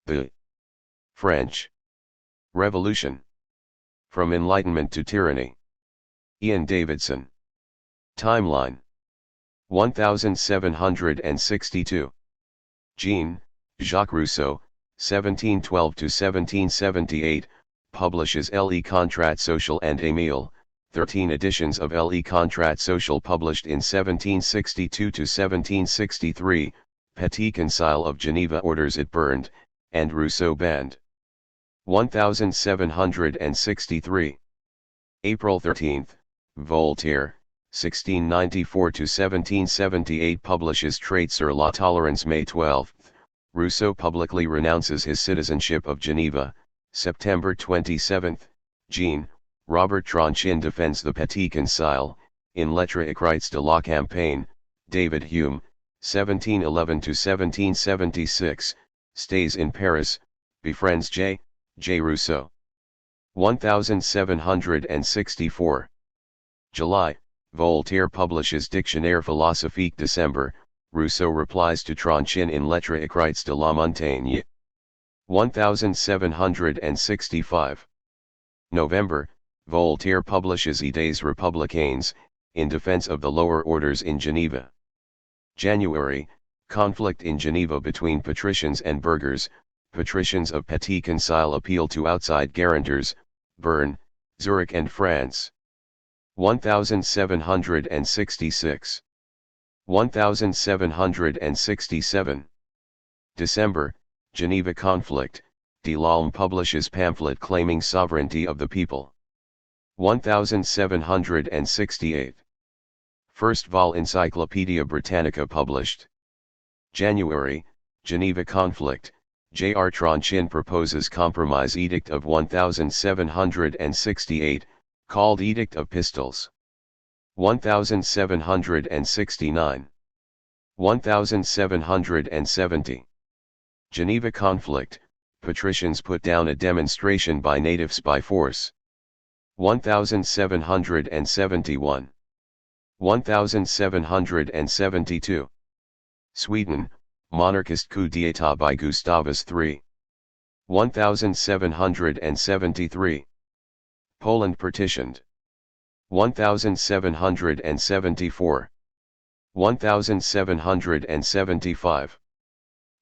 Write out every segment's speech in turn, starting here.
The French Revolution. From Enlightenment to Tyranny. Ian Davidson. Timeline. 1762. Jean, Jacques Rousseau, 1712–1778, publishes Le Contrat Social and Émile, 13 editions of Le Contrat Social published in 1762–1763, Petit Concile of Geneva orders it burned, and Rousseau banned. 1763. April 13, Voltaire, 1694–1778 publishes Traité sur la tolérance. May 12, Rousseau publicly renounces his citizenship of Geneva. September 27, Jean, Robert Tronchin defends the Petit Concile, in Lettres écrites de la Campagne. David Hume, 1711–1776, stays in Paris, befriends J. Rousseau. 1764. July, Voltaire publishes Dictionnaire philosophique. December, Rousseau replies to Tronchin in Lettres écrites de la Montagne. 1765. November, Voltaire publishes Idées républicaines, in defense of the lower orders in Geneva. January, conflict in Geneva between patricians and burghers. Patricians of Petit Concile appeal to outside guarantors, Bern, Zurich and France. 1766. 1767. December, Geneva conflict, de Lolme publishes pamphlet claiming sovereignty of the people. 1768. First vol Encyclopaedia Britannica published. January, Geneva conflict, J.R. Tronchin proposes compromise edict of 1768, called Edict of Pistols. 1769. 1770. Geneva conflict, patricians put down a demonstration by natives by force. 1771. 1772. Sweden, monarchist coup d'état by Gustavus III. 1773. Poland partitioned. 1774. 1775.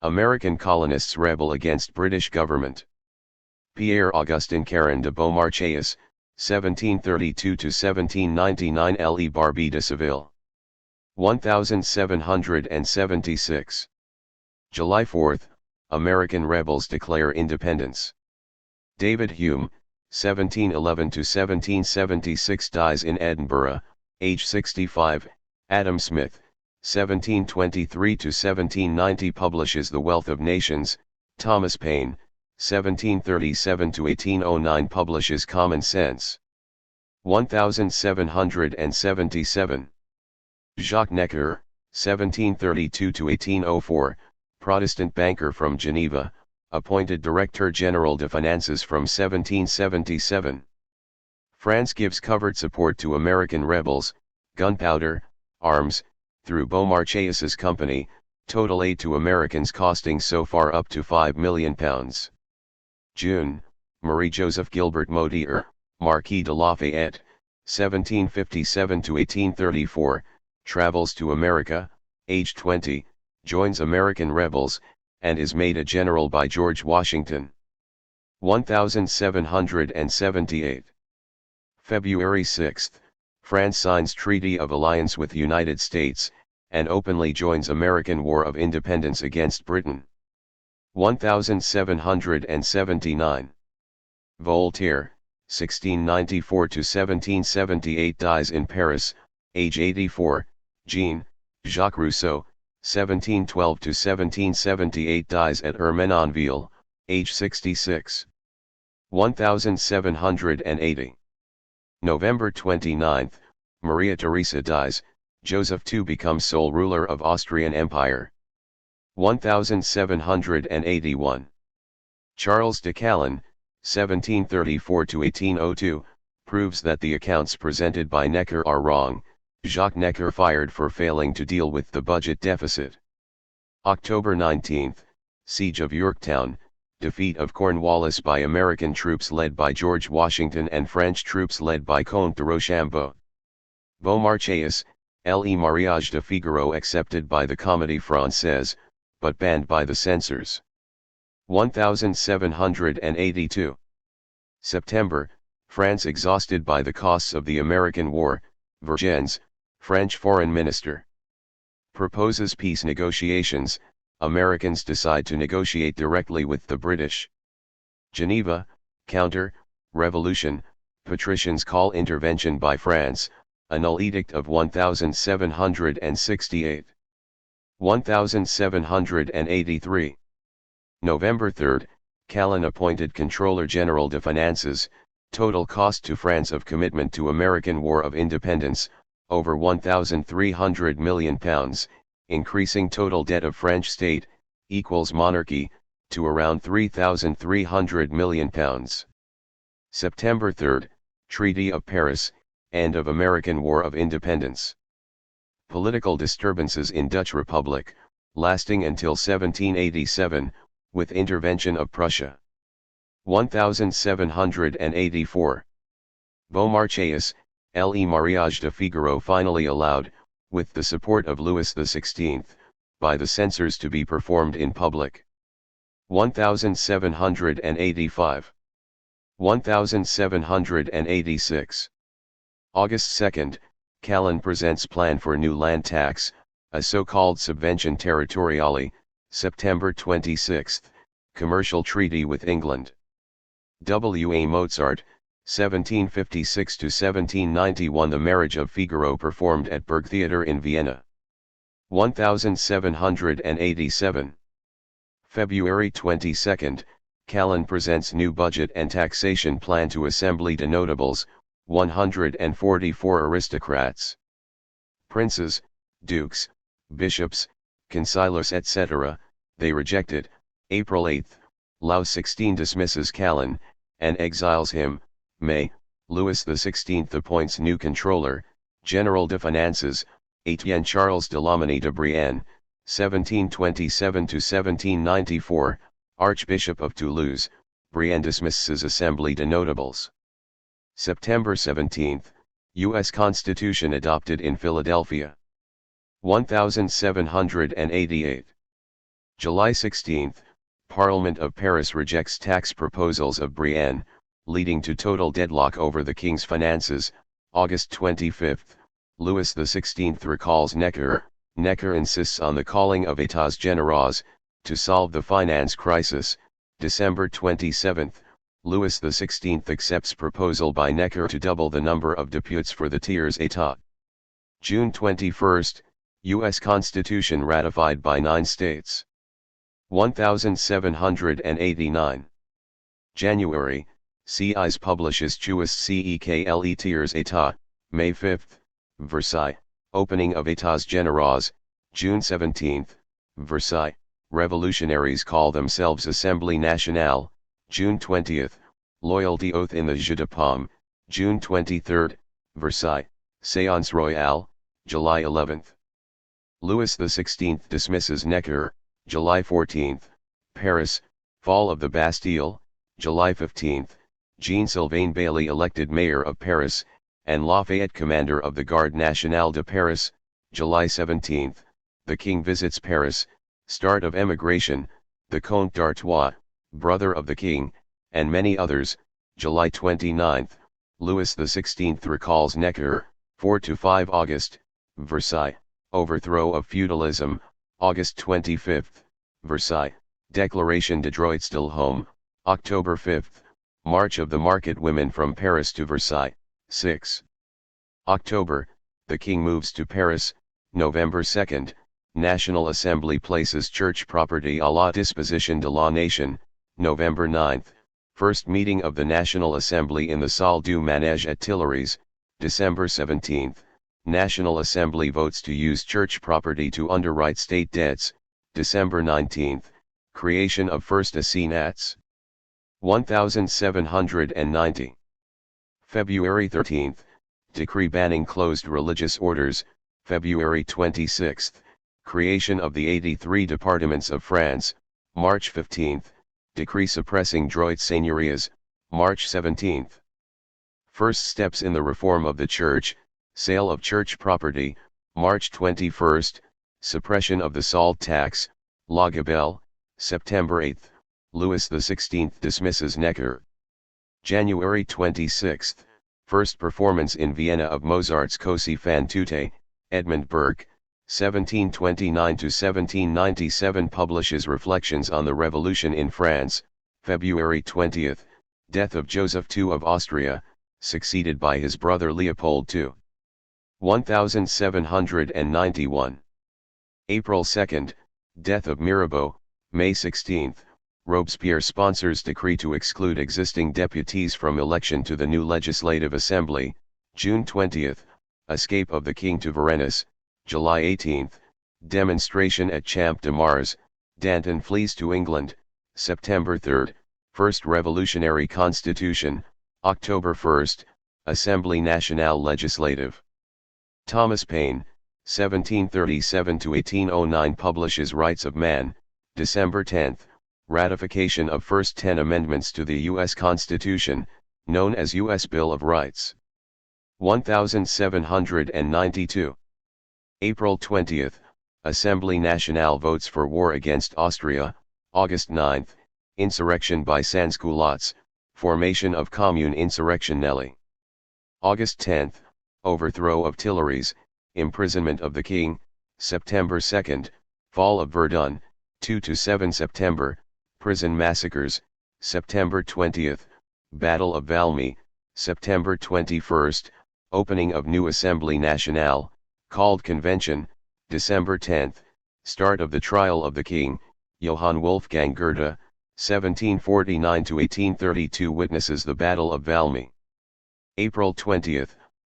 American colonists rebel against British government. Pierre-Augustin Caron de Beaumarchais, 1732–1799 Le Barbie de Seville. 1776. July 4, American rebels declare independence. David Hume, 1711–1776 dies in Edinburgh, age 65. Adam Smith, 1723–1790 publishes The Wealth of Nations. Thomas Paine, 1737–1809 publishes Common Sense. 1777. Jacques Necker, 1732–1804, Protestant banker from Geneva, appointed Directeur General des Finances from 1777. France gives covert support to American rebels, gunpowder, arms, through Beaumarchais's company, total aid to Americans costing so far up to £5 million. June, Marie-Joseph Gilbert Modier, Marquis de Lafayette, 1757–1834, travels to America, age 20, joins American rebels, and is made a general by George Washington. 1778. February 6, France signs Treaty of Alliance with United States, and openly joins American War of Independence against Britain. 1779. Voltaire, 1694–1778 dies in Paris, age 84. Jean, Jacques Rousseau, 1712–1778 dies at Ermenonville, age 66. 1780. November 29, Maria Theresa dies, Joseph II becomes sole ruler of Austrian Empire. 1781. Charles de Calonne, 1734–1802, proves that the accounts presented by Necker are wrong. Jacques Necker fired for failing to deal with the budget deficit. October 19, Siege of Yorktown, defeat of Cornwallis by American troops led by George Washington and French troops led by Comte de Rochambeau. Beaumarchais, Le Mariage de Figaro accepted by the Comédie Française, but banned by the censors. 1782. September, France exhausted by the costs of the American War, Vergennes, French foreign minister, proposes peace negotiations. Americans decide to negotiate directly with the British. Geneva, counter, revolution, patricians call intervention by France, annul edict of 1768. 1783. November 3, Callan appointed Controller General des Finances, total cost to France of commitment to American War of Independence, over £1,300 million, increasing total debt of French state, equals monarchy, to around £3,300 million. September 3, Treaty of Paris, end of American War of Independence. Political disturbances in Dutch Republic, lasting until 1787, with intervention of Prussia. 1784. Beaumarchais, Le Mariage de Figaro finally allowed, with the support of Louis XVI, by the censors to be performed in public. 1785. 1786. August 2, Callan presents plan for new land tax, a so-called subvention territoriale, September 26, commercial treaty with England. W. A. Mozart, 1756–1791. The Marriage of Figaro performed at Burgtheater in Vienna. 1787. February 22, Callan presents new budget and taxation plan to Assembly de Notables, 144 aristocrats. Princes, dukes, bishops, councillors etc., they rejected. April 8, Louis XVI dismisses Callan, and exiles him. May, Louis XVI appoints new controller, General des Finances, Etienne Charles de Lomenie de Brienne, 1727–1794, Archbishop of Toulouse. Brienne dismisses Assembly de Notables. September 17, U.S. Constitution adopted in Philadelphia. 1788. July 16, Parliament of Paris rejects tax proposals of Brienne, leading to total deadlock over the king's finances. August 25, Louis XVI recalls Necker. Necker insists on the calling of États Généraux, to solve the finance crisis. December 27, Louis XVI accepts proposal by Necker to double the number of deputies for the tiers état. June 21, U.S. Constitution ratified by 9 states. 1789. January, CIS publishes Suis CEKLE tiers état. May 5, Versailles, opening of États Généraux. June 17, Versailles, revolutionaries call themselves Assemblée Nationale. June 20, loyalty oath in the Jeu de Paume. June 23, Versailles, Séance Royale. July 11. Louis XVI dismisses Necker. July 14, Paris, fall of the Bastille. July 15, Jean-Sylvain Bailly elected mayor of Paris, and Lafayette commander of the Garde Nationale de Paris. July 17, the king visits Paris, start of emigration, the Comte d'Artois, brother of the king, and many others. July 29, Louis XVI recalls Necker. 4–5 August, Versailles, overthrow of feudalism. August 25, Versailles, Declaration de Droits de l'Homme. October 5, March of the Market Women from Paris to Versailles. 6. October, the king moves to Paris. November 2, National Assembly places church property à la disposition de la nation. November 9, first meeting of the National Assembly in the Salle du Manège at Tuileries. December 17, National Assembly votes to use church property to underwrite state debts. December 19, creation of first assignats. 1790. February 13, decree banning closed religious orders. February 26, creation of the 83 departments of France. March 15, decree suppressing droit seigneurias, March 17. First steps in the reform of the Church, sale of church property, March 21, suppression of the salt tax, La Gabelle, September 8, Louis XVI dismisses Necker. January 26, first performance in Vienna of Mozart's Così fan tutte, Edmund Burke, 1729–1797 publishes Reflections on the Revolution in France, February 20, death of Joseph II of Austria, succeeded by his brother Leopold II. 1791. April 2, death of Mirabeau, May 16, Robespierre sponsors decree to exclude existing deputies from election to the new Legislative Assembly, June 20, escape of the King to Varennes, July 18, demonstration at Champ de Mars, Danton flees to England, September 3, First Revolutionary Constitution, October 1, Assembly Nationale Legislative. Thomas Paine, 1737–1809 publishes Rights of Man, December 10, ratification of first 10 amendments to the U.S. Constitution, known as U.S. Bill of Rights. 1792. April 20, Assembly Nationale votes for war against Austria, August 9, insurrection by sans-culottes, formation of Commune Insurrectionnelle. August 10, overthrow of Tuileries, imprisonment of the king, September 2, fall of Verdun, 2–7 September, prison massacres, September 20, Battle of Valmy, September 21, opening of new Assembly Nationale, called Convention, December 10, start of the trial of the king, Johann Wolfgang Goethe, 1749–1832 witnesses the Battle of Valmy. April 20,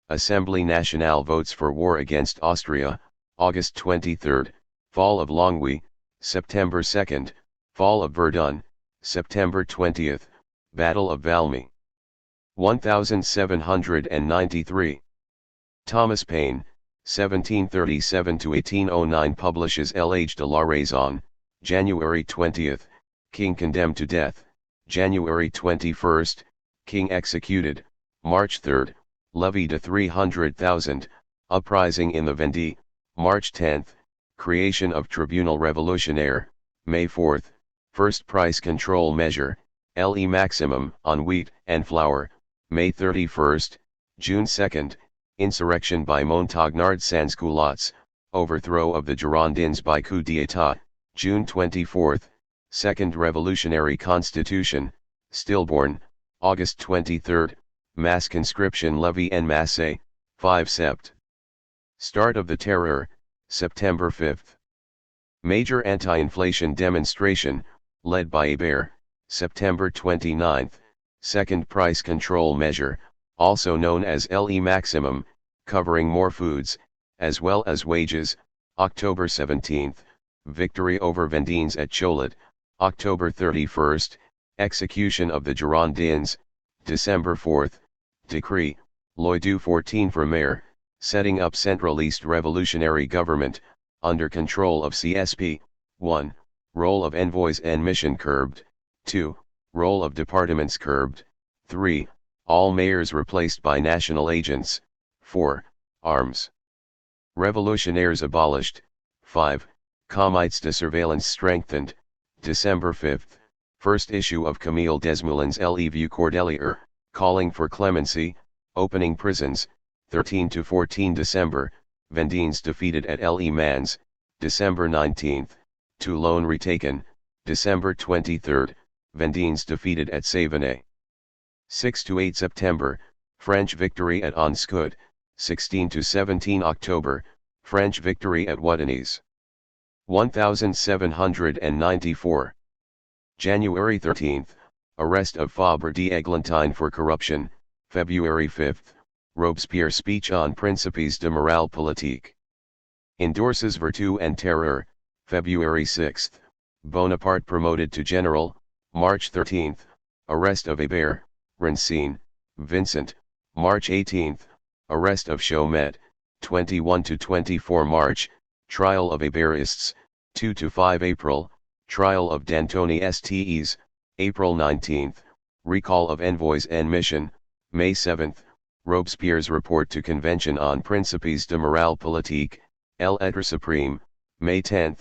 Assembly Nationale votes for war against Austria, August 23, fall of Longwy, September 2, fall of Verdun, September 20, Battle of Valmy. 1793. Thomas Paine, 1737–1809 publishes L'Age de la Raison, January 20, King condemned to death, January 21, King executed, March 3, levy de 300,000, uprising in the Vendée, March 10, creation of Tribunal Révolutionnaire, May 4, first price control measure, LE maximum on wheat and flour, May 31, June 2, insurrection by Montagnard sans-culottes, overthrow of the Girondins by coup d'état, June 24, Second Revolutionary Constitution, stillborn, August 23, mass conscription levy en masse, 5 Sept. Start of the Terror, September 5. Major anti-inflation demonstration, led by Hébert, September 29, second price control measure, also known as LE maximum, covering more foods, as well as wages, October 17, victory over Vendines at Cholet, October 31, execution of the Girondins, December 4, decree, Loi du 14 Brumaire, setting up Centraliste revolutionary government, under control of CSP, 1, role of envoys and mission curbed, 2, role of departments curbed, 3, all mayors replaced by national agents, 4, arms revolutionaires abolished, 5, comites de surveillance strengthened, December 5, first issue of Camille Desmoulins' Le Vieux Cordelier, calling for clemency, opening prisons, 13–14 December, Vendines defeated at Le Mans, December 19, Toulon retaken, December 23, Vendines defeated at Savenay. 6–8 September, French victory at Onscout, 16–17 October, French victory at Wadenese. 1794. January 13, arrest of Fabre d'Eglantine for corruption, February 5, Robespierre speech on Principes de morale politique. Endorses Vertu and Terror, February 6, Bonaparte promoted to general, March 13, arrest of Hébert, Rancine, Vincent, March 18, arrest of Chaumet, 21–24 March, trial of Héberists, 2–5 April, trial of Dantoni Stes, April 19, recall of envoys and mission, May 7, Robespierre's report to Convention on Principes de Morale Politique, l'Etre Supreme, May 10,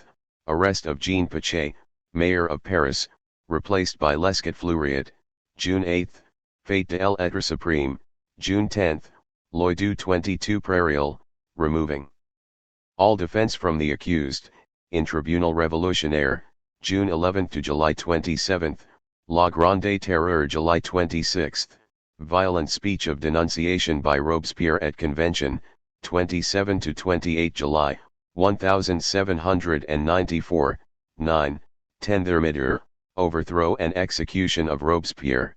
arrest of Jean Pichet, mayor of Paris, replaced by Lescat Fleuriot, June 8, fate de l'Etre Supreme, June 10, loi du 22 Prairial, removing all defense from the accused, in Tribunal Révolutionnaire, June 11 to July 27, La Grande Terreur July 26, violent speech of denunciation by Robespierre at Convention, 27 to 28 July, 1794, 9, 10 Thermidor, overthrow and execution of Robespierre.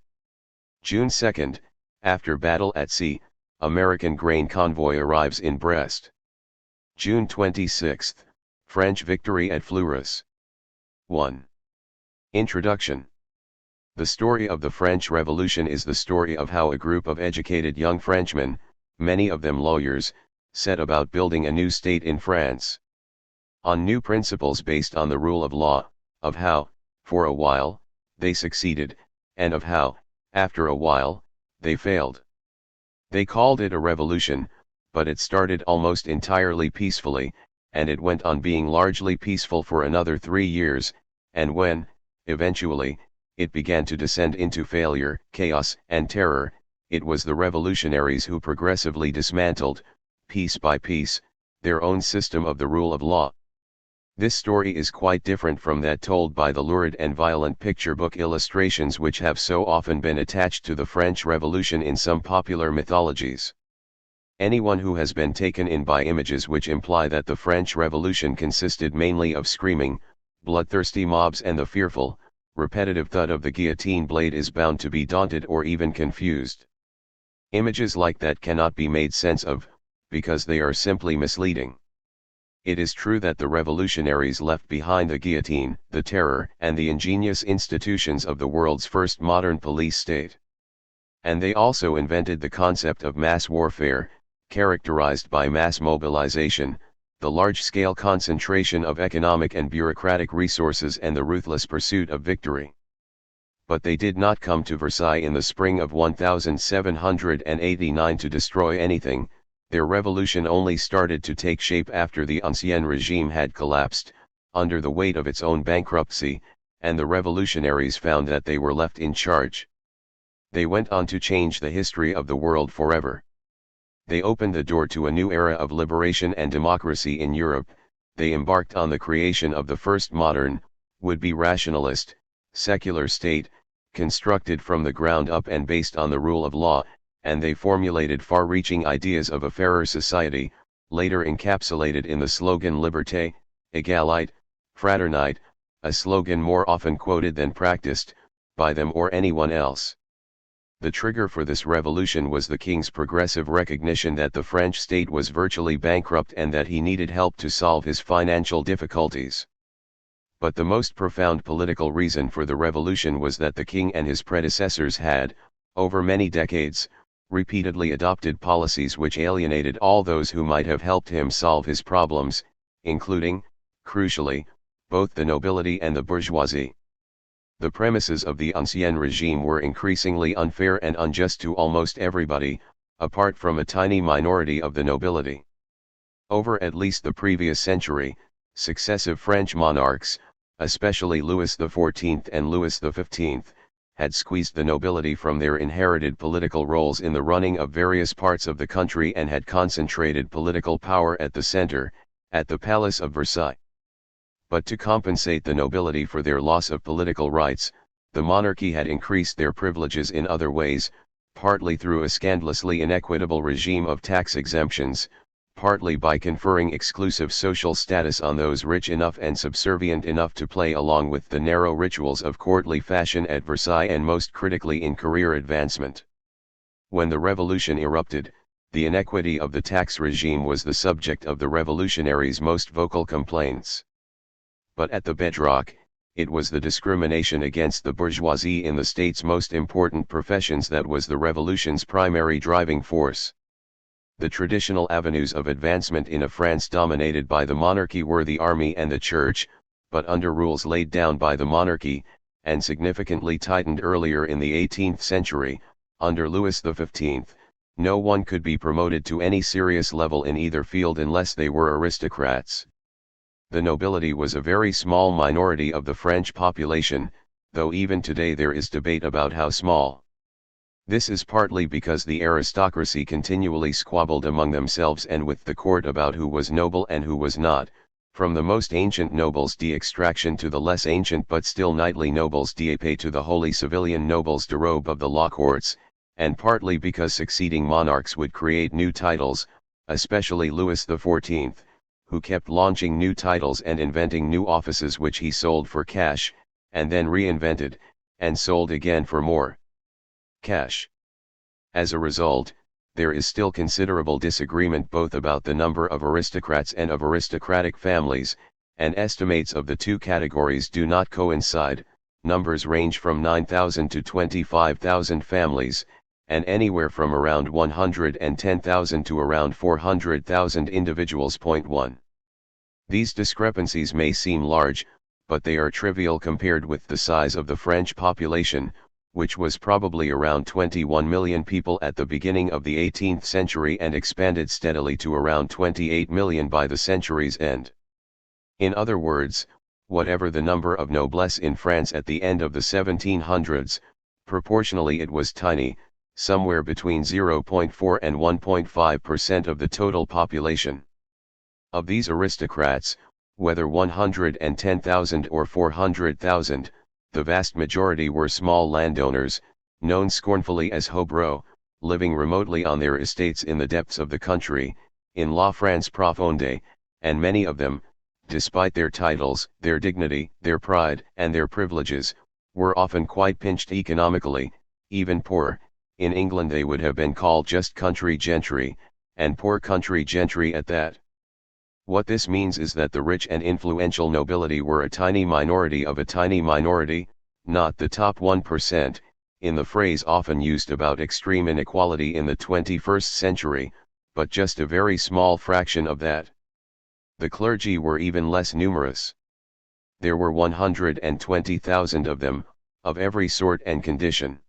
June 2, after battle at sea, American grain convoy arrives in Brest. June 26, French victory at Fleurus. 1. Introduction. The story of the French Revolution is the story of how a group of educated young Frenchmen, many of them lawyers, set about building a new state in France. On new principles based on the rule of law, of how, for a while, they succeeded, and of how, after a while, they failed. They called it a revolution, but it started almost entirely peacefully, and it went on being largely peaceful for another 3 years, and when, eventually, it began to descend into failure, chaos, and terror, it was the revolutionaries who progressively dismantled, piece by piece, their own system of the rule of law. This story is quite different from that told by the lurid and violent picture book illustrations which have so often been attached to the French Revolution in some popular mythologies. Anyone who has been taken in by images which imply that the French Revolution consisted mainly of screaming, bloodthirsty mobs and the fearful, repetitive thud of the guillotine blade is bound to be daunted or even confused. Images like that cannot be made sense of, because they are simply misleading. It is true that the revolutionaries left behind the guillotine, the terror, and the ingenious institutions of the world's first modern police state. And they also invented the concept of mass warfare, characterized by mass mobilization, the large-scale concentration of economic and bureaucratic resources and the ruthless pursuit of victory. But they did not come to Versailles in the spring of 1789 to destroy anything. Their revolution only started to take shape after the Ancien Regime had collapsed, under the weight of its own bankruptcy, and the revolutionaries found that they were left in charge. They went on to change the history of the world forever. They opened the door to a new era of liberation and democracy in Europe. They embarked on the creation of the first modern, would-be rationalist, secular state, constructed from the ground up and based on the rule of law, and they formulated far-reaching ideas of a fairer society, later encapsulated in the slogan Liberté, Égalité, Fraternité, a slogan more often quoted than practiced, by them or anyone else. The trigger for this revolution was the king's progressive recognition that the French state was virtually bankrupt and that he needed help to solve his financial difficulties. But the most profound political reason for the revolution was that the king and his predecessors had, over many decades, repeatedly adopted policies which alienated all those who might have helped him solve his problems, including, crucially, both the nobility and the bourgeoisie. The premises of the Ancien Regime were increasingly unfair and unjust to almost everybody, apart from a tiny minority of the nobility. Over at least the previous century, successive French monarchs, especially Louis XIV and Louis XV, had squeezed the nobility from their inherited political roles in the running of various parts of the country and had concentrated political power at the center, at the Palace of Versailles. But to compensate the nobility for their loss of political rights, the monarchy had increased their privileges in other ways, partly through a scandalously inequitable regime of tax exemptions, partly by conferring exclusive social status on those rich enough and subservient enough to play along with the narrow rituals of courtly fashion at Versailles and most critically in career advancement. When the revolution erupted, the inequity of the tax regime was the subject of the revolutionaries' most vocal complaints. But at the bedrock, it was the discrimination against the bourgeoisie in the state's most important professions that was the revolution's primary driving force. The traditional avenues of advancement in a France dominated by the monarchy were the army and the church, but under rules laid down by the monarchy, and significantly tightened earlier in the 18th century. Under Louis XV, no one could be promoted to any serious level in either field unless they were aristocrats. The nobility was a very small minority of the French population, though even today there is debate about how small. This is partly because the aristocracy continually squabbled among themselves and with the court about who was noble and who was not, from the most ancient nobles d'extraction to the less ancient but still knightly nobles d'épée to the wholly civilian nobles de robe of the law courts, and partly because succeeding monarchs would create new titles, especially Louis XIV, who kept launching new titles and inventing new offices which he sold for cash, and then reinvented, and sold again for more cash. As a result, there is still considerable disagreement both about the number of aristocrats and of aristocratic families, and estimates of the two categories do not coincide. Numbers range from 9,000 to 25,000 families, and anywhere from around 110,000 to around 400,000 individuals. 1. These discrepancies may seem large, but they are trivial compared with the size of the French population, which was probably around 21 million people at the beginning of the 18th century and expanded steadily to around 28 million by the century's end. In other words, whatever the number of noblesse in France at the end of the 1700s, proportionally it was tiny, somewhere between 0.4 and 1.5% of the total population. Of these aristocrats, whether 110,000 or 400,000, the vast majority were small landowners, known scornfully as hobereaux, living remotely on their estates in the depths of the country, in La France profonde, and many of them, despite their titles, their dignity, their pride, and their privileges, were often quite pinched economically, even poor. In England they would have been called just country gentry, and poor country gentry at that. What this means is that the rich and influential nobility were a tiny minority of a tiny minority, not the top 1%, in the phrase often used about extreme inequality in the 21st century, but just a very small fraction of that. The clergy were even less numerous. There were 120,000 of them, of every sort and condition.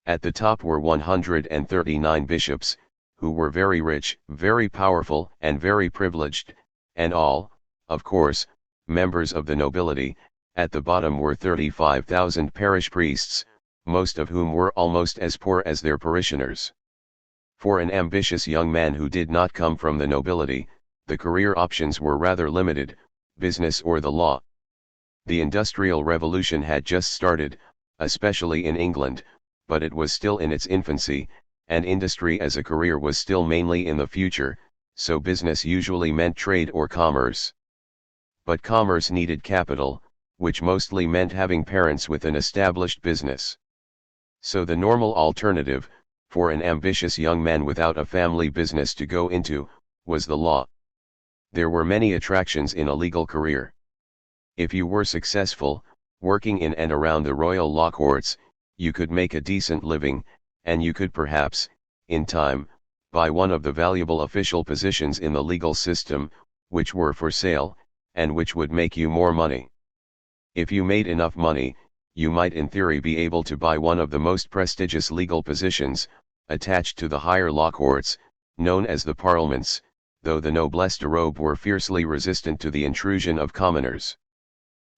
At the top were 139 bishops, who were very rich, very powerful, and very privileged, and all, of course, members of the nobility. At the bottom were 35,000 parish priests, most of whom were almost as poor as their parishioners. For an ambitious young man who did not come from the nobility, the career options were rather limited: business or the law. The Industrial Revolution had just started, especially in England, but it was still in its infancy, and industry as a career was still mainly in the future, so business usually meant trade or commerce. But commerce needed capital, which mostly meant having parents with an established business. So the normal alternative, for an ambitious young man without a family business to go into, was the law. There were many attractions in a legal career. If you were successful, working in and around the royal law courts, you could make a decent living, and you could perhaps, in time, buy one of the valuable official positions in the legal system, which were for sale, and which would make you more money. If you made enough money, you might in theory be able to buy one of the most prestigious legal positions, attached to the higher law courts, known as the parlements, though the noblesse de robe were fiercely resistant to the intrusion of commoners.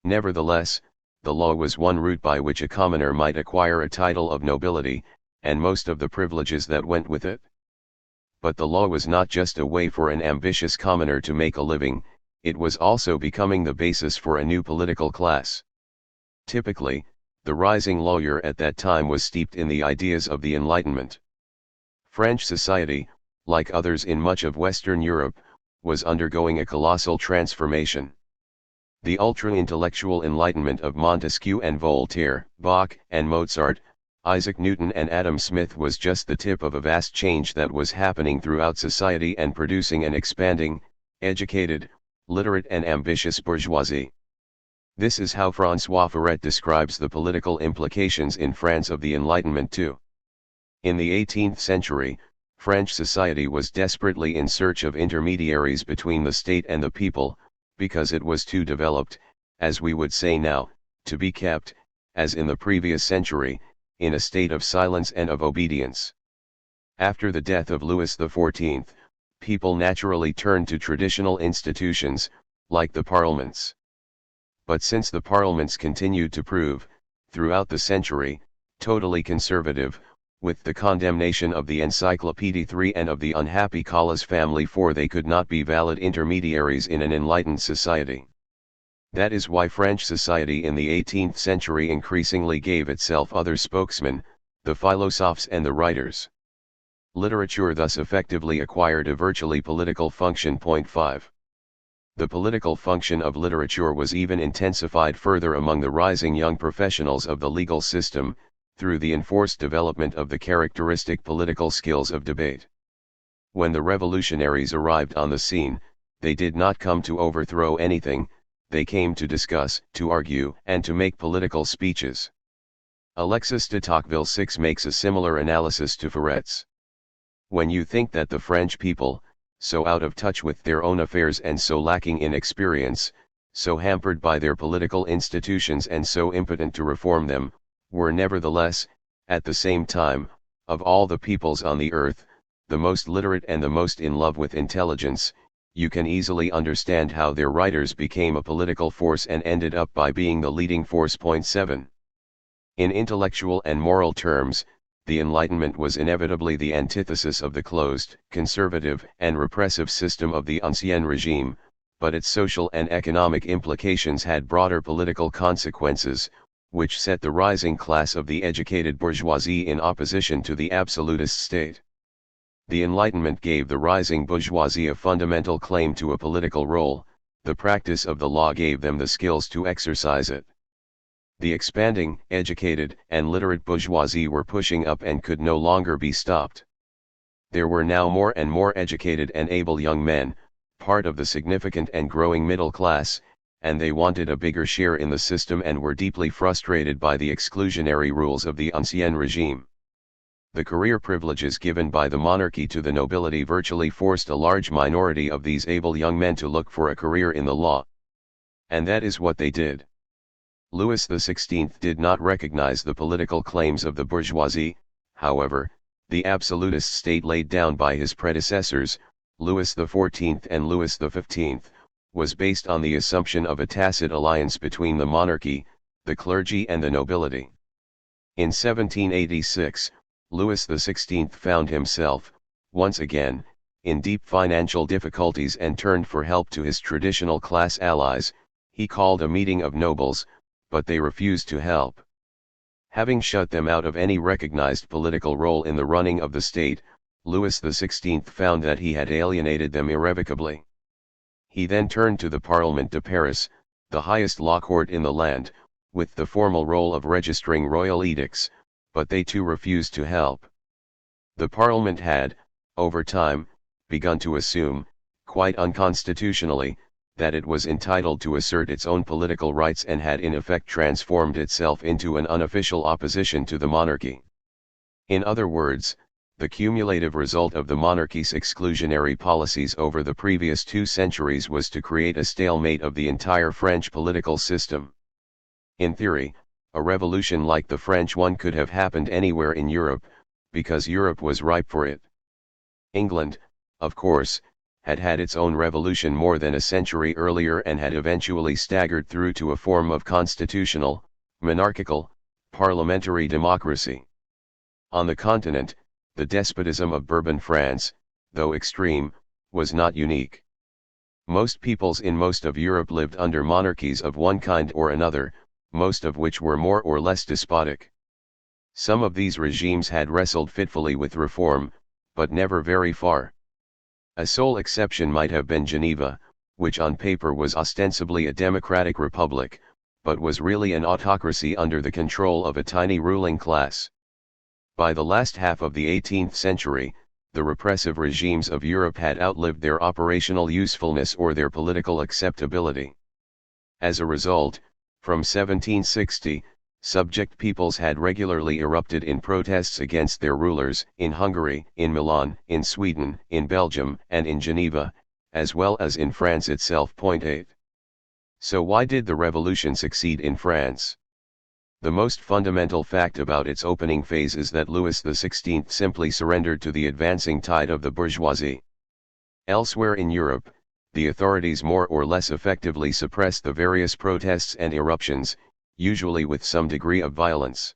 Nevertheless, the law was one route by which a commoner might acquire a title of nobility, and most of the privileges that went with it. But the law was not just a way for an ambitious commoner to make a living, it was also becoming the basis for a new political class. Typically, the rising lawyer at that time was steeped in the ideas of the Enlightenment. French society, like others in much of Western Europe, was undergoing a colossal transformation. The ultra-intellectual Enlightenment of Montesquieu and Voltaire, Bach and Mozart, Isaac Newton and Adam Smith was just the tip of a vast change that was happening throughout society and producing an expanding, educated, literate and ambitious bourgeoisie. This is how François Furet describes the political implications in France of the Enlightenment too. In the 18th century, French society was desperately in search of intermediaries between the state and the people, because it was too developed, as we would say now, to be kept, as in the previous century, in a state of silence and of obedience. After the death of Louis XIV, people naturally turned to traditional institutions, like the parliaments. But since the parliaments continued to prove, throughout the century, totally conservative, with the condemnation of the Encyclopédie III and of the unhappy Calas family, for they could not be valid intermediaries in an enlightened society. That is why French society in the 18th century increasingly gave itself other spokesmen, the philosophes and the writers. Literature thus effectively acquired a virtually political function. 5. The political function of literature was even intensified further among the rising young professionals of the legal system, through the enforced development of the characteristic political skills of debate. When the revolutionaries arrived on the scene, they did not come to overthrow anything, they came to discuss, to argue, and to make political speeches. Alexis de Tocqueville 6 makes a similar analysis to Furet's. When you think that the French people, so out of touch with their own affairs and so lacking in experience, so hampered by their political institutions and so impotent to reform them, were nevertheless, at the same time, of all the peoples on the earth, the most literate and the most in love with intelligence, you can easily understand how their writers became a political force and ended up by being the leading force. 7. In intellectual and moral terms, the Enlightenment was inevitably the antithesis of the closed, conservative, and repressive system of the Ancien regime, but its social and economic implications had broader political consequences, which set the rising class of the educated bourgeoisie in opposition to the absolutist state. The Enlightenment gave the rising bourgeoisie a fundamental claim to a political role, the practice of the law gave them the skills to exercise it. The expanding, educated, and literate bourgeoisie were pushing up and could no longer be stopped. There were now more and more educated and able young men, part of the significant and growing middle class, and they wanted a bigger share in the system and were deeply frustrated by the exclusionary rules of the Ancien regime. The career privileges given by the monarchy to the nobility virtually forced a large minority of these able young men to look for a career in the law. And that is what they did. Louis XVI did not recognize the political claims of the bourgeoisie, however, the absolutist state laid down by his predecessors, Louis XIV and Louis XV, was based on the assumption of a tacit alliance between the monarchy, the clergy and the nobility. In 1786, Louis XVI found himself, once again, in deep financial difficulties and turned for help to his traditional class allies. He called a meeting of nobles, but they refused to help. Having shut them out of any recognized political role in the running of the state, Louis XVI found that he had alienated them irrevocably. He then turned to the Parlement de Paris, the highest law court in the land, with the formal role of registering royal edicts, but they too refused to help. The Parliament had, over time, begun to assume, quite unconstitutionally, that it was entitled to assert its own political rights and had in effect transformed itself into an unofficial opposition to the monarchy. In other words, the cumulative result of the monarchy's exclusionary policies over the previous 2 centuries was to create a stalemate of the entire French political system. In theory, a revolution like the French one could have happened anywhere in Europe, because Europe was ripe for it. England, of course, had had its own revolution more than a century earlier and had eventually staggered through to a form of constitutional, monarchical, parliamentary democracy. On the continent, the despotism of Bourbon France, though extreme, was not unique. Most peoples in most of Europe lived under monarchies of one kind or another, most of which were more or less despotic. Some of these regimes had wrestled fitfully with reform, but never very far. A sole exception might have been Geneva, which on paper was ostensibly a democratic republic, but was really an autocracy under the control of a tiny ruling class. By the last half of the 18th century, the repressive regimes of Europe had outlived their operational usefulness or their political acceptability. As a result, from 1760, subject peoples had regularly erupted in protests against their rulers, in Hungary, in Milan, in Sweden, in Belgium, and in Geneva, as well as in France itself. 8. So why did the revolution succeed in France? The most fundamental fact about its opening phase is that Louis XVI simply surrendered to the advancing tide of the bourgeoisie. Elsewhere in Europe, the authorities more or less effectively suppressed the various protests and eruptions, usually with some degree of violence.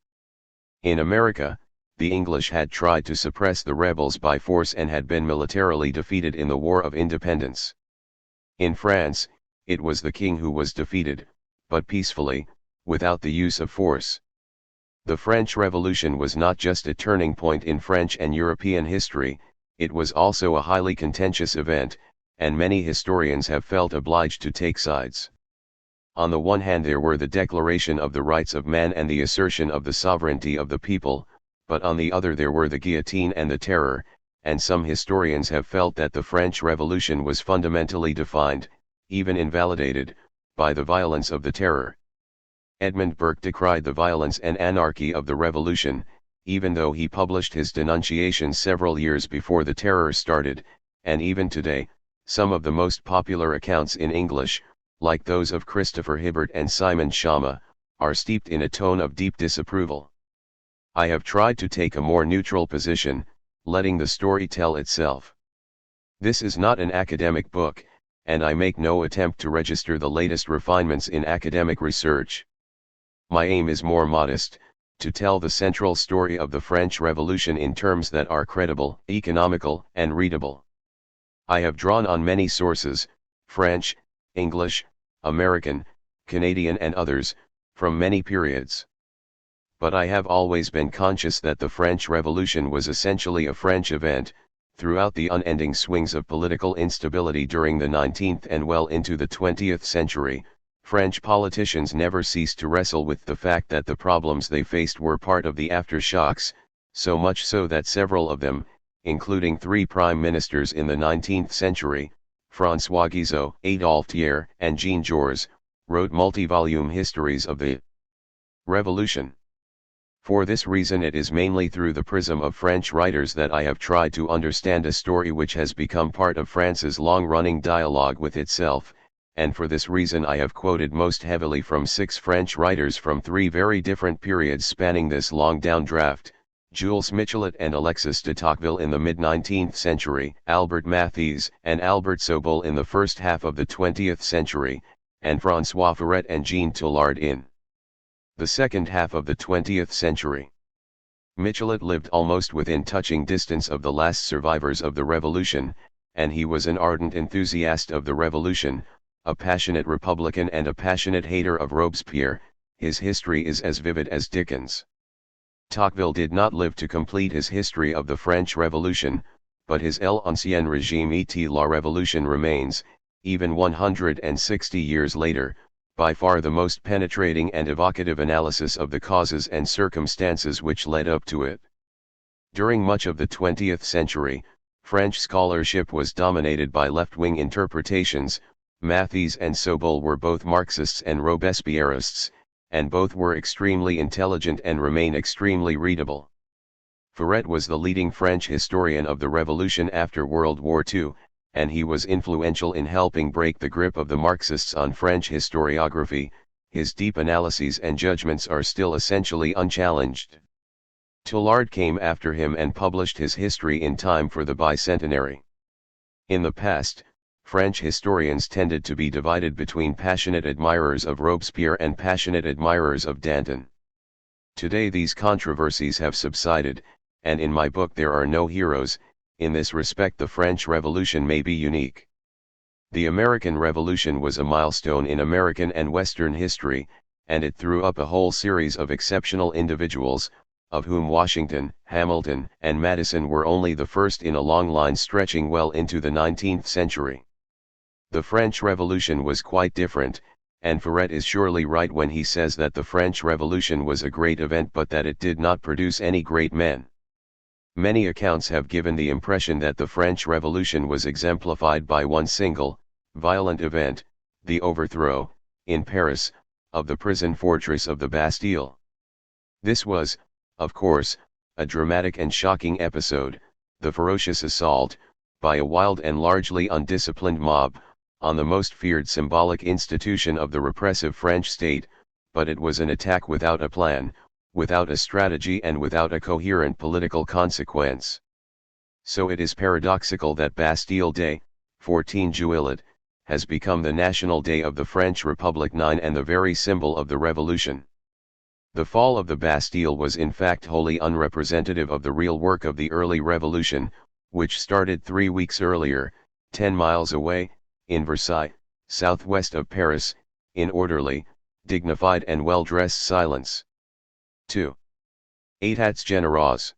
In America, the English had tried to suppress the rebels by force and had been militarily defeated in the War of Independence. In France, it was the king who was defeated, but peacefully, without the use of force. The French Revolution was not just a turning point in French and European history, it was also a highly contentious event, and many historians have felt obliged to take sides. On the one hand there were the declaration of the rights of man and the assertion of the sovereignty of the people, but on the other there were the guillotine and the terror, and some historians have felt that the French Revolution was fundamentally defined, even invalidated, by the violence of the terror. Edmund Burke decried the violence and anarchy of the revolution, even though he published his denunciation several years before the terror started, and even today, some of the most popular accounts in English, like those of Christopher Hibbert and Simon Schama, are steeped in a tone of deep disapproval. I have tried to take a more neutral position, letting the story tell itself. This is not an academic book, and I make no attempt to register the latest refinements in academic research. My aim is more modest, to tell the central story of the French Revolution in terms that are credible, economical, and readable. I have drawn on many sources, French, English, American, Canadian and others, from many periods. But I have always been conscious that the French Revolution was essentially a French event. Throughout the unending swings of political instability during the 19th and well into the 20th century, French politicians never ceased to wrestle with the fact that the problems they faced were part of the aftershocks, so much so that several of them, including 3 prime ministers in the 19th century, François Guizot, Adolphe Thiers, and Jean Jaurès, wrote multi-volume histories of the Revolution. For this reason it is mainly through the prism of French writers that I have tried to understand a story which has become part of France's long-running dialogue with itself, and for this reason I have quoted most heavily from 6 French writers from 3 very different periods spanning this long downdraft: Jules Michelet and Alexis de Tocqueville in the mid-19th century, Albert Mathiez and Albert Sobol in the first half of the 20th century, and François Furet and Jean Toulard in the second half of the 20th century. Michelet lived almost within touching distance of the last survivors of the Revolution, and he was an ardent enthusiast of the Revolution, a passionate Republican and a passionate hater of Robespierre. His history is as vivid as Dickens. Tocqueville did not live to complete his history of the French Revolution, but his L'Ancien Régime et la Révolution remains, even 160 years later, by far the most penetrating and evocative analysis of the causes and circumstances which led up to it. During much of the 20th century, French scholarship was dominated by left-wing interpretations. Mathiez and Sobol were both Marxists and Robespierrists, and both were extremely intelligent and remain extremely readable. Furet was the leading French historian of the Revolution after World War II, and he was influential in helping break the grip of the Marxists on French historiography. His deep analyses and judgments are still essentially unchallenged. Toulard came after him and published his history in time for the bicentenary. In the past, French historians tended to be divided between passionate admirers of Robespierre and passionate admirers of Danton. Today these controversies have subsided, and in my book there are no heroes. In this respect the French Revolution may be unique. The American Revolution was a milestone in American and Western history, and it threw up a whole series of exceptional individuals, of whom Washington, Hamilton, and Madison were only the first in a long line stretching well into the 19th century. The French Revolution was quite different, and Furet is surely right when he says that the French Revolution was a great event but that it did not produce any great men. Many accounts have given the impression that the French Revolution was exemplified by one single, violent event, the overthrow, in Paris, of the prison fortress of the Bastille. This was, of course, a dramatic and shocking episode, the ferocious assault, by a wild and largely undisciplined mob, on the most feared symbolic institution of the repressive French state, but it was an attack without a plan, without a strategy and without a coherent political consequence. So it is paradoxical that Bastille Day, 14 Juillet, has become the national day of the French Republic 9 and the very symbol of the revolution. The fall of the Bastille was in fact wholly unrepresentative of the real work of the early revolution, which started 3 weeks earlier, 10 miles away, in Versailles, southwest of Paris, in orderly, dignified and well-dressed silence. 2. États généraux.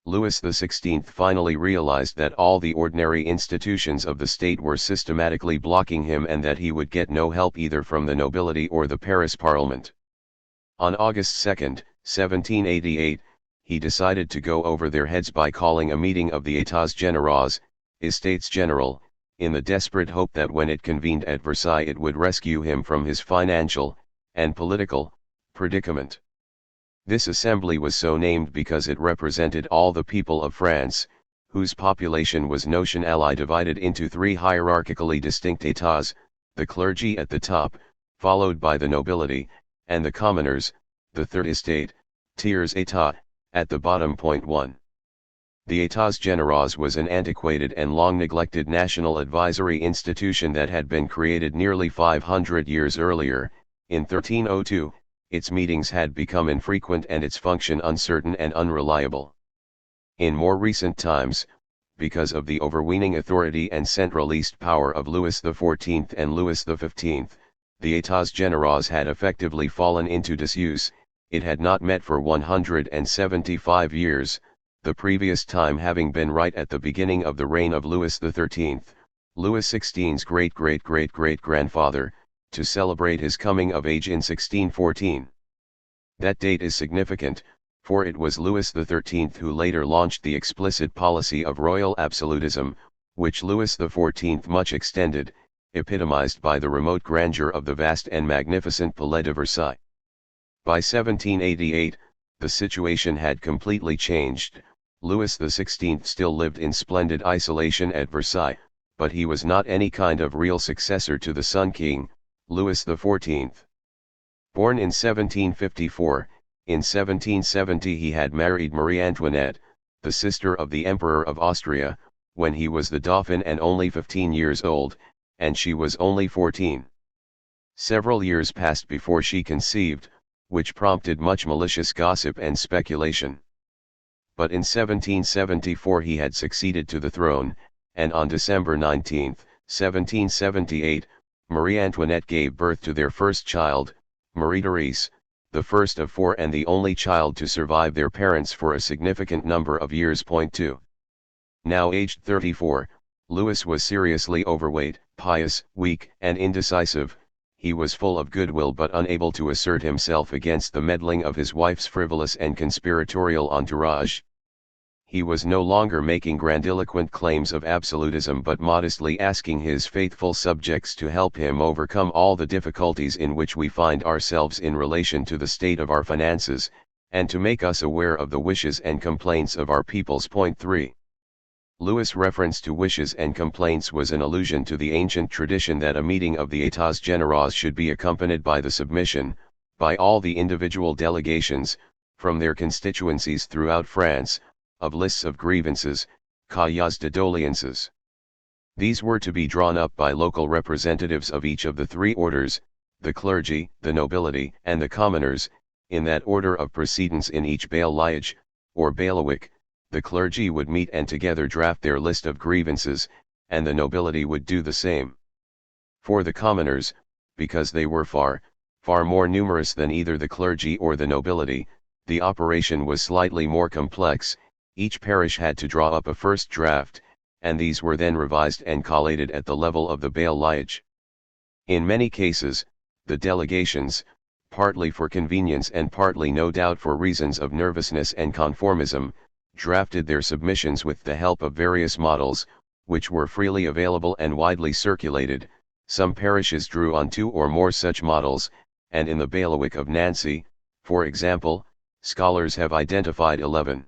Louis XVI finally realized that all the ordinary institutions of the state were systematically blocking him and that he would get no help either from the nobility or the Paris Parliament. On August 2, 1788, he decided to go over their heads by calling a meeting of the États Généraux, Estates General, in the desperate hope that when it convened at Versailles it would rescue him from his financial, and political, predicament. This assembly was so named because it represented all the people of France, whose population was notionally divided into 3 hierarchically distinct états, the clergy at the top, followed by the nobility, and the commoners, the third estate, tiers état, at the bottom. 1. The États Généraux was an antiquated and long-neglected national advisory institution that had been created nearly 500 years earlier, in 1302. Its meetings had become infrequent and its function uncertain and unreliable. In more recent times, because of the overweening authority and centralist power of Louis XIV and Louis XV, the États Généraux had effectively fallen into disuse. It had not met for 175 years, the previous time having been right at the beginning of the reign of Louis XIII, Louis XVI's great-great-great-great-grandfather, to celebrate his coming of age in 1614. That date is significant, for it was Louis XIII who later launched the explicit policy of royal absolutism, which Louis XIV much extended, epitomized by the remote grandeur of the vast and magnificent Palais de Versailles. By 1788, the situation had completely changed. Louis XVI still lived in splendid isolation at Versailles, but he was not any kind of real successor to the Sun King, Louis XIV. Born in 1754, in 1770 he had married Marie Antoinette, the sister of the Emperor of Austria, when he was the Dauphin and only 15 years old, and she was only 14. Several years passed before she conceived, which prompted much malicious gossip and speculation. But in 1774 he had succeeded to the throne, and on December 19, 1778, Marie Antoinette gave birth to their first child, Marie-Thérèse, the first of 4 and the only child to survive their parents for a significant number of years. 2. Now aged 34, Louis was seriously overweight, pious, weak, and indecisive. He was full of goodwill but unable to assert himself against the meddling of his wife's frivolous and conspiratorial entourage. He was no longer making grandiloquent claims of absolutism but modestly asking his faithful subjects to help him overcome all the difficulties in which we find ourselves in relation to the state of our finances, and to make us aware of the wishes and complaints of our peoples. 3. Louis' reference to wishes and complaints was an allusion to the ancient tradition that a meeting of the États Généraux should be accompanied by the submission, by all the individual delegations, from their constituencies throughout France, of lists of grievances, cahiers de doléances. These were to be drawn up by local representatives of each of the 3 orders, the clergy, the nobility, and the commoners, in that order of precedence in each bailliage, or bailiwick. The clergy would meet and together draft their list of grievances, and the nobility would do the same. For the commoners, because they were far more numerous than either the clergy or the nobility, the operation was slightly more complex. Each parish had to draw up a first draft, and these were then revised and collated at the level of the bailliage. In many cases, the delegations, partly for convenience and partly no doubt for reasons of nervousness and conformism, drafted their submissions with the help of various models, which were freely available and widely circulated. Some parishes drew on 2 or more such models, and in the bailiwick of Nancy, for example, scholars have identified 11.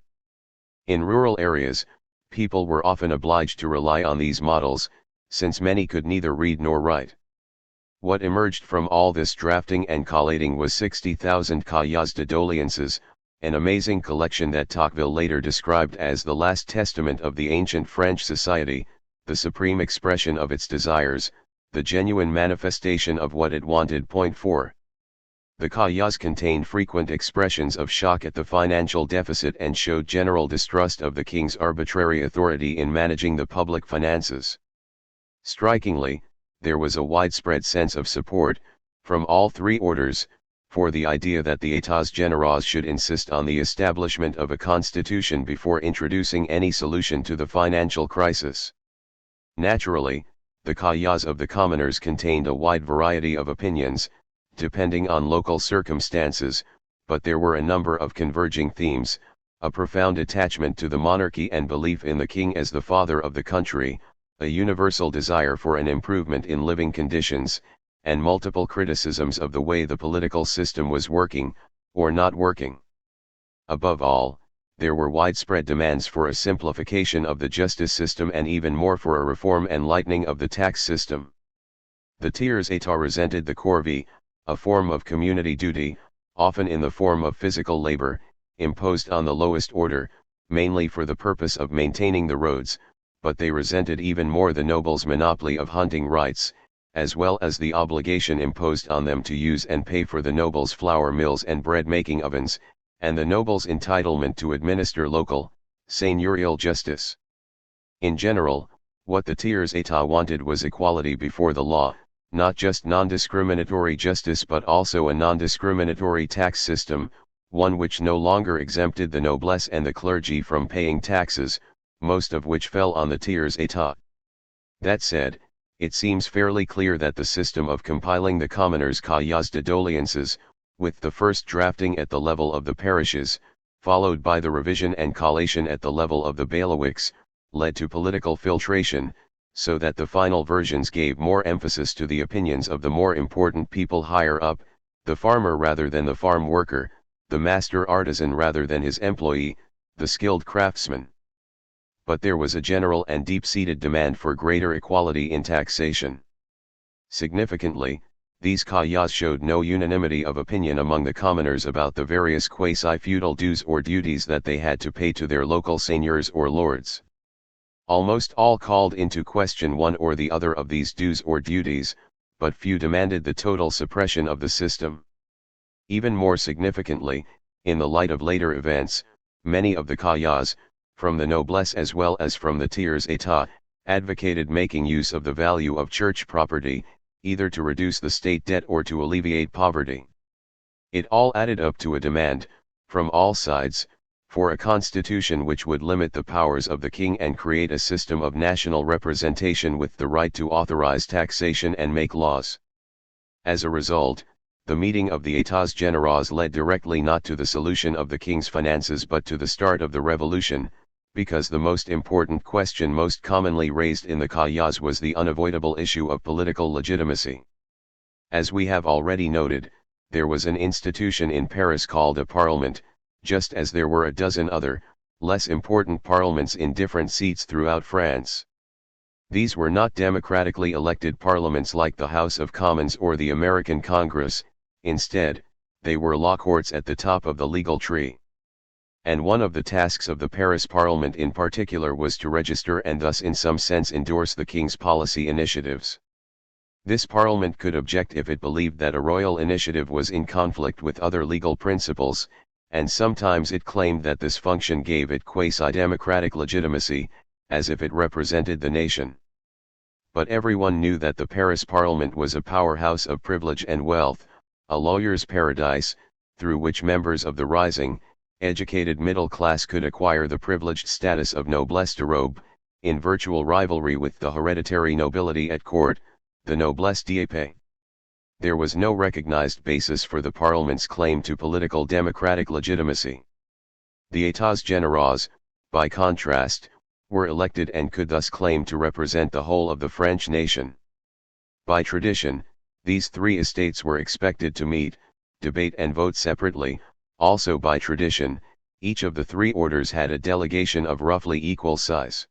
In rural areas, people were often obliged to rely on these models, since many could neither read nor write. What emerged from all this drafting and collating was 60,000 cahiers de doléances, an amazing collection that Tocqueville later described as the last testament of the ancient French society, the supreme expression of its desires, the genuine manifestation of what it wanted. Point 4. The cahiers contained frequent expressions of shock at the financial deficit and showed general distrust of the king's arbitrary authority in managing the public finances. Strikingly, there was a widespread sense of support, from all three orders, for the idea that the États Généraux should insist on the establishment of a constitution before introducing any solution to the financial crisis. Naturally, the cahiers of the commoners contained a wide variety of opinions, depending on local circumstances, but there were a number of converging themes: a profound attachment to the monarchy and belief in the king as the father of the country, a universal desire for an improvement in living conditions, and multiple criticisms of the way the political system was working, or not working. Above all, there were widespread demands for a simplification of the justice system and even more for a reform and lightening of the tax system. The tiers état resented the corvée, a form of community duty, often in the form of physical labor, imposed on the lowest order, mainly for the purpose of maintaining the roads, but they resented even more the nobles' monopoly of hunting rights, as well as the obligation imposed on them to use and pay for the nobles' flour mills and bread-making ovens, and the nobles' entitlement to administer local, seigneurial justice. In general, what the tiers état wanted was equality before the law, not just non-discriminatory justice but also a non-discriminatory tax system, one which no longer exempted the noblesse and the clergy from paying taxes, most of which fell on the tiers état. That said, it seems fairly clear that the system of compiling the commoners' cahiers de doléances, with the first drafting at the level of the parishes, followed by the revision and collation at the level of the bailiwicks, led to political filtration, so that the final versions gave more emphasis to the opinions of the more important people higher up, the farmer rather than the farm worker, the master artisan rather than his employee, the skilled craftsman. But there was a general and deep-seated demand for greater equality in taxation. Significantly, these cahiers showed no unanimity of opinion among the commoners about the various quasi-feudal dues or duties that they had to pay to their local seigneurs or lords. Almost all called into question one or the other of these dues or duties, but few demanded the total suppression of the system. Even more significantly, in the light of later events, many of the cahiers, from the noblesse as well as from the tiers état, advocated making use of the value of church property, either to reduce the state debt or to alleviate poverty. It all added up to a demand, from all sides, for a constitution which would limit the powers of the king and create a system of national representation with the right to authorize taxation and make laws. As a result, the meeting of the États Généraux led directly not to the solution of the king's finances but to the start of the revolution, because the most important question most commonly raised in the cahiers was the unavoidable issue of political legitimacy. As we have already noted, there was an institution in Paris called a parliament, just as there were a dozen other, less important parliaments in different seats throughout France. These were not democratically elected parliaments like the House of Commons or the American Congress, instead, they were law courts at the top of the legal tree. And one of the tasks of the Paris Parliament in particular was to register and thus in some sense endorse the king's policy initiatives. This parliament could object if it believed that a royal initiative was in conflict with other legal principles, and sometimes it claimed that this function gave it quasi-democratic legitimacy, as if it represented the nation. But everyone knew that the Paris Parliament was a powerhouse of privilege and wealth, a lawyer's paradise, through which members of the rising, educated middle class could acquire the privileged status of noblesse de robe, in virtual rivalry with the hereditary nobility at court, the noblesse d'épée. There was no recognized basis for the parliament's claim to political democratic legitimacy. The États Généraux, by contrast, were elected and could thus claim to represent the whole of the French nation. By tradition, these three estates were expected to meet, debate and vote separately. Also by tradition, each of the three orders had a delegation of roughly equal size.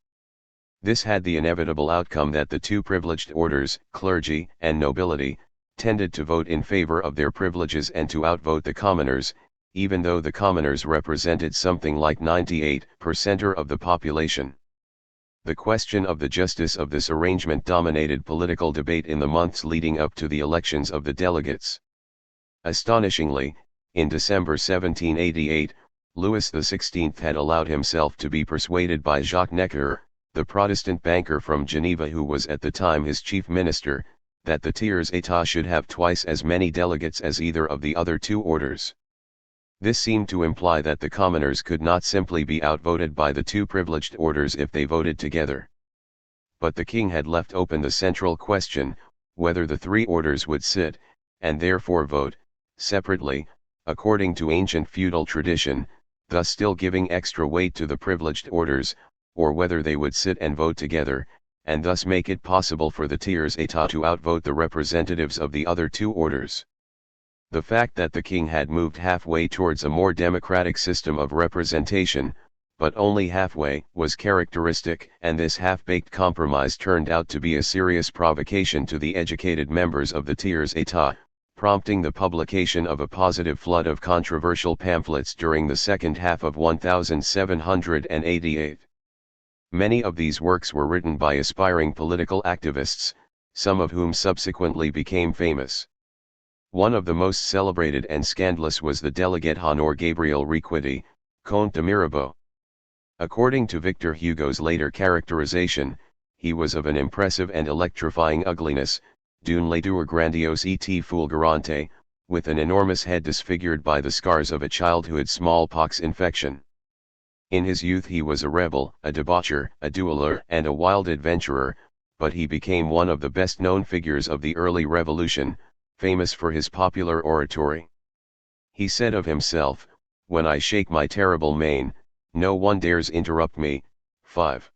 This had the inevitable outcome that the two privileged orders, clergy and nobility, tended to vote in favor of their privileges and to outvote the commoners, even though the commoners represented something like 98% of the population. The question of the justice of this arrangement dominated political debate in the months leading up to the elections of the delegates. Astonishingly, in December 1788, Louis XVI had allowed himself to be persuaded by Jacques Necker, the Protestant banker from Geneva who was at the time his chief minister, that the tiers état should have twice as many delegates as either of the other two orders. This seemed to imply that the commoners could not simply be outvoted by the two privileged orders if they voted together. But the king had left open the central question, whether the three orders would sit, and therefore vote, separately, according to ancient feudal tradition, thus still giving extra weight to the privileged orders, or whether they would sit and vote together, and thus make it possible for the tiers état to outvote the representatives of the other two orders. The fact that the king had moved halfway towards a more democratic system of representation, but only halfway, was characteristic, and this half-baked compromise turned out to be a serious provocation to the educated members of the tiers état, prompting the publication of a positive flood of controversial pamphlets during the second half of 1788. Many of these works were written by aspiring political activists, some of whom subsequently became famous. One of the most celebrated and scandalous was the delegate Honor Gabriel Riquetti, Comte de Mirabeau. According to Victor Hugo's later characterization, he was of an impressive and electrifying ugliness, d'une laideur grandiose et fulgurante, with an enormous head disfigured by the scars of a childhood smallpox infection. In his youth he was a rebel, a debaucher, a dueler and a wild adventurer, but he became one of the best-known figures of the early Revolution, famous for his popular oratory. He said of himself, "When I shake my terrible mane, no one dares interrupt me." 5.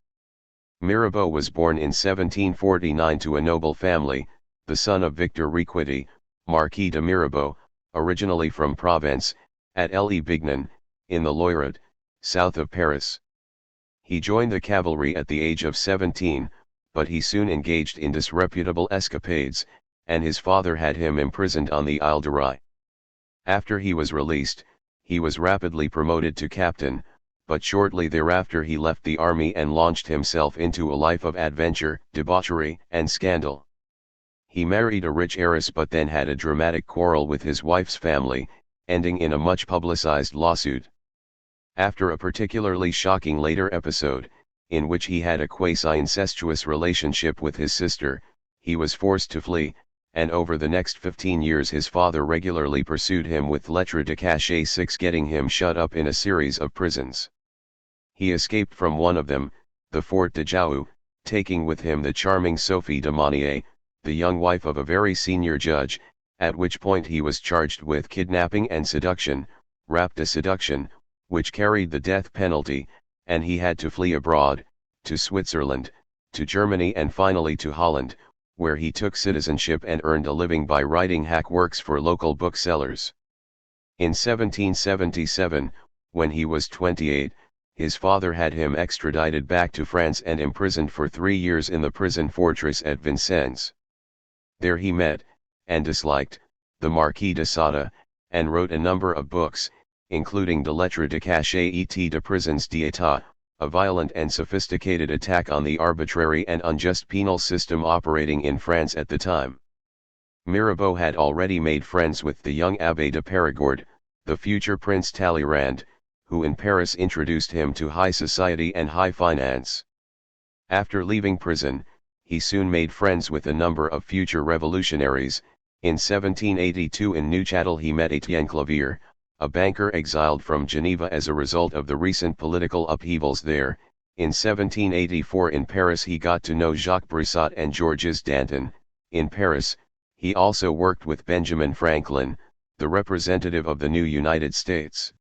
Mirabeau was born in 1749 to a noble family, the son of Victor Riquetti, Marquis de Mirabeau, originally from Provence, at Les Bignon, in the Loiret, south of Paris. He joined the cavalry at the age of 17, but he soon engaged in disreputable escapades, and his father had him imprisoned on the Ile de Ré. After he was released, he was rapidly promoted to captain, but shortly thereafter he left the army and launched himself into a life of adventure, debauchery, and scandal. He married a rich heiress but then had a dramatic quarrel with his wife's family, ending in a much publicized lawsuit. After a particularly shocking later episode, in which he had a quasi-incestuous relationship with his sister, he was forced to flee, and over the next 15 years his father regularly pursued him with lettres de cachet 6, getting him shut up in a series of prisons. He escaped from one of them, the Fort de Joux, taking with him the charming Sophie de Monnier, the young wife of a very senior judge, at which point he was charged with kidnapping and seduction, rape de seduction, which carried the death penalty, and he had to flee abroad, to Switzerland, to Germany and finally to Holland, where he took citizenship and earned a living by writing hack works for local booksellers. In 1777, when he was 28, his father had him extradited back to France and imprisoned for 3 years in the prison fortress at Vincennes. There he met, and disliked, the Marquis de Sade, and wrote a number of books, including De lettres de cachet et de prisons d'état, a violent and sophisticated attack on the arbitrary and unjust penal system operating in France at the time. Mirabeau had already made friends with the young Abbé de Périgord, the future Prince Talleyrand, who in Paris introduced him to high society and high finance. After leaving prison, he soon made friends with a number of future revolutionaries. In 1782 in Neuchâtel he met Étienne Clavier, a banker exiled from Geneva as a result of the recent political upheavals there. In 1784 in Paris he got to know Jacques Broussat and Georges Danton. In Paris, he also worked with Benjamin Franklin, the representative of the new United States.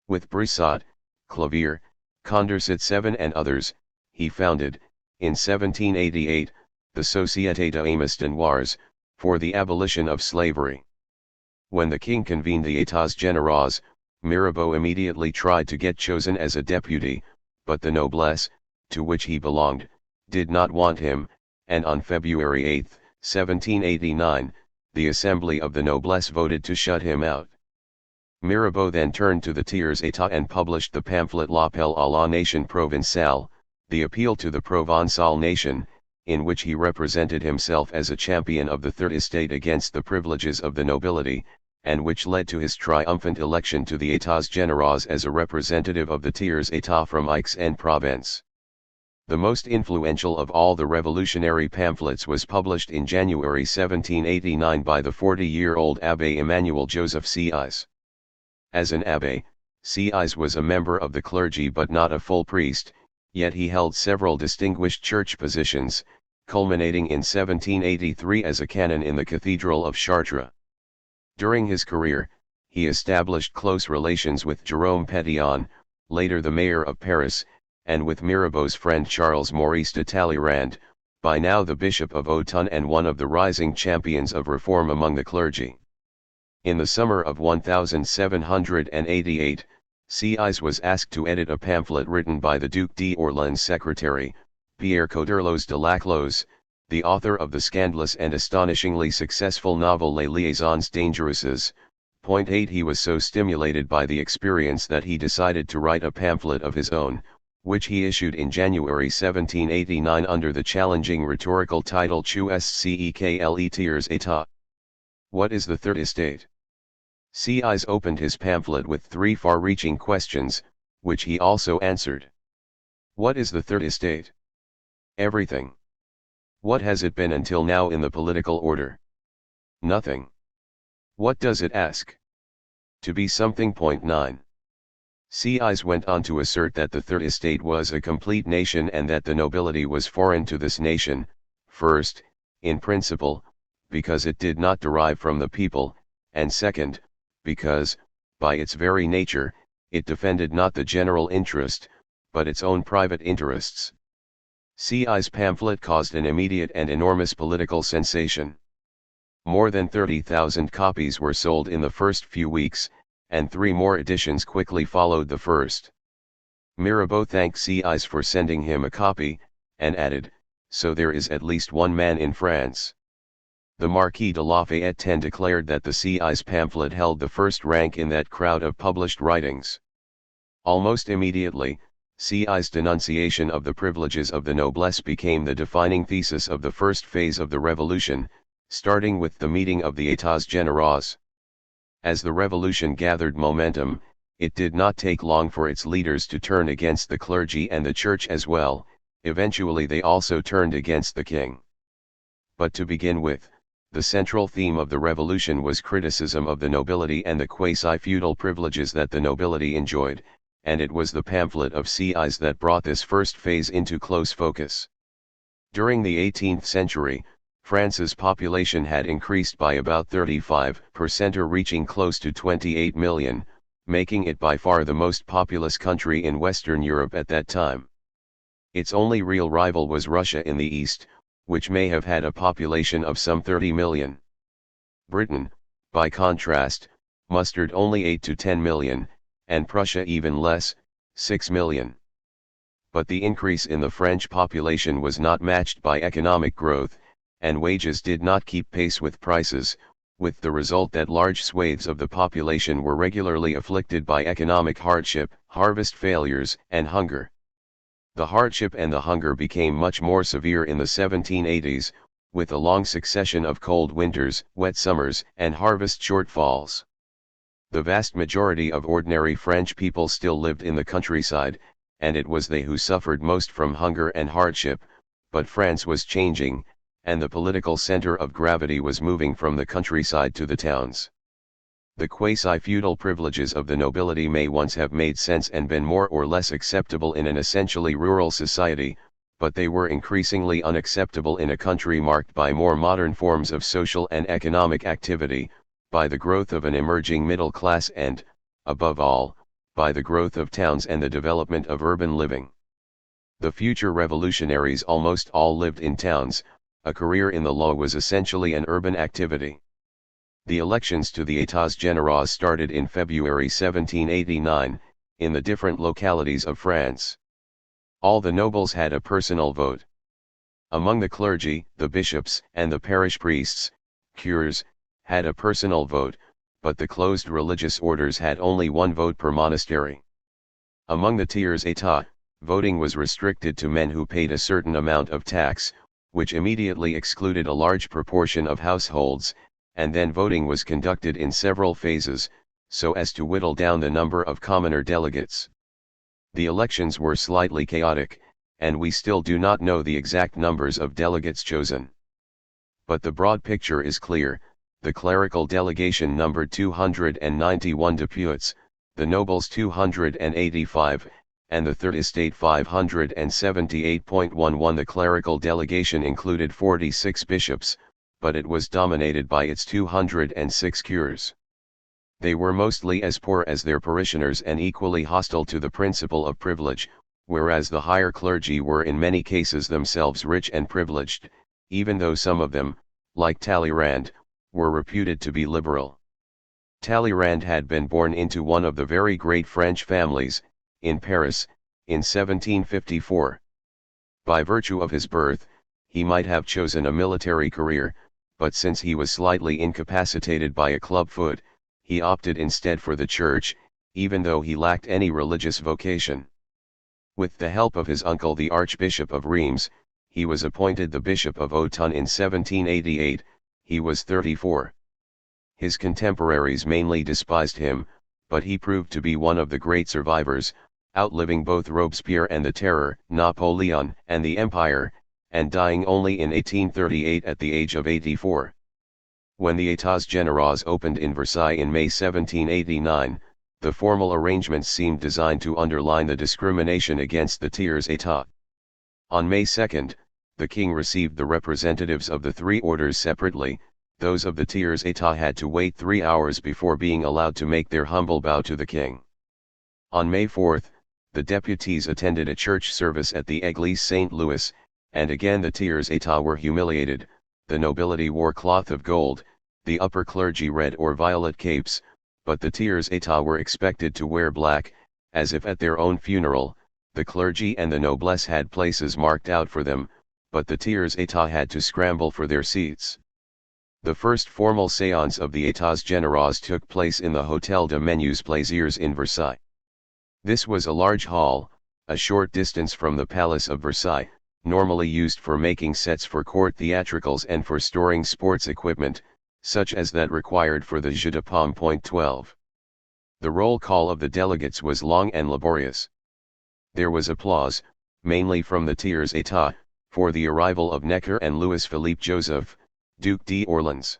With Broussat, Clavier, Condorcet 7 and others, he founded, in 1788, the Société d'Amis de Noirs, for the abolition of slavery. When the king convened the États Généraux, Mirabeau immediately tried to get chosen as a deputy, but the noblesse, to which he belonged, did not want him, and on February 8, 1789, the assembly of the noblesse voted to shut him out. Mirabeau then turned to the tiers-état and published the pamphlet L'Appel à la Nation Provençale, the appeal to the Provençal nation, in which he represented himself as a champion of the Third Estate against the privileges of the nobility, and which led to his triumphant election to the États Généraux as a representative of the tiers-état from Aix-en-Provence. The most influential of all the revolutionary pamphlets was published in January 1789 by the 40-year-old Abbé Emmanuel Joseph Sieyès. As an abbé, Sieyès was a member of the clergy but not a full priest, yet he held several distinguished church positions, culminating in 1783 as a canon in the Cathedral of Chartres. During his career, he established close relations with Jérôme Pétion, later the mayor of Paris, and with Mirabeau's friend Charles Maurice de Talleyrand, by now the Bishop of Autun and one of the rising champions of reform among the clergy. In the summer of 1788, Sieyès was asked to edit a pamphlet written by the Duc d'Orléans' secretary, Pierre Coderlos de Laclos, the author of the scandalous and astonishingly successful novel Les Liaisons Dangereuses. 8 He was so stimulated by the experience that he decided to write a pamphlet of his own, which he issued in January 1789 under the challenging rhetorical title Qu'est le tiers-état? What is the Third Estate? Sieyès opened his pamphlet with three far-reaching questions, which he also answered. What is the Third Estate? Everything. What has it been until now in the political order? Nothing. What does it ask? To be something. 9. Sieyès went on to assert that the Third Estate was a complete nation and that the nobility was foreign to this nation, first, in principle, because it did not derive from the people, and second, because, by its very nature, it defended not the general interest, but its own private interests. Sieyès' pamphlet caused an immediate and enormous political sensation. More than 30,000 copies were sold in the first few weeks, and 3 more editions quickly followed the first. Mirabeau thanked Sieyès for sending him a copy, and added, "So there is at least one man in France." The Marquis de Lafayette declared that the Sieyès pamphlet held the first rank in that crowd of published writings. Almost immediately, Sieyès' denunciation of the privileges of the noblesse became the defining thesis of the first phase of the revolution, starting with the meeting of the États Généraux. As the revolution gathered momentum, it did not take long for its leaders to turn against the clergy and the church as well. Eventually they also turned against the king. But to begin with, the central theme of the revolution was criticism of the nobility and the quasi-feudal privileges that the nobility enjoyed, and it was the pamphlet of Sieyès that brought this first phase into close focus. During the 18th century, France's population had increased by about 35%, reaching close to 28 million, making it by far the most populous country in Western Europe at that time. Its only real rival was Russia in the east, which may have had a population of some 30 million. Britain, by contrast, mustered only 8 to 10 million, and Prussia even less, 6 million. But the increase in the French population was not matched by economic growth, and wages did not keep pace with prices, with the result that large swathes of the population were regularly afflicted by economic hardship, harvest failures, and hunger. The hardship and the hunger became much more severe in the 1780s, with a long succession of cold winters, wet summers, and harvest shortfalls. The vast majority of ordinary French people still lived in the countryside, and it was they who suffered most from hunger and hardship, but France was changing, and the political center of gravity was moving from the countryside to the towns. The quasi-feudal privileges of the nobility may once have made sense and been more or less acceptable in an essentially rural society, but they were increasingly unacceptable in a country marked by more modern forms of social and economic activity, by the growth of an emerging middle class and, above all, by the growth of towns and the development of urban living. The future revolutionaries almost all lived in towns. A career in the law was essentially an urban activity. The elections to the États Généraux started in February 1789, in the different localities of France. All the nobles had a personal vote. Among the clergy, the bishops and the parish priests, cures, had a personal vote, but the closed religious orders had only one vote per monastery. Among the tiers état, voting was restricted to men who paid a certain amount of tax, which immediately excluded a large proportion of households, and then voting was conducted in several phases, so as to whittle down the number of commoner delegates. The elections were slightly chaotic, and we still do not know the exact numbers of delegates chosen. But the broad picture is clear: the clerical delegation numbered 291 deputies, the nobles 285, and the Third Estate 578.11. The clerical delegation included 46 bishops, but it was dominated by its 206 cures. They were mostly as poor as their parishioners and equally hostile to the principle of privilege, whereas the higher clergy were in many cases themselves rich and privileged, even though some of them, like Talleyrand, were reputed to be liberal. Talleyrand had been born into one of the very great French families, in Paris, in 1754. By virtue of his birth, he might have chosen a military career, but since he was slightly incapacitated by a club foot, he opted instead for the church, even though he lacked any religious vocation. With the help of his uncle the Archbishop of Reims, he was appointed the Bishop of Autun in 1788, he was 34. His contemporaries mainly despised him, but he proved to be one of the great survivors, outliving both Robespierre and the Terror, Napoleon and the Empire, and dying only in 1838 at the age of 84. When the États Généraux opened in Versailles in May 1789, the formal arrangements seemed designed to underline the discrimination against the tiers état. On May 2, the king received the representatives of the three orders separately. Those of the tiers état had to wait 3 hours before being allowed to make their humble bow to the king. On May 4, the deputies attended a church service at the Église Saint-Louis, and again the tiers état were humiliated. The nobility wore cloth of gold, the upper clergy red or violet capes, but the tiers état were expected to wear black, as if at their own funeral. The clergy and the noblesse had places marked out for them, but the tiers état had to scramble for their seats. The first formal séance of the États Généraux took place in the Hôtel de Menus Plaisirs in Versailles. This was a large hall, a short distance from the Palace of Versailles, normally used for making sets for court theatricals and for storing sports equipment, such as that required for the Jeux de Paume. 12. The roll call of the delegates was long and laborious. There was applause, mainly from the tiers état, for the arrival of Necker and Louis-Philippe Joseph, Duc d'Orléans.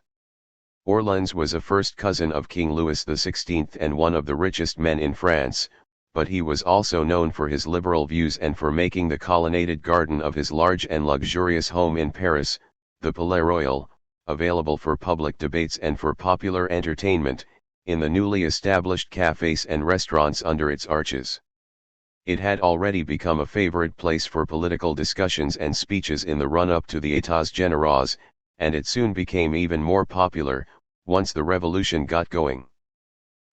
Orléans was a first cousin of King Louis XVI and one of the richest men in France, but he was also known for his liberal views and for making the colonnaded garden of his large and luxurious home in Paris, the Palais Royal, available for public debates and for popular entertainment, in the newly established cafés and restaurants under its arches. It had already become a favorite place for political discussions and speeches in the run-up to the États Généraux, and it soon became even more popular, once the revolution got going.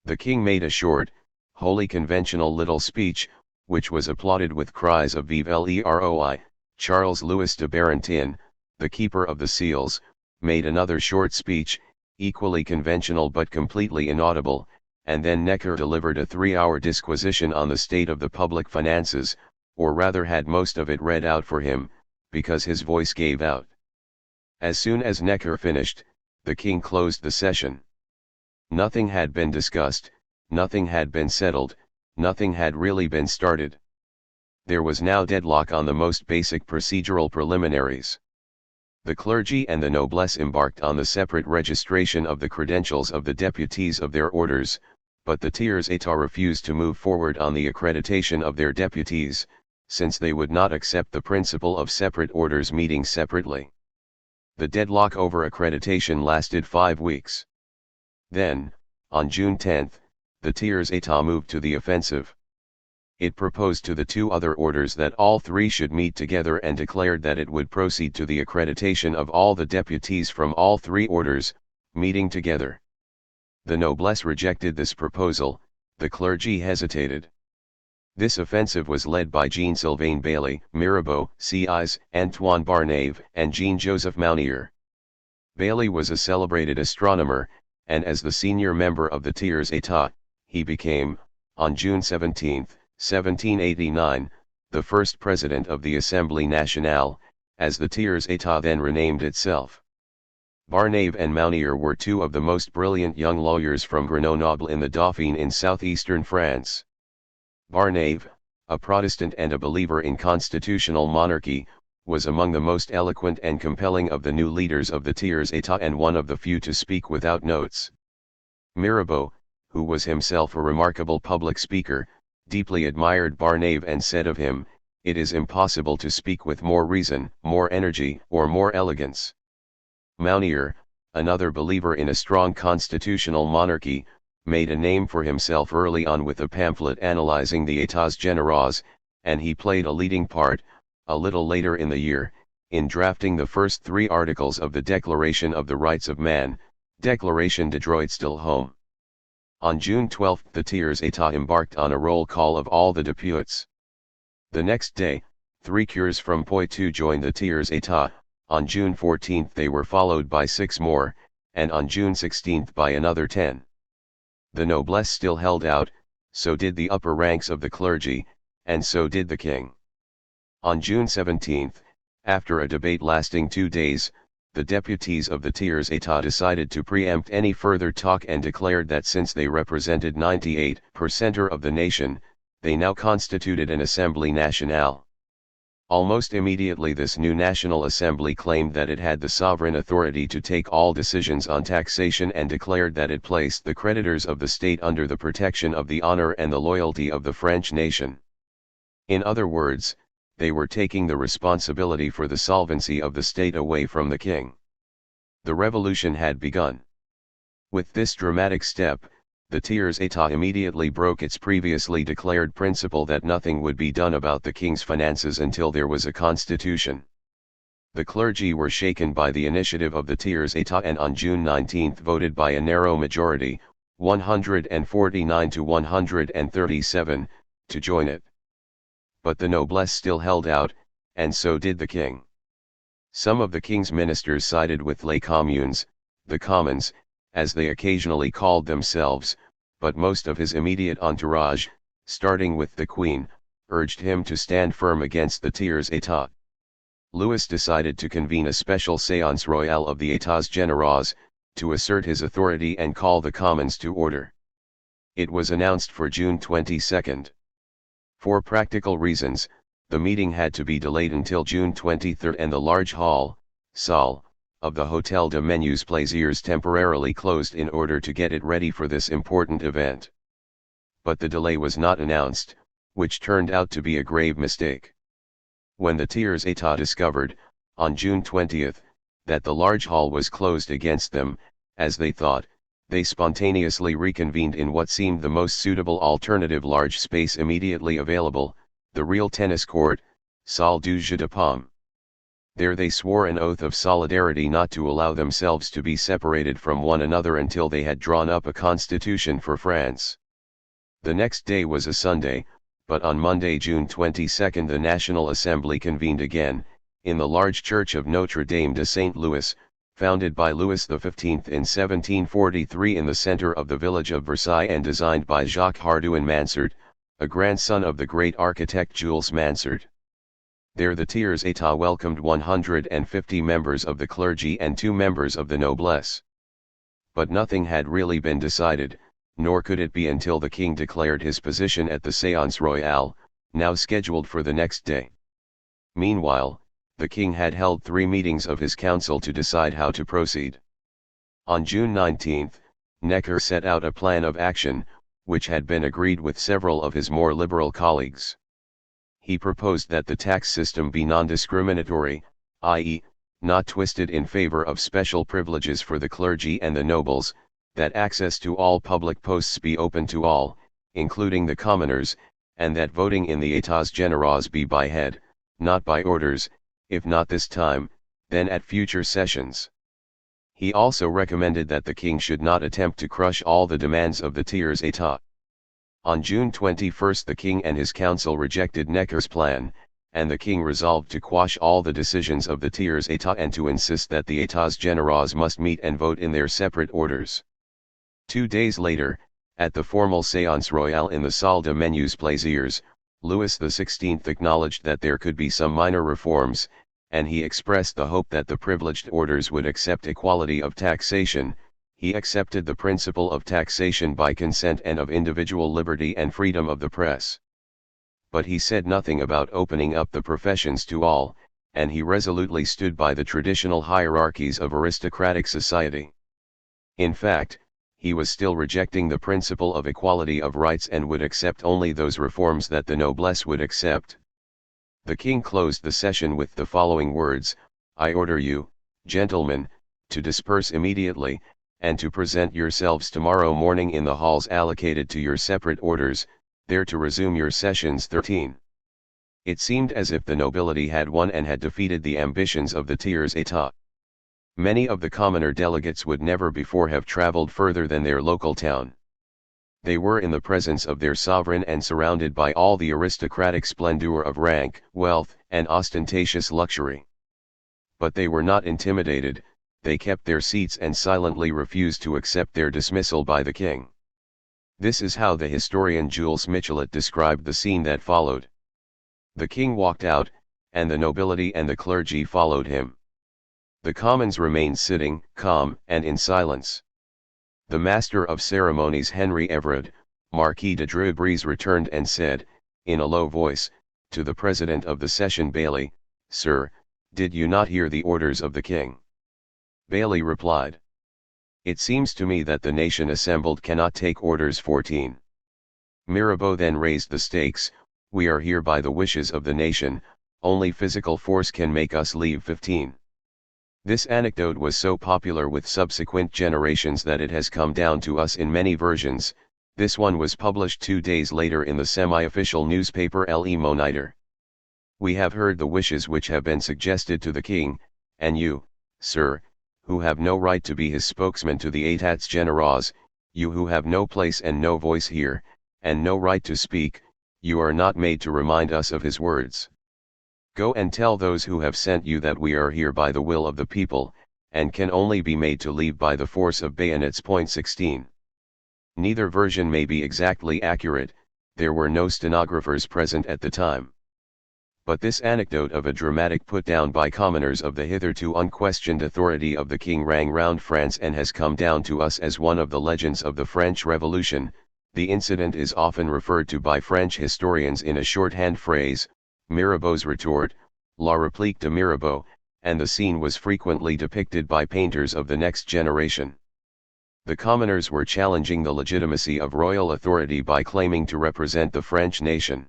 The king made a short, wholly conventional little speech, which was applauded with cries of Vive l'Roi. Charles Louis de Barentin, the keeper of the seals, made another short speech, equally conventional but completely inaudible, and then Necker delivered a 3-hour disquisition on the state of the public finances, or rather had most of it read out for him, because his voice gave out. As soon as Necker finished, the king closed the session. Nothing had been discussed, nothing had been settled, nothing had really been started. There was now deadlock on the most basic procedural preliminaries. The clergy and the noblesse embarked on the separate registration of the credentials of the deputies of their orders, but the tiers état refused to move forward on the accreditation of their deputies, since they would not accept the principle of separate orders meeting separately. The deadlock over accreditation lasted 5 weeks. Then, on June 10, the tiers état moved to the offensive. It proposed to the two other orders that all three should meet together and declared that it would proceed to the accreditation of all the deputies from all three orders, meeting together. The noblesse rejected this proposal, the clergy hesitated. This offensive was led by Jean-Sylvain Bailly, Mirabeau, Sieyes, Antoine Barnave, and Jean-Joseph Mounier. Bailly was a celebrated astronomer, and as the senior member of the Tiers État, he became, on June 17, 1789, the first president of the Assemblée Nationale, as the Tiers État then renamed itself. Barnave and Mounier were two of the most brilliant young lawyers from Grenoble in the Dauphiné in southeastern France. Barnave, a Protestant and a believer in constitutional monarchy, was among the most eloquent and compelling of the new leaders of the Tiers État and one of the few to speak without notes. Mirabeau, who was himself a remarkable public speaker, deeply admired Barnave and said of him, "It is impossible to speak with more reason, more energy, or more elegance." Mounier, another believer in a strong constitutional monarchy, made a name for himself early on with a pamphlet analyzing the États généraux, and he played a leading part, a little later in the year, in drafting the first 3 articles of the Declaration of the Rights of Man, Déclaration des droits de l'homme. On June 12 the Tiers État embarked on a roll call of all the députés. The next day, 3 cures from Poitou joined the Tiers État. On June 14 they were followed by 6 more, and on June 16 by another 10. The noblesse still held out, so did the upper ranks of the clergy, and so did the king. On June 17, after a debate lasting 2 days, the deputies of the Tiers État decided to preempt any further talk and declared that since they represented 98% of the nation, they now constituted an Assemblée Nationale. Almost immediately this new National Assembly claimed that it had the sovereign authority to take all decisions on taxation and declared that it placed the creditors of the state under the protection of the honor and the loyalty of the French nation. In other words, they were taking the responsibility for the solvency of the state away from the king. The revolution had begun. With this dramatic step, the Tiers État immediately broke its previously declared principle that nothing would be done about the king's finances until there was a constitution. The clergy were shaken by the initiative of the Tiers État and on June 19 voted by a narrow majority, 149 to 137, to join it. But the noblesse still held out, and so did the king. Some of the king's ministers sided with les communes, the commons, as they occasionally called themselves, but most of his immediate entourage, starting with the queen, urged him to stand firm against the Tiers État. Louis decided to convene a special séance royale of the États généraux, to assert his authority and call the commons to order. It was announced for June 22. For practical reasons, the meeting had to be delayed until June 23 and the large hall, salle, of the Hôtel de Menus Plaisirs temporarily closed in order to get it ready for this important event. But the delay was not announced, which turned out to be a grave mistake. When the Tiers État discovered, on June 20, that the large hall was closed against them, as they thought, they spontaneously reconvened in what seemed the most suitable alternative large space immediately available, the real tennis court, Salle du Jeu de Paume. There they swore an oath of solidarity not to allow themselves to be separated from one another until they had drawn up a constitution for France. The next day was a Sunday, but on Monday, June 22, the National Assembly convened again, in the large church of Notre Dame de Saint-Louis, founded by Louis XV in 1743 in the center of the village of Versailles and designed by Jacques Hardouin Mansart, a grandson of the great architect Jules Mansart. There the Tiers État welcomed 150 members of the clergy and 2 members of the noblesse. But nothing had really been decided, nor could it be until the king declared his position at the Séance Royale, now scheduled for the next day. Meanwhile, the king had held 3 meetings of his council to decide how to proceed. On June 19, Necker set out a plan of action, which had been agreed with several of his more liberal colleagues. He proposed that the tax system be non-discriminatory, i.e., not twisted in favor of special privileges for the clergy and the nobles, that access to all public posts be open to all, including the commoners, and that voting in the États généraux be by head, not by orders, if not this time, then at future sessions. He also recommended that the king should not attempt to crush all the demands of the Tiers État. On June 21 the king and his council rejected Necker's plan, and the king resolved to quash all the decisions of the Tiers-État and to insist that the États Généraux must meet and vote in their separate orders. 2 days later, at the formal séance royale in the Salle de Menus Plaisirs, Louis XVI acknowledged that there could be some minor reforms, and he expressed the hope that the privileged orders would accept equality of taxation. He accepted the principle of taxation by consent and of individual liberty and freedom of the press. But he said nothing about opening up the professions to all, and he resolutely stood by the traditional hierarchies of aristocratic society. In fact, he was still rejecting the principle of equality of rights and would accept only those reforms that the noblesse would accept. The king closed the session with the following words: "I order you, gentlemen, to disperse immediately, and to present yourselves tomorrow morning in the halls allocated to your separate orders, there to resume your sessions." 13. It seemed as if the nobility had won and had defeated the ambitions of the Tiers-État. Many of the commoner delegates would never before have traveled further than their local town. They were in the presence of their sovereign and surrounded by all the aristocratic splendor of rank, wealth, and ostentatious luxury. But they were not intimidated, they kept their seats and silently refused to accept their dismissal by the king. This is how the historian Jules Michelet described the scene that followed. The king walked out, and the nobility and the clergy followed him. The commons remained sitting, calm and in silence. The master of ceremonies Henry Everard, Marquis de Dreux returned and said, in a low voice, to the president of the session Bailly, "Sir, did you not hear the orders of the king?" Bailly replied, "It seems to me that the nation assembled cannot take orders." 14. Mirabeau then raised the stakes: "We are here by the wishes of the nation, only physical force can make us leave." 15. This anecdote was so popular with subsequent generations that it has come down to us in many versions. This one was published 2 days later in the semi-official newspaper Le Moniteur. "We have heard the wishes which have been suggested to the king, and you, sir, who have no right to be his spokesman to the États Généraux, you who have no place and no voice here, and no right to speak, you are not made to remind us of his words. Go and tell those who have sent you that we are here by the will of the people, and can only be made to leave by the force of bayonets." 16. Neither version may be exactly accurate, there were no stenographers present at the time. But this anecdote of a dramatic put-down by commoners of the hitherto unquestioned authority of the king rang round France and has come down to us as one of the legends of the French Revolution. The incident is often referred to by French historians in a shorthand phrase, Mirabeau's retort, La réplique de Mirabeau, and the scene was frequently depicted by painters of the next generation. The commoners were challenging the legitimacy of royal authority by claiming to represent the French nation.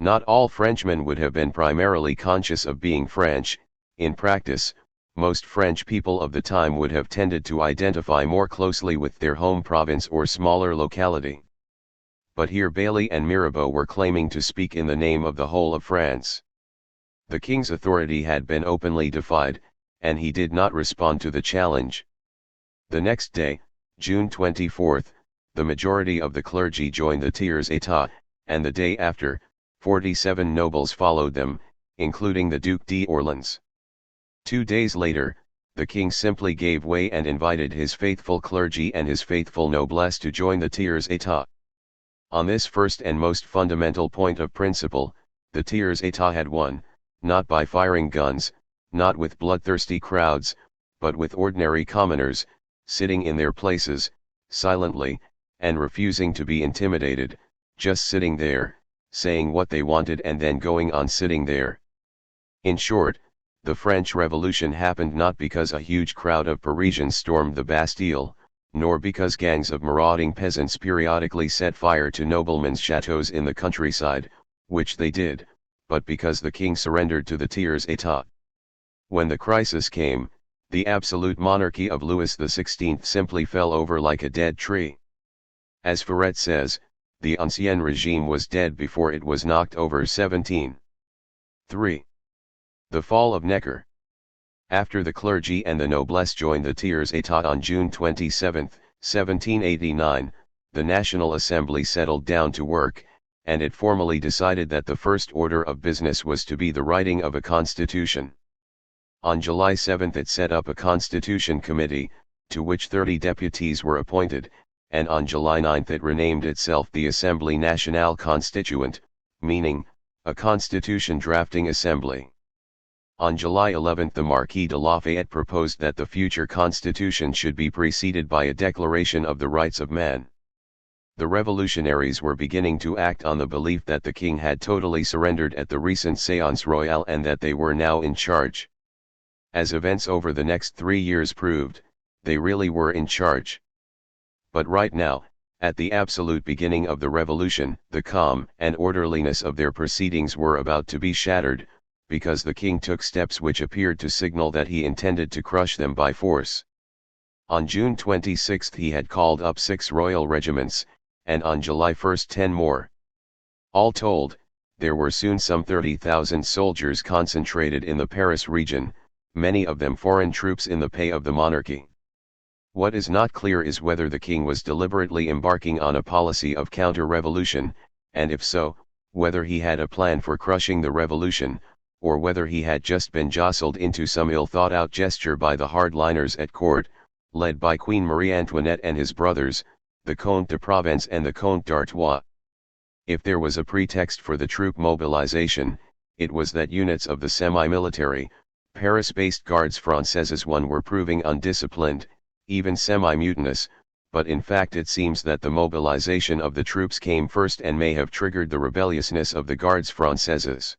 Not all Frenchmen would have been primarily conscious of being French. In practice, most French people of the time would have tended to identify more closely with their home province or smaller locality. But here Bailly and Mirabeau were claiming to speak in the name of the whole of France. The king's authority had been openly defied, and he did not respond to the challenge. The next day, June 24, the majority of the clergy joined the Tiers-État, and the day after, 47 nobles followed them, including the Duc d'Orléans. 2 days later, the king simply gave way and invited his faithful clergy and his faithful noblesse to join the Tiers-État. On this first and most fundamental point of principle, the Tiers-État had won, not by firing guns, not with bloodthirsty crowds, but with ordinary commoners, sitting in their places, silently, and refusing to be intimidated, just sitting there, saying what they wanted and then going on sitting there. In short, the French Revolution happened not because a huge crowd of Parisians stormed the Bastille, nor because gangs of marauding peasants periodically set fire to noblemen's chateaux in the countryside, which they did, but because the king surrendered to the Tiers-État. When the crisis came, the absolute monarchy of Louis XVI simply fell over like a dead tree. As Ferret says, the Ancien Regime was dead before it was knocked over. 17. 3. The fall of Necker. After the clergy and the noblesse joined the Tiers-État on June 27, 1789, the National Assembly settled down to work, and it formally decided that the first order of business was to be the writing of a constitution. On July 7 it set up a constitution committee, to which 30 deputies were appointed, and on July 9 it renamed itself the Assemblée Nationale Constituante, meaning, a constitution drafting assembly. On July 11 the Marquis de Lafayette proposed that the future constitution should be preceded by a declaration of the rights of man. The revolutionaries were beginning to act on the belief that the king had totally surrendered at the recent Séance Royale and that they were now in charge. As events over the next 3 years proved, they really were in charge. But right now, at the absolute beginning of the revolution, the calm and orderliness of their proceedings were about to be shattered, because the king took steps which appeared to signal that he intended to crush them by force. On June 26 he had called up 6 royal regiments, and on July 1 10 more. All told, there were soon some 30,000 soldiers concentrated in the Paris region, many of them foreign troops in the pay of the monarchy. What is not clear is whether the king was deliberately embarking on a policy of counter-revolution, and if so, whether he had a plan for crushing the revolution, or whether he had just been jostled into some ill-thought-out gesture by the hardliners at court, led by Queen Marie Antoinette and his brothers, the Comte de Provence and the Comte d'Artois. If there was a pretext for the troop mobilization, it was that units of the semi-military, Paris-based Gardes Françaises were proving undisciplined, even semi-mutinous, but in fact it seems that the mobilization of the troops came first and may have triggered the rebelliousness of the Gardes Françaises.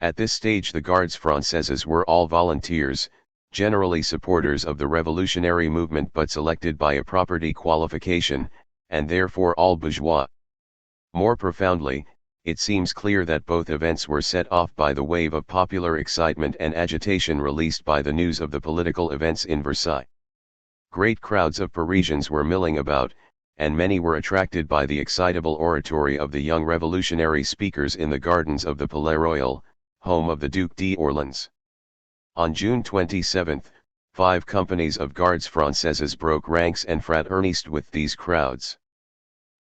At this stage the Gardes Françaises were all volunteers, generally supporters of the revolutionary movement but selected by a property qualification, and therefore all bourgeois. More profoundly, it seems clear that both events were set off by the wave of popular excitement and agitation released by the news of the political events in Versailles. Great crowds of Parisians were milling about, and many were attracted by the excitable oratory of the young revolutionary speakers in the gardens of the Palais Royal, home of the Duc d'Orléans. On June 27, 5 companies of Gardes Françaises broke ranks and fraternized with these crowds.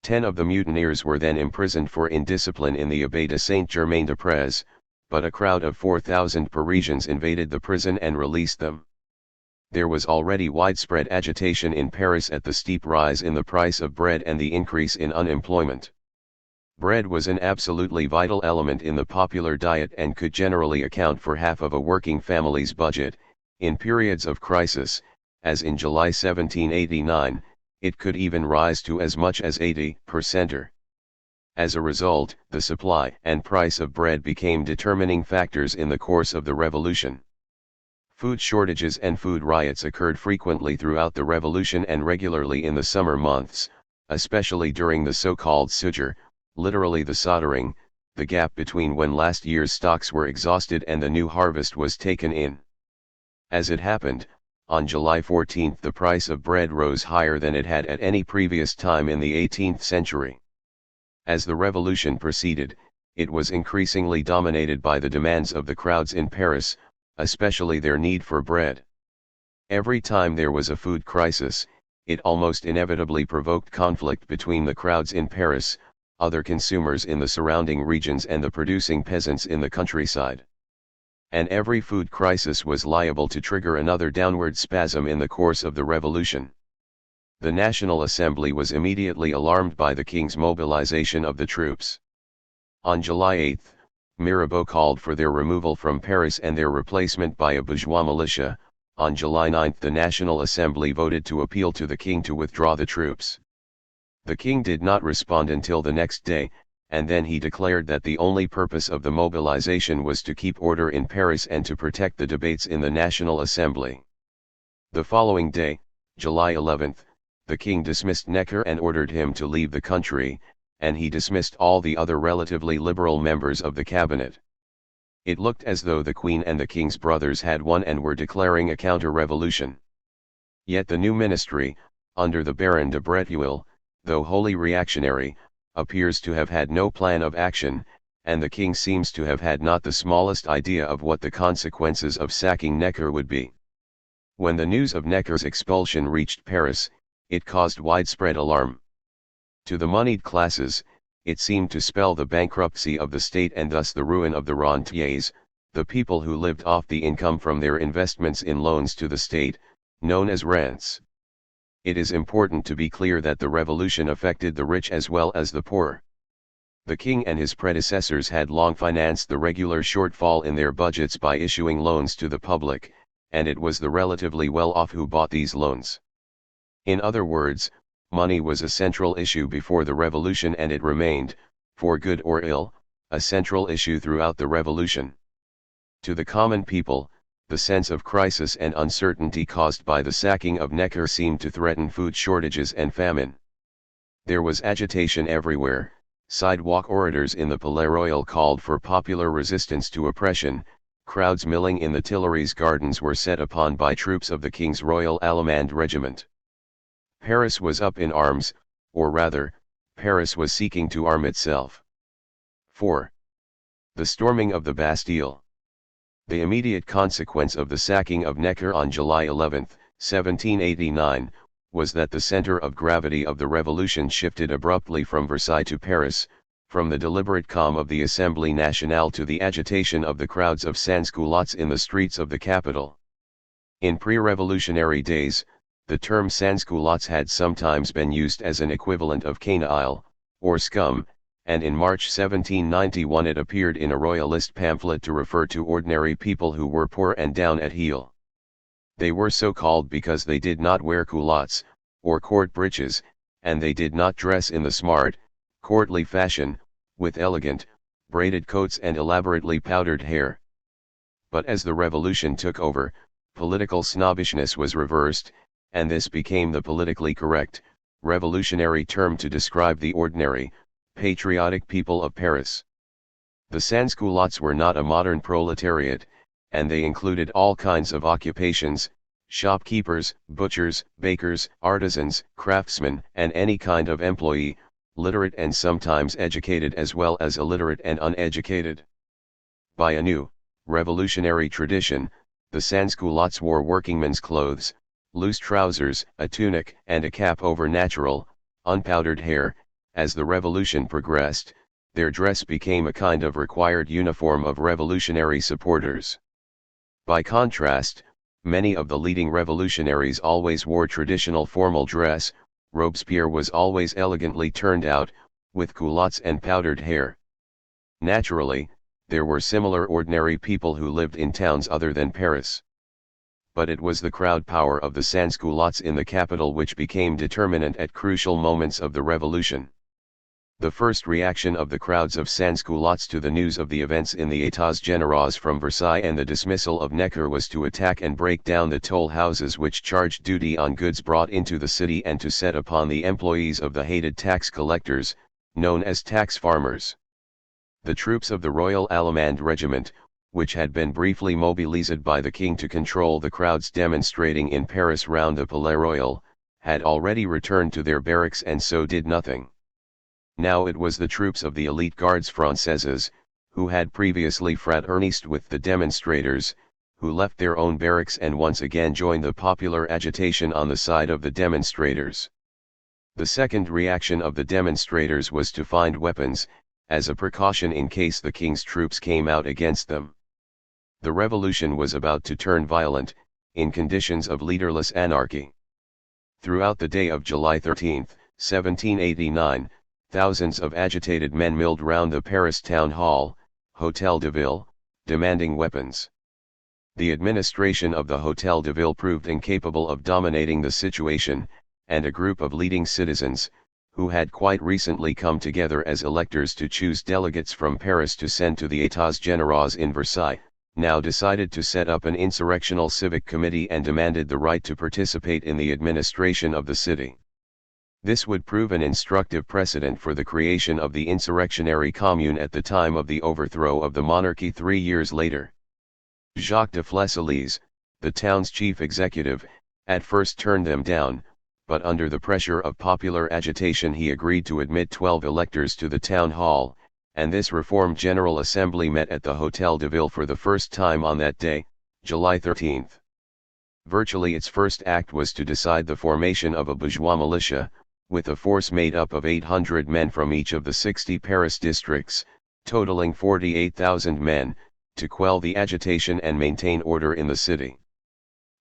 10 of the mutineers were then imprisoned for indiscipline in the Abbaye de Saint-Germain-des-Prés, but a crowd of 4,000 Parisians invaded the prison and released them. There was already widespread agitation in Paris at the steep rise in the price of bread and the increase in unemployment. Bread was an absolutely vital element in the popular diet and could generally account for half of a working family's budget. In periods of crisis, as in July 1789, it could even rise to as much as 80%. As a result, the supply and price of bread became determining factors in the course of the revolution. Food shortages and food riots occurred frequently throughout the revolution and regularly in the summer months, especially during the so-called soudure, literally the soldering, the gap between when last year's stocks were exhausted and the new harvest was taken in. As it happened, on July 14 the price of bread rose higher than it had at any previous time in the 18th century. As the revolution proceeded, it was increasingly dominated by the demands of the crowds in Paris, especially their need for bread. Every time there was a food crisis, it almost inevitably provoked conflict between the crowds in Paris, other consumers in the surrounding regions and the producing peasants in the countryside. And every food crisis was liable to trigger another downward spasm in the course of the revolution. The National Assembly was immediately alarmed by the king's mobilization of the troops. On July 8, Mirabeau called for their removal from Paris and their replacement by a bourgeois militia. On July 9 the National Assembly voted to appeal to the king to withdraw the troops. The king did not respond until the next day, and then he declared that the only purpose of the mobilization was to keep order in Paris and to protect the debates in the National Assembly. The following day, July 11, the king dismissed Necker and ordered him to leave the country, and he dismissed all the other relatively liberal members of the cabinet. It looked as though the queen and the king's brothers had won and were declaring a counter-revolution. Yet the new ministry, under the Baron de Breteuil, though wholly reactionary, appears to have had no plan of action, and the king seems to have had not the smallest idea of what the consequences of sacking Necker would be. When the news of Necker's expulsion reached Paris, it caused widespread alarm. To the moneyed classes, it seemed to spell the bankruptcy of the state and thus the ruin of the rentiers, the people who lived off the income from their investments in loans to the state, known as rents. It is important to be clear that the revolution affected the rich as well as the poor. The king and his predecessors had long financed the regular shortfall in their budgets by issuing loans to the public, and it was the relatively well-off who bought these loans. In other words, money was a central issue before the revolution, and it remained, for good or ill, a central issue throughout the revolution. To the common people, the sense of crisis and uncertainty caused by the sacking of Necker seemed to threaten food shortages and famine. There was agitation everywhere. Sidewalk orators in the Palais Royal called for popular resistance to oppression. Crowds milling in the Tuileries gardens were set upon by troops of the King's Royal Allemand Regiment. Paris was up in arms, or rather, Paris was seeking to arm itself. 4. The storming of the Bastille. The immediate consequence of the sacking of Necker on July 11, 1789, was that the center of gravity of the revolution shifted abruptly from Versailles to Paris, from the deliberate calm of the Assemblée Nationale to the agitation of the crowds of sans-culottes in the streets of the capital. In pre-revolutionary days, the term sans-culottes had sometimes been used as an equivalent of canaille, or scum, and in March 1791 it appeared in a royalist pamphlet to refer to ordinary people who were poor and down at heel. They were so called because they did not wear culottes, or court breeches, and they did not dress in the smart, courtly fashion, with elegant, braided coats and elaborately powdered hair. But as the revolution took over, political snobbishness was reversed, and this became the politically correct, revolutionary term to describe the ordinary, patriotic people of Paris. The sans-culottes were not a modern proletariat, and they included all kinds of occupations: shopkeepers, butchers, bakers, artisans, craftsmen, and any kind of employee, literate and sometimes educated as well as illiterate and uneducated. By a new, revolutionary tradition, the sans-culottes wore workingmen's clothes, loose trousers, a tunic, and a cap over natural, unpowdered hair. As the revolution progressed, their dress became a kind of required uniform of revolutionary supporters. By contrast, many of the leading revolutionaries always wore traditional formal dress. Robespierre was always elegantly turned out, with culottes and powdered hair. Naturally, there were similar ordinary people who lived in towns other than Paris. But it was the crowd power of the sans-culottes in the capital which became determinant at crucial moments of the revolution. The first reaction of the crowds of sans-culottes to the news of the events in the États Généraux from Versailles and the dismissal of Necker was to attack and break down the toll houses which charged duty on goods brought into the city and to set upon the employees of the hated tax collectors, known as tax farmers. The troops of the Royal Allemand Regiment, which had been briefly mobilized by the king to control the crowds demonstrating in Paris round the Palais Royal, had already returned to their barracks and so did nothing. Now it was the troops of the elite Gardes Françaises, who had previously fraternized with the demonstrators, who left their own barracks and once again joined the popular agitation on the side of the demonstrators. The second reaction of the demonstrators was to find weapons, as a precaution in case the king's troops came out against them. The revolution was about to turn violent, in conditions of leaderless anarchy. Throughout the day of July 13, 1789, thousands of agitated men milled round the Paris town hall, Hôtel de Ville, demanding weapons. The administration of the Hôtel de Ville proved incapable of dominating the situation, and a group of leading citizens, who had quite recently come together as electors to choose delegates from Paris to send to the États Généraux in Versailles, now decided to set up an insurrectional civic committee and demanded the right to participate in the administration of the city. This would prove an instructive precedent for the creation of the insurrectionary commune at the time of the overthrow of the monarchy 3 years later. Jacques de Flesselles, the town's chief executive, at first turned them down, but under the pressure of popular agitation he agreed to admit 12 electors to the town hall, and this reformed General Assembly met at the Hôtel de Ville for the first time on that day, July 13. Virtually its first act was to decide the formation of a bourgeois militia, with a force made up of 800 men from each of the 60 Paris districts, totaling 48,000 men, to quell the agitation and maintain order in the city.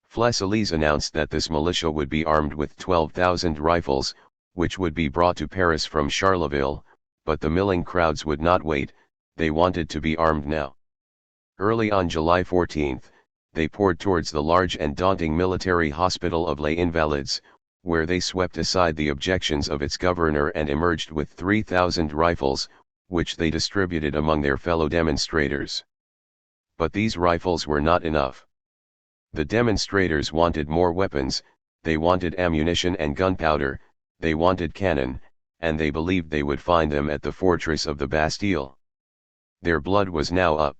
Fleselles announced that this militia would be armed with 12,000 rifles, which would be brought to Paris from Charleville, but the milling crowds would not wait, they wanted to be armed now. Early on July 14, they poured towards the large and daunting military hospital of Les Invalides, where they swept aside the objections of its governor and emerged with 3,000 rifles, which they distributed among their fellow demonstrators. But these rifles were not enough. The demonstrators wanted more weapons, they wanted ammunition and gunpowder, they wanted cannon, and they believed they would find them at the fortress of the Bastille. Their blood was now up.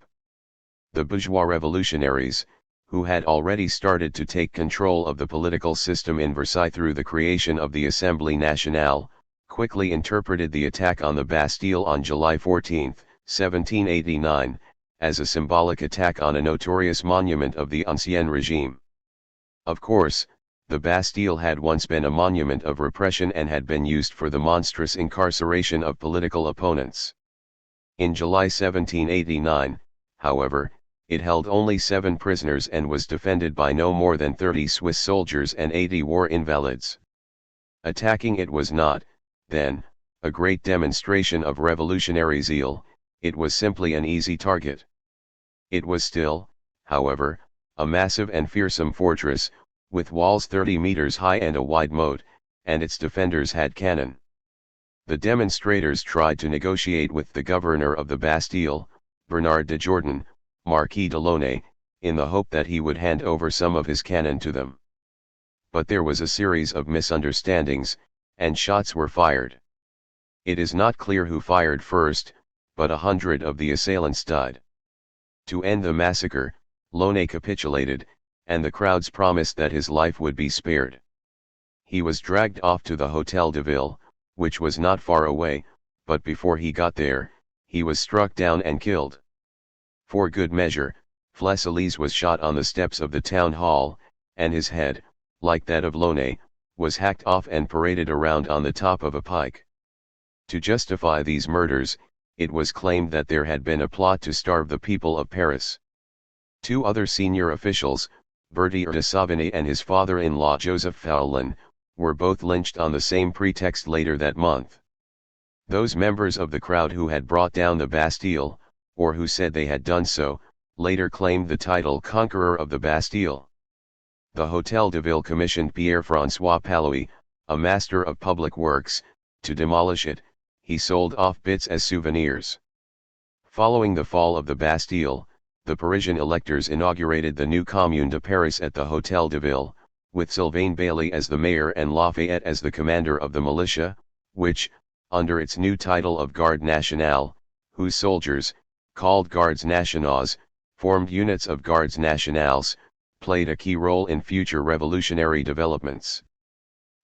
The bourgeois revolutionaries, who had already started to take control of the political system in Versailles through the creation of the Assemblée Nationale, quickly interpreted the attack on the Bastille on July 14, 1789, as a symbolic attack on a notorious monument of the Ancien Régime. Of course, the Bastille had once been a monument of repression and had been used for the monstrous incarceration of political opponents. In July 1789, however, it held only 7 prisoners and was defended by no more than 30 Swiss soldiers and 80 war invalids. Attacking it was not, then, a great demonstration of revolutionary zeal, it was simply an easy target. It was still, however, a massive and fearsome fortress, with walls 30 meters high and a wide moat, and its defenders had cannon. The demonstrators tried to negotiate with the governor of the Bastille, Bernard de Jourdan, Marquis de Launay, in the hope that he would hand over some of his cannon to them. But there was a series of misunderstandings, and shots were fired. It is not clear who fired first, but 100 of the assailants died. To end the massacre, Launay capitulated, and the crowds promised that his life would be spared. He was dragged off to the Hôtel de Ville, which was not far away, but before he got there, he was struck down and killed. For good measure, Fleselles was shot on the steps of the town hall, and his head, like that of Launay, was hacked off and paraded around on the top of a pike. To justify these murders, it was claimed that there had been a plot to starve the people of Paris. 2 other senior officials, Berthier de Savigny and his father-in-law Joseph Foulon, were both lynched on the same pretext later that month. Those members of the crowd who had brought down the Bastille, or who said they had done so, later claimed the title Conqueror of the Bastille. The Hôtel de Ville commissioned Pierre-François Palouy, a master of public works, to demolish it. He sold off bits as souvenirs. Following the fall of the Bastille, the Parisian electors inaugurated the new Commune de Paris at the Hôtel de Ville, with Sylvain Bailly as the mayor and Lafayette as the commander of the militia, which, under its new title of Garde Nationale, whose soldiers, called Gardes Nationaux, formed units of Gardes Nationales, played a key role in future revolutionary developments.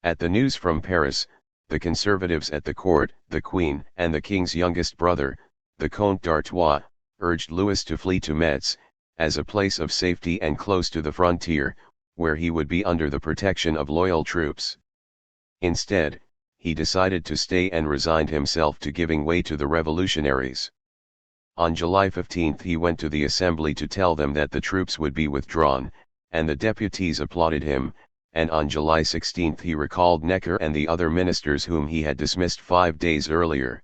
At the news from Paris, the conservatives at the court, the Queen, and the King's youngest brother, the Comte d'Artois, urged Louis to flee to Metz, as a place of safety and close to the frontier, where he would be under the protection of loyal troops. Instead, he decided to stay and resigned himself to giving way to the revolutionaries. On July 15 he went to the Assembly to tell them that the troops would be withdrawn, and the deputies applauded him, and on July 16 he recalled Necker and the other ministers whom he had dismissed 5 days earlier.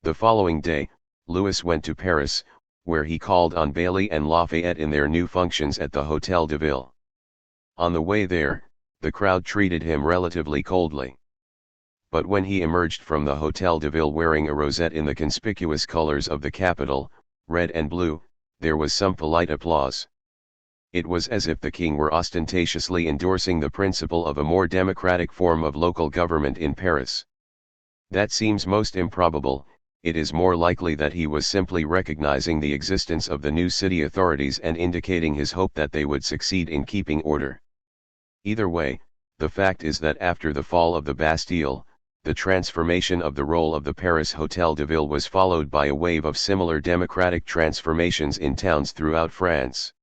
The following day, Louis went to Paris, where he called on Bailly and Lafayette in their new functions at the Hôtel de Ville. On the way there, the crowd treated him relatively coldly. But when he emerged from the Hôtel de Ville wearing a rosette in the conspicuous colors of the capital, red and blue, there was some polite applause. It was as if the king were ostentatiously endorsing the principle of a more democratic form of local government in Paris. That seems most improbable. It is more likely that he was simply recognizing the existence of the new city authorities and indicating his hope that they would succeed in keeping order. Either way, the fact is that after the fall of the Bastille, the transformation of the role of the Paris Hôtel de Ville was followed by a wave of similar democratic transformations in towns throughout France.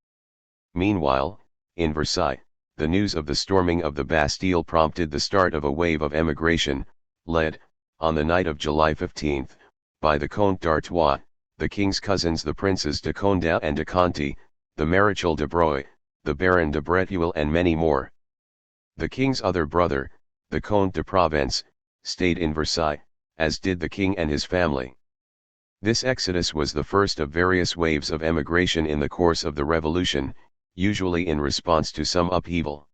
Meanwhile, in Versailles, the news of the storming of the Bastille prompted the start of a wave of emigration, led, on the night of July 15, by the Comte d'Artois, the king's cousins the Princes de Condé and de Conti, the Maréchal de Broglie, the Baron de Breteuil and many more. The king's other brother, the Comte de Provence, stayed in Versailles, as did the king and his family. This exodus was the first of various waves of emigration in the course of the revolution, usually in response to some upheaval.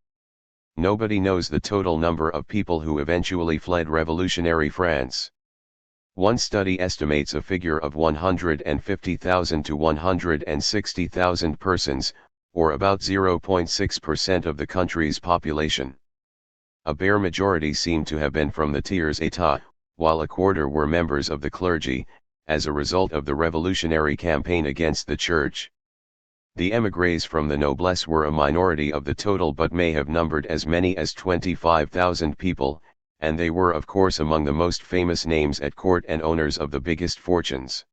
Nobody knows the total number of people who eventually fled revolutionary France. One study estimates a figure of 150,000 to 160,000 persons, or about 0.6% of the country's population. A bare majority seem to have been from the tiers-état, while a quarter were members of the clergy, as a result of the revolutionary campaign against the church. The émigrés from the noblesse were a minority of the total but may have numbered as many as 25,000 people, and they were of course among the most famous names at court and owners of the biggest fortunes.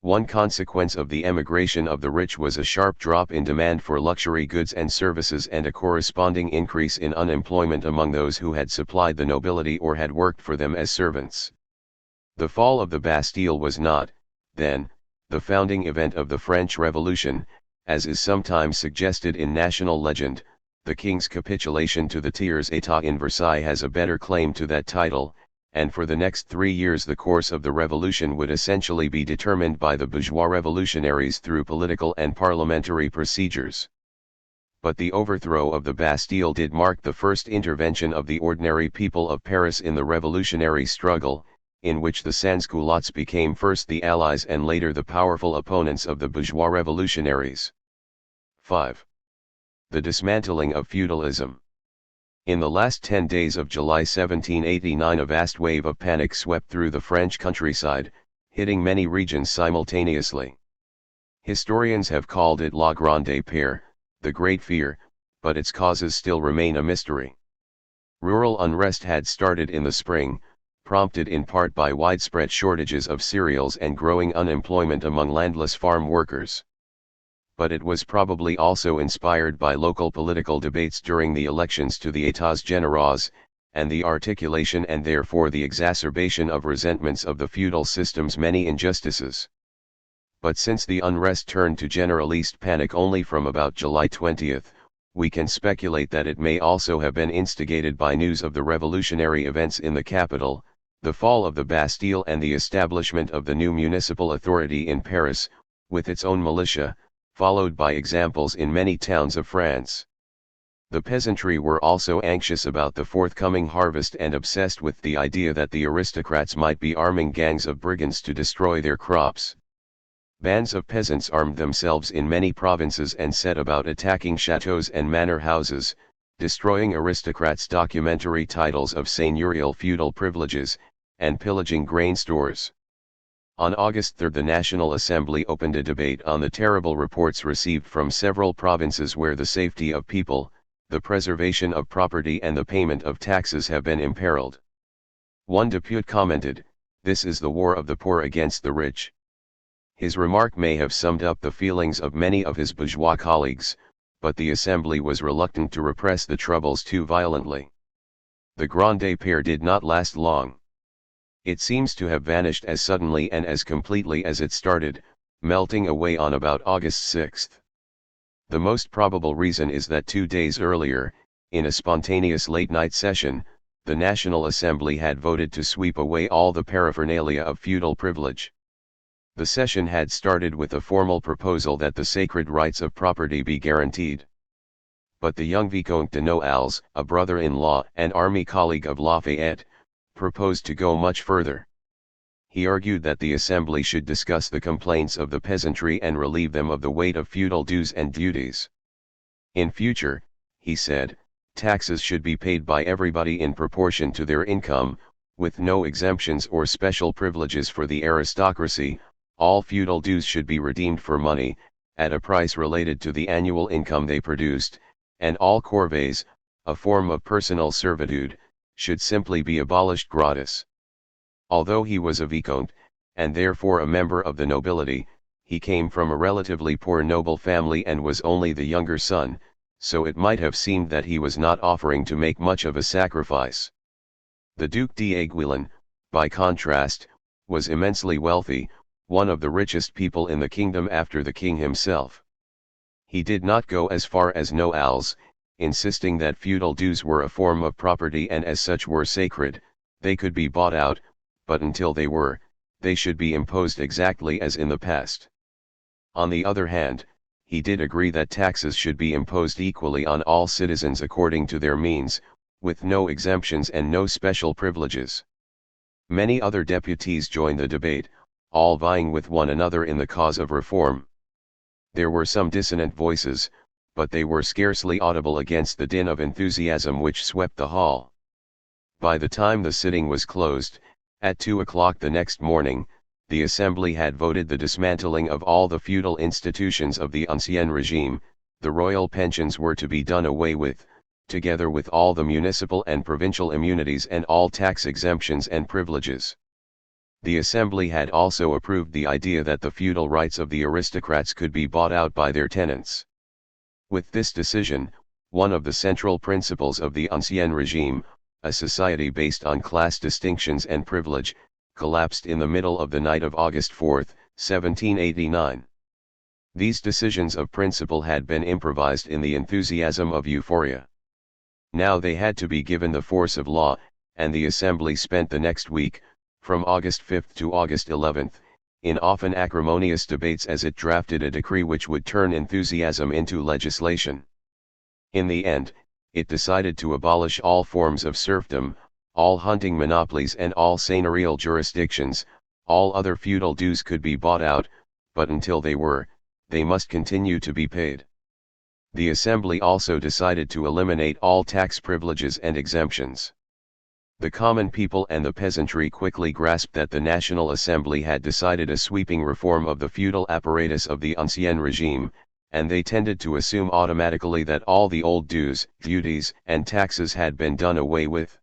One consequence of the emigration of the rich was a sharp drop in demand for luxury goods and services and a corresponding increase in unemployment among those who had supplied the nobility or had worked for them as servants. The fall of the Bastille was not, then, the founding event of the French Revolution, as is sometimes suggested in national legend. The king's capitulation to the tiers-état in Versailles has a better claim to that title, and for the next 3 years the course of the revolution would essentially be determined by the bourgeois revolutionaries through political and parliamentary procedures. But the overthrow of the Bastille did mark the first intervention of the ordinary people of Paris in the revolutionary struggle, in which the sans-culottes became first the allies and later the powerful opponents of the bourgeois revolutionaries. 5. The dismantling of feudalism. In the last 10 days of July 1789 a vast wave of panic swept through the French countryside, hitting many regions simultaneously. Historians have called it La Grande Peur, the Great Fear, but its causes still remain a mystery. Rural unrest had started in the spring, prompted in part by widespread shortages of cereals and growing unemployment among landless farm workers. But it was probably also inspired by local political debates during the elections to the États Généraux, and the articulation and therefore the exacerbation of resentments of the feudal system's many injustices. But since the unrest turned to generalist panic only from about July 20, we can speculate that it may also have been instigated by news of the revolutionary events in the capital, the fall of the Bastille and the establishment of the new municipal authority in Paris, with its own militia, followed by examples in many towns of France. The peasantry were also anxious about the forthcoming harvest and obsessed with the idea that the aristocrats might be arming gangs of brigands to destroy their crops. Bands of peasants armed themselves in many provinces and set about attacking chateaux and manor houses, destroying aristocrats' documentary titles of seigneurial feudal privileges, and pillaging grain stores. On August 3 the National Assembly opened a debate on the terrible reports received from several provinces where the safety of people, the preservation of property and the payment of taxes have been imperiled. One deputy commented, "This is the war of the poor against the rich." His remark may have summed up the feelings of many of his bourgeois colleagues, but the Assembly was reluctant to repress the troubles too violently. The Grande Peur did not last long. It seems to have vanished as suddenly and as completely as it started, melting away on about August 6. The most probable reason is that 2 days earlier, in a spontaneous late-night session, the National Assembly had voted to sweep away all the paraphernalia of feudal privilege. The session had started with a formal proposal that the sacred rights of property be guaranteed. But the young Vicomte de Noailles, a brother-in-law and army colleague of Lafayette, proposed to go much further. He argued that the Assembly should discuss the complaints of the peasantry and relieve them of the weight of feudal dues and duties. In future, he said, taxes should be paid by everybody in proportion to their income, with no exemptions or special privileges for the aristocracy. All feudal dues should be redeemed for money, at a price related to the annual income they produced, and all corvées, a form of personal servitude, should simply be abolished gratis. Although he was a vicomte, and therefore a member of the nobility, he came from a relatively poor noble family and was only the younger son, so it might have seemed that he was not offering to make much of a sacrifice. The Duc d'Aiguillon, by contrast, was immensely wealthy, one of the richest people in the kingdom after the king himself. He did not go as far as Noailles, insisting that feudal dues were a form of property and as such were sacred. They could be bought out, but until they were, they should be imposed exactly as in the past. On the other hand, he did agree that taxes should be imposed equally on all citizens according to their means, with no exemptions and no special privileges. Many other deputies joined the debate, all vying with one another in the cause of reform. There were some dissonant voices, but they were scarcely audible against the din of enthusiasm which swept the hall. By the time the sitting was closed, at 2 o'clock the next morning, the Assembly had voted the dismantling of all the feudal institutions of the Ancien Regime. The royal pensions were to be done away with, together with all the municipal and provincial immunities and all tax exemptions and privileges. The Assembly had also approved the idea that the feudal rights of the aristocrats could be bought out by their tenants. With this decision, one of the central principles of the Ancien Regime, a society based on class distinctions and privilege, collapsed in the middle of the night of August 4, 1789. These decisions of principle had been improvised in the enthusiasm of euphoria. Now they had to be given the force of law, and the Assembly spent the next week, from August 5 to August 11, in often acrimonious debates as it drafted a decree which would turn enthusiasm into legislation. In the end, it decided to abolish all forms of serfdom, all hunting monopolies and all seigneurial jurisdictions. All other feudal dues could be bought out, but until they must continue to be paid. The Assembly also decided to eliminate all tax privileges and exemptions. The common people and the peasantry quickly grasped that the National Assembly had decided a sweeping reform of the feudal apparatus of the Ancien Regime, and they tended to assume automatically that all the old dues, duties, and taxes had been done away with.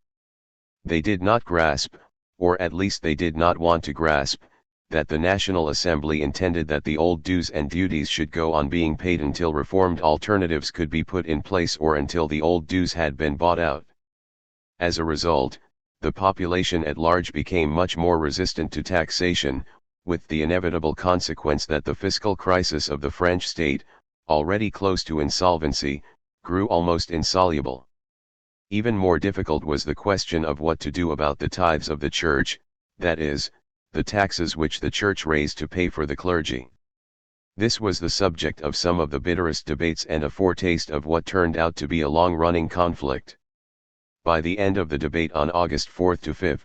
They did not grasp, or at least they did not want to grasp, that the National Assembly intended that the old dues and duties should go on being paid until reformed alternatives could be put in place or until the old dues had been bought out. As a result, the population at large became much more resistant to taxation, with the inevitable consequence that the fiscal crisis of the French state, already close to insolvency, grew almost insoluble. Even more difficult was the question of what to do about the tithes of the Church, that is, the taxes which the Church raised to pay for the clergy. This was the subject of some of the bitterest debates and a foretaste of what turned out to be a long-running conflict. By the end of the debate on August 4 to 5,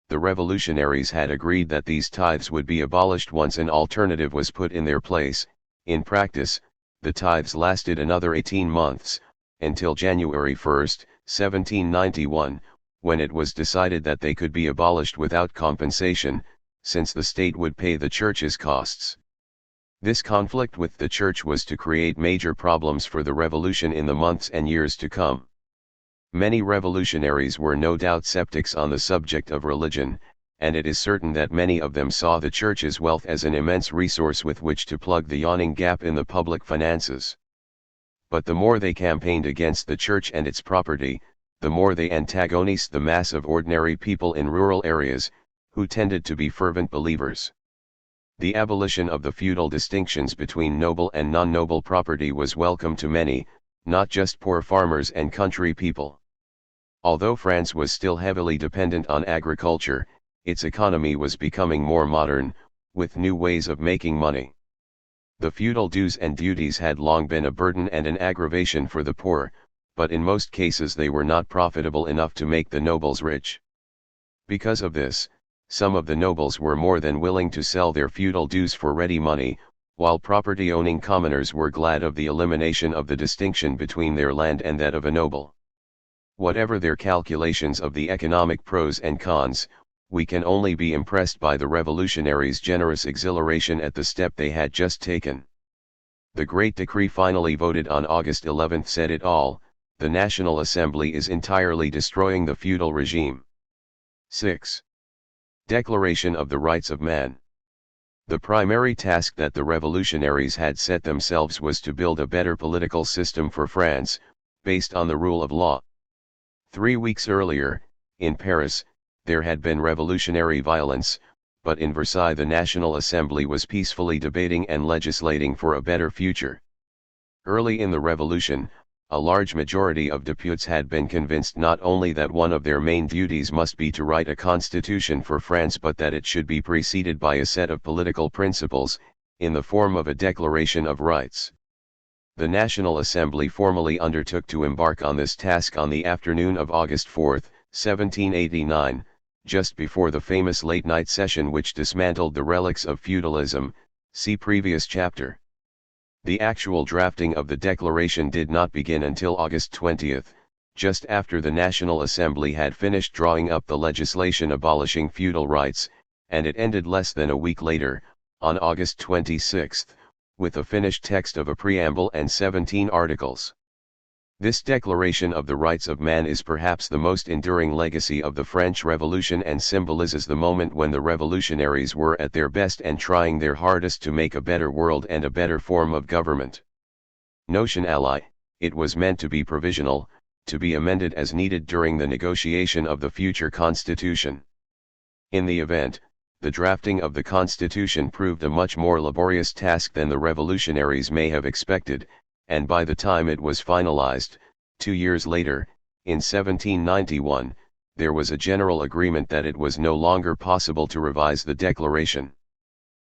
the revolutionaries had agreed that these tithes would be abolished once an alternative was put in their place. In practice, the tithes lasted another 18 months, until January 1, 1791, when it was decided that they could be abolished without compensation, since the state would pay the Church's costs. This conflict with the Church was to create major problems for the revolution in the months and years to come. Many revolutionaries were no doubt skeptics on the subject of religion, and it is certain that many of them saw the Church's wealth as an immense resource with which to plug the yawning gap in the public finances. But the more they campaigned against the Church and its property, the more they antagonized the mass of ordinary people in rural areas, who tended to be fervent believers. The abolition of the feudal distinctions between noble and non-noble property was welcome to many, not just poor farmers and country people. Although France was still heavily dependent on agriculture, its economy was becoming more modern, with new ways of making money. The feudal dues and duties had long been a burden and an aggravation for the poor, but in most cases they were not profitable enough to make the nobles rich. Because of this, some of the nobles were more than willing to sell their feudal dues for ready money, while property-owning commoners were glad of the elimination of the distinction between their land and that of a noble. Whatever their calculations of the economic pros and cons, we can only be impressed by the revolutionaries' generous exhilaration at the step they had just taken. The great decree finally voted on August 11 said it all: the National Assembly is entirely destroying the feudal regime. 6. Declaration of the Rights of Man. The primary task that the revolutionaries had set themselves was to build a better political system for France, based on the rule of law. 3 weeks earlier, in Paris, there had been revolutionary violence, but in Versailles the National Assembly was peacefully debating and legislating for a better future. Early in the revolution, a large majority of deputies had been convinced not only that one of their main duties must be to write a constitution for France but that it should be preceded by a set of political principles, in the form of a Declaration of Rights. The National Assembly formally undertook to embark on this task on the afternoon of August 4, 1789, just before the famous late-night session which dismantled the relics of feudalism, see previous chapter. The actual drafting of the declaration did not begin until August 20, just after the National Assembly had finished drawing up the legislation abolishing feudal rights, and it ended less than a week later, on August 26, with a finished text of a preamble and 17 articles. This Declaration of the Rights of Man is perhaps the most enduring legacy of the French Revolution and symbolizes the moment when the revolutionaries were at their best and trying their hardest to make a better world and a better form of government. Notionally, it was meant to be provisional, to be amended as needed during the negotiation of the future constitution. In the event, the drafting of the constitution proved a much more laborious task than the revolutionaries may have expected, and by the time it was finalized, 2 years later, in 1791, there was a general agreement that it was no longer possible to revise the declaration.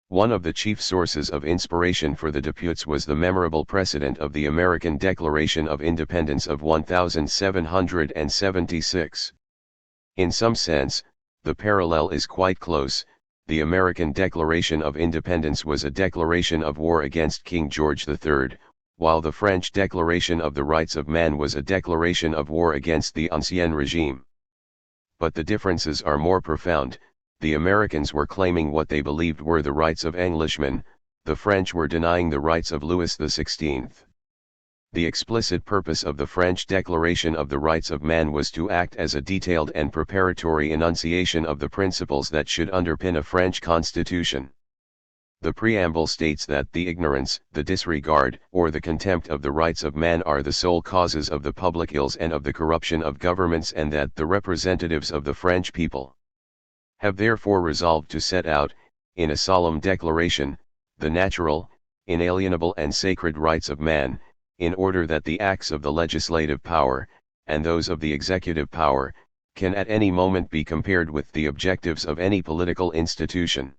One of the chief sources of inspiration for the deputies was the memorable precedent of the American Declaration of Independence of 1776. In some sense, the parallel is quite close. The American Declaration of Independence was a declaration of war against King George III, while the French Declaration of the Rights of Man was a declaration of war against the Ancien Regime. But the differences are more profound. The Americans were claiming what they believed were the rights of Englishmen, the French were denying the rights of Louis XVI. The explicit purpose of the French Declaration of the Rights of Man was to act as a detailed and preparatory enunciation of the principles that should underpin a French constitution. The preamble states that the ignorance, the disregard, or the contempt of the rights of man are the sole causes of the public ills and of the corruption of governments, and that the representatives of the French people have therefore resolved to set out, in a solemn declaration, the natural, inalienable and sacred rights of man, in order that the acts of the legislative power, and those of the executive power, can at any moment be compared with the objectives of any political institution.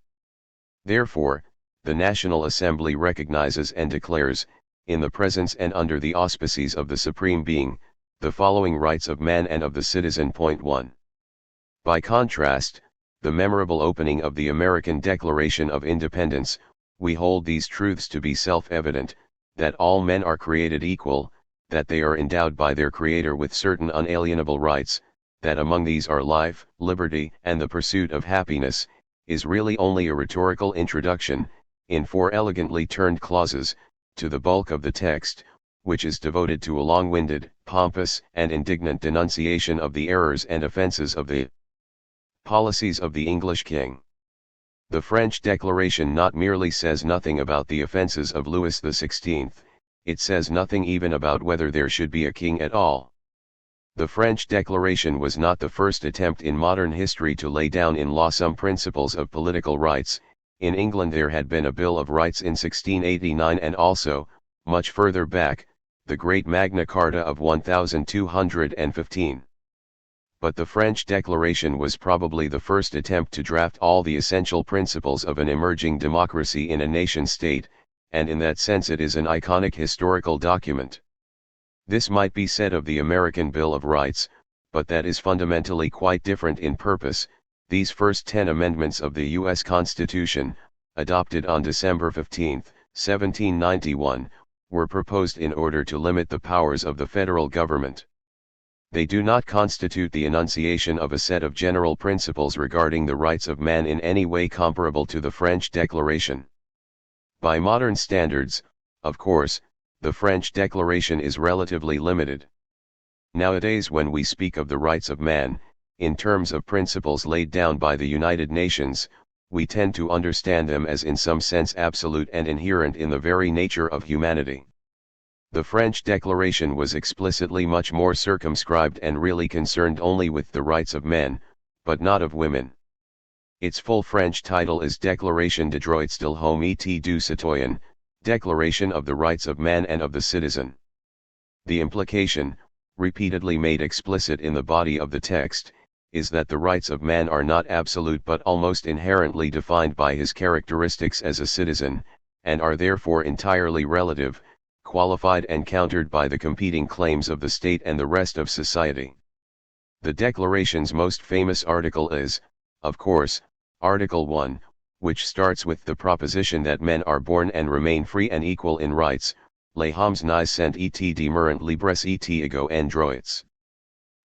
Therefore, the National Assembly recognizes and declares, in the presence and under the auspices of the Supreme Being, the following rights of man and of the citizen. 1. By contrast, the memorable opening of the American Declaration of Independence, we hold these truths to be self-evident, that all men are created equal, that they are endowed by their Creator with certain unalienable rights, that among these are life, liberty, and the pursuit of happiness, is really only a rhetorical introduction, in 4 elegantly turned clauses, to the bulk of the text, which is devoted to a long-winded, pompous, and indignant denunciation of the errors and offenses of the policies of the English king. The French Declaration not merely says nothing about the offenses of Louis XVI, it says nothing even about whether there should be a king at all. The French Declaration was not the first attempt in modern history to lay down in law some principles of political rights. In England there had been a Bill of Rights in 1689 and also, much further back, the great Magna Carta of 1215. But the French Declaration was probably the first attempt to draft all the essential principles of an emerging democracy in a nation-state, and in that sense it is an iconic historical document. This might be said of the American Bill of Rights, but that is fundamentally quite different in purpose. These first 10 amendments of the U.S. Constitution, adopted on December 15, 1791, were proposed in order to limit the powers of the federal government. They do not constitute the enunciation of a set of general principles regarding the rights of man in any way comparable to the French Declaration. By modern standards, of course, the French Declaration is relatively limited. Nowadays when we speak of the rights of man, in terms of principles laid down by the United Nations, we tend to understand them as in some sense absolute and inherent in the very nature of humanity. The French Declaration was explicitly much more circumscribed and really concerned only with the rights of men, but not of women. Its full French title is Déclaration des droits de l'homme et du citoyen, Declaration of the Rights of Man and of the Citizen. The implication, repeatedly made explicit in the body of the text, is that the rights of man are not absolute but almost inherently defined by his characteristics as a citizen, and are therefore entirely relative, qualified and countered by the competing claims of the state and the rest of society. The Declaration's most famous article is, of course, Article 1, which starts with the proposition that men are born and remain free and equal in rights, les hommes naissent et demeurent libres et égaux en droits.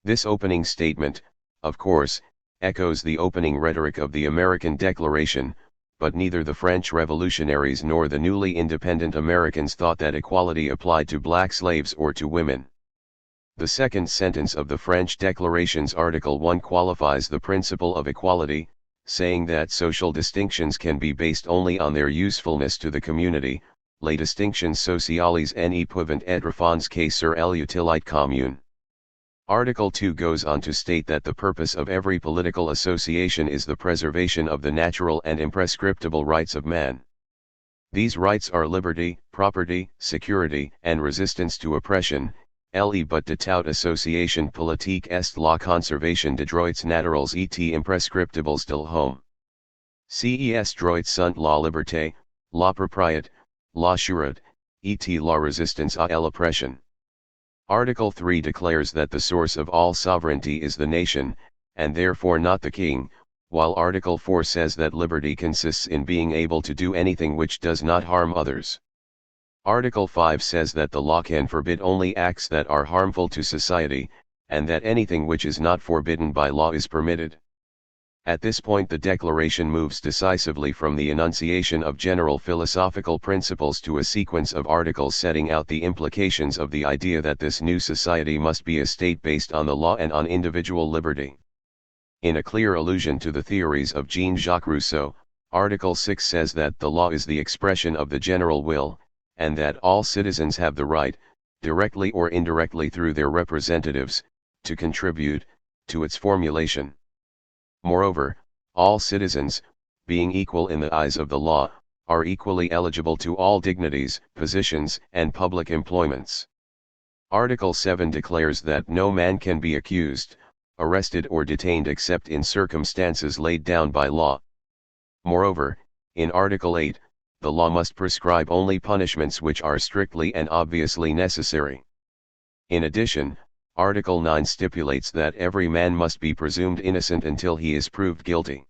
This opening statement, of course, echoes the opening rhetoric of the American Declaration, but neither the French revolutionaries nor the newly independent Americans thought that equality applied to black slaves or to women. The second sentence of the French Declaration's Article 1 qualifies the principle of equality, saying that social distinctions can be based only on their usefulness to the community, les distinctions sociales ne peuvent être fondées sur l'utilité commune. Article 2 goes on to state that the purpose of every political association is the preservation of the natural and imprescriptible rights of man. These rights are liberty, property, security, and resistance to oppression. Le but de toute association politique est la conservation des droits naturels et imprescriptibles de l'homme. Ces droits sont la liberté, la propriété, la sûreté, et la résistance à l'oppression. Article 3 declares that the source of all sovereignty is the nation, and therefore not the king, while Article 4 says that liberty consists in being able to do anything which does not harm others. Article 5 says that the law can forbid only acts that are harmful to society, and that anything which is not forbidden by law is permitted. At this point the Declaration moves decisively from the enunciation of general philosophical principles to a sequence of articles setting out the implications of the idea that this new society must be a state based on the law and on individual liberty. In a clear allusion to the theories of Jean-Jacques Rousseau, Article 6 says that the law is the expression of the general will, and that all citizens have the right, directly or indirectly through their representatives, to contribute to its formulation. Moreover, all citizens, being equal in the eyes of the law, are equally eligible to all dignities, positions, and public employments. Article 7 declares that no man can be accused, arrested or detained except in circumstances laid down by law. Moreover, in Article 8, the law must prescribe only punishments which are strictly and obviously necessary. In addition, Article 9 stipulates that every man must be presumed innocent until he is proved guilty.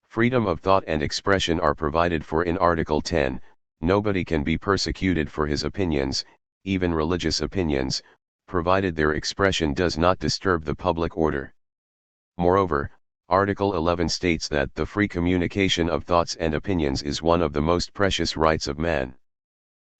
Freedom of thought and expression are provided for in Article 10, nobody can be persecuted for his opinions, even religious opinions, provided their expression does not disturb the public order. Moreover, Article 11 states that the free communication of thoughts and opinions is one of the most precious rights of man.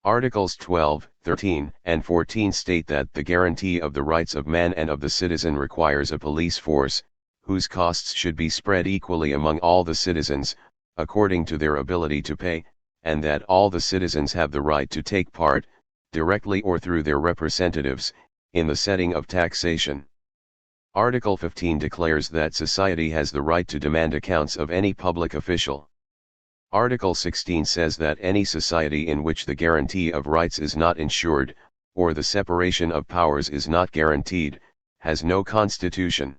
Articles 12, 13, and 14 state that the guarantee of the rights of man and of the citizen requires a police force, whose costs should be spread equally among all the citizens, according to their ability to pay, and that all the citizens have the right to take part, directly or through their representatives, in the setting of taxation. Article 15 declares that society has the right to demand accounts of any public official. Article 16 says that any society in which the guarantee of rights is not ensured, or the separation of powers is not guaranteed, has no constitution.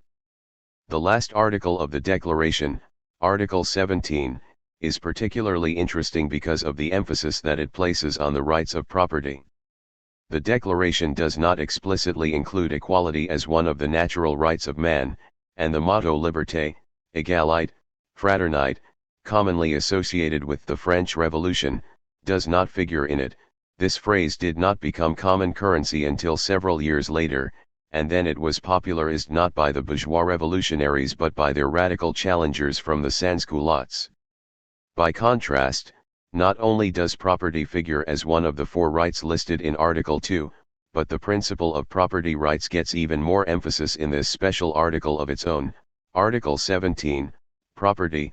The last article of the Declaration, Article 17, is particularly interesting because of the emphasis that it places on the rights of property. The Declaration does not explicitly include equality as one of the natural rights of man, and the motto Liberté, Égalité, Fraternité, commonly associated with the French Revolution, does not figure in it. This phrase did not become common currency until several years later, and then it was popularized not by the bourgeois revolutionaries but by their radical challengers from the sans-culottes. By contrast, not only does property figure as one of the four rights listed in Article 2, but the principle of property rights gets even more emphasis in this special article of its own, Article 17, property,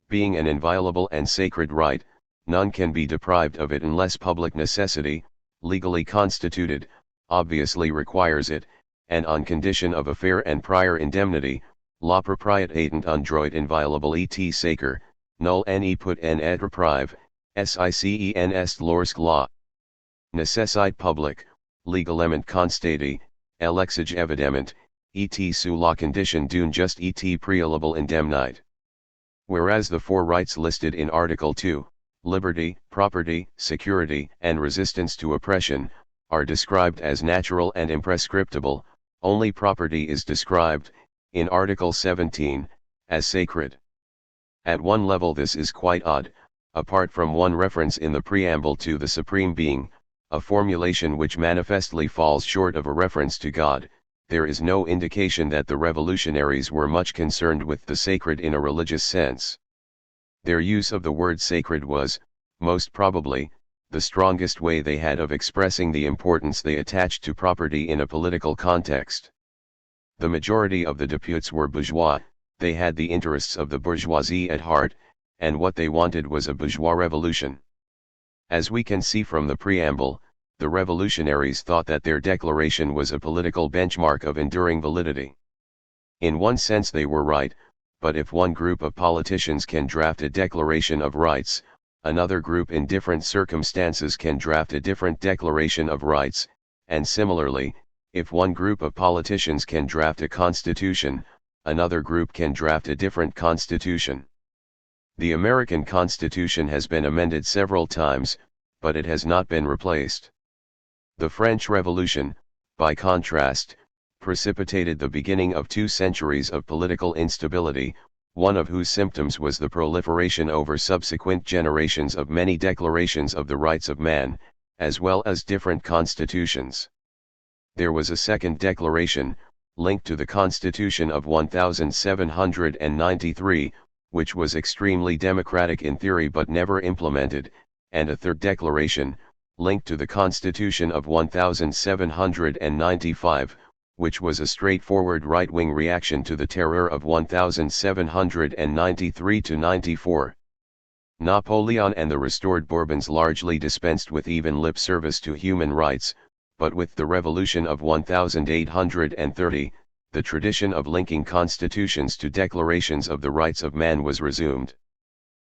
Being an inviolable and sacred right, none can be deprived of it unless public necessity, legally constituted, obviously requires it, and on condition of a fair and prior indemnity, la proprietatent undroit inviolable et sacer, null ne put en et reprive, sicen est lorsk law. Necessite public, legalement constati, elexige evidement, et su la condition d'une just et prealable indemnite. Whereas the four rights listed in Article 2, liberty, property, security, and resistance to oppression, are described as natural and imprescriptible, only property is described, in Article 17, as sacred. At one level this is quite odd, apart from one reference in the preamble to the Supreme Being, a formulation which manifestly falls short of a reference to God. There is no indication that the revolutionaries were much concerned with the sacred in a religious sense. Their use of the word sacred was, most probably, the strongest way they had of expressing the importance they attached to property in a political context. The majority of the deputes were bourgeois, they had the interests of the bourgeoisie at heart, and what they wanted was a bourgeois revolution. As we can see from the preamble, the revolutionaries thought that their declaration was a political benchmark of enduring validity. In one sense they were right, but if one group of politicians can draft a declaration of rights, another group in different circumstances can draft a different declaration of rights, and similarly, if one group of politicians can draft a constitution, another group can draft a different constitution. The American Constitution has been amended several times, but it has not been replaced. The French Revolution, by contrast, precipitated the beginning of 2 centuries of political instability, one of whose symptoms was the proliferation over subsequent generations of many declarations of the rights of man, as well as different constitutions. There was a second declaration, linked to the Constitution of 1793, which was extremely democratic in theory but never implemented, and a third declaration, linked to the Constitution of 1795, which was a straightforward right-wing reaction to the terror of 1793–94. Napoleon and the restored Bourbons largely dispensed with even lip service to human rights, but with the Revolution of 1830, the tradition of linking constitutions to declarations of the rights of man was resumed.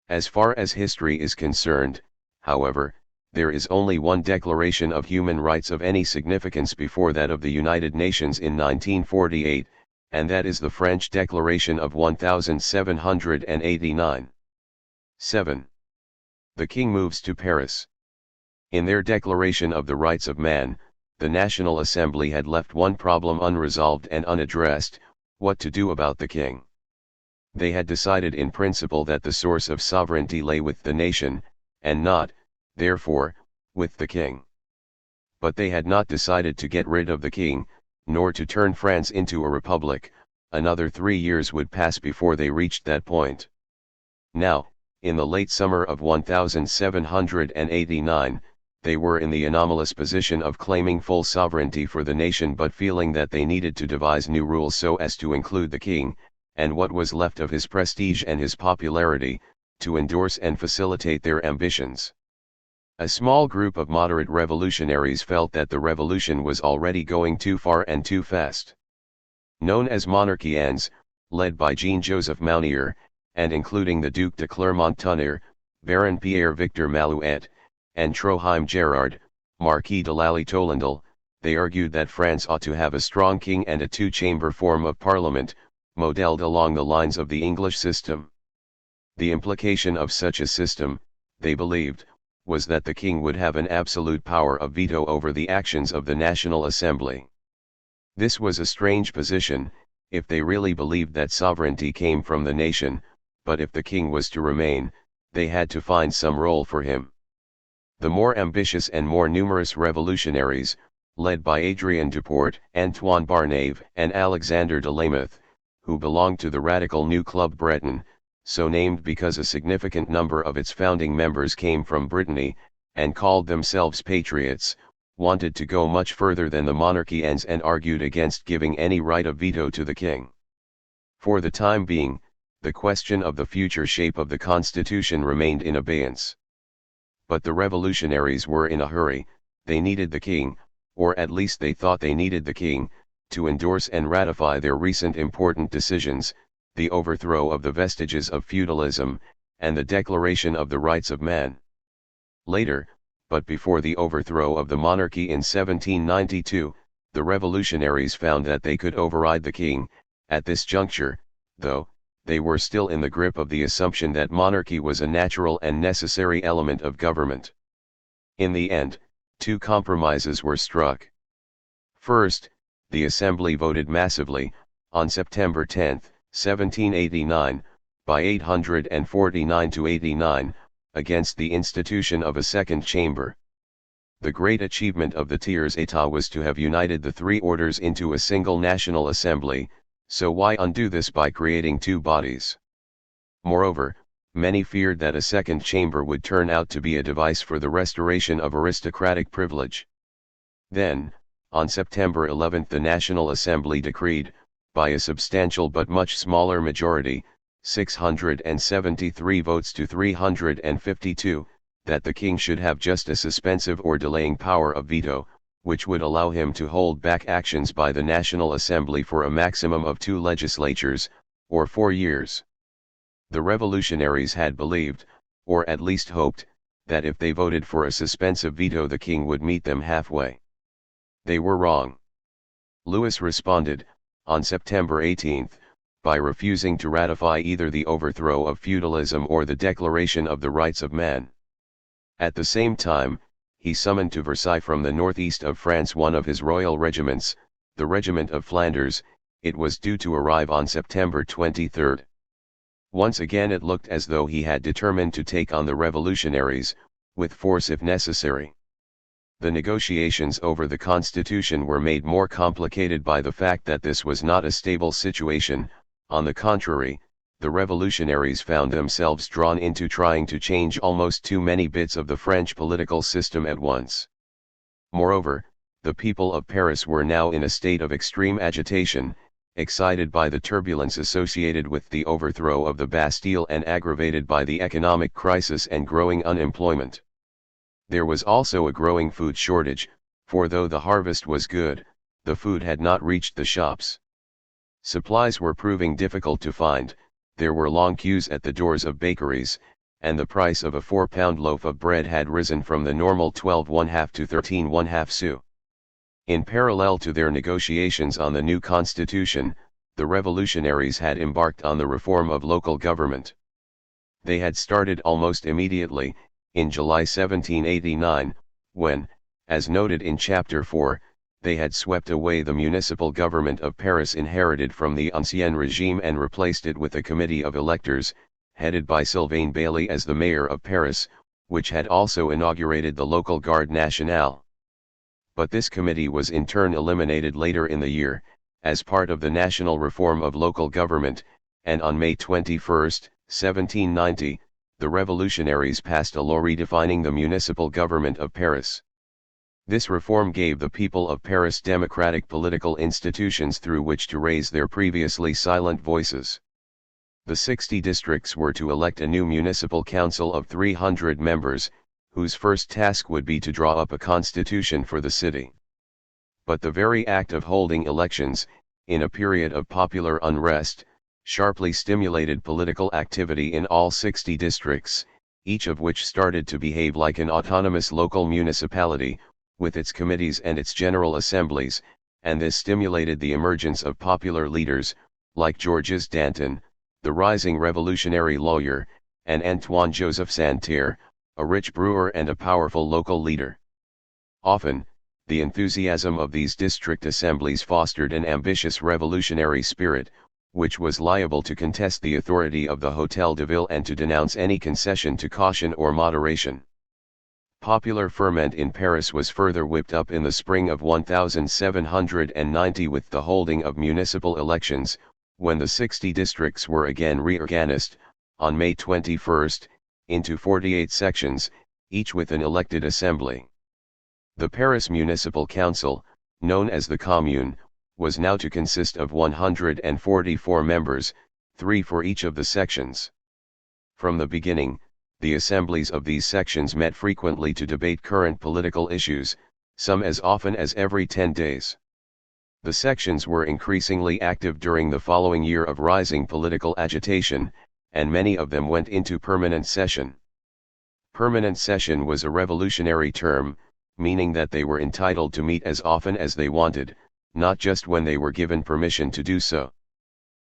As far as history is concerned, however, there is only one declaration of human rights of any significance before that of the United Nations in 1948, and that is the French Declaration of 1789. 7. The King moves to Paris. In their Declaration of the Rights of Man, the National Assembly had left one problem unresolved and unaddressed: what to do about the king. They had decided in principle that the source of sovereignty lay with the nation, and not, therefore, with the king. But they had not decided to get rid of the king, nor to turn France into a republic. Another 3 years would pass before they reached that point. Now, in the late summer of 1789, they were in the anomalous position of claiming full sovereignty for the nation but feeling that they needed to devise new rules so as to include the king, and what was left of his prestige and his popularity, to endorse and facilitate their ambitions. A small group of moderate revolutionaries felt that the revolution was already going too far and too fast. Known as monarchians, led by Jean-Joseph Mounier, and including the Duc de Clermont-Tonnerre, Baron Pierre-Victor Malouet, and Troheim Gerard, Marquis de Lally-Tollendal, they argued that France ought to have a strong king and a two-chamber form of parliament, modeled along the lines of the English system. The implication of such a system, they believed, was that the king would have an absolute power of veto over the actions of the National Assembly. This was a strange position, if they really believed that sovereignty came from the nation, but if the king was to remain, they had to find some role for him. The more ambitious and more numerous revolutionaries, led by Adrien Duport, Antoine Barnave, and Alexander de Lameth, who belonged to the radical New Club Breton, so named because a significant number of its founding members came from Brittany, and called themselves patriots, wanted to go much further than the monarchians and argued against giving any right of veto to the king. For the time being, the question of the future shape of the constitution remained in abeyance. But the revolutionaries were in a hurry. They needed the king, or at least they thought they needed the king, to endorse and ratify their recent important decisions, the overthrow of the vestiges of feudalism, and the declaration of the rights of man. Later, but before the overthrow of the monarchy in 1792, the revolutionaries found that they could override the king. At this juncture, though, they were still in the grip of the assumption that monarchy was a natural and necessary element of government. In the end, two compromises were struck. First, the Assembly voted massively, on September 10, 1789, by 849 to 89, against the institution of a second chamber. The great achievement of the Tiers État was to have united the three orders into a single National Assembly, so why undo this by creating two bodies? Moreover, many feared that a second chamber would turn out to be a device for the restoration of aristocratic privilege. Then, on September 11 the National Assembly decreed, by a substantial but much smaller majority, 673 votes to 352, that the king should have just a suspensive or delaying power of veto, which would allow him to hold back actions by the National Assembly for a maximum of 2 legislatures, or 4 years. The revolutionaries had believed, or at least hoped, that if they voted for a suspensive veto the king would meet them halfway. They were wrong. Louis responded, on September 18, by refusing to ratify either the overthrow of feudalism or the Declaration of the Rights of Man. At the same time, he summoned to Versailles from the northeast of France one of his royal regiments, the Regiment of Flanders. It was due to arrive on September 23. Once again it looked as though he had determined to take on the revolutionaries, with force if necessary. The negotiations over the constitution were made more complicated by the fact that this was not a stable situation. On the contrary, the revolutionaries found themselves drawn into trying to change almost too many bits of the French political system at once. Moreover, the people of Paris were now in a state of extreme agitation, excited by the turbulence associated with the overthrow of the Bastille and aggravated by the economic crisis and growing unemployment. There was also a growing food shortage, for though the harvest was good, the food had not reached the shops. Supplies were proving difficult to find. There were long queues at the doors of bakeries, and the price of a 4-pound loaf of bread had risen from the normal 12½ to 13½ sous. In parallel to their negotiations on the new constitution, the revolutionaries had embarked on the reform of local government. They had started almost immediately, in July 1789, when, as noted in Chapter 4, they had swept away the municipal government of Paris inherited from the Ancien Regime and replaced it with a committee of electors, headed by Sylvain Bailly as the mayor of Paris, which had also inaugurated the local Garde Nationale. But this committee was in turn eliminated later in the year, as part of the national reform of local government, and on May 21, 1790, the revolutionaries passed a law redefining the municipal government of Paris. This reform gave the people of Paris democratic political institutions through which to raise their previously silent voices. The 60 districts were to elect a new municipal council of 300 members, whose first task would be to draw up a constitution for the city. But the very act of holding elections, in a period of popular unrest, sharply stimulated political activity in all 60 districts, each of which started to behave like an autonomous local municipality, with its committees and its general assemblies, and this stimulated the emergence of popular leaders, like Georges Danton, the rising revolutionary lawyer, and Antoine-Joseph Santerre, a rich brewer and a powerful local leader. Often, the enthusiasm of these district assemblies fostered an ambitious revolutionary spirit, which was liable to contest the authority of the Hôtel de Ville and to denounce any concession to caution or moderation. Popular ferment in Paris was further whipped up in the spring of 1790 with the holding of municipal elections, when the 60 districts were again reorganized, on May 21, into 48 sections, each with an elected assembly. The Paris Municipal Council, known as the Commune, was now to consist of 144 members, 3 for each of the sections. From the beginning, the assemblies of these sections met frequently to debate current political issues, some as often as every 10 days. The sections were increasingly active during the following year of rising political agitation, and many of them went into permanent session. Permanent session was a revolutionary term, meaning that they were entitled to meet as often as they wanted, not just when they were given permission to do so.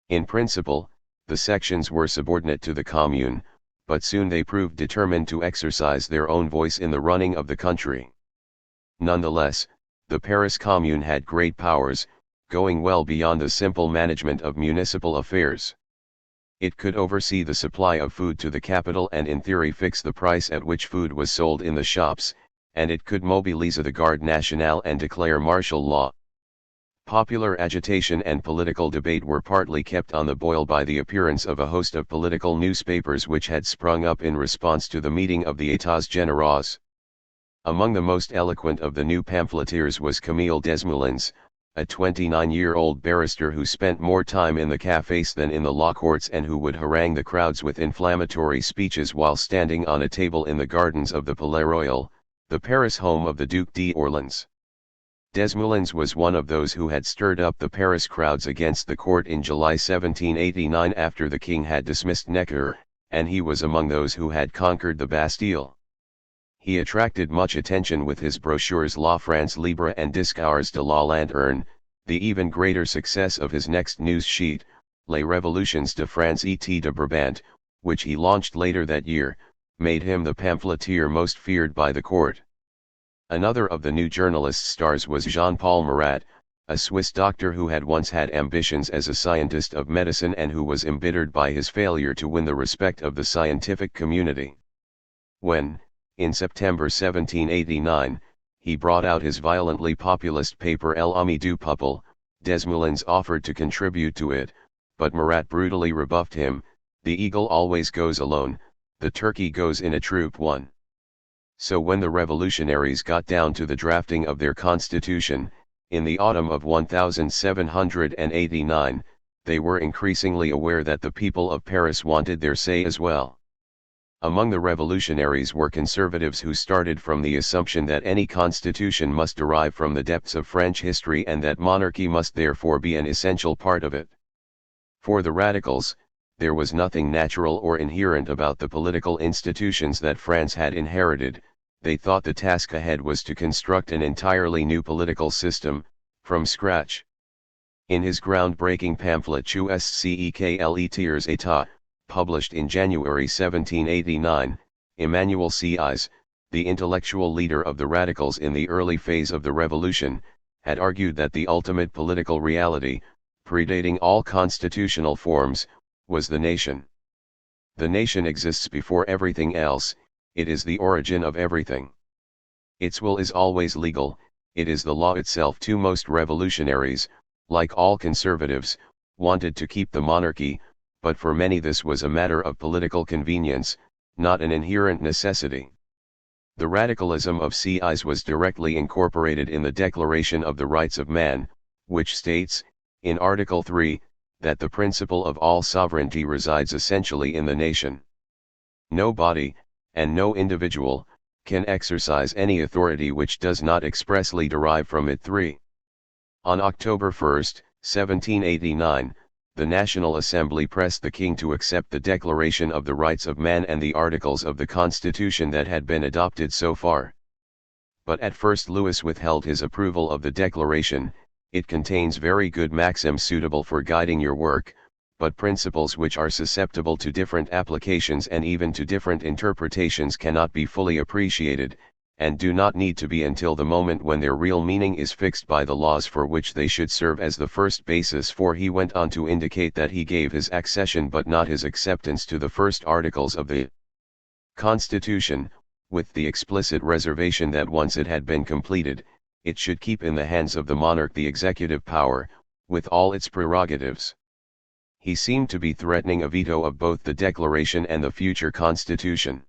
In principle, the sections were subordinate to the commune, but soon they proved determined to exercise their own voice in the running of the country. Nonetheless, the Paris Commune had great powers, going well beyond the simple management of municipal affairs. It could oversee the supply of food to the capital and in theory fix the price at which food was sold in the shops, and it could mobilize the Garde Nationale and declare martial law. Popular agitation and political debate were partly kept on the boil by the appearance of a host of political newspapers which had sprung up in response to the meeting of the États Généraux. Among the most eloquent of the new pamphleteers was Camille Desmoulins, a 29-year-old barrister who spent more time in the cafés than in the law courts and who would harangue the crowds with inflammatory speeches while standing on a table in the gardens of the Palais Royal, the Paris home of the Duc d'Orléans. Desmoulins was one of those who had stirred up the Paris crowds against the court in July 1789 after the king had dismissed Necker, and he was among those who had conquered the Bastille. He attracted much attention with his brochures La France Libre and Discours de la Lanterne. The even greater success of his next news sheet, Les Révolutions de France et de Brabant, which he launched later that year, made him the pamphleteer most feared by the court. Another of the new journalist stars was Jean-Paul Marat, a Swiss doctor who had once had ambitions as a scientist of medicine and who was embittered by his failure to win the respect of the scientific community. When, in September 1789, he brought out his violently populist paper L'Ami du Peuple, Desmoulins offered to contribute to it, but Marat brutally rebuffed him. The eagle always goes alone, the turkey goes in a troop one. So when the revolutionaries got down to the drafting of their constitution, in the autumn of 1789, they were increasingly aware that the people of Paris wanted their say as well. Among the revolutionaries were conservatives who started from the assumption that any constitution must derive from the depths of French history and that monarchy must therefore be an essential part of it. For the radicals, there was nothing natural or inherent about the political institutions that France had inherited. They thought the task ahead was to construct an entirely new political system, from scratch. In his groundbreaking pamphlet Jusqu'à tiers état, published in January 1789, Emmanuel Sieyès, the intellectual leader of the radicals in the early phase of the revolution, had argued that the ultimate political reality, predating all constitutional forms, was the nation. The nation exists before everything else, it is the origin of everything. Its will is always legal, it is the law itself. Most revolutionaries, like all conservatives, wanted to keep the monarchy, but for many this was a matter of political convenience, not an inherent necessity. The radicalism of Sieyès was directly incorporated in the Declaration of the Rights of Man, which states, in Article 3, that the principle of all sovereignty resides essentially in the nation. No body, and no individual, can exercise any authority which does not expressly derive from it. 3. On October 1, 1789, the National Assembly pressed the king to accept the Declaration of the Rights of Man and the articles of the Constitution that had been adopted so far. But at first Louis withheld his approval of the declaration. It contains very good maxims suitable for guiding your work, but principles which are susceptible to different applications and even to different interpretations cannot be fully appreciated, and do not need to be until the moment when their real meaning is fixed by the laws for which they should serve as the first basis. For he went on to indicate that he gave his accession but not his acceptance to the first articles of the Constitution, with the explicit reservation that once it had been completed, it should keep in the hands of the monarch the executive power, with all its prerogatives. He seemed to be threatening a veto of both the declaration and the future constitution.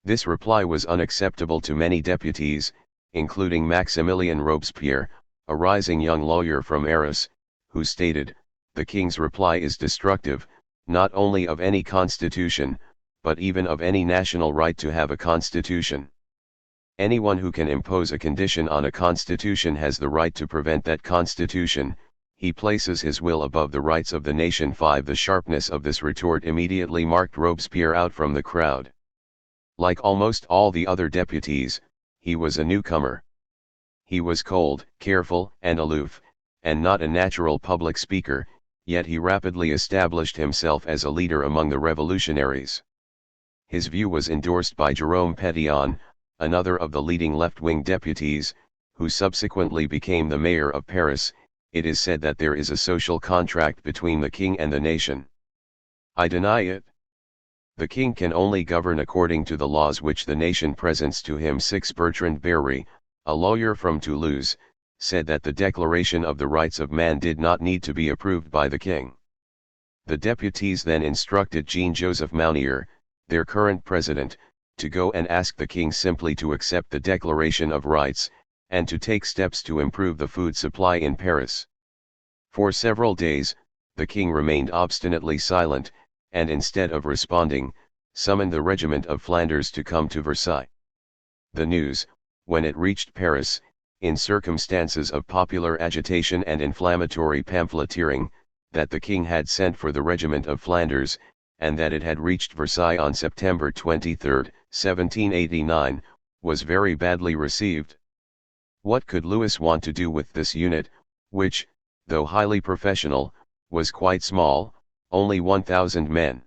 This reply was unacceptable to many deputies, including Maximilien Robespierre, a rising young lawyer from Arras, who stated, "The king's reply is destructive, not only of any constitution, but even of any national right to have a constitution. Anyone who can impose a condition on a constitution has the right to prevent that constitution. He places his will above the rights of the nation. 5. The sharpness of this retort immediately marked Robespierre out from the crowd. Like almost all the other deputies, he was a newcomer. He was cold, careful, and aloof, and not a natural public speaker, yet he rapidly established himself as a leader among the revolutionaries. His view was endorsed by Jérôme Pétion, another of the leading left-wing deputies, who subsequently became the mayor of Paris. It is said that there is a social contract between the king and the nation. I deny it. The king can only govern according to the laws which the nation presents to him. 6. Bertrand Berry, a lawyer from Toulouse, said that the Declaration of the Rights of Man did not need to be approved by the king. The deputies then instructed Jean-Joseph Mounier, their current president, to go and ask the king simply to accept the Declaration of Rights, and to take steps to improve the food supply in Paris. For several days, the king remained obstinately silent, and instead of responding, summoned the regiment of Flanders to come to Versailles. The news, when it reached Paris, in circumstances of popular agitation and inflammatory pamphleteering, that the king had sent for the regiment of Flanders, and that it had reached Versailles on September 23, 1789, was very badly received. What could Louis want to do with this unit, which, though highly professional, was quite small, only 1,000 men?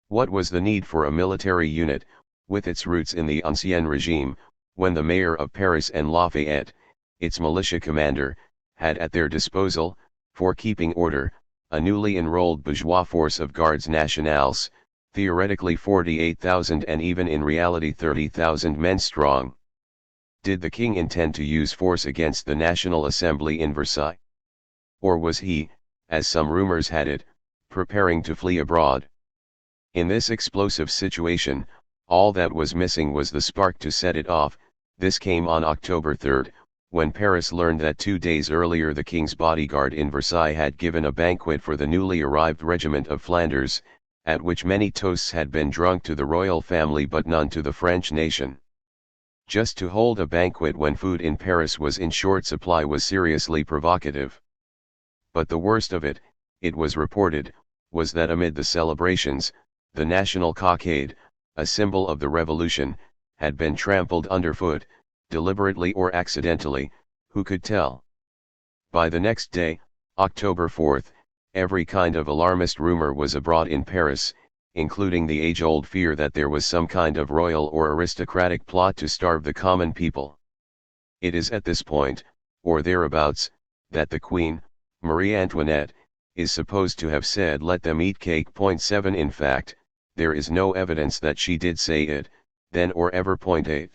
What was the need for a military unit, with its roots in the Ancien Regime, when the mayor of Paris and Lafayette, its militia commander, had at their disposal, for keeping order, a newly enrolled bourgeois force of Gardes Nationales, theoretically 48,000 and even in reality 30,000 men strong? Did the king intend to use force against the National Assembly in Versailles? Or was he, as some rumors had it, preparing to flee abroad? In this explosive situation, all that was missing was the spark to set it off. This came on October 3, when Paris learned that 2 days earlier the king's bodyguard in Versailles had given a banquet for the newly arrived regiment of Flanders, at which many toasts had been drunk to the royal family but none to the French nation. Just to hold a banquet when food in Paris was in short supply was seriously provocative. But the worst of it, it was reported, was that amid the celebrations, the national cockade, a symbol of the revolution, had been trampled underfoot, deliberately or accidentally, who could tell? By the next day, October 4, every kind of alarmist rumor was abroad in Paris, including the age-old fear that there was some kind of royal or aristocratic plot to starve the common people. It is at this point, or thereabouts, that the Queen, Marie Antoinette, is supposed to have said let them eat cake. 7 In fact, there is no evidence that she did say it, then or ever. 8.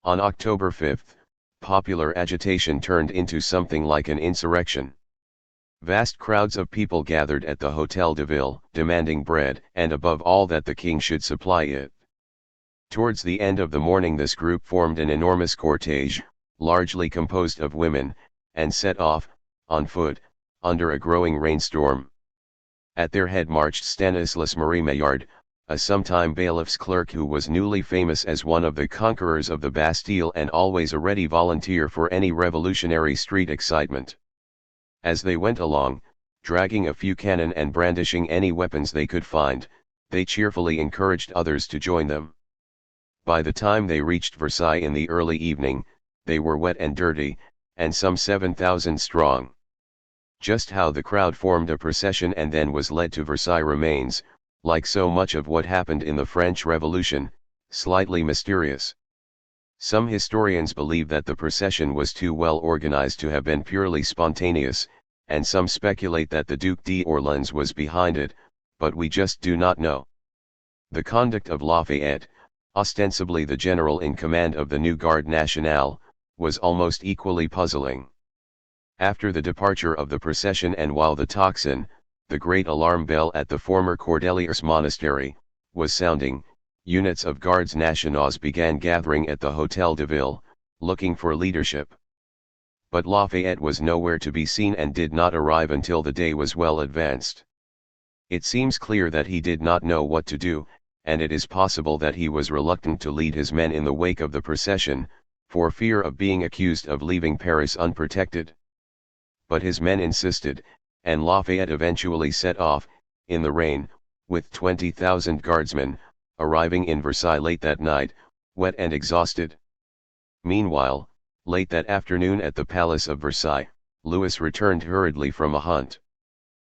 On October 5, popular agitation turned into something like an insurrection. Vast crowds of people gathered at the Hôtel de Ville, demanding bread, and above all that the king should supply it. Towards the end of the morning this group formed an enormous cortege, largely composed of women, and set off, on foot, under a growing rainstorm. At their head marched Stanislas Marie Maillard, a sometime bailiff's clerk who was newly famous as one of the conquerors of the Bastille and always a ready volunteer for any revolutionary street excitement. As they went along, dragging a few cannon and brandishing any weapons they could find, they cheerfully encouraged others to join them. By the time they reached Versailles in the early evening, they were wet and dirty, and some 7,000 strong. Just how the crowd formed a procession and then was led to Versailles remains, like so much of what happened in the French Revolution, slightly mysterious. Some historians believe that the procession was too well organized to have been purely spontaneous, and some speculate that the Duc d'Orléans was behind it, but we just do not know. The conduct of Lafayette, ostensibly the general in command of the new Garde Nationale, was almost equally puzzling. After the departure of the procession and while the tocsin, the great alarm bell at the former Cordeliers monastery, was sounding, units of Gardes Nationaux began gathering at the Hôtel de Ville, looking for leadership. But Lafayette was nowhere to be seen and did not arrive until the day was well advanced. It seems clear that he did not know what to do, and it is possible that he was reluctant to lead his men in the wake of the procession, for fear of being accused of leaving Paris unprotected. But his men insisted, and Lafayette eventually set off, in the rain, with 20,000 guardsmen, arriving in Versailles late that night, wet and exhausted. Meanwhile, late that afternoon at the Palace of Versailles, Louis returned hurriedly from a hunt.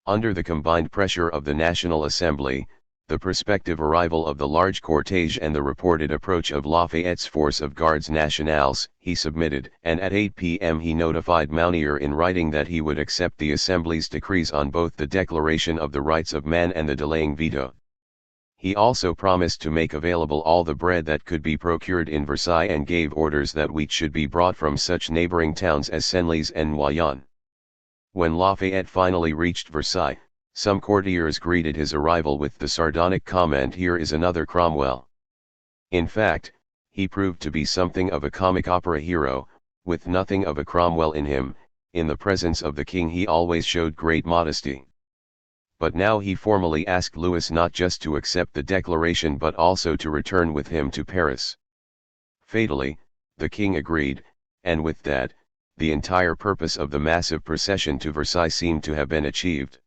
Under the combined pressure of the National Assembly, the prospective arrival of the large cortege and the reported approach of Lafayette's force of Gardes Nationales, he submitted, and at 8 p.m. he notified Mounier in writing that he would accept the Assembly's decrees on both the Declaration of the Rights of Man and the delaying veto. He also promised to make available all the bread that could be procured in Versailles and gave orders that wheat should be brought from such neighboring towns as Senlis and Noyon. When Lafayette finally reached Versailles, some courtiers greeted his arrival with the sardonic comment, "Here is another Cromwell." In fact, he proved to be something of a comic opera hero, with nothing of a Cromwell in him. In the presence of the king he always showed great modesty. But now he formally asked Louis not just to accept the declaration but also to return with him to Paris. Fatally, the king agreed, and with that, the entire purpose of the massive procession to Versailles seemed to have been achieved.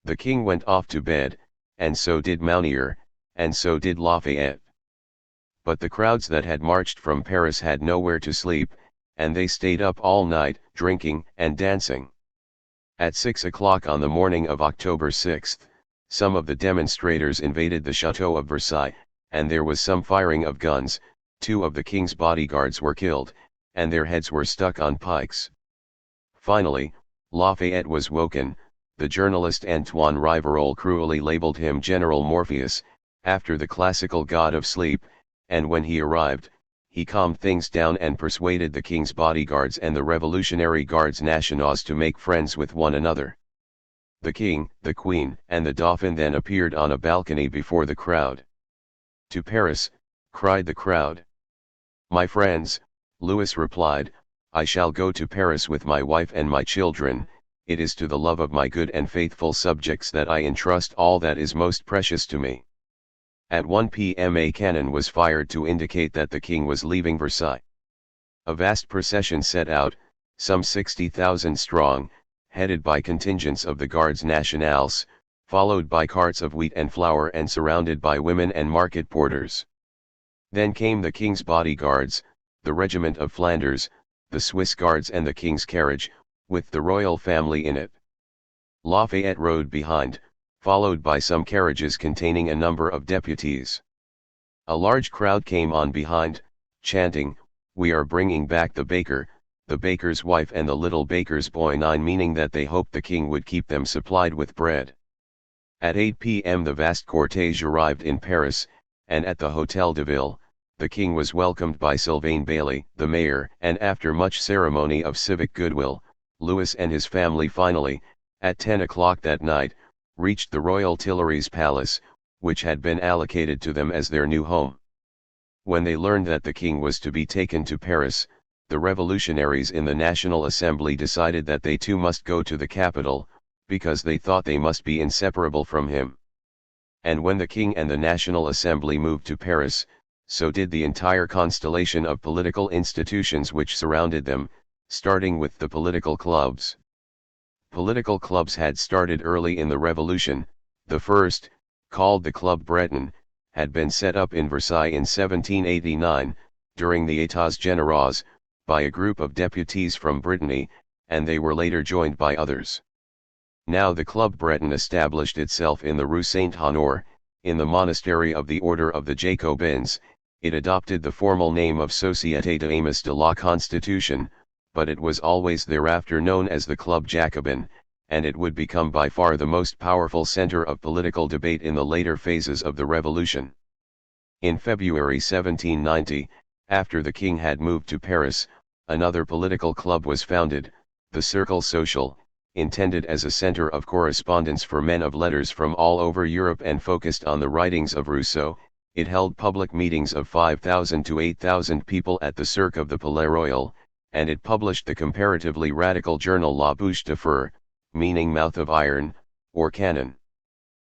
The king went off to bed, and so did Mounier, and so did Lafayette. But the crowds that had marched from Paris had nowhere to sleep, and they stayed up all night, drinking and dancing. At 6 o'clock on the morning of October 6, some of the demonstrators invaded the chateau of Versailles, and there was some firing of guns. 2 of the king's bodyguards were killed, and their heads were stuck on pikes. Finally, Lafayette was woken. The journalist Antoine Rivarol cruelly labeled him General Morpheus, after the classical god of sleep, and when he arrived, he calmed things down and persuaded the king's bodyguards and the Revolutionary Gardes Nationales to make friends with one another. The king, the queen, and the dauphin then appeared on a balcony before the crowd. "To Paris," cried the crowd. "My friends," Louis replied, "I shall go to Paris with my wife and my children. It is to the love of my good and faithful subjects that I entrust all that is most precious to me." At 1 p.m. a cannon was fired to indicate that the king was leaving Versailles. A vast procession set out, some 60,000 strong, headed by contingents of the Gardes Nationales, followed by carts of wheat and flour and surrounded by women and market porters. Then came the king's bodyguards, the regiment of Flanders, the Swiss Guards and the king's carriage, with the royal family in it. Lafayette rode behind, followed by some carriages containing a number of deputies. A large crowd came on behind, chanting, "We are bringing back the baker, the baker's wife and the little baker's boy," meaning that they hoped the king would keep them supplied with bread. At 8 p.m. the vast cortege arrived in Paris, and at the Hôtel de Ville, the king was welcomed by Sylvain Bailly, the mayor, and after much ceremony of civic goodwill, Louis and his family finally, at 10 o'clock that night, reached the Royal Tuileries Palace, which had been allocated to them as their new home. When they learned that the king was to be taken to Paris, the revolutionaries in the National Assembly decided that they too must go to the capital, because they thought they must be inseparable from him. And when the king and the National Assembly moved to Paris, so did the entire constellation of political institutions which surrounded them, starting with the political clubs. Political clubs had started early in the Revolution. The first, called the Club Breton, had been set up in Versailles in 1789, during the États Généraux, by a group of deputies from Brittany, and they were later joined by others. Now the Club Breton established itself in the Rue Saint-Honore, in the monastery of the Order of the Jacobins. It adopted the formal name of Société d'Amis de la Constitution, but it was always thereafter known as the Club Jacobin, and it would become by far the most powerful center of political debate in the later phases of the Revolution. In February 1790, after the king had moved to Paris, another political club was founded, the Cercle Social, intended as a center of correspondence for men of letters from all over Europe and focused on the writings of Rousseau. It held public meetings of 5,000 to 8,000 people at the Cirque of the Palais Royal, and it published the comparatively radical journal La Bouche de Fer, meaning mouth of iron, or cannon.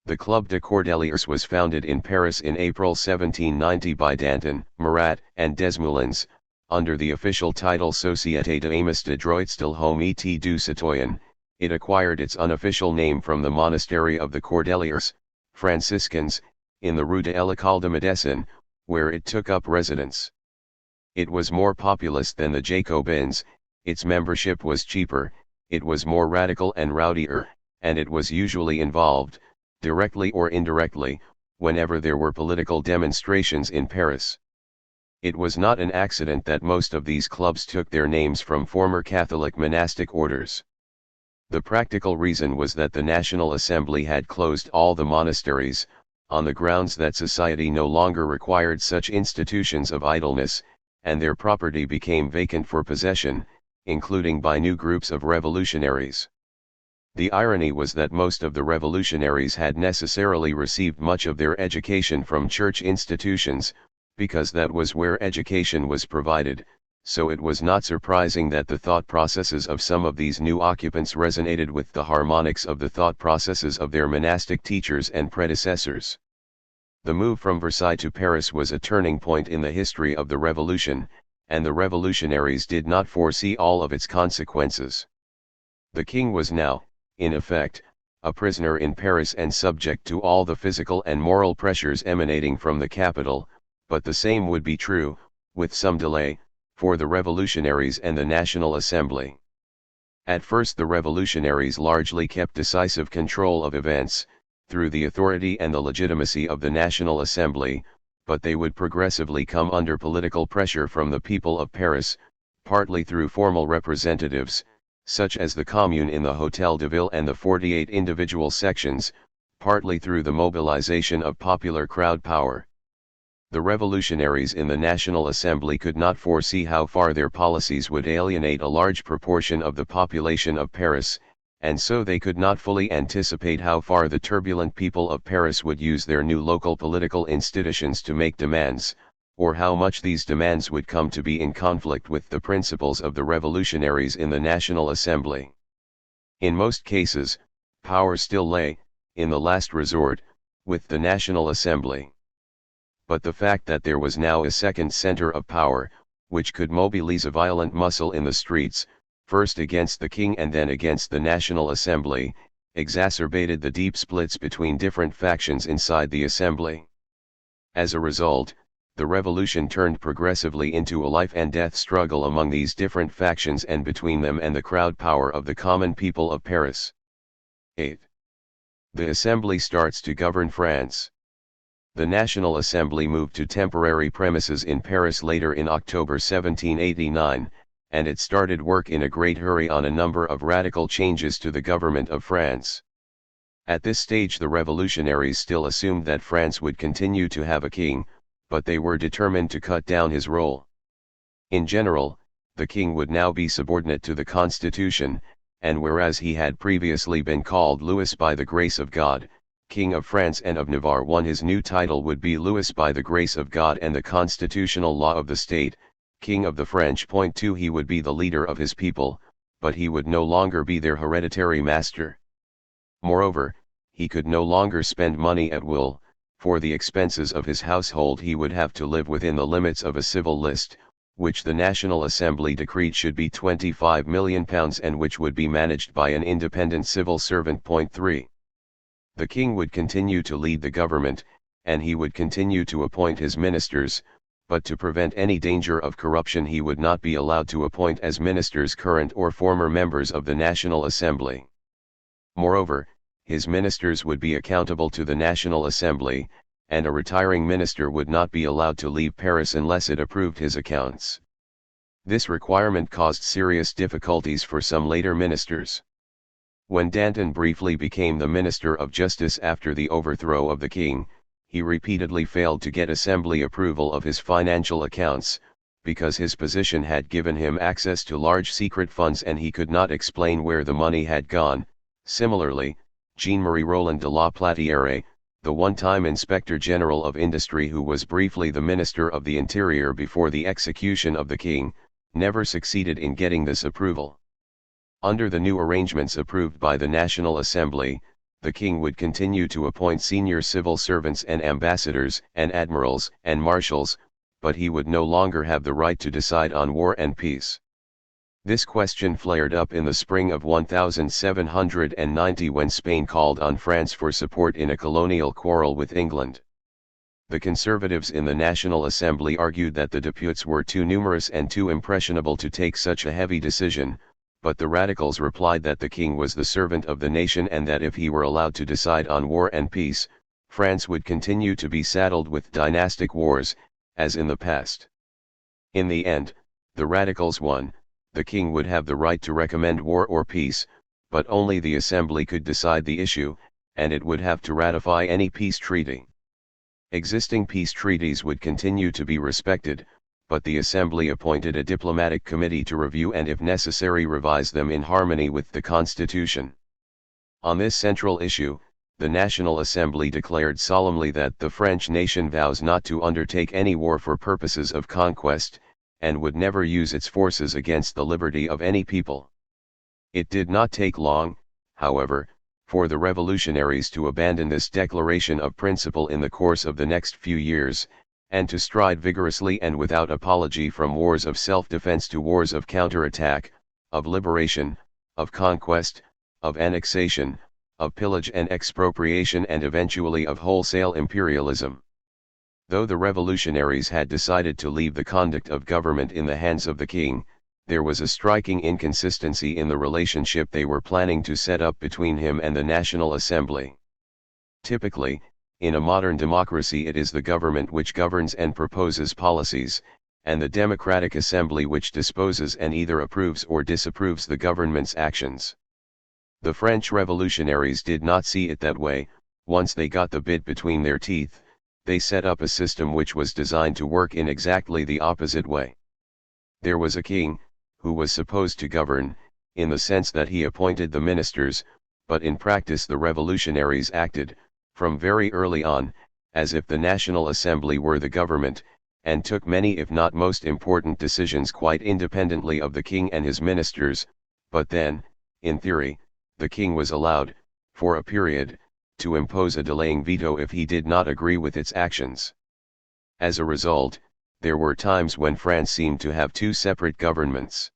The Club de Cordeliers was founded in Paris in April 1790 by Danton, Marat, and Desmoulins, under the official title Société d'Amis de Droits de l'Homme et du Citoyen. It acquired its unofficial name from the monastery of the Cordeliers, Franciscans, in the Rue de l'École de Médecine, where it took up residence. It was more populous than the Jacobins, its membership was cheaper, it was more radical and rowdier, and it was usually involved, directly or indirectly, whenever there were political demonstrations in Paris. It was not an accident that most of these clubs took their names from former Catholic monastic orders. The practical reason was that the National Assembly had closed all the monasteries, on the grounds that society no longer required such institutions of idleness, and their property became vacant for possession, including by new groups of revolutionaries. The irony was that most of the revolutionaries had necessarily received much of their education from church institutions, because that was where education was provided, so it was not surprising that the thought processes of some of these new occupants resonated with the harmonics of the thought processes of their monastic teachers and predecessors. The move from Versailles to Paris was a turning point in the history of the revolution, and the revolutionaries did not foresee all of its consequences. The king was now, in effect, a prisoner in Paris and subject to all the physical and moral pressures emanating from the capital, but the same would be true, with some delay, for the revolutionaries and the National Assembly. At first the revolutionaries largely kept decisive control of events, through the authority and the legitimacy of the National Assembly, but they would progressively come under political pressure from the people of Paris, partly through formal representatives, such as the Commune in the Hôtel de Ville and the 48 individual sections, partly through the mobilization of popular crowd power. The revolutionaries in the National Assembly could not foresee how far their policies would alienate a large proportion of the population of Paris, and so they could not fully anticipate how far the turbulent people of Paris would use their new local political institutions to make demands, or how much these demands would come to be in conflict with the principles of the revolutionaries in the National Assembly. In most cases, power still lay, in the last resort, with the National Assembly. But the fact that there was now a second center of power, which could mobilize a violent muscle in the streets, first against the king and then against the National Assembly, exacerbated the deep splits between different factions inside the Assembly. As a result, the revolution turned progressively into a life and death struggle among these different factions and between them and the crowd power of the common people of Paris. 8. The Assembly starts to govern France. The National Assembly moved to temporary premises in Paris later in October 1789, and it started work in a great hurry on a number of radical changes to the government of France. At this stage the revolutionaries still assumed that France would continue to have a king, but they were determined to cut down his role. In general, the king would now be subordinate to the constitution, and whereas he had previously been called Louis by the grace of God, King of France and of Navarre, his new title would be Louis by the grace of God and the constitutional law of the state, King of the French. 2 He would be the leader of his people, but he would no longer be their hereditary master. Moreover, he could no longer spend money at will. For the expenses of his household he would have to live within the limits of a civil list, which the National Assembly decreed should be £25 million and which would be managed by an independent civil servant. 3. The king would continue to lead the government, and he would continue to appoint his ministers, but to prevent any danger of corruption he would not be allowed to appoint as ministers current or former members of the National Assembly. Moreover, his ministers would be accountable to the National Assembly, and a retiring minister would not be allowed to leave Paris unless it approved his accounts. This requirement caused serious difficulties for some later ministers. When Danton briefly became the Minister of Justice after the overthrow of the king, he repeatedly failed to get Assembly approval of his financial accounts, because his position had given him access to large secret funds and he could not explain where the money had gone. Similarly, Jean-Marie Roland de la Platière, the one-time Inspector General of Industry who was briefly the Minister of the Interior before the execution of the king, never succeeded in getting this approval. Under the new arrangements approved by the National Assembly, the king would continue to appoint senior civil servants and ambassadors and admirals and marshals, but he would no longer have the right to decide on war and peace. This question flared up in the spring of 1790 when Spain called on France for support in a colonial quarrel with England. The conservatives in the National Assembly argued that the deputies were too numerous and too impressionable to take such a heavy decision, but the radicals replied that the king was the servant of the nation and that if he were allowed to decide on war and peace, France would continue to be saddled with dynastic wars, as in the past. In the end, the radicals won. The king would have the right to recommend war or peace, but only the assembly could decide the issue, and it would have to ratify any peace treaty. Existing peace treaties would continue to be respected, but the assembly appointed a diplomatic committee to review and if necessary revise them in harmony with the constitution. On this central issue, the National Assembly declared solemnly that the French nation vows not to undertake any war for purposes of conquest, and would never use its forces against the liberty of any people. It did not take long, however, for the revolutionaries to abandon this declaration of principle in the course of the next few years, and to stride vigorously and without apology from wars of self-defense to wars of counterattack, of liberation, of conquest, of annexation, of pillage and expropriation and eventually of wholesale imperialism. Though the revolutionaries had decided to leave the conduct of government in the hands of the king, there was a striking inconsistency in the relationship they were planning to set up between him and the National Assembly. Typically, in a modern democracy it is the government which governs and proposes policies, and the Democratic Assembly which disposes and either approves or disapproves the government's actions. The French revolutionaries did not see it that way. Once they got the bit between their teeth, they set up a system which was designed to work in exactly the opposite way. There was a king, who was supposed to govern, in the sense that he appointed the ministers, but in practice the revolutionaries acted, from very early on, as if the National Assembly were the government, and took many if not most important decisions quite independently of the king and his ministers, but then, in theory, the king was allowed, for a period, to impose a delaying veto if he did not agree with its actions. As a result, there were times when France seemed to have two separate governments.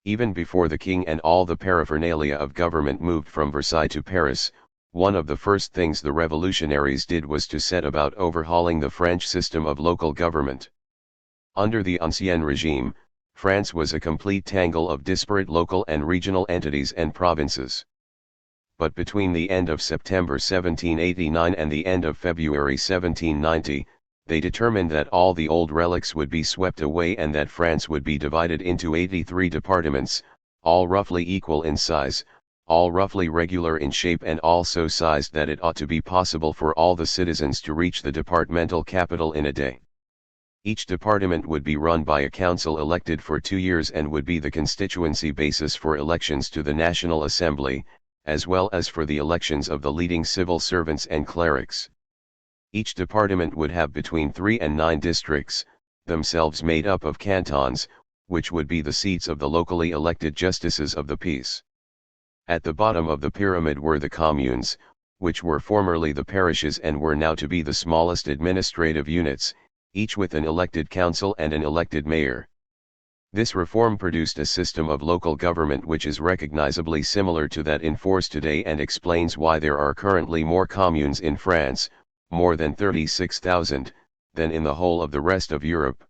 Even before the king and all the paraphernalia of government moved from Versailles to Paris, one of the first things the revolutionaries did was to set about overhauling the French system of local government. Under the Ancien Regime, France was a complete tangle of disparate local and regional entities and provinces. But between the end of September 1789 and the end of February 1790, they determined that all the old relics would be swept away and that France would be divided into 83 departments, all roughly equal in size, all roughly regular in shape and all so sized that it ought to be possible for all the citizens to reach the departmental capital in a day. Each department would be run by a council elected for 2 years and would be the constituency basis for elections to the National Assembly, as well as for the elections of the leading civil servants and clerics. Each department would have between 3 and 9 districts, themselves made up of cantons, which would be the seats of the locally elected justices of the peace. At the bottom of the pyramid were the communes, which were formerly the parishes and were now to be the smallest administrative units, each with an elected council and an elected mayor. This reform produced a system of local government which is recognizably similar to that in force today and explains why there are currently more communes in France, more than 36,000, than in the whole of the rest of Europe.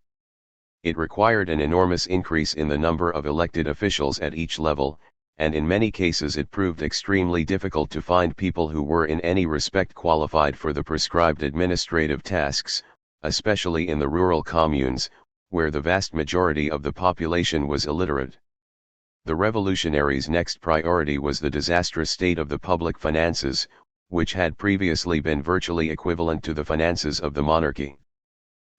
It required an enormous increase in the number of elected officials at each level, and in many cases it proved extremely difficult to find people who were in any respect qualified for the prescribed administrative tasks, especially in the rural communes, where the vast majority of the population was illiterate. The revolutionaries' next priority was the disastrous state of the public finances, which had previously been virtually equivalent to the finances of the monarchy.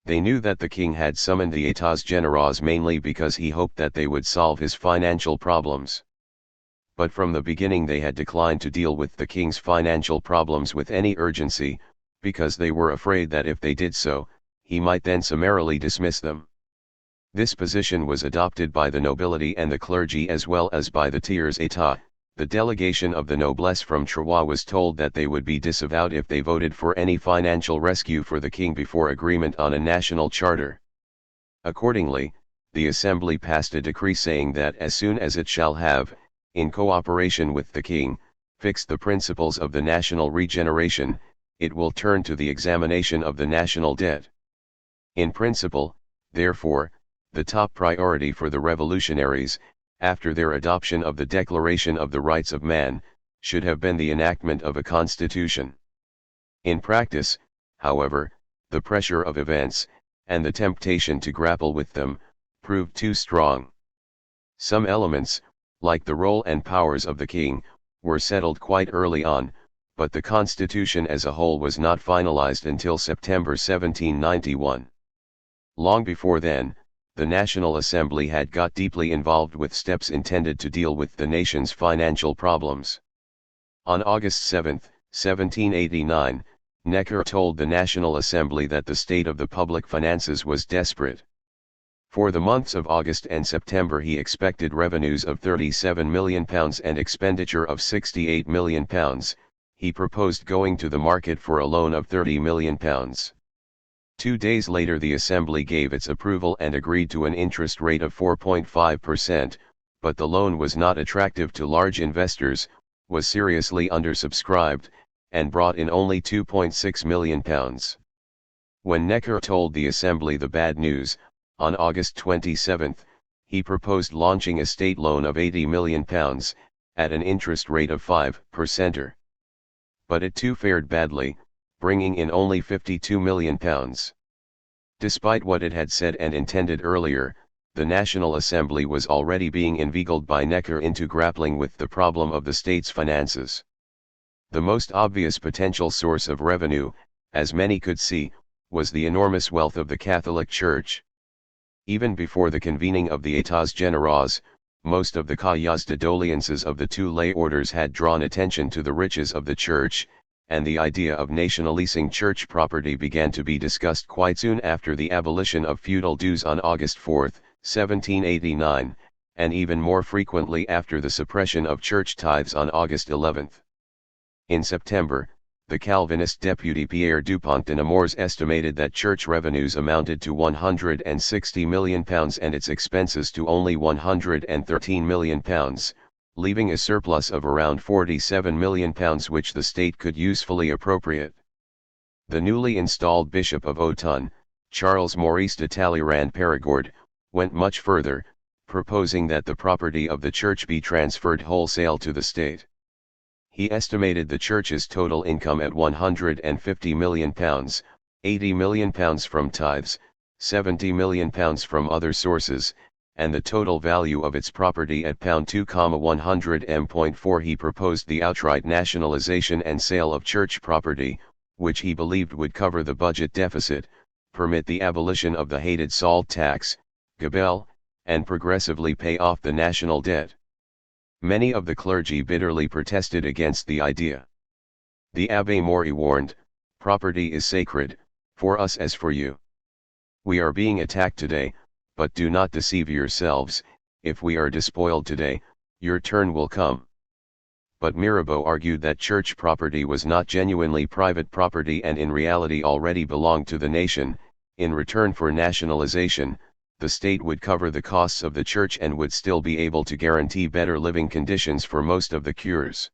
They knew that the king had summoned the États Généraux mainly because he hoped that they would solve his financial problems. But from the beginning they had declined to deal with the king's financial problems with any urgency, because they were afraid that if they did so, he might then summarily dismiss them. This position was adopted by the nobility and the clergy as well as by the tiers état, The delegation of the noblesse from Troyes was told that they would be disavowed if they voted for any financial rescue for the king before agreement on a national charter. Accordingly, the assembly passed a decree saying that as soon as it shall have, in cooperation with the king, fixed the principles of the national regeneration, it will turn to the examination of the national debt. In principle, therefore, the top priority for the revolutionaries, after their adoption of the Declaration of the Rights of Man, should have been the enactment of a constitution. In practice, however, the pressure of events, and the temptation to grapple with them, proved too strong. Some elements, like the role and powers of the king, were settled quite early on, but the constitution as a whole was not finalized until September 1791. Long before then, the National Assembly had got deeply involved with steps intended to deal with the nation's financial problems. On August 7, 1789, Necker told the National Assembly that the state of the public finances was desperate. For the months of August and September he expected revenues of £37 million and expenditure of £68 million. He proposed going to the market for a loan of £30 million. 2 days later the Assembly gave its approval and agreed to an interest rate of 4.5%, but the loan was not attractive to large investors, was seriously undersubscribed, and brought in only £2.6 million. When Necker told the Assembly the bad news, on August 27, he proposed launching a state loan of £80 million, at an interest rate of 5%. But it too fared badly, bringing in only £52 million. Despite what it had said and intended earlier, the National Assembly was already being inveigled by Necker into grappling with the problem of the state's finances. The most obvious potential source of revenue, as many could see, was the enormous wealth of the Catholic Church. Even before the convening of the États Généraux, most of the cahiers de doléances of the two lay orders had drawn attention to the riches of the Church, and the idea of nationalising church property began to be discussed quite soon after the abolition of feudal dues on August 4, 1789, and even more frequently after the suppression of church tithes on August 11. In September, the Calvinist deputy Pierre Dupont de Nemours estimated that church revenues amounted to £160 million and its expenses to only £113 million, leaving a surplus of around £47 million which the state could usefully appropriate. The newly installed Bishop of Autun, Charles Maurice de Talleyrand Périgord, went much further, proposing that the property of the church be transferred wholesale to the state. He estimated the church's total income at £150 million, £80 million from tithes, £70 million from other sources, and the total value of its property at £2,100.4. He proposed the outright nationalisation and sale of church property, which he believed would cover the budget deficit, permit the abolition of the hated salt tax, gabelle, and progressively pay off the national debt. Many of the clergy bitterly protested against the idea. The Abbé Maury warned, "Property is sacred, for us as for you. We are being attacked today, but do not deceive yourselves, if we are despoiled today, your turn will come." But Mirabeau argued that church property was not genuinely private property and in reality already belonged to the nation. In return for nationalization, the state would cover the costs of the church and would still be able to guarantee better living conditions for most of the cures.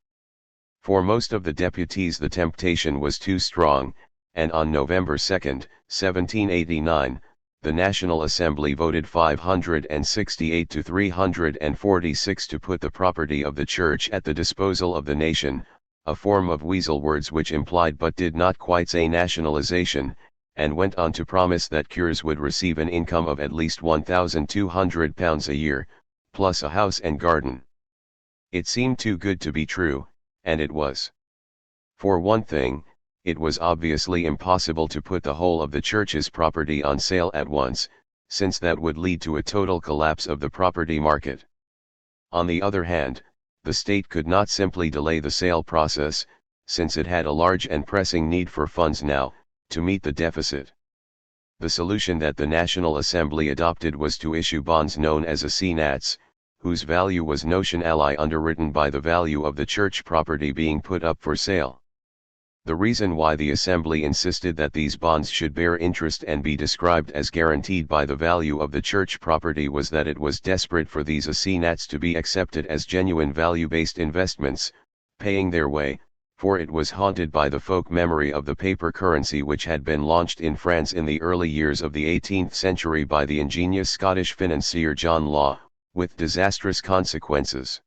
For most of the deputies the temptation was too strong, and on November 2, 1789, the National Assembly voted 568 to 346 to put the property of the church at the disposal of the nation, a form of weasel words which implied but did not quite say nationalization, and went on to promise that cures would receive an income of at least £1,200 a year, plus a house and garden. It seemed too good to be true, and it was. For one thing, it was obviously impossible to put the whole of the church's property on sale at once, since that would lead to a total collapse of the property market. On the other hand, the state could not simply delay the sale process, since it had a large and pressing need for funds now, to meet the deficit. The solution that the National Assembly adopted was to issue bonds known as assignats, whose value was notionally underwritten by the value of the church property being put up for sale. The reason why the Assembly insisted that these bonds should bear interest and be described as guaranteed by the value of the church property was that it was desperate for these assignats to be accepted as genuine value-based investments, paying their way, for it was haunted by the folk memory of the paper currency which had been launched in France in the early years of the 18th century by the ingenious Scottish financier John Law, with disastrous consequences.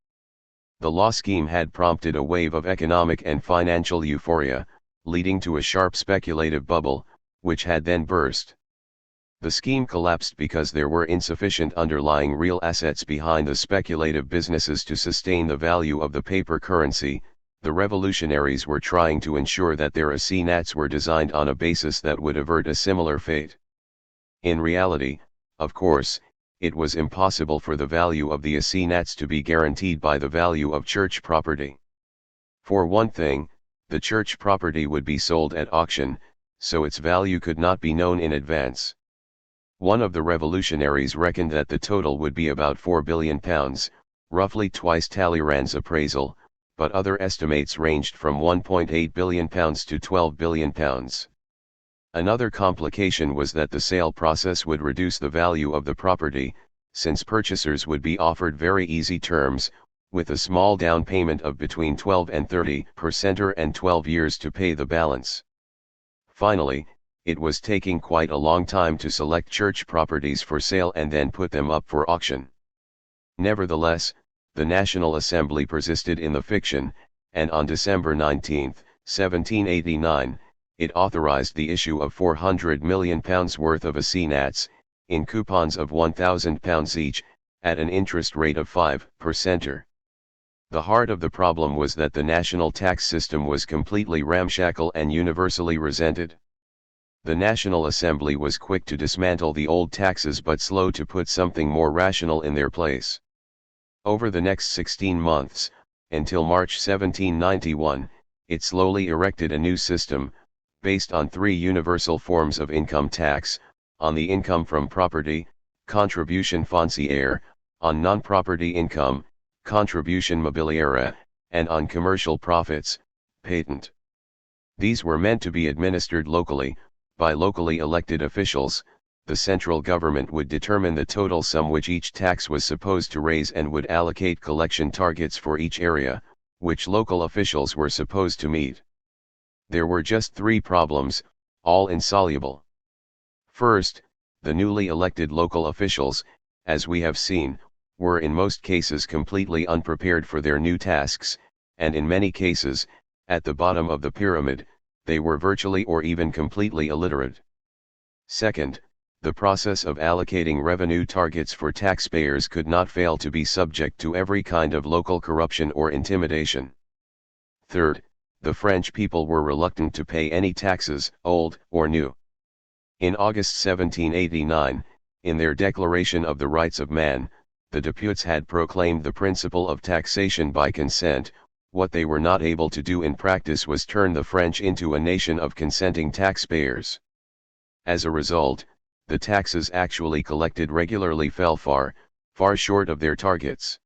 The Law scheme had prompted a wave of economic and financial euphoria, leading to a sharp speculative bubble, which had then burst. The scheme collapsed because there were insufficient underlying real assets behind the speculative businesses to sustain the value of the paper currency. The revolutionaries were trying to ensure that their assignats were designed on a basis that would avert a similar fate. In reality, of course, it was impossible for the value of the assignats to be guaranteed by the value of church property. For one thing, the church property would be sold at auction, so its value could not be known in advance. One of the revolutionaries reckoned that the total would be about £4 billion, roughly twice Talleyrand's appraisal, but other estimates ranged from £1.8 billion to £12 billion. Another complication was that the sale process would reduce the value of the property, since purchasers would be offered very easy terms, with a small down payment of between 12 and 30% and 12 years to pay the balance. Finally, it was taking quite a long time to select church properties for sale and then put them up for auction. Nevertheless, the National Assembly persisted in the fiction, and on December 19, 1789, it authorized the issue of £400 million worth of assignats, in coupons of £1,000 each, at an interest rate of 5%. The heart of the problem was that the national tax system was completely ramshackle and universally resented. The National Assembly was quick to dismantle the old taxes but slow to put something more rational in their place. Over the next 16 months, until March 1791, it slowly erected a new system, based on three universal forms of income tax: on the income from property, contribution foncière; on non-property income, contribution mobiliaire; and on commercial profits, patent. These were meant to be administered locally, by locally elected officials. The central government would determine the total sum which each tax was supposed to raise and would allocate collection targets for each area, which local officials were supposed to meet. There were just three problems, all insoluble. First, the newly elected local officials, as we have seen, were in most cases completely unprepared for their new tasks, and in many cases, at the bottom of the pyramid, they were virtually or even completely illiterate. Second, the process of allocating revenue targets for taxpayers could not fail to be subject to every kind of local corruption or intimidation. Third, the French people were reluctant to pay any taxes, old or new. In August 1789, in their Declaration of the Rights of Man, the deputies had proclaimed the principle of taxation by consent. What they were not able to do in practice was turn the French into a nation of consenting taxpayers. As a result, the taxes actually collected regularly fell far, far short of their targets.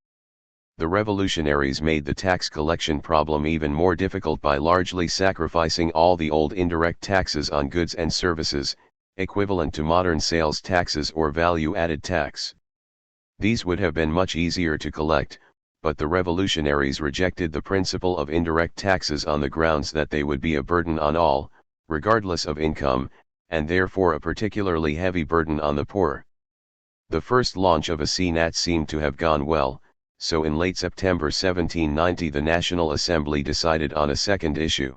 The revolutionaries made the tax collection problem even more difficult by largely sacrificing all the old indirect taxes on goods and services, equivalent to modern sales taxes or value-added tax. These would have been much easier to collect, but the revolutionaries rejected the principle of indirect taxes on the grounds that they would be a burden on all, regardless of income, and therefore a particularly heavy burden on the poor. The first launch of assignats seemed to have gone well, so in late September 1790 the National Assembly decided on a second issue.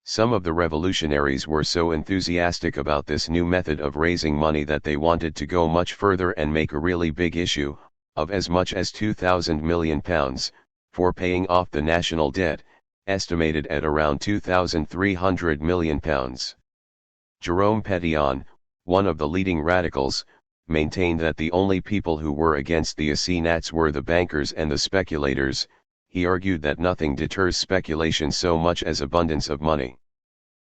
Some of the revolutionaries were so enthusiastic about this new method of raising money that they wanted to go much further and make a really big issue, of as much as £2,000 million, for paying off the national debt, estimated at around £2,300 million. Jerome Pétion, one of the leading radicals, maintained that the only people who were against the assignats were the bankers and the speculators. He argued that nothing deters speculation so much as abundance of money.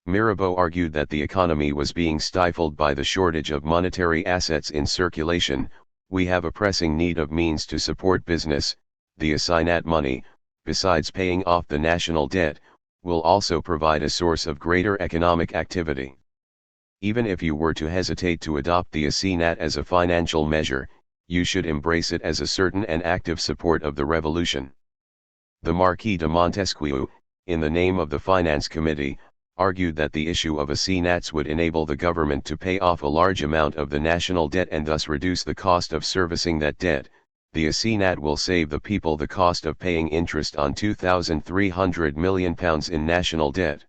Mirabeau argued that the economy was being stifled by the shortage of monetary assets in circulation, We have a pressing need of means to support business. The assignat money, besides paying off the national debt, will also provide a source of greater economic activity. Even if you were to hesitate to adopt the assignat as a financial measure, you should embrace it as a certain and active support of the revolution. The Marquis de Montesquieu, in the name of the Finance Committee, argued that the issue of assignats would enable the government to pay off a large amount of the national debt and thus reduce the cost of servicing that debt. The assignat will save the people the cost of paying interest on £2,300 million in national debt.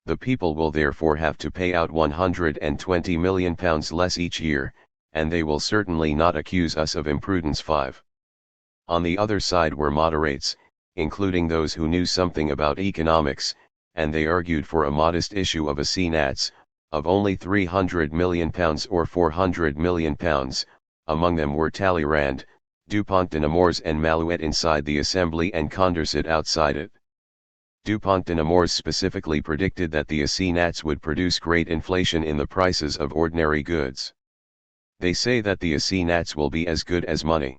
The people will therefore have to pay out £120 million less each year, and they will certainly not accuse us of imprudence. 5. On the other side were moderates, including those who knew something about economics, and they argued for a modest issue of assignats, of only £300 million or £400 million. Among them were Talleyrand, Dupont de Nemours and Malouet inside the Assembly and Condorcet outside it. Dupont de Nemours specifically predicted that the assignats would produce great inflation in the prices of ordinary goods. They say that the assignats will be as good as money.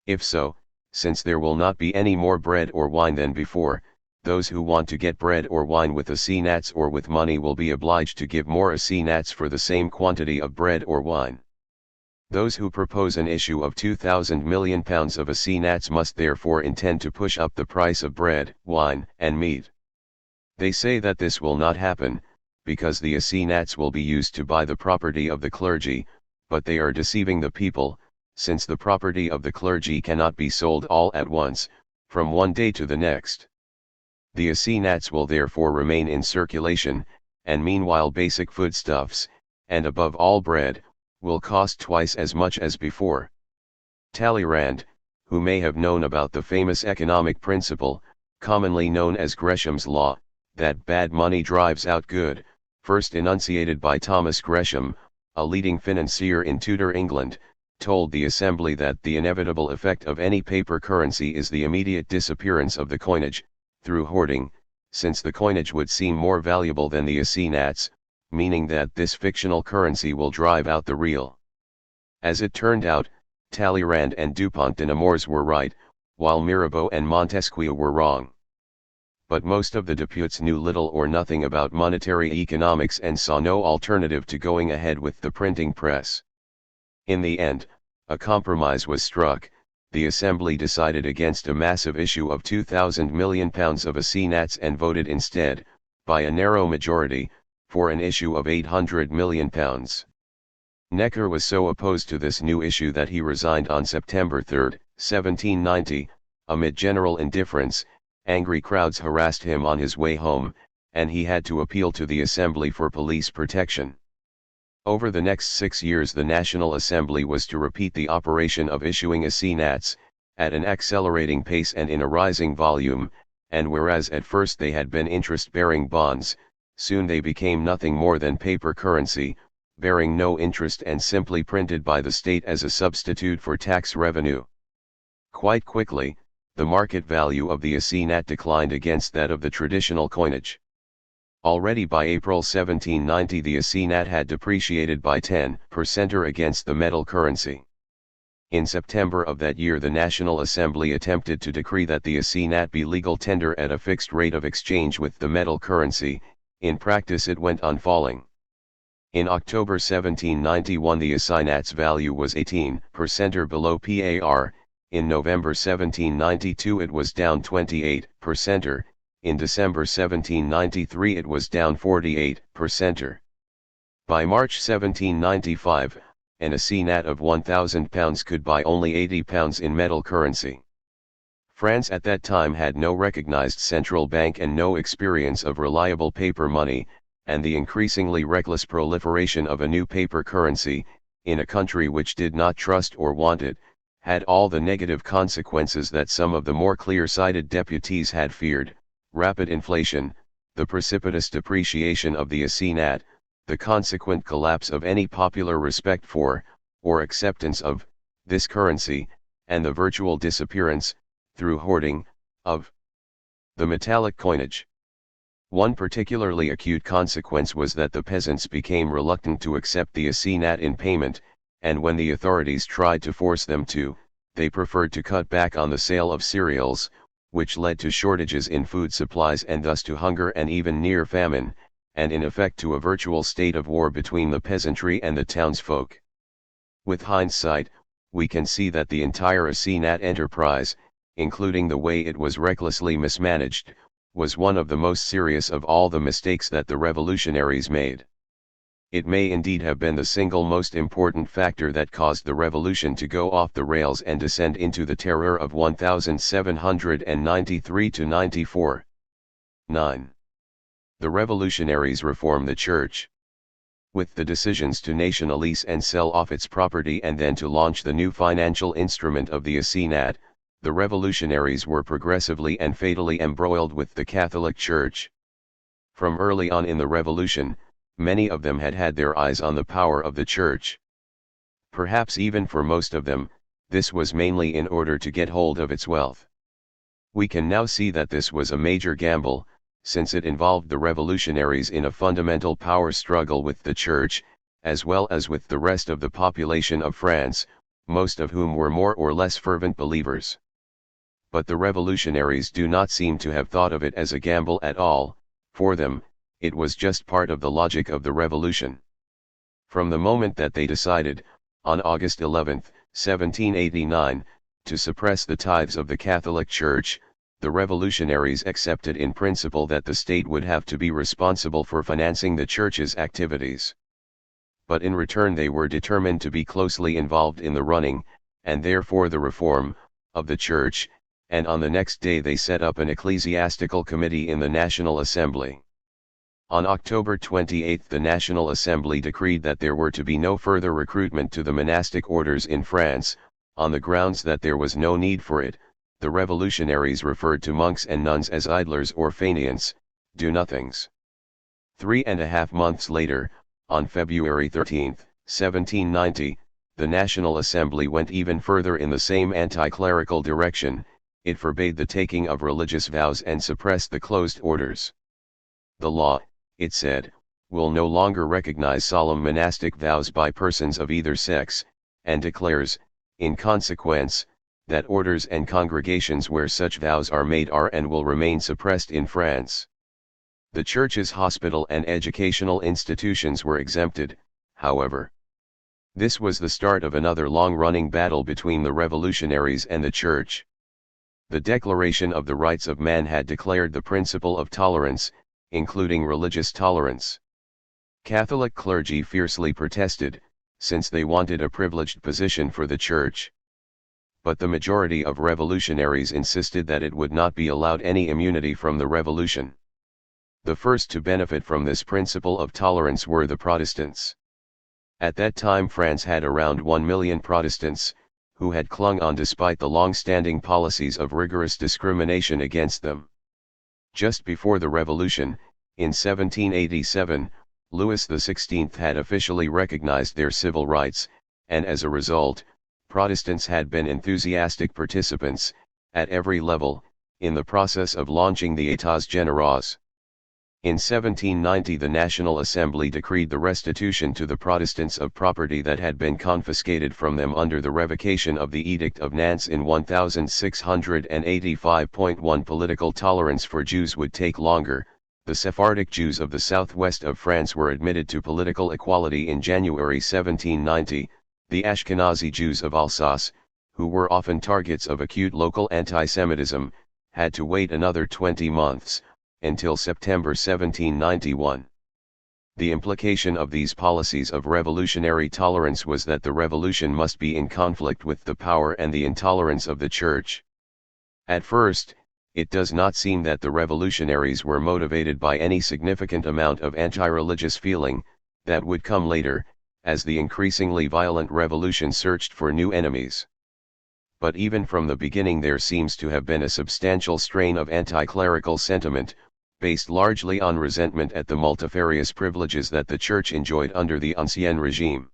If so, since there will not be any more bread or wine than before, those who want to get bread or wine with assignats or with money will be obliged to give more assignats for the same quantity of bread or wine. Those who propose an issue of £2,000 million of assignats must therefore intend to push up the price of bread, wine, and meat. They say that this will not happen, because the assignats will be used to buy the property of the clergy, but they are deceiving the people, since the property of the clergy cannot be sold all at once, from one day to the next. The assignats will therefore remain in circulation, and meanwhile basic foodstuffs, and above all bread, will cost twice as much as before. Talleyrand, who may have known about the famous economic principle, commonly known as Gresham's law, that bad money drives out good, first enunciated by Thomas Gresham, a leading financier in Tudor England, told the Assembly that the inevitable effect of any paper currency is the immediate disappearance of the coinage, through hoarding, since the coinage would seem more valuable than the assignats, meaning that this fictional currency will drive out the real. As it turned out, Talleyrand and Dupont de Nemours were right, while Mirabeau and Montesquieu were wrong. But most of the deputies knew little or nothing about monetary economics and saw no alternative to going ahead with the printing press. In the end, a compromise was struck. The Assembly decided against a massive issue of £2,000 million of assignats and voted instead, by a narrow majority, for an issue of £800 million. Necker was so opposed to this new issue that he resigned on September 3, 1790, amid general indifference. Angry crowds harassed him on his way home, and he had to appeal to the Assembly for police protection. Over the next 6 years the National Assembly was to repeat the operation of issuing assignats, at an accelerating pace and in a rising volume, and whereas at first they had been interest-bearing bonds, soon they became nothing more than paper currency, bearing no interest and simply printed by the state as a substitute for tax revenue. Quite quickly, the market value of the assignat declined against that of the traditional coinage. Already by April 1790 the assignat had depreciated by 10% against the metal currency. In September of that year the National Assembly attempted to decree that the assignat be legal tender at a fixed rate of exchange with the metal currency. In practice it went on falling. In October 1791 the assignat's value was 18% below par, in November 1792 it was down 28%, in December 1793 it was down 48%. By March 1795, an assignat of £1,000 could buy only £80 in metal currency. France at that time had no recognized central bank and no experience of reliable paper money, and the increasingly reckless proliferation of a new paper currency, in a country which did not trust or want it, had all the negative consequences that some of the more clear-sighted deputies had feared: rapid inflation, the precipitous depreciation of the assignat, the consequent collapse of any popular respect for, or acceptance of, this currency, and the virtual disappearance, through hoarding, of the metallic coinage. One particularly acute consequence was that the peasants became reluctant to accept the assignat in payment, and when the authorities tried to force them to, they preferred to cut back on the sale of cereals, which led to shortages in food supplies and thus to hunger and even near famine, and in effect to a virtual state of war between the peasantry and the townsfolk. With hindsight, we can see that the entire Asenath enterprise, including the way it was recklessly mismanaged, was one of the most serious of all the mistakes that the revolutionaries made. It may indeed have been the single most important factor that caused the revolution to go off the rails and descend into the terror of 1793–94. 9. The revolutionaries reform the church. With the decisions to nationalize and sell off its property and then to launch the new financial instrument of the Asenath, the revolutionaries were progressively and fatally embroiled with the Catholic Church. From early on in the revolution, many of them had had their eyes on the power of the Church. Perhaps even for most of them, this was mainly in order to get hold of its wealth. We can now see that this was a major gamble, since it involved the revolutionaries in a fundamental power struggle with the Church, as well as with the rest of the population of France, most of whom were more or less fervent believers. But the revolutionaries do not seem to have thought of it as a gamble at all. For them, it was just part of the logic of the revolution. From the moment that they decided, on August 11, 1789, to suppress the tithes of the Catholic Church, the revolutionaries accepted in principle that the state would have to be responsible for financing the Church's activities. But in return they were determined to be closely involved in the running, and therefore the reform, of the Church, and on the next day they set up an ecclesiastical committee in the National Assembly. On October 28 the National Assembly decreed that there were to be no further recruitment to the monastic orders in France, on the grounds that there was no need for it. The revolutionaries referred to monks and nuns as idlers or fainéants, do-nothings. 3.5 months later, on February 13, 1790, the National Assembly went even further in the same anti-clerical direction. It forbade the taking of religious vows and suppressed the closed orders. The law, it said, will no longer recognize solemn monastic vows by persons of either sex, and declares, in consequence, that orders and congregations where such vows are made are and will remain suppressed in France. The Church's hospital and educational institutions were exempted, however. This was the start of another long-running battle between the revolutionaries and the Church. The Declaration of the Rights of Man had declared the principle of tolerance, including religious tolerance. Catholic clergy fiercely protested, since they wanted a privileged position for the Church. But the majority of revolutionaries insisted that it would not be allowed any immunity from the revolution. The first to benefit from this principle of tolerance were the Protestants. At that time France had around 1 million Protestants, who had clung on despite the long-standing policies of rigorous discrimination against them. Just before the revolution, in 1787, Louis XVI had officially recognized their civil rights, and as a result, Protestants had been enthusiastic participants, at every level, in the process of launching the États Généraux. In 1790 the National Assembly decreed the restitution to the Protestants of property that had been confiscated from them under the revocation of the Edict of Nantes in 1685. Political tolerance for Jews would take longer. The Sephardic Jews of the southwest of France were admitted to political equality in January 1790, the Ashkenazi Jews of Alsace, who were often targets of acute local anti-Semitism, had to wait another 20 months, until September 1791. The implication of these policies of revolutionary tolerance was that the revolution must be in conflict with the power and the intolerance of the Church. At first, it does not seem that the revolutionaries were motivated by any significant amount of anti-religious feeling. That would come later, as the increasingly violent revolution searched for new enemies. But even from the beginning there seems to have been a substantial strain of anti-clerical sentiment, based largely on resentment at the multifarious privileges that the Church enjoyed under the Ancien regime.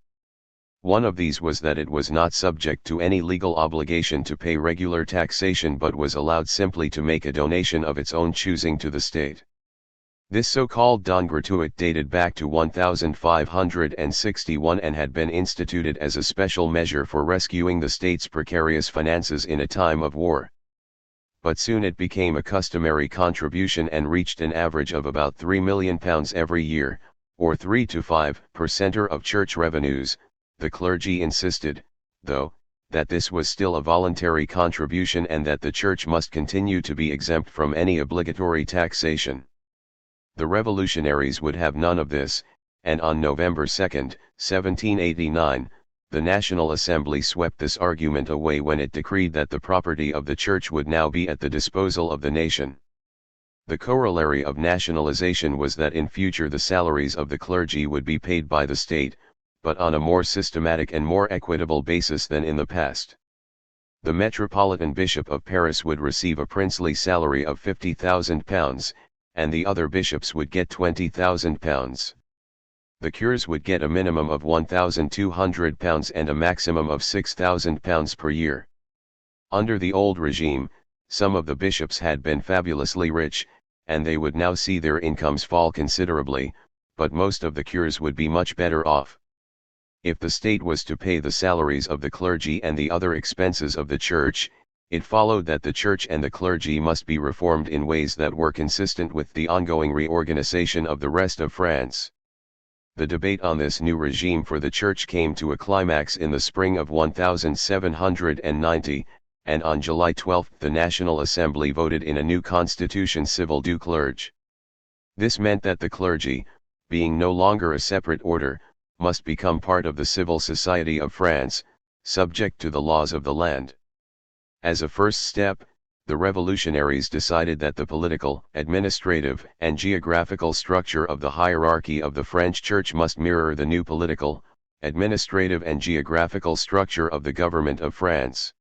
One of these was that it was not subject to any legal obligation to pay regular taxation but was allowed simply to make a donation of its own choosing to the state. This so-called don gratuit dated back to 1561 and had been instituted as a special measure for rescuing the state's precarious finances in a time of war. But soon it became a customary contribution and reached an average of about £3 million every year, or 3 to 5% of church revenues. The clergy insisted, though, that this was still a voluntary contribution and that the church must continue to be exempt from any obligatory taxation. The revolutionaries would have none of this, and on November 2, 1789, the National Assembly swept this argument away when it decreed that the property of the church would now be at the disposal of the nation. The corollary of nationalization was that in future the salaries of the clergy would be paid by the state, but on a more systematic and more equitable basis than in the past. The Metropolitan Bishop of Paris would receive a princely salary of £50,000, and the other bishops would get £20,000. The cures would get a minimum of £1,200 and a maximum of £6,000 per year. Under the old regime, some of the bishops had been fabulously rich, and they would now see their incomes fall considerably, but most of the cures would be much better off. If the state was to pay the salaries of the clergy and the other expenses of the church, it followed that the church and the clergy must be reformed in ways that were consistent with the ongoing reorganization of the rest of France. The debate on this new regime for the church came to a climax in the spring of 1790, and on July 12 the National Assembly voted in a new constitution civil du clerge. This meant that the clergy, being no longer a separate order, must become part of the civil society of France, subject to the laws of the land. As a first step, the revolutionaries decided that the political, administrative, and geographical structure of the hierarchy of the French Church must mirror the new political, administrative and geographical structure of the government of France.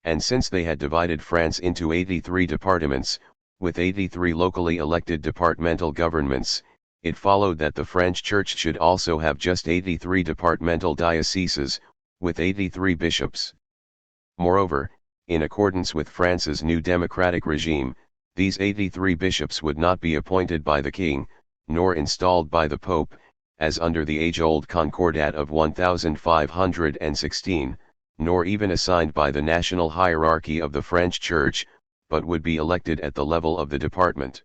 And since they had divided France into 83 departments, with 83 locally elected departmental governments, it followed that the French Church should also have just 83 departmental dioceses, with 83 bishops. Moreover, in accordance with France's new democratic regime, these 83 bishops would not be appointed by the king, nor installed by the pope, as under the age-old Concordat of 1516, nor even assigned by the national hierarchy of the French Church, but would be elected at the level of the department.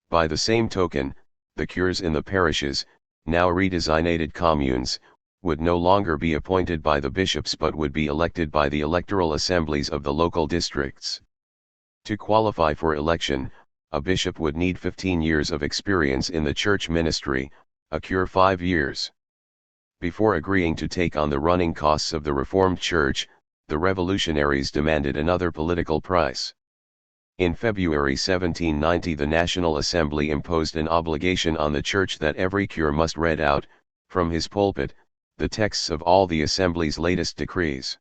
By the same token, the cures in the parishes, now redesignated communes, would no longer be appointed by the bishops but would be elected by the electoral assemblies of the local districts. To qualify for election, a bishop would need 15 years of experience in the church ministry, a cure 5 years. Before agreeing to take on the running costs of the Reformed Church, the revolutionaries demanded another political price. In February 1790 the National Assembly imposed an obligation on the Church that every cure must read out, from his pulpit, the texts of all the Assembly's latest decrees.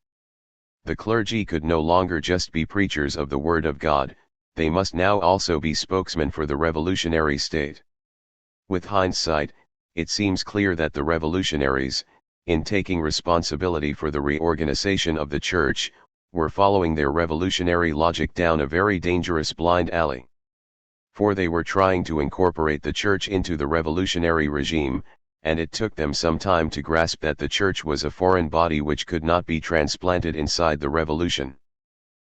The clergy could no longer just be preachers of the Word of God, they must now also be spokesmen for the revolutionary state. With hindsight, it seems clear that the revolutionaries, in taking responsibility for the reorganization of the Church, were following their revolutionary logic down a very dangerous blind alley. For they were trying to incorporate the Church into the revolutionary regime, and it took them some time to grasp that the Church was a foreign body which could not be transplanted inside the revolution.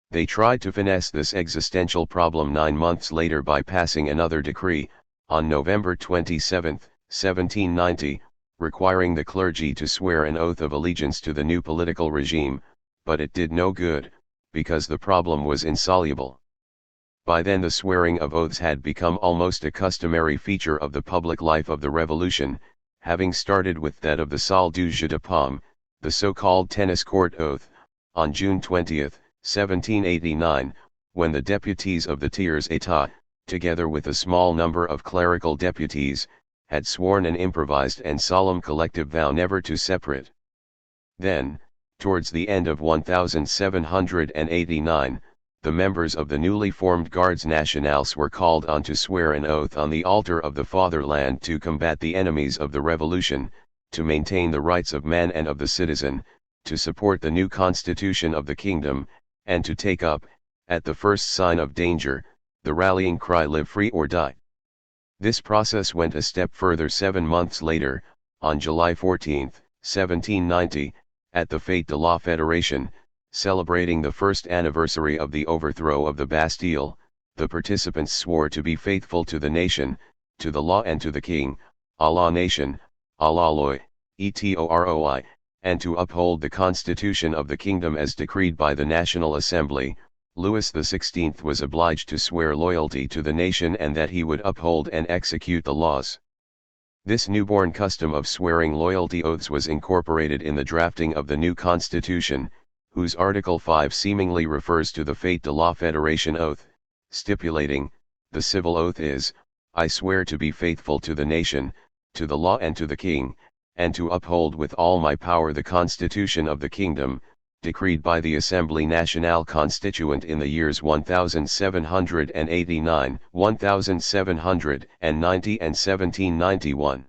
They tried to finesse this existential problem 9 months later by passing another decree, on November 27, 1790, requiring the clergy to swear an oath of allegiance to the new political regime, but it did no good, because the problem was insoluble. By then the swearing of oaths had become almost a customary feature of the public life of the revolution, having started with that of the Salle du Jeu de Paume, the so-called tennis court oath, on June 20, 1789, when the deputies of the Tiers État, together with a small number of clerical deputies, had sworn an improvised and solemn collective vow never to separate. Then, towards the end of 1789, the members of the newly formed Gardes Nationales were called on to swear an oath on the altar of the fatherland to combat the enemies of the revolution, to maintain the rights of man and of the citizen, to support the new constitution of the kingdom, and to take up, at the first sign of danger, the rallying cry "Live free or die." This process went a step further 7 months later, on July 14, 1790, at the Fête de la Fédération, celebrating the first anniversary of the overthrow of the Bastille. The participants swore to be faithful to the nation, to the law and to the king, à la nation, à la loi, etoroi, and to uphold the constitution of the kingdom as decreed by the National Assembly. Louis XVI was obliged to swear loyalty to the nation and that he would uphold and execute the laws. This newborn custom of swearing loyalty oaths was incorporated in the drafting of the new constitution, whose Article 5 seemingly refers to the Fête de la Fédération oath, stipulating, "The civil oath is, I swear to be faithful to the nation, to the law and to the king, and to uphold with all my power the constitution of the kingdom, decreed by the Assemblée Nationale Constituante in the years 1789, 1790 and 1791.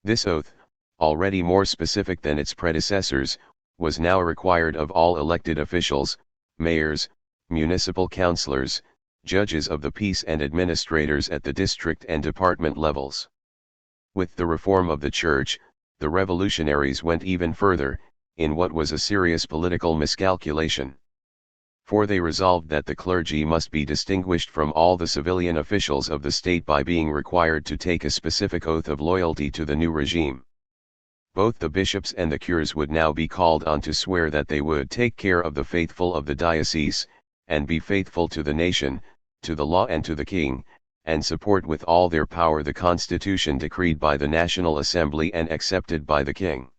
This oath, already more specific than its predecessors, was now required of all elected officials, mayors, municipal councillors, judges of the peace and administrators at the district and department levels. With the reform of the church, the revolutionaries went even further, in what was a serious political miscalculation. For they resolved that the clergy must be distinguished from all the civilian officials of the state by being required to take a specific oath of loyalty to the new regime. Both the bishops and the cures would now be called on to swear that they would take care of the faithful of the diocese, and be faithful to the nation, to the law and to the king, and support with all their power the constitution decreed by the National Assembly and accepted by the king.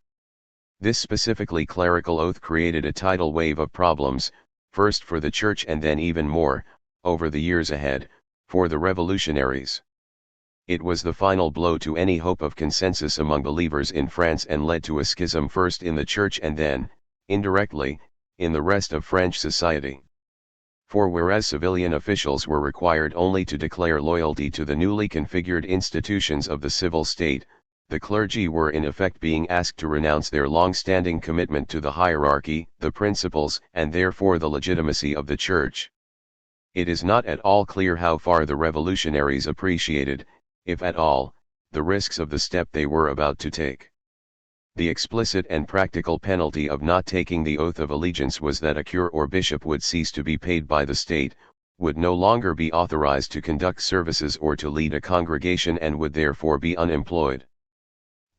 This specifically clerical oath created a tidal wave of problems, first for the church and then even more, over the years ahead, for the revolutionaries. It was the final blow to any hope of consensus among believers in France and led to a schism first in the church and then, indirectly, in the rest of French society. For whereas civilian officials were required only to declare loyalty to the newly configured institutions of the civil state, the clergy were in effect being asked to renounce their long-standing commitment to the hierarchy, the principles, and therefore the legitimacy of the church. It is not at all clear how far the revolutionaries appreciated, if at all, the risks of the step they were about to take. The explicit and practical penalty of not taking the oath of allegiance was that a cure or bishop would cease to be paid by the state, would no longer be authorized to conduct services or to lead a congregation and would therefore be unemployed.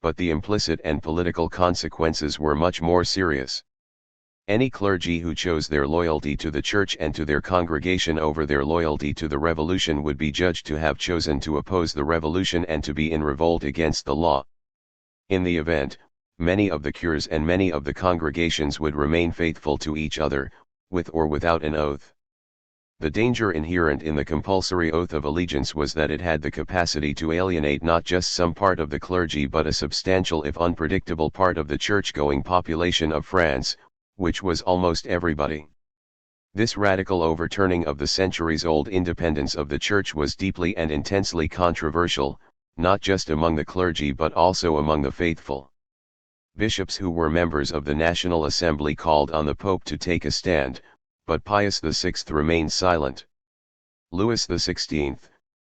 But the implicit and political consequences were much more serious. Any clergy who chose their loyalty to the church and to their congregation over their loyalty to the revolution would be judged to have chosen to oppose the revolution and to be in revolt against the law. In the event, many of the cures and many of the congregations would remain faithful to each other, with or without an oath. The danger inherent in the compulsory oath of allegiance was that it had the capacity to alienate not just some part of the clergy but a substantial if unpredictable part of the church-going population of France, which was almost everybody. This radical overturning of the centuries-old independence of the church was deeply and intensely controversial, not just among the clergy but also among the faithful. Bishops who were members of the National Assembly called on the Pope to take a stand, but Pius VI remained silent. Louis XVI,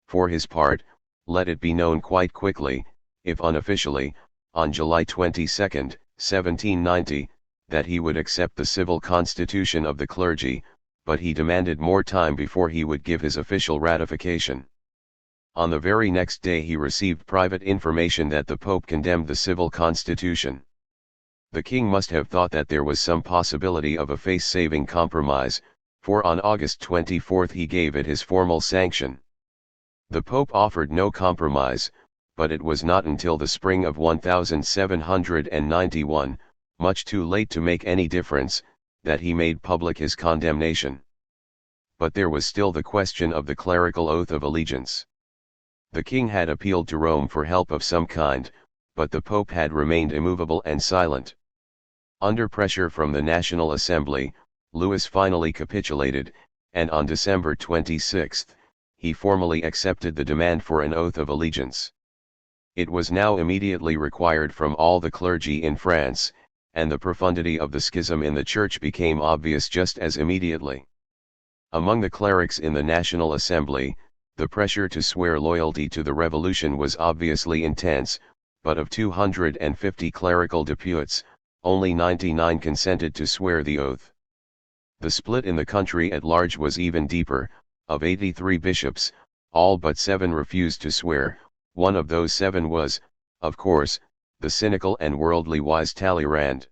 for his part, let it be known quite quickly, if unofficially, on July 22, 1790, that he would accept the civil constitution of the clergy, but he demanded more time before he would give his official ratification. On the very next day he received private information that the Pope condemned the civil constitution. The king must have thought that there was some possibility of a face-saving compromise, for on August 24 he gave it his formal sanction. The Pope offered no compromise, but it was not until the spring of 1791, much too late to make any difference, that he made public his condemnation. But there was still the question of the clerical oath of allegiance. The king had appealed to Rome for help of some kind, but the Pope had remained immovable and silent. Under pressure from the National Assembly, Louis finally capitulated, and on December 26, he formally accepted the demand for an oath of allegiance. It was now immediately required from all the clergy in France, and the profundity of the schism in the Church became obvious just as immediately. Among the clerics in the National Assembly, The pressure to swear loyalty to the revolution was obviously intense, but of 250 clerical deputes, only 99 consented to swear the oath. The split in the country at large was even deeper. Of 83 bishops, all but 7 refused to swear. One of those 7 was, of course, the cynical and worldly wise Talleyrand.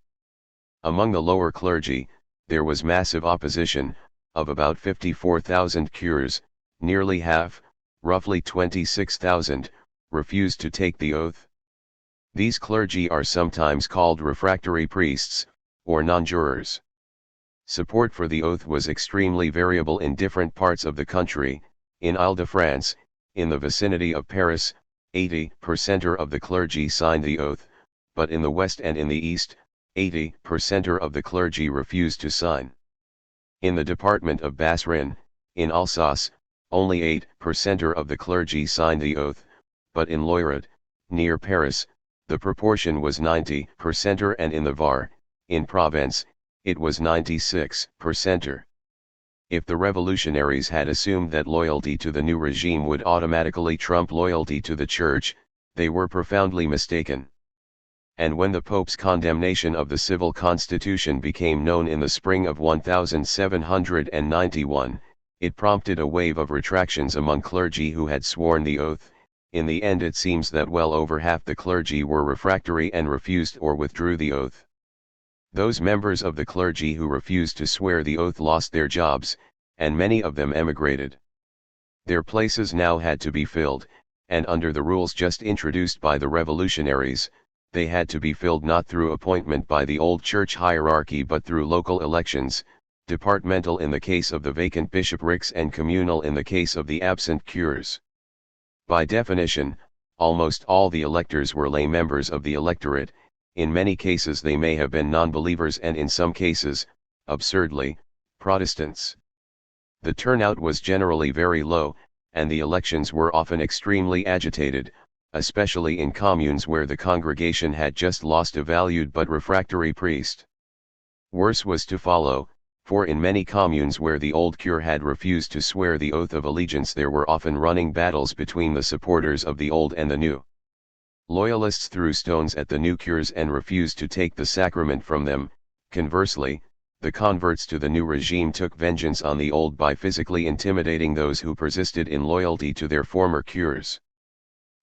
Among the lower clergy, there was massive opposition. Of about 54,000 cures, nearly half, roughly 26,000, refused to take the oath. These clergy are sometimes called refractory priests, or non-jurors. Support for the oath was extremely variable in different parts of the country. In Ile-de-France, in the vicinity of Paris, 80% of the clergy signed the oath, but in the west and in the east, 80% of the clergy refused to sign. In the department of Bas-Rhin, in Alsace, only 8% of the clergy signed the oath, but in Loiret, near Paris, the proportion was 90%, and in the Var, in Provence, it was 96%. If the revolutionaries had assumed that loyalty to the new regime would automatically trump loyalty to the Church, they were profoundly mistaken. And when the Pope's condemnation of the civil constitution became known in the spring of 1791, it prompted a wave of retractions among clergy who had sworn the oath. In the end, it seems that well over half the clergy were refractory and refused or withdrew the oath. Those members of the clergy who refused to swear the oath lost their jobs, and many of them emigrated. Their places now had to be filled, and under the rules just introduced by the revolutionaries, they had to be filled not through appointment by the old church hierarchy but through local elections, departmental in the case of the vacant bishoprics and communal in the case of the absent cures. By definition, almost all the electors were lay members of the electorate. In many cases they may have been non-believers, and in some cases, absurdly, Protestants. The turnout was generally very low, and the elections were often extremely agitated, especially in communes where the congregation had just lost a valued but refractory priest. Worse was to follow, for in many communes where the old cure had refused to swear the oath of allegiance there were often running battles between the supporters of the old and the new. Loyalists threw stones at the new cures and refused to take the sacrament from them. Conversely, the converts to the new regime took vengeance on the old by physically intimidating those who persisted in loyalty to their former cures.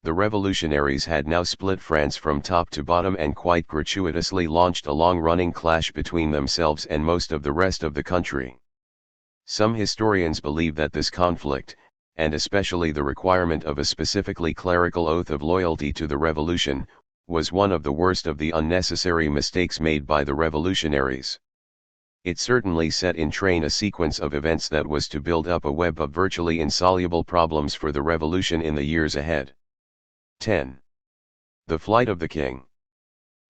The revolutionaries had now split France from top to bottom and quite gratuitously launched a long-running clash between themselves and most of the rest of the country. Some historians believe that this conflict, and especially the requirement of a specifically clerical oath of loyalty to the revolution, was one of the worst of the unnecessary mistakes made by the revolutionaries. It certainly set in train a sequence of events that was to build up a web of virtually insoluble problems for the revolution in the years ahead. 10. The flight of the king.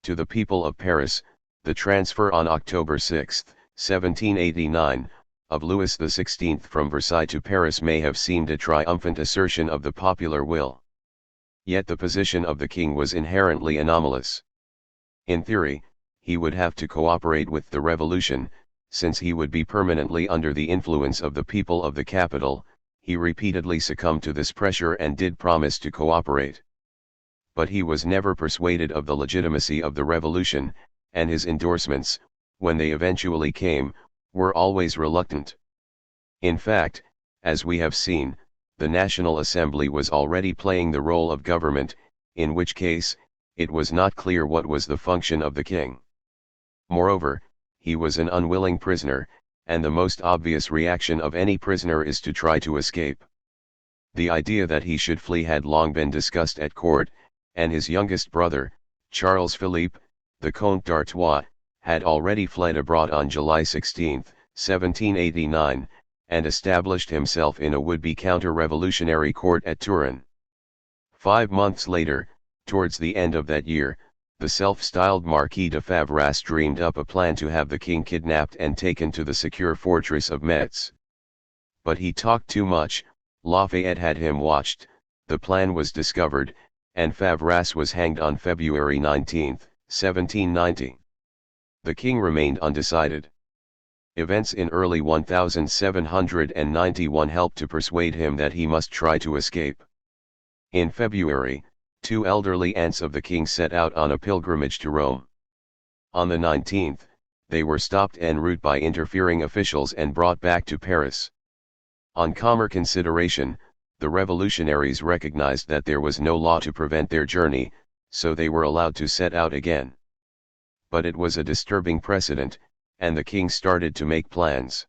To the people of Paris, the transfer on October 6, 1789, of Louis XVI from Versailles to Paris may have seemed a triumphant assertion of the popular will. Yet the position of the king was inherently anomalous. In theory, he would have to cooperate with the revolution, since he would be permanently under the influence of the people of the capital. He repeatedly succumbed to this pressure and did promise to cooperate. But he was never persuaded of the legitimacy of the revolution, and his endorsements, when they eventually came, were always reluctant. In fact, as we have seen, the National Assembly was already playing the role of government, in which case, it was not clear what was the function of the king. Moreover, he was an unwilling prisoner, and the most obvious reaction of any prisoner is to try to escape. The idea that he should flee had long been discussed at court, and his youngest brother, Charles Philippe, the Comte d'Artois, had already fled abroad on July 16, 1789, and established himself in a would-be counter-revolutionary court at Turin. 5 months later, towards the end of that year, the self-styled Marquis de Favras dreamed up a plan to have the king kidnapped and taken to the secure fortress of Metz. But he talked too much, Lafayette had him watched, the plan was discovered, and Favras was hanged on February 19, 1790. The king remained undecided. Events in early 1791 helped to persuade him that he must try to escape. In February, two elderly aunts of the king set out on a pilgrimage to Rome. On the 19th, they were stopped en route by interfering officials and brought back to Paris. On calmer consideration, the revolutionaries recognized that there was no law to prevent their journey, so they were allowed to set out again. But it was a disturbing precedent, and the king started to make plans.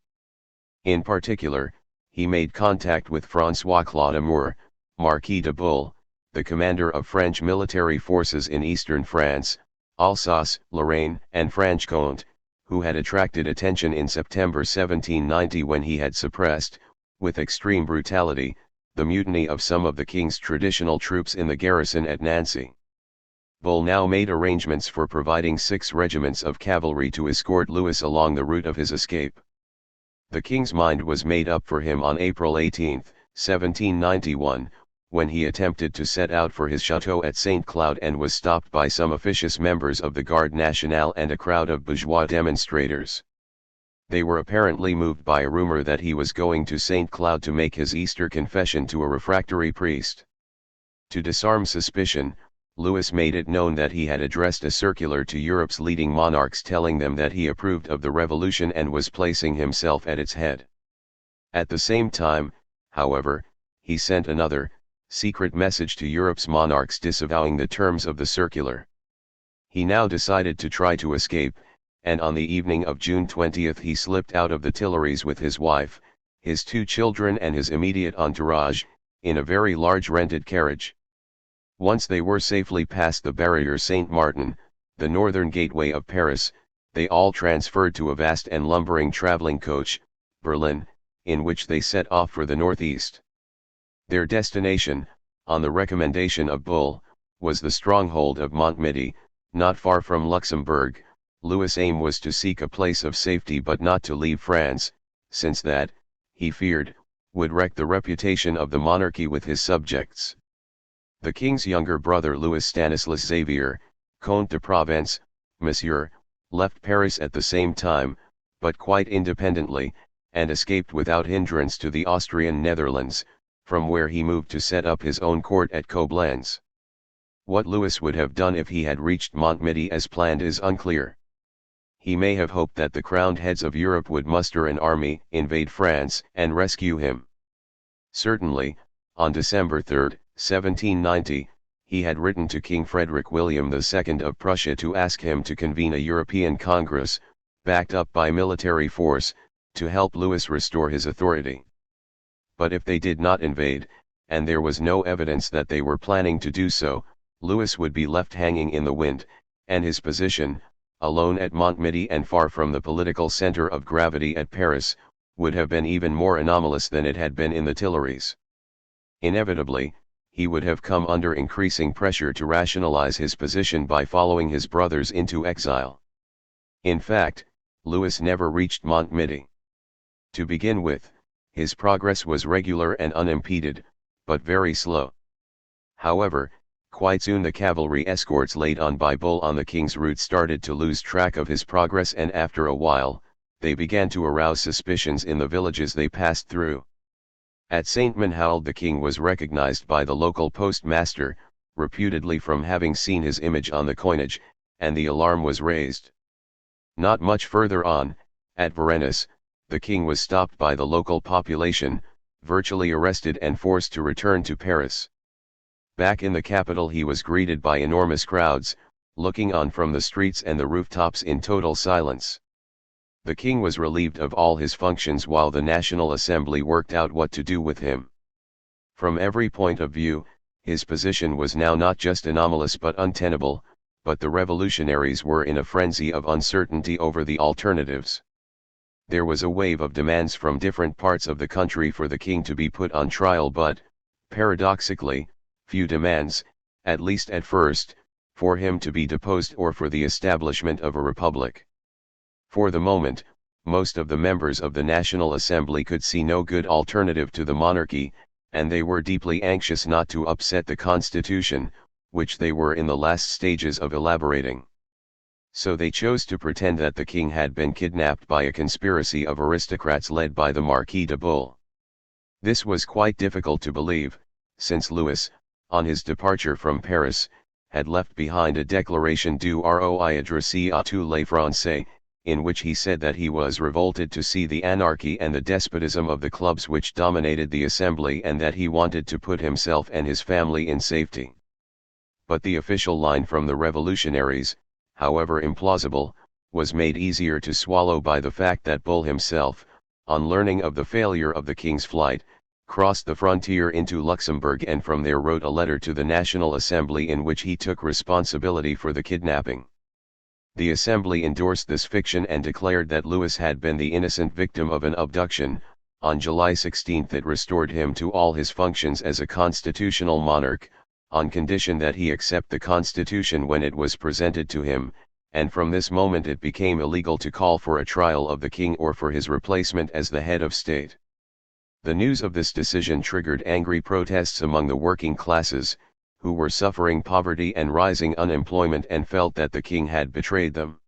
In particular, he made contact with François Claude Amour, Marquis de Bulle, the commander of French military forces in eastern France, Alsace, Lorraine, and Franche-Comté, who had attracted attention in September 1790 when he had suppressed, with extreme brutality, the mutiny of some of the king's traditional troops in the garrison at Nancy. Bulle now made arrangements for providing 6 regiments of cavalry to escort Louis along the route of his escape. The king's mind was made up for him on April 18, 1791, when he attempted to set out for his chateau at St. Cloud and was stopped by some officious members of the Garde Nationale and a crowd of bourgeois demonstrators. They were apparently moved by a rumor that he was going to St. Cloud to make his Easter confession to a refractory priest. To disarm suspicion, Louis made it known that he had addressed a circular to Europe's leading monarchs telling them that he approved of the revolution and was placing himself at its head. At the same time, however, he sent another, secret message to Europe's monarchs disavowing the terms of the circular. He now decided to try to escape, and on the evening of June 20 he slipped out of the Tuileries with his wife, his 2 children and his immediate entourage, in a very large rented carriage. Once they were safely past the Barrière Saint-Martin, the northern gateway of Paris, they all transferred to a vast and lumbering traveling coach, Berlin, in which they set off for the northeast. Their destination, on the recommendation of Bulle, was the stronghold of Montmedy, not far from Luxembourg. Louis' aim was to seek a place of safety but not to leave France, since that, he feared, would wreck the reputation of the monarchy with his subjects. The king's younger brother Louis Stanislas Xavier, Comte de Provence, Monsieur, left Paris at the same time, but quite independently, and escaped without hindrance to the Austrian Netherlands, from where he moved to set up his own court at Coblentz. What Louis would have done if he had reached Montmedy as planned is unclear. He may have hoped that the crowned heads of Europe would muster an army, invade France, and rescue him. Certainly, on December 3, 1790, he had written to King Frederick William II of Prussia to ask him to convene a European Congress, backed up by military force, to help Louis restore his authority. But if they did not invade, and there was no evidence that they were planning to do so, Louis would be left hanging in the wind, and his position, alone at Montmedy and far from the political center of gravity at Paris, would have been even more anomalous than it had been in the Tuileries. Inevitably, he would have come under increasing pressure to rationalize his position by following his brothers into exile. In fact, Louis never reached Montmedy. To begin with, his progress was regular and unimpeded, but very slow. However, quite soon the cavalry escorts laid on by Bulle on the king's route started to lose track of his progress, and after a while, they began to arouse suspicions in the villages they passed through. At Saint-Menehould the king was recognized by the local postmaster, reputedly from having seen his image on the coinage, and the alarm was raised. Not much further on, at Varennes, the king was stopped by the local population, virtually arrested and forced to return to Paris. Back in the capital he was greeted by enormous crowds, looking on from the streets and the rooftops in total silence. The king was relieved of all his functions while the National Assembly worked out what to do with him. From every point of view, his position was now not just anomalous but untenable, but the revolutionaries were in a frenzy of uncertainty over the alternatives. There was a wave of demands from different parts of the country for the king to be put on trial, but, paradoxically, few demands, at least at first, for him to be deposed or for the establishment of a republic. For the moment, most of the members of the National Assembly could see no good alternative to the monarchy, and they were deeply anxious not to upset the constitution, which they were in the last stages of elaborating. So they chose to pretend that the king had been kidnapped by a conspiracy of aristocrats led by the Marquis de Bull. This was quite difficult to believe, since Louis, on his departure from Paris, had left behind a Déclaration du Roi adressée à tous les Français, in which he said that he was revolted to see the anarchy and the despotism of the clubs which dominated the assembly, and that he wanted to put himself and his family in safety. But the official line from the revolutionaries, however implausible, was made easier to swallow by the fact that Bull himself, on learning of the failure of the king's flight, crossed the frontier into Luxembourg and from there wrote a letter to the National Assembly in which he took responsibility for the kidnapping. The Assembly endorsed this fiction and declared that Louis had been the innocent victim of an abduction. On July 16 it restored him to all his functions as a constitutional monarch, on condition that he accept the constitution when it was presented to him, and from this moment it became illegal to call for a trial of the king or for his replacement as the head of state. The news of this decision triggered angry protests among the working classes, who were suffering poverty and rising unemployment and felt that the king had betrayed them.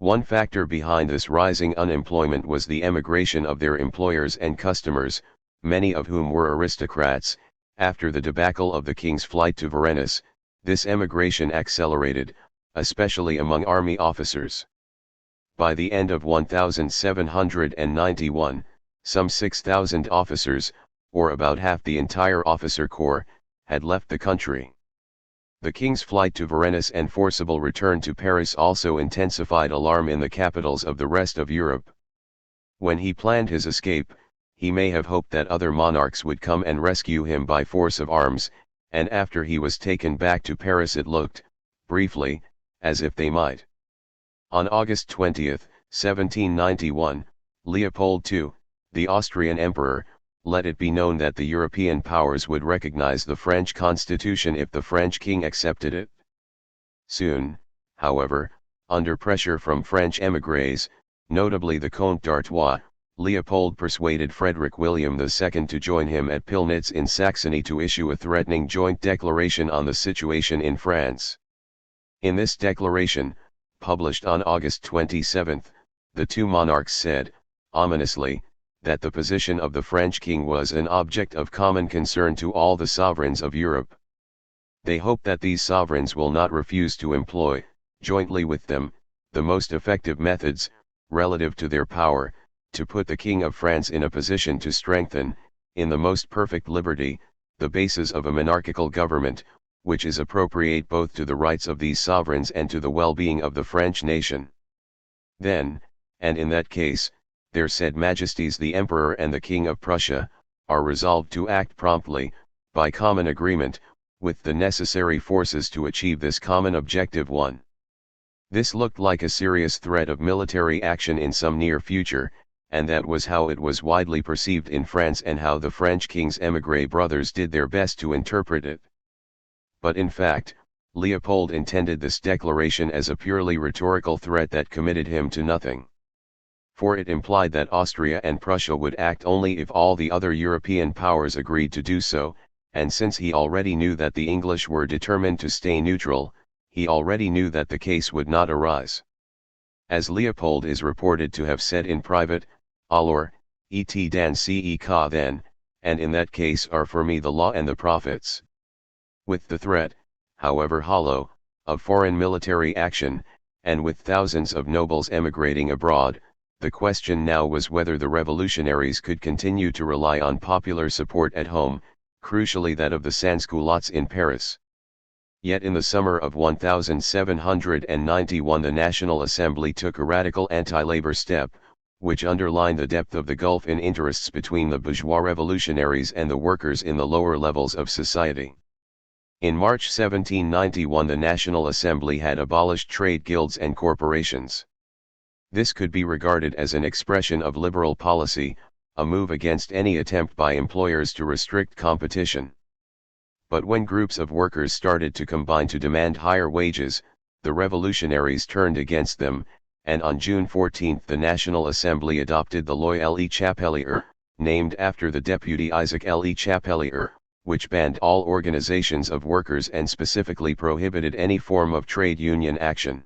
One factor behind this rising unemployment was the emigration of their employers and customers, many of whom were aristocrats. After the debacle of the king's flight to Varennes, this emigration accelerated, especially among army officers. By the end of 1791, some 6,000 officers, or about half the entire officer corps, had left the country. The king's flight to Varennes and forcible return to Paris also intensified alarm in the capitals of the rest of Europe. When he planned his escape, he may have hoped that other monarchs would come and rescue him by force of arms, and after he was taken back to Paris it looked, briefly, as if they might. On August 20, 1791, Leopold II, the Austrian emperor, let it be known that the European powers would recognize the French constitution if the French king accepted it. Soon, however, under pressure from French émigrés, notably the Comte d'Artois, Leopold persuaded Frederick William II to join him at Pillnitz in Saxony to issue a threatening joint declaration on the situation in France. In this declaration, published on August 27, the two monarchs said, ominously, that the position of the French king was an object of common concern to all the sovereigns of Europe. They hope that these sovereigns will not refuse to employ, jointly with them, the most effective methods, relative to their power, to put the King of France in a position to strengthen, in the most perfect liberty, the basis of a monarchical government, which is appropriate both to the rights of these sovereigns and to the well-being of the French nation. Then, and in that case, their said Majesties the Emperor and the King of Prussia, are resolved to act promptly, by common agreement, with the necessary forces to achieve this common objective. 1. This looked like a serious threat of military action in some near future, and that was how it was widely perceived in France and how the French king's émigré brothers did their best to interpret it. But in fact, Leopold intended this declaration as a purely rhetorical threat that committed him to nothing. For it implied that Austria and Prussia would act only if all the other European powers agreed to do so, and since he already knew that the English were determined to stay neutral, he already knew that the case would not arise. As Leopold is reported to have said in private, alors, et dans ce cas then, and in that case are for me the law and the prophets. With the threat, however hollow, of foreign military action, and with thousands of nobles emigrating abroad, the question now was whether the revolutionaries could continue to rely on popular support at home, crucially that of the sans-culottes in Paris. Yet in the summer of 1791 the National Assembly took a radical anti-labor step, which underlined the depth of the gulf in interests between the bourgeois revolutionaries and the workers in the lower levels of society. In March 1791 the National Assembly had abolished trade guilds and corporations. This could be regarded as an expression of liberal policy, a move against any attempt by employers to restrict competition. But when groups of workers started to combine to demand higher wages, the revolutionaries turned against them, and on June 14 the National Assembly adopted the Loi Le Chapelier, named after the deputy Isaac Le Chapelier, which banned all organizations of workers and specifically prohibited any form of trade union action.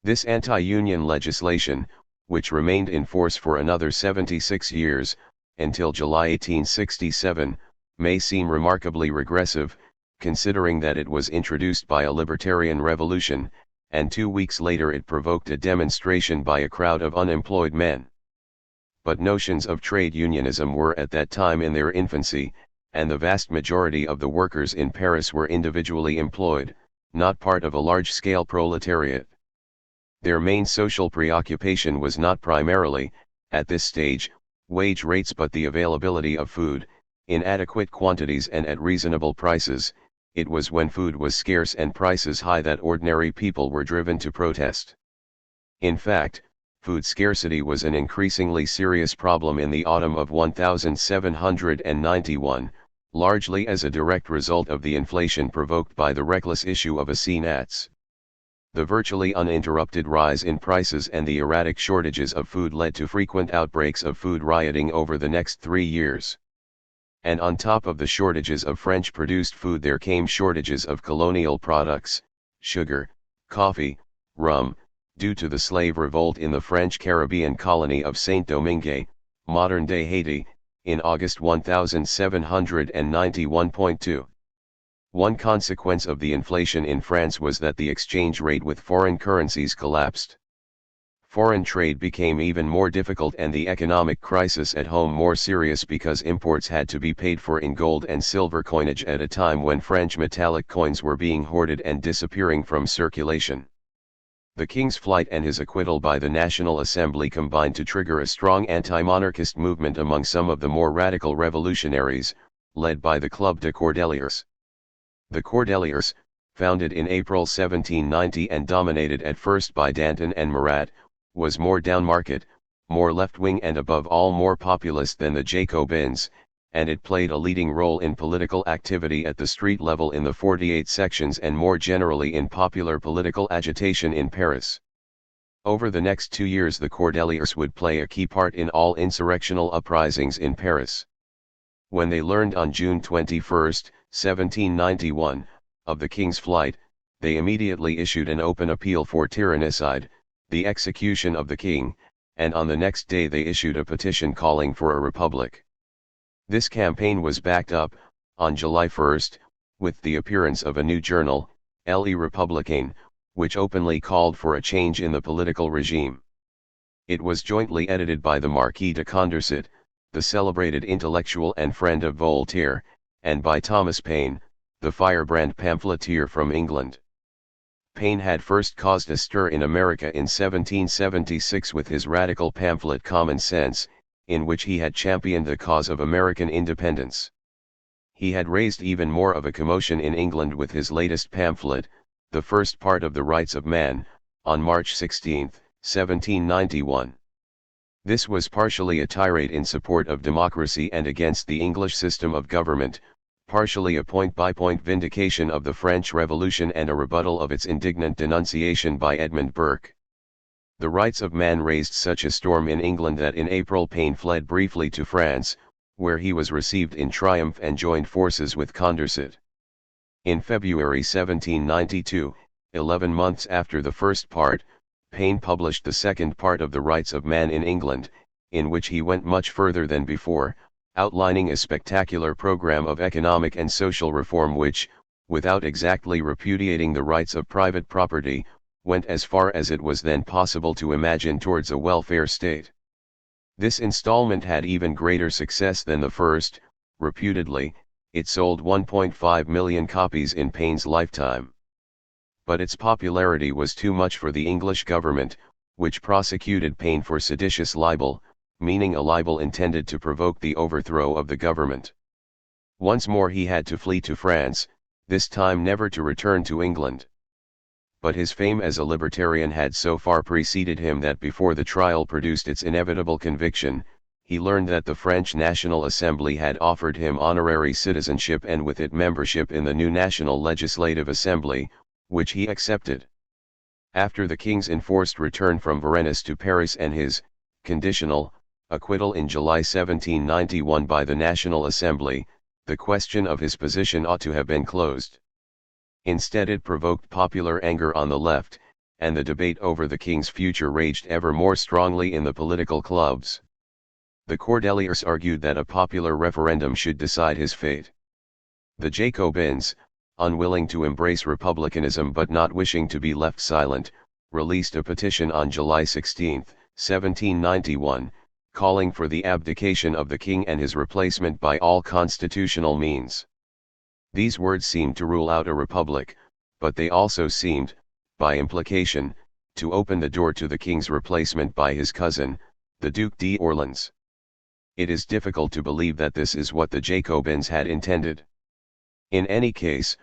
This anti-union legislation, which remained in force for another 76 years, until July 1867, may seem remarkably regressive, considering that it was introduced by a libertarian revolution, and 2 weeks later it provoked a demonstration by a crowd of unemployed men. But notions of trade unionism were at that time in their infancy, and the vast majority of the workers in Paris were individually employed, not part of a large-scale proletariat. Their main social preoccupation was not primarily, at this stage, wage rates but the availability of food, in adequate quantities and at reasonable prices. It was when food was scarce and prices high that ordinary people were driven to protest. In fact, food scarcity was an increasingly serious problem in the autumn of 1791, largely as a direct result of the inflation provoked by the reckless issue of assignats. The virtually uninterrupted rise in prices and the erratic shortages of food led to frequent outbreaks of food rioting over the next 3 years. And on top of the shortages of French-produced food there came shortages of colonial products, sugar, coffee, rum, due to the slave revolt in the French Caribbean colony of Saint-Domingue, modern-day Haiti, in August 1791.2. One consequence of the inflation in France was that the exchange rate with foreign currencies collapsed. Foreign trade became even more difficult and the economic crisis at home more serious because imports had to be paid for in gold and silver coinage at a time when French metallic coins were being hoarded and disappearing from circulation. The king's flight and his acquittal by the National Assembly combined to trigger a strong anti-monarchist movement among some of the more radical revolutionaries, led by the Club de Cordeliers. The Cordeliers, founded in April 1790 and dominated at first by Danton and Marat, was more downmarket, more left-wing and above all more populist than the Jacobins, and it played a leading role in political activity at the street level in the 48 sections and more generally in popular political agitation in Paris. Over the next 2 years the Cordeliers would play a key part in all insurrectional uprisings in Paris. When they learned on June 21, 1791, of the king's flight, they immediately issued an open appeal for tyrannicide, the execution of the king, and on the next day they issued a petition calling for a republic. This campaign was backed up, on July 1, with the appearance of a new journal, Le Républicain, which openly called for a change in the political regime. It was jointly edited by the Marquis de Condorcet, the celebrated intellectual and friend of Voltaire, and by Thomas Paine, the firebrand pamphleteer from England. Paine had first caused a stir in America in 1776 with his radical pamphlet Common Sense, in which he had championed the cause of American independence. He had raised even more of a commotion in England with his latest pamphlet, The First Part of the Rights of Man, on March 16, 1791. This was partially a tirade in support of democracy and against the English system of government, partially a point-by-point vindication of the French Revolution and a rebuttal of its indignant denunciation by Edmund Burke. The Rights of Man raised such a storm in England that in April Paine fled briefly to France, where he was received in triumph and joined forces with Condorcet. In February 1792, 11 months after the first part, Paine published the second part of The Rights of Man in England, in which he went much further than before, outlining a spectacular program of economic and social reform which, without exactly repudiating the rights of private property, went as far as it was then possible to imagine towards a welfare state. This installment had even greater success than the first. Reputedly, it sold 1.5 million copies in Paine's lifetime. But its popularity was too much for the English government, which prosecuted Paine for seditious libel, meaning a libel intended to provoke the overthrow of the government. Once more he had to flee to France, this time never to return to England. But his fame as a libertarian had so far preceded him that before the trial produced its inevitable conviction, he learned that the French National Assembly had offered him honorary citizenship and with it membership in the new National Legislative Assembly, which he accepted. After the king's enforced return from Varennes to Paris and his conditional acquittal in July 1791 by the National Assembly, the question of his position ought to have been closed. Instead it provoked popular anger on the left, and the debate over the king's future raged ever more strongly in the political clubs. The Cordeliers argued that a popular referendum should decide his fate. The Jacobins, unwilling to embrace republicanism but not wishing to be left silent, released a petition on July 16, 1791, calling for the abdication of the king and his replacement by all constitutional means. These words seemed to rule out a republic, but they also seemed, by implication, to open the door to the king's replacement by his cousin, the Duc d'Orléans. It is difficult to believe that this is what the Jacobins had intended. In any case,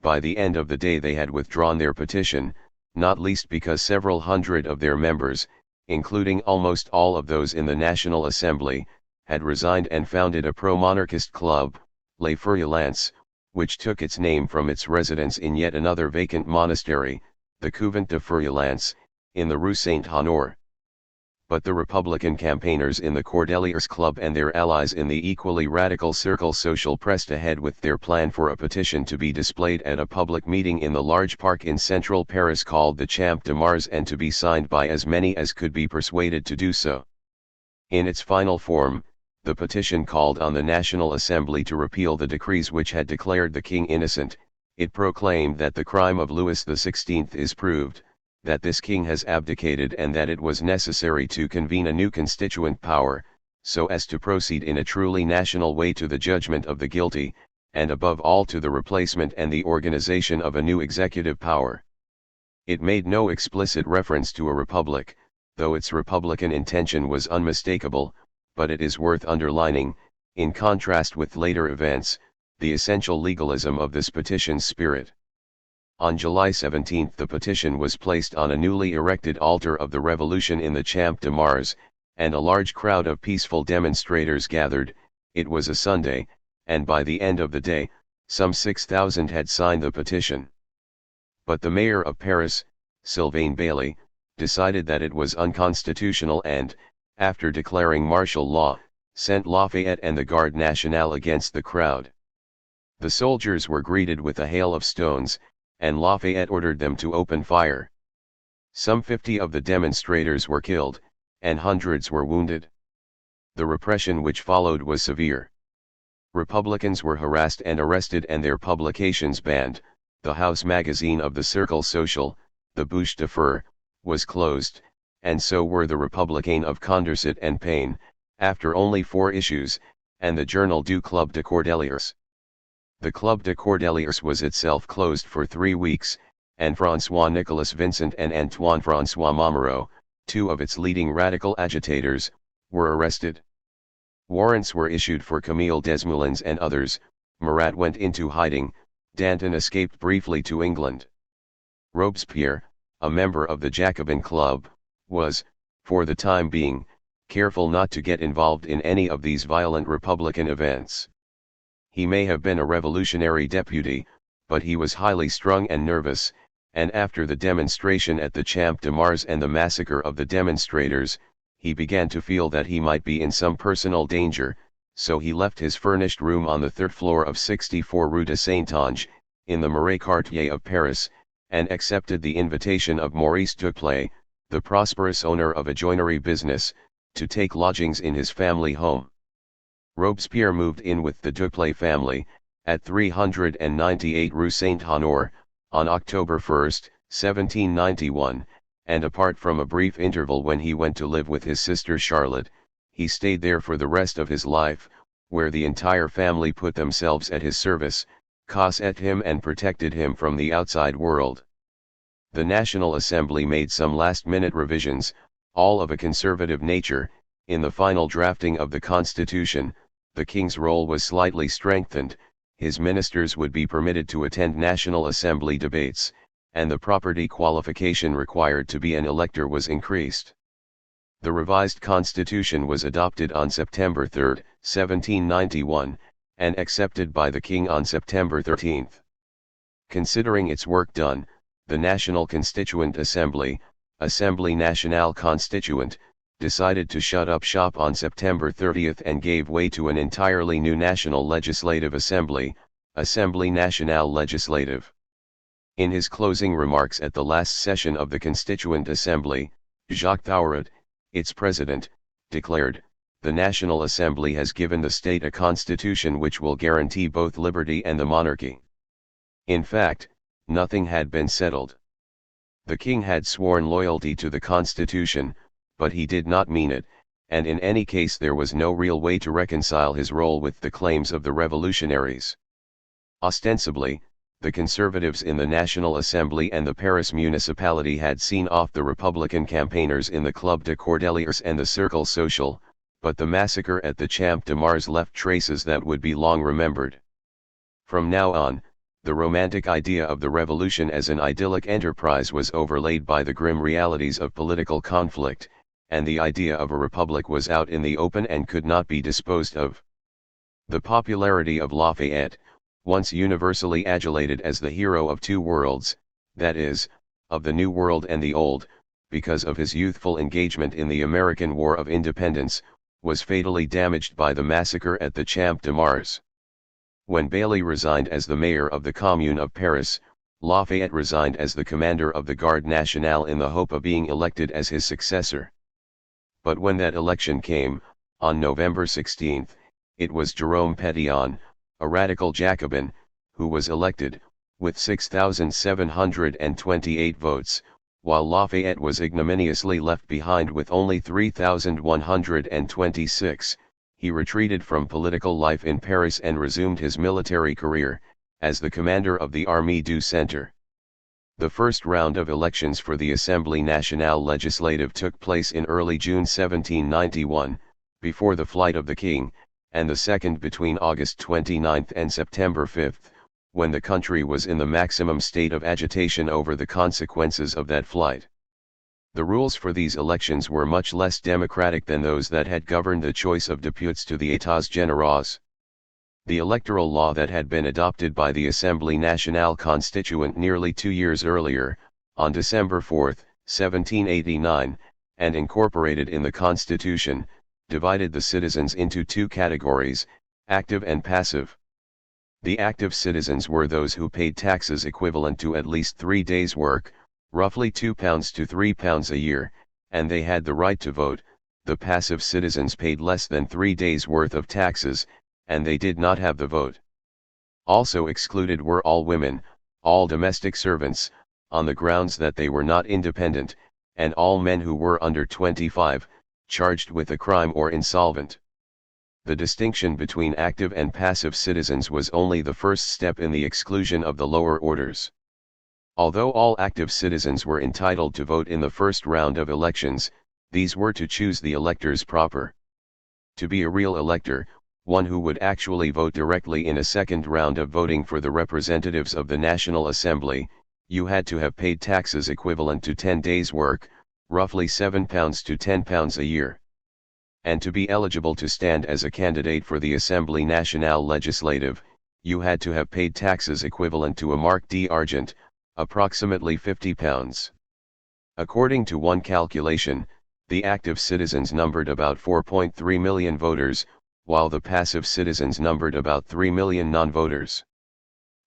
by the end of the day they had withdrawn their petition, not least because several hundred of their members, including almost all of those in the National Assembly, had resigned and founded a pro-monarchist club, Les Feuillants, which took its name from its residence in yet another vacant monastery, the Couvent de Feuillants, in the Rue Saint-Honore. But the Republican campaigners in the Cordeliers Club and their allies in the equally radical Cercle Social pressed ahead with their plan for a petition to be displayed at a public meeting in the large park in central Paris called the Champ de Mars and to be signed by as many as could be persuaded to do so. In its final form, the petition called on the National Assembly to repeal the decrees which had declared the king innocent. It proclaimed that the crime of Louis XVI is proved, that this king has abdicated and that it was necessary to convene a new constituent power, so as to proceed in a truly national way to the judgment of the guilty, and above all to the replacement and the organization of a new executive power. It made no explicit reference to a republic, though its republican intention was unmistakable, but it is worth underlining, in contrast with later events, the essential legalism of this petition's spirit. On July 17 the petition was placed on a newly erected altar of the Revolution in the Champ de Mars, and a large crowd of peaceful demonstrators gathered. It was a Sunday, and by the end of the day, some 6,000 had signed the petition. But the mayor of Paris, Sylvain Bailly, decided that it was unconstitutional and, after declaring martial law, sent Lafayette and the Garde Nationale against the crowd. The soldiers were greeted with a hail of stones, and Lafayette ordered them to open fire. Some 50 of the demonstrators were killed, and hundreds were wounded. The repression which followed was severe. Republicans were harassed and arrested and their publications banned. The house magazine of the Cercle Social, the Bouche de Fer, was closed, and so were the Républicain of Condorcet and Payne, after only 4 issues, and the Journal du Club de Cordeliers. The Club de Cordeliers was itself closed for 3 weeks, and François-Nicolas Vincent and Antoine-François Mamereau, 2 of its leading radical agitators, were arrested. Warrants were issued for Camille Desmoulins and others. Marat went into hiding. Danton escaped briefly to England. Robespierre, a member of the Jacobin Club, was, for the time being, careful not to get involved in any of these violent Republican events. He may have been a revolutionary deputy, but he was highly strung and nervous, and after the demonstration at the Champ de Mars and the massacre of the demonstrators, he began to feel that he might be in some personal danger, so he left his furnished room on the 3rd floor of 64 Rue de Saint-Ange, in the Marais quartier of Paris, and accepted the invitation of Maurice Duplay, the prosperous owner of a joinery business, to take lodgings in his family home. Robespierre moved in with the Duplay family, at 398 Rue Saint-Honore, on October 1, 1791, and apart from a brief interval when he went to live with his sister Charlotte, he stayed there for the rest of his life, where the entire family put themselves at his service, cosset him and protected him from the outside world. The National Assembly made some last-minute revisions, all of a conservative nature. In the final drafting of the Constitution, the king's role was slightly strengthened. His ministers would be permitted to attend National Assembly debates, and the property qualification required to be an elector was increased. The revised constitution was adopted on September 3, 1791, and accepted by the king on September 13. Considering its work done, the National Constituent Assembly, Assemblée Nationale Constituante, decided to shut up shop on September 30 and gave way to an entirely new National Legislative Assembly, Assemblée Nationale Législative. In his closing remarks at the last session of the Constituent Assembly, Jacques Thiaraud, its president, declared, "The National Assembly has given the state a constitution which will guarantee both liberty and the monarchy." In fact, nothing had been settled. The king had sworn loyalty to the constitution, but he did not mean it, and in any case there was no real way to reconcile his role with the claims of the revolutionaries. Ostensibly, the conservatives in the National Assembly and the Paris municipality had seen off the Republican campaigners in the Club de Cordeliers and the Cercle Social, but the massacre at the Champ de Mars left traces that would be long remembered. From now on, the romantic idea of the revolution as an idyllic enterprise was overlaid by the grim realities of political conflict, and the idea of a republic was out in the open and could not be disposed of. The popularity of Lafayette, once universally adulated as the hero of two worlds, that is, of the New World and the Old, because of his youthful engagement in the American War of Independence, was fatally damaged by the massacre at the Champ de Mars. When Bailly resigned as the mayor of the Commune of Paris, Lafayette resigned as the commander of the Garde Nationale in the hope of being elected as his successor. But when that election came, on November 16, it was Jérôme Pétion, a radical Jacobin, who was elected, with 6,728 votes, while Lafayette was ignominiously left behind with only 3,126. He retreated from political life in Paris and resumed his military career, as the commander of the Armée du Centre. The first round of elections for the Assemblée Nationale Legislative took place in early June 1791, before the flight of the king, and the second between August 29 and September 5, when the country was in the maximum state of agitation over the consequences of that flight. The rules for these elections were much less democratic than those that had governed the choice of députés to the États Généraux. The electoral law that had been adopted by the Assemblée Nationale Constituante nearly 2 years earlier, on December 4, 1789, and incorporated in the Constitution, divided the citizens into two categories, active and passive. The active citizens were those who paid taxes equivalent to at least 3 days' work, roughly £2 to £3 a year, and they had the right to vote. The passive citizens paid less than 3 days' worth of taxes, and they did not have the vote. Also excluded were all women, all domestic servants, on the grounds that they were not independent, and all men who were under 25, charged with a crime or insolvent. The distinction between active and passive citizens was only the first step in the exclusion of the lower orders. Although all active citizens were entitled to vote in the first round of elections, these were to choose the electors proper. To be a real elector, one who would actually vote directly in a second round of voting for the representatives of the National Assembly, you had to have paid taxes equivalent to 10 days' work, roughly £7 to £10 a year. And to be eligible to stand as a candidate for the Assemblée Nationale Legislative, you had to have paid taxes equivalent to a marc d'argent, approximately £50. According to one calculation, the active citizens numbered about 4.3 million voters, while the passive citizens numbered about 3 million non-voters.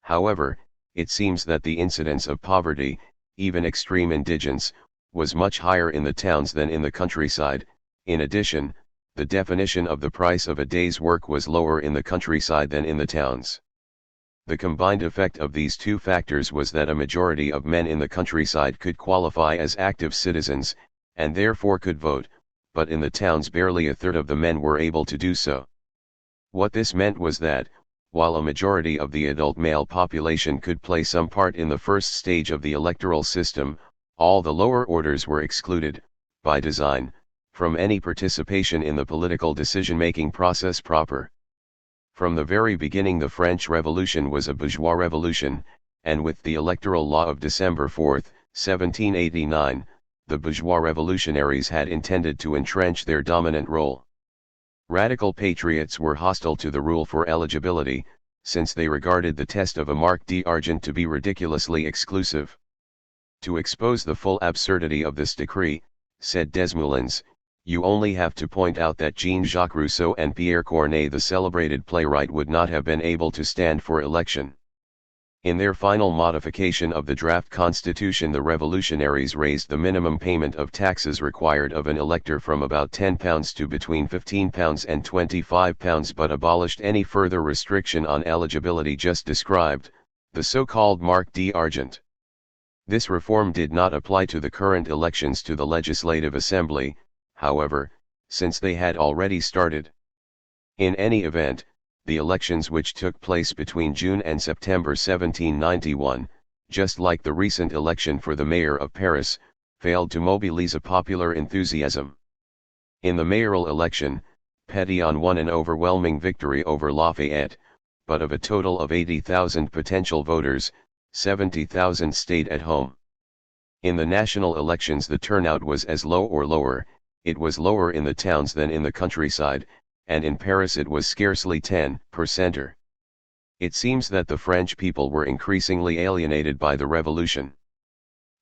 However, it seems that the incidence of poverty, even extreme indigence, was much higher in the towns than in the countryside. In addition, the definition of the price of a day's work was lower in the countryside than in the towns. The combined effect of these two factors was that a majority of men in the countryside could qualify as active citizens, and therefore could vote, but in the towns barely a third of the men were able to do so. What this meant was that, while a majority of the adult male population could play some part in the first stage of the electoral system, all the lower orders were excluded, by design, from any participation in the political decision-making process proper. From the very beginning the French Revolution was a bourgeois revolution, and with the electoral law of December 4, 1789, the bourgeois revolutionaries had intended to entrench their dominant role. Radical patriots were hostile to the rule for eligibility, since they regarded the test of a marc d'argent to be ridiculously exclusive. To expose the full absurdity of this decree, said Desmoulins, you only have to point out that Jean-Jacques Rousseau and Pierre Corneille, the celebrated playwright, would not have been able to stand for election. In their final modification of the draft constitution, the revolutionaries raised the minimum payment of taxes required of an elector from about £10 to between £15 and £25, but abolished any further restriction on eligibility just described, the so-called marque d'argent. This reform did not apply to the current elections to the Legislative Assembly, however, since they had already started. In any event, the elections which took place between June and September 1791, just like the recent election for the mayor of Paris, failed to mobilize a popular enthusiasm. In the mayoral election, Pétion won an overwhelming victory over Lafayette, but of a total of 80,000 potential voters, 70,000 stayed at home. In the national elections the turnout was as low or lower, it was lower in the towns than in the countryside, and in Paris it was scarcely 10%. It seems that the French people were increasingly alienated by the revolution.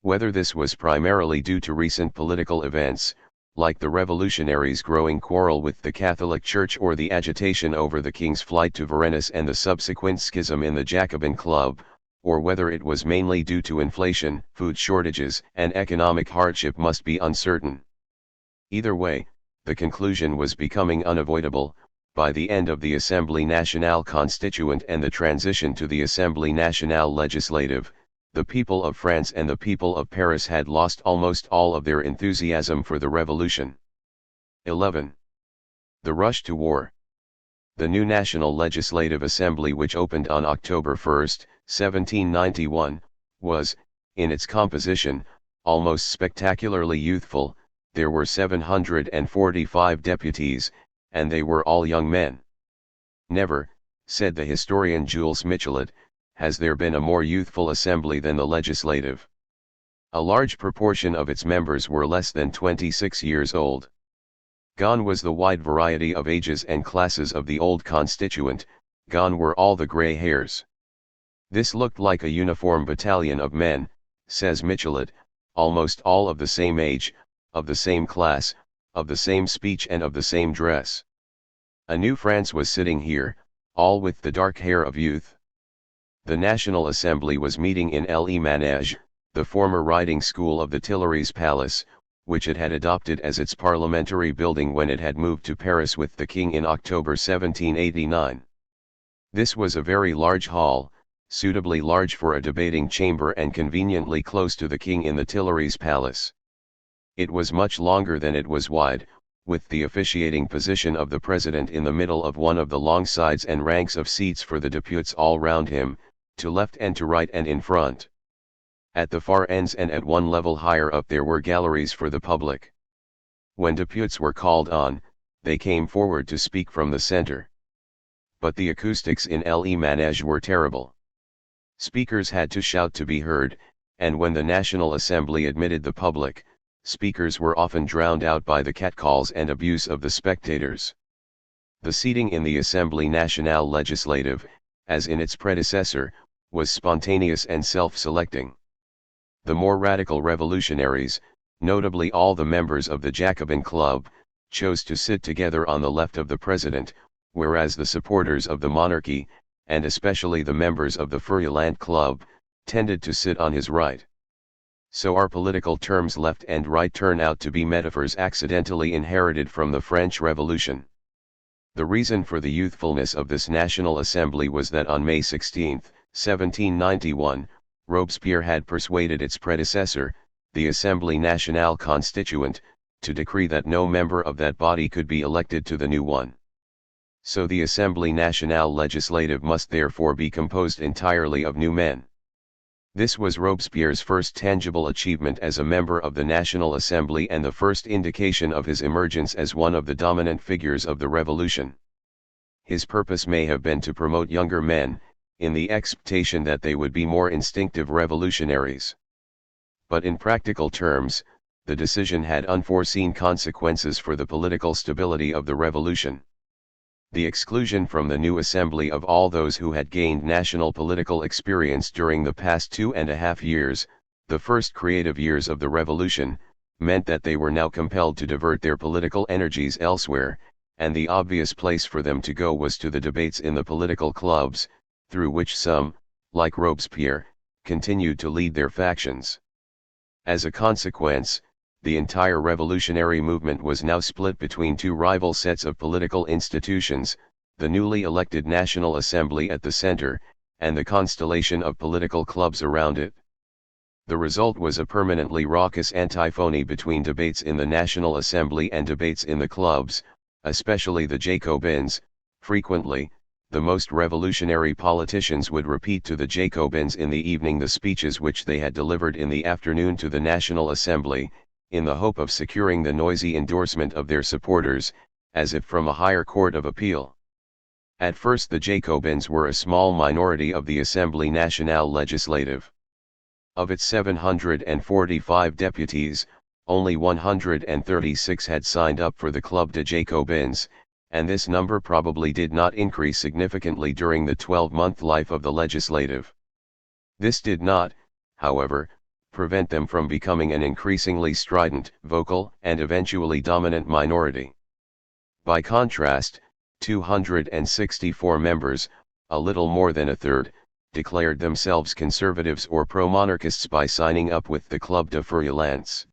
Whether this was primarily due to recent political events, like the revolutionaries' growing quarrel with the Catholic Church or the agitation over the king's flight to Varennes and the subsequent schism in the Jacobin Club, or whether it was mainly due to inflation, food shortages, and economic hardship must be uncertain. Either way, the conclusion was becoming unavoidable. By the end of the Assemblée Nationale Constituante and the transition to the Assemblée Nationale Legislative, the people of France and the people of Paris had lost almost all of their enthusiasm for the revolution. 11. The rush to war. The new National Legislative Assembly, which opened on October 1, 1791, was, in its composition, almost spectacularly youthful. There were 745 deputies, and they were all young men. Never, said the historian Jules Michelet, has there been a more youthful assembly than the legislative. A large proportion of its members were less than 26 years old. Gone was the wide variety of ages and classes of the old constituent, gone were all the grey hairs. This looked like a uniform battalion of men, says Michelet, almost all of the same age, of the same class, of the same speech and of the same dress. A new France was sitting here, all with the dark hair of youth. The National Assembly was meeting in Le Manège, the former riding school of the Tuileries Palace, which it had adopted as its parliamentary building when it had moved to Paris with the king in October 1789. This was a very large hall, suitably large for a debating chamber and conveniently close to the king in the Tuileries Palace. It was much longer than it was wide, with the officiating position of the president in the middle of one of the long sides and ranks of seats for the deputies all round him, to left and to right and in front. At the far ends and at one level higher up there were galleries for the public. When deputies were called on, they came forward to speak from the center. But the acoustics in Le Manège were terrible. Speakers had to shout to be heard, and when the National Assembly admitted the public, speakers were often drowned out by the catcalls and abuse of the spectators. The seating in the Assemblée Nationale Legislative, as in its predecessor, was spontaneous and self-selecting. The more radical revolutionaries, notably all the members of the Jacobin Club, chose to sit together on the left of the president, whereas the supporters of the monarchy, and especially the members of the Feuillant Club, tended to sit on his right. So our political terms left and right turn out to be metaphors accidentally inherited from the French Revolution. The reason for the youthfulness of this National Assembly was that on May 16, 1791, Robespierre had persuaded its predecessor, the Assemblée Nationale Constituante, to decree that no member of that body could be elected to the new one. So the Assemblée Nationale Legislative must therefore be composed entirely of new men. This was Robespierre's first tangible achievement as a member of the National Assembly and the first indication of his emergence as one of the dominant figures of the revolution. His purpose may have been to promote younger men, in the expectation that they would be more instinctive revolutionaries. But in practical terms, the decision had unforeseen consequences for the political stability of the revolution. The exclusion from the new assembly of all those who had gained national political experience during the past 2.5 years, the first creative years of the revolution, meant that they were now compelled to divert their political energies elsewhere, and the obvious place for them to go was to the debates in the political clubs, through which some, like Robespierre, continued to lead their factions. As a consequence, the entire revolutionary movement was now split between two rival sets of political institutions, the newly elected National Assembly at the center, and the constellation of political clubs around it. The result was a permanently raucous antiphony between debates in the National Assembly and debates in the clubs, especially the Jacobins. Frequently, the most revolutionary politicians would repeat to the Jacobins in the evening the speeches which they had delivered in the afternoon to the National Assembly, in the hope of securing the noisy endorsement of their supporters, as if from a higher court of appeal. At first the Jacobins were a small minority of the Assemblée Nationale Legislative. Of its 745 deputies, only 136 had signed up for the Club des Jacobins, and this number probably did not increase significantly during the 12-month life of the legislative. This did not, however, prevent them from becoming an increasingly strident, vocal, and eventually dominant minority. By contrast, 264 members, a little more than a third, declared themselves conservatives or pro-monarchists by signing up with the Club de Feuillants.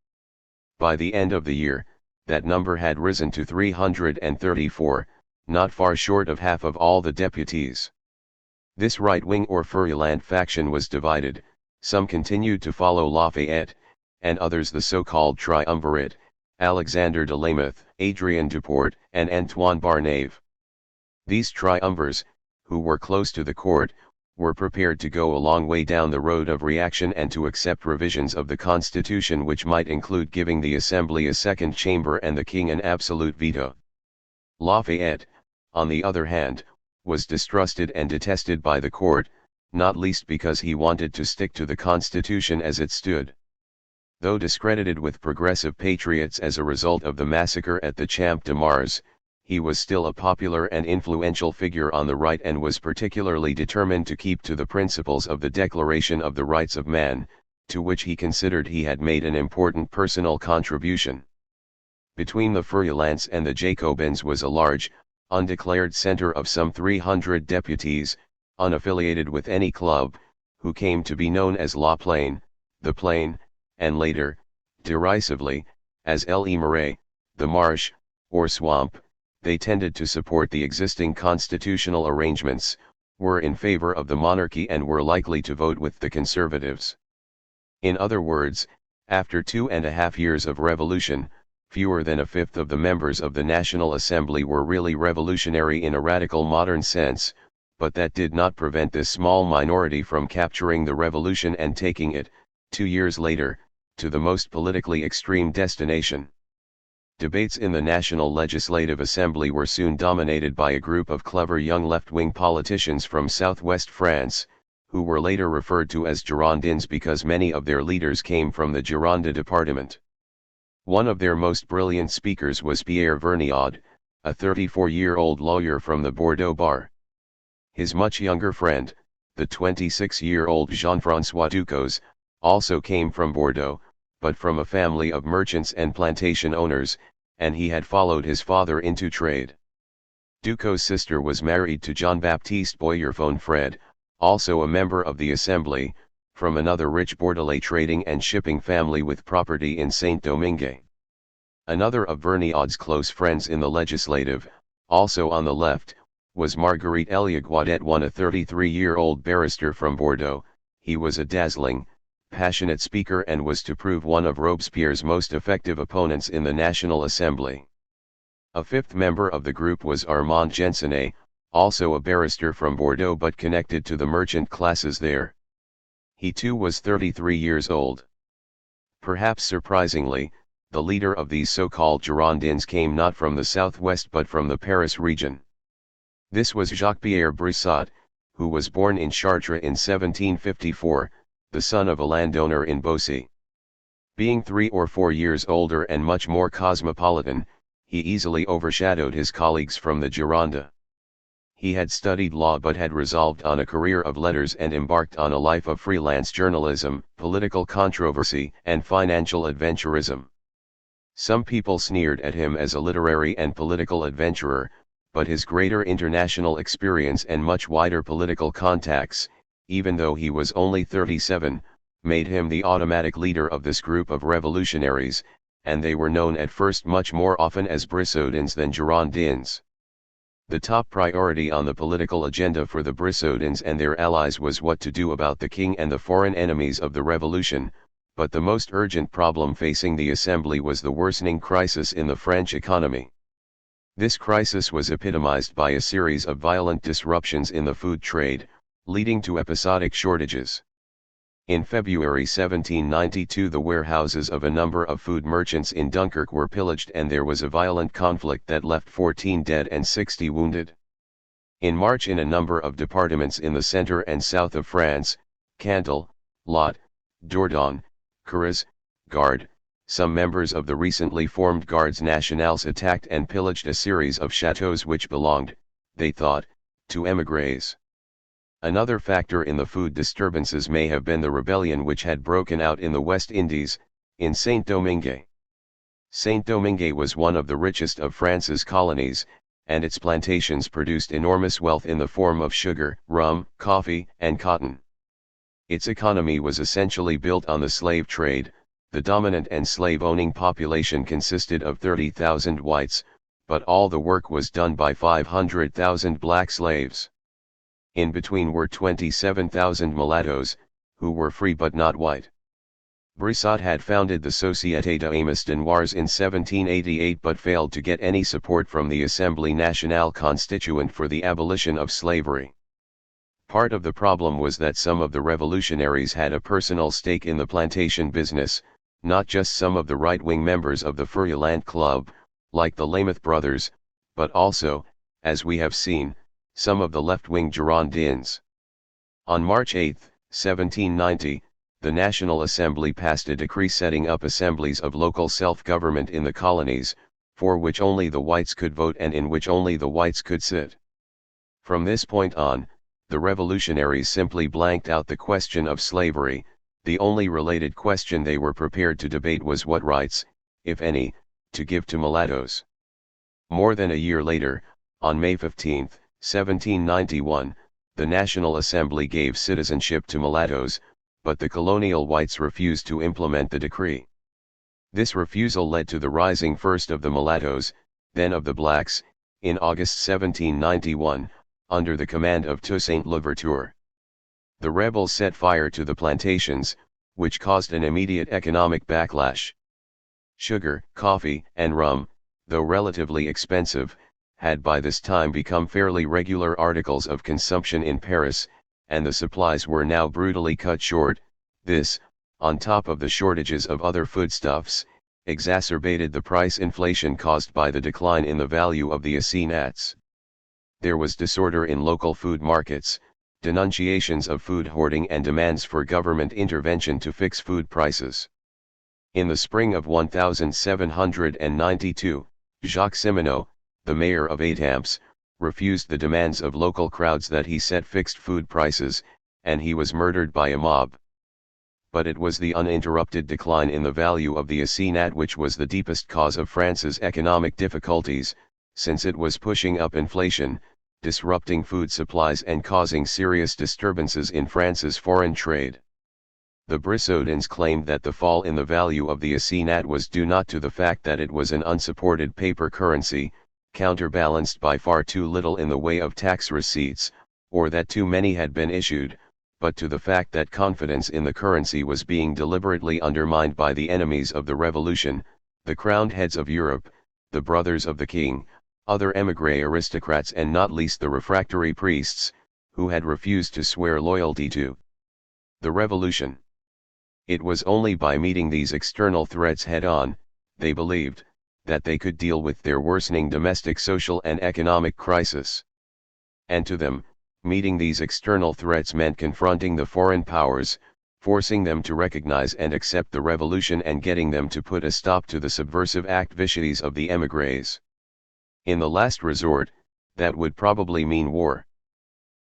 By the end of the year, that number had risen to 334, not far short of half of all the deputies. This right-wing or Feuillant faction was divided, some continued to follow Lafayette, and others the so-called triumvirate, Alexander de Lameth, Adrien Duport, and Antoine Barnave. These triumvirs, who were close to the court, were prepared to go a long way down the road of reaction and to accept revisions of the Constitution which might include giving the Assembly a second chamber and the King an absolute veto. Lafayette, on the other hand, was distrusted and detested by the court, not least because he wanted to stick to the Constitution as it stood. Though discredited with progressive patriots as a result of the massacre at the Champ de Mars, he was still a popular and influential figure on the right and was particularly determined to keep to the principles of the Declaration of the Rights of Man, to which he considered he had made an important personal contribution. Between the Feuillants and the Jacobins was a large, undeclared center of some 300 deputies, unaffiliated with any club, who came to be known as La Plaine, the Plain, and later, derisively, as Le Marais, the Marsh, or Swamp. They tended to support the existing constitutional arrangements, were in favor of the monarchy and were likely to vote with the conservatives. In other words, after 2.5 years of revolution, fewer than a fifth of the members of the National Assembly were really revolutionary in a radical modern sense, but that did not prevent this small minority from capturing the revolution and taking it, 2 years later, to the most politically extreme destination. Debates in the National Legislative Assembly were soon dominated by a group of clever young left-wing politicians from southwest France, who were later referred to as Girondins because many of their leaders came from the Gironde department. One of their most brilliant speakers was Pierre Vergniaud, a 34-year-old lawyer from the Bordeaux bar. His much younger friend, the 26-year-old Jean-François Ducos, also came from Bordeaux, but from a family of merchants and plantation owners, and he had followed his father into trade. Ducos' sister was married to Jean-Baptiste Boyerphone Fred, also a member of the Assembly, from another rich Bordelais trading and shipping family with property in Saint-Domingue. Another of Vergniaud's close friends in the legislative, also on the left, was Marguerite Elia-Guadet, a 33-year-old barrister from Bordeaux. He was a dazzling, passionate speaker and was to prove one of Robespierre's most effective opponents in the National Assembly. A fifth member of the group was Armand Gensenet, also a barrister from Bordeaux but connected to the merchant classes there. He too was 33 years old. Perhaps surprisingly, the leader of these so-called Girondins came not from the southwest but from the Paris region. This was Jacques-Pierre Brissac, who was born in Chartres in 1754, the son of a landowner in Beaussy. Being 3 or 4 years older and much more cosmopolitan, he easily overshadowed his colleagues from the Gironde. He had studied law but had resolved on a career of letters and embarked on a life of freelance journalism, political controversy, and financial adventurism. Some people sneered at him as a literary and political adventurer, but his greater international experience and much wider political contacts, even though he was only 37, made him the automatic leader of this group of revolutionaries, and they were known at first much more often as Brissodins than Girondins. The top priority on the political agenda for the Brissodins and their allies was what to do about the king and the foreign enemies of the revolution, but the most urgent problem facing the assembly was the worsening crisis in the French economy. This crisis was epitomized by a series of violent disruptions in the food trade, leading to episodic shortages. In February 1792 the warehouses of a number of food merchants in Dunkirk were pillaged and there was a violent conflict that left 14 dead and 60 wounded. In March in a number of departments in the center and south of France, Cantal, Lot, Dordogne, Curaz, Gard, some members of the recently formed Gardes Nationales attacked and pillaged a series of chateaux which belonged, they thought, to émigrés. Another factor in the food disturbances may have been the rebellion which had broken out in the West Indies, in Saint-Domingue. Saint-Domingue was one of the richest of France's colonies, and its plantations produced enormous wealth in the form of sugar, rum, coffee, and cotton. Its economy was essentially built on the slave trade. The dominant and slave-owning population consisted of 30,000 whites, but all the work was done by 500,000 black slaves. In between were 27,000 mulattoes, who were free but not white. Brissot had founded the Société d'Amis de Noirs in 1788 but failed to get any support from the Assemblée Nationale Constituante for the abolition of slavery. Part of the problem was that some of the revolutionaries had a personal stake in the plantation business, not just some of the right-wing members of the Feuillant Club, like the Lameth brothers, but also, as we have seen, some of the left-wing Girondins. On March 8, 1790, the National Assembly passed a decree setting up assemblies of local self-government in the colonies, for which only the whites could vote and in which only the whites could sit. From this point on, the revolutionaries simply blanked out the question of slavery. The only related question they were prepared to debate was what rights, if any, to give to mulattoes. More than a year later, on May 15, 1791, the National Assembly gave citizenship to mulattoes, but the colonial whites refused to implement the decree. This refusal led to the rising first of the mulattoes, then of the blacks, in August 1791, under the command of Toussaint Louverture. The rebels set fire to the plantations, which caused an immediate economic backlash. Sugar, coffee, and rum, though relatively expensive, had by this time become fairly regular articles of consumption in Paris, and the supplies were now brutally cut short. This, on top of the shortages of other foodstuffs, exacerbated the price inflation caused by the decline in the value of the assignats. There was disorder in local food markets, denunciations of food hoarding and demands for government intervention to fix food prices. In the spring of 1792, Jacques Simonot, the mayor of Étampes, refused the demands of local crowds that he set fixed food prices, and he was murdered by a mob. But it was the uninterrupted decline in the value of the assignat which was the deepest cause of France's economic difficulties, since it was pushing up inflation, disrupting food supplies and causing serious disturbances in France's foreign trade. The Brissodins claimed that the fall in the value of the assignat was due not to the fact that it was an unsupported paper currency, counterbalanced by far too little in the way of tax receipts, or that too many had been issued, but to the fact that confidence in the currency was being deliberately undermined by the enemies of the revolution, the crowned heads of Europe, the brothers of the king, other émigré aristocrats and not least the refractory priests, who had refused to swear loyalty to the revolution. It was only by meeting these external threats head-on, they believed, that they could deal with their worsening domestic social and economic crisis. And to them, meeting these external threats meant confronting the foreign powers, forcing them to recognize and accept the revolution and getting them to put a stop to the subversive activities of the émigrés. In the last resort, that would probably mean war.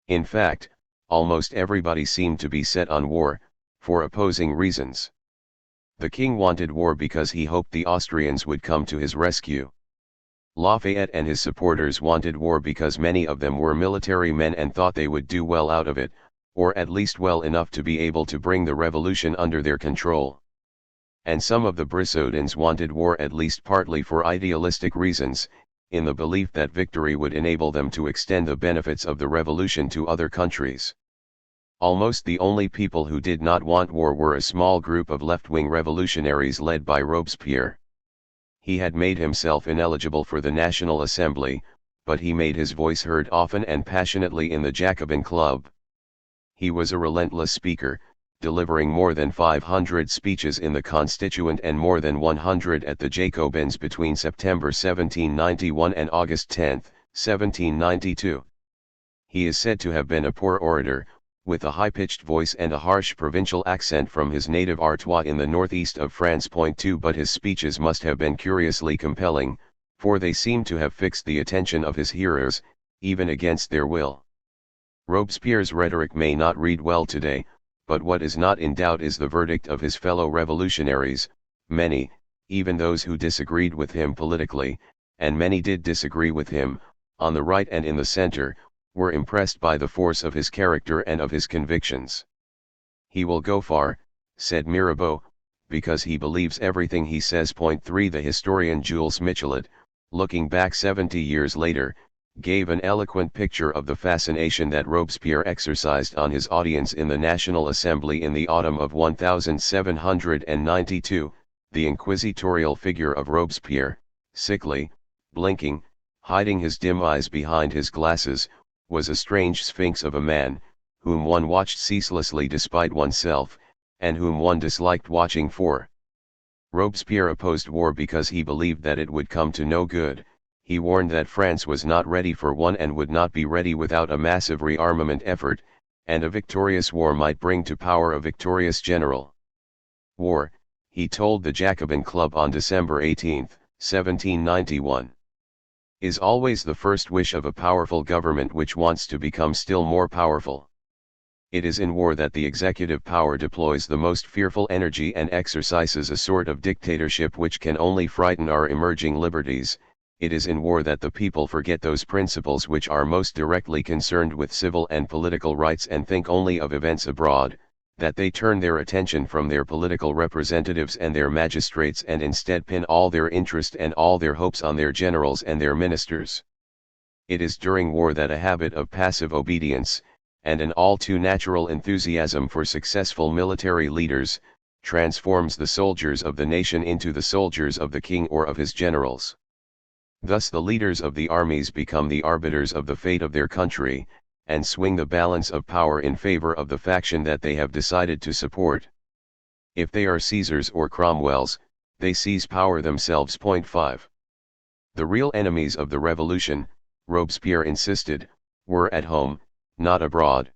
In fact, almost everybody seemed to be set on war, for opposing reasons. The king wanted war because he hoped the Austrians would come to his rescue. Lafayette and his supporters wanted war because many of them were military men and thought they would do well out of it, or at least well enough to be able to bring the revolution under their control. And some of the Brisodins wanted war at least partly for idealistic reasons, in the belief that victory would enable them to extend the benefits of the revolution to other countries. Almost the only people who did not want war were a small group of left-wing revolutionaries led by Robespierre. He had made himself ineligible for the National Assembly, but he made his voice heard often and passionately in the Jacobin Club. He was a relentless speaker, delivering more than 500 speeches in the Constituent and more than 100 at the Jacobins between September 1791 and August 10, 1792. He is said to have been a poor orator, with a high-pitched voice and a harsh provincial accent from his native Artois in the northeast of France. 2 But his speeches must have been curiously compelling, for they seem to have fixed the attention of his hearers, even against their will. Robespierre's rhetoric may not read well today, but what is not in doubt is the verdict of his fellow revolutionaries. Many, even those who disagreed with him politically, and many did disagree with him, on the right and in the center, were impressed by the force of his character and of his convictions. He will go far, said Mirabeau, because he believes everything he says. 3 The historian Jules Michelet, looking back 70 years later, gave an eloquent picture of the fascination that Robespierre exercised on his audience in the National Assembly in the autumn of 1792. The inquisitorial figure of Robespierre, sickly, blinking, hiding his dim eyes behind his glasses, was a strange sphinx of a man, whom one watched ceaselessly despite oneself, and whom one disliked watching for. Robespierre opposed war because he believed that it would come to no good. He warned that France was not ready for one and would not be ready without a massive rearmament effort, and a victorious war might bring to power a victorious general. War, he told the Jacobin Club on December 18, 1791, is always the first wish of a powerful government which wants to become still more powerful. It is in war that the executive power deploys the most fearful energy and exercises a sort of dictatorship which can only frighten our emerging liberties. It is in war that the people forget those principles which are most directly concerned with civil and political rights and think only of events abroad, that they turn their attention from their political representatives and their magistrates and instead pin all their interest and all their hopes on their generals and their ministers. It is during war that a habit of passive obedience, and an all too natural enthusiasm for successful military leaders, transforms the soldiers of the nation into the soldiers of the king or of his generals. Thus the leaders of the armies become the arbiters of the fate of their country, and swing the balance of power in favor of the faction that they have decided to support. If they are Caesars or Cromwells, they seize power themselves. 5. The real enemies of the revolution, Robespierre insisted, were at home, not abroad.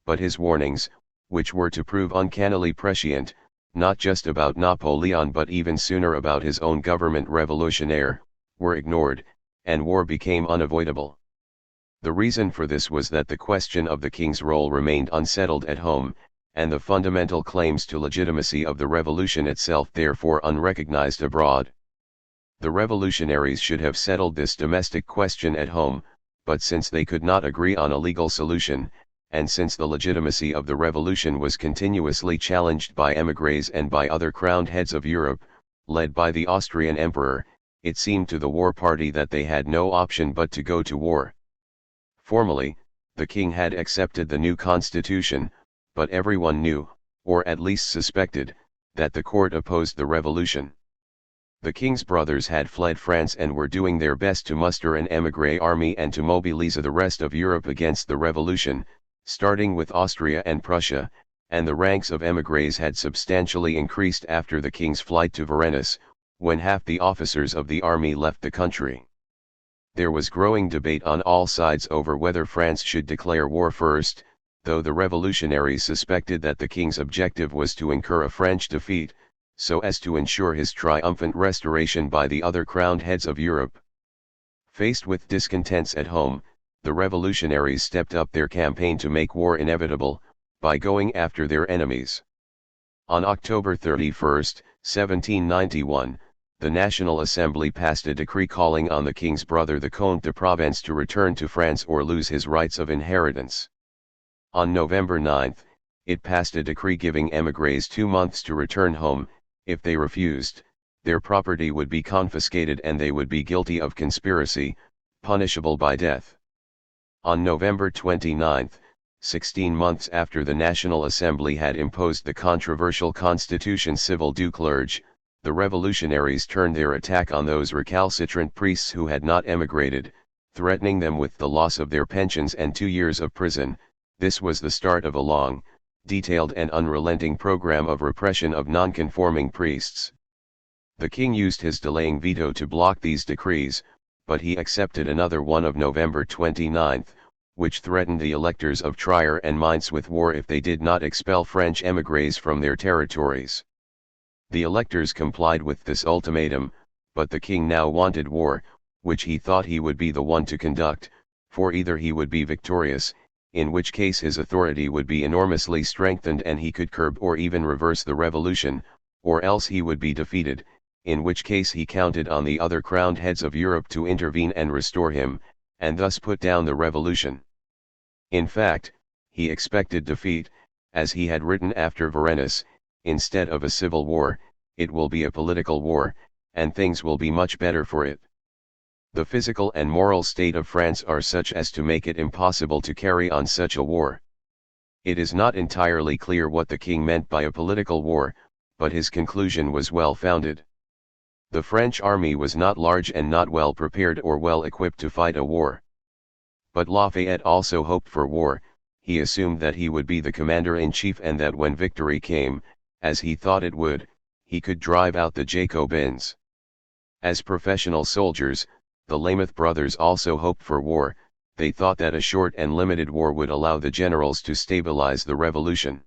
But his warnings, which were to prove uncannily prescient, not just about Napoleon but even sooner about his own government revolutionnaire, were ignored, and war became unavoidable. The reason for this was that the question of the king's role remained unsettled at home, and the fundamental claims to legitimacy of the revolution itself therefore unrecognized abroad. The revolutionaries should have settled this domestic question at home, but since they could not agree on a legal solution, and since the legitimacy of the revolution was continuously challenged by émigrés and by other crowned heads of Europe, led by the Austrian emperor, it seemed to the war party that they had no option but to go to war. Formally, the king had accepted the new constitution, but everyone knew, or at least suspected, that the court opposed the revolution. The king's brothers had fled France and were doing their best to muster an émigré army and to mobilize the rest of Europe against the revolution, starting with Austria and Prussia, and the ranks of émigrés had substantially increased after the king's flight to Varennes, when half the officers of the army left the country. There was growing debate on all sides over whether France should declare war first, though the revolutionaries suspected that the king's objective was to incur a French defeat, so as to ensure his triumphant restoration by the other crowned heads of Europe. Faced with discontents at home, the revolutionaries stepped up their campaign to make war inevitable, by going after their enemies. On October 31, 1791, the National Assembly passed a decree calling on the king's brother the Comte de Provence to return to France or lose his rights of inheritance. On November 9, it passed a decree giving émigrés 2 months to return home. If they refused, their property would be confiscated and they would be guilty of conspiracy, punishable by death. On November 29, 16 months after the National Assembly had imposed the controversial Constitution Civil du Clergé, the revolutionaries turned their attack on those recalcitrant priests who had not emigrated, threatening them with the loss of their pensions and 2 years of prison. This was the start of a long, detailed and unrelenting program of repression of non-conforming priests. The king used his delaying veto to block these decrees, but he accepted another one of November 29, which threatened the electors of Trier and Mainz with war if they did not expel French émigrés from their territories. The electors complied with this ultimatum, but the king now wanted war, which he thought he would be the one to conduct, for either he would be victorious, in which case his authority would be enormously strengthened and he could curb or even reverse the revolution, or else he would be defeated, in which case he counted on the other crowned heads of Europe to intervene and restore him, and thus put down the revolution. In fact, he expected defeat, as he had written after Varennes, instead of a civil war, it will be a political war, and things will be much better for it. The physical and moral state of France are such as to make it impossible to carry on such a war. It is not entirely clear what the king meant by a political war, but his conclusion was well founded. The French army was not large and not well prepared or well equipped to fight a war. But Lafayette also hoped for war. He assumed that he would be the commander-in-chief and that when victory came, as he thought it would, he could drive out the Jacobins. As professional soldiers, the Lameth brothers also hoped for war. They thought that a short and limited war would allow the generals to stabilize the revolution.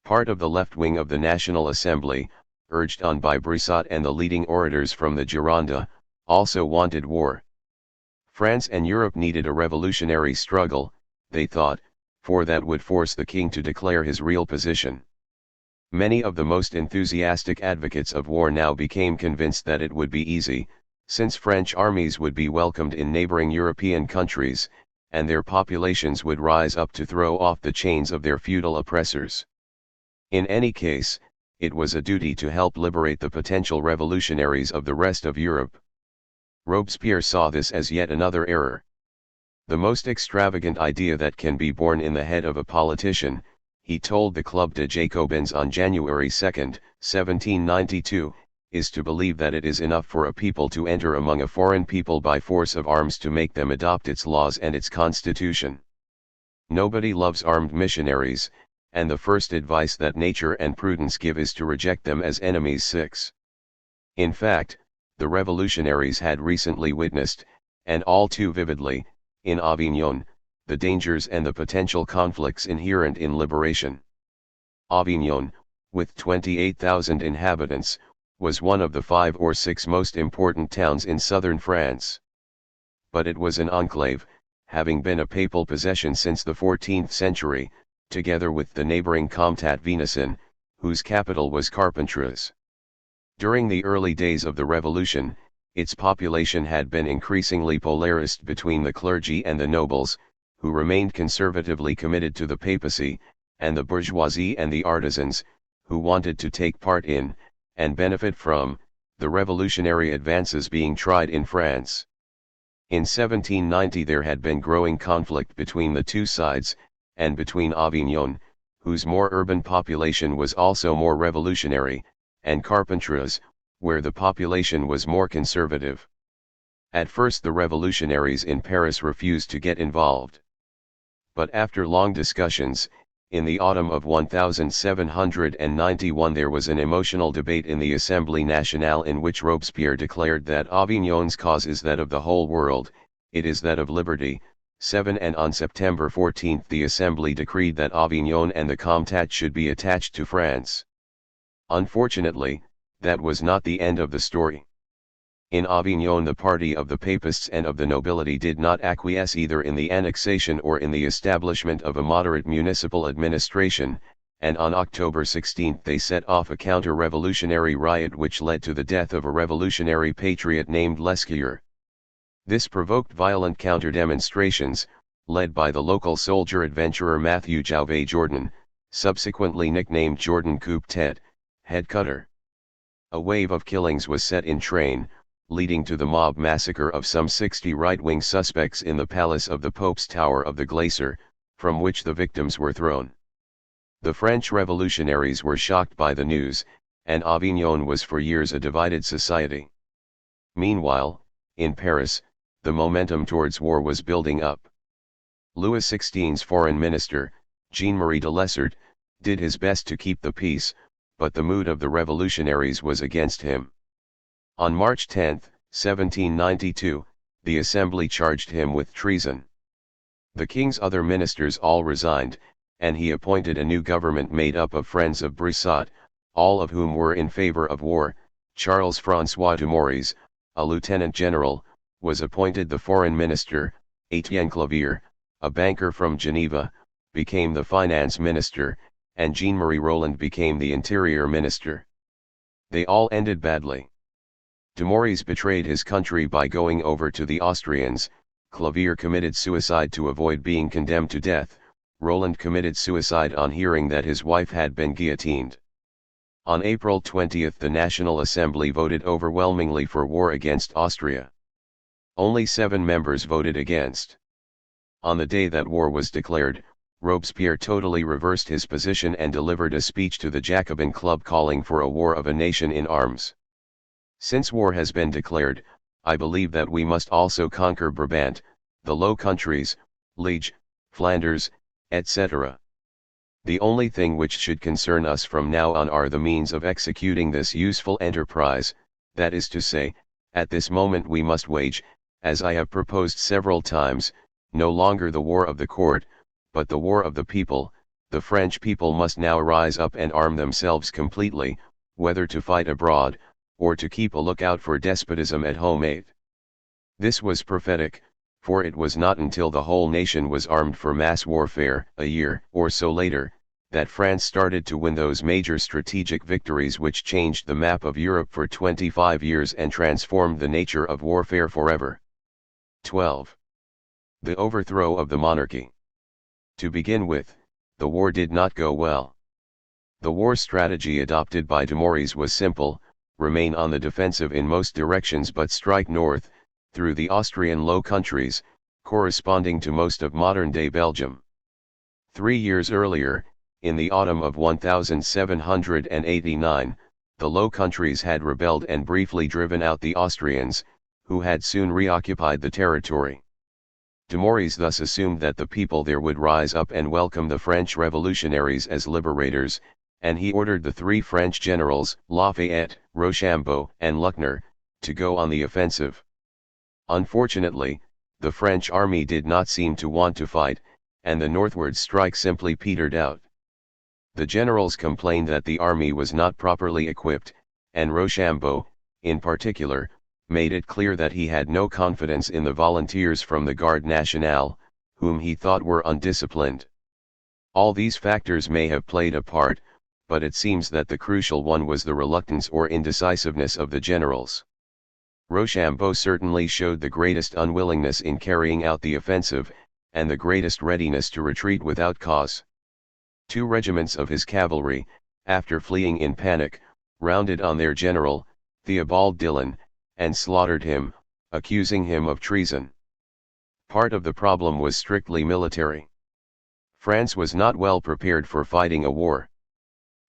Part of the left wing of the National Assembly, urged on by Brissot and the leading orators from the Gironde, also wanted war. France and Europe needed a revolutionary struggle, they thought, for that would force the king to declare his real position. Many of the most enthusiastic advocates of war now became convinced that it would be easy, since French armies would be welcomed in neighboring European countries, and their populations would rise up to throw off the chains of their feudal oppressors. In any case, it was a duty to help liberate the potential revolutionaries of the rest of Europe. Robespierre saw this as yet another error. The most extravagant idea that can be born in the head of a politician, he told the Club des Jacobins on January 2, 1792, is to believe that it is enough for a people to enter among a foreign people by force of arms to make them adopt its laws and its constitution. Nobody loves armed missionaries, and the first advice that nature and prudence give is to reject them as enemies. 6. In fact, the revolutionaries had recently witnessed, and all too vividly, in Avignon, the dangers and the potential conflicts inherent in liberation. Avignon, with 28,000 inhabitants, was one of the 5 or 6 most important towns in southern France. But it was an enclave, having been a papal possession since the 14th century, together with the neighboring Comtat Venaissin, whose capital was Carpentras. During the early days of the Revolution, its population had been increasingly polarized between the clergy and the nobles, who remained conservatively committed to the papacy, and the bourgeoisie and the artisans, who wanted to take part in, and benefit from, the revolutionary advances being tried in France. In 1790 there had been growing conflict between the two sides, and between Avignon, whose more urban population was also more revolutionary, and Carpentras, where the population was more conservative. At first the revolutionaries in Paris refused to get involved. But after long discussions, in the autumn of 1791 there was an emotional debate in the Assemblée Nationale in which Robespierre declared that Avignon's cause is that of the whole world, it is that of liberty. 7 And on September 14 the Assembly decreed that Avignon and the Comtat should be attached to France. Unfortunately, that was not the end of the story. In Avignon the party of the papists and of the nobility did not acquiesce either in the annexation or in the establishment of a moderate municipal administration, and on October 16 they set off a counter-revolutionary riot which led to the death of a revolutionary patriot named Lescure. This provoked violent counter-demonstrations, led by the local soldier adventurer Matthew Jouvet Jordan, subsequently nicknamed Jordan Coup Tête, Head Cutter. A wave of killings was set in train, leading to the mob massacre of some 60 right-wing suspects in the palace of the Pope's Tower of the Glacier, from which the victims were thrown. The French revolutionaries were shocked by the news, and Avignon was for years a divided society. Meanwhile, in Paris, the momentum towards war was building up. Louis XVI's foreign minister, Jean-Marie de Lessart, did his best to keep the peace, but the mood of the revolutionaries was against him. On March 10, 1792, the Assembly charged him with treason. The king's other ministers all resigned, and he appointed a new government made up of friends of Broussat, all of whom were in favor of war. Charles-François Dumouriez, a lieutenant general, was appointed the foreign minister. Etienne Clavier, a banker from Geneva, became the finance minister, and Jean-Marie Roland became the interior minister. They all ended badly. Dumouriez betrayed his country by going over to the Austrians, Clavier committed suicide to avoid being condemned to death, Roland committed suicide on hearing that his wife had been guillotined. On April 20 the National Assembly voted overwhelmingly for war against Austria. Only 7 members voted against. On the day that war was declared, Robespierre totally reversed his position and delivered a speech to the Jacobin Club calling for a war of a nation in arms. Since war has been declared, I believe that we must also conquer Brabant, the Low Countries, Liege, Flanders, etc. The only thing which should concern us from now on are the means of executing this useful enterprise, that is to say, at this moment we must wage, as I have proposed several times, no longer the war of the court, but the war of the people. The French people must now rise up and arm themselves completely, whether to fight abroad, or to keep a lookout for despotism at home. 8. This was prophetic, for it was not until the whole nation was armed for mass warfare, a year or so later, that France started to win those major strategic victories which changed the map of Europe for 25 years and transformed the nature of warfare forever. 12. The overthrow of the monarchy. To begin with, the war did not go well. The war strategy adopted by Dumouriez was simple: remain on the defensive in most directions but strike north, through the Austrian Low Countries, corresponding to most of modern-day Belgium. 3 years earlier, in the autumn of 1789, the Low Countries had rebelled and briefly driven out the Austrians, who had soon reoccupied the territory. Dumouriez thus assumed that the people there would rise up and welcome the French revolutionaries as liberators, and he ordered the 3 French generals, Lafayette, Rochambeau, and Luckner, to go on the offensive. Unfortunately, the French army did not seem to want to fight, and the northward strike simply petered out. The generals complained that the army was not properly equipped, and Rochambeau, in particular, made it clear that he had no confidence in the volunteers from the Garde Nationale, whom he thought were undisciplined. All these factors may have played a part, but it seems that the crucial one was the reluctance or indecisiveness of the generals. Rochambeau certainly showed the greatest unwillingness in carrying out the offensive, and the greatest readiness to retreat without cause. 2 regiments of his cavalry, after fleeing in panic, rounded on their general, Theobald Dillon, and slaughtered him, accusing him of treason. Part of the problem was strictly military. France was not well prepared for fighting a war.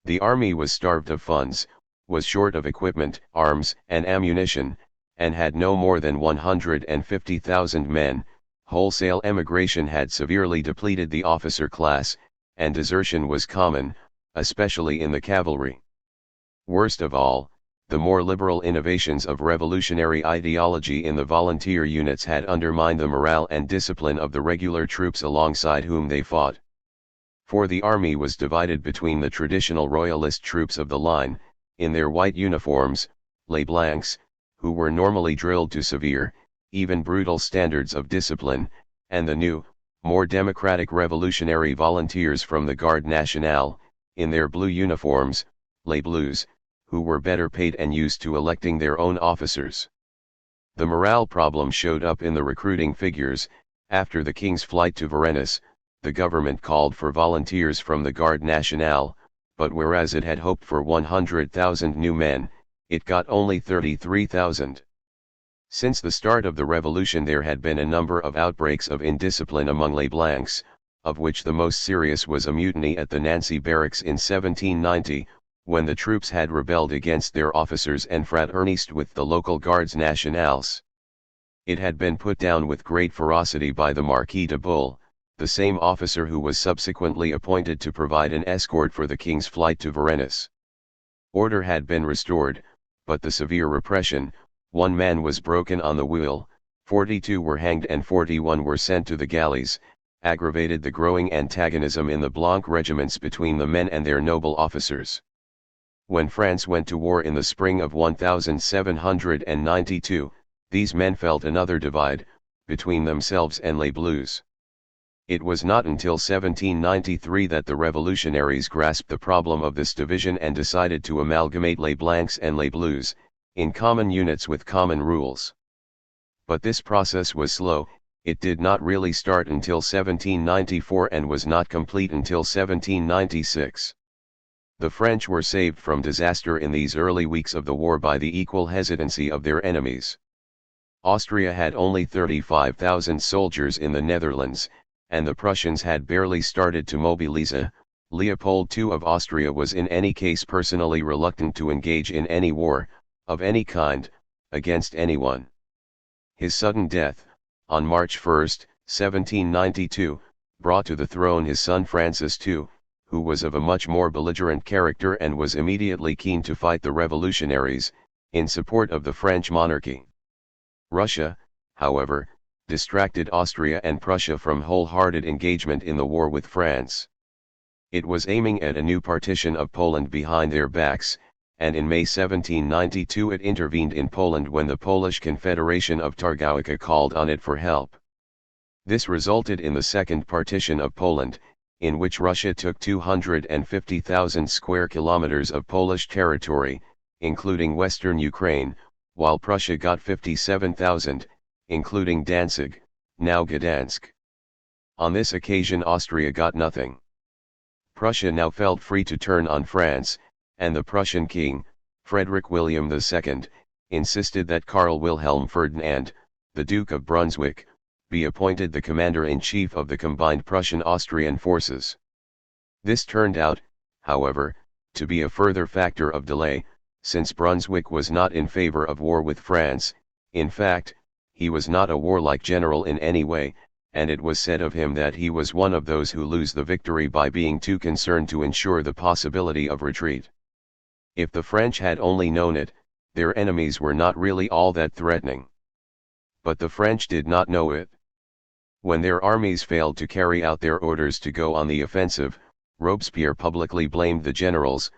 The army was starved of funds, was short of equipment, arms, and ammunition, and had no more than 150,000 men. Wholesale emigration had severely depleted the officer class, and desertion was common, especially in the cavalry. Worst of all, the more liberal innovations of revolutionary ideology in the volunteer units had undermined the morale and discipline of the regular troops alongside whom they fought. For the army was divided between the traditional royalist troops of the line, in their white uniforms, les blancs, who were normally drilled to severe, even brutal standards of discipline, and the new, more democratic revolutionary volunteers from the Garde Nationale, in their blue uniforms, les bleus, who were better paid and used to electing their own officers. The morale problem showed up in the recruiting figures, After the king's flight to Varennes, the government called for volunteers from the Garde Nationale, but whereas it had hoped for 100,000 new men, it got only 33,000. Since the start of the revolution there had been a number of outbreaks of indiscipline among les Blancs, of which the most serious was a mutiny at the Nancy barracks in 1790, when the troops had rebelled against their officers and fraternized with the local Gardes Nationales. It had been put down with great ferocity by the Marquis de Bull, the same officer who was subsequently appointed to provide an escort for the king's flight to Varennes. Order had been restored, but the severe repression, 1 man was broken on the wheel, 42 were hanged and 41 were sent to the galleys, aggravated the growing antagonism in the Blanc regiments between the men and their noble officers. When France went to war in the spring of 1792, these men felt another divide, between themselves and les Bleus. It was not until 1793 that the revolutionaries grasped the problem of this division and decided to amalgamate les Blancs and les Bleus, in common units with common rules. But this process was slow, it did not really start until 1794 and was not complete until 1796. The French were saved from disaster in these early weeks of the war by the equal hesitancy of their enemies. Austria had only 35,000 soldiers in the Netherlands, and the Prussians had barely started to mobilize. Leopold II of Austria was in any case personally reluctant to engage in any war, of any kind, against anyone. His sudden death, on March 1, 1792, brought to the throne his son Francis II, who was of a much more belligerent character and was immediately keen to fight the revolutionaries, in support of the French monarchy. Russia, however, distracted Austria and Prussia from wholehearted engagement in the war with France. It was aiming at a new partition of Poland behind their backs, and in May 1792 it intervened in Poland when the Polish Confederation of Targowica called on it for help. This resulted in the second partition of Poland, in which Russia took 250,000 square kilometers of Polish territory, including western Ukraine, while Prussia got 57,000, including Danzig, now Gdansk. On this occasion Austria got nothing. Prussia now felt free to turn on France, and the Prussian king, Frederick William II, insisted that Karl Wilhelm Ferdinand, the Duke of Brunswick, be appointed the commander-in-chief of the combined Prussian-Austrian forces. This turned out, however, to be a further factor of delay, since Brunswick was not in favor of war with France. In fact, he was not a warlike general in any way, and it was said of him that he was one of those who lose the victory by being too concerned to ensure the possibility of retreat. If the French had only known it, their enemies were not really all that threatening. But the French did not know it. When their armies failed to carry out their orders to go on the offensive, Robespierre publicly blamed the generals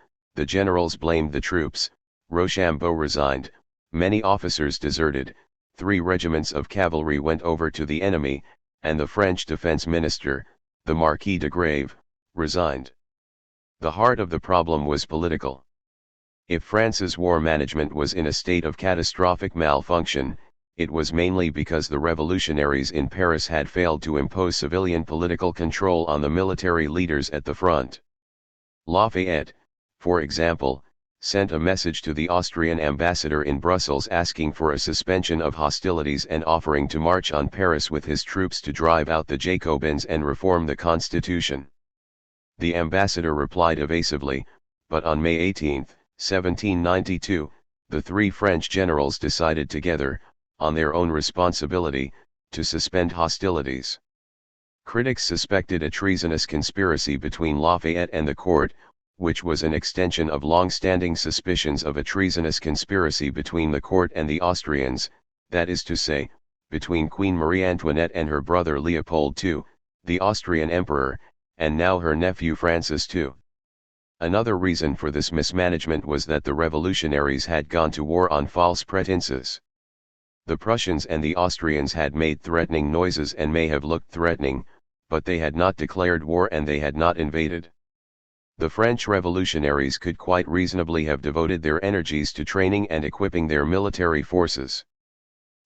blamed the troops, Rochambeau resigned, many officers deserted, 3 regiments of cavalry went over to the enemy, and the French defense minister, the Marquis de Grave, resigned. The heart of the problem was political. If France's war management was in a state of catastrophic malfunction, it was mainly because the revolutionaries in Paris had failed to impose civilian political control on the military leaders at the front. Lafayette, for example, sent a message to the Austrian ambassador in Brussels asking for a suspension of hostilities and offering to march on Paris with his troops to drive out the Jacobins and reform the constitution. The ambassador replied evasively, but on May 18, 1792, the 3 French generals decided together, on their own responsibility, to suspend hostilities. Critics suspected a treasonous conspiracy between Lafayette and the court, which was an extension of long-standing suspicions of a treasonous conspiracy between the court and the Austrians, that is to say, between Queen Marie Antoinette and her brother Leopold II, the Austrian emperor, and now her nephew Francis II. Another reason for this mismanagement was that the revolutionaries had gone to war on false pretenses. The Prussians and the Austrians had made threatening noises and may have looked threatening, but they had not declared war and they had not invaded. The French revolutionaries could quite reasonably have devoted their energies to training and equipping their military forces.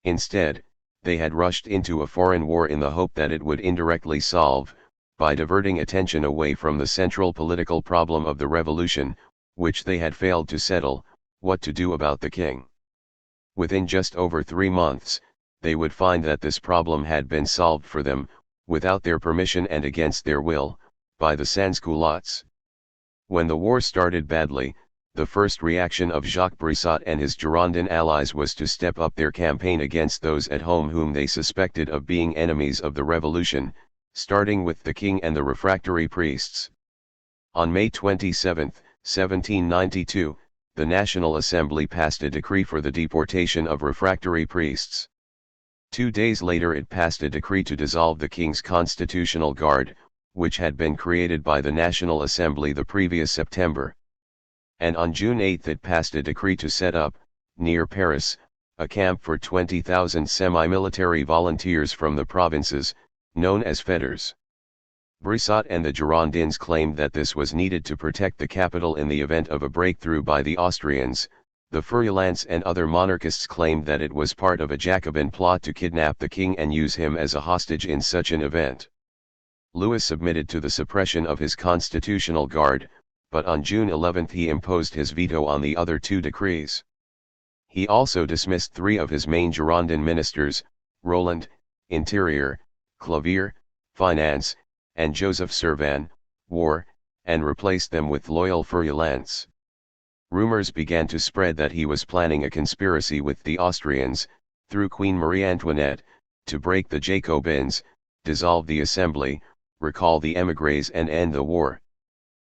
Instead, they had rushed into a foreign war in the hope that it would indirectly solve, by diverting attention away from the central political problem of the revolution, which they had failed to settle, what to do about the king. Within just over 3 months, they would find that this problem had been solved for them, without their permission and against their will, by the sans-culottes. When the war started badly, the first reaction of Jacques Brissac and his Girondin allies was to step up their campaign against those at home whom they suspected of being enemies of the revolution, starting with the king and the refractory priests. On May 27, 1792, the National Assembly passed a decree for the deportation of refractory priests. 2 days later it passed a decree to dissolve the King's Constitutional Guard, which had been created by the National Assembly the previous September. And on June 8 it passed a decree to set up, near Paris, a camp for 20,000 semi-military volunteers from the provinces, known as fetters. Brissac and the Girondins claimed that this was needed to protect the capital in the event of a breakthrough by the Austrians. The Feuillants and other monarchists claimed that it was part of a Jacobin plot to kidnap the king and use him as a hostage in such an event. Louis submitted to the suppression of his Constitutional Guard, but on June 11 he imposed his veto on the other 2 decrees. He also dismissed 3 of his main Girondin ministers, Roland, Interior, Clavier, Finance, and Joseph Servan, War, and replaced them with loyal Feuillants. Rumors began to spread that he was planning a conspiracy with the Austrians, through Queen Marie Antoinette, to break the Jacobins, dissolve the Assembly, recall the émigrés and end the war.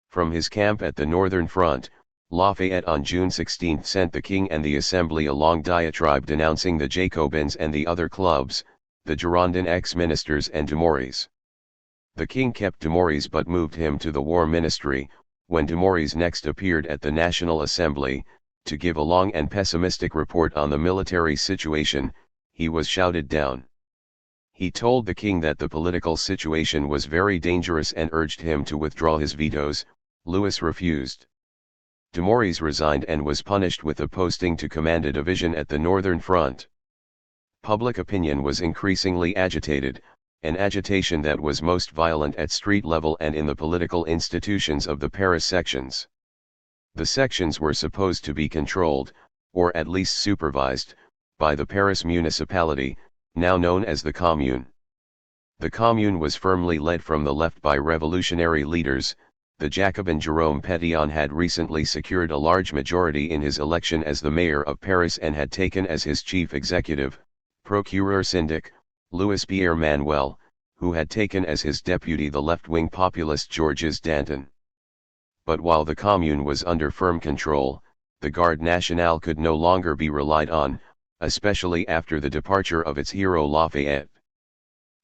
From his camp at the northern front, Lafayette on June 16 sent the king and the Assembly a long diatribe denouncing the Jacobins and the other clubs, the Girondin ex-ministers and Dumouriez. The king kept Dumouriez but moved him to the War Ministry. When Dumouriez next appeared at the National Assembly, to give a long and pessimistic report on the military situation, he was shouted down. He told the king that the political situation was very dangerous and urged him to withdraw his vetoes. Louis refused. Dumouriez resigned and was punished with a posting to command a division at the northern front. Public opinion was increasingly agitated, an agitation that was most violent at street level and in the political institutions of the Paris sections. The sections were supposed to be controlled, or at least supervised, by the Paris municipality, now known as the Commune. The Commune was firmly led from the left by revolutionary leaders. The Jacobin Jérôme Pétion had recently secured a large majority in his election as the mayor of Paris and had taken as his chief executive, procureur syndic, Louis Pierre Manuel, who had taken as his deputy the left-wing populist Georges Danton. But while the Commune was under firm control, the Garde Nationale could no longer be relied on, especially after the departure of its hero Lafayette.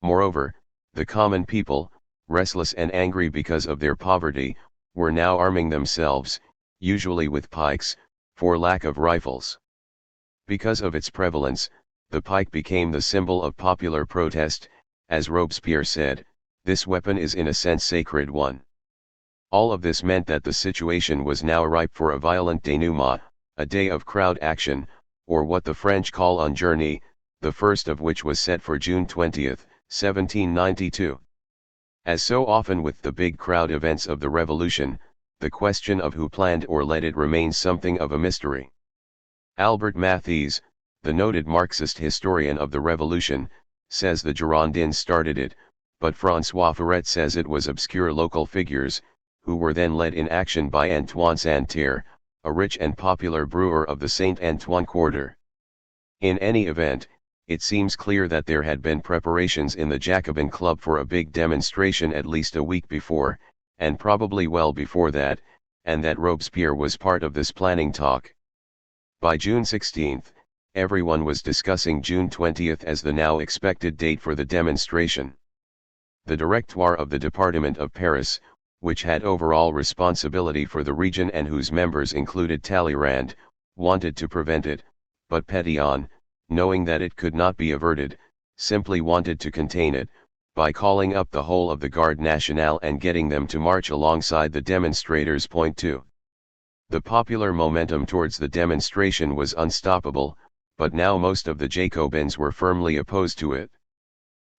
Moreover, the common people, restless and angry because of their poverty, were now arming themselves, usually with pikes, for lack of rifles. Because of its prevalence, the pike became the symbol of popular protest. As Robespierre said, this weapon is in a sense sacred one. All of this meant that the situation was now ripe for a violent dénouement, a day of crowd action, or what the French call un journée, the first of which was set for June 20, 1792. As so often with the big crowd events of the Revolution, the question of who planned or led it remains something of a mystery. Albert Mathiez, the noted Marxist historian of the Revolution, says the Girondins started it, but François Furet says it was obscure local figures, who were then led in action by Antoine Santerre, a rich and popular brewer of the Saint Antoine quarter. In any event, it seems clear that there had been preparations in the Jacobin Club for a big demonstration at least a week before, and probably well before that, and that Robespierre was part of this planning talk. By June 16, everyone was discussing June 20 as the now expected date for the demonstration. The Directoire of the Department of Paris, which had overall responsibility for the region and whose members included Talleyrand, wanted to prevent it, but Pétion, knowing that it could not be averted, simply wanted to contain it, by calling up the whole of the Garde Nationale and getting them to march alongside the demonstrators. Point 2. The popular momentum towards the demonstration was unstoppable, but now most of the Jacobins were firmly opposed to it.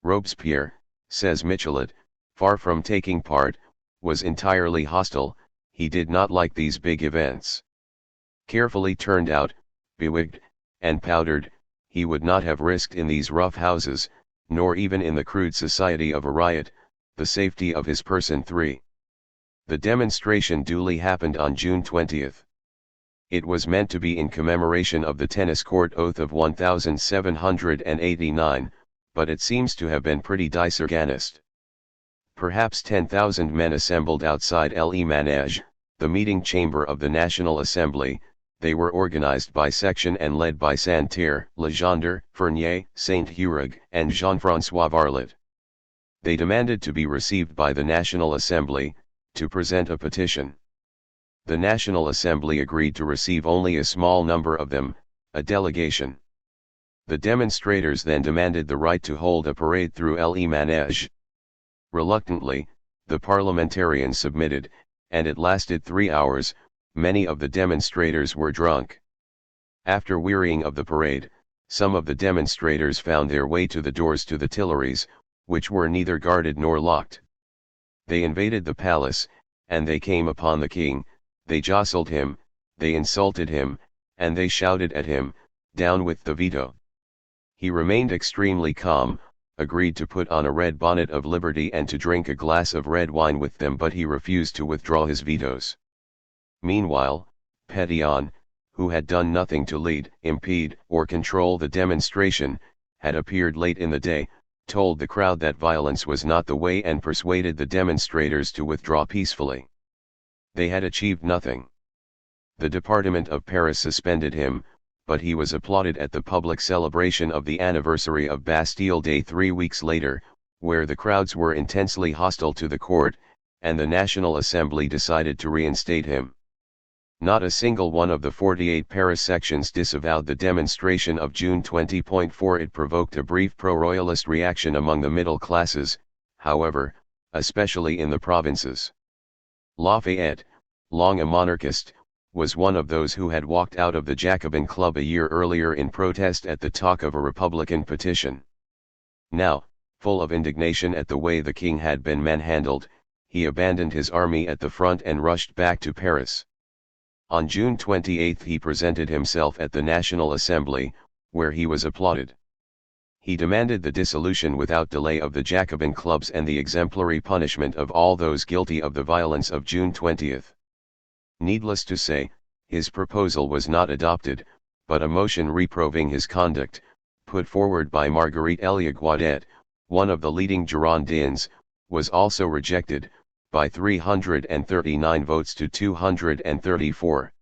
Robespierre, says Michelet, far from taking part, was entirely hostile. He did not like these big events. Carefully turned out, bewigged, and powdered, he would not have risked in these rough houses, nor even in the crude society of a riot, the safety of his person. 3. The demonstration duly happened on June 20. It was meant to be in commemoration of the tennis court oath of 1789, but it seems to have been pretty disorganized. Perhaps 10,000 men assembled outside Le Manège, the meeting chamber of the National Assembly. They were organized by section and led by Santerre, Legendre, Fournier, Saint-Hurig, and Jean-François Varlet. They demanded to be received by the National Assembly, to present a petition. The National Assembly agreed to receive only a small number of them, a delegation. The demonstrators then demanded the right to hold a parade through Le Manège. Reluctantly, the parliamentarians submitted, and it lasted 3 hours. Many of the demonstrators were drunk. After wearying of the parade, some of the demonstrators found their way to the doors to the Tuileries, which were neither guarded nor locked. They invaded the palace, and they came upon the king. They jostled him, they insulted him, and they shouted at him, "Down with the veto!" He remained extremely calm, agreed to put on a red bonnet of liberty and to drink a glass of red wine with them, but he refused to withdraw his vetoes. Meanwhile, Pétion, who had done nothing to lead, impede, or control the demonstration, had appeared late in the day, told the crowd that violence was not the way and persuaded the demonstrators to withdraw peacefully. They had achieved nothing. The Department of Paris suspended him, but he was applauded at the public celebration of the anniversary of Bastille Day 3 weeks later, where the crowds were intensely hostile to the court, and the National Assembly decided to reinstate him. Not a single one of the 48 Paris sections disavowed the demonstration of June 20.4. It provoked a brief pro-royalist reaction among the middle classes, however, especially in the provinces. Lafayette, long a monarchist, was one of those who had walked out of the Jacobin Club a year earlier in protest at the talk of a Republican petition. Now, full of indignation at the way the king had been manhandled, he abandoned his army at the front and rushed back to Paris. On June 28 he presented himself at the National Assembly, where he was applauded. He demanded the dissolution without delay of the Jacobin clubs and the exemplary punishment of all those guilty of the violence of June 20. Needless to say, his proposal was not adopted, but a motion reproving his conduct, put forward by Marguerite Elia-Guadet, one of the leading Girondins, was also rejected, by 339 votes to 234.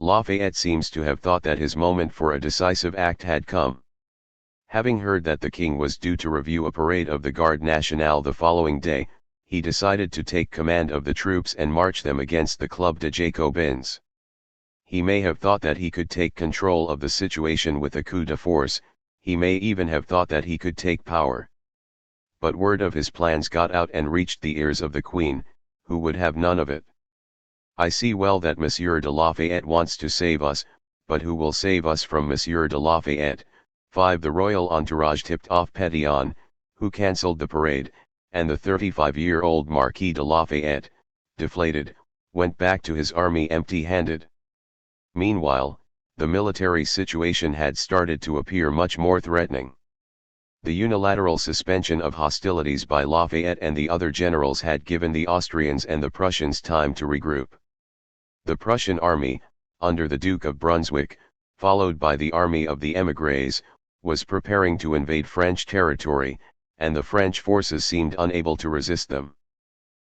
Lafayette seems to have thought that his moment for a decisive act had come. Having heard that the king was due to review a parade of the Garde Nationale the following day, he decided to take command of the troops and march them against the Club de Jacobins. He may have thought that he could take control of the situation with a coup de force, he may even have thought that he could take power. But word of his plans got out and reached the ears of the Queen, who would have none of it. "I see well that Monsieur de Lafayette wants to save us, but who will save us from Monsieur de Lafayette?" 5. The royal entourage tipped off Pétion, who cancelled the parade, and the 35-year-old Marquis de Lafayette, deflated, went back to his army empty-handed. Meanwhile, the military situation had started to appear much more threatening. The unilateral suspension of hostilities by Lafayette and the other generals had given the Austrians and the Prussians time to regroup. The Prussian army, under the Duke of Brunswick, followed by the army of the émigrés, was preparing to invade French territory, and the French forces seemed unable to resist them.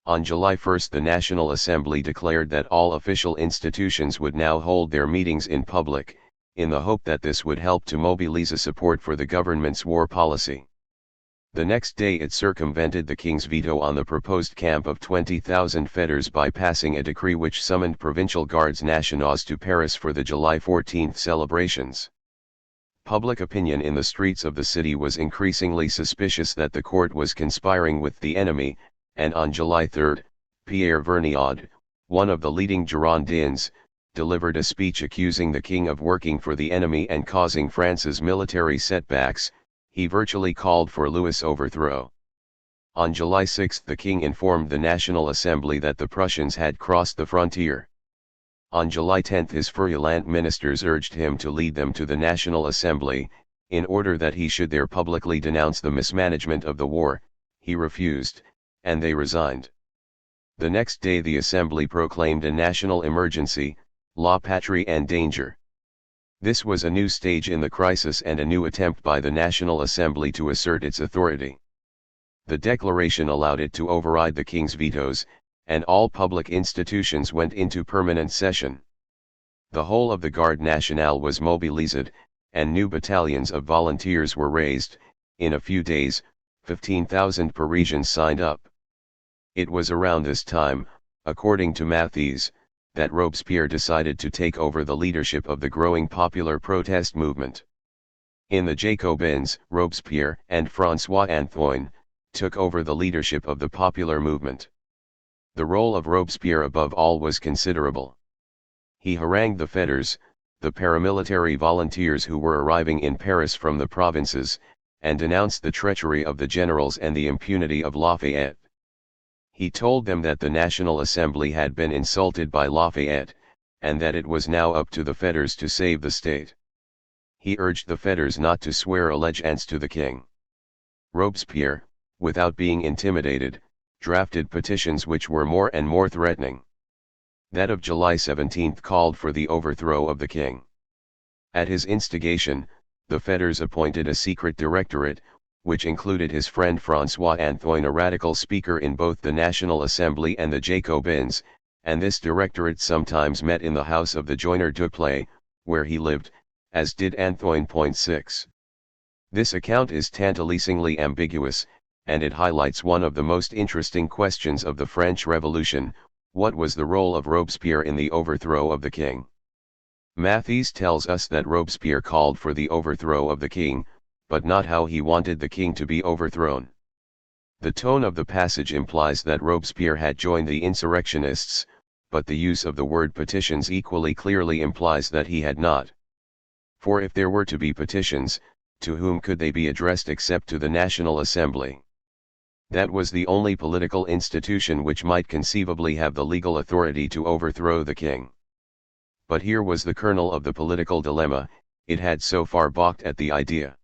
On July 1 the National Assembly declared that all official institutions would now hold their meetings in public, in the hope that this would help to mobilize support for the government's war policy. The next day it circumvented the king's veto on the proposed camp of 20,000 fetters by passing a decree which summoned provincial gardes nationaux to Paris for the July 14 celebrations. Public opinion in the streets of the city was increasingly suspicious that the court was conspiring with the enemy, and on July 3, Pierre Vergniaud, one of the leading Girondins, delivered a speech accusing the king of working for the enemy and causing France's military setbacks. He virtually called for Louis' overthrow. On July 6 the king informed the National Assembly that the Prussians had crossed the frontier. On July 10 his virulent ministers urged him to lead them to the National Assembly, in order that he should there publicly denounce the mismanagement of the war. He refused, and they resigned. The next day the Assembly proclaimed a national emergency, la patrie en danger. This was a new stage in the crisis and a new attempt by the National Assembly to assert its authority. The declaration allowed it to override the king's vetoes, and all public institutions went into permanent session. The whole of the Garde Nationale was mobilized, and new battalions of volunteers were raised. In a few days, 15,000 Parisians signed up. It was around this time, according to Mathies, that Robespierre decided to take over the leadership of the growing popular protest movement. In the Jacobins, Robespierre and François-Antoine took over the leadership of the popular movement. The role of Robespierre above all was considerable. He harangued the fetters, the paramilitary volunteers who were arriving in Paris from the provinces, and denounced the treachery of the generals and the impunity of Lafayette. He told them that the National Assembly had been insulted by Lafayette, and that it was now up to the fetters to save the state. He urged the fetters not to swear allegiance to the king. Robespierre, without being intimidated, drafted petitions which were more and more threatening. That of July 17 called for the overthrow of the king. At his instigation, the fetters appointed a secret directorate, which included his friend François-Antoine, a radical speaker in both the National Assembly and the Jacobins, and this directorate sometimes met in the house of the Joiner Duplay, where he lived, as did Antoine. 6. This account is tantalizingly ambiguous, and it highlights one of the most interesting questions of the French Revolution: what was the role of Robespierre in the overthrow of the king? Mathies tells us that Robespierre called for the overthrow of the king, but not how he wanted the king to be overthrown. The tone of the passage implies that Robespierre had joined the insurrectionists, but the use of the word petitions equally clearly implies that he had not. For if there were to be petitions, to whom could they be addressed except to the National Assembly? That was the only political institution which might conceivably have the legal authority to overthrow the king. But here was the kernel of the political dilemma: it had so far balked at the idea.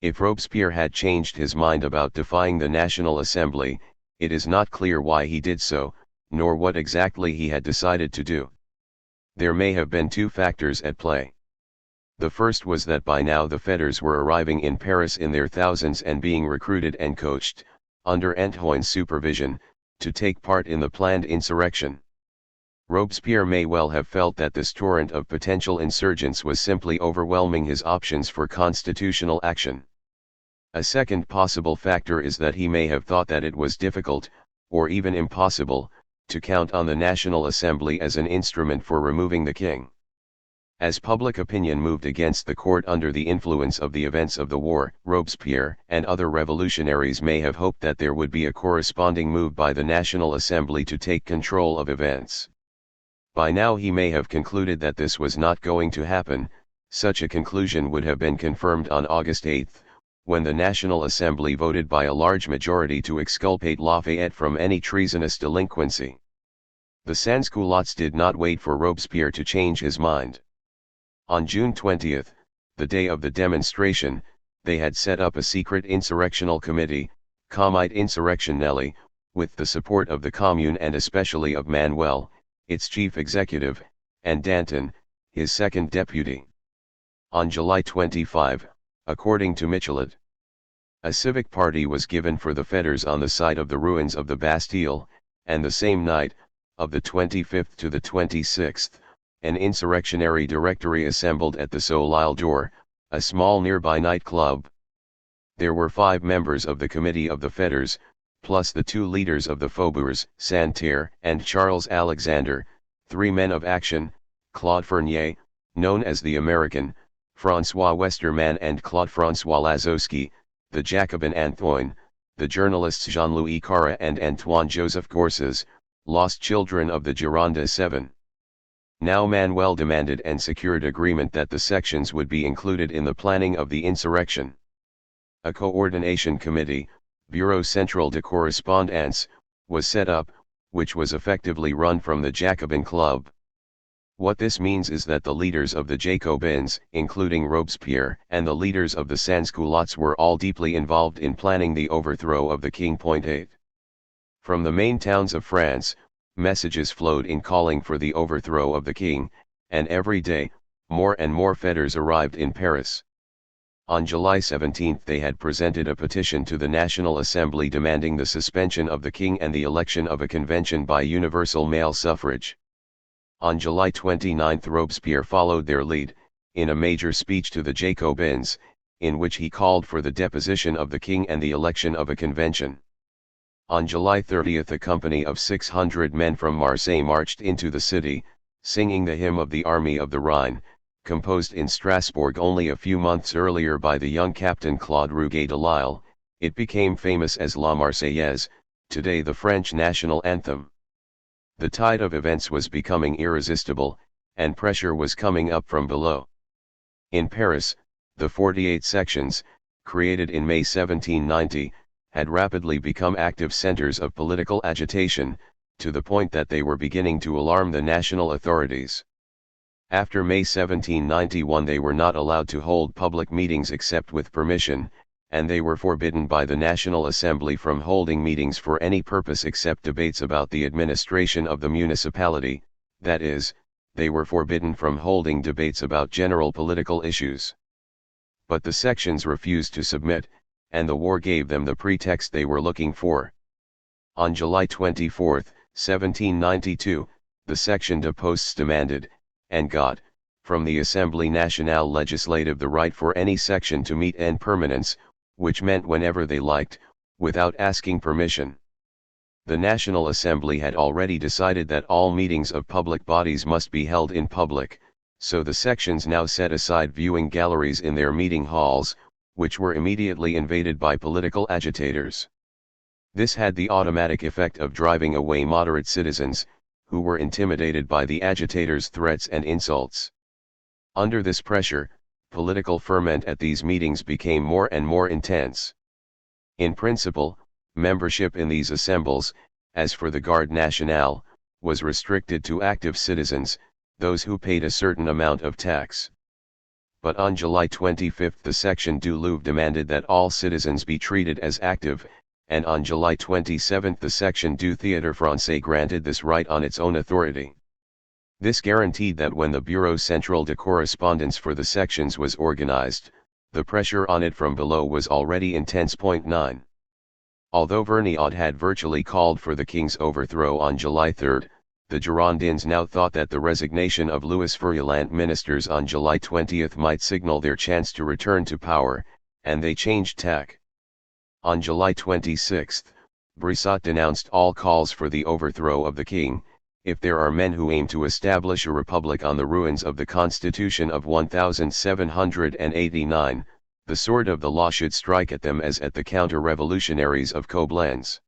If Robespierre had changed his mind about defying the National Assembly, it is not clear why he did so, nor what exactly he had decided to do. There may have been two factors at play. The first was that by now the fetters were arriving in Paris in their thousands and being recruited and coached, under Antoine's supervision, to take part in the planned insurrection. Robespierre may well have felt that this torrent of potential insurgents was simply overwhelming his options for constitutional action. A second possible factor is that he may have thought that it was difficult, or even impossible, to count on the National Assembly as an instrument for removing the king. As public opinion moved against the court under the influence of the events of the war, Robespierre and other revolutionaries may have hoped that there would be a corresponding move by the National Assembly to take control of events. By now he may have concluded that this was not going to happen. Such a conclusion would have been confirmed on August 8, when the National Assembly voted by a large majority to exculpate Lafayette from any treasonous delinquency. The sans-culottes did not wait for Robespierre to change his mind. On June 20, the day of the demonstration, they had set up a secret insurrectional committee, Comite Insurrectionnelle, with the support of the Commune and especially of Manuel, its chief executive, and Danton, his second deputy. On July 25, according to Michelet, a civic party was given for the fetters on the site of the ruins of the Bastille, and the same night, of the 25th to the 26th, an insurrectionary directory assembled at the Soleil d'Or, a small nearby nightclub. There were 5 members of the Committee of the Fetters, plus the 2 leaders of the Faubourgs, Santerre and Charles Alexander, 3 men of action, Claude Fournier, known as the American, François Westermann and Claude-François Lazowski, the Jacobin Antoine, the journalists Jean-Louis Carra and Antoine-Joseph Gorsas, lost children of the Gironde 7. Now Manuel demanded and secured agreement that the sections would be included in the planning of the insurrection. A coordination committee, Bureau Central de Correspondance, was set up, which was effectively run from the Jacobin Club. What this means is that the leaders of the Jacobins, including Robespierre, and the leaders of the Sans-Culottes were all deeply involved in planning the overthrow of the king. 8. From the main towns of France, messages flowed in calling for the overthrow of the king, and every day, more and more fetters arrived in Paris. On July 17 they had presented a petition to the National Assembly demanding the suspension of the king and the election of a convention by universal male suffrage. On July 29 Robespierre followed their lead, in a major speech to the Jacobins, in which he called for the deposition of the king and the election of a convention. On July 30 a company of 600 men from Marseille marched into the city, singing the hymn of the Army of the Rhine, composed in Strasbourg only a few months earlier by the young captain Claude Rouget de Lisle. It became famous as La Marseillaise, today the French national anthem. The tide of events was becoming irresistible, and pressure was coming up from below. In Paris, the 48 sections, created in May 1790, had rapidly become active centers of political agitation, to the point that they were beginning to alarm the national authorities. After May 1791 they were not allowed to hold public meetings except with permission, and they were forbidden by the National Assembly from holding meetings for any purpose except debates about the administration of the municipality, that is, they were forbidden from holding debates about general political issues. But the sections refused to submit, and the war gave them the pretext they were looking for. On July 24, 1792, the Section de Postes demanded, and got, from the Assemblée Nationale Legislative the right for any section to meet en permanence, which meant whenever they liked, without asking permission. The National Assembly had already decided that all meetings of public bodies must be held in public, so the sections now set aside viewing galleries in their meeting halls, which were immediately invaded by political agitators. This had the automatic effect of driving away moderate citizens, who were intimidated by the agitators' threats and insults. Under this pressure, political ferment at these meetings became more and more intense. In principle, membership in these assembles, as for the Garde Nationale, was restricted to active citizens, those who paid a certain amount of tax. But on July 25 the Section du Louvre demanded that all citizens be treated as active, and on July 27 the Section du Théâtre Français granted this right on its own authority. This guaranteed that when the Bureau Central de Correspondance for the sections was organized, the pressure on it from below was already intense. 9. Although Vergniaud had virtually called for the king's overthrow on July 3, the Girondins now thought that the resignation of Louis Feuillant's ministers on July 20 might signal their chance to return to power, and they changed tack. On July 26, Brissot denounced all calls for the overthrow of the king. If there are men who aim to establish a republic on the ruins of the Constitution of 1789, the sword of the law should strike at them as at the counter-revolutionaries of Coblentz.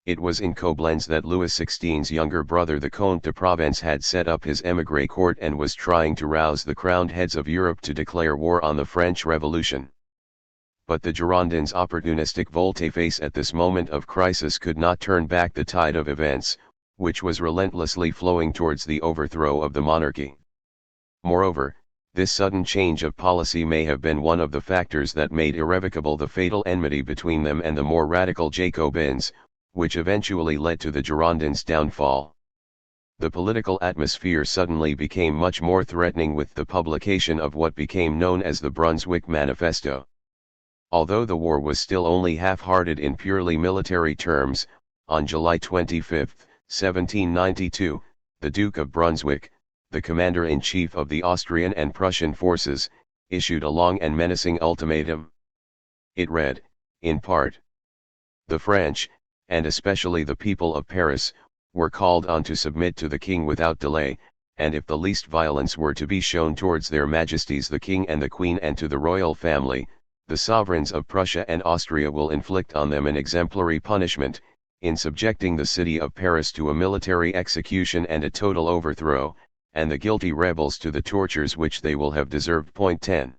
It was in Coblentz that Louis XVI's younger brother the Comte de Provence had set up his émigré court and was trying to rouse the crowned heads of Europe to declare war on the French Revolution. But the Girondins' opportunistic volte-face at this moment of crisis could not turn back the tide of events, which was relentlessly flowing towards the overthrow of the monarchy. Moreover, this sudden change of policy may have been one of the factors that made irrevocable the fatal enmity between them and the more radical Jacobins, which eventually led to the Girondins' downfall. The political atmosphere suddenly became much more threatening with the publication of what became known as the Brunswick Manifesto. Although the war was still only half-hearted in purely military terms, on July 25, 1792, the Duke of Brunswick, the commander-in-chief of the Austrian and Prussian forces, issued a long and menacing ultimatum. It read, in part, "The French, and especially the people of Paris, were called on to submit to the king without delay, and if the least violence were to be shown towards their majesties the king and the queen and to the royal family, the sovereigns of Prussia and Austria will inflict on them an exemplary punishment, in subjecting the city of Paris to a military execution and a total overthrow, and the guilty rebels to the tortures which they will have deserved. 10.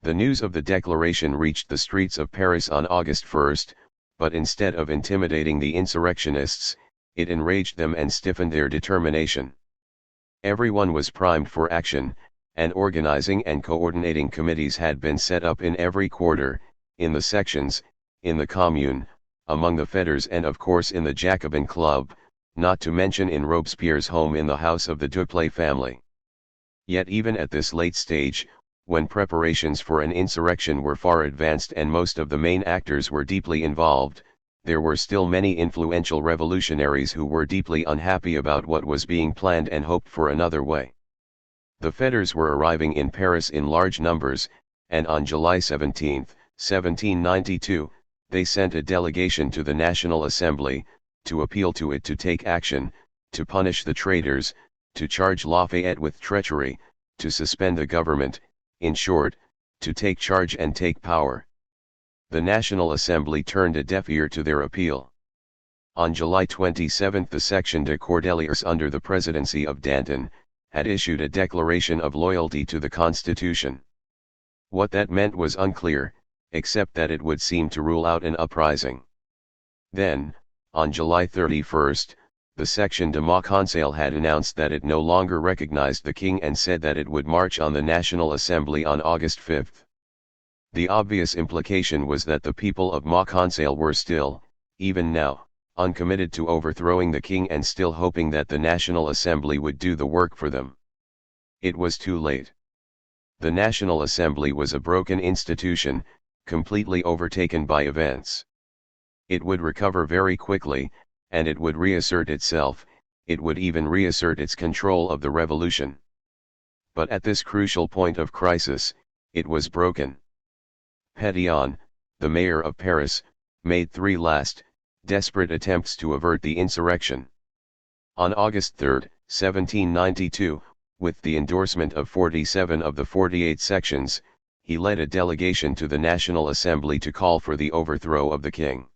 The news of the declaration reached the streets of Paris on August 1, but instead of intimidating the insurrectionists, it enraged them and stiffened their determination. Everyone was primed for action, and organizing and coordinating committees had been set up in every quarter, in the sections, in the commune, among the fetters and of course in the Jacobin Club, not to mention in Robespierre's home in the house of the Duplay family. Yet even at this late stage, when preparations for an insurrection were far advanced and most of the main actors were deeply involved, there were still many influential revolutionaries who were deeply unhappy about what was being planned and hoped for another way. The fetters were arriving in Paris in large numbers, and on July 17, 1792, they sent a delegation to the National Assembly, to appeal to it to take action, to punish the traitors, to charge Lafayette with treachery, to suspend the government, in short, to take charge and take power. The National Assembly turned a deaf ear to their appeal. On July 27 the Section de Cordeliers under the presidency of Danton, had issued a declaration of loyalty to the Constitution. What that meant was unclear, except that it would seem to rule out an uprising. Then, on July 31, the Section de Ma Conseil had announced that it no longer recognized the king and said that it would march on the National Assembly on August 5. The obvious implication was that the people of Ma Conseil were still, even now, uncommitted to overthrowing the king and still hoping that the National Assembly would do the work for them. It was too late. The National Assembly was a broken institution, completely overtaken by events. It would recover very quickly, and it would reassert itself, it would even reassert its control of the revolution. But at this crucial point of crisis, it was broken. Pétion, the mayor of Paris, made 3 last, desperate attempts to avert the insurrection. On August 3, 1792, with the endorsement of 47 of the 48 sections, he led a delegation to the National Assembly to call for the overthrow of the king.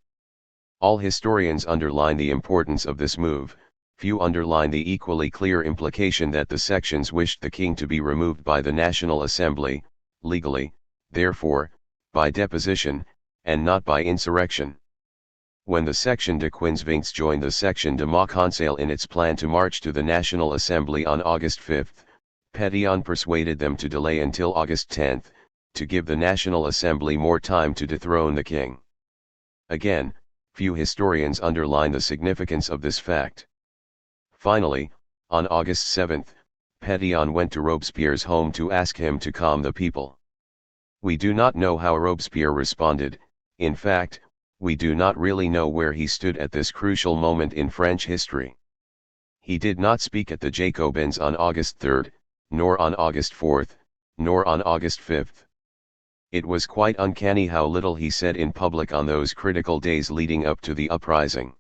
All historians underline the importance of this move, few underline the equally clear implication that the sections wished the king to be removed by the National Assembly, legally, therefore, by deposition, and not by insurrection. When the Section de Quinze joined the Section de Ma Conseil in its plan to march to the National Assembly on August 5, Pétion persuaded them to delay until August 10, to give the National Assembly more time to dethrone the king. Again, few historians underline the significance of this fact. Finally, on August 7, Pétion went to Robespierre's home to ask him to calm the people. We do not know how Robespierre responded. In fact, we do not really know where he stood at this crucial moment in French history. He did not speak at the Jacobins on August 3, nor on August 4, nor on August 5. It was quite uncanny how little he said in public on those critical days leading up to the uprising.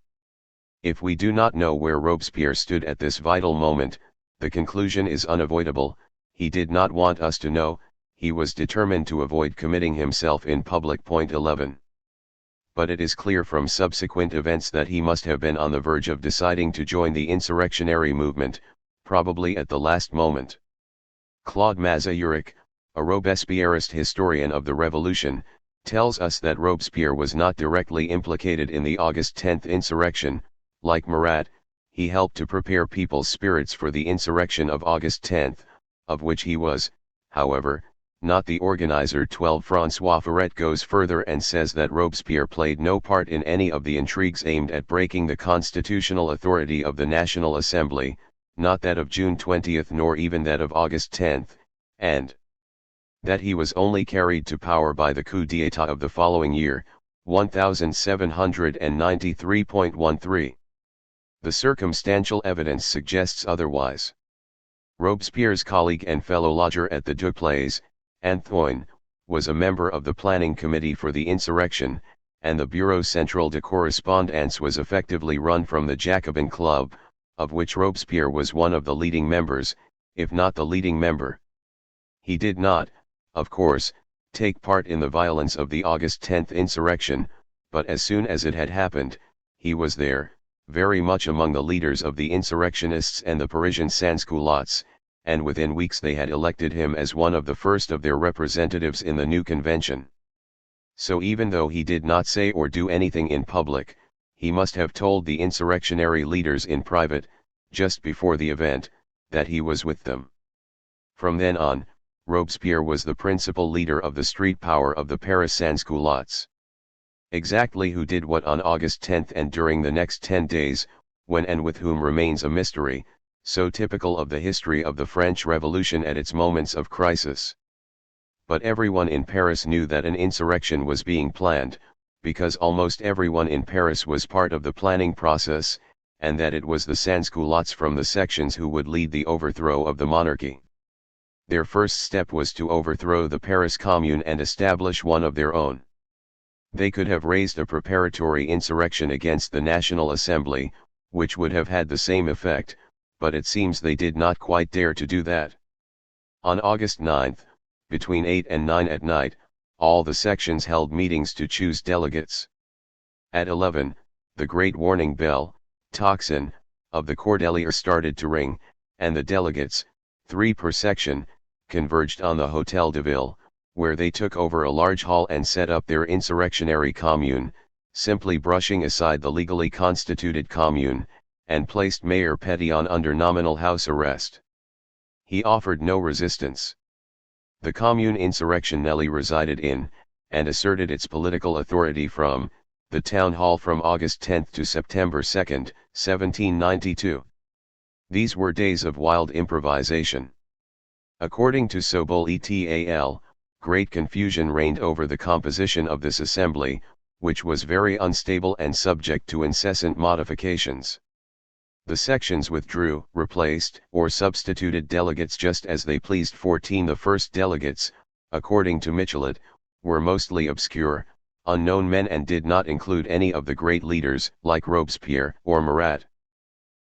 If we do not know where Robespierre stood at this vital moment, the conclusion is unavoidable: he did not want us to know, he was determined to avoid committing himself in public. 11. But it is clear from subsequent events that he must have been on the verge of deciding to join the insurrectionary movement, probably at the last moment. Claude Mazauric, a Robespierrist historian of the Revolution, tells us that Robespierre was not directly implicated in the August 10 insurrection. Like Marat, he helped to prepare people's spirits for the insurrection of August 10, of which he was, however, not the organizer. 12. François Furet goes further and says that Robespierre played no part in any of the intrigues aimed at breaking the constitutional authority of the National Assembly, not that of June 20 nor even that of August 10, and that he was only carried to power by the coup d'état of the following year, 1793.13. The circumstantial evidence suggests otherwise. Robespierre's colleague and fellow lodger at the Duplays, Antoine, was a member of the planning committee for the insurrection, and the Bureau Central de Correspondance was effectively run from the Jacobin Club, of which Robespierre was one of the leading members, if not the leading member. He did not, of course, take part in the violence of the August 10 insurrection, but as soon as it had happened, he was there, very much among the leaders of the insurrectionists and the Parisian sans-culottes, and within weeks they had elected him as one of the first of their representatives in the new convention. So even though he did not say or do anything in public, he must have told the insurrectionary leaders in private, just before the event, that he was with them. From then on, Robespierre was the principal leader of the street power of the Paris sans-culottes. Exactly who did what on August 10 and during the next 10 days, when and with whom remains a mystery, so typical of the history of the French Revolution at its moments of crisis. But everyone in Paris knew that an insurrection was being planned, because almost everyone in Paris was part of the planning process, and that it was the sans-culottes from the sections who would lead the overthrow of the monarchy. Their first step was to overthrow the Paris Commune and establish one of their own. They could have raised a preparatory insurrection against the National Assembly, which would have had the same effect, but it seems they did not quite dare to do that. On August 9, between 8 and 9 at night, all the sections held meetings to choose delegates. At 11, the great warning bell, tocsin, of the Cordelier started to ring, and the delegates, 3 per section, converged on the Hôtel de Ville, where they took over a large hall and set up their insurrectionary commune, simply brushing aside the legally constituted commune, and placed Mayor Pétion under nominal house arrest. He offered no resistance. The commune insurrectionally resided in, and asserted its political authority from, the town hall from August 10 to September 2, 1792. These were days of wild improvisation. According to Sobol et al., great confusion reigned over the composition of this assembly, which was very unstable and subject to incessant modifications. The sections withdrew, replaced, or substituted delegates just as they pleased. 14 The first delegates, according to Michelet, were mostly obscure, unknown men and did not include any of the great leaders, like Robespierre or Marat.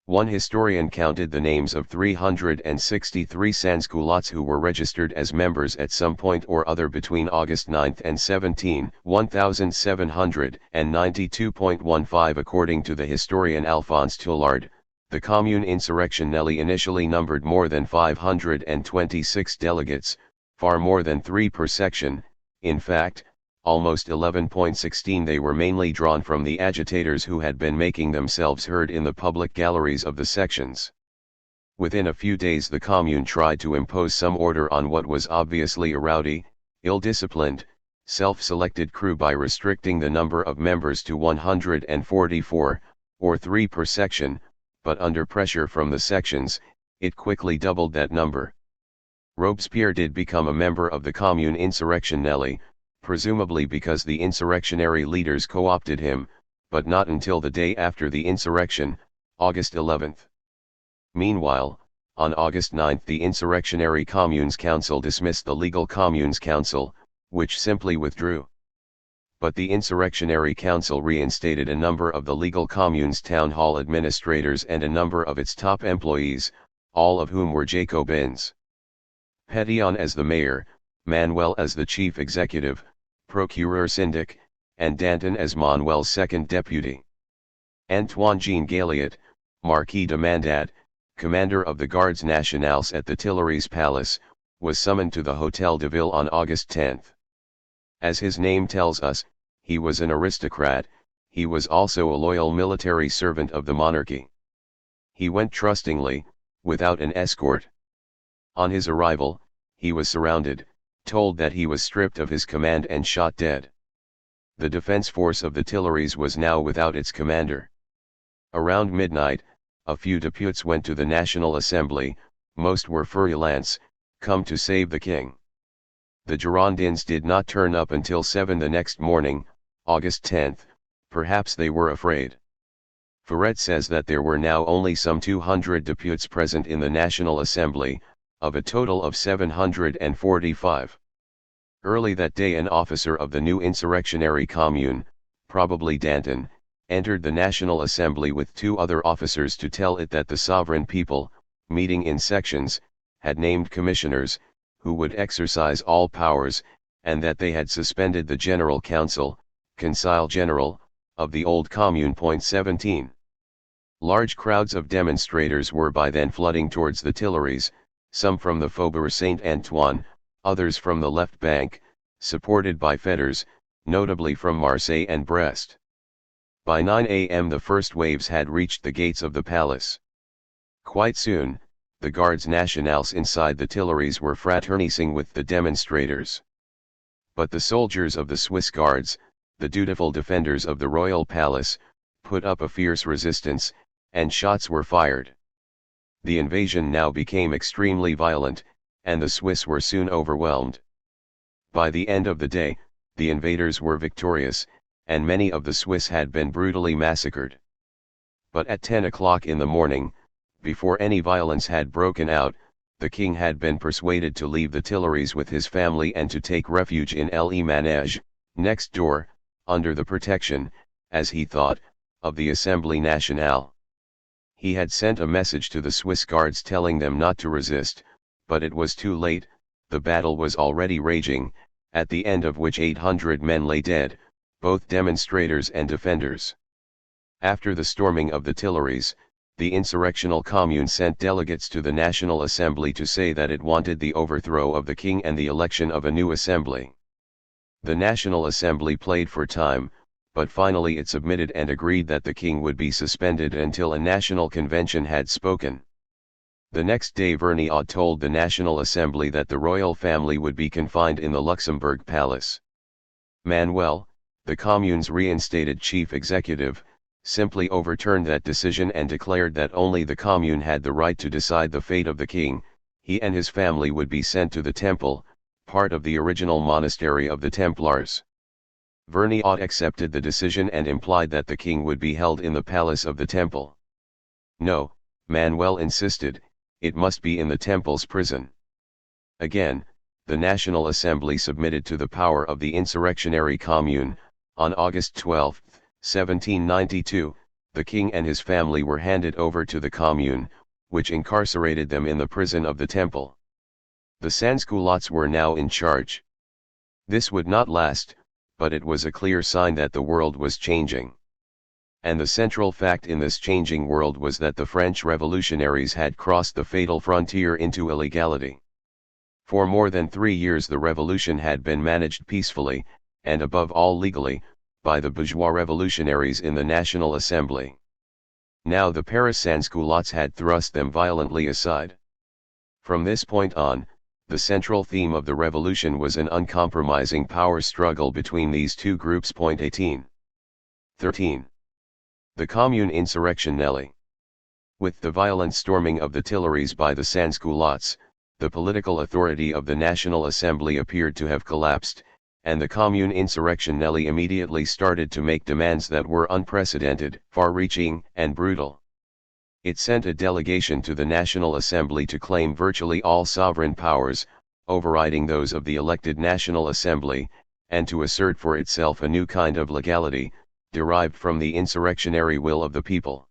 One historian counted the names of 363 sans-culottes who were registered as members at some point or other between August 9 and 17, 1792.15. According to the historian Alphonse Toulard, the Commune insurrectionelle initially numbered more than 526 delegates, far more than 3 per section. In fact, almost 11.16. They were mainly drawn from the agitators who had been making themselves heard in the public galleries of the sections. Within a few days the Commune tried to impose some order on what was obviously a rowdy, ill-disciplined, self-selected crew by restricting the number of members to 144, or 3 per section, but under pressure from the sections, it quickly doubled that number. Robespierre did become a member of the Commune insurrectionelle, presumably because the insurrectionary leaders co-opted him, but not until the day after the insurrection, August 11. Meanwhile, on August 9 the Insurrectionary Communes Council dismissed the Legal Communes Council, which simply withdrew. But the Insurrectionary Council reinstated a number of the Legal Communes town hall administrators and a number of its top employees, all of whom were Jacobins. Pétion as the mayor, Manuel as the chief executive, procureur syndic, and Danton as Manuel's second deputy. Antoine-Jean Galliot, Marquis de Mandat, commander of the Gardes Nationales at the Tuileries Palace, was summoned to the Hôtel de Ville on August 10. As his name tells us, he was an aristocrat. He was also a loyal military servant of the monarchy. He went trustingly, without an escort. On his arrival, he was surrounded, told that he was stripped of his command and shot dead. The defense force of the Tuileries was now without its commander. Around midnight, a few deputies went to the National Assembly. Most were freelance, come to save the king. The Girondins did not turn up until 7 the next morning, August 10. Perhaps they were afraid. Ferret says that there were now only some 200 deputies present in the National Assembly, of a total of 745. Early that day an officer of the new insurrectionary commune, probably Danton, entered the National Assembly with 2 other officers to tell it that the sovereign people, meeting in sections, had named commissioners, who would exercise all powers, and that they had suspended the General Council, Conseil General, of the old Commune. 17. Large crowds of demonstrators were by then flooding towards the Tuileries, some from the Faubourg Saint-Antoine, others from the left bank, supported by fetters, notably from Marseille and Brest. By 9 a.m. the first waves had reached the gates of the palace. Quite soon, the Gardes Nationales inside the Tuileries were fraternizing with the demonstrators. But the soldiers of the Swiss Guards, the dutiful defenders of the royal palace, put up a fierce resistance, and shots were fired. The invasion now became extremely violent, and the Swiss were soon overwhelmed. By the end of the day, the invaders were victorious, and many of the Swiss had been brutally massacred. But at 10 o'clock in the morning, before any violence had broken out, the king had been persuaded to leave the Tuileries with his family and to take refuge in Le Manège, next door, under the protection, as he thought, of the Assemblée Nationale. He had sent a message to the Swiss Guards telling them not to resist, but it was too late. The battle was already raging, at the end of which 800 men lay dead, both demonstrators and defenders. After the storming of the Tuileries, the insurrectional Commune sent delegates to the National Assembly to say that it wanted the overthrow of the king and the election of a new assembly. The National Assembly played for time, but finally it submitted and agreed that the king would be suspended until a national convention had spoken. The next day Vergniaud told the National Assembly that the royal family would be confined in the Luxembourg Palace. Manuel, the Commune's reinstated chief executive, simply overturned that decision and declared that only the Commune had the right to decide the fate of the king. He and his family would be sent to the Temple, part of the original monastery of the Templars. Vergniaud accepted the decision and implied that the king would be held in the palace of the Temple. No, Manuel insisted, it must be in the Temple's prison. Again, the National Assembly submitted to the power of the insurrectionary Commune. On August 12, 1792, the king and his family were handed over to the Commune, which incarcerated them in the prison of the Temple. The Sansculottes were now in charge. This would not last, but it was a clear sign that the world was changing. And the central fact in this changing world was that the French revolutionaries had crossed the fatal frontier into illegality. For more than 3 years the revolution had been managed peacefully, and above all legally, by the bourgeois revolutionaries in the National Assembly. Now the Paris Sansculottes had thrust them violently aside. From this point on, the central theme of the revolution was an uncompromising power struggle between these two groups. 18. 13. The Commune Insurrectionnelle. With the violent storming of the Tuileries by the Sansculottes, the political authority of the National Assembly appeared to have collapsed, and the Commune Insurrectionnelle immediately started to make demands that were unprecedented, far-reaching, and brutal. It sent a delegation to the National Assembly to claim virtually all sovereign powers, overriding those of the elected National Assembly, and to assert for itself a new kind of legality, derived from the insurrectionary will of the people.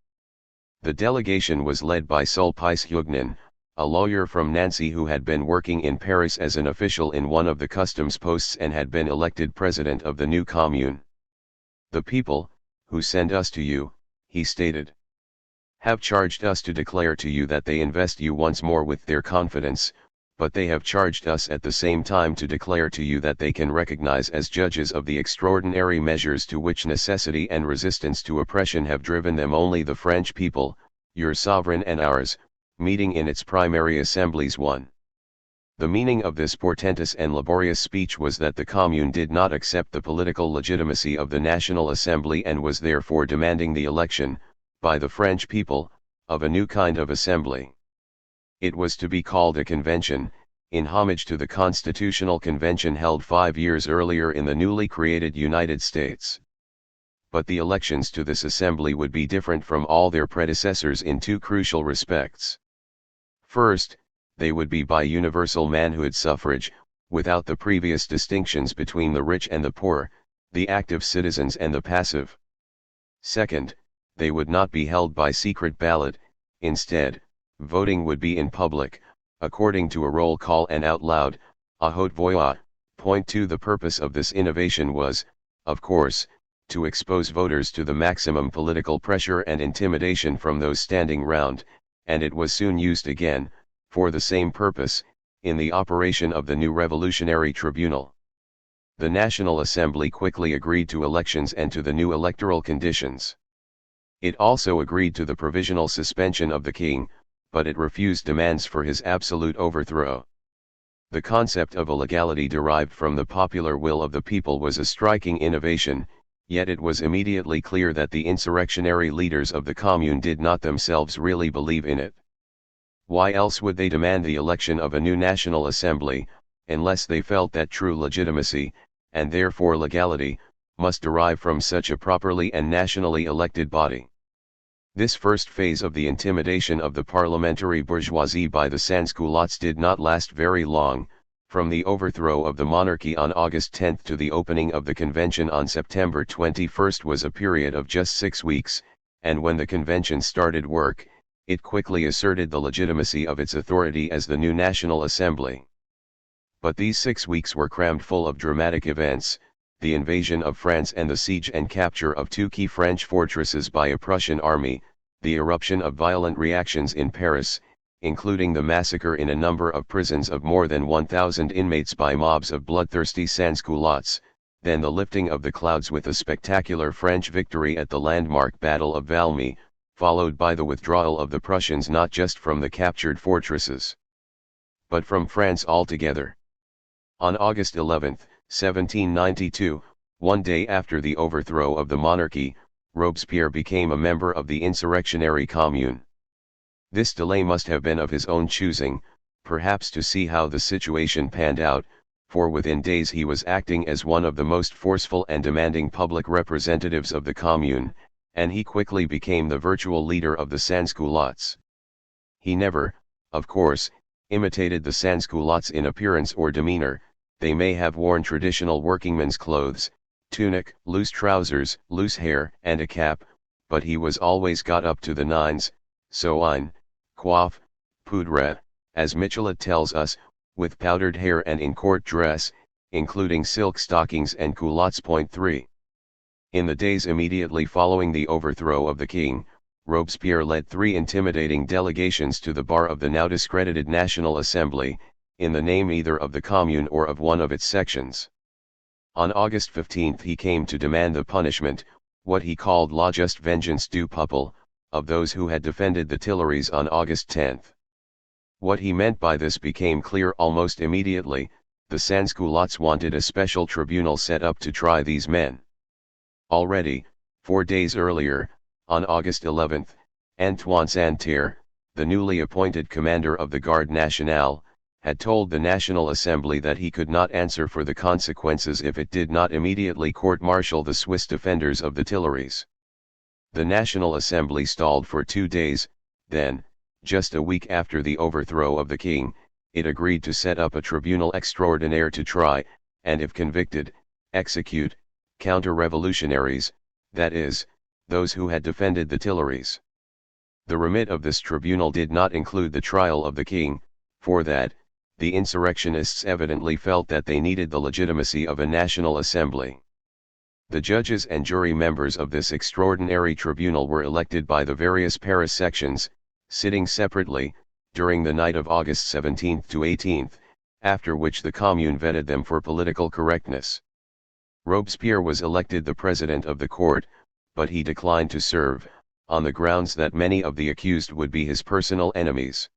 The delegation was led by Sulpice Huguenin, a lawyer from Nancy who had been working in Paris as an official in one of the customs posts and had been elected president of the new commune. "The people, who send us to you," he stated, "have charged us to declare to you that they invest you once more with their confidence, but they have charged us at the same time to declare to you that they can recognize as judges of the extraordinary measures to which necessity and resistance to oppression have driven them only the French people, your sovereign and ours, meeting in its primary assemblies." 1. The meaning of this portentous and laborious speech was that the Commune did not accept the political legitimacy of the National Assembly and was therefore demanding the election, by the French people, of a new kind of assembly. It was to be called a convention, in homage to the Constitutional Convention held 5 years earlier in the newly created United States. But the elections to this assembly would be different from all their predecessors in 2 crucial respects. First, they would be by universal manhood suffrage, without the previous distinctions between the rich and the poor, the active citizens and the passive. Second, they would not be held by secret ballot. Instead, voting would be in public, according to a roll call and out loud, à haute voix. Point 2. The purpose of this innovation was, of course, to expose voters to the maximum political pressure and intimidation from those standing round, and it was soon used again, for the same purpose, in the operation of the new revolutionary tribunal. The National Assembly quickly agreed to elections and to the new electoral conditions. It also agreed to the provisional suspension of the king, but it refused demands for his absolute overthrow. The concept of a legality derived from the popular will of the people was a striking innovation, yet it was immediately clear that the insurrectionary leaders of the Commune did not themselves really believe in it. Why else would they demand the election of a new National Assembly, unless they felt that true legitimacy, and therefore legality, must derive from such a properly and nationally elected body? This first phase of the intimidation of the parliamentary bourgeoisie by the sans-culottes did not last very long. From the overthrow of the monarchy on August 10 to the opening of the convention on September 21 was a period of just 6 weeks, and when the convention started work, it quickly asserted the legitimacy of its authority as the new National Assembly. But these 6 weeks were crammed full of dramatic events: the invasion of France and the siege and capture of 2 key French fortresses by a Prussian army, the eruption of violent reactions in Paris, including the massacre in a number of prisons of more than 1,000 inmates by mobs of bloodthirsty sans-culottes, then the lifting of the clouds with a spectacular French victory at the landmark Battle of Valmy, followed by the withdrawal of the Prussians not just from the captured fortresses, but from France altogether. On August 11, 1792, one day after the overthrow of the monarchy, Robespierre became a member of the insurrectionary Commune. This delay must have been of his own choosing, perhaps to see how the situation panned out, for within days he was acting as one of the most forceful and demanding public representatives of the Commune, and he quickly became the virtual leader of the sans-culottes. He never, of course, imitated the sans-culottes in appearance or demeanor. They may have worn traditional workingmen's clothes, tunic, loose trousers, loose hair, and a cap, but he was always got up to the nines, soin, coiffe, poudre, as Michelet tells us, with powdered hair and in court dress, including silk stockings and culottes. 3. In the days immediately following the overthrow of the king, Robespierre led 3 intimidating delegations to the bar of the now discredited National Assembly, in the name either of the Commune or of one of its sections. On August 15 he came to demand the punishment, what he called la juste vengeance du peuple, of those who had defended the Tuileries on August 10. What he meant by this became clear almost immediately: the sans-culottes wanted a special tribunal set up to try these men. Already, 4 days earlier, on August 11, Antoine Santerre, the newly appointed commander of the Garde Nationale, had told the National Assembly that he could not answer for the consequences if it did not immediately court-martial the Swiss defenders of the Tuileries. The National Assembly stalled for 2 days, then, just a week after the overthrow of the king, it agreed to set up a tribunal extraordinaire to try, and if convicted, execute, counter-revolutionaries, that is, those who had defended the Tuileries. The remit of this tribunal did not include the trial of the king, for that, the insurrectionists evidently felt that they needed the legitimacy of a National Assembly. The judges and jury members of this extraordinary tribunal were elected by the various Paris sections, sitting separately, during the night of August 17 to 18, after which the Commune vetted them for political correctness. Robespierre was elected the president of the court, but he declined to serve, on the grounds that many of the accused would be his personal enemies.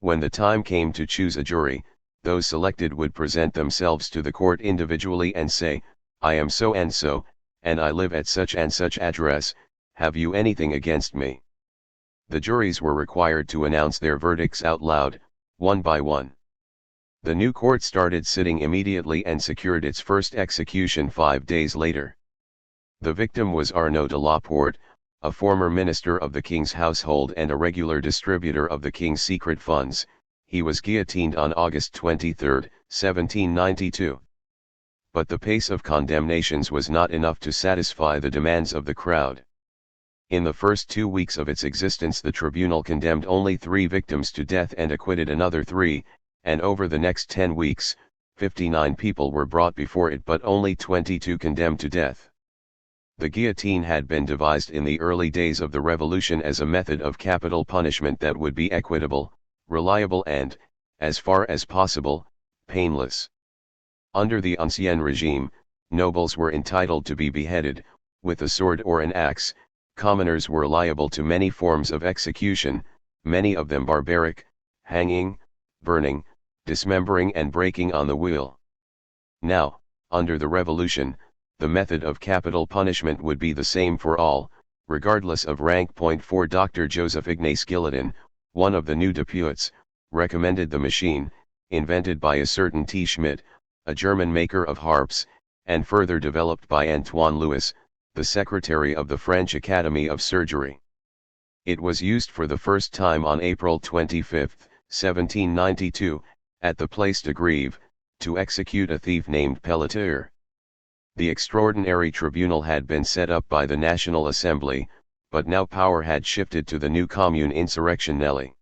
When the time came to choose a jury, those selected would present themselves to the court individually and say, "I am so and so, and I live at such and such address, have you anything against me?" The juries were required to announce their verdicts out loud, one by one. The new court started sitting immediately and secured its first execution 5 days later. The victim was Arnaud de Laporte, a former minister of the king's household and a regular distributor of the king's secret funds. He was guillotined on August 23, 1792. But the pace of condemnations was not enough to satisfy the demands of the crowd. In the first 2 weeks of its existence the tribunal condemned only 3 victims to death and acquitted another 3, and over the next 10 weeks, 59 people were brought before it but only 22 condemned to death. The guillotine had been devised in the early days of the revolution as a method of capital punishment that would be equitable, reliable and, as far as possible, painless. Under the Ancien regime, nobles were entitled to be beheaded, with a sword or an axe. Commoners were liable to many forms of execution, many of them barbaric, hanging, burning, dismembering and breaking on the wheel. Now, under the revolution, the method of capital punishment would be the same for all, regardless of rank. 4 Dr. Joseph Ignace Guillotin, one of the new deputies, recommended the machine, invented by a certain T. Schmidt, a German maker of harps, and further developed by Antoine Louis, the secretary of the French Academy of Surgery. It was used for the first time on April 25, 1792, at the Place de Grève, to execute a thief named Pelletier. The extraordinary tribunal had been set up by the National Assembly, but now power had shifted to the new Commune Insurrectionnelle.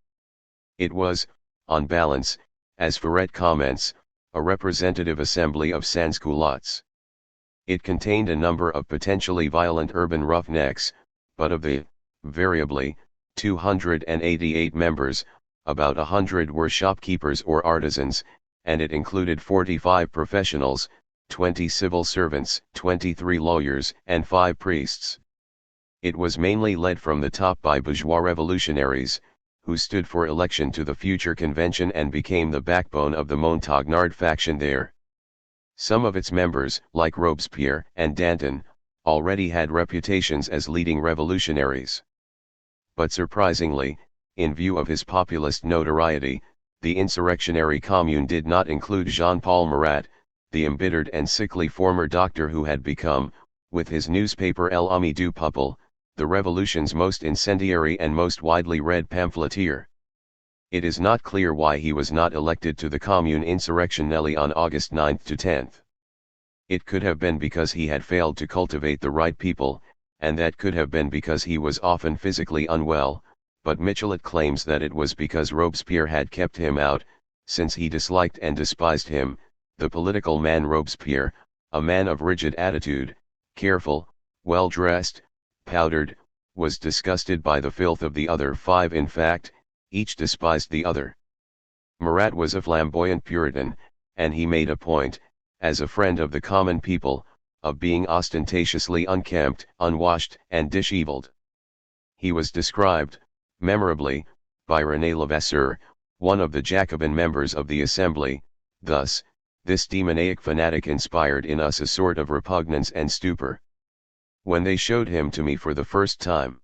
It was, on balance, as Ferret comments, a representative assembly of sans-culottes. It contained a number of potentially violent urban roughnecks, but of the, variably, 288 members, about 100 were shopkeepers or artisans, and it included 45 professionals, 20 civil servants, 23 lawyers, and 5 priests. It was mainly led from the top by bourgeois revolutionaries, who stood for election to the future convention and became the backbone of the Montagnard faction there. Some of its members, like Robespierre and Danton, already had reputations as leading revolutionaries. But surprisingly, in view of his populist notoriety, the insurrectionary commune did not include Jean-Paul Marat, the embittered and sickly former doctor who had become, with his newspaper L'Ami du Peuple, the revolution's most incendiary and most widely read pamphleteer. It is not clear why he was not elected to the Commune Insurrectionnelle on August 9 to 10. It could have been because he had failed to cultivate the right people, and that could have been because he was often physically unwell, but Michelet claims that it was because Robespierre had kept him out, since he disliked and despised him. The political man Robespierre, a man of rigid attitude, careful, well-dressed, powdered, was disgusted by the filth of the other 5. In fact, each despised the other. Marat was a flamboyant Puritan, and he made a point, as a friend of the common people, of being ostentatiously unkempt, unwashed, and disheveled. He was described, memorably, by René Levasseur, one of the Jacobin members of the Assembly, thus: "This demoniac fanatic inspired in us a sort of repugnance and stupor. When they showed him to me for the first time,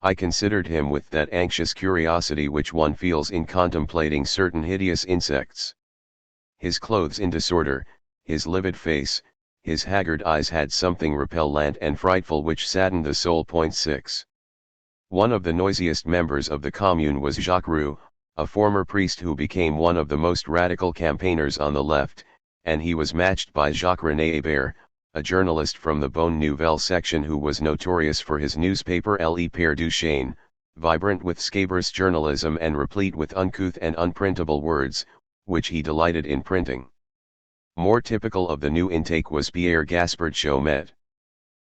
I considered him with that anxious curiosity which one feels in contemplating certain hideous insects. His clothes in disorder, his livid face, his haggard eyes had something repellent and frightful which saddened the soul. 6. One of the noisiest members of the Commune was Jacques Roux, a former priest who became one of the most radical campaigners on the left, and he was matched by Jacques-René Hébert, a journalist from the Bonne Nouvelle section who was notorious for his newspaper Le Père Duchesne, vibrant with scabrous journalism and replete with uncouth and unprintable words, which he delighted in printing. More typical of the new intake was Pierre Gaspard Chaumet.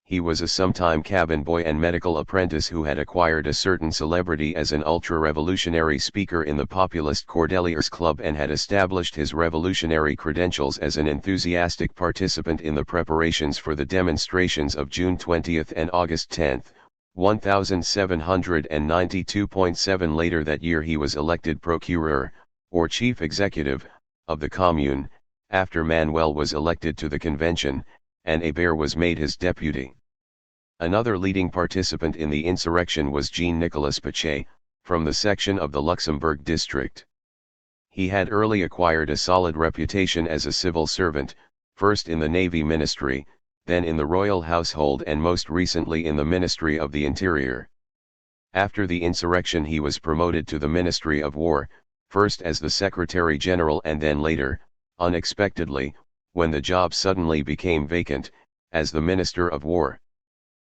He was a sometime cabin boy and medical apprentice who had acquired a certain celebrity as an ultra-revolutionary speaker in the populist Cordeliers Club and had established his revolutionary credentials as an enthusiastic participant in the preparations for the demonstrations of June 20 and August 10, 1792.7. Later that year he was elected procureur, or chief executive, of the Commune, after Manuel was elected to the convention, and Hébert was made his deputy. Another leading participant in the insurrection was Jean-Nicolas Pache, from the section of the Luxembourg district. He had early acquired a solid reputation as a civil servant, first in the Navy Ministry, then in the royal household and most recently in the Ministry of the Interior. After the insurrection he was promoted to the Ministry of War, first as the Secretary General and then later, unexpectedly, when the job suddenly became vacant, as the Minister of War.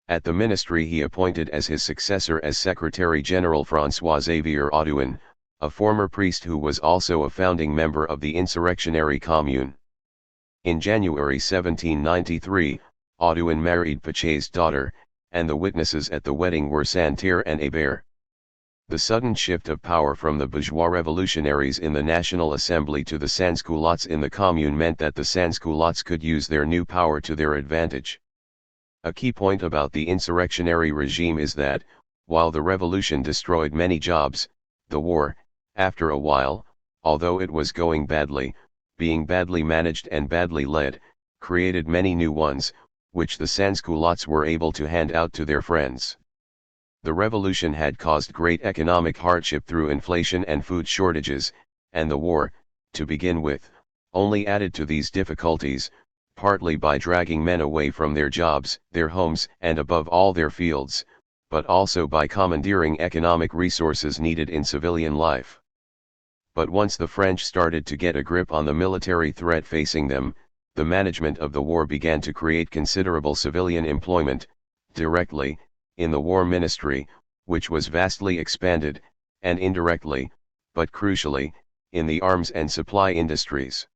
At the ministry he appointed as his successor as Secretary General François-Xavier Audouin, a former priest who was also a founding member of the insurrectionary commune. In January 1793, Audouin married Pache's daughter, and the witnesses at the wedding were Santerre and Hébert. The sudden shift of power from the bourgeois revolutionaries in the National Assembly to the sans-culottes in the Commune meant that the sans-culottes could use their new power to their advantage. A key point about the insurrectionary regime is that, while the revolution destroyed many jobs, the war, after a while, although it was going badly, being badly managed and badly led, created many new ones, which the sans-culottes were able to hand out to their friends. The revolution had caused great economic hardship through inflation and food shortages, and the war, to begin with, only added to these difficulties, partly by dragging men away from their jobs, their homes, and above all their fields, but also by commandeering economic resources needed in civilian life. But once the French started to get a grip on the military threat facing them, the management of the war began to create considerable civilian employment, directly, in the War Ministry, which was vastly expanded, and indirectly, but crucially, in the arms and supply industries.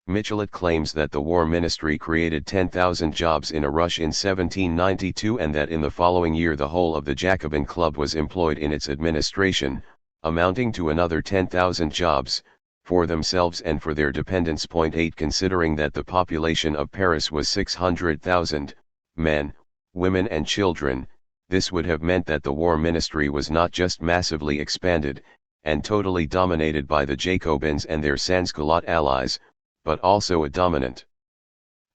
Michelet claims that the War Ministry created 10,000 jobs in a rush in 1792 and that in the following year the whole of the Jacobin Club was employed in its administration, amounting to another 10,000 jobs, for themselves and for their dependents. 8 Considering that the population of Paris was 600,000, men, women and children, this would have meant that the War Ministry was not just massively expanded, and totally dominated by the Jacobins and their sans-culotte allies, but also a dominant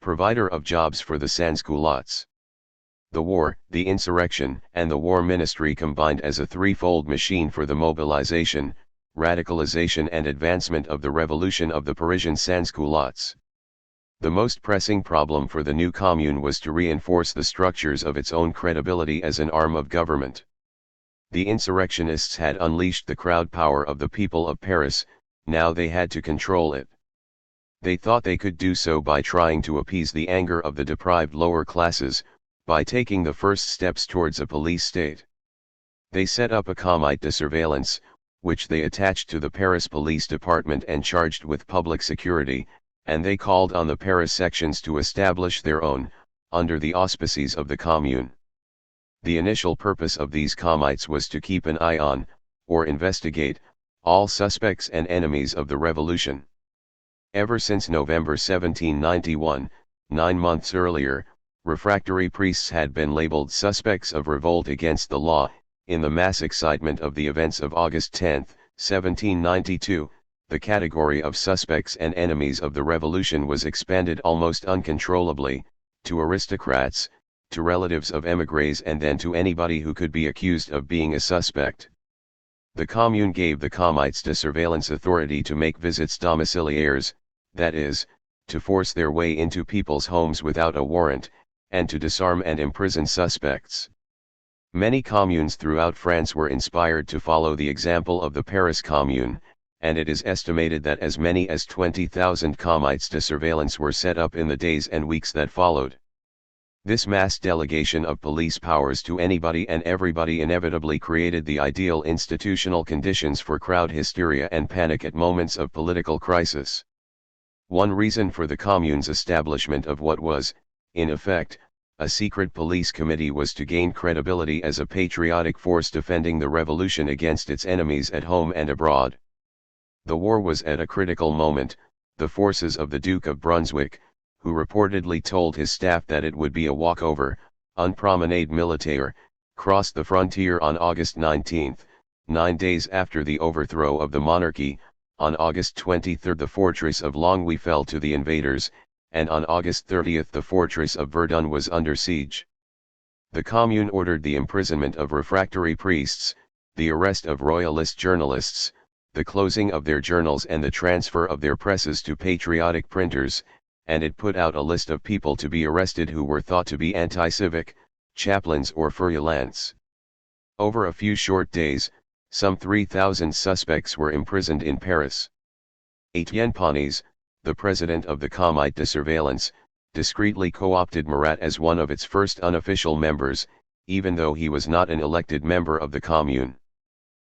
provider of jobs for the sans-culottes. The war, the insurrection, and the War Ministry combined as a threefold machine for the mobilization, radicalization and advancement of the revolution of the Parisian sans-culottes. The most pressing problem for the new Commune was to reinforce the structures of its own credibility as an arm of government. The insurrectionists had unleashed the crowd power of the people of Paris, now they had to control it. They thought they could do so by trying to appease the anger of the deprived lower classes, by taking the first steps towards a police state. They set up a comité de surveillance, which they attached to the Paris Police Department and charged with public security, and they called on the Paris sections to establish their own, under the auspices of the Commune. The initial purpose of these comites was to keep an eye on, or investigate, all suspects and enemies of the revolution. Ever since November 1791, 9 months earlier, refractory priests had been labeled suspects of revolt against the law. In the mass excitement of the events of August 10, 1792, the category of suspects and enemies of the revolution was expanded almost uncontrollably, to aristocrats, to relatives of émigrés and then to anybody who could be accused of being a suspect. The Commune gave the comites de surveillance authority to make visits domiciliaires, that is, to force their way into people's homes without a warrant, and to disarm and imprison suspects. Many communes throughout France were inspired to follow the example of the Paris Commune, and it is estimated that as many as 20,000 comites de surveillance were set up in the days and weeks that followed. This mass delegation of police powers to anybody and everybody inevitably created the ideal institutional conditions for crowd hysteria and panic at moments of political crisis. One reason for the Commune's establishment of what was, in effect, a secret police committee was to gain credibility as a patriotic force defending the revolution against its enemies at home and abroad. The war was at a critical moment. The forces of the Duke of Brunswick, who reportedly told his staff that it would be a walkover, une promenade militaire, crossed the frontier on August 19, 9 days after the overthrow of the monarchy. On August 23 the fortress of Longwy fell to the invaders, and on August 30 the fortress of Verdun was under siege. The Commune ordered the imprisonment of refractory priests, the arrest of royalist journalists, the closing of their journals and the transfer of their presses to patriotic printers, and it put out a list of people to be arrested who were thought to be anti-civic, chaplains or feuillants. Over a few short days, some 3,000 suspects were imprisoned in Paris. Etienne Ponies, the president of the Comité de Surveillance, discreetly co-opted Marat as one of its first unofficial members, even though he was not an elected member of the Commune.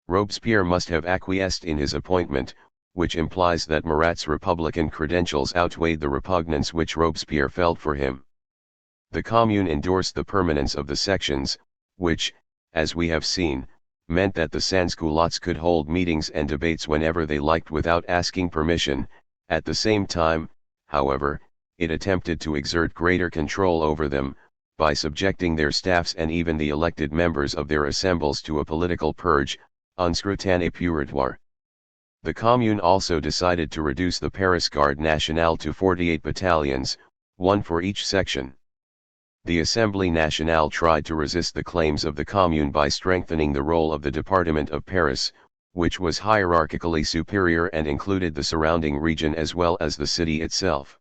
Robespierre must have acquiesced in his appointment, which implies that Marat's Republican credentials outweighed the repugnance which Robespierre felt for him. The Commune endorsed the permanence of the sections, which, as we have seen, meant that the sans-culottes could hold meetings and debates whenever they liked without asking permission. At the same time, however, it attempted to exert greater control over them, by subjecting their staffs and even the elected members of their assemblies to a political purge, un scrutin purgatoire. The Commune also decided to reduce the Paris Garde Nationale to 48 battalions, one for each section. The Assemblée Nationale tried to resist the claims of the Commune by strengthening the role of the Department of Paris, which was hierarchically superior and included the surrounding region as well as the city itself.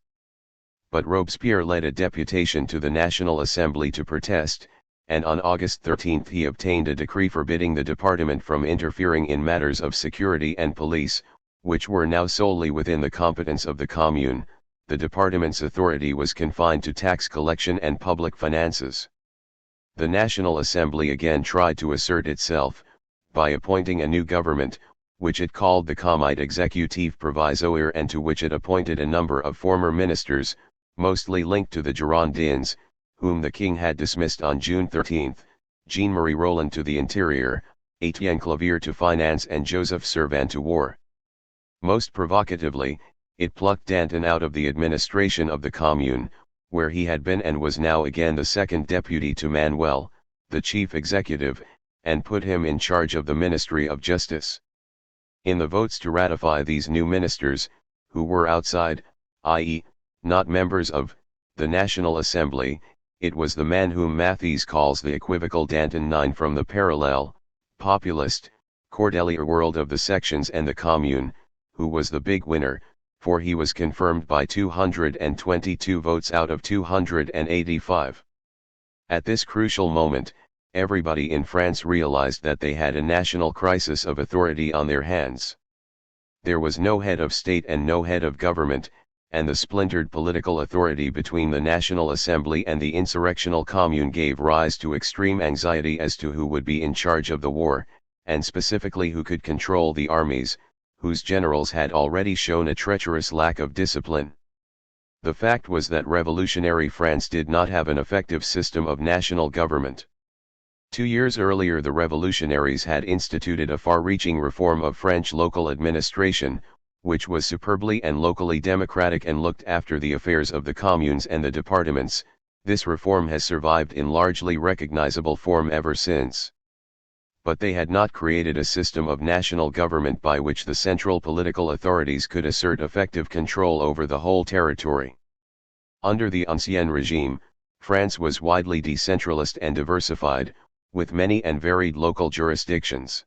But Robespierre led a deputation to the National Assembly to protest, and on August 13 he obtained a decree forbidding the department from interfering in matters of security and police, which were now solely within the competence of the Commune. The department's authority was confined to tax collection and public finances. The National Assembly again tried to assert itself, by appointing a new government, which it called the Comité Exécutif Provisoire and to which it appointed a number of former ministers, mostly linked to the Girondins, whom the king had dismissed on June 13, Jean-Marie Roland to the Interior, Étienne Clavière to Finance and Joseph Servan to War. Most provocatively, it plucked Danton out of the administration of the Commune, where he had been and was now again the second deputy to Manuel, the chief executive, and put him in charge of the Ministry of Justice. In the votes to ratify these new ministers, who were outside, i.e., not members of, the National Assembly, it was the man whom Mathies calls the equivocal Danton IX from the parallel, populist, Cordelier world of the sections and the Commune, who was the big winner, for he was confirmed by 222 votes out of 285. At this crucial moment, everybody in France realized that they had a national crisis of authority on their hands. There was no head of state and no head of government, and the splintered political authority between the National Assembly and the insurrectional Commune gave rise to extreme anxiety as to who would be in charge of the war, and specifically who could control the armies, whose generals had already shown a treacherous lack of discipline. The fact was that revolutionary France did not have an effective system of national government. 2 years earlier the revolutionaries had instituted a far-reaching reform of French local administration, which was superbly and locally democratic and looked after the affairs of the communes and the departments. This reform has survived in largely recognizable form ever since. But they had not created a system of national government by which the central political authorities could assert effective control over the whole territory. Under the Ancien regime, France was widely decentralized and diversified, with many and varied local jurisdictions.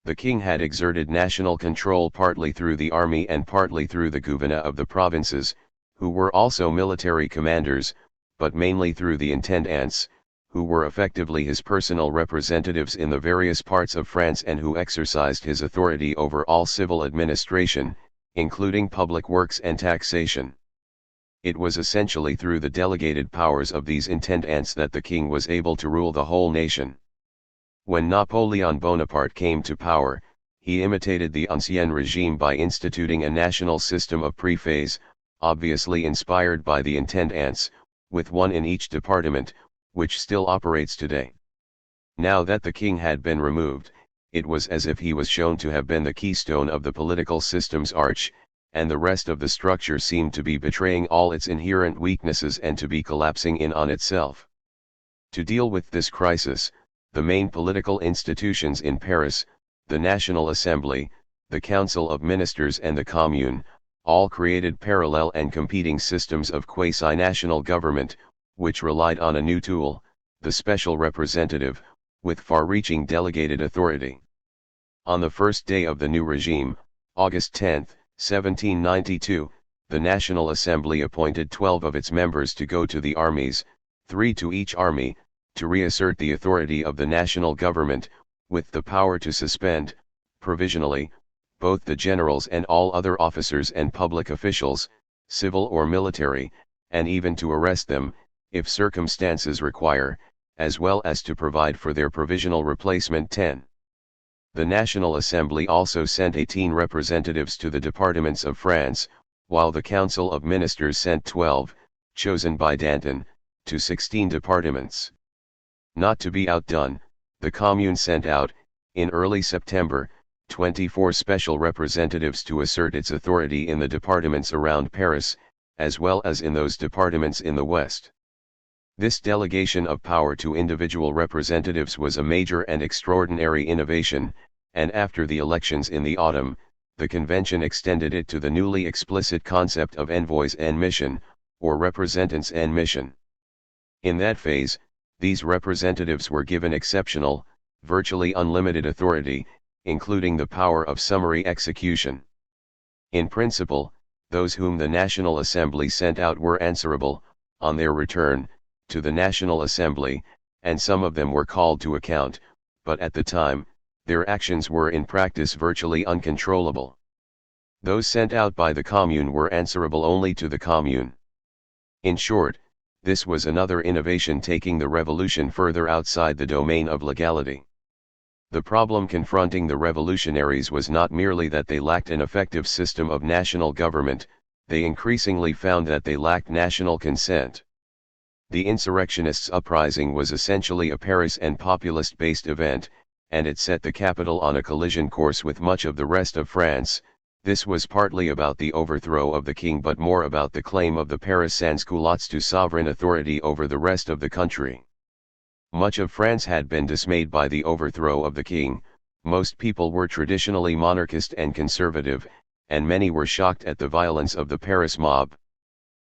The king had exerted national control partly through the army and partly through the gouverneurs of the provinces, who were also military commanders, but mainly through the intendants, who were effectively his personal representatives in the various parts of France and who exercised his authority over all civil administration, including public works and taxation. It was essentially through the delegated powers of these intendants that the king was able to rule the whole nation. When Napoleon Bonaparte came to power, he imitated the Ancien regime by instituting a national system of préfets, obviously inspired by the intendants, with one in each department, which still operates today. Now that the king had been removed, it was as if he was shown to have been the keystone of the political system's arch, and the rest of the structure seemed to be betraying all its inherent weaknesses and to be collapsing in on itself. To deal with this crisis, the main political institutions in Paris, the National Assembly, the Council of Ministers and the Commune, all created parallel and competing systems of quasi-national government, which relied on a new tool, the special representative, with far-reaching delegated authority. On the first day of the new regime, August 10, 1792, the National Assembly appointed 12 of its members to go to the armies, 3 to each army, to reassert the authority of the national government, with the power to suspend, provisionally, both the generals and all other officers and public officials, civil or military, and even to arrest them, if circumstances require, as well as to provide for their provisional replacement. 10. The National Assembly also sent 18 representatives to the departments of France, while the Council of Ministers sent 12, chosen by Danton, to 16 departments. Not to be outdone, the Commune sent out, in early September, 24 special representatives to assert its authority in the departments around Paris, as well as in those departments in the West. This delegation of power to individual representatives was a major and extraordinary innovation, and after the elections in the autumn, the convention extended it to the newly explicit concept of envoys en mission, or representants en mission. In that phase, these representatives were given exceptional, virtually unlimited authority, including the power of summary execution. In principle, those whom the National Assembly sent out were answerable, on their return, to the National Assembly, and some of them were called to account, but at the time, their actions were in practice virtually uncontrollable. Those sent out by the Commune were answerable only to the Commune. In short, this was another innovation taking the revolution further outside the domain of legality. The problem confronting the revolutionaries was not merely that they lacked an effective system of national government, they increasingly found that they lacked national consent. The insurrectionists' uprising was essentially a Paris and populist-based event, and it set the capital on a collision course with much of the rest of France. This was partly about the overthrow of the king but more about the claim of the Paris sans-culottes to sovereign authority over the rest of the country. Much of France had been dismayed by the overthrow of the king, most people were traditionally monarchist and conservative, and many were shocked at the violence of the Paris mob.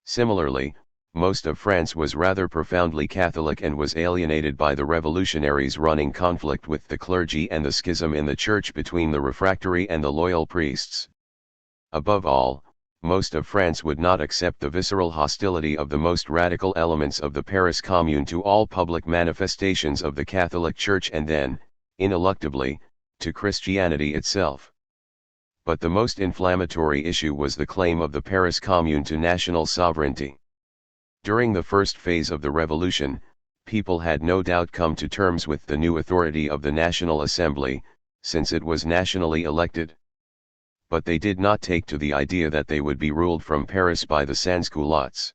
Similarly, most of France was rather profoundly Catholic and was alienated by the revolutionaries running conflict with the clergy and the schism in the church between the refractory and the loyal priests. Above all, most of France would not accept the visceral hostility of the most radical elements of the Paris Commune to all public manifestations of the Catholic Church and then, ineluctably, to Christianity itself. But the most inflammatory issue was the claim of the Paris Commune to national sovereignty. During the first phase of the revolution, people had no doubt come to terms with the new authority of the National Assembly, since it was nationally elected. But they did not take to the idea that they would be ruled from Paris by the sans-culottes.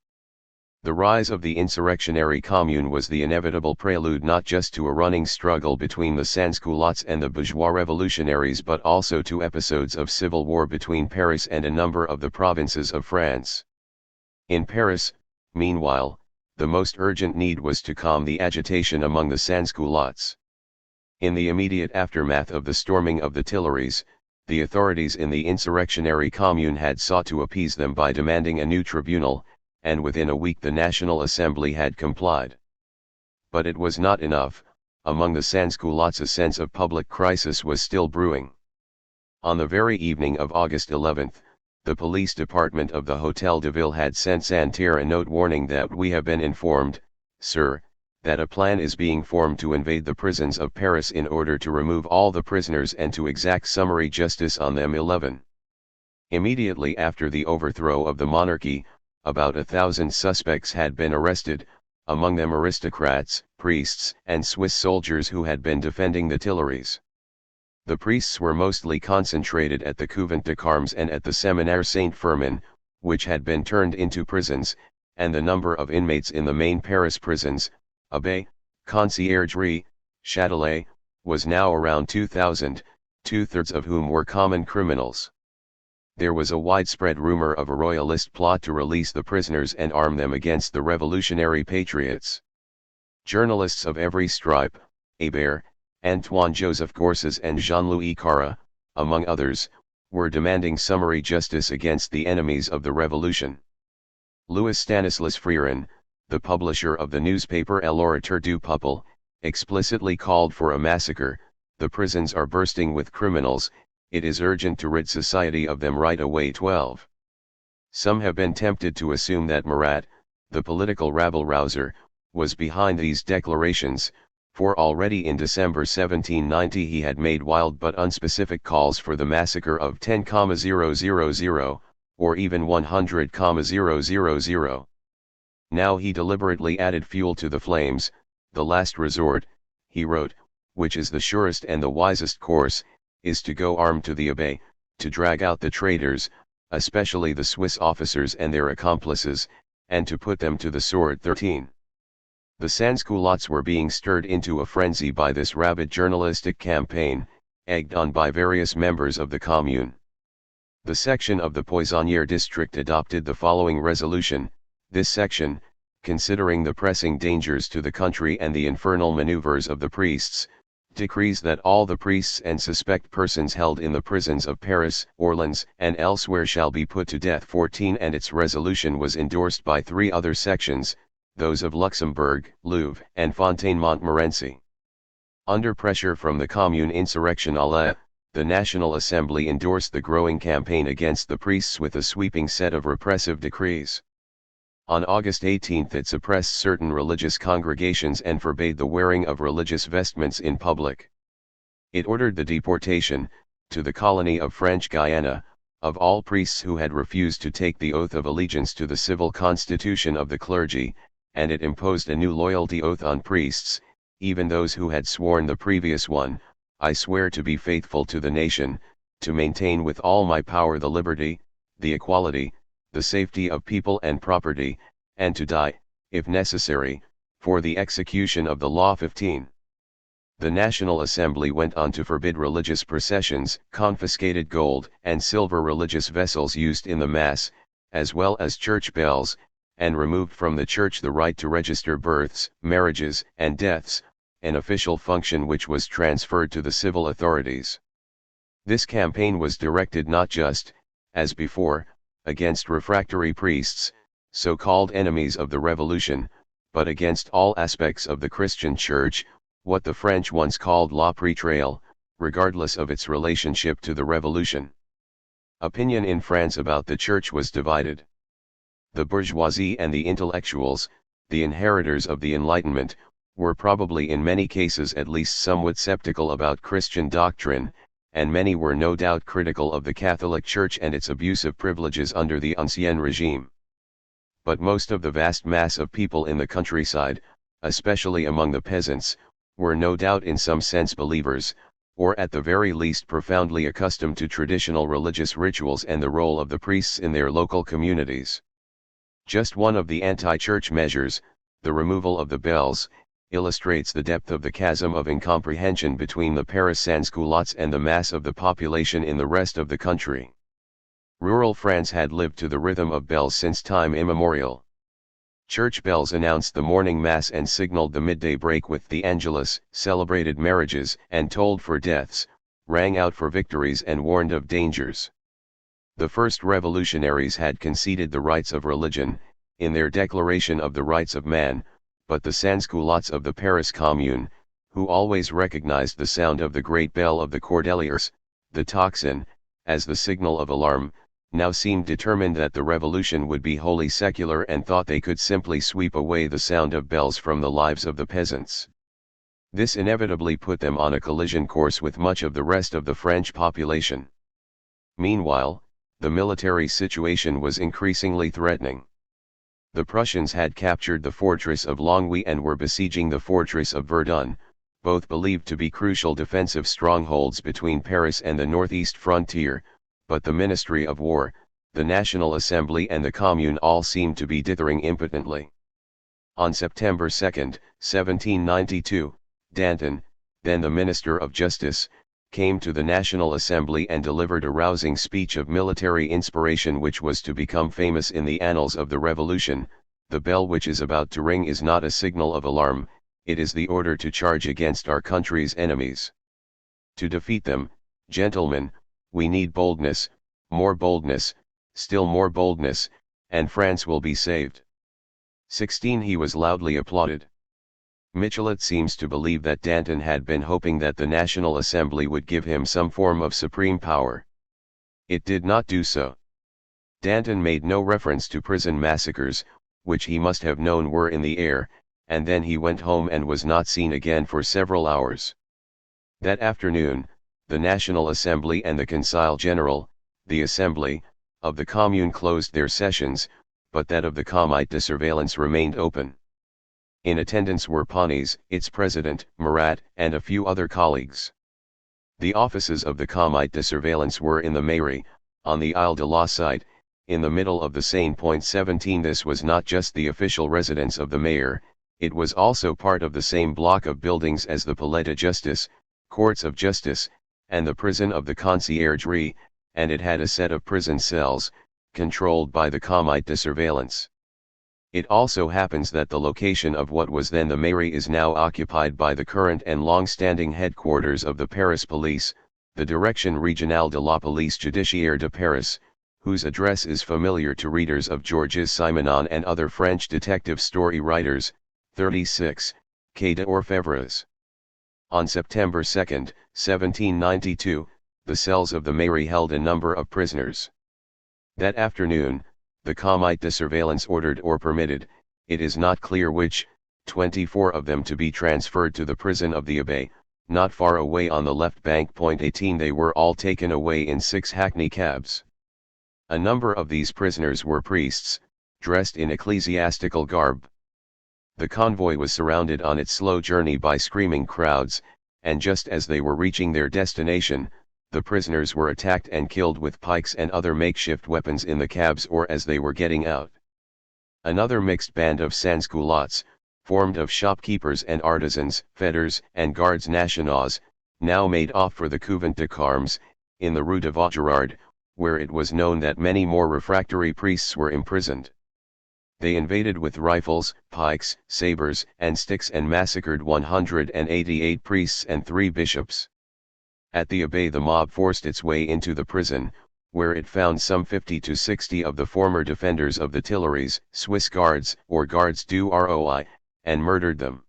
The rise of the insurrectionary commune was the inevitable prelude not just to a running struggle between the sans-culottes and the bourgeois revolutionaries but also to episodes of civil war between Paris and a number of the provinces of France. In Paris, meanwhile, the most urgent need was to calm the agitation among the sans-culottes. In the immediate aftermath of the storming of the Tuileries, the authorities in the insurrectionary commune had sought to appease them by demanding a new tribunal, and within a week the National Assembly had complied. But it was not enough, among the sans-culottes a sense of public crisis was still brewing. On the very evening of August 11, the police department of the Hôtel de Ville had sent Santerre a note warning that "We have been informed, sir, that a plan is being formed to invade the prisons of Paris in order to remove all the prisoners and to exact summary justice on them." 11. Immediately after the overthrow of the monarchy, about 1,000 suspects had been arrested, among them aristocrats, priests, and Swiss soldiers who had been defending the Tuileries. The priests were mostly concentrated at the Couvent de Carmes and at the Séminaire Saint-Firmin, which had been turned into prisons, and the number of inmates in the main Paris prisons, Abbé, Conciergerie, Châtelet, was now around 2,000, two-thirds of whom were common criminals. There was a widespread rumor of a royalist plot to release the prisoners and arm them against the revolutionary patriots. Journalists of every stripe, Hébert, Antoine-Joseph Gorsas and Jean-Louis Carra, among others, were demanding summary justice against the enemies of the revolution. Louis Stanislas Frerin, the publisher of the newspaper L'Orateur du Peuple, explicitly called for a massacre. "The prisons are bursting with criminals, it is urgent to rid society of them right away." 12. Some have been tempted to assume that Marat, the political rabble-rouser, was behind these declarations, for already in December 1790 he had made wild but unspecific calls for the massacre of 10,000, or even 100,000. Now he deliberately added fuel to the flames. "The last resort," he wrote, "which is the surest and the wisest course, is to go armed to the Abbaye, to drag out the traitors, especially the Swiss officers and their accomplices, and to put them to the sword." 13. The sans-culottes were being stirred into a frenzy by this rabid journalistic campaign, egged on by various members of the Commune. The section of the Poissonnière district adopted the following resolution: this section, considering the pressing dangers to the country and the infernal maneuvers of the priests, decrees that all the priests and suspect persons held in the prisons of Paris, Orleans, and elsewhere shall be put to death. 14. And its resolution was endorsed by 3 other sections, those of Luxembourg, Louvre, and Fontaine-Montmorency. Under pressure from the Commune Insurrectionnelle, the National Assembly endorsed the growing campaign against the priests with a sweeping set of repressive decrees. On August 18 it suppressed certain religious congregations and forbade the wearing of religious vestments in public. It ordered the deportation, to the colony of French Guiana, of all priests who had refused to take the oath of allegiance to the civil constitution of the clergy, and it imposed a new loyalty oath on priests, even those who had sworn the previous one: I swear to be faithful to the nation, to maintain with all my power the liberty, the equality, the safety of people and property, and to die, if necessary, for the execution of the law. 15. The National Assembly went on to forbid religious processions, confiscated gold and silver religious vessels used in the Mass, as well as church bells, and removed from the church the right to register births, marriages, and deaths, an official function which was transferred to the civil authorities. This campaign was directed not just, as before, against refractory priests, so-called enemies of the revolution, but against all aspects of the Christian Church, what the French once called la prétrale, regardless of its relationship to the revolution. Opinion in France about the Church was divided. The bourgeoisie and the intellectuals, the inheritors of the Enlightenment, were probably in many cases at least somewhat skeptical about Christian doctrine, and many were no doubt critical of the Catholic Church and its abusive privileges under the Ancien regime. But most of the vast mass of people in the countryside, especially among the peasants, were no doubt in some sense believers, or at the very least profoundly accustomed to traditional religious rituals and the role of the priests in their local communities. Just one of the anti-church measures, the removal of the bells, illustrates the depth of the chasm of incomprehension between the Paris sans-culottes and the mass of the population in the rest of the country. Rural France had lived to the rhythm of bells since time immemorial. Church bells announced the morning mass and signaled the midday break with the Angelus, celebrated marriages and tolled for deaths, rang out for victories and warned of dangers. The first revolutionaries had conceded the rights of religion, in their Declaration of the Rights of Man, but the sans-culottes of the Paris Commune, who always recognized the sound of the great bell of the Cordeliers, the tocsin, as the signal of alarm, now seemed determined that the revolution would be wholly secular and thought they could simply sweep away the sound of bells from the lives of the peasants. This inevitably put them on a collision course with much of the rest of the French population. Meanwhile, the military situation was increasingly threatening. The Prussians had captured the fortress of Longwy and were besieging the fortress of Verdun, both believed to be crucial defensive strongholds between Paris and the northeast frontier, but the Ministry of War, the National Assembly and the Commune all seemed to be dithering impotently. On September 2, 1792, Danton, then the Minister of Justice, came to the National Assembly and delivered a rousing speech of military inspiration which was to become famous in the annals of the Revolution. The bell which is about to ring is not a signal of alarm, it is the order to charge against our country's enemies. To defeat them, gentlemen, we need boldness, still more boldness, and France will be saved. 16. He was loudly applauded. Michelet seems to believe that Danton had been hoping that the National Assembly would give him some form of supreme power. It did not do so. Danton made no reference to prison massacres, which he must have known were in the air, and then he went home and was not seen again for several hours. That afternoon, the National Assembly and the Conseil General, the Assembly, of the Commune closed their sessions, but that of the Comité de Surveillance remained open. In attendance were Ponies, its president, Marat, and a few other colleagues. The offices of the Comité de Surveillance were in the Mairie, on the Ile de la Cite, in the middle of the Seine. 17. This was not just the official residence of the mayor, It was also part of the same block of buildings as the Palais de Justice, Courts of Justice, and the prison of the Conciergerie, and it had a set of prison cells, controlled by the Comité de Surveillance. It also happens that the location of what was then the mairie is now occupied by the current and long-standing headquarters of the Paris Police, the Direction Régionale de la Police Judiciaire de Paris, whose address is familiar to readers of Georges Simenon and other French detective story writers, 36, Quai d'Orfèvres. On September 2, 1792, the cells of the mairie held a number of prisoners. That afternoon, the Comité de Surveillance ordered or permitted, it is not clear which, 24 of them to be transferred to the prison of the Abbaye, not far away on the left bank. 18 They were all taken away in 6 hackney cabs. A number of these prisoners were priests, dressed in ecclesiastical garb. The convoy was surrounded on its slow journey by screaming crowds, and just as they were reaching their destination, the prisoners were attacked and killed with pikes and other makeshift weapons in the cabs or as they were getting out. Another mixed band of sans-culottes, formed of shopkeepers and artisans, fetters and gardes nationaux, now made off for the Couvent de Carmes, in the Rue de Vaugirard, where it was known that many more refractory priests were imprisoned. They invaded with rifles, pikes, sabers, and sticks and massacred 188 priests and 3 bishops. At the Abbaye the mob forced its way into the prison, where it found some 50 to 60 of the former defenders of the Tuileries, Swiss Guards, or Gardes du Roi, and murdered them.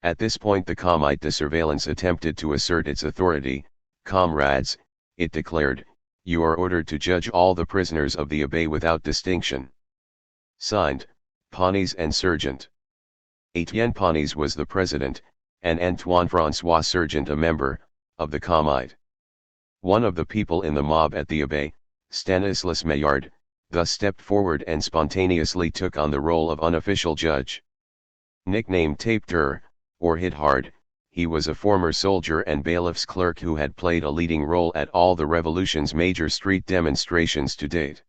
At this point the Comité de Surveillance attempted to assert its authority. Comrades, it declared, you are ordered to judge all the prisoners of the Abbaye without distinction. Signed, Panis and Sergent. Etienne Panis was the president, and Antoine François Sergent a member, of the Comité. One of the people in the mob at the Abbaye, Stanislas Maillard, thus stepped forward and spontaneously took on the role of unofficial judge. Nicknamed Tape-Dur, or Hit Hard, he was a former soldier and bailiff's clerk who had played a leading role at all the revolution's major street demonstrations to date.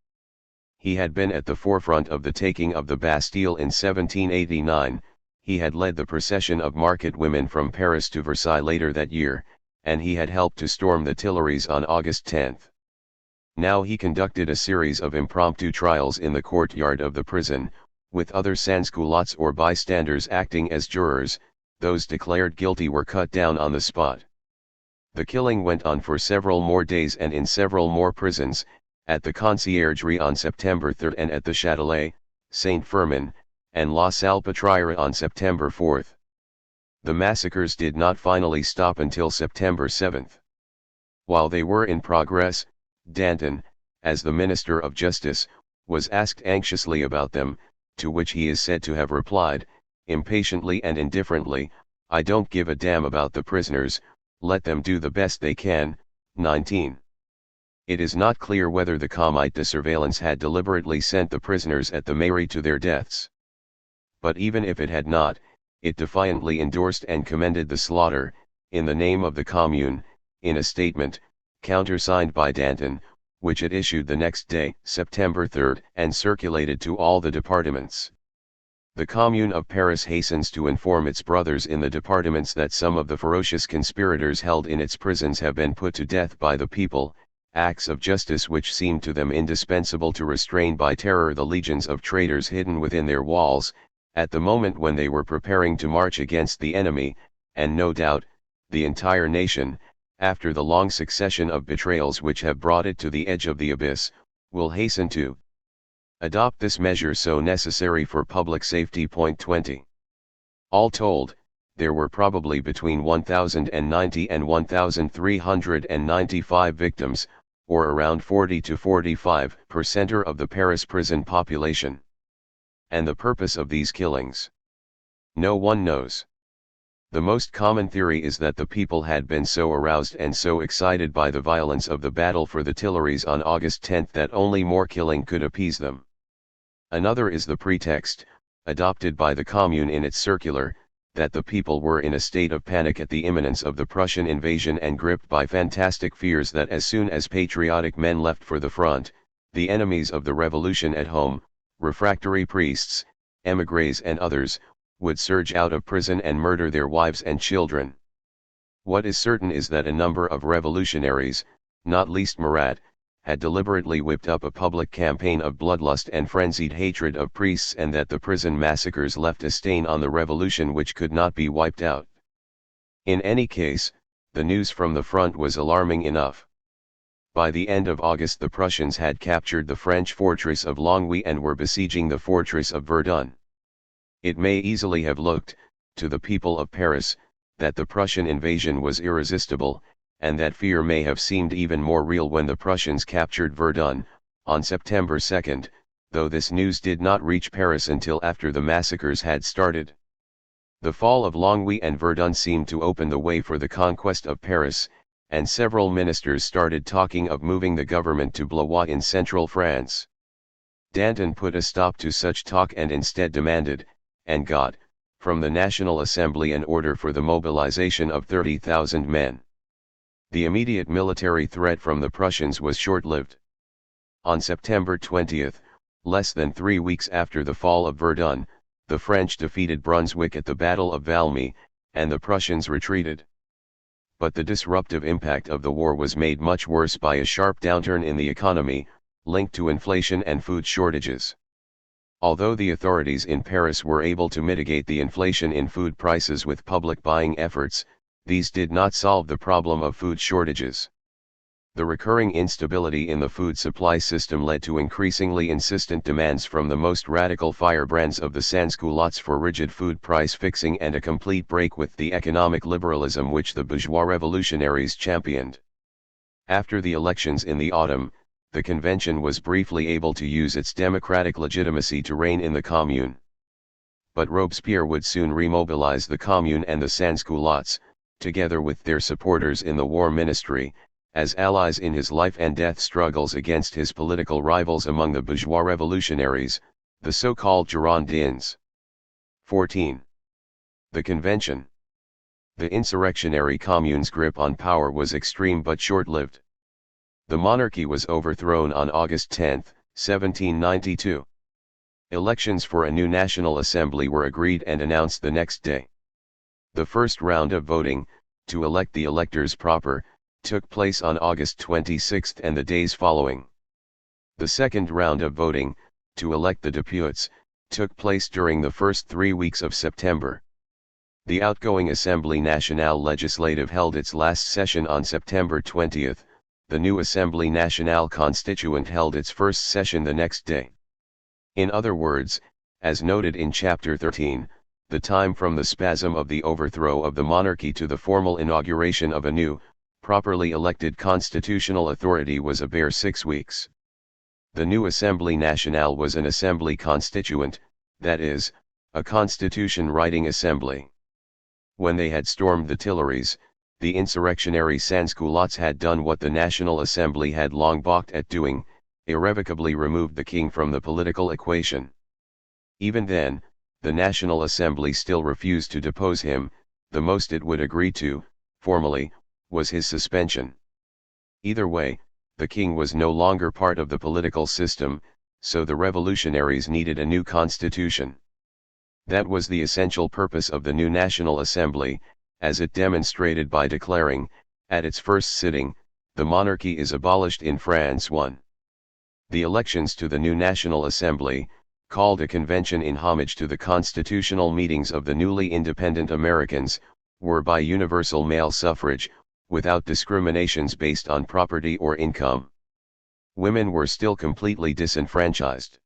He had been at the forefront of the taking of the Bastille in 1789, he had led the procession of market women from Paris to Versailles later that year, and he had helped to storm the Tuileries on August 10. Now he conducted a series of impromptu trials in the courtyard of the prison, with other sans-culottes or bystanders acting as jurors. Those declared guilty were cut down on the spot. The killing went on for several more days and in several more prisons, at the Conciergerie on September 3 and at the Châtelet, Saint-Firmin, and La Salpêtrière on September 4. The massacres did not finally stop until September 7. While they were in progress, Danton, as the Minister of Justice, was asked anxiously about them, to which he is said to have replied, impatiently and indifferently, I don't give a damn about the prisoners, let them do the best they can. 19. It is not clear whether the Comité de Surveillance had deliberately sent the prisoners at the mairie to their deaths. But even if it had not, it defiantly endorsed and commended the slaughter, in the name of the Commune, in a statement, countersigned by Danton, which it issued the next day, September 3, and circulated to all the departments. The Commune of Paris hastens to inform its brothers in the departments that some of the ferocious conspirators held in its prisons have been put to death by the people, acts of justice which seemed to them indispensable to restrain by terror the legions of traitors hidden within their walls, at the moment when they were preparing to march against the enemy, and no doubt, the entire nation, after the long succession of betrayals which have brought it to the edge of the abyss, will hasten to adopt this measure so necessary for public safety. 20. All told, there were probably between 1,090 and 1,395 victims, or around 40 to 45% of the Paris prison population. And the purpose of these killings? No one knows. The most common theory is that the people had been so aroused and so excited by the violence of the battle for the Tuileries on August 10 that only more killing could appease them. Another is the pretext, adopted by the Commune in its circular, that the people were in a state of panic at the imminence of the Prussian invasion and gripped by fantastic fears that as soon as patriotic men left for the front, the enemies of the revolution at home, refractory priests, émigrés and others, would surge out of prison and murder their wives and children. What is certain is that a number of revolutionaries, not least Marat, had deliberately whipped up a public campaign of bloodlust and frenzied hatred of priests, and that the prison massacres left a stain on the revolution which could not be wiped out. In any case, the news from the front was alarming enough. By the end of August the Prussians had captured the French fortress of Longwy and were besieging the fortress of Verdun. It may easily have looked, to the people of Paris, that the Prussian invasion was irresistible, and that fear may have seemed even more real when the Prussians captured Verdun, on September 2, though this news did not reach Paris until after the massacres had started. The fall of Longwy and Verdun seemed to open the way for the conquest of Paris, and several ministers started talking of moving the government to Blois in central France. Danton put a stop to such talk and instead demanded, and got, from the National Assembly an order for the mobilization of 30,000 men. The immediate military threat from the Prussians was short-lived. On September 20, less than 3 weeks after the fall of Verdun, the French defeated Brunswick at the Battle of Valmy, and the Prussians retreated. But the disruptive impact of the war was made much worse by a sharp downturn in the economy, linked to inflation and food shortages. Although the authorities in Paris were able to mitigate the inflation in food prices with public buying efforts, these did not solve the problem of food shortages. The recurring instability in the food supply system led to increasingly insistent demands from the most radical firebrands of the sans-culottes for rigid food price fixing and a complete break with the economic liberalism which the bourgeois revolutionaries championed. After the elections in the autumn, the convention was briefly able to use its democratic legitimacy to reign in the Commune. But Robespierre would soon remobilize the Commune and the sans-culottes, together with their supporters in the War Ministry, as allies in his life and death struggles against his political rivals among the bourgeois revolutionaries, the so-called Girondins. 14. The Convention. The insurrectionary Commune's grip on power was extreme but short-lived. The monarchy was overthrown on August 10, 1792. Elections for a new National Assembly were agreed and announced the next day. The first round of voting, to elect the electors proper, took place on August 26 and the days following. The second round of voting, to elect the deputies, took place during the first 3 weeks of September. The outgoing Assemblée Nationale Legislative held its last session on September 20, the new Assemblée Nationale Constituante held its first session the next day. In other words, as noted in Chapter 13, the time from the spasm of the overthrow of the monarchy to the formal inauguration of a new, properly elected constitutional authority was a bare 6 weeks. The new Assemblée Nationale was an assembly constituante, that is, a constitution-writing assembly. When they had stormed the Tuileries, the insurrectionary sans-culottes had done what the National Assembly had long balked at doing, irrevocably removed the king from the political equation. Even then, the National Assembly still refused to depose him. The most it would agree to, formally, was his suspension. Either way, the king was no longer part of the political system, so the revolutionaries needed a new constitution. That was the essential purpose of the new National Assembly, as it demonstrated by declaring, at its first sitting, the monarchy is abolished in France. 1. The elections to the new National Assembly, called a convention in homage to the constitutional meetings of the newly independent Americans, were by universal male suffrage, without discriminations based on property or income. Women were still completely disenfranchised.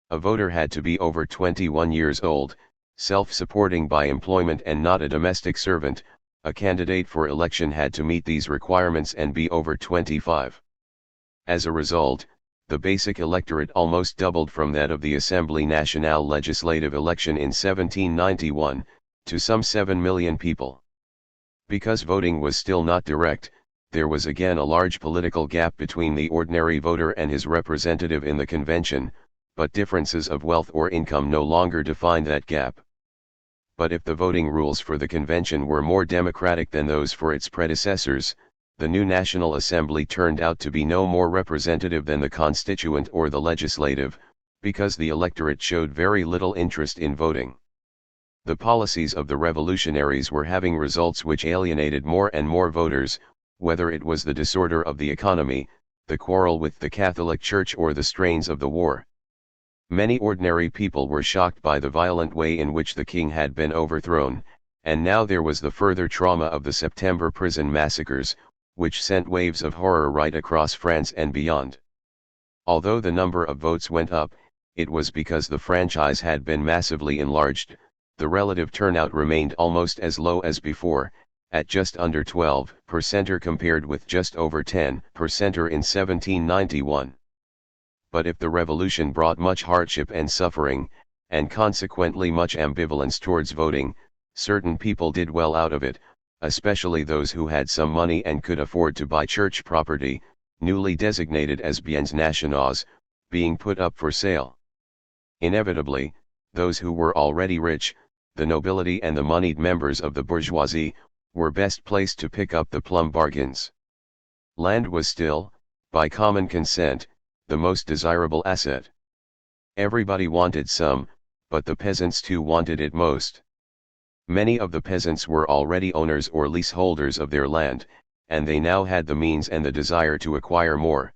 A voter had to be over 21 years old, self-supporting by employment and not a domestic servant. A candidate for election had to meet these requirements and be over 25. As a result, the basic electorate almost doubled from that of the Assemblée Nationale legislative election in 1791, to some 7 million people. Because voting was still not direct, there was again a large political gap between the ordinary voter and his representative in the convention, but differences of wealth or income no longer defined that gap. But if the voting rules for the convention were more democratic than those for its predecessors, the new National Assembly turned out to be no more representative than the constituent or the legislative, because the electorate showed very little interest in voting. The policies of the revolutionaries were having results which alienated more and more voters, whether it was the disorder of the economy, the quarrel with the Catholic Church or the strains of the war. Many ordinary people were shocked by the violent way in which the king had been overthrown, and now there was the further trauma of the September prison massacres, which sent waves of horror right across France and beyond. Although the number of votes went up, it was because the franchise had been massively enlarged. The relative turnout remained almost as low as before, at just under 12% compared with just over 10% in 1791. But if the revolution brought much hardship and suffering, and consequently much ambivalence towards voting, certain people did well out of it, especially those who had some money and could afford to buy church property, newly designated as biens nationaux, being put up for sale. Inevitably, those who were already rich, the nobility and the moneyed members of the bourgeoisie, were best placed to pick up the plum bargains. Land was still, by common consent, the most desirable asset. Everybody wanted some, but the peasants too wanted it most. Many of the peasants were already owners or leaseholders of their land, and they now had the means and the desire to acquire more.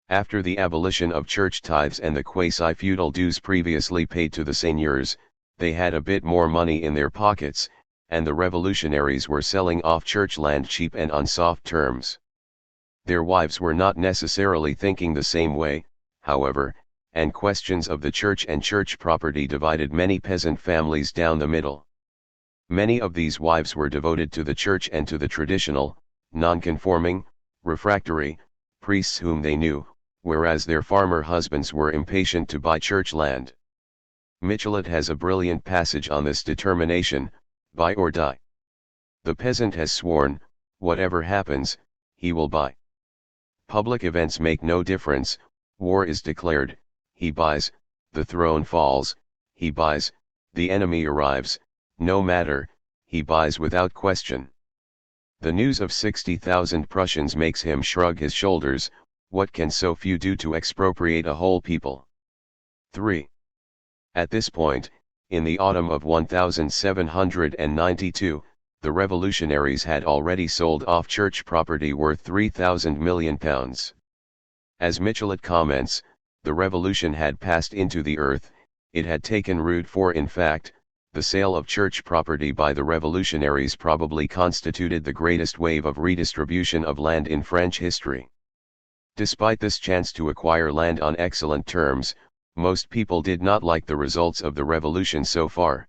After the abolition of church tithes and the quasi-feudal dues previously paid to the seigneurs, they had a bit more money in their pockets, and the revolutionaries were selling off church land cheap and on soft terms. Their wives were not necessarily thinking the same way, however, and questions of the church and church property divided many peasant families down the middle. Many of these wives were devoted to the church and to the traditional, non-conforming, refractory, priests whom they knew, whereas their farmer husbands were impatient to buy church land. Michelet has a brilliant passage on this determination: buy or die. The peasant has sworn, whatever happens, he will buy. Public events make no difference. War is declared, he buys; the throne falls, he buys; the enemy arrives, no matter, he buys without question. The news of 60,000 Prussians makes him shrug his shoulders. What can so few do to expropriate a whole people? 3. At this point, in the autumn of 1792, the revolutionaries had already sold off church property worth £3,000 million. As Michelet comments, the revolution had passed into the earth, it had taken root, for in fact, the sale of church property by the revolutionaries probably constituted the greatest wave of redistribution of land in French history. Despite this chance to acquire land on excellent terms, most people did not like the results of the revolution so far.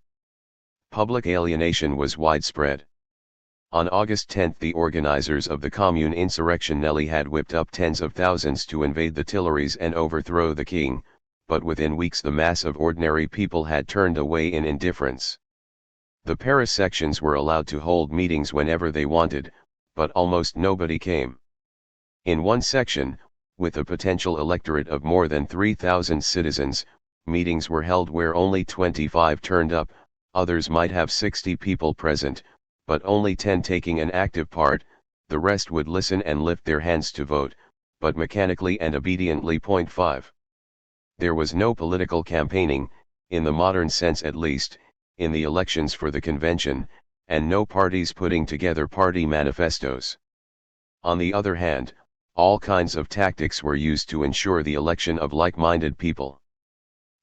Public alienation was widespread. On August 10 the organizers of the Commune insurrectionnelle had whipped up tens of thousands to invade the Tuileries and overthrow the king, but within weeks the mass of ordinary people had turned away in indifference. The Paris sections were allowed to hold meetings whenever they wanted, but almost nobody came. In one section, with a potential electorate of more than 3,000 citizens, meetings were held where only 25 turned up. Others might have 60 people present, but only 10 taking an active part. The rest would listen and lift their hands to vote, but mechanically and obediently. 5. There was no political campaigning, in the modern sense at least, in the elections for the convention, and no parties putting together party manifestos. On the other hand, all kinds of tactics were used to ensure the election of like-minded people.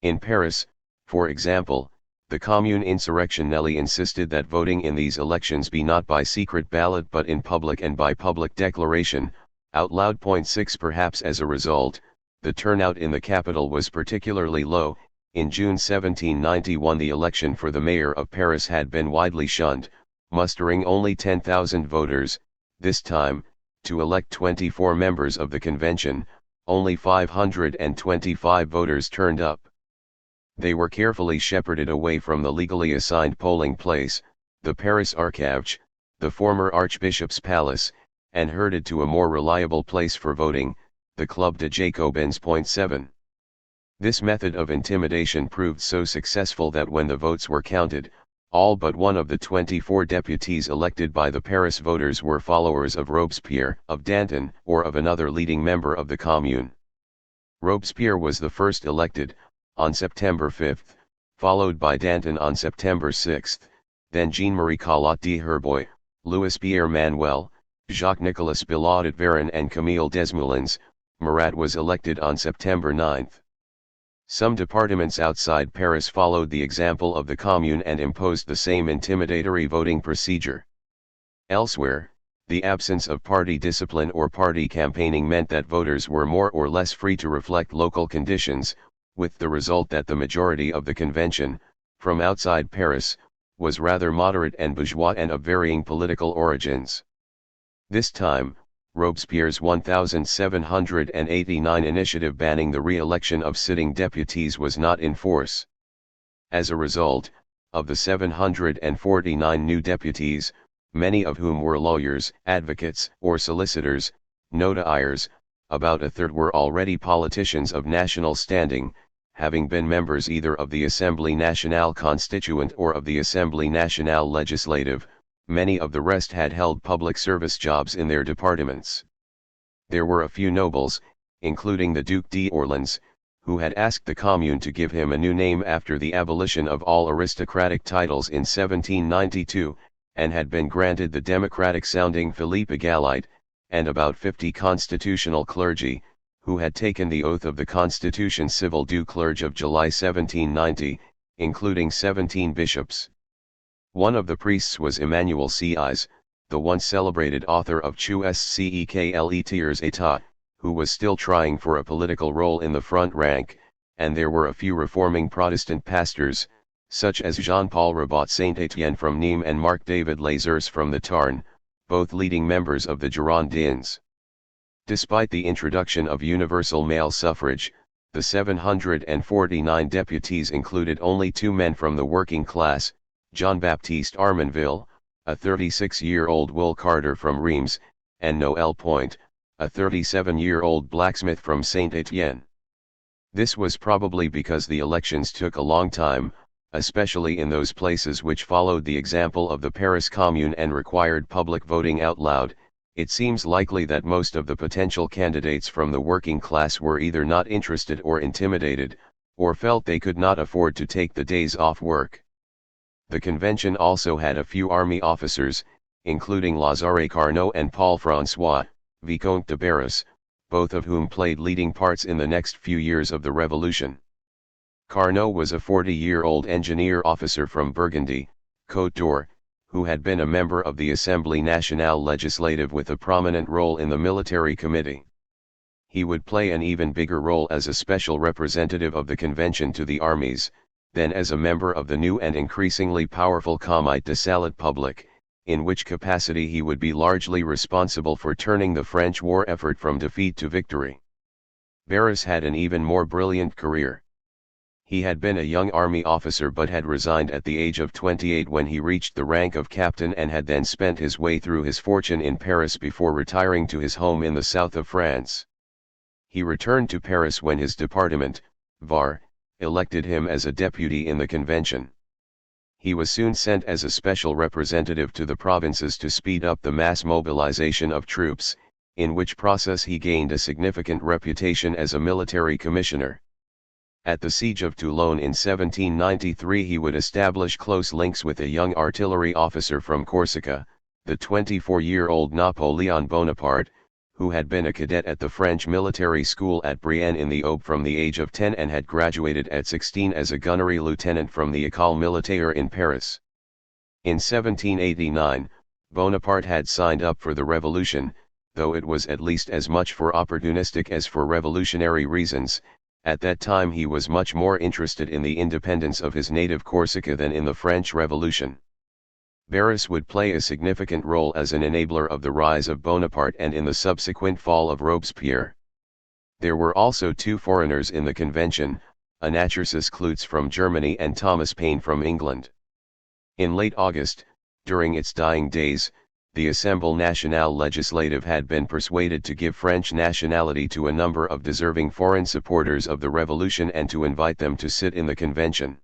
In Paris, for example, the Commune insurrectionnelle insisted that voting in these elections be not by secret ballot but in public and by public declaration, out loud. 6. Perhaps as a result, the turnout in the capital was particularly low. In June 1791 the election for the mayor of Paris had been widely shunned, mustering only 10,000 voters. This time, to elect 24 members of the convention, only 525 voters turned up. They were carefully shepherded away from the legally assigned polling place, the Paris Archives, the former Archbishop's Palace, and herded to a more reliable place for voting, the Club de Jacobins. 7. This method of intimidation proved so successful that when the votes were counted, all but one of the 24 deputies elected by the Paris voters were followers of Robespierre, of Danton, or of another leading member of the Commune. Robespierre was the first elected, on September 5, followed by Danton on September 6, then Jean-Marie Collot d'Herbois, Louis-Pierre Manuel, Jacques-Nicolas Billaud-Varon and Camille Desmoulins. Marat was elected on September 9. Some departments outside Paris followed the example of the Commune and imposed the same intimidatory voting procedure. Elsewhere, the absence of party discipline or party campaigning meant that voters were more or less free to reflect local conditions, with the result that the majority of the convention, from outside Paris, was rather moderate and bourgeois and of varying political origins. This time, Robespierre's 1789 initiative banning the re-election of sitting deputies was not in force. As a result, of the 749 new deputies, many of whom were lawyers, advocates, or solicitors, notaires, about a third were already politicians of national standing, having been members either of the Assemblée Nationale Constituante or of the Assemblée Nationale Legislative. Many of the rest had held public service jobs in their departments. There were a few nobles, including the Duc d'Orléans, who had asked the Commune to give him a new name after the abolition of all aristocratic titles in 1792, and had been granted the democratic-sounding Philippe Égalité, and about 50 constitutional clergy, who had taken the oath of the Constitution Civil du Clerge of July 1790, including 17 bishops. One of the priests was Emmanuel Sieyès, the once celebrated author of Tous Siècles État, who was still trying for a political role in the front rank, and there were a few reforming Protestant pastors, such as Jean-Paul Rabat Saint-Étienne from Nîmes and Marc-David Lazars from the Tarn, both leading members of the Girondins. Despite the introduction of universal male suffrage, the 749 deputies included only 2 men from the working class, Jean-Baptiste Armenville, a 36-year-old wool carder from Reims, and Noël Point, a 37-year-old blacksmith from Saint-Étienne. This was probably because the elections took a long time, especially in those places which followed the example of the Paris Commune and required public voting out loud. It seems likely that most of the potential candidates from the working class were either not interested or intimidated, or felt they could not afford to take the days off work. The convention also had a few army officers, including Lazare Carnot and Paul François, Vicomte de Barras, both of whom played leading parts in the next few years of the Revolution. Carnot was a 40-year-old engineer officer from Burgundy, Côte d'Or, who had been a member of the Assemblée Nationale Legislative with a prominent role in the military committee. He would play an even bigger role as a special representative of the convention to the armies, than as a member of the new and increasingly powerful Comité de Salut Public, in which capacity he would be largely responsible for turning the French war effort from defeat to victory. Barras had an even more brilliant career. He had been a young army officer but had resigned at the age of 28 when he reached the rank of captain and had then spent his way through his fortune in Paris before retiring to his home in the south of France. He returned to Paris when his department, Var, elected him as a deputy in the convention. He was soon sent as a special representative to the provinces to speed up the mass mobilization of troops, in which process he gained a significant reputation as a military commissioner. At the siege of Toulon in 1793 he would establish close links with a young artillery officer from Corsica, the 24-year-old Napoleon Bonaparte, who had been a cadet at the French military school at Brienne in the Aube from the age of 10 and had graduated at 16 as a gunnery lieutenant from the École Militaire in Paris. In 1789, Bonaparte had signed up for the revolution, though it was at least as much for opportunistic as for revolutionary reasons. At that time he was much more interested in the independence of his native Corsica than in the French Revolution. Barras would play a significant role as an enabler of the rise of Bonaparte and in the subsequent fall of Robespierre. There were also 2 foreigners in the convention, Anacharsis Clootz from Germany and Thomas Paine from England. In late August, during its dying days, the Assemblée Nationale Legislative had been persuaded to give French nationality to a number of deserving foreign supporters of the revolution and to invite them to sit in the convention.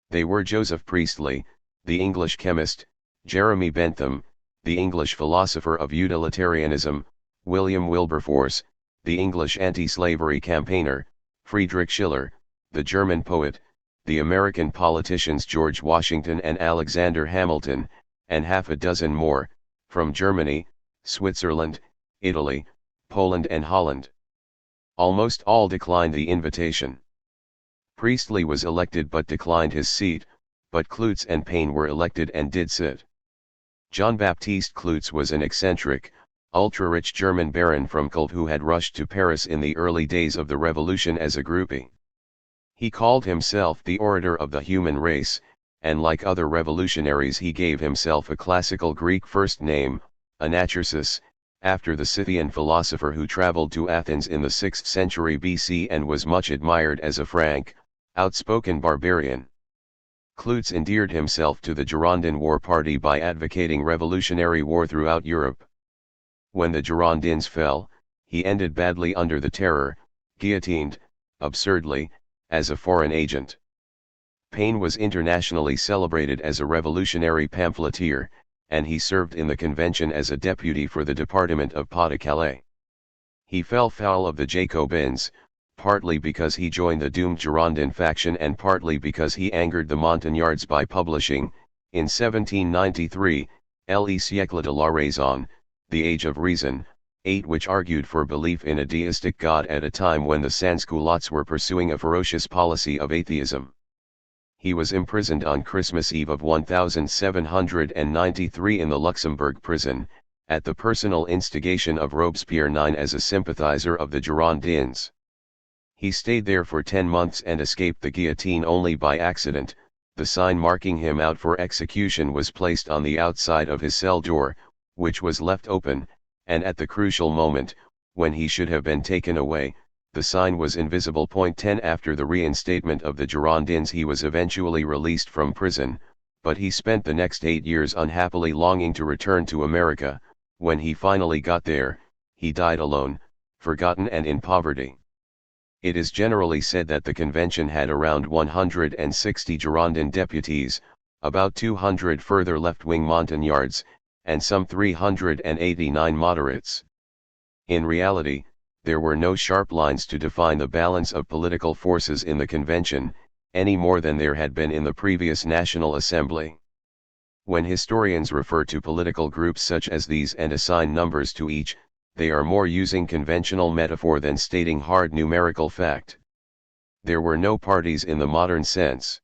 They were Joseph Priestley, the English chemist, Jeremy Bentham, the English philosopher of utilitarianism, William Wilberforce, the English anti-slavery campaigner, Friedrich Schiller, the German poet, the American politicians George Washington and Alexander Hamilton, and half a dozen more, from Germany, Switzerland, Italy, Poland and Holland. Almost all declined the invitation. Priestley was elected but declined his seat, but Cloots and Paine were elected and did sit. John Baptiste Cloots was an eccentric, ultra-rich German baron from Cult who had rushed to Paris in the early days of the Revolution as a groupie. He called himself the orator of the human race, and like other revolutionaries he gave himself a classical Greek first name, Anaxagoras, after the Scythian philosopher who traveled to Athens in the 6th century BC and was much admired as a frank, outspoken barbarian. Cloots endeared himself to the Girondin War Party by advocating revolutionary war throughout Europe. When the Girondins fell, he ended badly under the Terror, guillotined, absurdly, as a foreign agent. Paine was internationally celebrated as a revolutionary pamphleteer, and he served in the convention as a deputy for the Department of Pas-de-Calais. He fell foul of the Jacobins, partly because he joined the doomed Girondin faction and partly because he angered the Montagnards by publishing, in 1793, Le siècle de la raison, The Age of Reason, 8, which argued for belief in a deistic God at a time when the sans-culottes were pursuing a ferocious policy of atheism. He was imprisoned on Christmas Eve of 1793 in the Luxembourg prison, at the personal instigation of Robespierre IX as a sympathizer of the Girondins. He stayed there for 10 months and escaped the guillotine only by accident. The sign marking him out for execution was placed on the outside of his cell door, which was left open, and at the crucial moment, when he should have been taken away, the sign was invisible. 10 After the reinstatement of the Girondins he was eventually released from prison, but he spent the next 8 years unhappily longing to return to America. When he finally got there, he died alone, forgotten and in poverty. It is generally said that the convention had around 160 Girondin deputies, about 200 further left-wing Montagnards, and some 389 moderates. In reality, there were no sharp lines to define the balance of political forces in the convention, any more than there had been in the previous National Assembly. When historians refer to political groups such as these and assign numbers to each, they are more using conventional metaphor than stating hard numerical fact. There were no parties in the modern sense.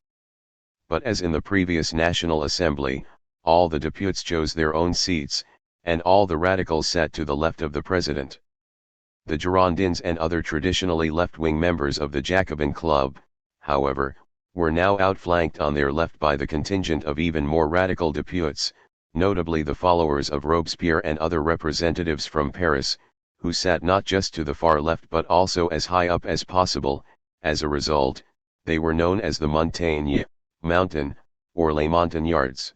But as in the previous National Assembly, all the deputies chose their own seats, and all the radicals sat to the left of the president. The Girondins and other traditionally left-wing members of the Jacobin Club, however, were now outflanked on their left by the contingent of even more radical deputies, notably the followers of Robespierre and other representatives from Paris, who sat not just to the far left but also as high up as possible. As a result, they were known as the Montagnes, mountain, or les Montagnards.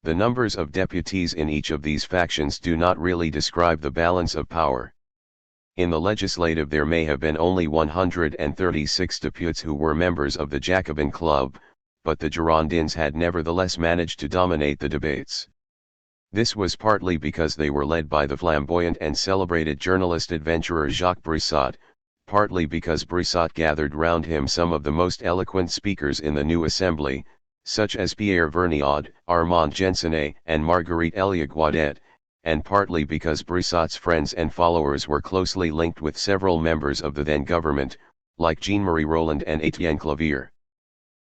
The numbers of deputies in each of these factions do not really describe the balance of power. In the legislative there may have been only 136 deputies who were members of the Jacobin Club, but the Girondins had nevertheless managed to dominate the debates. This was partly because they were led by the flamboyant and celebrated journalist adventurer Jacques Broussat, partly because Broussat gathered round him some of the most eloquent speakers in the new assembly, such as Pierre Vergniaud, Armand Gensonet and Marguerite Elia-Guadet, and partly because Broussat's friends and followers were closely linked with several members of the then government, like Jean-Marie Roland and Étienne Clavier.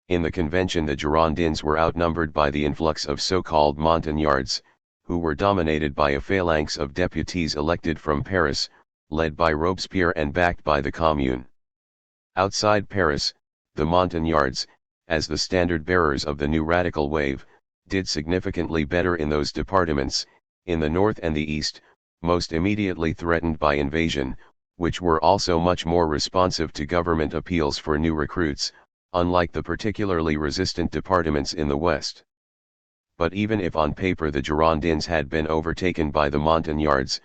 In the convention the Girondins were outnumbered by the influx of so-called Montagnards, who were dominated by a phalanx of deputies elected from Paris, led by Robespierre and backed by the Commune. Outside Paris, the Montagnards, as the standard-bearers of the new radical wave, did significantly better in those departments, in the north and the east, most immediately threatened by invasion, which were also much more responsive to government appeals for new recruits, unlike the particularly resistant departments in the west. But even if on paper the Girondins had been overtaken by the Montagnards,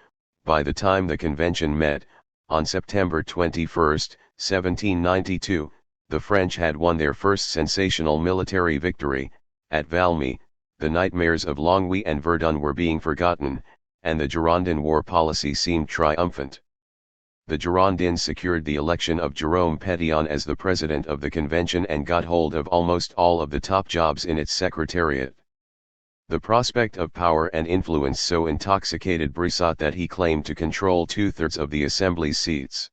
by the time the convention met, on September 21, 1792, the French had won their first sensational military victory. At Valmy, the nightmares of Longwy and Verdun were being forgotten, and the Girondin war policy seemed triumphant. the Girondins secured the election of Jérôme Pétion as the president of the convention and got hold of almost all of the top jobs in its secretariat. The prospect of power and influence so intoxicated Brissot that he claimed to control 2/3 of the Assembly's seats.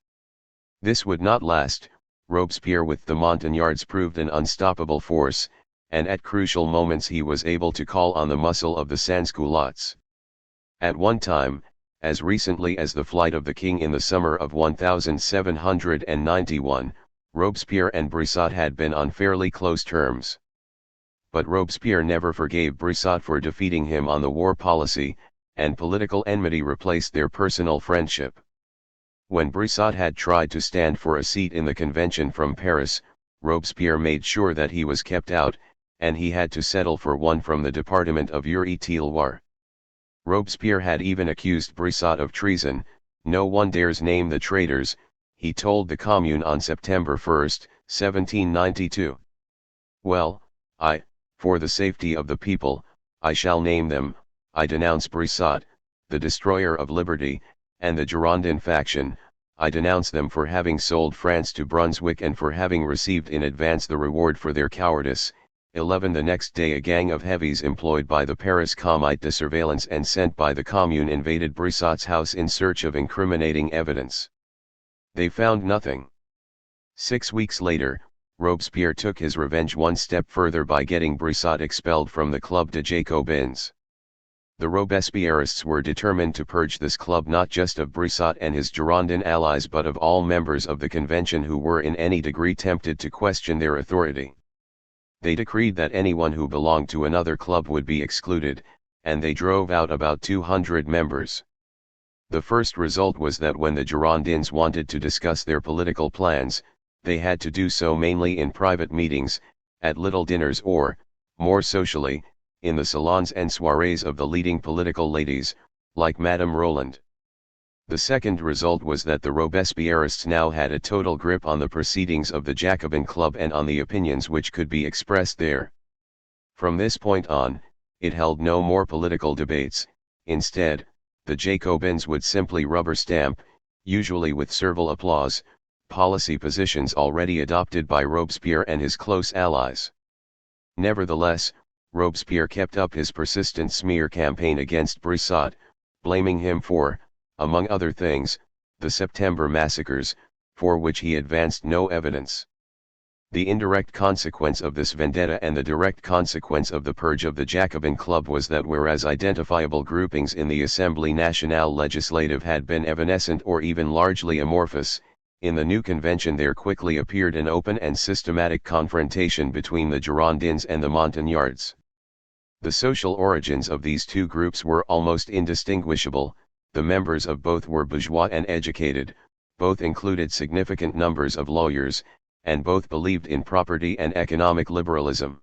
This would not last. Robespierre with the Montagnards proved an unstoppable force, and at crucial moments he was able to call on the muscle of the sans-culottes. At one time, as recently as the flight of the king in the summer of 1791, Robespierre and Brissot had been on fairly close terms. But Robespierre never forgave Brissot for defeating him on the war policy, and political enmity replaced their personal friendship. When Brissot had tried to stand for a seat in the convention from Paris, Robespierre made sure that he was kept out, and he had to settle for one from the department of Eure-et-Loir. Robespierre had even accused Brissot of treason. "No one dares name the traitors," he told the Commune on September 1, 1792. "Well, for the safety of the people, I shall name them. I denounce Brissot, the destroyer of liberty, and the Girondin faction. I denounce them for having sold France to Brunswick and for having received in advance the reward for their cowardice." 11 The next day a gang of heavies employed by the Paris Comité de Surveillance and sent by the Commune invaded Brissot's house in search of incriminating evidence. They found nothing. 6 weeks later, Robespierre took his revenge one step further by getting Brissot expelled from the Club de Jacobins. The Robespierrists were determined to purge this club not just of Brissot and his Girondin allies but of all members of the convention who were in any degree tempted to question their authority. They decreed that anyone who belonged to another club would be excluded, and they drove out about 200 members. The first result was that when the Girondins wanted to discuss their political plans, they had to do so mainly in private meetings, at little dinners or, more socially, in the salons and soirees of the leading political ladies, like Madame Roland. The second result was that the Robespierrists now had a total grip on the proceedings of the Jacobin Club and on the opinions which could be expressed there. From this point on, it held no more political debates. Instead, the Jacobins would simply rubber stamp, usually with servile applause, policy positions already adopted by Robespierre and his close allies. Nevertheless, Robespierre kept up his persistent smear campaign against Brissot, blaming him for, among other things, the September massacres, for which he advanced no evidence. The indirect consequence of this vendetta and the direct consequence of the purge of the Jacobin Club was that whereas identifiable groupings in the Assemblée Nationale Legislative had been evanescent or even largely amorphous, in the new convention there quickly appeared an open and systematic confrontation between the Girondins and the Montagnards. The social origins of these two groups were almost indistinguishable. The members of both were bourgeois and educated, both included significant numbers of lawyers, and both believed in property and economic liberalism.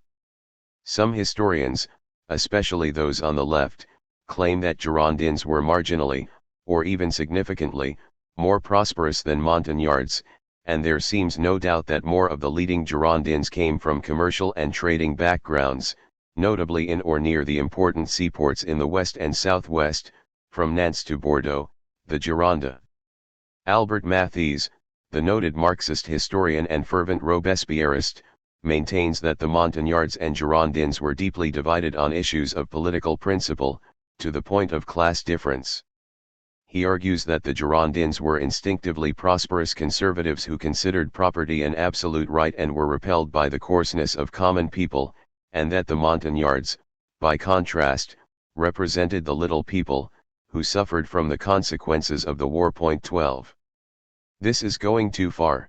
Some historians, especially those on the left, claim that Girondins were marginally, or even significantly, more prosperous than Montagnards, and there seems no doubt that more of the leading Girondins came from commercial and trading backgrounds, notably in or near the important seaports in the west and southwest, from Nantes to Bordeaux, the Gironde. Albert Mathies, the noted Marxist historian and fervent Robespierrist, maintains that the Montagnards and Girondins were deeply divided on issues of political principle, to the point of class difference. He argues that the Girondins were instinctively prosperous conservatives who considered property an absolute right and were repelled by the coarseness of common people, and that the Montagnards, by contrast, represented the little people, who suffered from the consequences of the war. 12. This is going too far.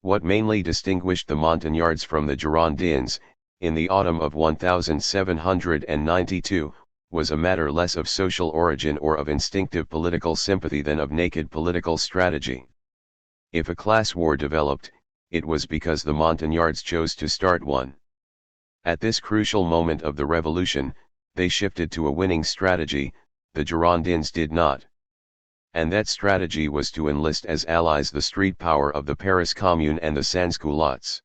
What mainly distinguished the Montagnards from the Girondins, in the autumn of 1792, was a matter less of social origin or of instinctive political sympathy than of naked political strategy. If a class war developed, it was because the Montagnards chose to start one. At this crucial moment of the revolution, they shifted to a winning strategy. The Girondins did not. And that strategy was to enlist as allies the street power of the Paris Commune and the sans-culottes.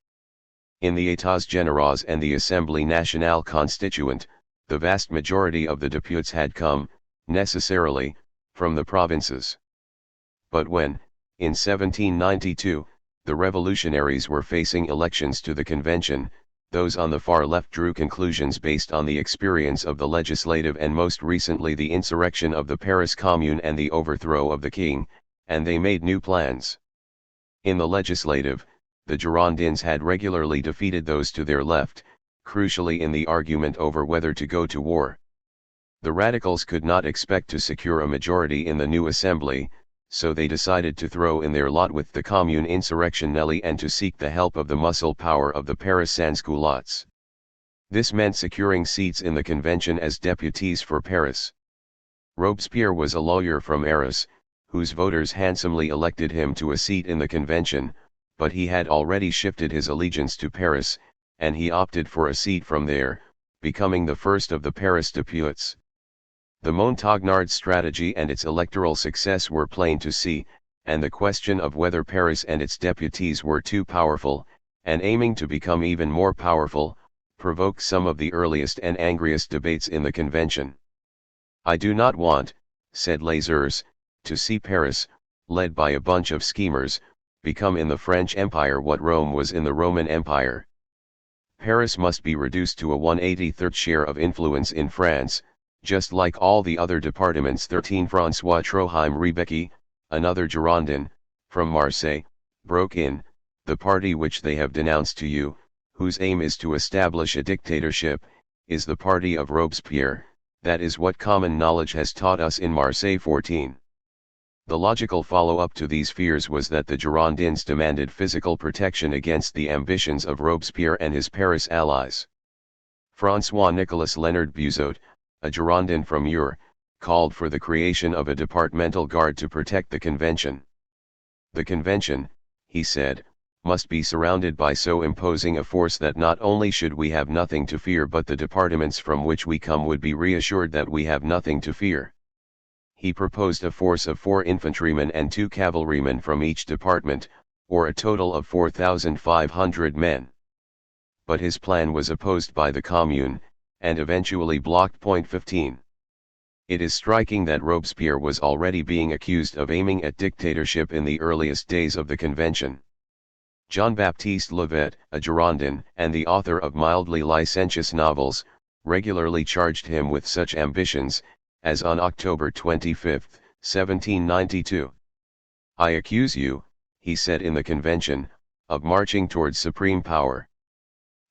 In the États Généraux and the Assemblée Nationale Constituante, the vast majority of the deputies had come, necessarily, from the provinces. But when, In 1792, the revolutionaries were facing elections to the convention. Those on the far left drew conclusions based on the experience of the legislative and most recently the insurrection of the Paris Commune and the overthrow of the king, and they made new plans. In the legislative, the Girondins had regularly defeated those to their left, crucially in the argument over whether to go to war. The radicals could not expect to secure a majority in the new assembly, so they decided to throw in their lot with the Commune insurrectionally and to seek the help of the muscle power of the Paris sans-culottes. This meant securing seats in the convention as deputies for Paris. Robespierre was a lawyer from Arras, whose voters handsomely elected him to a seat in the convention, but he had already shifted his allegiance to Paris, and he opted for a seat from there, becoming the first of the Paris deputies. The Montagnard strategy and its electoral success were plain to see, and the question of whether Paris and its deputies were too powerful, and aiming to become even more powerful, provoked some of the earliest and angriest debates in the convention. "I do not want," said Lazars, "to see Paris, led by a bunch of schemers, become in the French Empire what Rome was in the Roman Empire. Paris must be reduced to a 1/83rd share of influence in France, just like all the other departments." 13 François Troheim Rebecki, another Girondin, from Marseille, broke in, "The party which they have denounced to you, whose aim is to establish a dictatorship, is the party of Robespierre. That is what common knowledge has taught us in Marseille." 14. The logical follow-up to these fears was that the Girondins demanded physical protection against the ambitions of Robespierre and his Paris allies. François-Nicolas Leonard Buzot, a Girondin from Eure, called for the creation of a departmental guard to protect the convention. "The convention," he said, "must be surrounded by so imposing a force that not only should we have nothing to fear but the departments from which we come would be reassured that we have nothing to fear." He proposed a force of 4 infantrymen and 2 cavalrymen from each department, or a total of 4,500 men. But his plan was opposed by the Commune, and eventually blocked. 15. It is striking that Robespierre was already being accused of aiming at dictatorship in the earliest days of the convention. Jean-Baptiste Levet, a Girondin and the author of mildly licentious novels, regularly charged him with such ambitions, as on October 25, 1792. "I accuse you," he said in the convention, "of marching towards supreme power."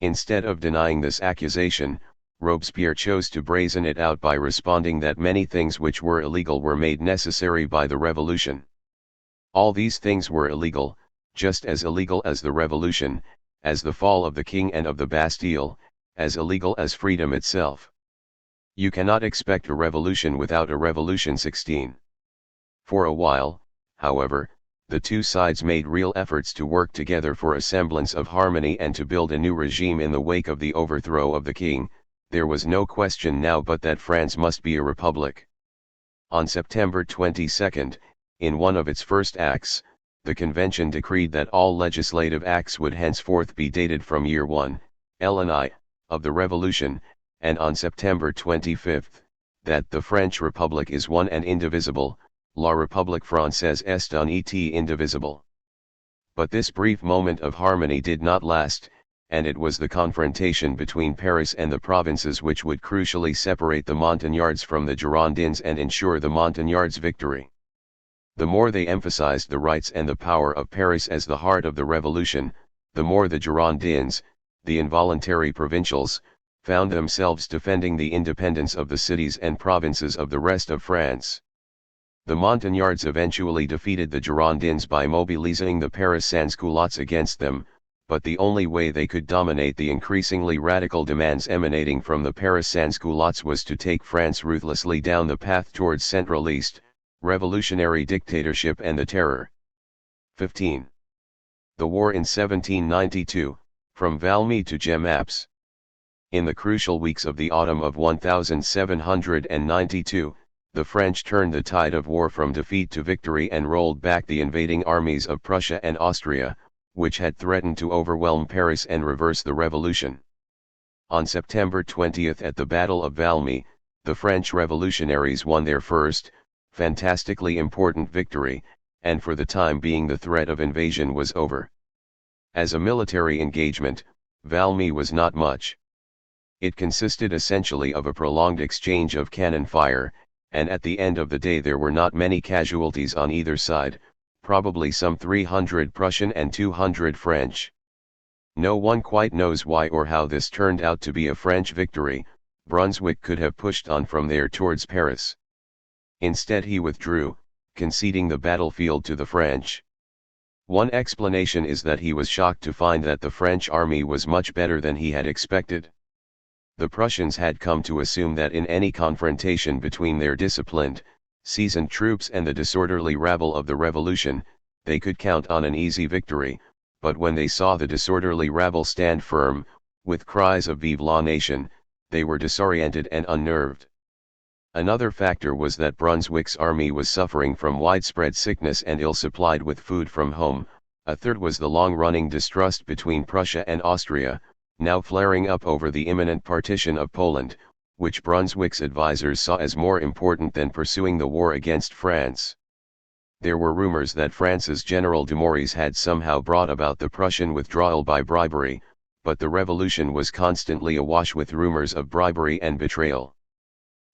Instead of denying this accusation, Robespierre chose to brazen it out by responding that many things which were illegal were made necessary by the revolution. All these things were illegal, just as illegal as the revolution, as the fall of the king and of the Bastille, as illegal as freedom itself. You cannot expect a revolution without a revolution. 16. For a while, however, the two sides made real efforts to work together for a semblance of harmony and to build a new regime in the wake of the overthrow of the king. There was no question now but that France must be a republic. On September 22, in one of its first acts, the convention decreed that all legislative acts would henceforth be dated from year 1, LNI, of the revolution, and on September 25, that the French Republic is one and indivisible, La République Française est un et indivisible. But this brief moment of harmony did not last, and it was the confrontation between Paris and the provinces which would crucially separate the Montagnards from the Girondins and ensure the Montagnards' victory. The more they emphasized the rights and the power of Paris as the heart of the revolution, the more the Girondins, the involuntary provincials, found themselves defending the independence of the cities and provinces of the rest of France. The Montagnards eventually defeated the Girondins by mobilizing the Paris sans-culottes against them, but the only way they could dominate the increasingly radical demands emanating from the Paris sans-culottes was to take France ruthlessly down the path towards centraliste, revolutionary dictatorship and the terror. 15. The war in 1792, from Valmy to Jemappes. In the crucial weeks of the autumn of 1792, the French turned the tide of war from defeat to victory and rolled back the invading armies of Prussia and Austria, which had threatened to overwhelm Paris and reverse the revolution. On September 20 at the Battle of Valmy, the French revolutionaries won their first, fantastically important victory, and for the time being the threat of invasion was over. As a military engagement, Valmy was not much. It consisted essentially of a prolonged exchange of cannon fire, and at the end of the day there were not many casualties on either side, probably some 300 Prussian and 200 French. No one quite knows why or how this turned out to be a French victory. Brunswick could have pushed on from there towards Paris. Instead he withdrew, conceding the battlefield to the French. One explanation is that he was shocked to find that the French army was much better than he had expected. The Prussians had come to assume that in any confrontation between their disciplined, seasoned troops and the disorderly rabble of the revolution, they could count on an easy victory, but when they saw the disorderly rabble stand firm, with cries of "Vive la Nation," they were disoriented and unnerved. Another factor was that Brunswick's army was suffering from widespread sickness and ill-supplied with food from home. A third was the long-running distrust between Prussia and Austria, now flaring up over the imminent partition of Poland, which Brunswick's advisers saw as more important than pursuing the war against France. There were rumors that France's General Dumouriez had somehow brought about the Prussian withdrawal by bribery, but the revolution was constantly awash with rumors of bribery and betrayal.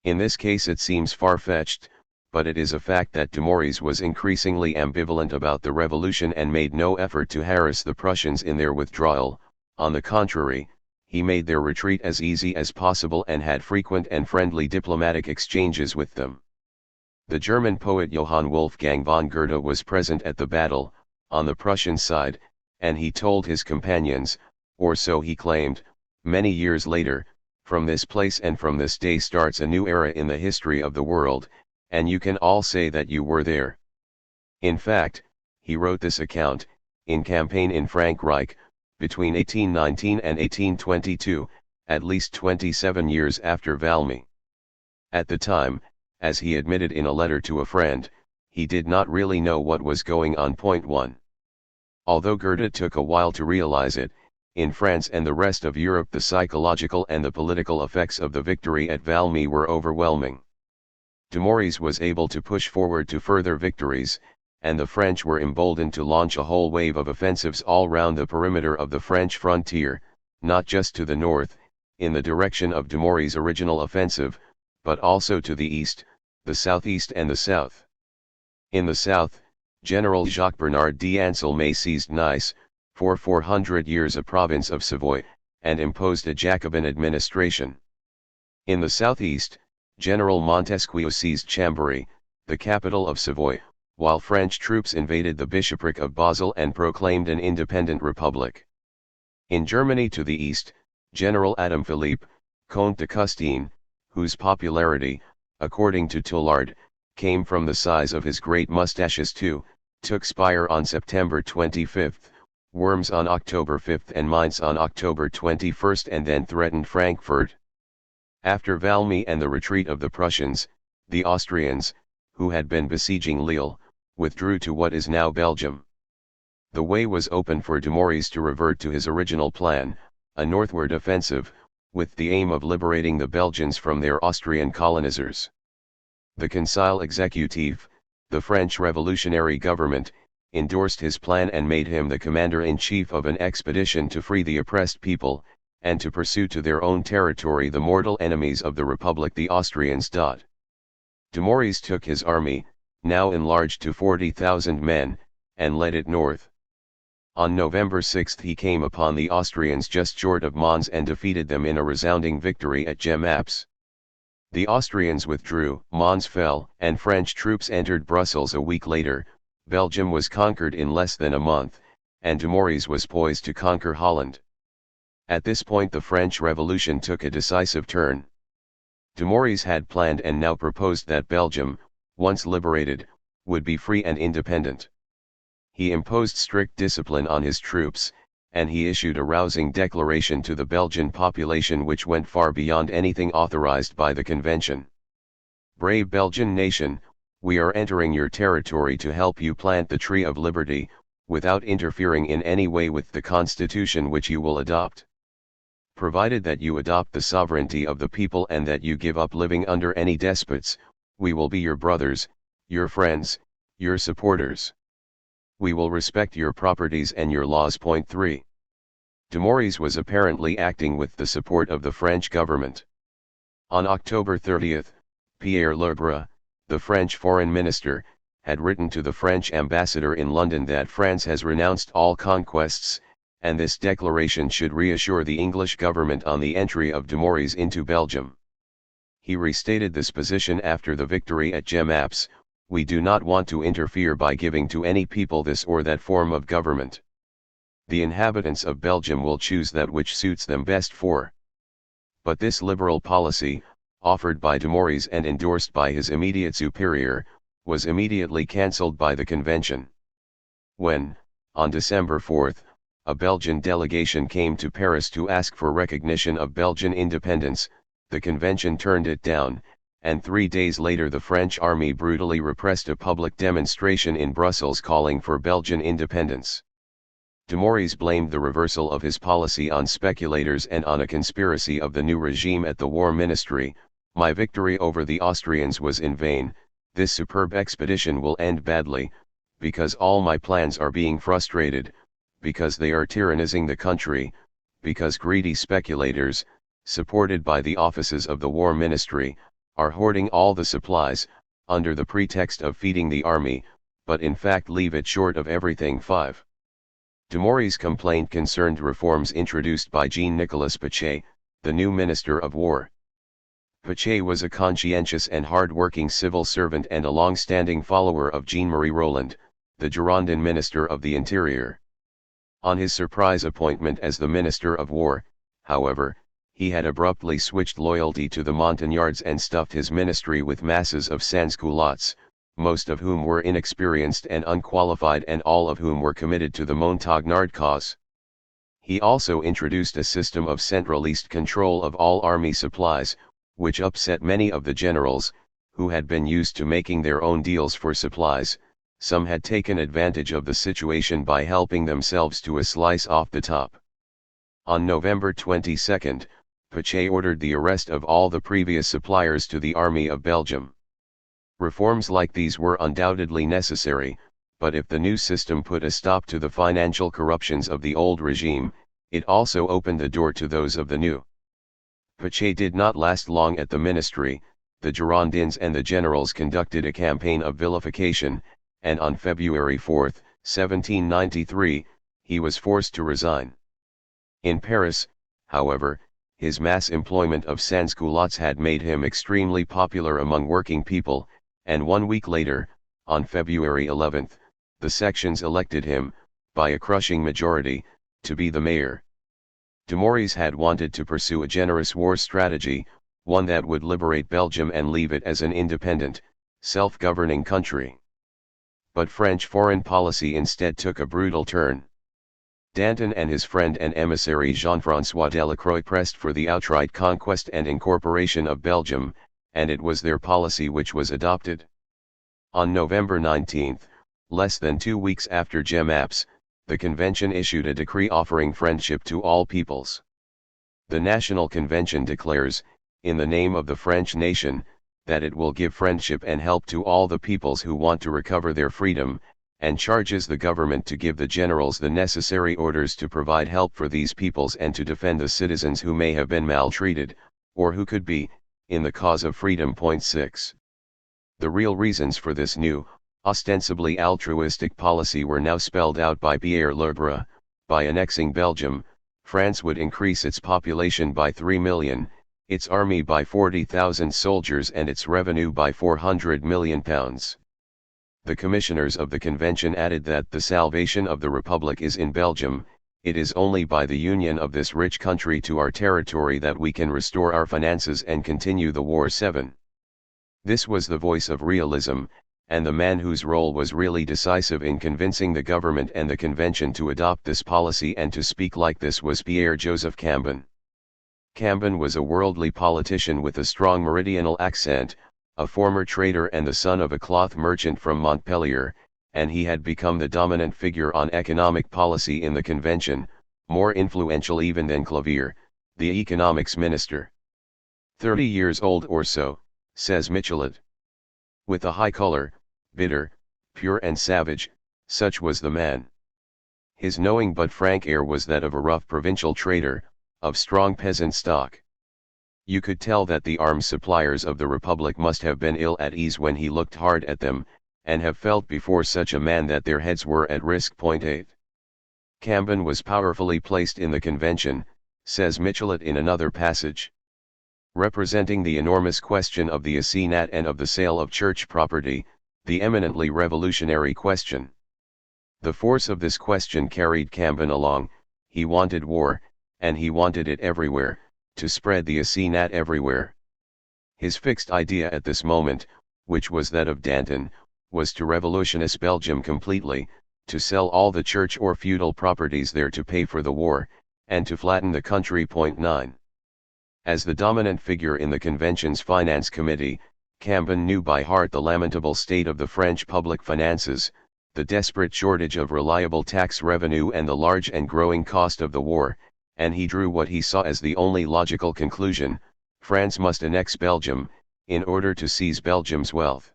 In this case it seems far-fetched, but it is a fact that Dumouriez was increasingly ambivalent about the revolution and made no effort to harass the Prussians in their withdrawal. On the contrary, he made their retreat as easy as possible and had frequent and friendly diplomatic exchanges with them. The German poet Johann Wolfgang von Goethe was present at the battle, on the Prussian side, and he told his companions, or so he claimed, many years later, "From this place and from this day starts a new era in the history of the world, and you can all say that you were there." In fact, he wrote this account, in campaign in Frankreich, between 1819 and 1822, at least 27 years after Valmy. At the time, as he admitted in a letter to a friend, he did not really know what was going on. Point 1. Although Goethe took a while to realize it, in France and the rest of Europe the psychological and the political effects of the victory at Valmy were overwhelming. Dumouriez was able to push forward to further victories, and the French were emboldened to launch a whole wave of offensives all round the perimeter of the French frontier, not just to the north, in the direction of Dumouriez's original offensive, but also to the east, the southeast and the south. In the south, General Jacques-Bernard d'Anselme seized Nice, for 400 years a province of Savoy, and imposed a Jacobin administration. In the southeast, General Montesquieu seized Chambéry, the capital of Savoy, while French troops invaded the bishopric of Basel and proclaimed an independent republic. In Germany to the east, General Adam Philippe, Comte de Custine, whose popularity, according to Toulard, came from the size of his great mustaches too, took Speyer on September 25, Worms on October 5 and Mainz on October 21 and then threatened Frankfurt. After Valmy and the retreat of the Prussians, the Austrians, who had been besieging Lille, withdrew to what is now Belgium. The way was open for Dumouriez to revert to his original plan, a northward offensive, with the aim of liberating the Belgians from their Austrian colonizers. The Conseil Exécutif, the French revolutionary government, endorsed his plan and made him the commander-in-chief of an expedition to free the oppressed people, and to pursue to their own territory the mortal enemies of the Republic, the Austrians. Dumouriez took his army, now enlarged to 40,000 men, and led it north. On November 6 he came upon the Austrians just short of Mons and defeated them in a resounding victory at Jemappes. The Austrians withdrew, Mons fell, and French troops entered Brussels a week later. Belgium was conquered in less than a month, and Dumouriez was poised to conquer Holland. At this point the French Revolution took a decisive turn. Dumouriez had planned and now proposed that Belgium, once liberated, would be free and independent. He imposed strict discipline on his troops, and he issued a rousing declaration to the Belgian population which went far beyond anything authorized by the convention. "Brave Belgian nation, we are entering your territory to help you plant the tree of liberty, without interfering in any way with the constitution which you will adopt. Provided that you adopt the sovereignty of the people and that you give up living under any despots, we will be your brothers, your friends, your supporters." We will respect your properties and your laws. Point 3. Dumouriez was apparently acting with the support of the French government. On October 30, Pierre Lebrun, the French foreign minister, had written to the French ambassador in London that France has renounced all conquests, and this declaration should reassure the English government on the entry of Dumouriez into Belgium. He restated this position after the victory at Jemappes: "We do not want to interfere by giving to any people this or that form of government. The inhabitants of Belgium will choose that which suits them best for." But this liberal policy, offered by Dumouriez and endorsed by his immediate superior, was immediately cancelled by the convention. When, on December 4, a Belgian delegation came to Paris to ask for recognition of Belgian independence, the convention turned it down, and 3 days later the French army brutally repressed a public demonstration in Brussels calling for Belgian independence. Dumouriez blamed the reversal of his policy on speculators and on a conspiracy of the new regime at the War Ministry. "My victory over the Austrians was in vain. This superb expedition will end badly, because all my plans are being frustrated, because they are tyrannizing the country, because greedy speculators, supported by the offices of the War Ministry, are hoarding all the supplies, under the pretext of feeding the army, but in fact leave it short of everything." 5. Dumouriez's complaint concerned reforms introduced by Jean-Nicolas Pache, the new Minister of War. Pache was a conscientious and hard-working civil servant and a long-standing follower of Jean-Marie Roland, the Girondin Minister of the Interior. On his surprise appointment as the Minister of War, however, he had abruptly switched loyalty to the Montagnards and stuffed his ministry with masses of sans-culottes, most of whom were inexperienced and unqualified and all of whom were committed to the Montagnard cause. He also introduced a system of centralist control of all army supplies, which upset many of the generals, who had been used to making their own deals for supplies. Some had taken advantage of the situation by helping themselves to a slice off the top. On November 22, Pache ordered the arrest of all the previous suppliers to the Army of Belgium. Reforms like these were undoubtedly necessary, but if the new system put a stop to the financial corruptions of the old regime, it also opened the door to those of the new. Pache did not last long at the ministry. The Girondins and the generals conducted a campaign of vilification, and on February 4, 1793, he was forced to resign. In Paris, however, his mass employment of sans-culottes had made him extremely popular among working people, and 1 week later, on February 11, the sections elected him, by a crushing majority, to be the mayor. Dumouriez had wanted to pursue a generous war strategy, one that would liberate Belgium and leave it as an independent, self-governing country. But French foreign policy instead took a brutal turn. Danton and his friend and emissary Jean-François Delacroix pressed for the outright conquest and incorporation of Belgium, and it was their policy which was adopted. On November 19, less than 2 weeks after Jemappes, the convention issued a decree offering friendship to all peoples. The National Convention declares, in the name of the French nation, that it will give friendship and help to all the peoples who want to recover their freedom, and charges the government to give the generals the necessary orders to provide help for these peoples and to defend the citizens who may have been maltreated, or who could be, in the cause of freedom. 6. The real reasons for this new, ostensibly altruistic policy were now spelled out by Pierre Lebrun. By annexing Belgium, France would increase its population by 3 million, its army by 40,000 soldiers and its revenue by £400 million. The commissioners of the convention added that the salvation of the Republic is in Belgium. It is only by the union of this rich country to our territory that we can restore our finances and continue the war. 7. This was the voice of realism, and the man whose role was really decisive in convincing the government and the convention to adopt this policy and to speak like this was Pierre-Joseph Cambon. Cambon was a worldly politician with a strong meridional accent, a former trader and the son of a cloth merchant from Montpellier, and he had become the dominant figure on economic policy in the convention, more influential even than Clavier, the economics minister. 30 years old or so, says Michelet. With a high color, bitter, pure and savage, Such was the man. His knowing but frank air was that of a rough provincial trader, of strong peasant stock. You could tell that the arms suppliers of the Republic must have been ill at ease when he looked hard at them, and have felt before such a man that their heads were at risk. 8. Cambon was powerfully placed in the convention, says Michelet in another passage. Representing the enormous question of the assignat and of the sale of church property, the eminently revolutionary question. The force of this question carried Cambon along. He wanted war, and he wanted it everywhere, to spread the assignat everywhere. His fixed idea at this moment, which was that of Danton, was to revolutionize Belgium completely, to sell all the church or feudal properties there to pay for the war, and to flatten the country. 9. As the dominant figure in the convention's finance committee, Cambon knew by heart the lamentable state of the French public finances, the desperate shortage of reliable tax revenue and the large and growing cost of the war, and he drew what he saw as the only logical conclusion: France must annex Belgium, in order to seize Belgium's wealth.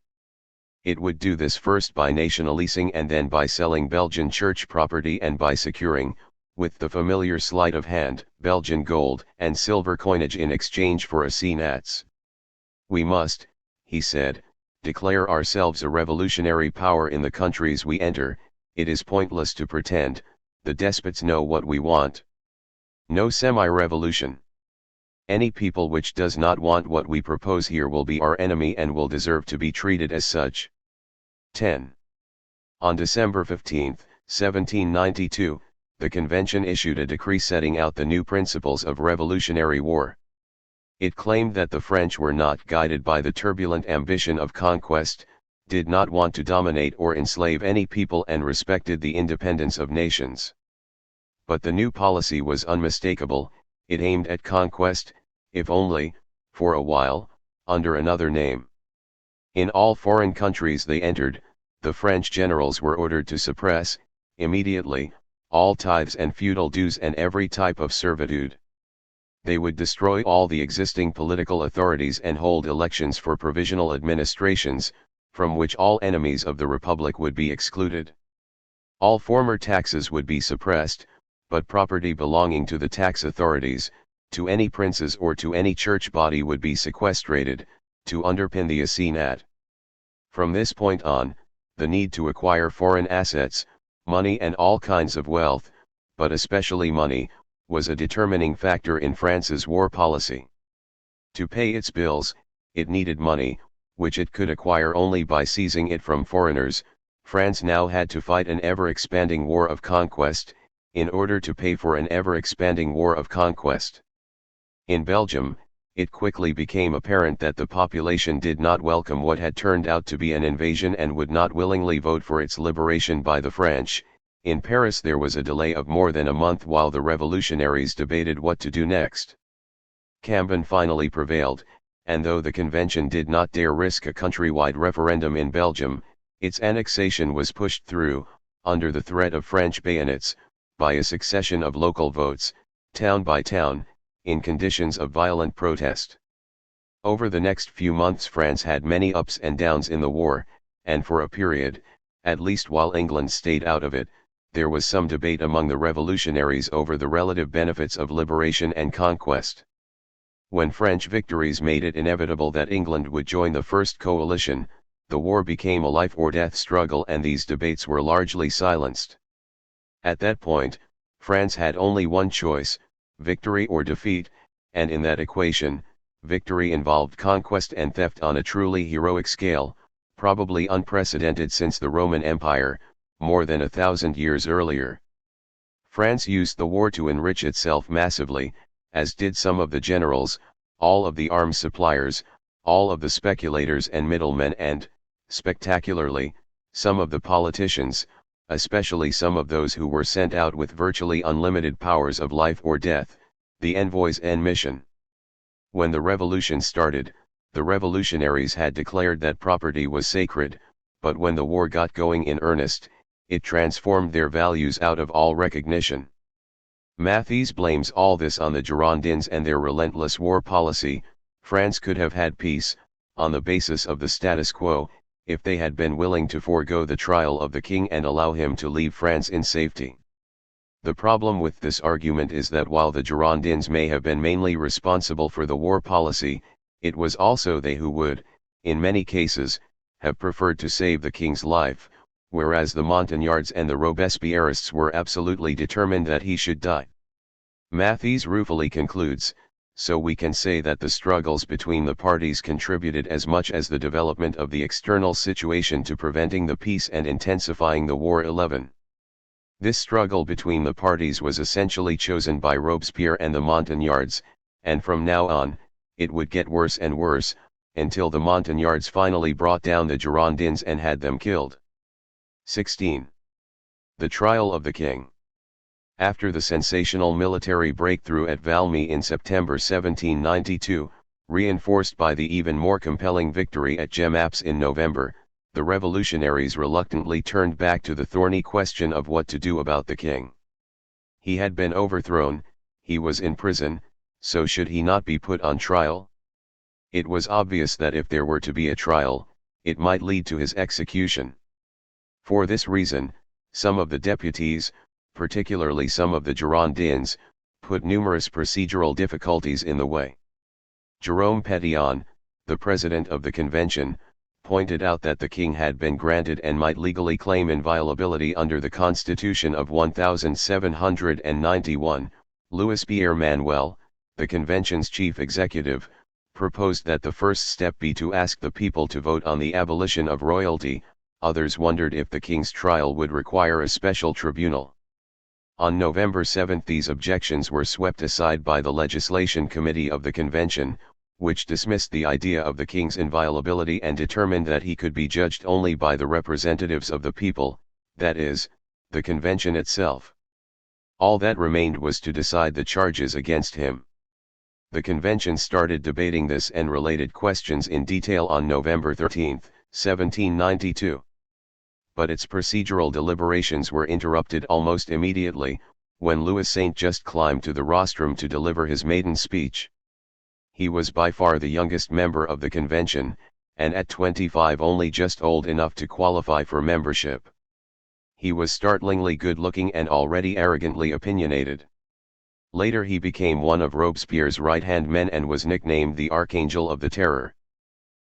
It would do this first by nationalizing and then by selling Belgian church property and by securing, with the familiar sleight of hand, Belgian gold and silver coinage in exchange for assignats. We must, he said, declare ourselves a revolutionary power in the countries we enter. It is pointless to pretend, the despots know what we want. No semi-revolution. Any people which does not want what we propose here will be our enemy and will deserve to be treated as such. 10. On December 15, 1792, the convention issued a decree setting out the new principles of revolutionary war. It claimed that the French were not guided by the turbulent ambition of conquest, did not want to dominate or enslave any people and respected the independence of nations. But the new policy was unmistakable. It aimed at conquest, if only, for a while, under another name. In all foreign countries they entered, the French generals were ordered to suppress, immediately, all tithes and feudal dues and every type of servitude. They would destroy all the existing political authorities and hold elections for provisional administrations, from which all enemies of the Republic would be excluded. All former taxes would be suppressed, but property belonging to the tax authorities, to any princes or to any church body would be sequestrated, to underpin the assignat. From this point on, the need to acquire foreign assets, money and all kinds of wealth, but especially money, was a determining factor in France's war policy. To pay its bills, it needed money, which it could acquire only by seizing it from foreigners. France now had to fight an ever-expanding war of conquest, in order to pay for an ever-expanding war of conquest. In Belgium, it quickly became apparent that the population did not welcome what had turned out to be an invasion and would not willingly vote for its liberation by the French. In Paris there was a delay of more than a month while the revolutionaries debated what to do next. Cambon finally prevailed, and though the convention did not dare risk a countrywide referendum in Belgium, its annexation was pushed through, under the threat of French bayonets, by a succession of local votes, town by town, in conditions of violent protest. Over the next few months France had many ups and downs in the war, and for a period, at least while England stayed out of it, there was some debate among the revolutionaries over the relative benefits of liberation and conquest. When French victories made it inevitable that England would join the First Coalition, the war became a life-or-death struggle and these debates were largely silenced. At that point, France had only one choice: victory or defeat, and in that equation, victory involved conquest and theft on a truly heroic scale, probably unprecedented since the Roman Empire, more than 1,000 years earlier. France used the war to enrich itself massively, as did some of the generals, all of the arms suppliers, all of the speculators and middlemen and, spectacularly, some of the politicians, especially some of those who were sent out with virtually unlimited powers of life or death, the envoys en mission. When the revolution started, the revolutionaries had declared that property was sacred, but when the war got going in earnest, it transformed their values out of all recognition. Mathies blames all this on the Girondins and their relentless war policy. France could have had peace, on the basis of the status quo, if they had been willing to forego the trial of the king and allow him to leave France in safety. The problem with this argument is that while the Girondins may have been mainly responsible for the war policy, it was also they who would, in many cases, have preferred to save the king's life, whereas the Montagnards and the Robespierrists were absolutely determined that he should die. Mathies ruefully concludes, so we can say that the struggles between the parties contributed as much as the development of the external situation to preventing the peace and intensifying the war. 11. This struggle between the parties was essentially chosen by Robespierre and the Montagnards, and from now on, it would get worse and worse, until the Montagnards finally brought down the Girondins and had them killed. 16. The trial of the king. After the sensational military breakthrough at Valmy in September 1792, reinforced by the even more compelling victory at Jemappes in November, the revolutionaries reluctantly turned back to the thorny question of what to do about the king. He had been overthrown, he was in prison, so should he not be put on trial? It was obvious that if there were to be a trial, it might lead to his execution. For this reason, some of the deputies, particularly some of the Girondins, put numerous procedural difficulties in the way. Jérôme Pétion, the president of the convention, pointed out that the king had been granted and might legally claim inviolability under the Constitution of 1791. Louis Pierre Manuel, the convention's chief executive, proposed that the first step be to ask the people to vote on the abolition of royalty. Others wondered if the king's trial would require a special tribunal. On November 7 these objections were swept aside by the Legislation Committee of the Convention, which dismissed the idea of the king's inviolability and determined that he could be judged only by the representatives of the people, that is, the convention itself. All that remained was to decide the charges against him. The convention started debating this and related questions in detail on November 13, 1792. But its procedural deliberations were interrupted almost immediately, when Louis Saint just climbed to the rostrum to deliver his maiden speech. He was by far the youngest member of the convention, and at 25 only just old enough to qualify for membership. He was startlingly good-looking and already arrogantly opinionated. Later he became one of Robespierre's right-hand men and was nicknamed the Archangel of the Terror.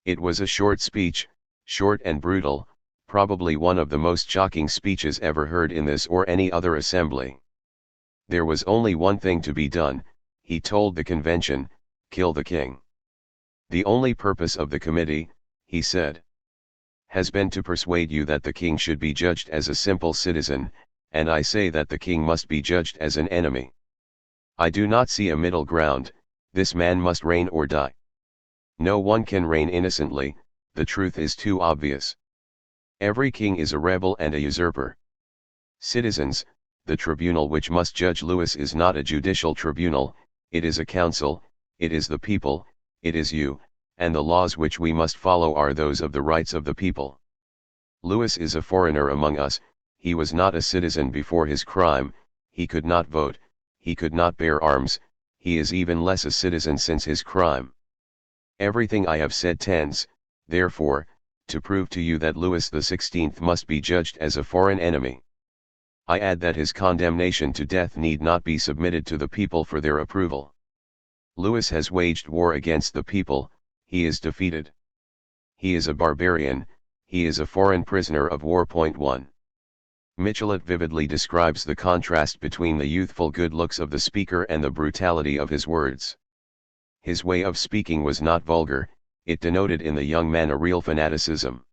It was a short speech, short and brutal, probably one of the most shocking speeches ever heard in this or any other assembly. There was only one thing to be done, he told the convention: kill the king. The only purpose of the committee, he said, has been to persuade you that the king should be judged as a simple citizen, and I say that the king must be judged as an enemy. I do not see a middle ground, this man must reign or die. No one can reign innocently, the truth is too obvious. Every king is a rebel and a usurper. Citizens, the tribunal which must judge Louis is not a judicial tribunal, it is a council, it is the people, it is you, and the laws which we must follow are those of the rights of the people. Louis is a foreigner among us, he was not a citizen before his crime, he could not vote, he could not bear arms, he is even less a citizen since his crime. Everything I have said tends, therefore, to prove to you that Louis XVI must be judged as a foreign enemy. I add that his condemnation to death need not be submitted to the people for their approval. Louis has waged war against the people, he is defeated. He is a barbarian, he is a foreign prisoner of war. 1. Michelet vividly describes the contrast between the youthful good looks of the speaker and the brutality of his words. His way of speaking was not vulgar, it denoted in the young man a real fanaticism.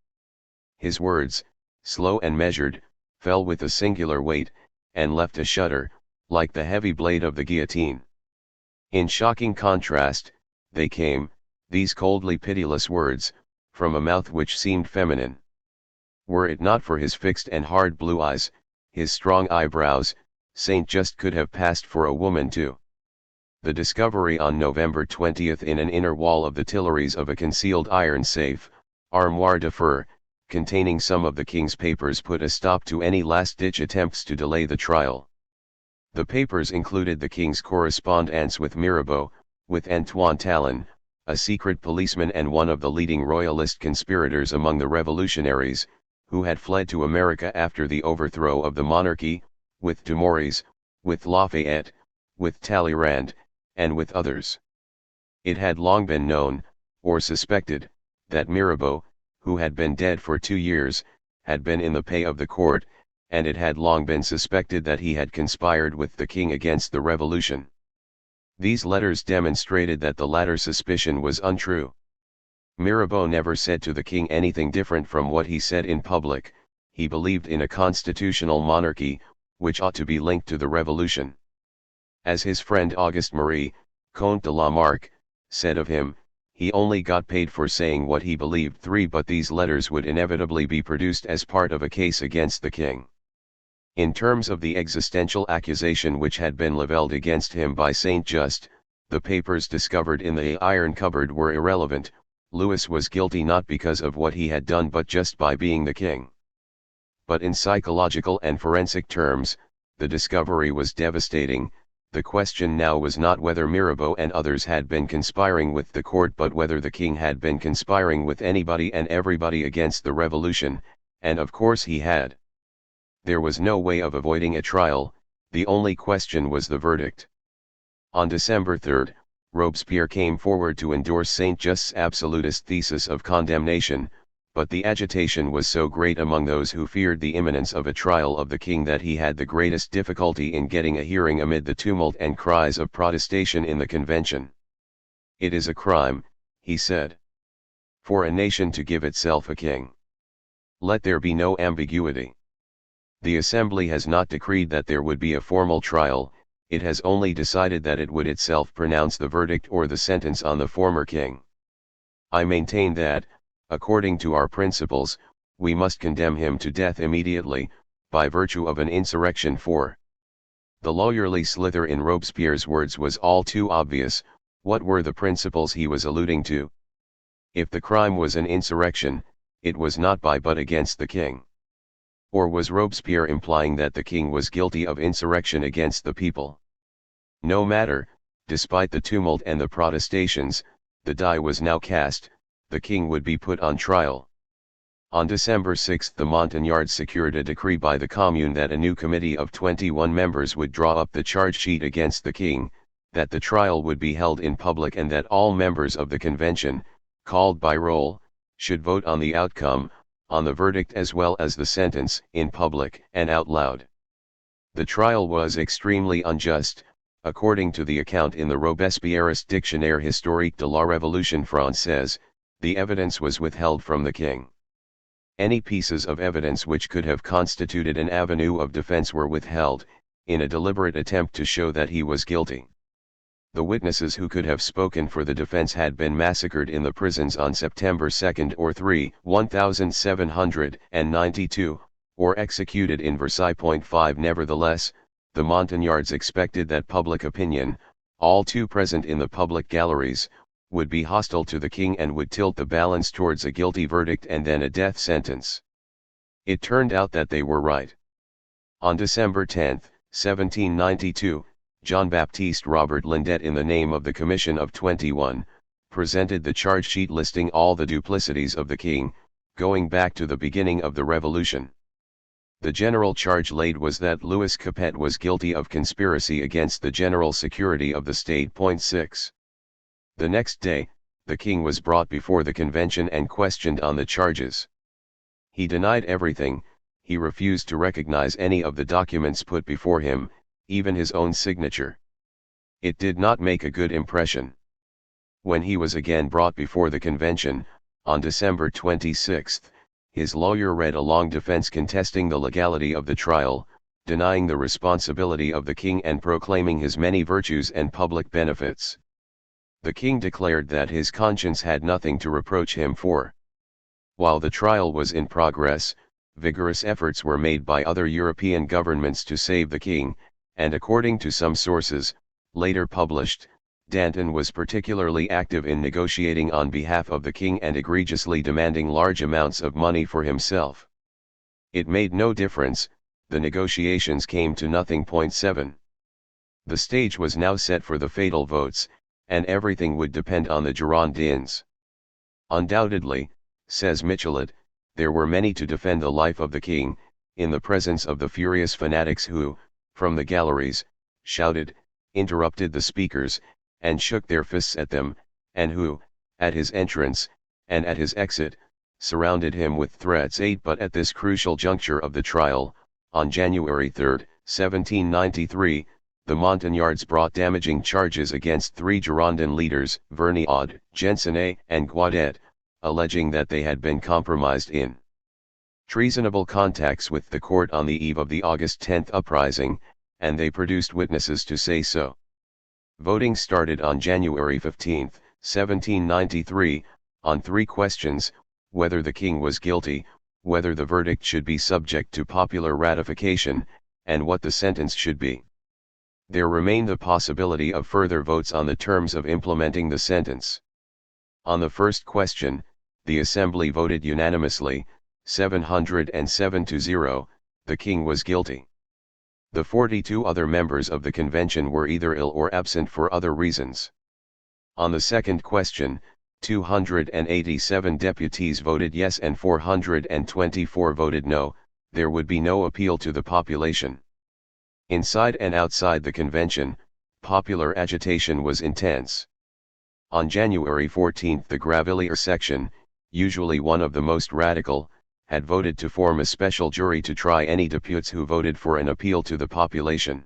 His words, slow and measured, fell with a singular weight, and left a shudder, like the heavy blade of the guillotine. In shocking contrast, they came, these coldly pitiless words, from a mouth which seemed feminine. Were it not for his fixed and hard blue eyes, his strong eyebrows, Saint Just could have passed for a woman too. The discovery on November 20 in an inner wall of the Tuileries of a concealed iron safe, armoire de fer, containing some of the king's papers put a stop to any last-ditch attempts to delay the trial. The papers included the king's correspondence with Mirabeau, with Antoine Talon, a secret policeman and one of the leading royalist conspirators among the revolutionaries, who had fled to America after the overthrow of the monarchy, with Dumouriez, with Lafayette, with Talleyrand, and with others. It had long been known, or suspected, that Mirabeau, who had been dead for 2 years, had been in the pay of the court, and it had long been suspected that he had conspired with the king against the revolution. These letters demonstrated that the latter suspicion was untrue. Mirabeau never said to the king anything different from what he said in public. He believed in a constitutional monarchy, which ought to be linked to the revolution. As his friend Auguste Marie, Comte de la Marque, said of him, he only got paid for saying what he believed. But these letters would inevitably be produced as part of a case against the king. In terms of the existential accusation which had been levelled against him by Saint Just, the papers discovered in the iron cupboard were irrelevant. Louis was guilty not because of what he had done but just by being the king. But in psychological and forensic terms, the discovery was devastating. The question now was not whether Mirabeau and others had been conspiring with the court but whether the king had been conspiring with anybody and everybody against the revolution, and of course he had. There was no way of avoiding a trial, the only question was the verdict. On December 3, Robespierre came forward to endorse Saint Just's absolutist thesis of condemnation, but the agitation was so great among those who feared the imminence of a trial of the king that he had the greatest difficulty in getting a hearing amid the tumult and cries of protestation in the convention. "It is a crime," he said, "for a nation to give itself a king. Let there be no ambiguity. The Assembly has not decreed that there would be a formal trial, it has only decided that it would itself pronounce the verdict or the sentence on the former king. I maintain that, according to our principles, we must condemn him to death immediately, by virtue of an insurrection for." The lawyerly slither in Robespierre's words was all too obvious. What were the principles he was alluding to? If the crime was an insurrection, it was not by but against the king. Or was Robespierre implying that the king was guilty of insurrection against the people? No matter, despite the tumult and the protestations, the die was now cast, the king would be put on trial. On December 6 the Montagnards secured a decree by the Commune that a new committee of 21 members would draw up the charge sheet against the king, that the trial would be held in public and that all members of the convention, called by roll, should vote on the outcome, on the verdict as well as the sentence, in public and out loud. The trial was extremely unjust, according to the account in the Robespierrist Dictionnaire historique de la Révolution française. The evidence was withheld from the king. Any pieces of evidence which could have constituted an avenue of defense were withheld, in a deliberate attempt to show that he was guilty. The witnesses who could have spoken for the defense had been massacred in the prisons on September 2 or 3, 1792, or executed in Versailles. 5 Nevertheless, the Montagnards expected that public opinion, all too present in the public galleries, would be hostile to the king and would tilt the balance towards a guilty verdict and then a death sentence. It turned out that they were right. On December 10, 1792, Jean-Baptiste Robert Lindet in the name of the Commission of 21, presented the charge sheet listing all the duplicities of the king, going back to the beginning of the revolution. The general charge laid was that Louis Capet was guilty of conspiracy against the general security of the state. 6. The next day, the king was brought before the convention and questioned on the charges. He denied everything, he refused to recognize any of the documents put before him, even his own signature. It did not make a good impression. When he was again brought before the convention, on December 26, his lawyer read a long defense contesting the legality of the trial, denying the responsibility of the king and proclaiming his many virtues and public benefits. The king declared that his conscience had nothing to reproach him for. While the trial was in progress, vigorous efforts were made by other European governments to save the king, and according to some sources, later published, Danton was particularly active in negotiating on behalf of the king and egregiously demanding large amounts of money for himself. It made no difference, the negotiations came to nothing. 7. The stage was now set for the fatal votes, and everything would depend on the Girondins. Undoubtedly, says Michelet, there were many to defend the life of the king, in the presence of the furious fanatics who, from the galleries, shouted, interrupted the speakers, and shook their fists at them, and who, at his entrance, and at his exit, surrounded him with threats. But at this crucial juncture of the trial, on January 3, 1793, the Montagnards brought damaging charges against three Girondin leaders, Vergniaud, Gensonné, and Guadet, alleging that they had been compromised in treasonable contacts with the court on the eve of the August 10 uprising, and they produced witnesses to say so. Voting started on January 15, 1793, on three questions: whether the king was guilty, whether the verdict should be subject to popular ratification, and what the sentence should be. There remained the possibility of further votes on the terms of implementing the sentence. On the first question, the assembly voted unanimously, 707 to 0, the king was guilty. The 42 other members of the convention were either ill or absent for other reasons. On the second question, 287 deputies voted yes and 424 voted no. There would be no appeal to the population. Inside and outside the convention, popular agitation was intense. On January 14 the Gravilliers section, usually one of the most radical, had voted to form a special jury to try any deputies who voted for an appeal to the population.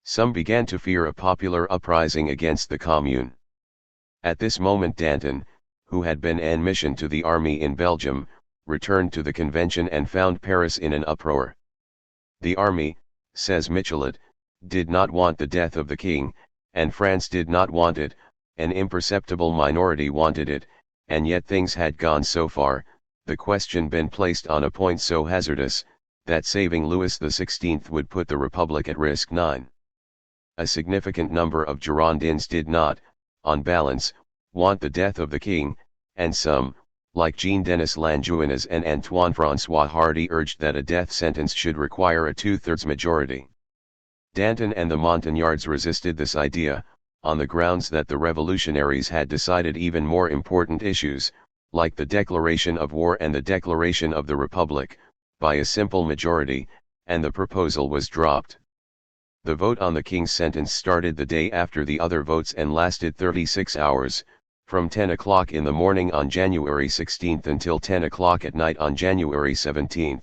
Some began to fear a popular uprising against the Commune. At this moment Danton, who had been en mission to the army in Belgium, returned to the convention and found Paris in an uproar. The army, says Michelet, did not want the death of the king, and France did not want it, an imperceptible minority wanted it, and yet things had gone so far, the question been placed on a point so hazardous, that saving Louis XVI would put the Republic at risk. 9. A significant number of Girondins did not, on balance, want the death of the king, and some, like Jean-Denis Lanjuinais and Antoine-François Hardy, urged that a death sentence should require a two-thirds majority. Danton and the Montagnards resisted this idea, on the grounds that the revolutionaries had decided even more important issues, like the declaration of war and the declaration of the Republic, by a simple majority, and the proposal was dropped. The vote on the king's sentence started the day after the other votes and lasted 36 hours, from 10 o'clock in the morning on January 16 until 10 o'clock at night on January 17.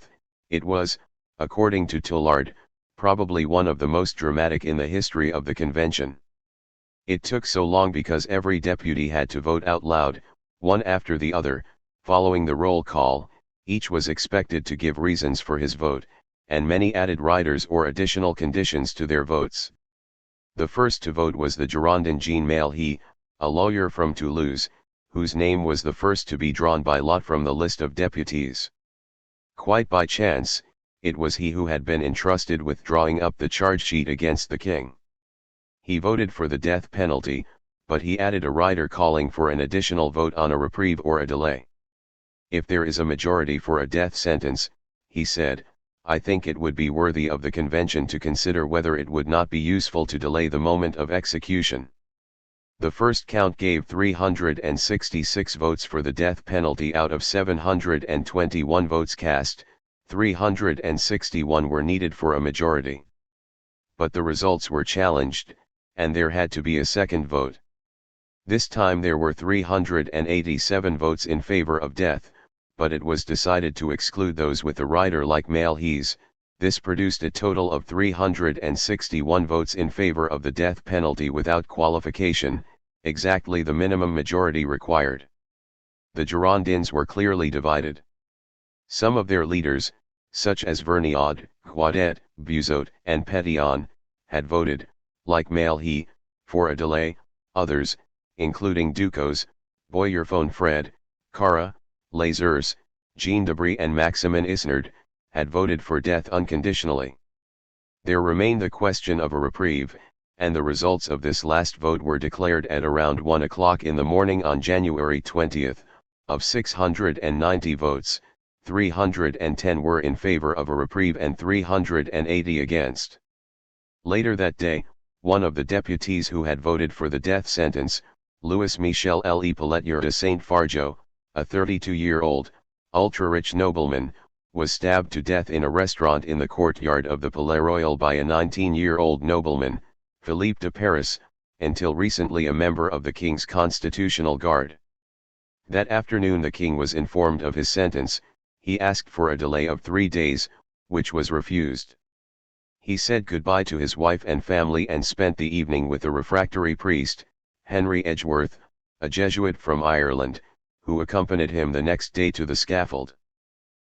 It was, according to Toulard, probably one of the most dramatic in the history of the convention. It took so long because every deputy had to vote out loud, one after the other, following the roll call. Each was expected to give reasons for his vote, and many added riders or additional conditions to their votes. The first to vote was the Girondin Jean Malhy, a lawyer from Toulouse, whose name was the first to be drawn by lot from the list of deputies. Quite by chance, it was he who had been entrusted with drawing up the charge sheet against the king. He voted for the death penalty, but he added a rider calling for an additional vote on a reprieve or a delay. If there is a majority for a death sentence, he said, I think it would be worthy of the convention to consider whether it would not be useful to delay the moment of execution. The first count gave 366 votes for the death penalty out of 721 votes cast. 361 were needed for a majority. But the results were challenged, and there had to be a second vote. This time there were 387 votes in favor of death, but it was decided to exclude those with a rider like Malhy's. This produced a total of 361 votes in favor of the death penalty without qualification, exactly the minimum majority required. The Girondins were clearly divided. Some of their leaders, such as Vergniaud, Guadet, Buzot, and Pétion, had voted, like Malhy, for a delay. Others, including Ducos, Boyer-Fonfred, Fred, Cara, Lazurs, Jean Debris and Maximin Isnard, had voted for death unconditionally. There remained the question of a reprieve, and the results of this last vote were declared at around 1 o'clock in the morning on January 20. Of 690 votes, 310 were in favor of a reprieve and 380 against. Later that day, one of the deputies who had voted for the death sentence, Louis Michel Le Pelletier de Saint-Fargeau, a 32-year-old, ultra-rich nobleman, was stabbed to death in a restaurant in the courtyard of the Palais Royal by a 19-year-old nobleman, Philippe de Paris, until recently a member of the king's constitutional guard. That afternoon the king was informed of his sentence. He asked for a delay of 3 days, which was refused. He said goodbye to his wife and family and spent the evening with a refractory priest, Henry Edgeworth, a Jesuit from Ireland, who accompanied him the next day to the scaffold.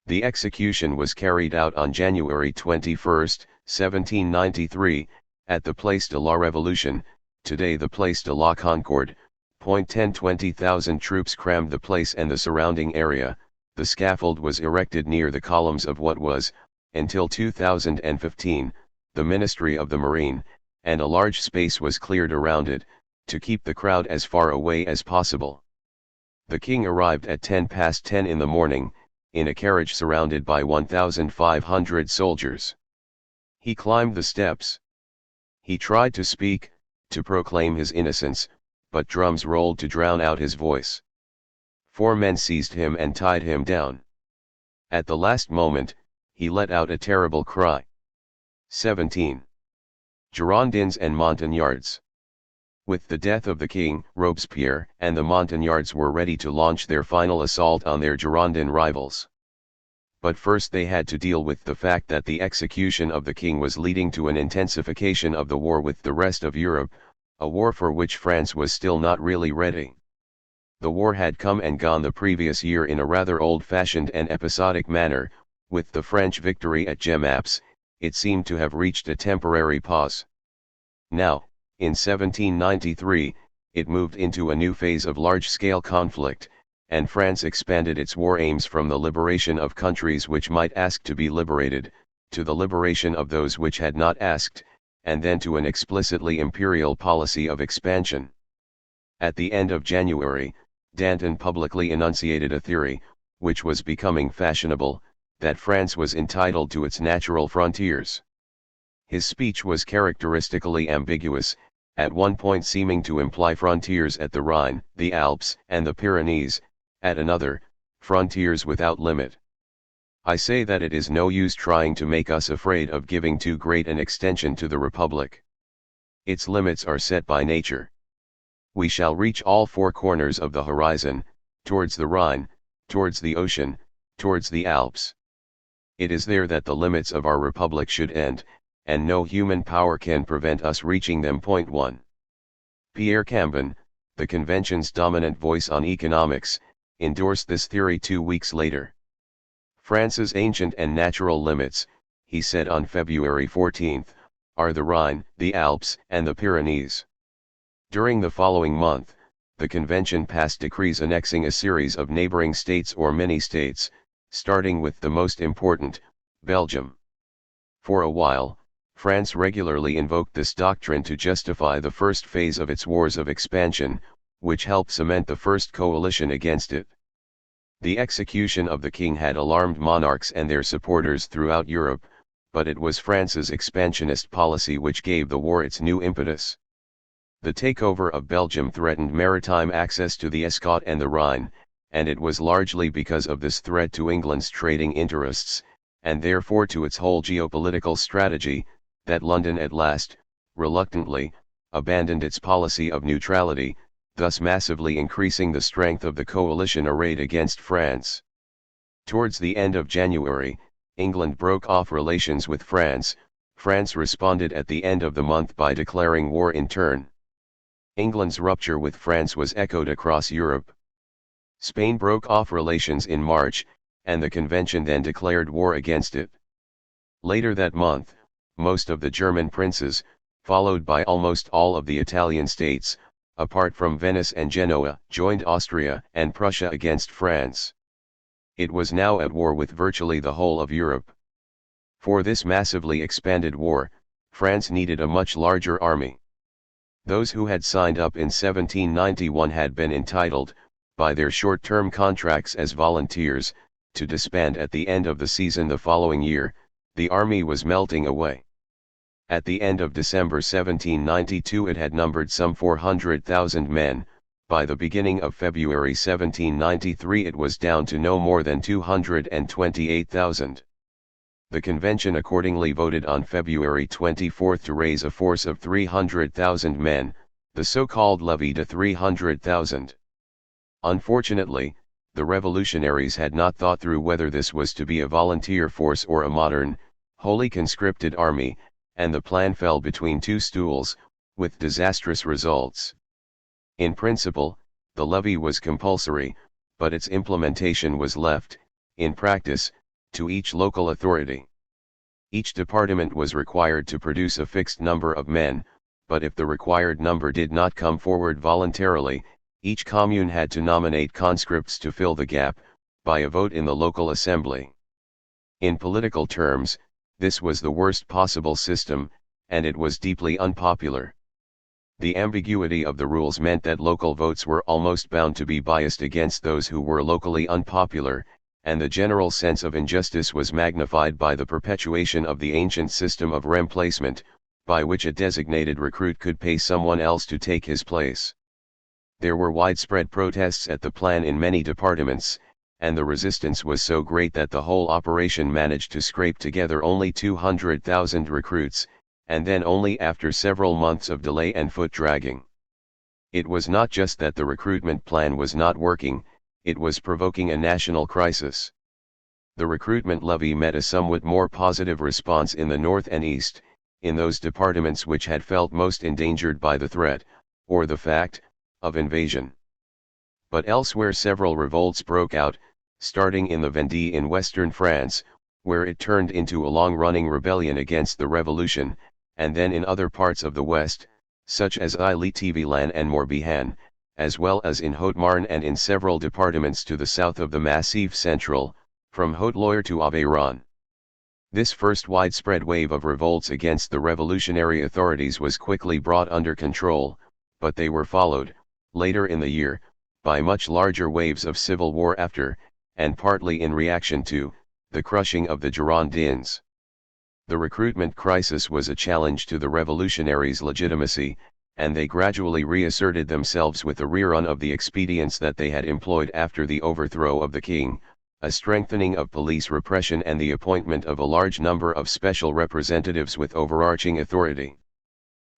The execution was carried out on January 21, 1793, at the Place de la Révolution, today the Place de la Concorde. 10-20,000 troops crammed the place and the surrounding area. The scaffold was erected near the columns of what was, until 2015, the Ministry of the Marine, and a large space was cleared around it, to keep the crowd as far away as possible. The king arrived at 10 past 10 in the morning, in a carriage surrounded by 1,500 soldiers. He climbed the steps. He tried to speak, to proclaim his innocence, but drums rolled to drown out his voice. 4 men seized him and tied him down. At the last moment, he let out a terrible cry. 17. Girondins and Montagnards. With the death of the king, Robespierre and the Montagnards were ready to launch their final assault on their Girondin rivals. But first they had to deal with the fact that the execution of the king was leading to an intensification of the war with the rest of Europe, a war for which France was still not really ready. The war had come and gone the previous year in a rather old-fashioned and episodic manner. With the French victory at Jemappes, it seemed to have reached a temporary pause. Now, in 1793, it moved into a new phase of large-scale conflict, and France expanded its war aims from the liberation of countries which might ask to be liberated, to the liberation of those which had not asked, and then to an explicitly imperial policy of expansion. At the end of January, Danton publicly enunciated a theory, which was becoming fashionable, that France was entitled to its natural frontiers. His speech was characteristically ambiguous, at one point seeming to imply frontiers at the Rhine, the Alps, and the Pyrenees, at another, frontiers without limit. I say that it is no use trying to make us afraid of giving too great an extension to the Republic. Its limits are set by nature. We shall reach all 4 corners of the horizon, towards the Rhine, towards the ocean, towards the Alps. It is there that the limits of our Republic should end, and no human power can prevent us reaching them. 1. Pierre Cambon, the Convention's dominant voice on economics, endorsed this theory 2 weeks later. France's ancient and natural limits, he said on February 14, are the Rhine, the Alps, and the Pyrenees. During the following month, the Convention passed decrees annexing a series of neighboring states or mini-states, starting with the most important, Belgium. For a while, France regularly invoked this doctrine to justify the first phase of its wars of expansion, which helped cement the first coalition against it. The execution of the king had alarmed monarchs and their supporters throughout Europe, but it was France's expansionist policy which gave the war its new impetus. The takeover of Belgium threatened maritime access to the Escaut and the Rhine, and it was largely because of this threat to England's trading interests, and therefore to its whole geopolitical strategy, that London at last, reluctantly, abandoned its policy of neutrality, thus massively increasing the strength of the coalition arrayed against France. Towards the end of January, England broke off relations with France. France responded at the end of the month by declaring war in turn. England's rupture with France was echoed across Europe. Spain broke off relations in March, and the Convention then declared war against it. Later that month, most of the German princes, followed by almost all of the Italian states, apart from Venice and Genoa, joined Austria and Prussia against France. It was now at war with virtually the whole of Europe. For this massively expanded war, France needed a much larger army. Those who had signed up in 1791 had been entitled, by their short-term contracts as volunteers, to disband at the end of the season the following year. The army was melting away. At the end of December 1792 it had numbered some 400,000 men. By the beginning of February 1793 it was down to no more than 228,000. The convention accordingly voted on February 24 to raise a force of 300,000 men, the so-called levy, to 300,000. Unfortunately, the revolutionaries had not thought through whether this was to be a volunteer force or a modern, wholly conscripted army, and the plan fell between two stools, with disastrous results. In principle, the levy was compulsory, but its implementation was left, in practice, to each local authority. Each department was required to produce a fixed number of men, but if the required number did not come forward voluntarily, each commune had to nominate conscripts to fill the gap, by a vote in the local assembly. In political terms, this was the worst possible system, and it was deeply unpopular. The ambiguity of the rules meant that local votes were almost bound to be biased against those who were locally unpopular, and the general sense of injustice was magnified by the perpetuation of the ancient system of remplacement, by which a designated recruit could pay someone else to take his place. There were widespread protests at the plan in many departments, and the resistance was so great that the whole operation managed to scrape together only 200,000 recruits, and then only after several months of delay and foot-dragging. It was not just that the recruitment plan was not working, it was provoking a national crisis. The recruitment levy met a somewhat more positive response in the North and East, in those departments which had felt most endangered by the threat, or the fact, of invasion. But elsewhere several revolts broke out, starting in the Vendée in western France, where it turned into a long-running rebellion against the revolution, and then in other parts of the West, such as Ille-et-Vilaine and Morbihan, as well as in Haute-Marne and in several departments to the south of the Massif Central, from Haute-Loire to Aveyron. This first widespread wave of revolts against the revolutionary authorities was quickly brought under control, but they were followed, later in the year, by much larger waves of civil war after, and partly in reaction to, the crushing of the Girondins. The recruitment crisis was a challenge to the revolutionaries' legitimacy, and they gradually reasserted themselves with a rerun of the expedients that they had employed after the overthrow of the king, a strengthening of police repression and the appointment of a large number of special representatives with overarching authority.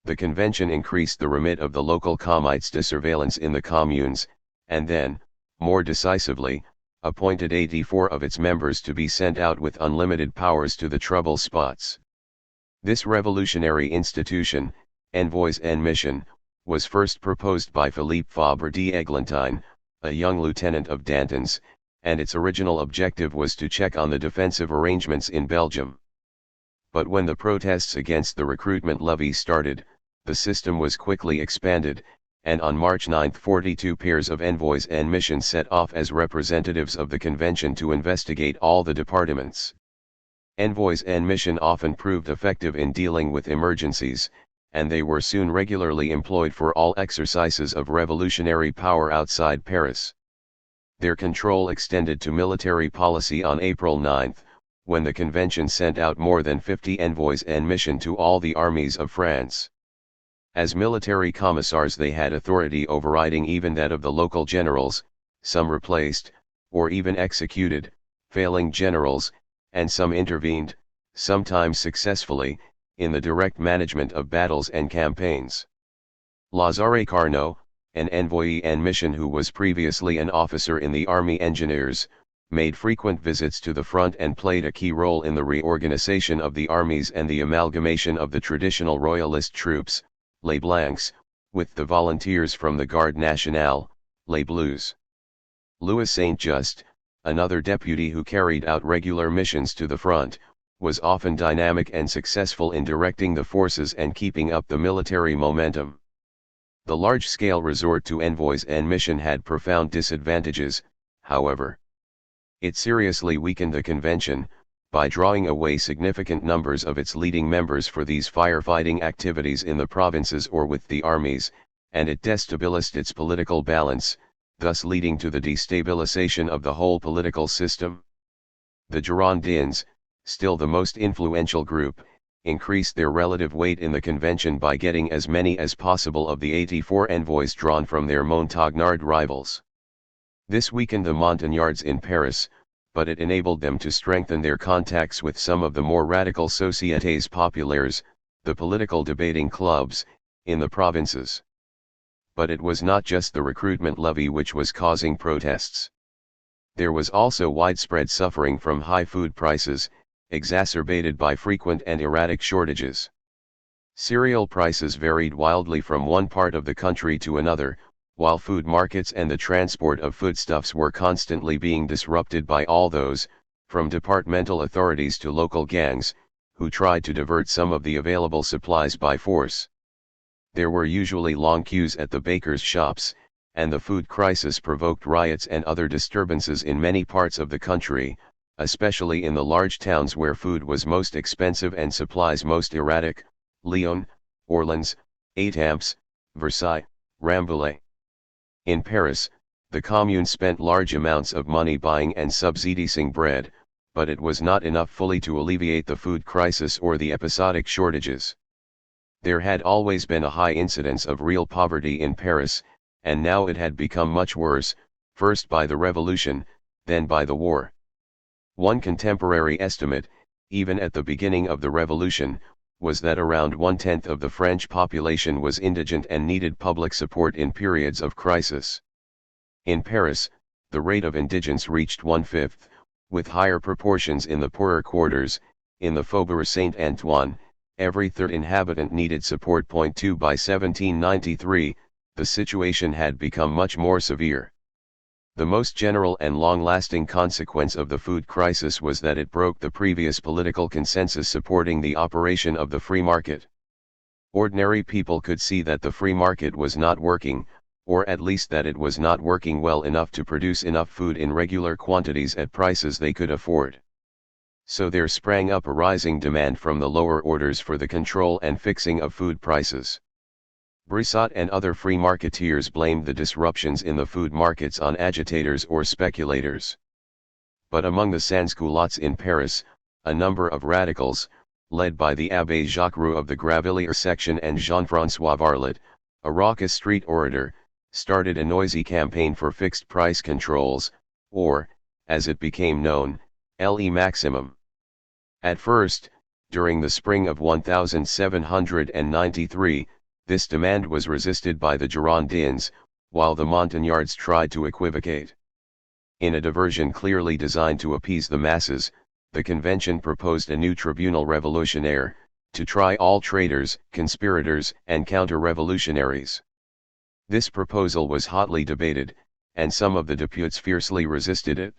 The convention increased the remit of the local comites to surveillance in the communes, and then, more decisively, appointed 84 of its members to be sent out with unlimited powers to the trouble spots. This revolutionary institution, Envoys en Mission, was first proposed by Philippe Fabre d'Eglantine, a young lieutenant of Danton's, and its original objective was to check on the defensive arrangements in Belgium. But when the protests against the recruitment levy started, the system was quickly expanded, and on March 9 42 pairs of Envoys en Mission set off as representatives of the convention to investigate all the departments. Envoys en Mission often proved effective in dealing with emergencies, and they were soon regularly employed for all exercises of revolutionary power outside Paris. Their control extended to military policy on April 9, when the convention sent out more than 50 envoys en mission to all the armies of France. As military commissars they had authority overriding even that of the local generals, some replaced, or even executed, failing generals, and some intervened, sometimes successfully, in the direct management of battles and campaigns. Lazare Carnot, an envoy en mission who was previously an officer in the Army Engineers, made frequent visits to the front and played a key role in the reorganization of the armies and the amalgamation of the traditional royalist troops, Les Blancs, with the volunteers from the Garde Nationale, Les Bleus. Louis Saint-Just, another deputy who carried out regular missions to the front, was often dynamic and successful in directing the forces and keeping up the military momentum. The large-scale resort to envoys en mission had profound disadvantages, however. It seriously weakened the convention, by drawing away significant numbers of its leading members for these firefighting activities in the provinces or with the armies, and it destabilized its political balance, thus leading to the destabilization of the whole political system. The Girondins, still the most influential group, increased their relative weight in the convention by getting as many as possible of the 84 envoys drawn from their Montagnard rivals. This weakened the Montagnards in Paris, but it enabled them to strengthen their contacts with some of the more radical Sociétés Populaires, the political debating clubs, in the provinces. But it was not just the recruitment levy which was causing protests. There was also widespread suffering from high food prices, exacerbated by frequent and erratic shortages. Cereal prices varied wildly from one part of the country to another, while food markets and the transport of foodstuffs were constantly being disrupted by all those, from departmental authorities to local gangs, who tried to divert some of the available supplies by force. There were usually long queues at the bakers' shops, and the food crisis provoked riots and other disturbances in many parts of the country, especially in the large towns where food was most expensive and supplies most erratic: Lyon, Orleans, Étampes, Versailles, Rambouillet. In Paris, the Commune spent large amounts of money buying and subsidizing bread, but it was not enough fully to alleviate the food crisis or the episodic shortages. There had always been a high incidence of real poverty in Paris, and now it had become much worse, first by the revolution, then by the war. One contemporary estimate, even at the beginning of the revolution, was that around 1/10 of the French population was indigent and needed public support in periods of crisis. In Paris, the rate of indigence reached 1/5, with higher proportions in the poorer quarters. In the Faubourg Saint-Antoine, every third inhabitant needed support. 2 By 1793, the situation had become much more severe. The most general and long-lasting consequence of the food crisis was that it broke the previous political consensus supporting the operation of the free market. Ordinary people could see that the free market was not working, or at least that it was not working well enough to produce enough food in regular quantities at prices they could afford. So there sprang up a rising demand from the lower orders for the control and fixing of food prices. Brisot and other free marketeers blamed the disruptions in the food markets on agitators or speculators. But among the sans-culottes in Paris, a number of radicals, led by the Abbé Jacques Roux of the Gravilliers section and Jean-François Varlet, a raucous street orator, started a noisy campaign for fixed price controls, or, as it became known, le maximum. At first, during the spring of 1793, this demand was resisted by the Girondins, while the Montagnards tried to equivocate. In a diversion clearly designed to appease the masses, the convention proposed a new tribunal révolutionnaire, to try all traitors, conspirators, and counter-revolutionaries. This proposal was hotly debated, and some of the députés fiercely resisted it.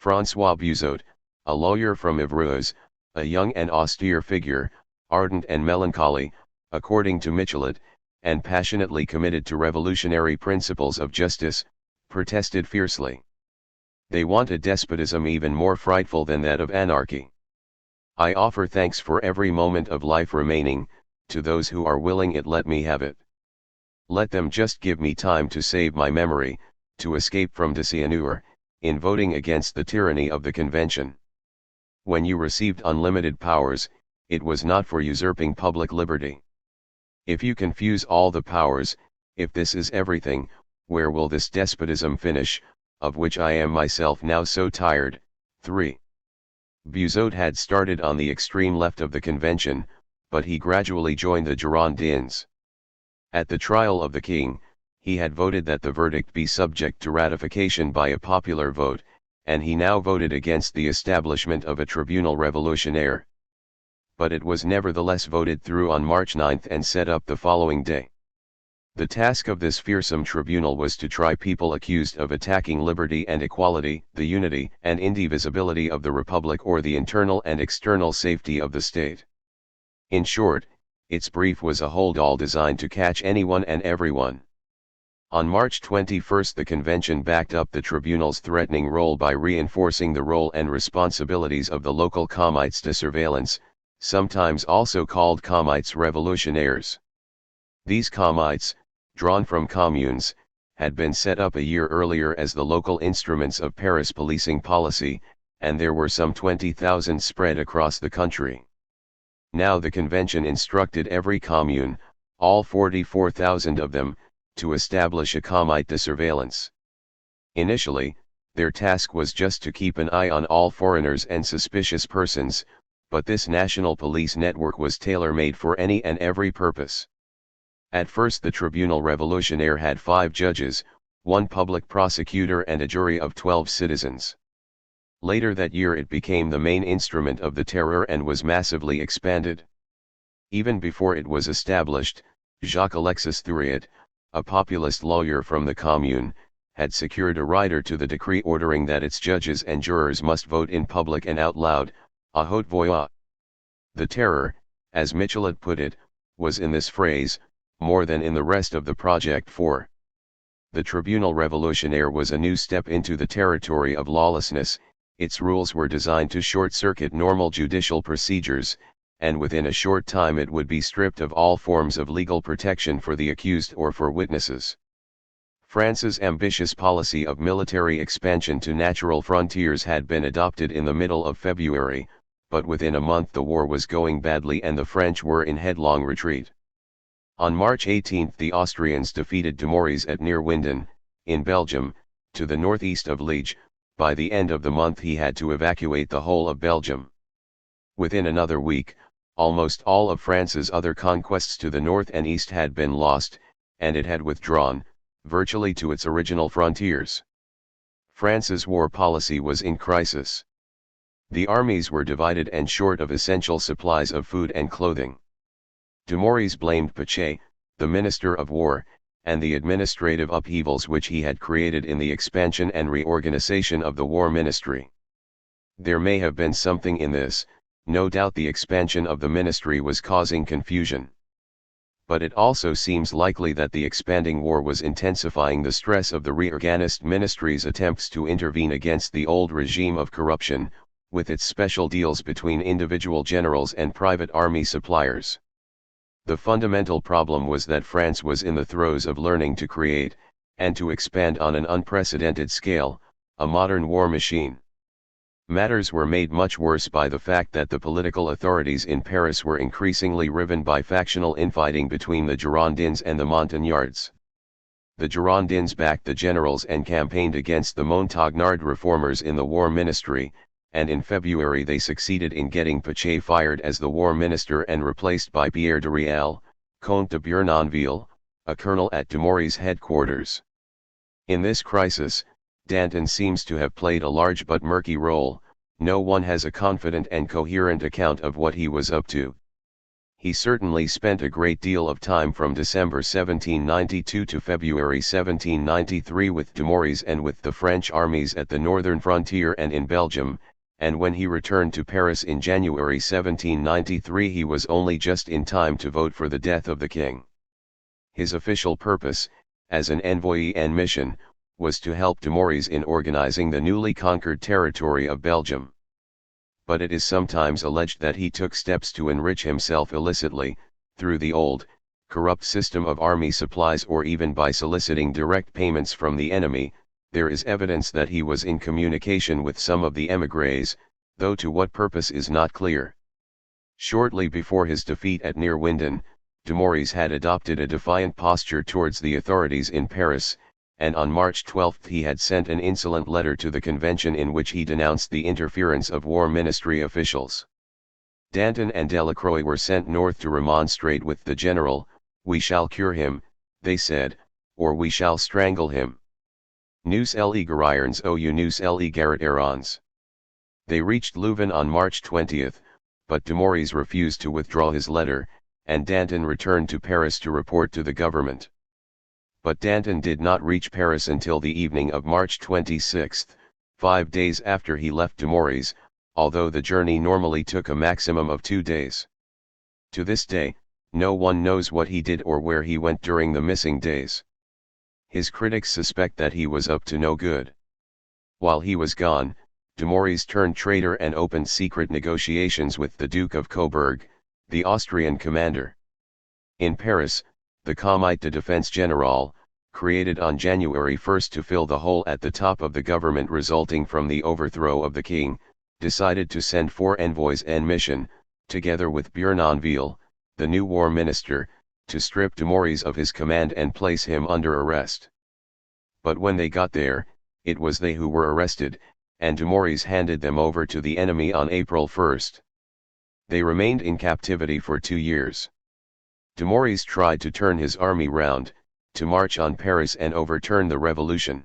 François Buzot, a lawyer from Évreux, a young and austere figure, ardent and melancholy, according to Michelet, and passionately committed to revolutionary principles of justice, protested fiercely. They want a despotism even more frightful than that of anarchy. I offer thanks for every moment of life remaining, to those who are willing it. Let me have it. Let them just give me time to save my memory, to escape from dishonor, in voting against the tyranny of the convention. When you received unlimited powers, it was not for usurping public liberty. If you confuse all the powers, if this is everything, where will this despotism finish, of which I am myself now so tired? 3. Buzot had started on the extreme left of the convention, but he gradually joined the Girondins. At the trial of the king, he had voted that the verdict be subject to ratification by a popular vote, and he now voted against the establishment of a tribunal révolutionnaire. But it was nevertheless voted through on March 9 and set up the following day. The task of this fearsome tribunal was to try people accused of attacking liberty and equality, the unity and indivisibility of the republic, or the internal and external safety of the state. In short, its brief was a hold-all designed to catch anyone and everyone. On March 21 the convention backed up the tribunal's threatening role by reinforcing the role and responsibilities of the local comites de surveillance, sometimes also called comites révolutionnaires. These comites, drawn from communes, had been set up a year earlier as the local instruments of Paris policing policy, and there were some 20,000 spread across the country. Now the convention instructed every commune, all 44,000 of them, to establish a comité de surveillance. Initially, their task was just to keep an eye on all foreigners and suspicious persons, but this national police network was tailor-made for any and every purpose. At first the Tribunal Révolutionnaire had 5 judges, 1 public prosecutor and a jury of 12 citizens. Later that year it became the main instrument of the terror and was massively expanded. Even before it was established, Jacques-Alexis Thuriot, a populist lawyer from the Commune, had secured a rider to the decree ordering that its judges and jurors must vote in public and out loud, à haute voix. The terror, as Michelet put it, was in this phrase, more than in the rest of the project. For the Tribunal Révolutionnaire was a new step into the territory of lawlessness. Its rules were designed to short-circuit normal judicial procedures, and within a short time it would be stripped of all forms of legal protection for the accused or for witnesses. France's ambitious policy of military expansion to natural frontiers had been adopted in the middle of February, but within a month the war was going badly and the French were in headlong retreat. On March 18 the Austrians defeated Dumouriez at Neerwinden, in Belgium, to the northeast of Liege. By the end of the month he had to evacuate the whole of Belgium. Within another week, almost all of France's other conquests to the north and east had been lost, and it had withdrawn, virtually to its original frontiers. France's war policy was in crisis. The armies were divided and short of essential supplies of food and clothing. Dumouriez blamed Pichet, the Minister of War, and the administrative upheavals which he had created in the expansion and reorganization of the War Ministry. There may have been something in this. No doubt the expansion of the ministry was causing confusion. But it also seems likely that the expanding war was intensifying the stress of the reorganized ministry's attempts to intervene against the old regime of corruption, with its special deals between individual generals and private army suppliers. The fundamental problem was that France was in the throes of learning to create, and to expand on an unprecedented scale, a modern war machine. Matters were made much worse by the fact that the political authorities in Paris were increasingly riven by factional infighting between the Girondins and the Montagnards. The Girondins backed the generals and campaigned against the Montagnard reformers in the War Ministry, and in February they succeeded in getting Pichet fired as the War Minister and replaced by Pierre de Rial, Comte de Bournonville, a colonel at Dumouriez's headquarters. In this crisis, Danton seems to have played a large but murky role. No one has a confident and coherent account of what he was up to. He certainly spent a great deal of time from December 1792 to February 1793 with Dumouriez and with the French armies at the northern frontier and in Belgium, and when he returned to Paris in January 1793 he was only just in time to vote for the death of the king. His official purpose, as an envoy and mission, was to help Dumouriez in organizing the newly conquered territory of Belgium. But it is sometimes alleged that he took steps to enrich himself illicitly, through the old, corrupt system of army supplies or even by soliciting direct payments from the enemy. There is evidence that he was in communication with some of the émigrés, though to what purpose is not clear. Shortly before his defeat at Neerwinden, Dumouriez had adopted a defiant posture towards the authorities in Paris, and on March 12 he had sent an insolent letter to the convention in which he denounced the interference of war ministry officials. Danton and Delacroix were sent north to remonstrate with the general. "We shall cure him," they said, "or we shall strangle him. Nous les guérirons ou nous les garroterons." They reached Louvain on March 20, but Dumouriez refused to withdraw his letter, and Danton returned to Paris to report to the government. But Danton did not reach Paris until the evening of March 26, 5 days after he left Dumouriez, although the journey normally took a maximum of 2 days. To this day, no one knows what he did or where he went during the missing days. His critics suspect that he was up to no good. While he was gone, Dumouriez turned traitor and opened secret negotiations with the Duke of Coburg, the Austrian commander. In Paris, the Comité de Défense Générale, created on January 1 to fill the hole at the top of the government resulting from the overthrow of the king, decided to send 4 envoys en mission, together with Bournonville, the new war minister, to strip Dumouriez of his command and place him under arrest. But when they got there, it was they who were arrested, and Dumouriez handed them over to the enemy on April 1. They remained in captivity for 2 years. Dumouriez tried to turn his army round, to march on Paris and overturn the revolution.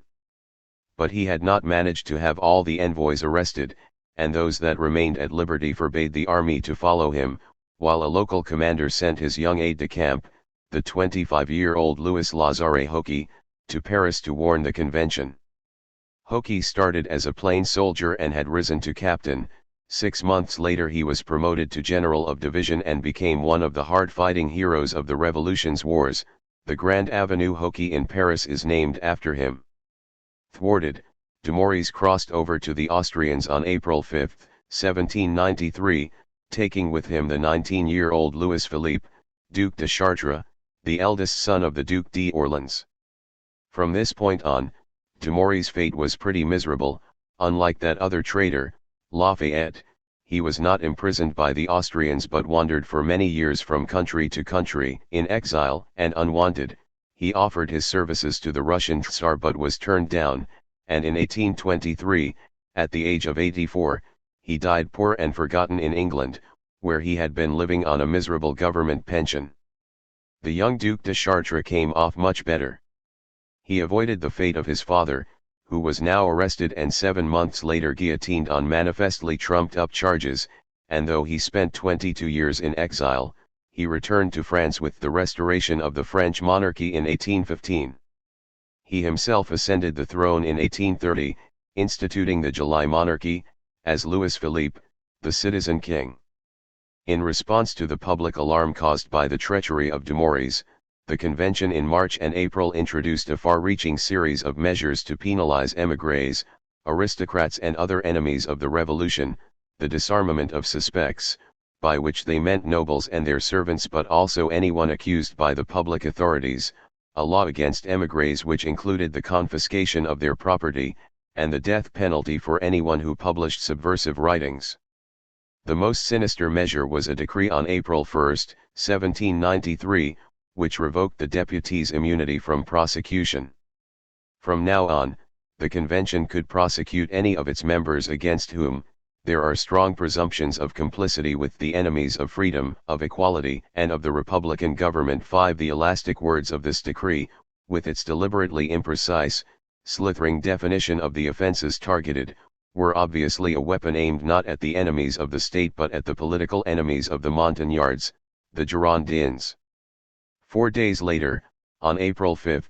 But he had not managed to have all the envoys arrested, and those that remained at liberty forbade the army to follow him, while a local commander sent his young aide-de-camp, the 25-year-old Louis Lazare Hockey, to Paris to warn the convention. Hockey started as a plain soldier and had risen to captain. 6 months later he was promoted to general of division and became one of the hard-fighting heroes of the Revolution's wars. The Grand Avenue Hockey in Paris is named after him. Thwarted, Dumouriez crossed over to the Austrians on April 5, 1793, taking with him the 19-year-old Louis Philippe, Duc de Chartres, the eldest son of the Duc d'Orléans. From this point on, Dumouriez's fate was pretty miserable. Unlike that other traitor, Lafayette, he was not imprisoned by the Austrians but wandered for many years from country to country, in exile and unwanted. He offered his services to the Russian Tsar but was turned down, and in 1823, at the age of 84, he died poor and forgotten in England, where he had been living on a miserable government pension. The young Duc de Chartres came off much better. He avoided the fate of his father, who was now arrested and 7 months later guillotined on manifestly trumped-up charges, and though he spent 22 years in exile, he returned to France with the restoration of the French monarchy in 1815. He himself ascended the throne in 1830, instituting the July monarchy, as Louis Philippe, the citizen king. In response to the public alarm caused by the treachery of Dumouriez, the convention in March and April introduced a far-reaching series of measures to penalize émigrés, aristocrats and other enemies of the revolution, the disarmament of suspects, by which they meant nobles and their servants but also anyone accused by the public authorities, a law against émigrés which included the confiscation of their property, and the death penalty for anyone who published subversive writings. The most sinister measure was a decree on April 1, 1793, which revoked the deputies' immunity from prosecution. From now on, the convention could prosecute any of its members against whom there are strong presumptions of complicity with the enemies of freedom, of equality, and of the republican government. 5. The elastic words of this decree, with its deliberately imprecise, slithering definition of the offenses targeted, were obviously a weapon aimed not at the enemies of the state but at the political enemies of the Montagnards, the Girondins. 4 days later, on April 5,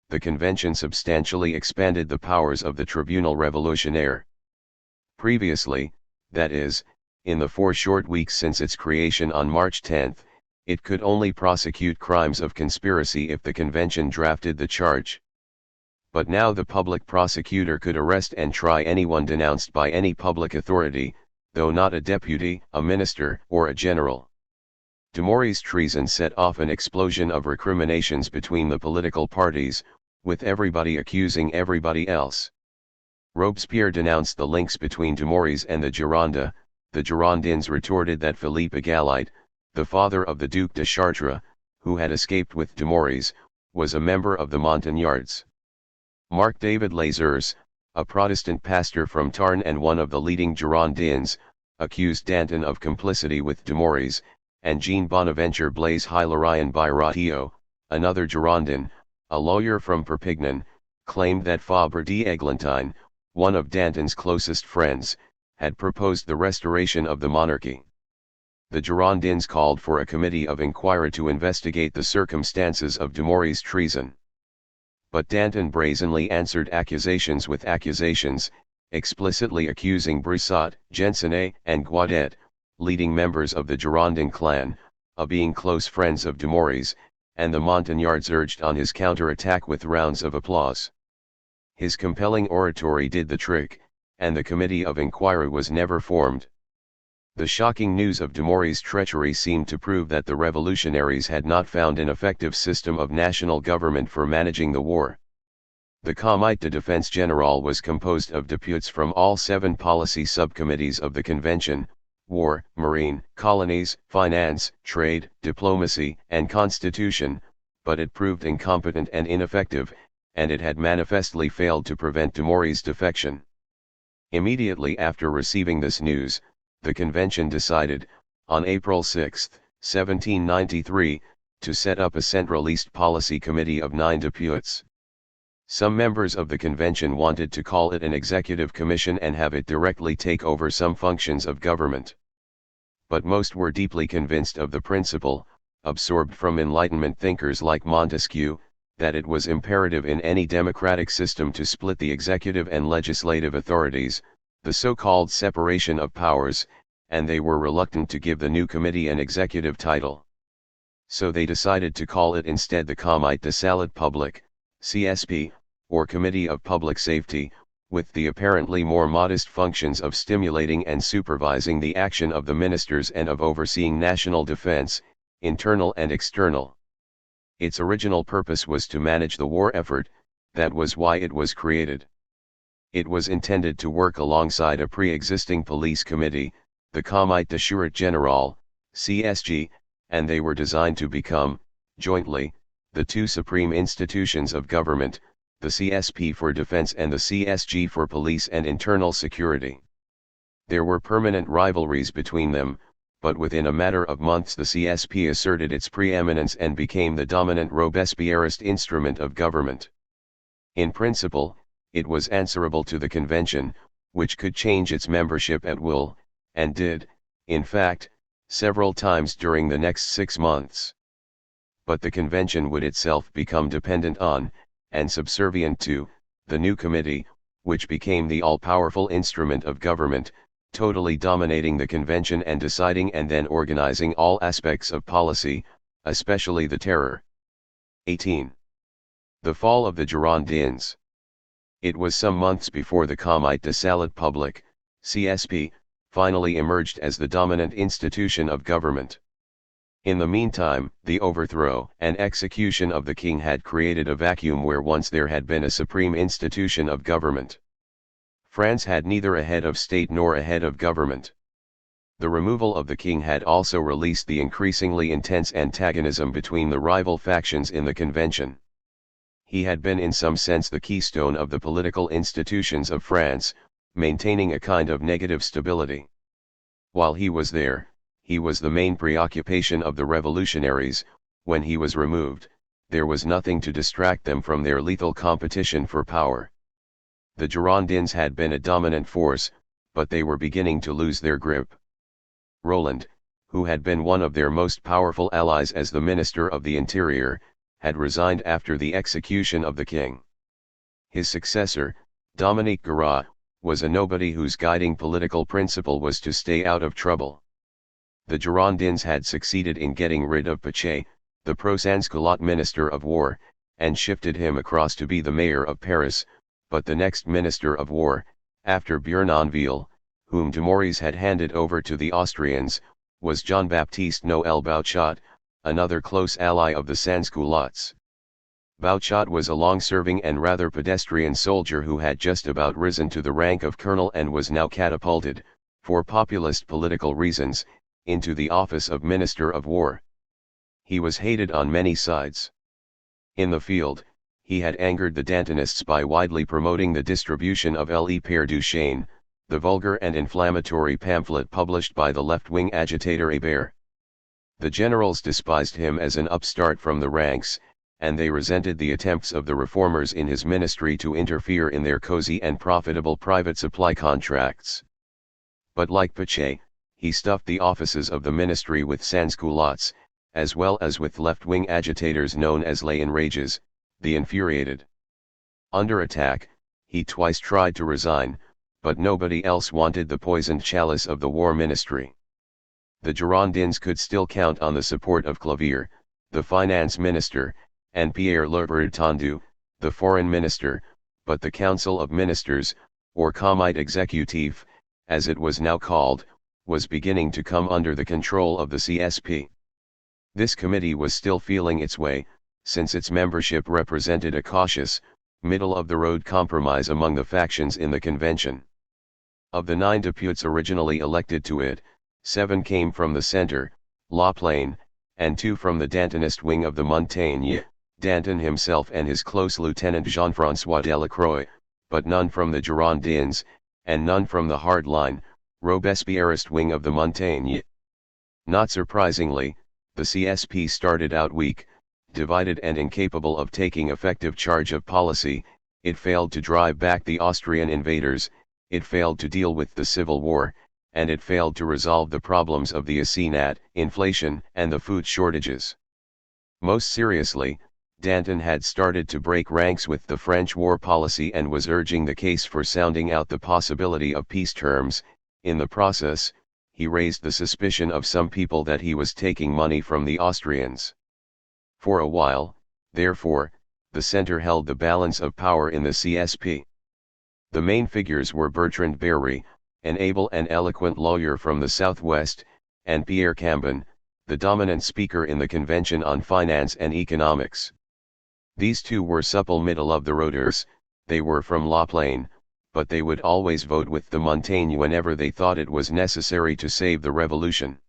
the convention substantially expanded the powers of the Tribunal Révolutionnaire. Previously, that is, in the 4 short weeks since its creation on March 10, it could only prosecute crimes of conspiracy if the convention drafted the charge. But now the public prosecutor could arrest and try anyone denounced by any public authority, though not a deputy, a minister, or a general. Dumouriez's treason set off an explosion of recriminations between the political parties, with everybody accusing everybody else. Robespierre denounced the links between Dumouriez and the Gironde. The Girondins retorted that Philippe Égalité, the father of the Duc de Chartres, who had escaped with Dumouriez, was a member of the Montagnards. Marc-David Lazars, a Protestant pastor from Tarn and one of the leading Girondins, accused Danton of complicity with Dumouriez, and Jean Bonaventure Blaise Hilaire Bayratillo, another Girondin, a lawyer from Perpignan, claimed that Fabre d'Églantine, one of Danton's closest friends, had proposed the restoration of the monarchy. The Girondins called for a committee of inquiry to investigate the circumstances of Dumouriez's treason. But Danton brazenly answered accusations with accusations, explicitly accusing Brissot, Gensenet, and Guadet, leading members of the Girondin clan, of being close friends of Dumouriez, and the Montagnards urged on his counter-attack with rounds of applause. His compelling oratory did the trick, and the committee of inquiry was never formed. The shocking news of Dumouriez's treachery seemed to prove that the revolutionaries had not found an effective system of national government for managing the war. The Comité de Défense Générale was composed of deputies from all 7 policy subcommittees of the convention, war, marine, colonies, finance, trade, diplomacy, and constitution, but it proved incompetent and ineffective, and it had manifestly failed to prevent Dumouriez's defection. Immediately after receiving this news, the convention decided, on April 6, 1793, to set up a centralist policy committee of 9 deputies. Some members of the convention wanted to call it an executive commission and have it directly take over some functions of government. But most were deeply convinced of the principle, absorbed from Enlightenment thinkers like Montesquieu, that it was imperative in any democratic system to split the executive and legislative authorities, the so-called separation of powers, and they were reluctant to give the new committee an executive title. So they decided to call it instead the Comité de Salut Publique, CSP, or Committee of Public Safety, with the apparently more modest functions of stimulating and supervising the action of the ministers and of overseeing national defense, internal and external. Its original purpose was to manage the war effort, that was why it was created. It was intended to work alongside a pre-existing police committee, the Comité de Sûreté Générale, CSG, and they were designed to become, jointly, the two supreme institutions of government, the CSP for defense and the CSG for police and internal security. There were permanent rivalries between them, but within a matter of months the CSP asserted its preeminence and became the dominant Robespierrist instrument of government. In principle, it was answerable to the convention, which could change its membership at will, and did, in fact, several times during the next 6 months. But the convention would itself become dependent on, and subservient to, the new committee, which became the all-powerful instrument of government, totally dominating the convention and deciding and then organizing all aspects of policy, especially the terror. 18. The fall of the Girondins. It was some months before the Comité de Salut Publique, CSP, finally emerged as the dominant institution of government. In the meantime, the overthrow and execution of the king had created a vacuum where once there had been a supreme institution of government. France had neither a head of state nor a head of government. The removal of the king had also released the increasingly intense antagonism between the rival factions in the convention. He had been in some sense the keystone of the political institutions of France, maintaining a kind of negative stability. While he was there, he was the main preoccupation of the revolutionaries. When he was removed, there was nothing to distract them from their lethal competition for power. The Girondins had been a dominant force, but they were beginning to lose their grip. Roland, who had been one of their most powerful allies as the Minister of the Interior, had resigned after the execution of the king. His successor, Dominique Garat, was a nobody whose guiding political principle was to stay out of trouble. The Girondins had succeeded in getting rid of Pichet, the pro-Sansculotte Minister of War, and shifted him across to be the mayor of Paris, but the next Minister of War, after Bournonville, whom Dumouriez had handed over to the Austrians, was Jean-Baptiste Noël Bouchat, another close ally of the Sansculottes. Bouchat was a long-serving and rather pedestrian soldier who had just about risen to the rank of colonel and was now catapulted, for populist political reasons, into the office of Minister of War. He was hated on many sides. In the field, he had angered the Dantonists by widely promoting the distribution of Le Père Duchesne, the vulgar and inflammatory pamphlet published by the left-wing agitator Hébert. The generals despised him as an upstart from the ranks, and they resented the attempts of the reformers in his ministry to interfere in their cozy and profitable private supply contracts. But like Pichet, he stuffed the offices of the ministry with Sansculottes, as well as with left-wing agitators known as les enragés, the infuriated. Under attack, he twice tried to resign, but nobody else wanted the poisoned chalice of the war ministry. The Girondins could still count on the support of Clavière, the finance minister, and Pierre Le Bretonneau, the foreign minister, but the Council of Ministers, or Comité Exécutif, as it was now called, was beginning to come under the control of the CSP. This committee was still feeling its way, since its membership represented a cautious, middle-of-the-road compromise among the factions in the convention. Of the 9 deputies originally elected to it, 7 came from the center, La Plaine, and 2 from the Dantonist wing of the Montagne, Danton himself and his close lieutenant Jean-François Delacroix, but none from the Girondins, and none from the hardline, Robespierrist wing of the Montagne. Not surprisingly, the CSP started out weak, divided and incapable of taking effective charge of policy. It failed to drive back the Austrian invaders, it failed to deal with the civil war, and it failed to resolve the problems of the assignat, inflation, and the food shortages. Most seriously, Danton had started to break ranks with the French war policy and was urging the case for sounding out the possibility of peace terms. In the process, he raised the suspicion of some people that he was taking money from the Austrians. For a while, therefore, the center held the balance of power in the CSP. The main figures were Bertrand Berry, an able and eloquent lawyer from the Southwest, and Pierre Cambon, the dominant speaker in the Convention on Finance and Economics. These two were supple middle-of-the-roaders, they were from La Plaine, but they would always vote with the Montagne whenever they thought it was necessary to save the revolution.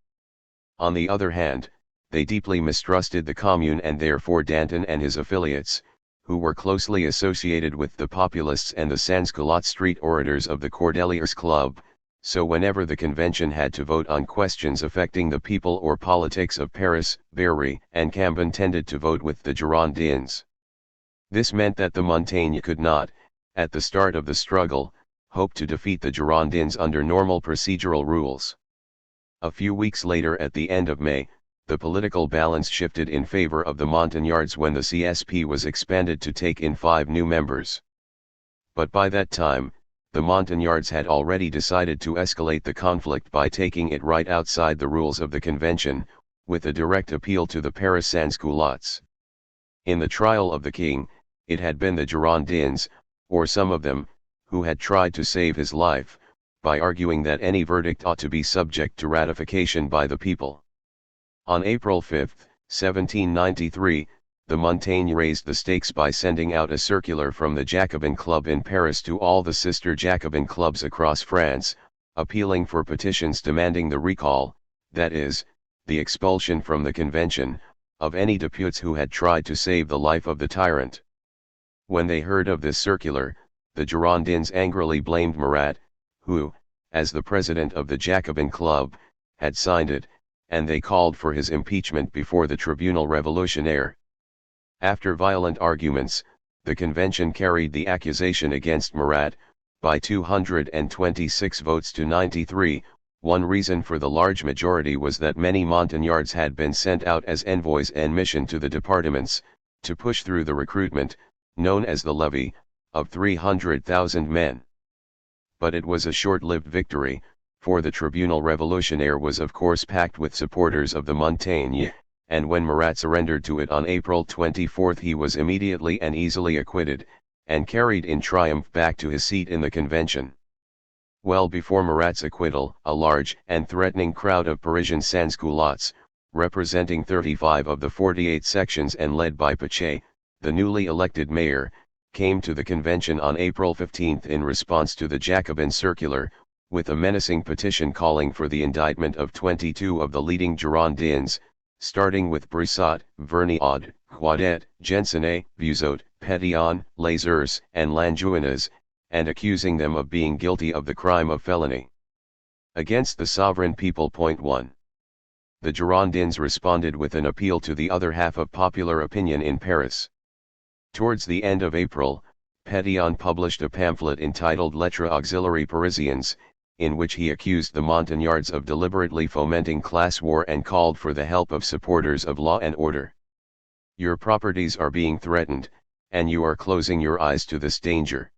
On the other hand, they deeply mistrusted the Commune and therefore Danton and his affiliates, who were closely associated with the populists and the sans-culotte street orators of the Cordeliers Club, so whenever the convention had to vote on questions affecting the people or politics of Paris, Berry and Cambon tended to vote with the Girondins. This meant that the Montagne could not, at the start of the struggle, hope to defeat the Girondins under normal procedural rules. A few weeks later, at the end of May, the political balance shifted in favor of the Montagnards when the CSP was expanded to take in 5 new members. But by that time, the Montagnards had already decided to escalate the conflict by taking it right outside the rules of the convention, with a direct appeal to the Paris sans-culottes. In the trial of the king, it had been the Girondins, or some of them, who had tried to save his life, by arguing that any verdict ought to be subject to ratification by the people. On April 5, 1793, the Montagne raised the stakes by sending out a circular from the Jacobin Club in Paris to all the sister Jacobin clubs across France, appealing for petitions demanding the recall, that is, the expulsion from the convention, of any deputies who had tried to save the life of the tyrant. When they heard of this circular, the Girondins angrily blamed Marat, who, as the president of the Jacobin Club, had signed it, and they called for his impeachment before the Tribunal Révolutionnaire. After violent arguments, the convention carried the accusation against Marat, by 226 votes to 93. One reason for the large majority was that many Montagnards had been sent out as envoys en mission to the departments, to push through the recruitment, known as the levy, of 300,000 men. But it was a short-lived victory, for the Tribunal Révolutionnaire was of course packed with supporters of the Montagne, and when Marat surrendered to it on April 24 he was immediately and easily acquitted, and carried in triumph back to his seat in the convention. Well before Marat's acquittal, a large and threatening crowd of Parisian sans-culottes, representing 35 of the 48 sections and led by Pichet, the newly elected mayor, came to the convention on April 15 in response to the Jacobin circular, with a menacing petition calling for the indictment of 22 of the leading Girondins, starting with Brissot, Vergniaud, Quaudet, Gensenet, Buzot, Pétion, Lazars, and Langouinez, and accusing them of being guilty of the crime of felony against the sovereign people. 1. The Girondins responded with an appeal to the other half of popular opinion in Paris. Towards the end of April, Pétion published a pamphlet entitled Lettres auxiliaires parisiennes, in which he accused the Montagnards of deliberately fomenting class war and called for the help of supporters of law and order. Your properties are being threatened, and you are closing your eyes to this danger.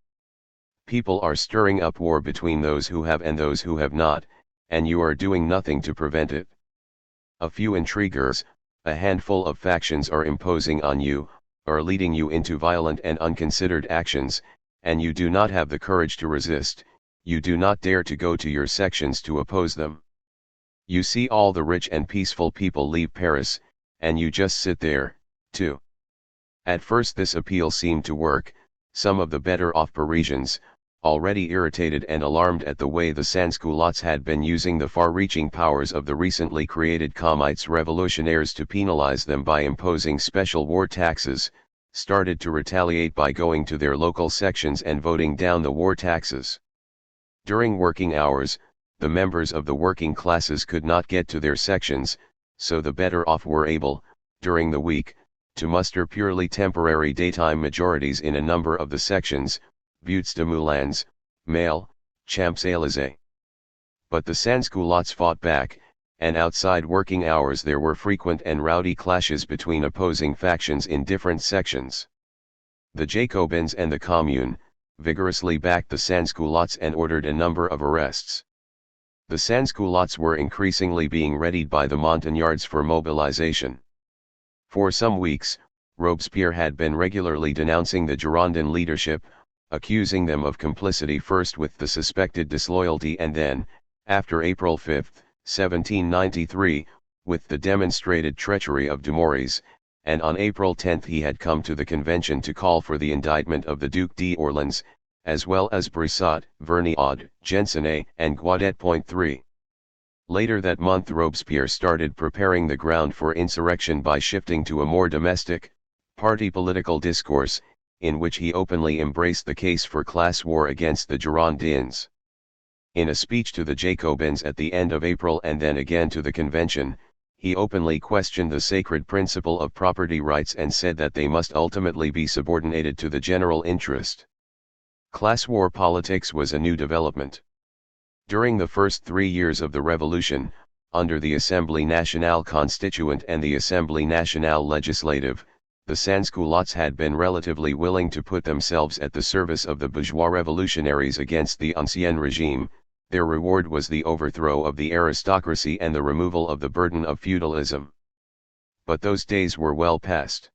People are stirring up war between those who have and those who have not, and you are doing nothing to prevent it. A few intriguers, a handful of factions are imposing on you, are leading you into violent and unconsidered actions, and you do not have the courage to resist. You do not dare to go to your sections to oppose them. You see all the rich and peaceful people leave Paris, and you just sit there, too. At first this appeal seemed to work. Some of the better off Parisians, already irritated and alarmed at the way the Sansculottes had been using the far-reaching powers of the recently created Comites revolutionaries to penalize them by imposing special war taxes, started to retaliate by going to their local sections and voting down the war taxes. During working hours, the members of the working classes could not get to their sections, so the better off were able, during the week, to muster purely temporary daytime majorities in a number of the sections, Buttes de Moulins, Mail, Champs-Élysées. But the Sansculottes fought back, and outside working hours there were frequent and rowdy clashes between opposing factions in different sections. The Jacobins and the Commune vigorously backed the Sansculottes and ordered a number of arrests. The Sansculottes were increasingly being readied by the Montagnards for mobilization. For some weeks, Robespierre had been regularly denouncing the Girondin leadership, accusing them of complicity first with the suspected disloyalty and then, after April 5, 1793, with the demonstrated treachery of Dumouriez, and on April 10 he had come to the convention to call for the indictment of the Duc d'Orléans, as well as Brissot, Vergniaud, Gensonné, and Guadet. Later that month Robespierre started preparing the ground for insurrection by shifting to a more domestic, party political discourse, in which he openly embraced the case for class war against the Girondins. In a speech to the Jacobins at the end of April and then again to the convention, he openly questioned the sacred principle of property rights and said that they must ultimately be subordinated to the general interest. Class war politics was a new development. During the first 3 years of the Revolution, under the Assemblée Nationale Constituante and the Assemblée Nationale Legislative, the Sansculottes had been relatively willing to put themselves at the service of the bourgeois revolutionaries against the Ancien Regime. Their reward was the overthrow of the aristocracy and the removal of the burden of feudalism. But those days were well past.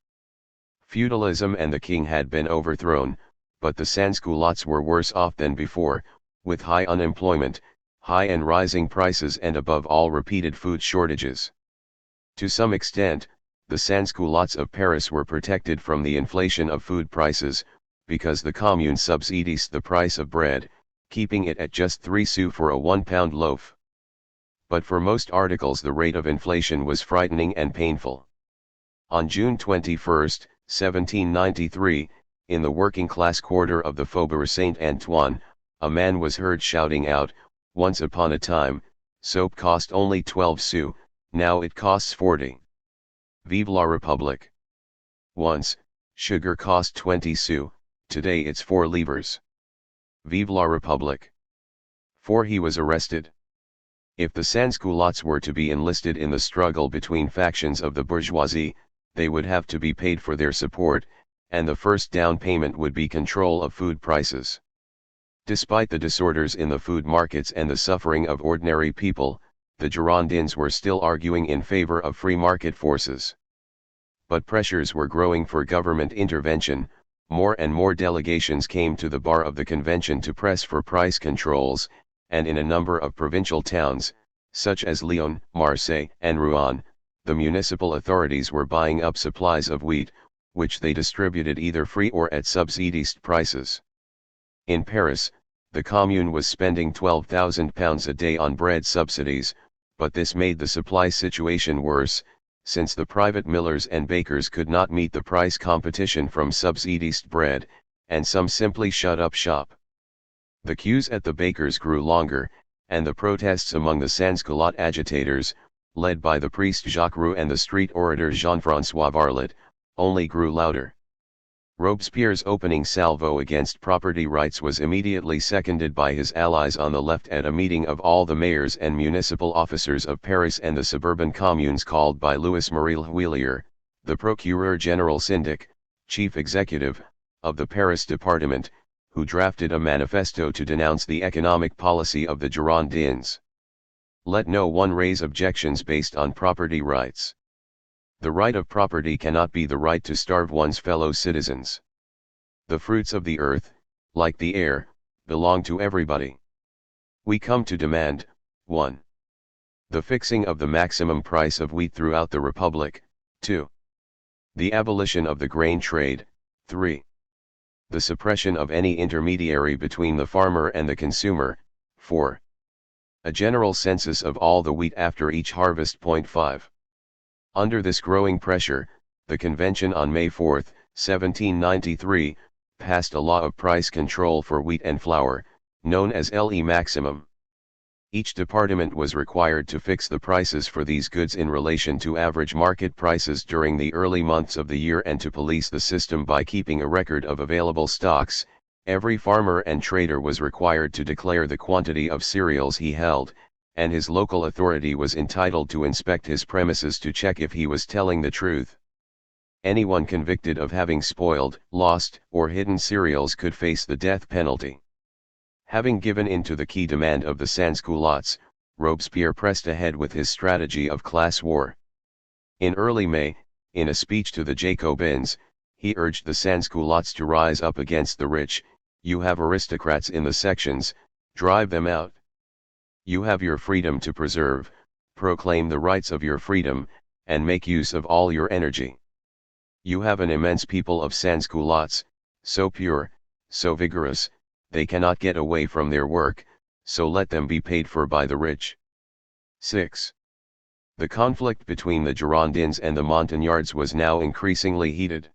Feudalism and the king had been overthrown, but the Sansculottes were worse off than before, with high unemployment, high and rising prices and above all repeated food shortages. To some extent, the Sansculottes of Paris were protected from the inflation of food prices, because the Commune subsidized the price of bread, keeping it at just 3 sous for a 1-pound loaf. But for most articles the rate of inflation was frightening and painful. On June 21, 1793, in the working-class quarter of the Faubourg Saint-Antoine, a man was heard shouting out, "Once upon a time, soap cost only 12 sous, now it costs 40. Vive la République. Once, sugar cost 20 sous, today it's 4 livres. Vive la République." For he was arrested. If the Sansculottes were to be enlisted in the struggle between factions of the bourgeoisie, they would have to be paid for their support, and the first down payment would be control of food prices. Despite the disorders in the food markets and the suffering of ordinary people, the Girondins were still arguing in favor of free market forces. But pressures were growing for government intervention. More and more delegations came to the bar of the convention to press for price controls, and in a number of provincial towns, such as Lyon, Marseille, and Rouen, the municipal authorities were buying up supplies of wheat, which they distributed either free or at subsidized prices. In Paris, the Commune was spending £12,000 a day on bread subsidies, but this made the supply situation worse, since the private millers and bakers could not meet the price competition from subsidized bread, and some simply shut up shop. The queues at the bakers grew longer, and the protests among the Sansculotte agitators, led by the priest Jacques Roux and the street orator Jean-François Varlet, only grew louder. Robespierre's opening salvo against property rights was immediately seconded by his allies on the left at a meeting of all the mayors and municipal officers of Paris and the suburban communes called by Louis-Marie L'Huillier, the Procureur General Syndic, chief executive, of the Paris department, who drafted a manifesto to denounce the economic policy of the Girondins. Let no one raise objections based on property rights. The right of property cannot be the right to starve one's fellow citizens. The fruits of the earth, like the air, belong to everybody. We come to demand, 1. The fixing of the maximum price of wheat throughout the Republic, 2. The abolition of the grain trade, 3. The suppression of any intermediary between the farmer and the consumer. 4. A general census of all the wheat after each harvest. 5. Under this growing pressure, the convention on May 4, 1793, passed a law of price control for wheat and flour, known as Le Maximum. Each department was required to fix the prices for these goods in relation to average market prices during the early months of the year and to police the system by keeping a record of available stocks. Every farmer and trader was required to declare the quantity of cereals he held, and his local authority was entitled to inspect his premises to check if he was telling the truth. Anyone convicted of having spoiled, lost, or hidden cereals could face the death penalty. Having given in to the key demand of the sans-culottes, Robespierre pressed ahead with his strategy of class war. In early May, in a speech to the Jacobins, he urged the sans-culottes to rise up against the rich. You have aristocrats in the sections, drive them out. You have your freedom to preserve, proclaim the rights of your freedom, and make use of all your energy. You have an immense people of sans-culottes, so pure, so vigorous, they cannot get away from their work, so let them be paid for by the rich. 6. The conflict between the Girondins and the Montagnards was now increasingly heated.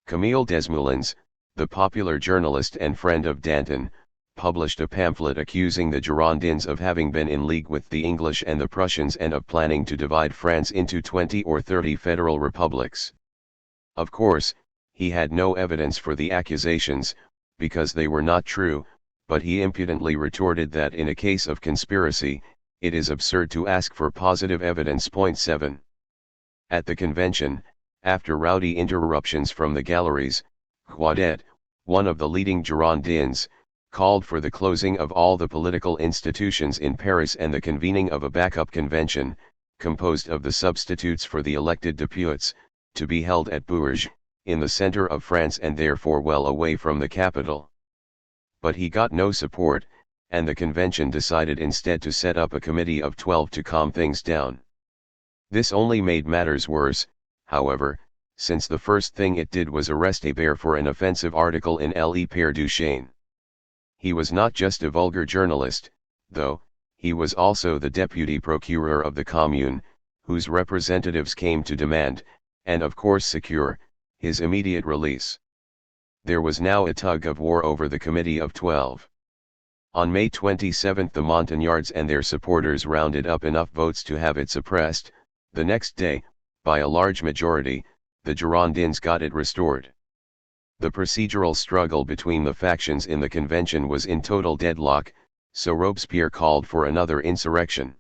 Camille Desmoulins, the popular journalist and friend of Danton, published a pamphlet accusing the Girondins of having been in league with the English and the Prussians and of planning to divide France into 20 or 30 federal republics. Of course, he had no evidence for the accusations, because they were not true, but he impudently retorted that in a case of conspiracy, it is absurd to ask for positive evidence. 7. At the convention, after rowdy interruptions from the galleries, Guadet, one of the leading Girondins, called for the closing of all the political institutions in Paris and the convening of a backup convention, composed of the substitutes for the elected deputies, to be held at Bourges, in the center of France and therefore well away from the capital. But he got no support, and the convention decided instead to set up a committee of 12 to calm things down. This only made matters worse, however, since the first thing it did was arrest Hébert for an offensive article in Le Père Duchesne. He was not just a vulgar journalist, though, he was also the deputy procureur of the Commune, whose representatives came to demand, and of course secure, his immediate release. There was now a tug of war over the Committee of 12. On May 27 the Montagnards and their supporters rounded up enough votes to have it suppressed. The next day, by a large majority, the Girondins got it restored. The procedural struggle between the factions in the convention was in total deadlock, so Robespierre called for another insurrection.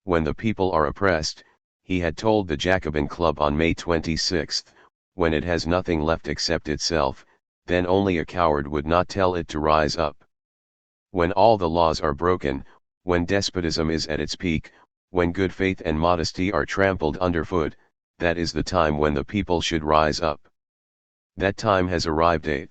When the people are oppressed, he had told the Jacobin Club on May 26, when it has nothing left except itself, then only a coward would not tell it to rise up. When all the laws are broken, when despotism is at its peak, when good faith and modesty are trampled underfoot, that is the time when the people should rise up. That time has arrived. 8.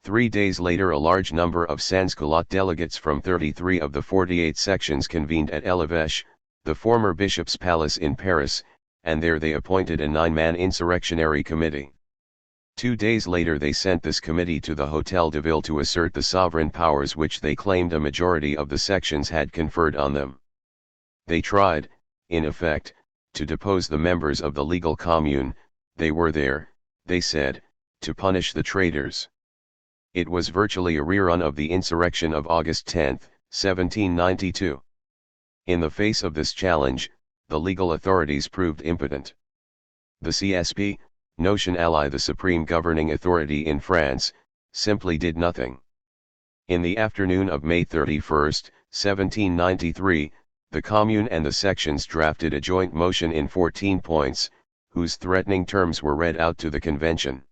3 days later a large number of sans-culotte delegates from 33 of the 48 sections convened at l'Evêché, the former bishop's palace in Paris, and there they appointed a 9-man insurrectionary committee. 2 days later they sent this committee to the Hôtel de Ville to assert the sovereign powers which they claimed a majority of the sections had conferred on them. They tried, in effect, to depose the members of the legal commune. They were there, they said, to punish the traitors. It was virtually a rerun of the insurrection of August 10, 1792. In the face of this challenge, the legal authorities proved impotent. The CSP, notion ally the supreme governing authority in France, simply did nothing. In the afternoon of May 31, 1793, the Commune and the sections drafted a joint motion in 14 points, whose threatening terms were read out to the convention.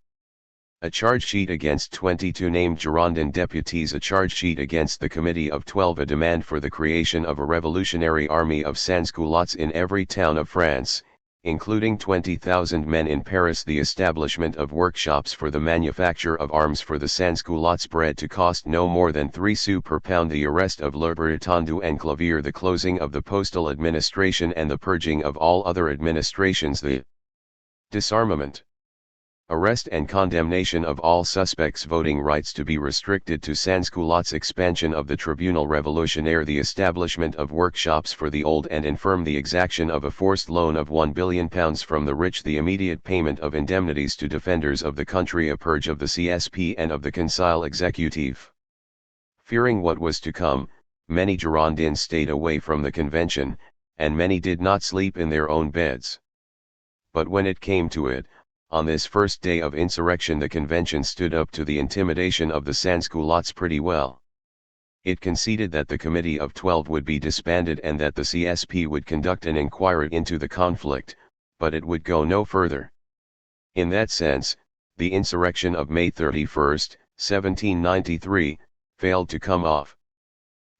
A charge sheet against 22 named Girondin deputies, a charge sheet against the Committee of 12, a demand for the creation of a revolutionary army of sans-culottes in every town of France, including 20,000 men in Paris, the establishment of workshops for the manufacture of arms for the sans-culottes, bread to cost no more than 3 sous per pound, the arrest of Le Breton and Clavier, the closing of the postal administration and the purging of all other administrations, the disarmament. Arrest and condemnation of all suspects, voting rights to be restricted to sans-culottes, expansion of the Tribunal Revolutionnaire, the establishment of workshops for the old and infirm, the exaction of a forced loan of £1 billion from the rich, the immediate payment of indemnities to defenders of the country, a purge of the CSP and of the Conseil Exécutif. Fearing what was to come, many Girondins stayed away from the convention, and many did not sleep in their own beds. But when it came to it, on this first day of insurrection, the convention stood up to the intimidation of the sans-culottes pretty well. It conceded that the Committee of 12 would be disbanded and that the CSP would conduct an inquiry into the conflict, but it would go no further. In that sense, the insurrection of May 31, 1793, failed to come off.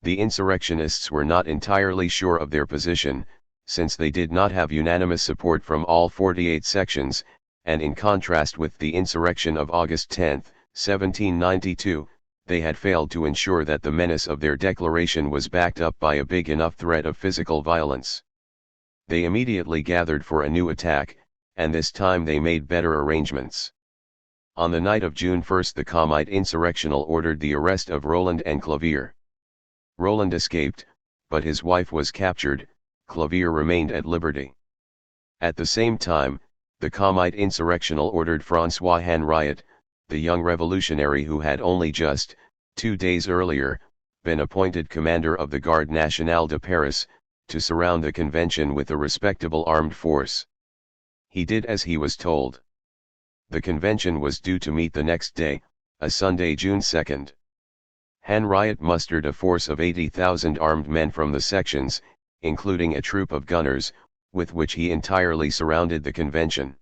The insurrectionists were not entirely sure of their position, since they did not have unanimous support from all 48 sections, and in contrast with the insurrection of August 10, 1792, they had failed to ensure that the menace of their declaration was backed up by a big enough threat of physical violence. They immediately gathered for a new attack, and this time they made better arrangements. On the night of June 1, the Comite Insurrectional ordered the arrest of Roland and Clavier. Roland escaped, but his wife was captured. Clavier remained at liberty. At the same time, the Comite Insurrectional ordered François Henriot, the young revolutionary who had only just, 2 days earlier, been appointed commander of the Garde Nationale de Paris, to surround the convention with a respectable armed force. He did as he was told. The convention was due to meet the next day, a Sunday, June 2. Henriot mustered a force of 80,000 armed men from the sections, including a troop of gunners, with which he entirely surrounded the convention.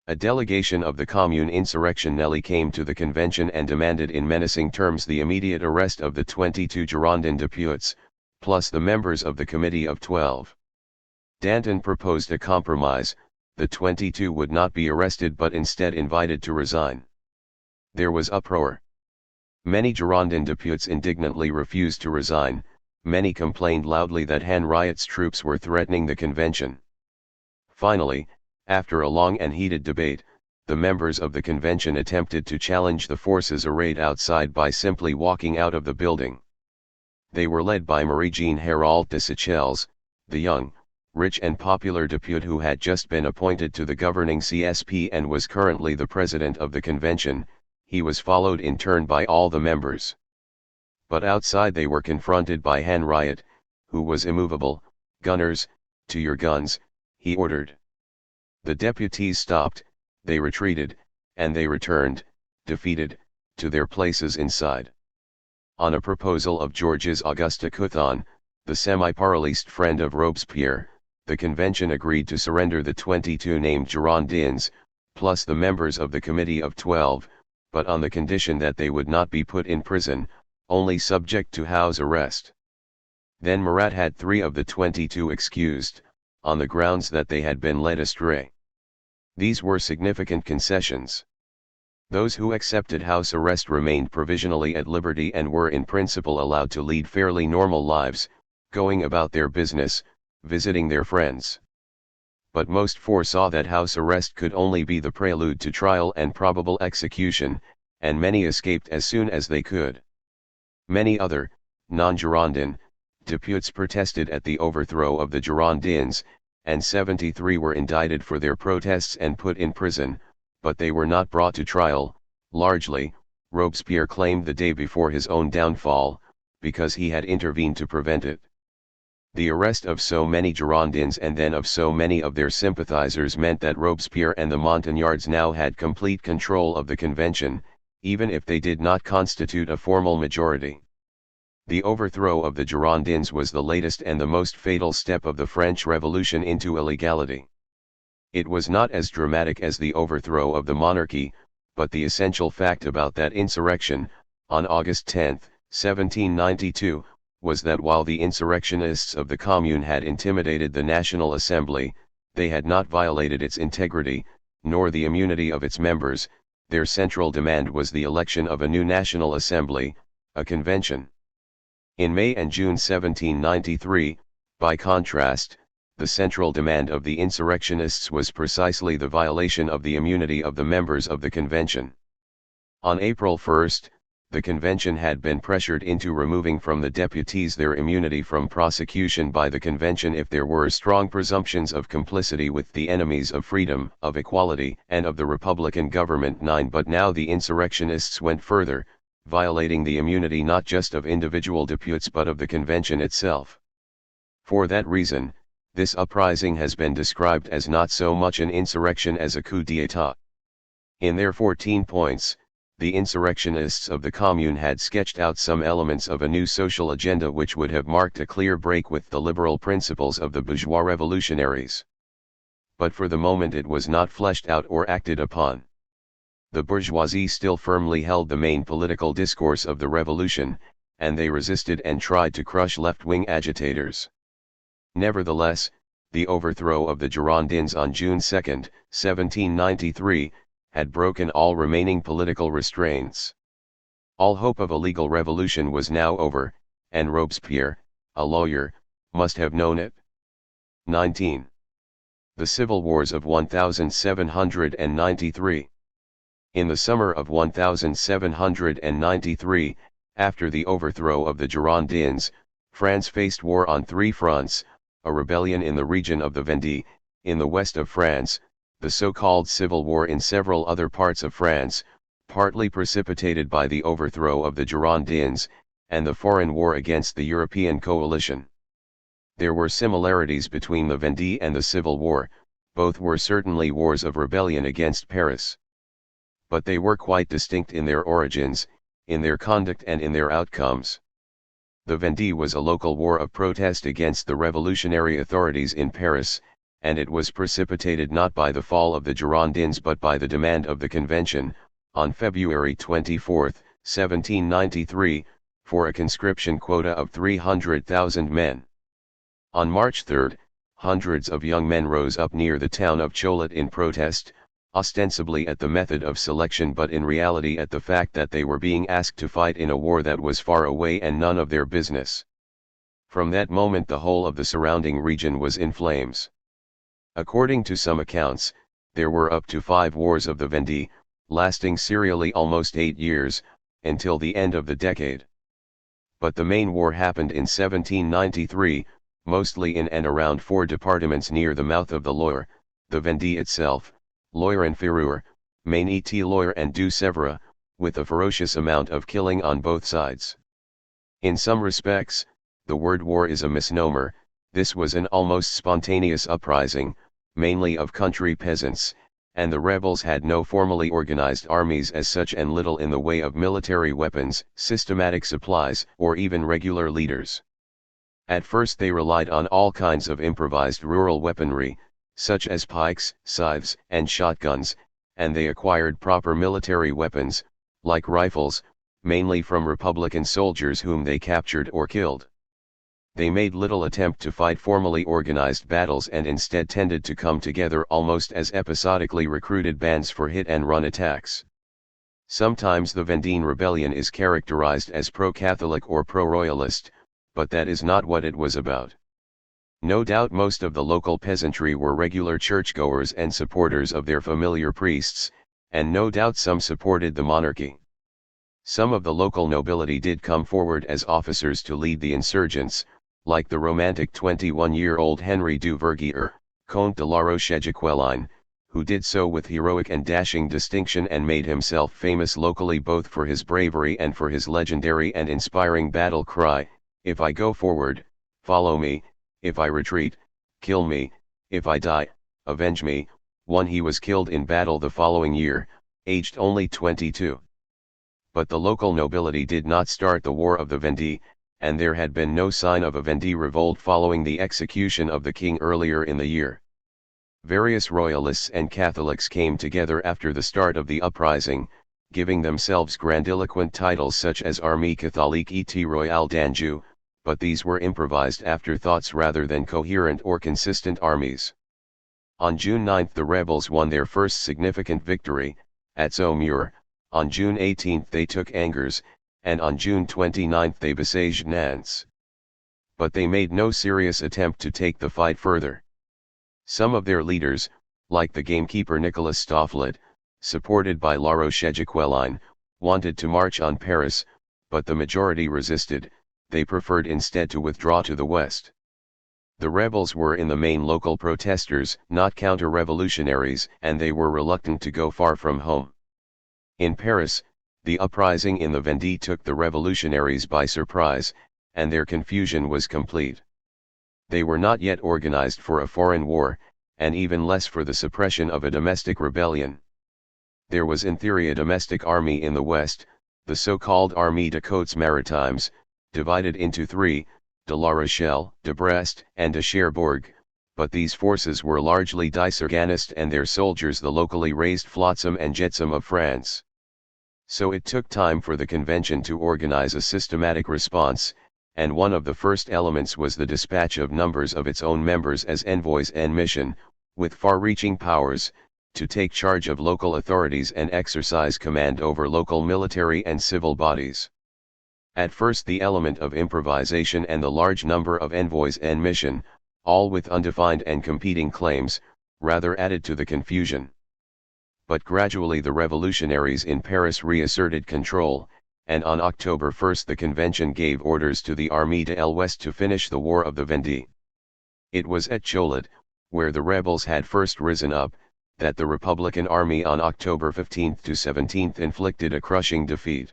A delegation of the Commune Insurrectionnelle came to the convention and demanded in menacing terms the immediate arrest of the 22 Girondin deputies, plus the members of the Committee of 12. Danton proposed a compromise: the 22 would not be arrested but instead invited to resign. There was uproar. Many Girondin deputies indignantly refused to resign. Many complained loudly that Henriot's troops were threatening the convention. Finally, after a long and heated debate, the members of the convention attempted to challenge the forces arrayed outside by simply walking out of the building. They were led by Marie-Jeanne Hérault de Seychelles, the young, rich and popular deputy who had just been appointed to the governing CSP and was currently the president of the convention. He was followed in turn by all the members. But outside they were confronted by Henriot, who was immovable. "Gunners, to your guns," he ordered. The deputies stopped, they retreated, and they returned, defeated, to their places inside. On a proposal of Georges Auguste Couthon, the semi-Parleyist friend of Robespierre, the convention agreed to surrender the 22 named Girondins, plus the members of the Committee of 12, but on the condition that they would not be put in prison, only subject to house arrest. Then Marat had 3 of the 22 excused, on the grounds that they had been led astray. These were significant concessions. Those who accepted house arrest remained provisionally at liberty and were in principle allowed to lead fairly normal lives, going about their business, visiting their friends. But most foresaw that house arrest could only be the prelude to trial and probable execution, and many escaped as soon as they could. Many other, non-Girondin, deputies protested at the overthrow of the Girondins, and 73 were indicted for their protests and put in prison, but they were not brought to trial. Largely, Robespierre claimed the day before his own downfall, because he had intervened to prevent it. The arrest of so many Girondins and then of so many of their sympathizers meant that Robespierre and the Montagnards now had complete control of the convention, even if they did not constitute a formal majority. The overthrow of the Girondins was the latest and the most fatal step of the French Revolution into illegality. It was not as dramatic as the overthrow of the monarchy, but the essential fact about that insurrection, on August 10, 1792, was that while the insurrectionists of the Commune had intimidated the National Assembly, they had not violated its integrity, nor the immunity of its members. Their central demand was the election of a new National Assembly, a convention. In May and June 1793, by contrast, the central demand of the insurrectionists was precisely the violation of the immunity of the members of the convention. On April 1, the convention had been pressured into removing from the deputies their immunity from prosecution by the convention if there were strong presumptions of complicity with the enemies of freedom, of equality, and of the Republican government. 9. But now the insurrectionists went further, violating the immunity not just of individual deputies but of the convention itself. For that reason, this uprising has been described as not so much an insurrection as a coup d'état. In their 14 points, the insurrectionists of the Commune had sketched out some elements of a new social agenda which would have marked a clear break with the liberal principles of the bourgeois revolutionaries. But for the moment it was not fleshed out or acted upon. The bourgeoisie still firmly held the main political discourse of the revolution, and they resisted and tried to crush left-wing agitators. Nevertheless, the overthrow of the Girondins on June 2, 1793, had broken all remaining political restraints. All hope of a legal revolution was now over, and Robespierre, a lawyer, must have known it. 19. The Civil Wars of 1793. In the summer of 1793, after the overthrow of the Girondins, France faced war on three fronts: a rebellion in the region of the Vendée, in the west of France, the so-called Civil War in several other parts of France, partly precipitated by the overthrow of the Girondins, and the foreign war against the European coalition. There were similarities between the Vendée and the Civil War, both were certainly wars of rebellion against Paris. But they were quite distinct in their origins, in their conduct and in their outcomes. The Vendée was a local war of protest against the revolutionary authorities in Paris, and it was precipitated not by the fall of the Girondins but by the demand of the Convention, on February 24, 1793, for a conscription quota of 300,000 men. On March 3, hundreds of young men rose up near the town of Cholet in protest, ostensibly at the method of selection but in reality at the fact that they were being asked to fight in a war that was far away and none of their business. From that moment the whole of the surrounding region was in flames. According to some accounts, there were up to 5 wars of the Vendée, lasting serially almost 8 years, until the end of the decade. But the main war happened in 1793, mostly in and around 4 departments near the mouth of the Loire, the Vendée itself, Loire-Inférieure, Maine-et-Loire and Deux-Sèvres, with a ferocious amount of killing on both sides. In some respects, the word war is a misnomer. This was an almost spontaneous uprising, mainly of country peasants, and the rebels had no formally organized armies as such and little in the way of military weapons, systematic supplies, or even regular leaders. At first they relied on all kinds of improvised rural weaponry, such as pikes, scythes, and shotguns, and they acquired proper military weapons, like rifles, mainly from Republican soldiers whom they captured or killed. They made little attempt to fight formally organized battles and instead tended to come together almost as episodically recruited bands for hit-and-run attacks. Sometimes the Vendée rebellion is characterized as pro-Catholic or pro-royalist, but that is not what it was about. No doubt most of the local peasantry were regular churchgoers and supporters of their familiar priests, and no doubt some supported the monarchy. Some of the local nobility did come forward as officers to lead the insurgents, like the romantic 21-year-old Henry du Vergier, Comte de la Roche-Jaqueline, who did so with heroic and dashing distinction and made himself famous locally both for his bravery and for his legendary and inspiring battle cry, "If I go forward, follow me, if I retreat, kill me, if I die, avenge me." He was killed in battle the following year, aged only 22. But the local nobility did not start the War of the Vendée, and there had been no sign of a Vendée revolt following the execution of the king earlier in the year. Various royalists and Catholics came together after the start of the uprising, giving themselves grandiloquent titles such as Armée Catholique et Royale d'Anjou, but these were improvised afterthoughts rather than coherent or consistent armies. On June 9 the rebels won their first significant victory, at Saumur. On June 18 they took Angers, and on June 29 they besieged Nantes. But they made no serious attempt to take the fight further. Some of their leaders, like the gamekeeper Nicolas Staufflet, supported by La Roche-Jacqueline, wanted to march on Paris, but the majority resisted. They preferred instead to withdraw to the west. The rebels were in the main local protesters, not counter-revolutionaries, and they were reluctant to go far from home. In Paris, the uprising in the Vendée took the revolutionaries by surprise, and their confusion was complete. They were not yet organized for a foreign war, and even less for the suppression of a domestic rebellion. There was in theory a domestic army in the west, the so-called Armée de Côtes Maritimes, divided into three, de La Rochelle, de Brest, and de Cherbourg, but these forces were largely disorganized and their soldiers the locally raised flotsam and jetsam of France. So it took time for the convention to organize a systematic response, and one of the first elements was the dispatch of numbers of its own members as envoys en mission, with far-reaching powers, to take charge of local authorities and exercise command over local military and civil bodies. At first the element of improvisation and the large number of envoys en mission, all with undefined and competing claims, rather added to the confusion. But gradually the revolutionaries in Paris reasserted control, and on October 1 the convention gave orders to the Armée de l'Ouest to finish the War of the Vendée. It was at Cholet, where the rebels had first risen up, that the Republican Army on October 15 to 17 inflicted a crushing defeat.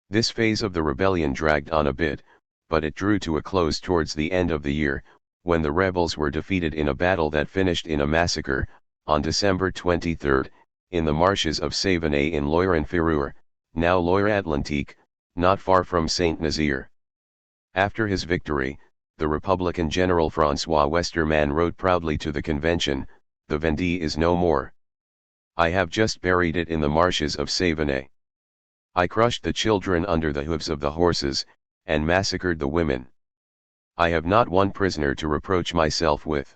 This phase of the rebellion dragged on a bit, but it drew to a close towards the end of the year, when the rebels were defeated in a battle that finished in a massacre, on December 23, in the marshes of Savenay in Loire-en-Ferrure, now Loire-Atlantique, not far from Saint-Nazaire. After his victory, the Republican General François Westermann wrote proudly to the convention, "The Vendée is no more. I have just buried it in the marshes of Savenay. I crushed the children under the hoofs of the horses, and massacred the women. I have not one prisoner to reproach myself with.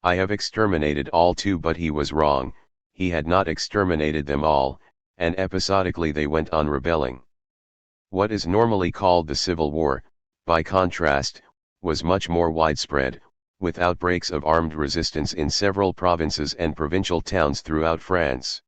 I have exterminated all too, but he was wrong, he had not exterminated them all, and episodically they went on rebelling." What is normally called the Civil War, by contrast, was much more widespread, with outbreaks of armed resistance in several provinces and provincial towns throughout France.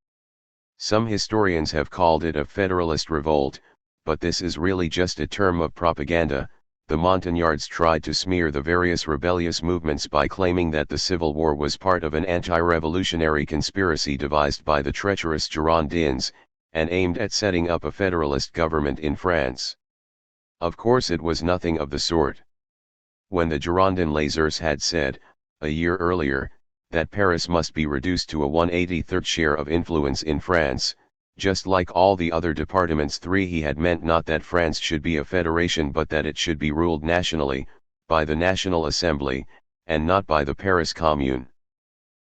Some historians have called it a federalist revolt, but this is really just a term of propaganda. The Montagnards tried to smear the various rebellious movements by claiming that the Civil War was part of an anti-revolutionary conspiracy devised by the treacherous Girondins, and aimed at setting up a federalist government in France. Of course it was nothing of the sort. When the Girondin Lezers had said, a year earlier, that Paris must be reduced to a 1/83rd share of influence in France, just like all the other departments, he had meant not that France should be a federation but that it should be ruled nationally, by the National Assembly, and not by the Paris Commune.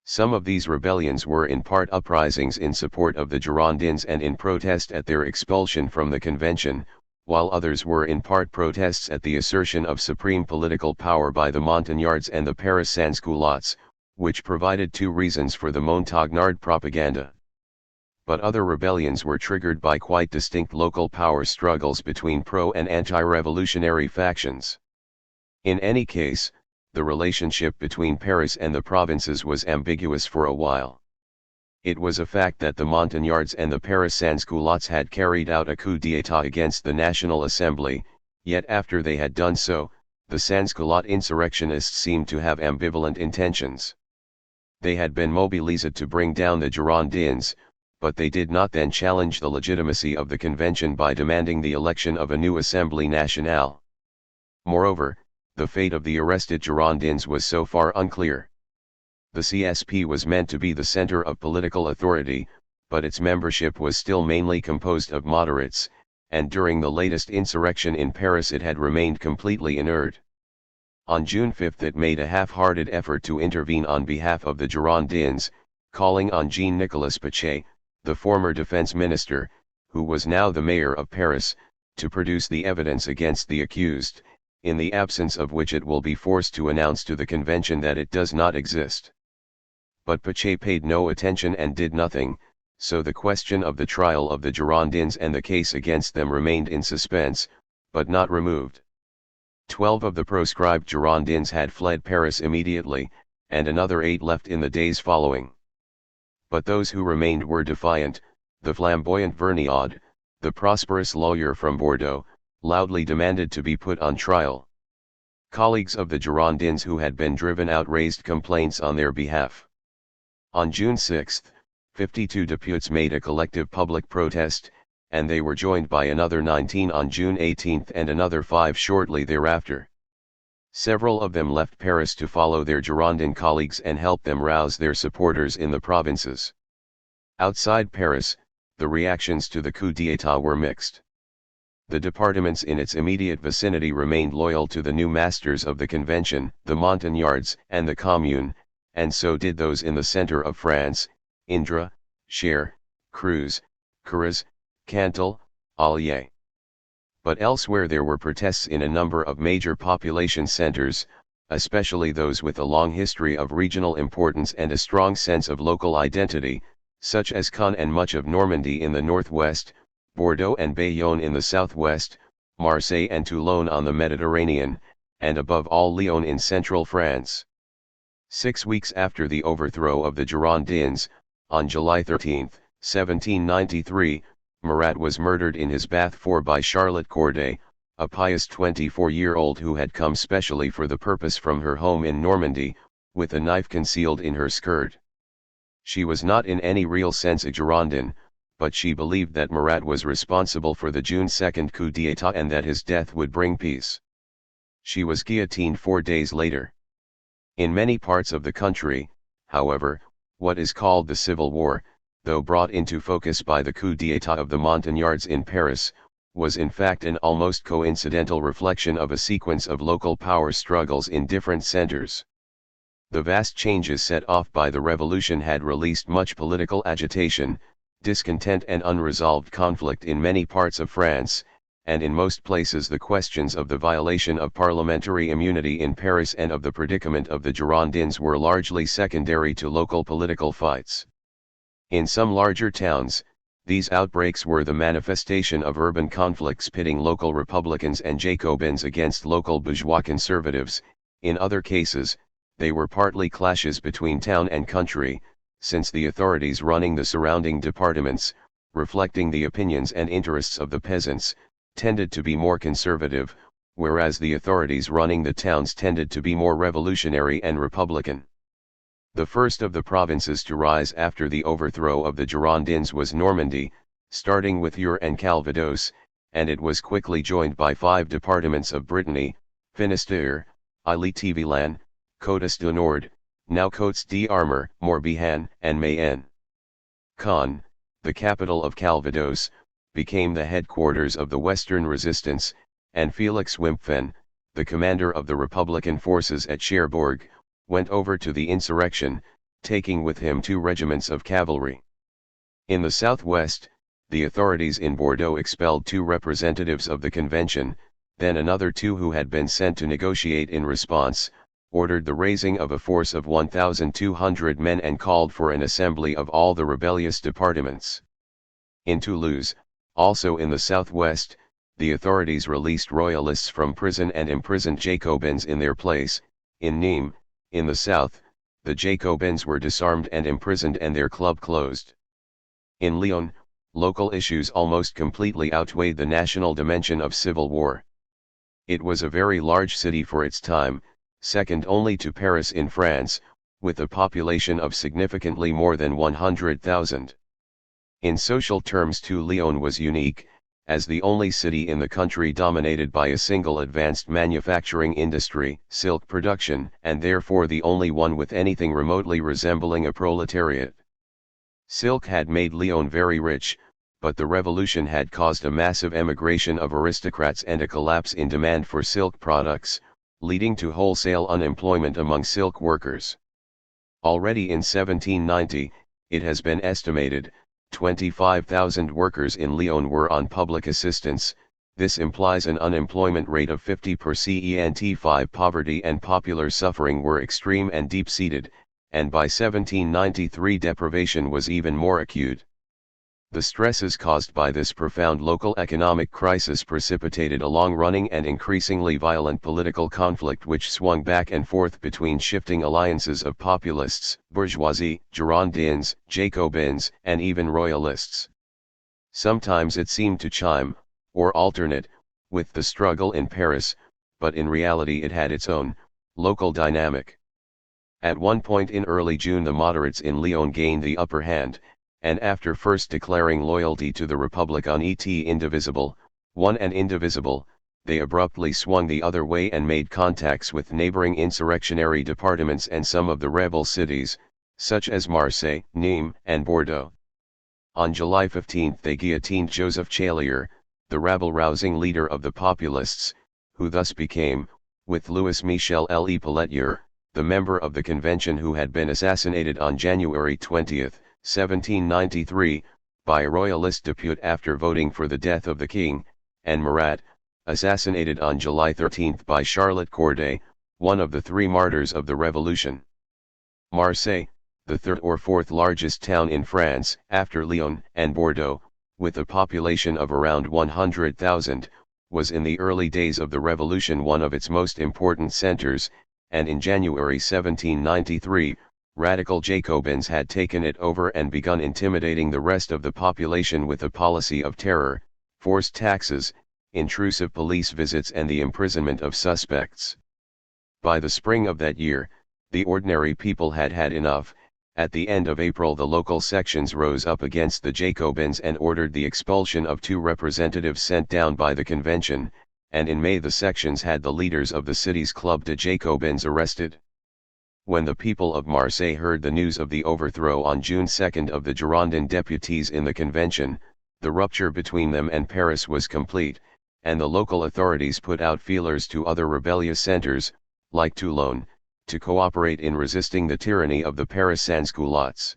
Some of these rebellions were in part uprisings in support of the Girondins and in protest at their expulsion from the convention, while others were in part protests at the assertion of supreme political power by the Montagnards and the Paris Sans-Culottes, which provided two reasons for the Montagnard propaganda. But other rebellions were triggered by quite distinct local power struggles between pro- and anti-revolutionary factions. In any case, the relationship between Paris and the provinces was ambiguous for a while. It was a fact that the Montagnards and the Paris Sans-Culottes had carried out a coup d'état against the National Assembly, yet after they had done so, the Sans-Culotte insurrectionists seemed to have ambivalent intentions. They had been mobilized to bring down the Girondins, but they did not then challenge the legitimacy of the convention by demanding the election of a new Assemblée Nationale. Moreover, the fate of the arrested Girondins was so far unclear. The CSP was meant to be the center of political authority, but its membership was still mainly composed of moderates, and during the latest insurrection in Paris it had remained completely inert. On June 5 it made a half-hearted effort to intervene on behalf of the Girondins, calling on Jean-Nicolas Pichet, the former defense minister, who was now the mayor of Paris, to produce the evidence against the accused, in the absence of which it will be forced to announce to the convention that it does not exist. But Pichet paid no attention and did nothing, so the question of the trial of the Girondins and the case against them remained in suspense, but not removed. 12 of the proscribed Girondins had fled Paris immediately, and another 8 left in the days following. But those who remained were defiant. The flamboyant Vergniaud, the prosperous lawyer from Bordeaux, loudly demanded to be put on trial. Colleagues of the Girondins who had been driven out raised complaints on their behalf. On June 6, 52 deputies made a collective public protest, and they were joined by another 19 on June 18 and another 5 shortly thereafter. Several of them left Paris to follow their Girondin colleagues and help them rouse their supporters in the provinces. Outside Paris, the reactions to the coup d'état were mixed. The departments in its immediate vicinity remained loyal to the new masters of the Convention, the Montagnards and the Commune, and so did those in the center of France, Indre, Cher, Creuse, Curaz, Cantal, Allier. But elsewhere there were protests in a number of major population centers, especially those with a long history of regional importance and a strong sense of local identity, such as Caen and much of Normandy in the northwest, Bordeaux and Bayonne in the southwest, Marseille and Toulon on the Mediterranean, and above all Lyon in central France. 6 weeks after the overthrow of the Girondins, on July 13, 1793, Marat was murdered in his bath by Charlotte Corday, a pious 24-year-old who had come specially for the purpose from her home in Normandy, with a knife concealed in her skirt. She was not in any real sense a Girondin, but she believed that Marat was responsible for the June 2 coup d'état and that his death would bring peace. She was guillotined 4 days later. In many parts of the country, however, what is called the Civil War, though brought into focus by the coup d'état of the Montagnards in Paris, was in fact an almost coincidental reflection of a sequence of local power struggles in different centers. The vast changes set off by the revolution had released much political agitation, discontent and unresolved conflict in many parts of France, and in most places the questions of the violation of parliamentary immunity in Paris and of the predicament of the Girondins were largely secondary to local political fights. In some larger towns, these outbreaks were the manifestation of urban conflicts pitting local Republicans and Jacobins against local bourgeois conservatives. In other cases, they were partly clashes between town and country, since the authorities running the surrounding departments, reflecting the opinions and interests of the peasants, tended to be more conservative, whereas the authorities running the towns tended to be more revolutionary and republican. The first of the provinces to rise after the overthrow of the Girondins was Normandy, starting with Eure and Calvados, and it was quickly joined by 5 departments of Brittany, Finistère, Ille-et-Vilaine, Côtes du Nord, now Côtes d'Armor, Morbihan, and Mayenne. Caen, the capital of Calvados, became the headquarters of the Western Resistance, and Félix Wimpfen, the commander of the Republican forces at Cherbourg, went over to the insurrection, taking with him 2 regiments of cavalry. In the southwest, the authorities in Bordeaux expelled 2 representatives of the convention, then another 2 who had been sent to negotiate in response, ordered the raising of a force of 1,200 men and called for an assembly of all the rebellious departments. In Toulouse, also in the southwest, the authorities released royalists from prison and imprisoned Jacobins in their place. In Nîmes, in the south, the Jacobins were disarmed and imprisoned and their club closed. In Lyon, local issues almost completely outweighed the national dimension of civil war. It was a very large city for its time, second only to Paris in France, with a population of significantly more than 100,000. In social terms too, Lyon was unique, as the only city in the country dominated by a single advanced manufacturing industry, silk production, and therefore the only one with anything remotely resembling a proletariat. Silk had made Lyon very rich, but the revolution had caused a massive emigration of aristocrats and a collapse in demand for silk products, leading to wholesale unemployment among silk workers. Already in 1790, it has been estimated, 25,000 workers in Lyon were on public assistance. This implies an unemployment rate of 50%. 5 Poverty and popular suffering were extreme and deep-seated, and by 1793 deprivation was even more acute. The stresses caused by this profound local economic crisis precipitated a long-running and increasingly violent political conflict which swung back and forth between shifting alliances of populists, bourgeoisie, Girondins, Jacobins, and even royalists. Sometimes it seemed to chime, or alternate, with the struggle in Paris, but in reality it had its own, local dynamic. At one point in early June the moderates in Lyon gained the upper hand, and after first declaring loyalty to the Republic on et indivisible, one and indivisible, they abruptly swung the other way and made contacts with neighboring insurrectionary departments and some of the rebel cities, such as Marseille, Nîmes, and Bordeaux. On July 15 they guillotined Joseph Chalier, the rabble-rousing leader of the populists, who thus became, with Louis Michel Le Pelletier, the member of the convention who had been assassinated on January 20, 1793, by a royalist depute after voting for the death of the king, and Marat, assassinated on July 13 by Charlotte Corday, one of the three martyrs of the Revolution. Marseille, the third or fourth largest town in France after Lyon and Bordeaux, with a population of around 100,000, was in the early days of the Revolution one of its most important centers, and in January 1793, radical Jacobins had taken it over and begun intimidating the rest of the population with a policy of terror, forced taxes, intrusive police visits and the imprisonment of suspects. By the spring of that year, the ordinary people had had enough. At the end of April the local sections rose up against the Jacobins and ordered the expulsion of 2 representatives sent down by the convention, and in May the sections had the leaders of the city's Club de Jacobins arrested. When the people of Marseille heard the news of the overthrow on June 2 of the Girondin deputies in the convention, the rupture between them and Paris was complete, and the local authorities put out feelers to other rebellious centers, like Toulon, to cooperate in resisting the tyranny of the Paris sans-culottes.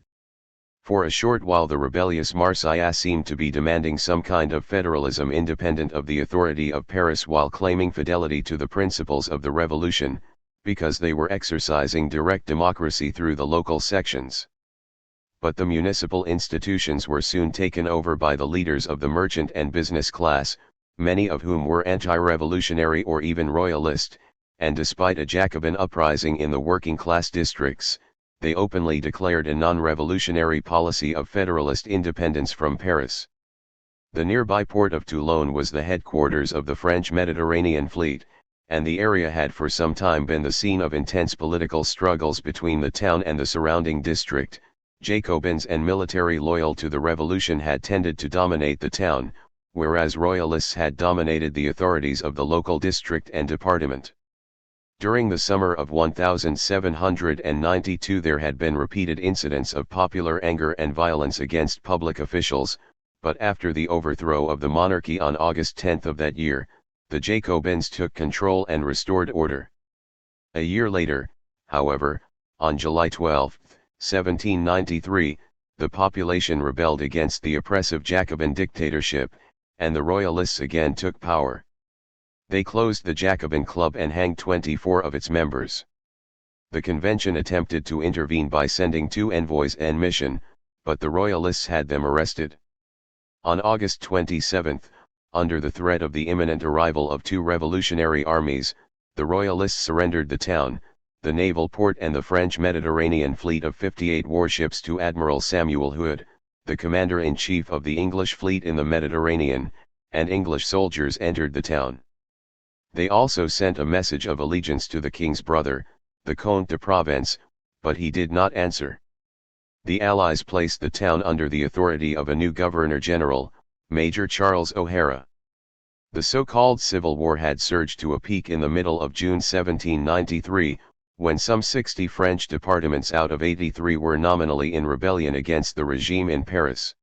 For a short while the rebellious Marseillais seemed to be demanding some kind of federalism independent of the authority of Paris while claiming fidelity to the principles of the revolution, because they were exercising direct democracy through the local sections. But the municipal institutions were soon taken over by the leaders of the merchant and business class, many of whom were anti-revolutionary or even royalist, and despite a Jacobin uprising in the working-class districts, they openly declared a non-revolutionary policy of federalist independence from Paris. The nearby port of Toulon was the headquarters of the French Mediterranean fleet, and the area had for some time been the scene of intense political struggles between the town and the surrounding district. Jacobins and military loyal to the revolution had tended to dominate the town, whereas royalists had dominated the authorities of the local district and department. During the summer of 1792 there had been repeated incidents of popular anger and violence against public officials, but after the overthrow of the monarchy on August 10 of that year, the Jacobins took control and restored order. A year later, however, on July 12, 1793, the population rebelled against the oppressive Jacobin dictatorship, and the royalists again took power. They closed the Jacobin Club and hanged 24 of its members. The convention attempted to intervene by sending 2 envoys en mission, but the royalists had them arrested. On August 27, under the threat of the imminent arrival of 2 revolutionary armies, the royalists surrendered the town, the naval port and the French Mediterranean fleet of 58 warships to Admiral Samuel Hood, the commander-in-chief of the English fleet in the Mediterranean, and English soldiers entered the town. They also sent a message of allegiance to the king's brother, the Comte de Provence, but he did not answer. The Allies placed the town under the authority of a new Governor-General, Major Charles O'Hara. The so-called Civil War had surged to a peak in the middle of June 1793, when some 60 French departments out of 83 were nominally in rebellion against the regime in Paris.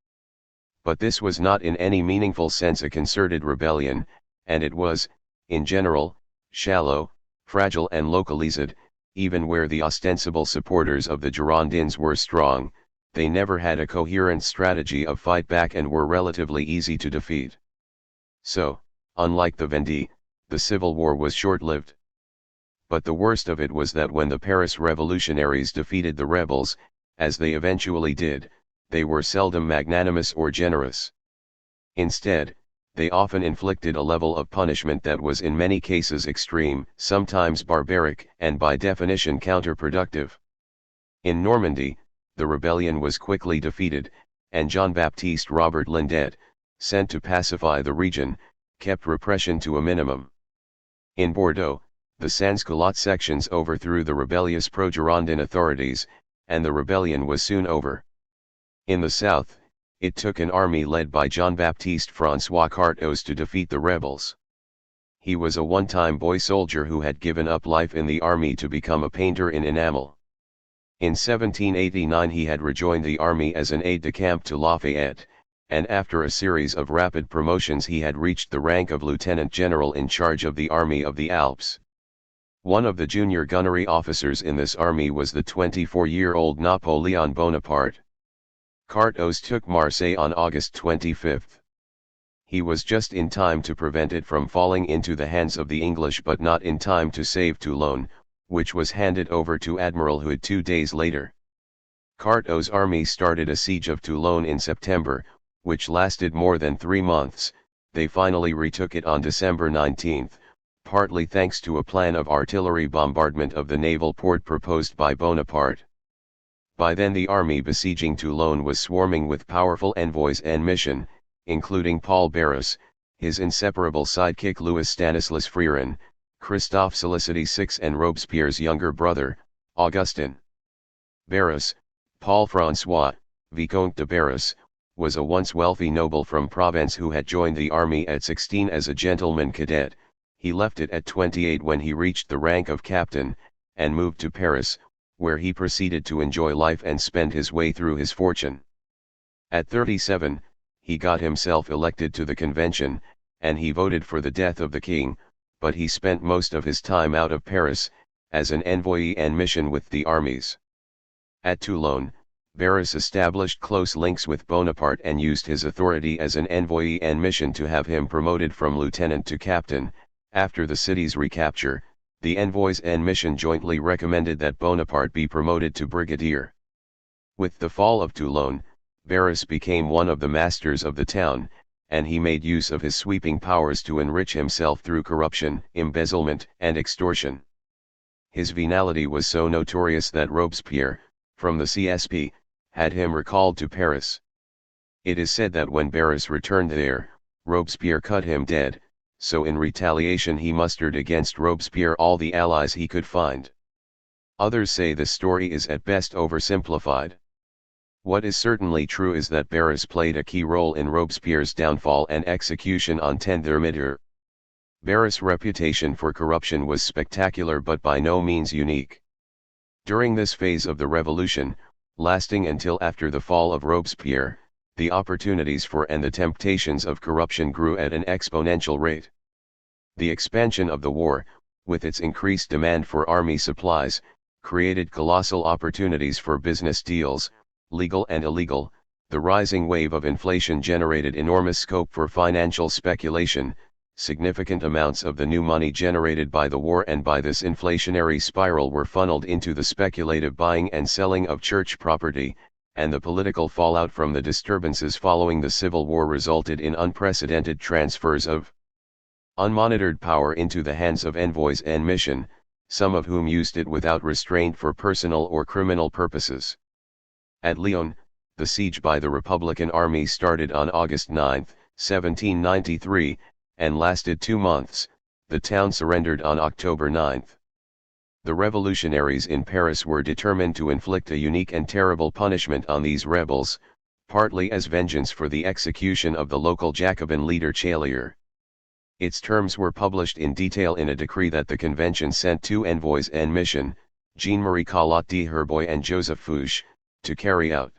But this was not in any meaningful sense a concerted rebellion, and it was, in general, shallow, fragile and localized. Even where the ostensible supporters of the Girondins were strong, they never had a coherent strategy of fight back and were relatively easy to defeat. So, unlike the Vendée, the Civil War was short-lived. But the worst of it was that when the Paris revolutionaries defeated the rebels, as they eventually did, they were seldom magnanimous or generous. Instead, they often inflicted a level of punishment that was in many cases extreme, sometimes barbaric, and by definition counterproductive. In Normandy, the rebellion was quickly defeated, and Jean-Baptiste Robert Lindet, sent to pacify the region, kept repression to a minimum. In Bordeaux, the Sans-Culotte sections overthrew the rebellious pro-Girondin authorities, and the rebellion was soon over. In the south, it took an army led by Jean-Baptiste François Carteaux to defeat the rebels. He was a one-time boy soldier who had given up life in the army to become a painter in enamel. In 1789 he had rejoined the army as an aide-de-camp to Lafayette, and after a series of rapid promotions he had reached the rank of lieutenant general in charge of the Army of the Alps. One of the junior gunnery officers in this army was the 24-year-old Napoleon Bonaparte. Carteaux took Marseille on August 25. He was just in time to prevent it from falling into the hands of the English, but not in time to save Toulon, which was handed over to Admiral Hood 2 days later. Carteaux's army started a siege of Toulon in September, which lasted more than 3 months. They finally retook it on December 19, partly thanks to a plan of artillery bombardment of the naval port proposed by Bonaparte. By then the army besieging Toulon was swarming with powerful envoys and mission, including Paul Barras, his inseparable sidekick Louis Stanislas Freron, Christophe Félicité VI and Robespierre's younger brother, Augustin. Barras, Paul François, Vicomte de Barras, was a once wealthy noble from Provence who had joined the army at 16 as a gentleman cadet. He left it at 28 when he reached the rank of captain, and moved to Paris, where he proceeded to enjoy life and spend his way through his fortune. At 37, he got himself elected to the convention, and he voted for the death of the king, but he spent most of his time out of Paris, as an envoy and mission with the armies. At Toulon, Barras established close links with Bonaparte and used his authority as an envoy and mission to have him promoted from lieutenant to captain. After the city's recapture, the envoys and mission jointly recommended that Bonaparte be promoted to brigadier. With the fall of Toulon, Barras became one of the masters of the town, and he made use of his sweeping powers to enrich himself through corruption, embezzlement, and extortion. His venality was so notorious that Robespierre, from the CSP, had him recalled to Paris. It is said that when Barras returned there, Robespierre cut him dead, so in retaliation he mustered against Robespierre all the allies he could find. Others say the story is at best oversimplified. What is certainly true is that Barras played a key role in Robespierre's downfall and execution on Tyranny. Barras' reputation for corruption was spectacular but by no means unique. During this phase of the revolution, lasting until after the fall of Robespierre, the opportunities for and the temptations of corruption grew at an exponential rate. The expansion of the war, with its increased demand for army supplies, created colossal opportunities for business deals, legal and illegal. The rising wave of inflation generated enormous scope for financial speculation. Significant amounts of the new money generated by the war and by this inflationary spiral were funneled into the speculative buying and selling of church property, and the political fallout from the disturbances following the Civil War resulted in unprecedented transfers of unmonitored power into the hands of envoys and mission, some of whom used it without restraint for personal or criminal purposes. At Lyon, the siege by the Republican army started on August 9, 1793, and lasted 2 months. The town surrendered on October 9. The revolutionaries in Paris were determined to inflict a unique and terrible punishment on these rebels, partly as vengeance for the execution of the local Jacobin leader Chalier. Its terms were published in detail in a decree that the convention sent 2 envoys en mission, Jean-Marie Collot de Herboy and Joseph Fouché, to carry out.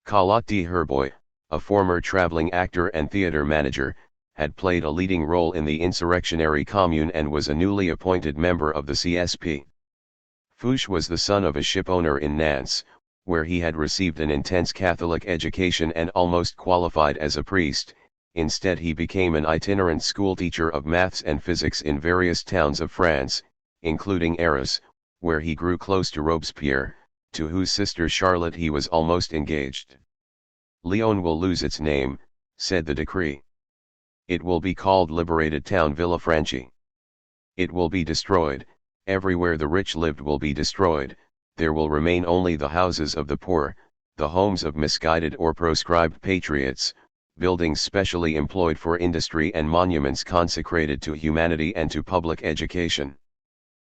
Collot de Herboy, a former traveling actor and theater manager, had played a leading role in the insurrectionary commune and was a newly appointed member of the CSP. Fouché was the son of a shipowner in Nantes, where he had received an intense Catholic education and almost qualified as a priest. Instead he became an itinerant schoolteacher of maths and physics in various towns of France, including Arras, where he grew close to Robespierre, to whose sister Charlotte he was almost engaged. Lyon will lose its name, said the decree. It will be called Liberated Town Villafranchi. It will be destroyed, everywhere the rich lived will be destroyed, there will remain only the houses of the poor, the homes of misguided or proscribed patriots, buildings specially employed for industry and monuments consecrated to humanity and to public education.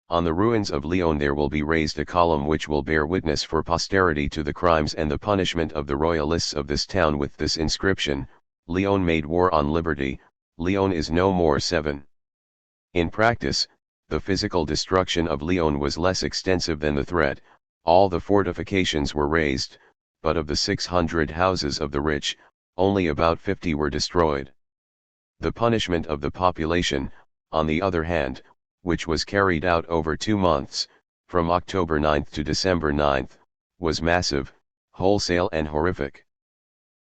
On the ruins of Lyon there will be raised a column which will bear witness for posterity to the crimes and the punishment of the royalists of this town with this inscription: Lyon made war on liberty, Lyon is no more 7. In practice, the physical destruction of Lyon was less extensive than the threat. All the fortifications were razed, but of the 600 houses of the rich, only about 50 were destroyed. The punishment of the population, on the other hand, which was carried out over 2 months, from October 9 to December 9, was massive, wholesale and horrific.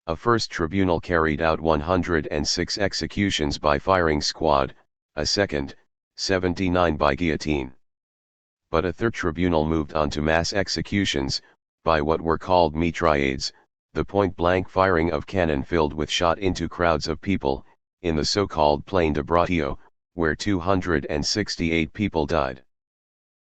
A first tribunal carried out 106 executions by firing squad, a second, 79 by guillotine. But a third tribunal moved on to mass executions, by what were called mitraillades, the point-blank firing of cannon filled with shot into crowds of people, in the so-called Plain de Bratio, where 268 people died.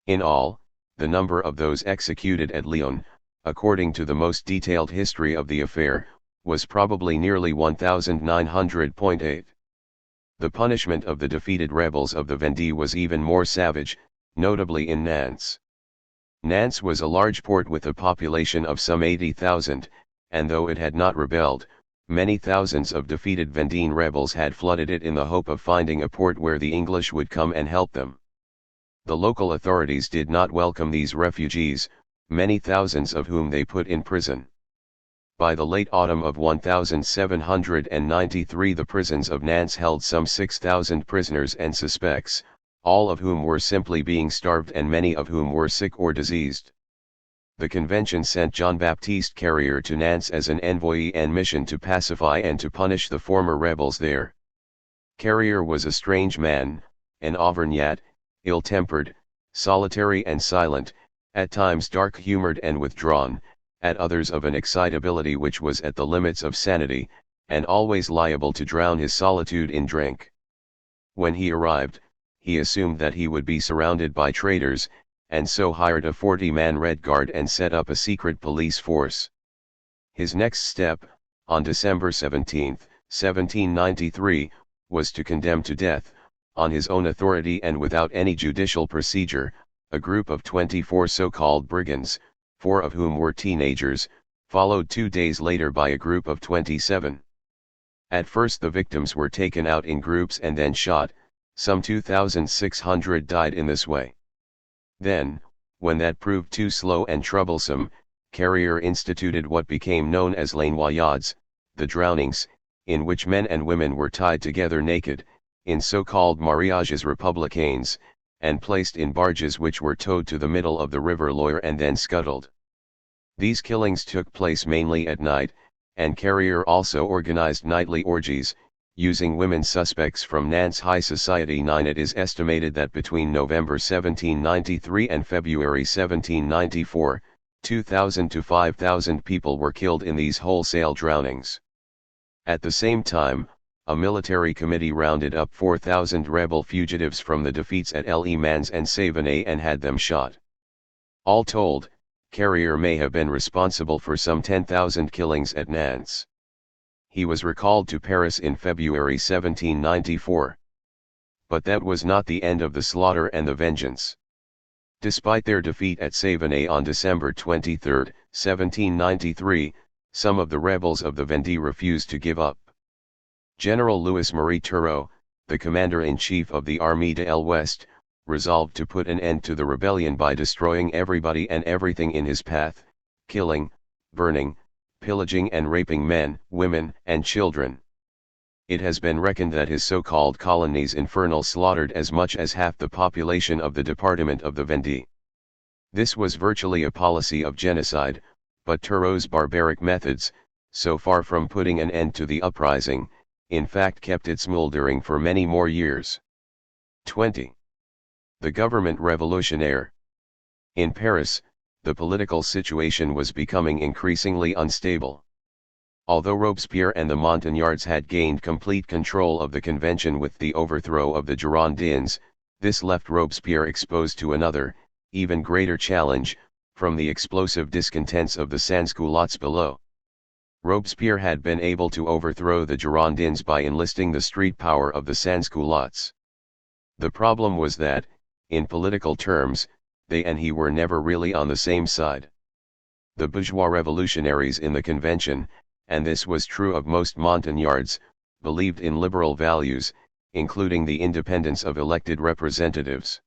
In all, the number of those executed at Lyon, according to the most detailed history of the affair, was probably nearly 1,900.8. The punishment of the defeated rebels of the Vendée was even more savage, notably in Nantes. Nantes was a large port with a population of some 80,000, and though it had not rebelled, many thousands of defeated Vendéan rebels had flooded it in the hope of finding a port where the English would come and help them. The local authorities did not welcome these refugees, many thousands of whom they put in prison. By the late autumn of 1793 the prisons of Nantes held some 6,000 prisoners and suspects, all of whom were simply being starved and many of whom were sick or diseased. The convention sent Jean-Baptiste Carrier to Nantes as an envoy and mission to pacify and to punish the former rebels there. Carrier was a strange man, an Auvergnat, ill-tempered, solitary and silent, at times dark-humored and withdrawn, at others of an excitability which was at the limits of sanity, and always liable to drown his solitude in drink. When he arrived, he assumed that he would be surrounded by traitors, and so hired a 40-man Red Guard and set up a secret police force. His next step, on December 17, 1793, was to condemn to death, on his own authority and without any judicial procedure, a group of 24 so-called brigands, 4 of whom were teenagers, followed 2 days later by a group of 27. At first the victims were taken out in groups and then shot, some 2,600 died in this way. Then, when that proved too slow and troublesome, Carrier instituted what became known as les noyades, the drownings, in which men and women were tied together naked, in so-called mariages républicains, and placed in barges which were towed to the middle of the river Loire and then scuttled. These killings took place mainly at night, and Carrier also organized nightly orgies, using women suspects from Nantes high society. It is estimated that between November 1793 and February 1794, 2,000 to 5,000 people were killed in these wholesale drownings. At the same time, a military committee rounded up 4,000 rebel fugitives from the defeats at Les Mans and Savenay and had them shot. All told, Carrier may have been responsible for some 10,000 killings at Nantes. He was recalled to Paris in February 1794. But that was not the end of the slaughter and the vengeance. Despite their defeat at Savenay on December 23, 1793, some of the rebels of the Vendée refused to give up. General Louis-Marie Turreau, the commander-in-chief of the Armée de l'Ouest, resolved to put an end to the rebellion by destroying everybody and everything in his path, killing, burning, pillaging and raping men, women, and children. It has been reckoned that his so-called colonies infernal slaughtered as much as half the population of the department of the Vendée. This was virtually a policy of genocide, but Turreau's barbaric methods, so far from putting an end to the uprising, in fact kept it smoldering for many more years. 20. The government revolutionnaire. In Paris, the political situation was becoming increasingly unstable. Although Robespierre and the Montagnards had gained complete control of the convention with the overthrow of the Girondins, this left Robespierre exposed to another, even greater challenge, from the explosive discontents of the sans-culottes below. Robespierre had been able to overthrow the Girondins by enlisting the street power of the sans-culottes. The problem was that, in political terms, they and he were never really on the same side. The bourgeois revolutionaries in the convention, and this was true of most Montagnards, believed in liberal values, including the independence of elected representatives.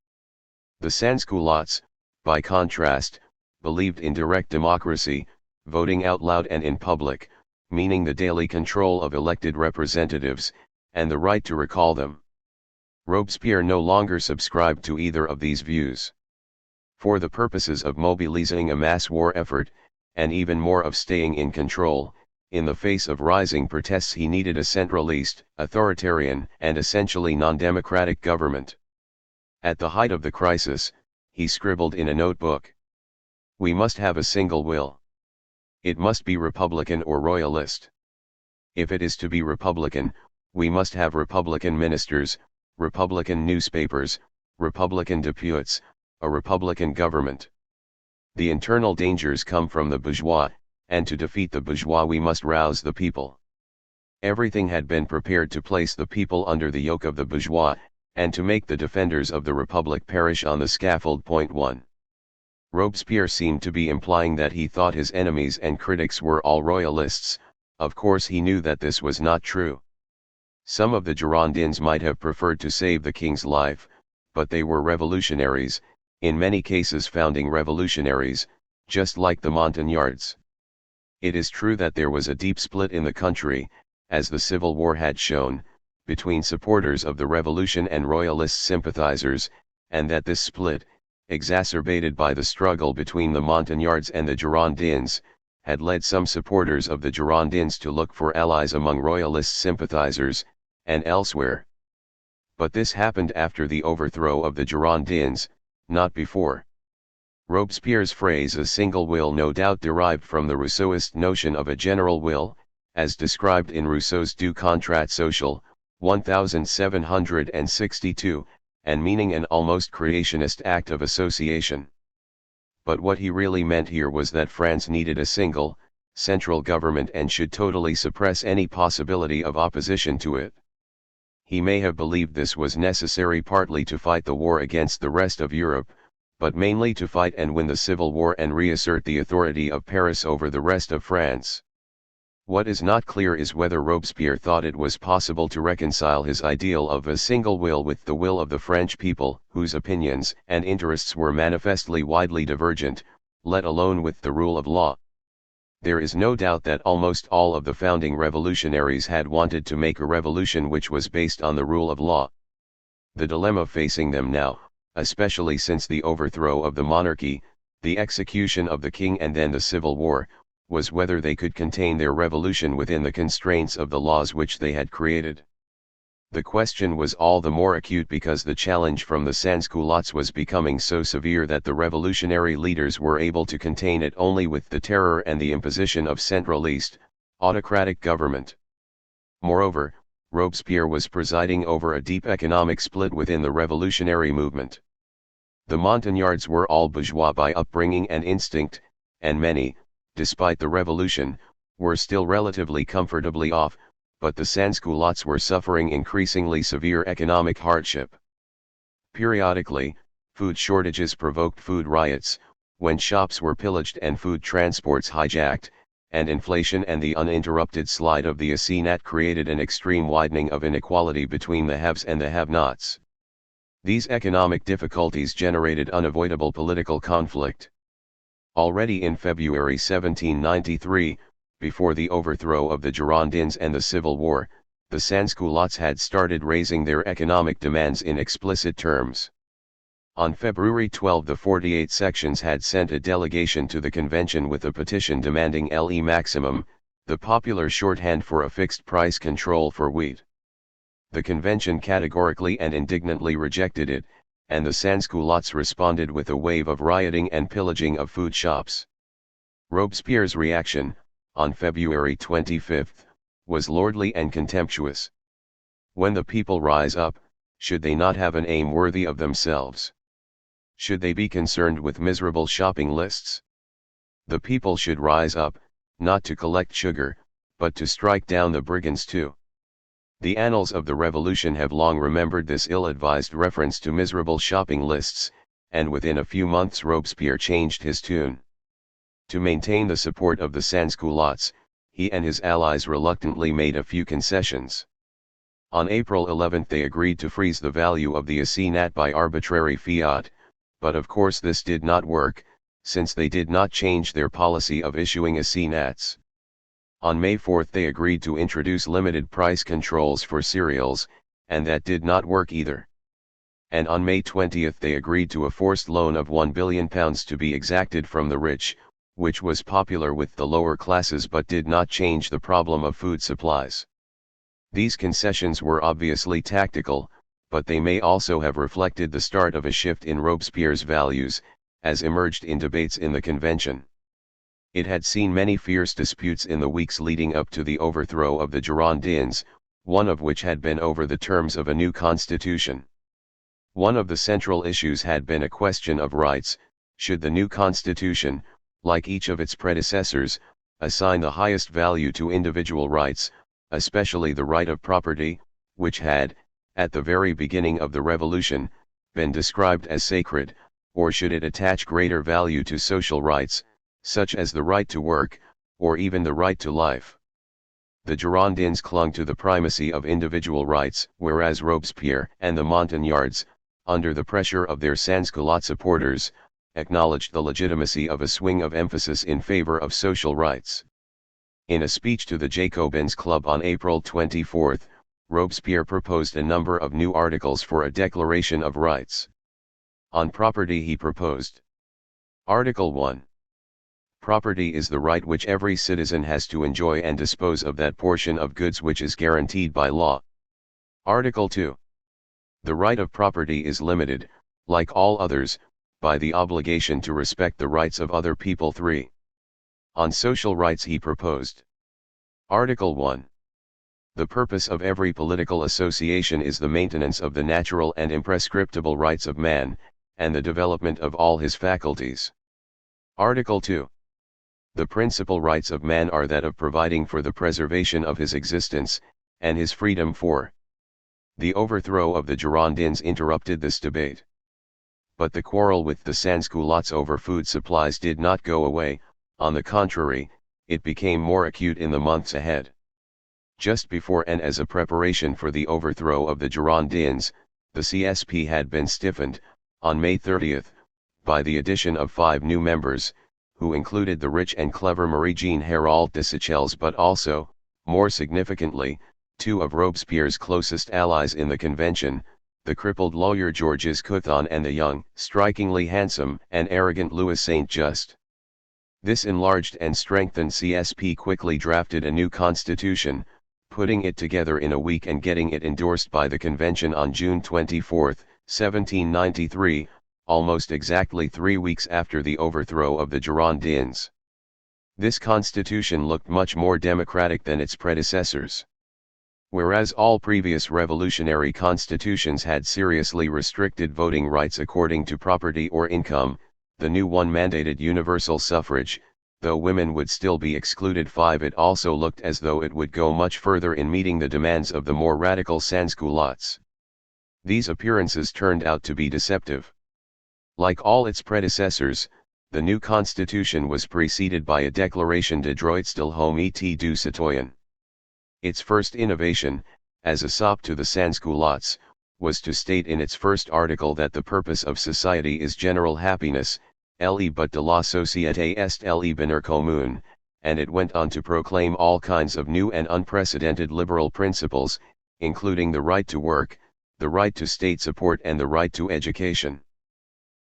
The sans-culottes, by contrast, believed in direct democracy, voting out loud and in public, meaning the daily control of elected representatives, and the right to recall them. Robespierre no longer subscribed to either of these views. For the purposes of mobilizing a mass war effort, and even more of staying in control, in the face of rising protests he needed a centralist, authoritarian, and essentially non-democratic government. At the height of the crisis, he scribbled in a notebook, "We must have a single will. It must be Republican or Royalist. If it is to be Republican, we must have Republican ministers, Republican newspapers, Republican deputies, a Republican government. The internal dangers come from the bourgeois, and to defeat the bourgeois we must rouse the people." Everything had been prepared to place the people under the yoke of the bourgeois, and to make the defenders of the Republic perish on the scaffold. 1. Robespierre seemed to be implying that he thought his enemies and critics were all royalists. Of course he knew that this was not true. Some of the Girondins might have preferred to save the king's life, but they were revolutionaries, in many cases founding revolutionaries, just like the Montagnards. It is true that there was a deep split in the country, as the Civil War had shown, between supporters of the revolution and royalist sympathizers, and that this split, exacerbated by the struggle between the Montagnards and the Girondins, had led some supporters of the Girondins to look for allies among royalist sympathizers, and elsewhere. But this happened after the overthrow of the Girondins, not before. Robespierre's phrase "a single will" no doubt derived from the Rousseauist notion of a general will, as described in Rousseau's Du Contrat Social, 1762, and meaning an almost creationist act of association. But what he really meant here was that France needed a single, central government and should totally suppress any possibility of opposition to it. He may have believed this was necessary partly to fight the war against the rest of Europe, but mainly to fight and win the Civil War and reassert the authority of Paris over the rest of France. What is not clear is whether Robespierre thought it was possible to reconcile his ideal of a single will with the will of the French people, whose opinions and interests were manifestly widely divergent, let alone with the rule of law. There is no doubt that almost all of the founding revolutionaries had wanted to make a revolution which was based on the rule of law. The dilemma facing them now, especially since the overthrow of the monarchy, the execution of the king and then the Civil War, was whether they could contain their revolution within the constraints of the laws which they had created. The question was all the more acute because the challenge from the sans-culottes was becoming so severe that the revolutionary leaders were able to contain it only with the terror and the imposition of centralist, autocratic government. Moreover, Robespierre was presiding over a deep economic split within the revolutionary movement. The Montagnards were all bourgeois by upbringing and instinct, and many, despite the revolution, were still relatively comfortably off, but the sans-culottes were suffering increasingly severe economic hardship. Periodically, food shortages provoked food riots, when shops were pillaged and food transports hijacked, and inflation and the uninterrupted slide of the assignat created an extreme widening of inequality between the haves and the have-nots. These economic difficulties generated unavoidable political conflict. Already in February 1793, before the overthrow of the Girondins and the Civil War, the sans-culottes had started raising their economic demands in explicit terms. On February 12 the 48 sections had sent a delegation to the convention with a petition demanding le maximum, the popular shorthand for a fixed price control for wheat. The convention categorically and indignantly rejected it, and the sans-culottes responded with a wave of rioting and pillaging of food shops. Robespierre's reaction, on February 25, was lordly and contemptuous. When the people rise up, should they not have an aim worthy of themselves? Should they be concerned with miserable shopping lists? The people should rise up, not to collect sugar, but to strike down the brigands too. The annals of the revolution have long remembered this ill-advised reference to miserable shopping lists, and within a few months Robespierre changed his tune. To maintain the support of the sans-culottes, he and his allies reluctantly made a few concessions. On April 11 they agreed to freeze the value of the assignat by arbitrary fiat, but of course this did not work, since they did not change their policy of issuing assignats. On May 4 they agreed to introduce limited price controls for cereals, and that did not work either. And on May 20 they agreed to a forced loan of £1 billion to be exacted from the rich, which was popular with the lower classes but did not change the problem of food supplies. These concessions were obviously tactical, but they may also have reflected the start of a shift in Robespierre's values, as emerged in debates in the convention. It had seen many fierce disputes in the weeks leading up to the overthrow of the Girondins, one of which had been over the terms of a new constitution. One of the central issues had been a question of rights. Should the new constitution, like each of its predecessors, assign the highest value to individual rights, especially the right of property, which had, at the very beginning of the revolution, been described as sacred, or should it attach greater value to social rights, such as the right to work, or even the right to life? The Girondins clung to the primacy of individual rights, whereas Robespierre and the Montagnards, under the pressure of their sans-culotte supporters, acknowledged the legitimacy of a swing of emphasis in favor of social rights. In a speech to the Jacobins Club on April 24, Robespierre proposed a number of new articles for a Declaration of Rights. On property he proposed: Article 1. Property is the right which every citizen has to enjoy and dispose of that portion of goods which is guaranteed by law. Article 2. The right of property is limited, like all others, by the obligation to respect the rights of other people. 3. On social rights he proposed: Article 1. The purpose of every political association is the maintenance of the natural and imprescriptible rights of man, and the development of all his faculties. Article 2. The principal rights of man are that of providing for the preservation of his existence, and his freedom. 4. The overthrow of the Girondins interrupted this debate. But the quarrel with the sans-culottes over food supplies did not go away. On the contrary, it became more acute in the months ahead. Just before and as a preparation for the overthrow of the Girondins, the CSP had been stiffened, on May 30, by the addition of 5 new members, who included the rich and clever Marie-Jeanne Hérault de Seychelles, but also, more significantly, 2 of Robespierre's closest allies in the convention, the crippled lawyer Georges Couthon and the young, strikingly handsome and arrogant Louis Saint-Just. This enlarged and strengthened CSP quickly drafted a new constitution, putting it together in a week and getting it endorsed by the convention on June 24, 1793, almost exactly 3 weeks after the overthrow of the Girondins. This constitution looked much more democratic than its predecessors. Whereas all previous revolutionary constitutions had seriously restricted voting rights according to property or income, the new one mandated universal suffrage. Though women would still be excluded. 5. It also looked as though it would go much further in meeting the demands of the more radical sans-culottes. These appearances turned out to be deceptive. Like all its predecessors, the new constitution was preceded by a Déclaration des droits de l'homme et du citoyen. Its first innovation, as a sop to the sans-culottes, was to state in its first article that the purpose of society is general happiness, le but de la société est le bonheur commun, and it went on to proclaim all kinds of new and unprecedented liberal principles, including the right to work, the right to state support and the right to education.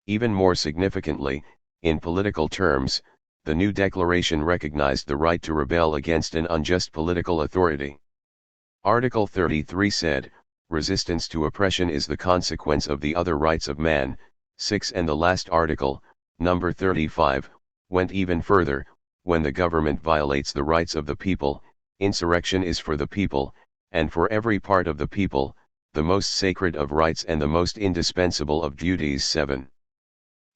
Even more significantly, in political terms, the new declaration recognized the right to rebel against an unjust political authority. Article 33 said, resistance to oppression is the consequence of the other rights of man. 6. And the last article, number 35, went even further, when the government violates the rights of the people, insurrection is for the people, and for every part of the people, the most sacred of rights and the most indispensable of duties. 7.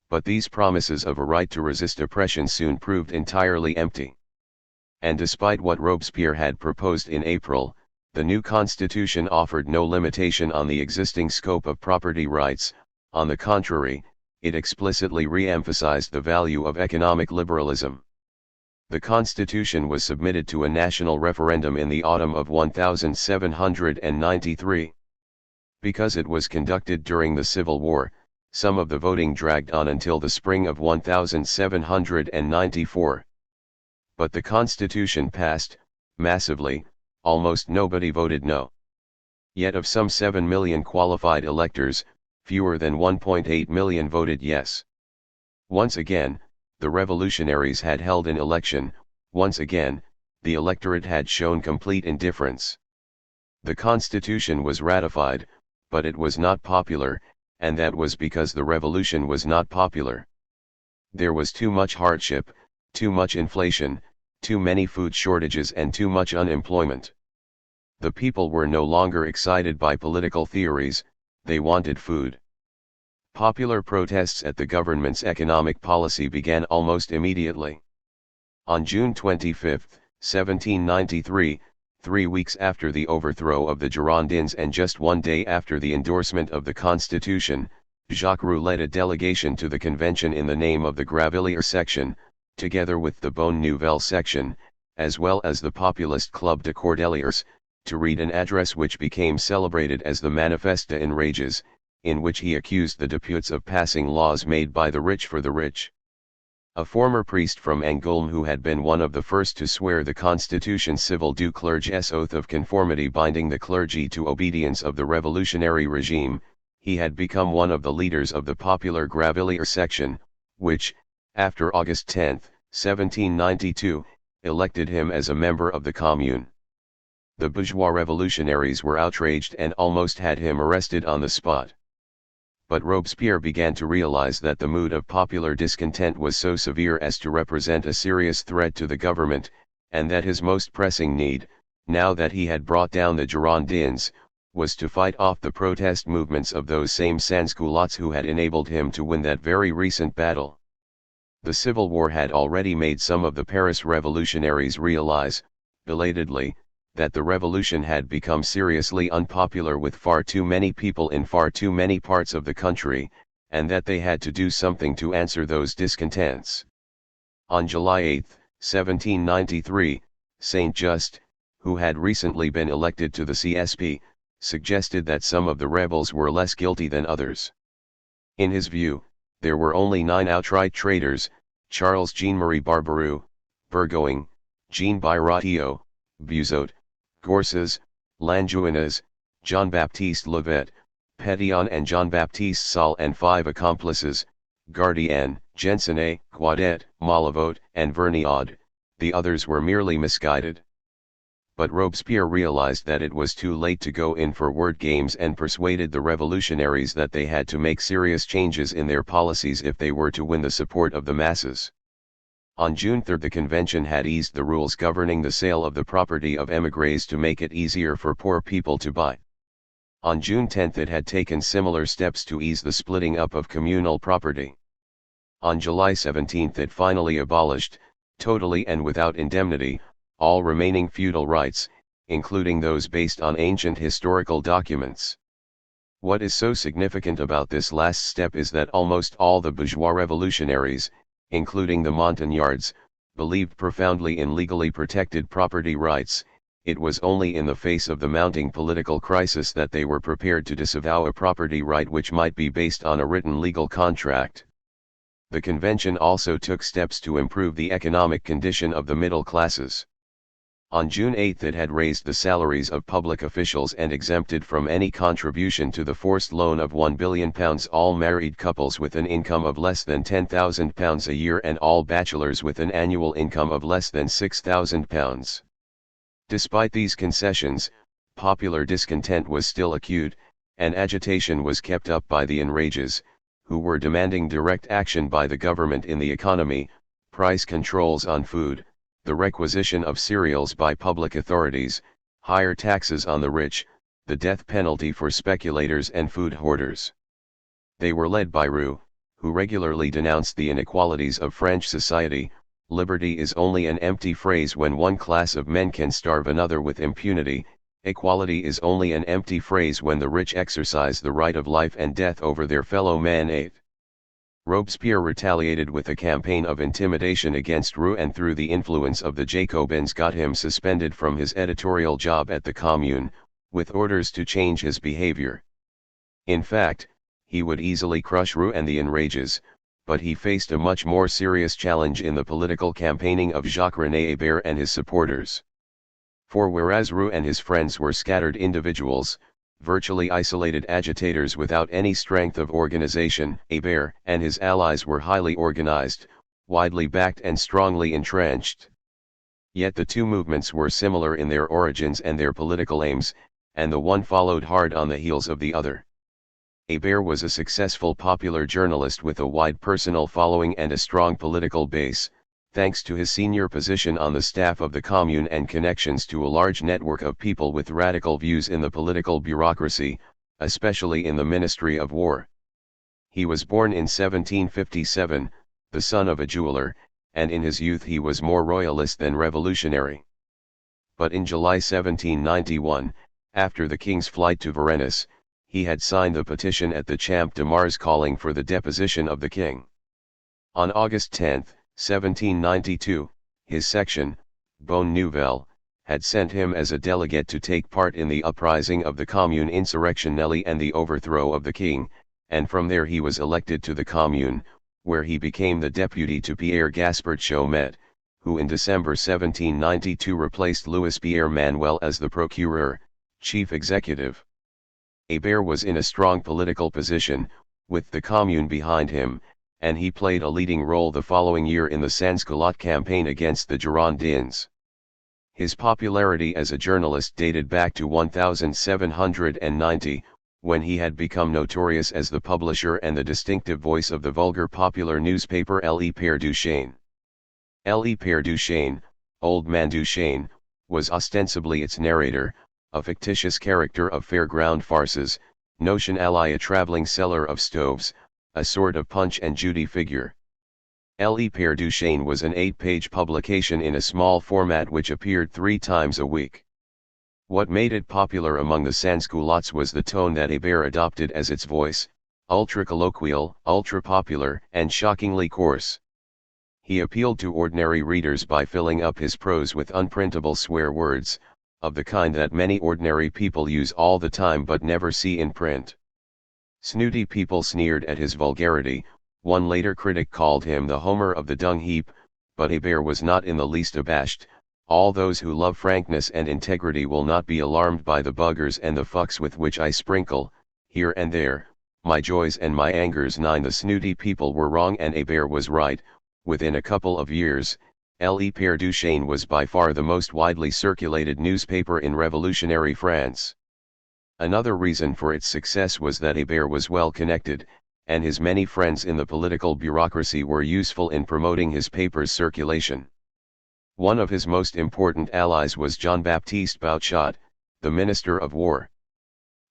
But these promises of a right to resist oppression soon proved entirely empty. And despite what Robespierre had proposed in April, the new constitution offered no limitation on the existing scope of property rights. On the contrary, it explicitly re-emphasized the value of economic liberalism. The constitution was submitted to a national referendum in the autumn of 1793. Because it was conducted during the Civil War, some of the voting dragged on until the spring of 1794. But the constitution passed, massively. Almost nobody voted no. Yet of some 7 million qualified electors, fewer than 1.8 million voted yes. Once again, the revolutionaries had held an election. Once again, the electorate had shown complete indifference. The constitution was ratified, but it was not popular, and that was because the revolution was not popular. There was too much hardship, too much inflation, too many food shortages and too much unemployment. The people were no longer excited by political theories, they wanted food. Popular protests at the government's economic policy began almost immediately. On June 25, 1793, 3 weeks after the overthrow of the Girondins and just 1 day after the endorsement of the Constitution, Jacques Roux led a delegation to the convention in the name of the Gravilliers section, together with the Bonne Nouvelle section, as well as the Populist Club de Cordeliers, to read an address which became celebrated as the Manifeste des Enrages, in which he accused the deputies of passing laws made by the rich for the rich. A former priest from Angoulême who had been one of the first to swear the Constitution Civil du Clergé's oath of conformity binding the clergy to obedience of the revolutionary regime, he had become one of the leaders of the popular Gravilliers section, which, after August 10, 1792, elected him as a member of the Commune. The bourgeois revolutionaries were outraged and almost had him arrested on the spot. But Robespierre began to realize that the mood of popular discontent was so severe as to represent a serious threat to the government, and that his most pressing need, now that he had brought down the Girondins, was to fight off the protest movements of those same sans-culottes who had enabled him to win that very recent battle. The Civil War had already made some of the Paris revolutionaries realize, belatedly, that the revolution had become seriously unpopular with far too many people in far too many parts of the country, and that they had to do something to answer those discontents. On July 8, 1793, Saint-Just, who had recently been elected to the CSP, suggested that some of the rebels were less guilty than others. In his view, there were only 9 outright traitors: Charles Jean-Marie Barbaroux, Burgoyne, Jean Birattio, Buzot, Gorsas, Langouinez, Jean-Baptiste Levet, Petillon and Jean-Baptiste Salle, and 5 accomplices, Gardien, Jensenet, Guadet, Malavot, and Verniaud. The others were merely misguided. But Robespierre realized that it was too late to go in for word games and persuaded the revolutionaries that they had to make serious changes in their policies if they were to win the support of the masses. On June 3 the convention had eased the rules governing the sale of the property of émigrés to make it easier for poor people to buy. On June 10 it had taken similar steps to ease the splitting up of communal property. On July 17 it finally abolished, totally and without indemnity, all remaining feudal rights, including those based on ancient historical documents. What is so significant about this last step is that almost all the bourgeois revolutionaries, including the Montagnards, believed profoundly in legally protected property rights. It was only in the face of the mounting political crisis that they were prepared to disavow a property right which might be based on a written legal contract. The convention also took steps to improve the economic condition of the middle classes. On June 8 it had raised the salaries of public officials and exempted from any contribution to the forced loan of £1 billion all married couples with an income of less than £10,000 a year and all bachelors with an annual income of less than £6,000. Despite these concessions, popular discontent was still acute, and agitation was kept up by the enrages, who were demanding direct action by the government in the economy, price controls on food, the requisition of cereals by public authorities, higher taxes on the rich, the death penalty for speculators and food hoarders. They were led by Roux, who regularly denounced the inequalities of French society. Liberty is only an empty phrase when one class of men can starve another with impunity. Equality is only an empty phrase when the rich exercise the right of life and death over their fellow man. 8. Robespierre retaliated with a campaign of intimidation against Roux, and through the influence of the Jacobins got him suspended from his editorial job at the Commune, with orders to change his behavior. In fact, he would easily crush Roux and the enrages, but he faced a much more serious challenge in the political campaigning of Jacques-René Hébert and his supporters. For whereas Roux and his friends were scattered individuals, virtually isolated agitators without any strength of organization, Hébert and his allies were highly organized, widely backed and strongly entrenched. Yet the two movements were similar in their origins and their political aims, and the one followed hard on the heels of the other. Hébert was a successful popular journalist with a wide personal following and a strong political base, thanks to his senior position on the staff of the Commune and connections to a large network of people with radical views in the political bureaucracy, especially in the Ministry of War. He was born in 1757, the son of a jeweler, and in his youth he was more royalist than revolutionary. But in July 1791, after the king's flight to Varennes, he had signed the petition at the Champ de Mars calling for the deposition of the king. On August 10, 1792, his section, Bonne Nouvelle, had sent him as a delegate to take part in the uprising of the Commune insurrectionnelle and the overthrow of the king, and from there he was elected to the Commune, where he became the deputy to Pierre Gaspard Chaumet, who in December 1792 replaced Louis Pierre Manuel as the procureur, chief executive. Hébert was in a strong political position, with the Commune behind him, and he played a leading role the following year in the Sans-Culotte campaign against the Girondins. His popularity as a journalist dated back to 1790, when he had become notorious as the publisher and the distinctive voice of the vulgar popular newspaper Le Père Duchesne. Le Père Duchesne, Old Man Duchesne, was ostensibly its narrator, a fictitious character of fairground farces, notion ally a traveling seller of stoves, a sort of Punch and Judy figure. Le Père Duchesne was an 8-page publication in a small format which appeared 3 times a week. What made it popular among the sans-culottes was the tone that Hébert adopted as its voice, ultra-colloquial, ultra-popular, and shockingly coarse. He appealed to ordinary readers by filling up his prose with unprintable swear words, of the kind that many ordinary people use all the time but never see in print. Snooty people sneered at his vulgarity. One later critic called him the Homer of the dung heap, but Hébert was not in the least abashed. All those who love frankness and integrity will not be alarmed by the buggers and the fucks with which I sprinkle, here and there, my joys and my angers. 9. The snooty people were wrong and Hébert was right. Within a couple of years, Le Père Duchesne was by far the most widely circulated newspaper in revolutionary France. Another reason for its success was that Hébert was well connected, and his many friends in the political bureaucracy were useful in promoting his paper's circulation. One of his most important allies was Jean-Baptiste Bouchat, the Minister of War.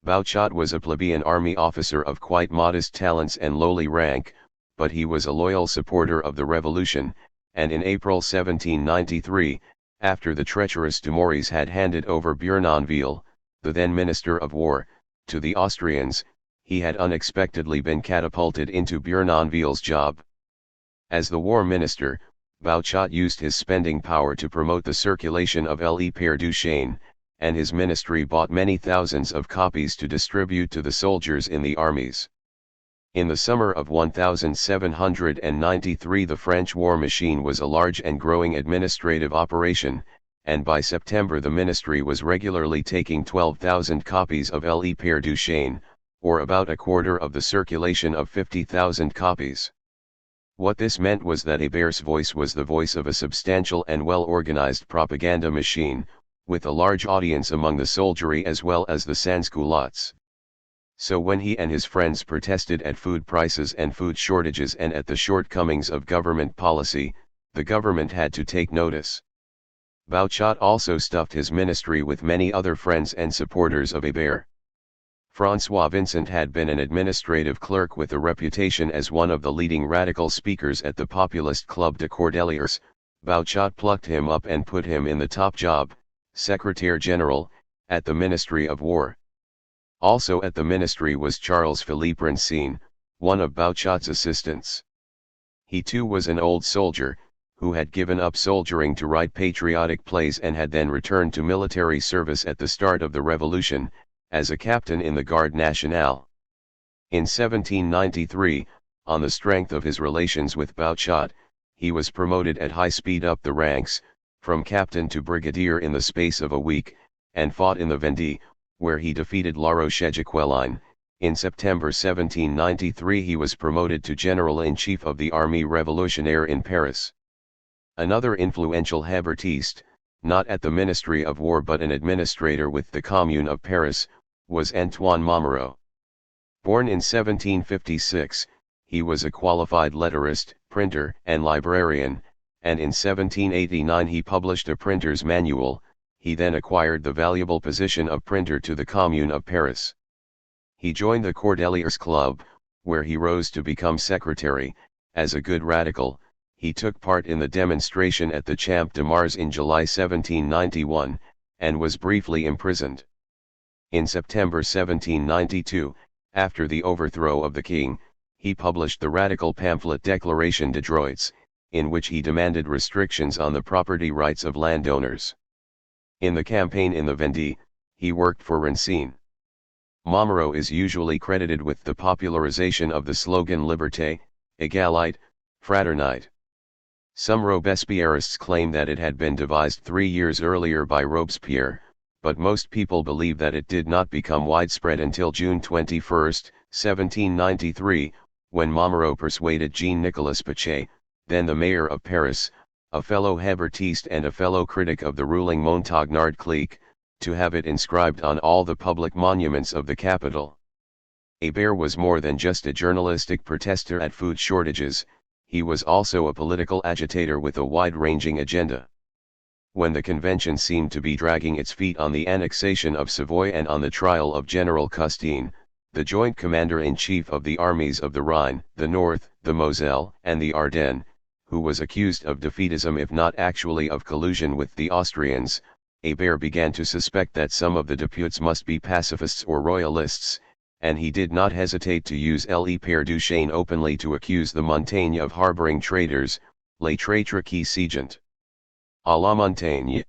Bouchat was a plebeian army officer of quite modest talents and lowly rank, but he was a loyal supporter of the revolution, and in April 1793, after the treacherous Dumouriez had handed over Bournonville, the then Minister of War, to the Austrians, he had unexpectedly been catapulted into Bournonville's job. As the war minister, Bouchat used his spending power to promote the circulation of Le Père Duchesne, and his ministry bought many thousands of copies to distribute to the soldiers in the armies. In the summer of 1793 the French war machine was a large and growing administrative operation, and by September the ministry was regularly taking 12,000 copies of Le Père Duchesne, or about a quarter of the circulation of 50,000 copies. What this meant was that Hébert's voice was the voice of a substantial and well-organized propaganda machine, with a large audience among the soldiery as well as the sans-culottes. So when he and his friends protested at food prices and food shortages and at the shortcomings of government policy, the government had to take notice. Bouchat also stuffed his ministry with many other friends and supporters of Hébert. François Vincent had been an administrative clerk with a reputation as one of the leading radical speakers at the populist Club de Cordeliers. Bouchat plucked him up and put him in the top job, Secretary General, at the Ministry of War. Also at the ministry was Charles-Philippe Rancine, one of Bouchat's assistants. He too was an old soldier, who had given up soldiering to write patriotic plays and had then returned to military service at the start of the Revolution, as a captain in the Garde Nationale. In 1793, on the strength of his relations with Bouchat, he was promoted at high speed up the ranks, from captain to brigadier in the space of a week, and fought in the Vendée, where he defeated La Roche-Jacqueline. In September 1793 he was promoted to General-in-Chief of the Armée Révolutionnaire in Paris. Another influential Hébertiste, not at the Ministry of War but an administrator with the Commune of Paris, was Antoine Momaro. Born in 1756, he was a qualified letterist, printer, and librarian, and in 1789 he published a printer's manual. He then acquired the valuable position of printer to the Commune of Paris. He joined the Cordeliers Club, where he rose to become secretary. As a good radical, he took part in the demonstration at the Champ de Mars in July 1791, and was briefly imprisoned. In September 1792, after the overthrow of the king, he published the radical pamphlet Déclaration de Droits, in which he demanded restrictions on the property rights of landowners. In the campaign in the Vendée, he worked for Rancine. Momaro is usually credited with the popularization of the slogan Liberté, Égalité, Fraternité. Some Robespierrists claim that it had been devised 3 years earlier by Robespierre, but most people believe that it did not become widespread until June 21, 1793, when Momaro persuaded Jean-Nicolas Pichet, then the mayor of Paris, a fellow Hébertiste and a fellow critic of the ruling Montagnard clique, to have it inscribed on all the public monuments of the capital. Hébert was more than just a journalistic protester at food shortages, he was also a political agitator with a wide-ranging agenda. When the convention seemed to be dragging its feet on the annexation of Savoy and on the trial of General Custine, the joint commander-in-chief of the armies of the Rhine, the North, the Moselle, and the Ardennes, who was accused of defeatism if not actually of collusion with the Austrians, Hébert began to suspect that some of the deputies must be pacifists or royalists, and he did not hesitate to use Le Père Duchesne openly to accuse the Montaigne of harboring traitors, les traîtres qui s'agent à la Montaigne.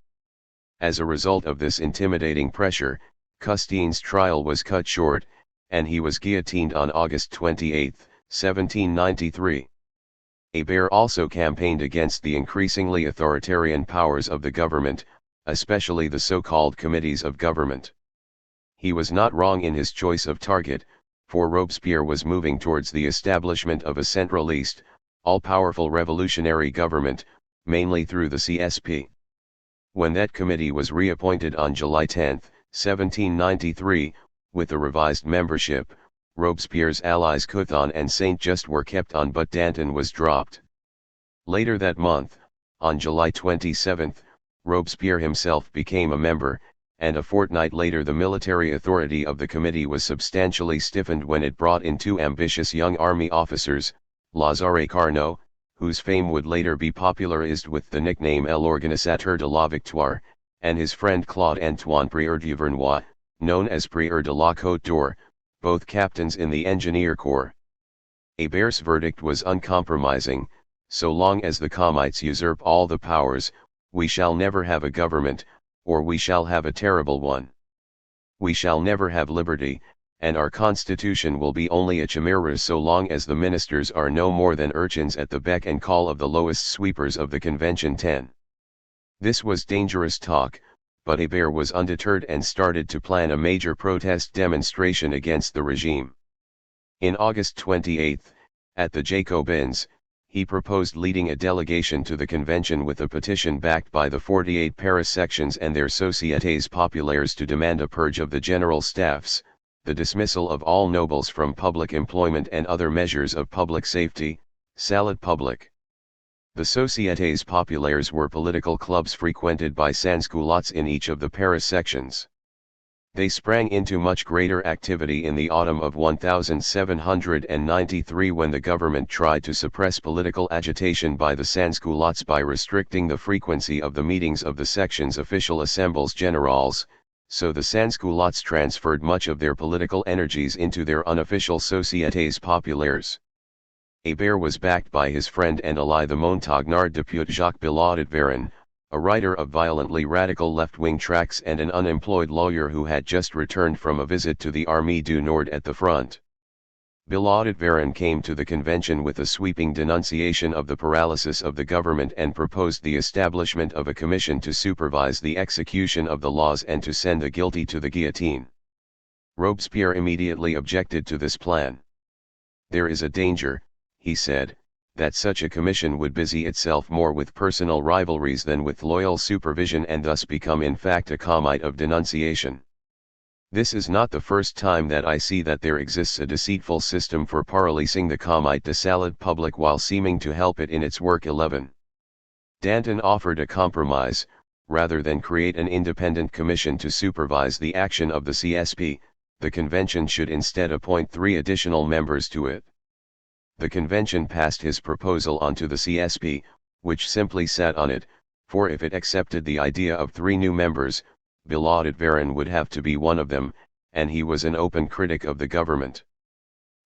As a result of this intimidating pressure, Custine's trial was cut short, and he was guillotined on August 28, 1793. Hébert also campaigned against the increasingly authoritarian powers of the government, especially the so-called committees of government. He was not wrong in his choice of target, for Robespierre was moving towards the establishment of a centralist, all-powerful revolutionary government, mainly through the CSP. When that committee was reappointed on July 10, 1793, with a revised membership, Robespierre's allies Couthon and Saint-Just were kept on but Danton was dropped. Later that month, on July 27, Robespierre himself became a member, and a fortnight later the military authority of the committee was substantially stiffened when it brought in two ambitious young army officers, Lazare Carnot, whose fame would later be popularized with the nickname L'Organisateur de la Victoire, and his friend Claude-Antoine Prieur d'Auvernois, known as Prieur de la Côte d'Or, both captains in the Engineer Corps. Hébert's verdict was uncompromising: so long as the Commites usurp all the powers, we shall never have a government, or we shall have a terrible one. We shall never have liberty, and our constitution will be only a chimera so long as the ministers are no more than urchins at the beck and call of the lowest sweepers of the Convention 10. This was dangerous talk, but Hébert was undeterred and started to plan a major protest demonstration against the regime. In August 28, at the Jacobins, he proposed leading a delegation to the convention with a petition backed by the 48 Paris sections and their Sociétés Populaires to demand a purge of the general staffs, the dismissal of all nobles from public employment and other measures of public safety, salut public. The Sociétés Populaires were political clubs frequented by sans-culottes in each of the Paris sections. They sprang into much greater activity in the autumn of 1793 when the government tried to suppress political agitation by the sans-culottes by restricting the frequency of the meetings of the section's official assembles générales, so the sans-culottes transferred much of their political energies into their unofficial Sociétés Populaires. Hébert was backed by his friend and ally the Montagnard depute Jacques Billaud-Varennes, a writer of violently radical left-wing tracts and an unemployed lawyer who had just returned from a visit to the Armée du Nord at the front. Billaud-Varennes came to the convention with a sweeping denunciation of the paralysis of the government and proposed the establishment of a commission to supervise the execution of the laws and to send the guilty to the guillotine. Robespierre immediately objected to this plan. "There is a danger," he said, "that such a commission would busy itself more with personal rivalries than with loyal supervision and thus become in fact a comite of denunciation. This is not the first time that I see that there exists a deceitful system for paralysing the comite de salade public while seeming to help it in its work. 11. Danton offered a compromise. Rather than create an independent commission to supervise the action of the CSP, the convention should instead appoint 3 additional members to it. The convention passed his proposal on to the CSP, which simply sat on it, for if it accepted the idea of 3 new members, Billaud-Varennes would have to be one of them, and he was an open critic of the government.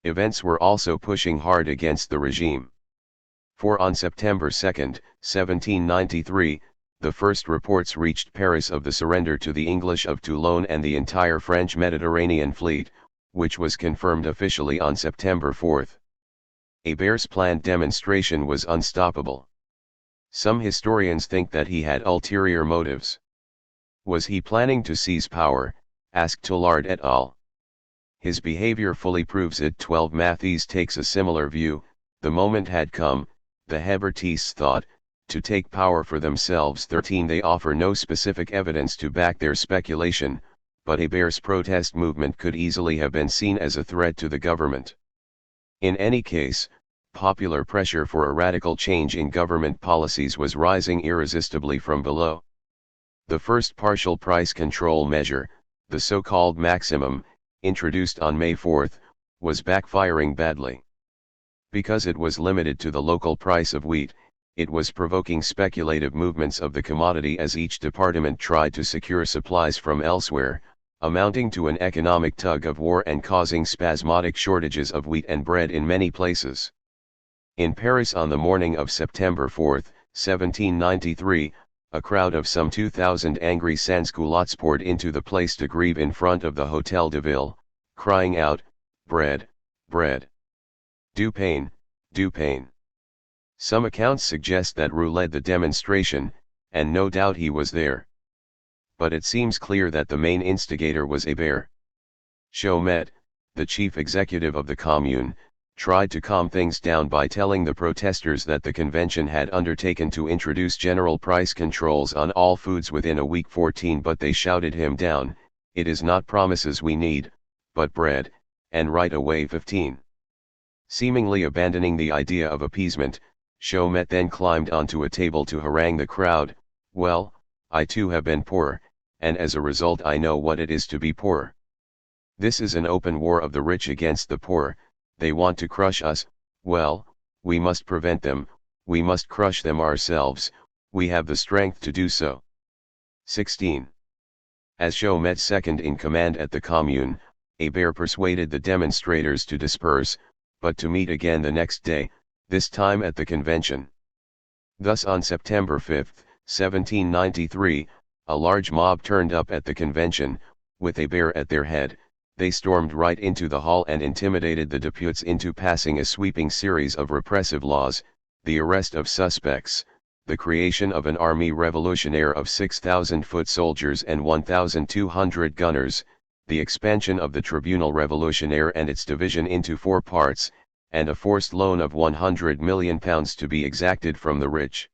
Events were also pushing hard against the regime. For on September 2, 1793, the first reports reached Paris of the surrender to the English of Toulon and the entire French Mediterranean fleet, which was confirmed officially on September 4. Hébert's planned demonstration was unstoppable. Some historians think that he had ulterior motives. Was he planning to seize power? Asked Tollard et al. His behavior fully proves it. 12 Mathies takes a similar view. The moment had come, the Hébertists thought, to take power for themselves. 13 They offer no specific evidence to back their speculation, but Hébert's protest movement could easily have been seen as a threat to the government. In any case, popular pressure for a radical change in government policies was rising irresistibly from below. The first partial price control measure, the so-called maximum, introduced on May 4, was backfiring badly. Because it was limited to the local price of wheat, it was provoking speculative movements of the commodity as each department tried to secure supplies from elsewhere, amounting to an economic tug-of-war and causing spasmodic shortages of wheat and bread in many places. In Paris on the morning of September 4, 1793, a crowd of some 2,000 angry sans-culottes poured into the Place de Grève in front of the Hôtel de Ville, crying out, "Bread, bread! Du pain, du pain!" Some accounts suggest that Roux led the demonstration, and no doubt he was there. But it seems clear that the main instigator was Hébert. Chaumet, the chief executive of the Commune, tried to calm things down by telling the protesters that the convention had undertaken to introduce general price controls on all foods within a week. 14 But they shouted him down. "It is not promises we need, but bread, and right away." 15. Seemingly abandoning the idea of appeasement, Chaumet then climbed onto a table to harangue the crowd. "Well, I too have been poor, and as a result I know what it is to be poor. This is an open war of the rich against the poor. They want to crush us. Well, we must prevent them, we must crush them ourselves, we have the strength to do so." 16. As Chaumet second in command at the Commune, Hébert persuaded the demonstrators to disperse, but to meet again the next day, this time at the convention. Thus on September 5, 1793, a large mob turned up at the convention, with Hébert at their head. They stormed right into the hall and intimidated the deputes into passing a sweeping series of repressive laws, the arrest of suspects, the creation of an army revolutionnaire of 6,000 foot soldiers and 1,200 gunners, the expansion of the Tribunal Revolutionnaire and its division into 4 parts, and a forced loan of £100 million to be exacted from the rich.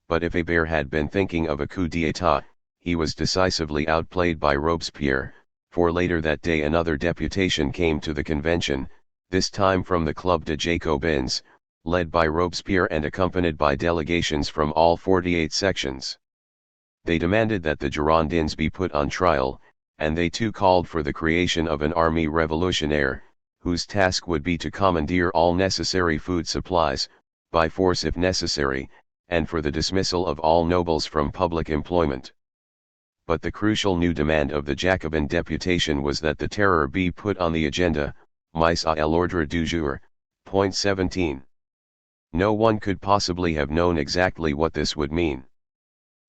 But if Hébert had been thinking of a coup d'état, he was decisively outplayed by Robespierre. For later that day another deputation came to the convention, this time from the Club de Jacobins, led by Robespierre and accompanied by delegations from all 48 sections. They demanded that the Girondins be put on trial, and they too called for the creation of an army révolutionnaire, whose task would be to commandeer all necessary food supplies, by force if necessary, and for the dismissal of all nobles from public employment. But the crucial new demand of the Jacobin deputation was that the terror be put on the agenda, mise à l'ordre du jour. Point 17. No one could possibly have known exactly what this would mean.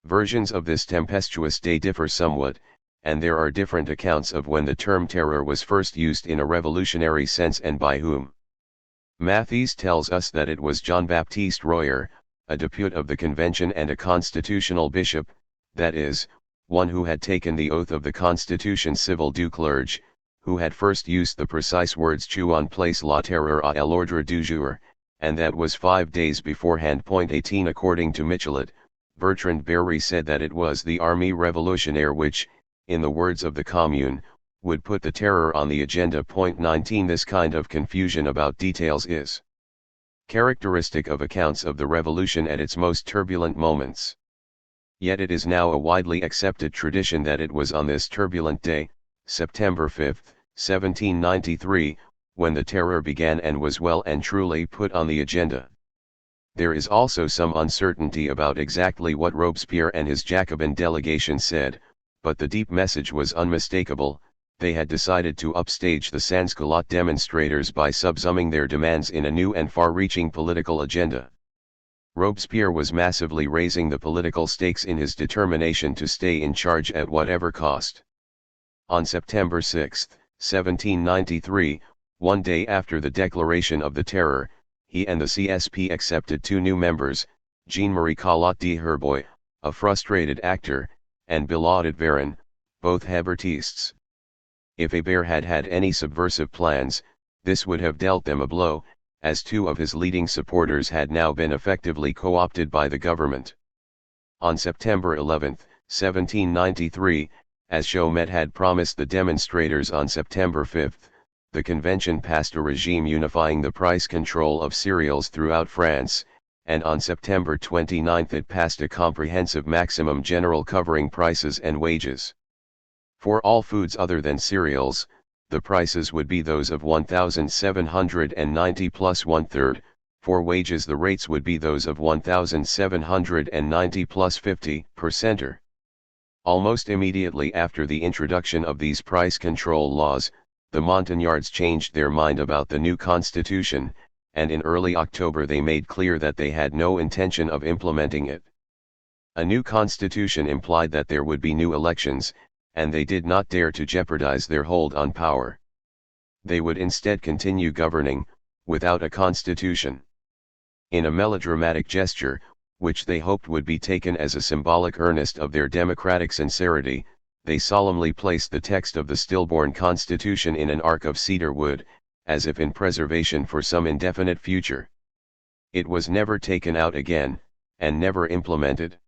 Versions of this tempestuous day differ somewhat, and there are different accounts of when the term terror was first used in a revolutionary sense and by whom. Matthies tells us that it was Jean-Baptiste Royer, a depute of the convention and a constitutional bishop, that is, one who had taken the oath of the Constitution civil du clerge, who had first used the precise words "tu en place la terreur à l'ordre du jour," and that was 5 days beforehand. Point 18. According to Michelet, Bertrand Berry said that it was the armée révolutionnaire which, in the words of the Commune, would put the terror on the agenda. Point 19. This kind of confusion about details is characteristic of accounts of the revolution at its most turbulent moments. Yet it is now a widely accepted tradition that it was on this turbulent day, September 5, 1793, when the terror began and was well and truly put on the agenda. There is also some uncertainty about exactly what Robespierre and his Jacobin delegation said, but the deep message was unmistakable. They had decided to upstage the sans-culotte demonstrators by subsuming their demands in a new and far-reaching political agenda. Robespierre was massively raising the political stakes in his determination to stay in charge at whatever cost. On September 6, 1793, one day after the declaration of the terror, he and the CSP accepted 2 new members, Jean-Marie Collot de Herboy, a frustrated actor, and Billaud Varon, both Hébertists. If Hébert had had any subversive plans, this would have dealt them a blow, as 2 of his leading supporters had now been effectively co-opted by the government. On September 11, 1793, as Chaumet had promised the demonstrators on September 5, the convention passed a regime unifying the price control of cereals throughout France, and on September 29 it passed a comprehensive maximum general covering prices and wages. For all foods other than cereals, the prices would be those of 1,790 plus 1/3, for wages the rates would be those of 1,790 plus 50%. Almost immediately after the introduction of these price control laws, the Montagnards changed their mind about the new constitution, and in early October they made clear that they had no intention of implementing it. A new constitution implied that there would be new elections, and they did not dare to jeopardize their hold on power. They would instead continue governing, without a constitution. In a melodramatic gesture, which they hoped would be taken as a symbolic earnest of their democratic sincerity, they solemnly placed the text of the stillborn constitution in an ark of cedar wood, as if in preservation for some indefinite future. It was never taken out again, and never implemented.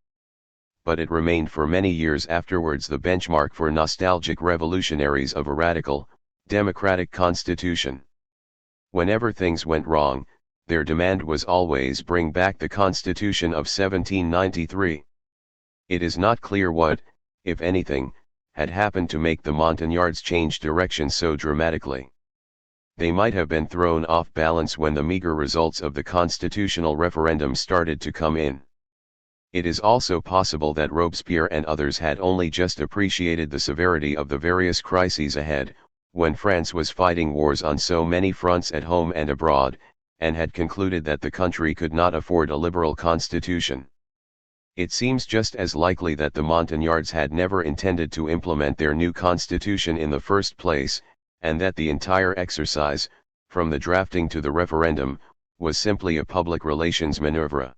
But it remained for many years afterwards the benchmark for nostalgic revolutionaries of a radical, democratic constitution. Whenever things went wrong, their demand was always bring back the Constitution of 1793. It is not clear what, if anything, had happened to make the Montagnards change direction so dramatically. They might have been thrown off balance when the meager results of the constitutional referendum started to come in. It is also possible that Robespierre and others had only just appreciated the severity of the various crises ahead, when France was fighting wars on so many fronts at home and abroad, and had concluded that the country could not afford a liberal constitution. It seems just as likely that the Montagnards had never intended to implement their new constitution in the first place, and that the entire exercise, from the drafting to the referendum, was simply a public relations maneuver.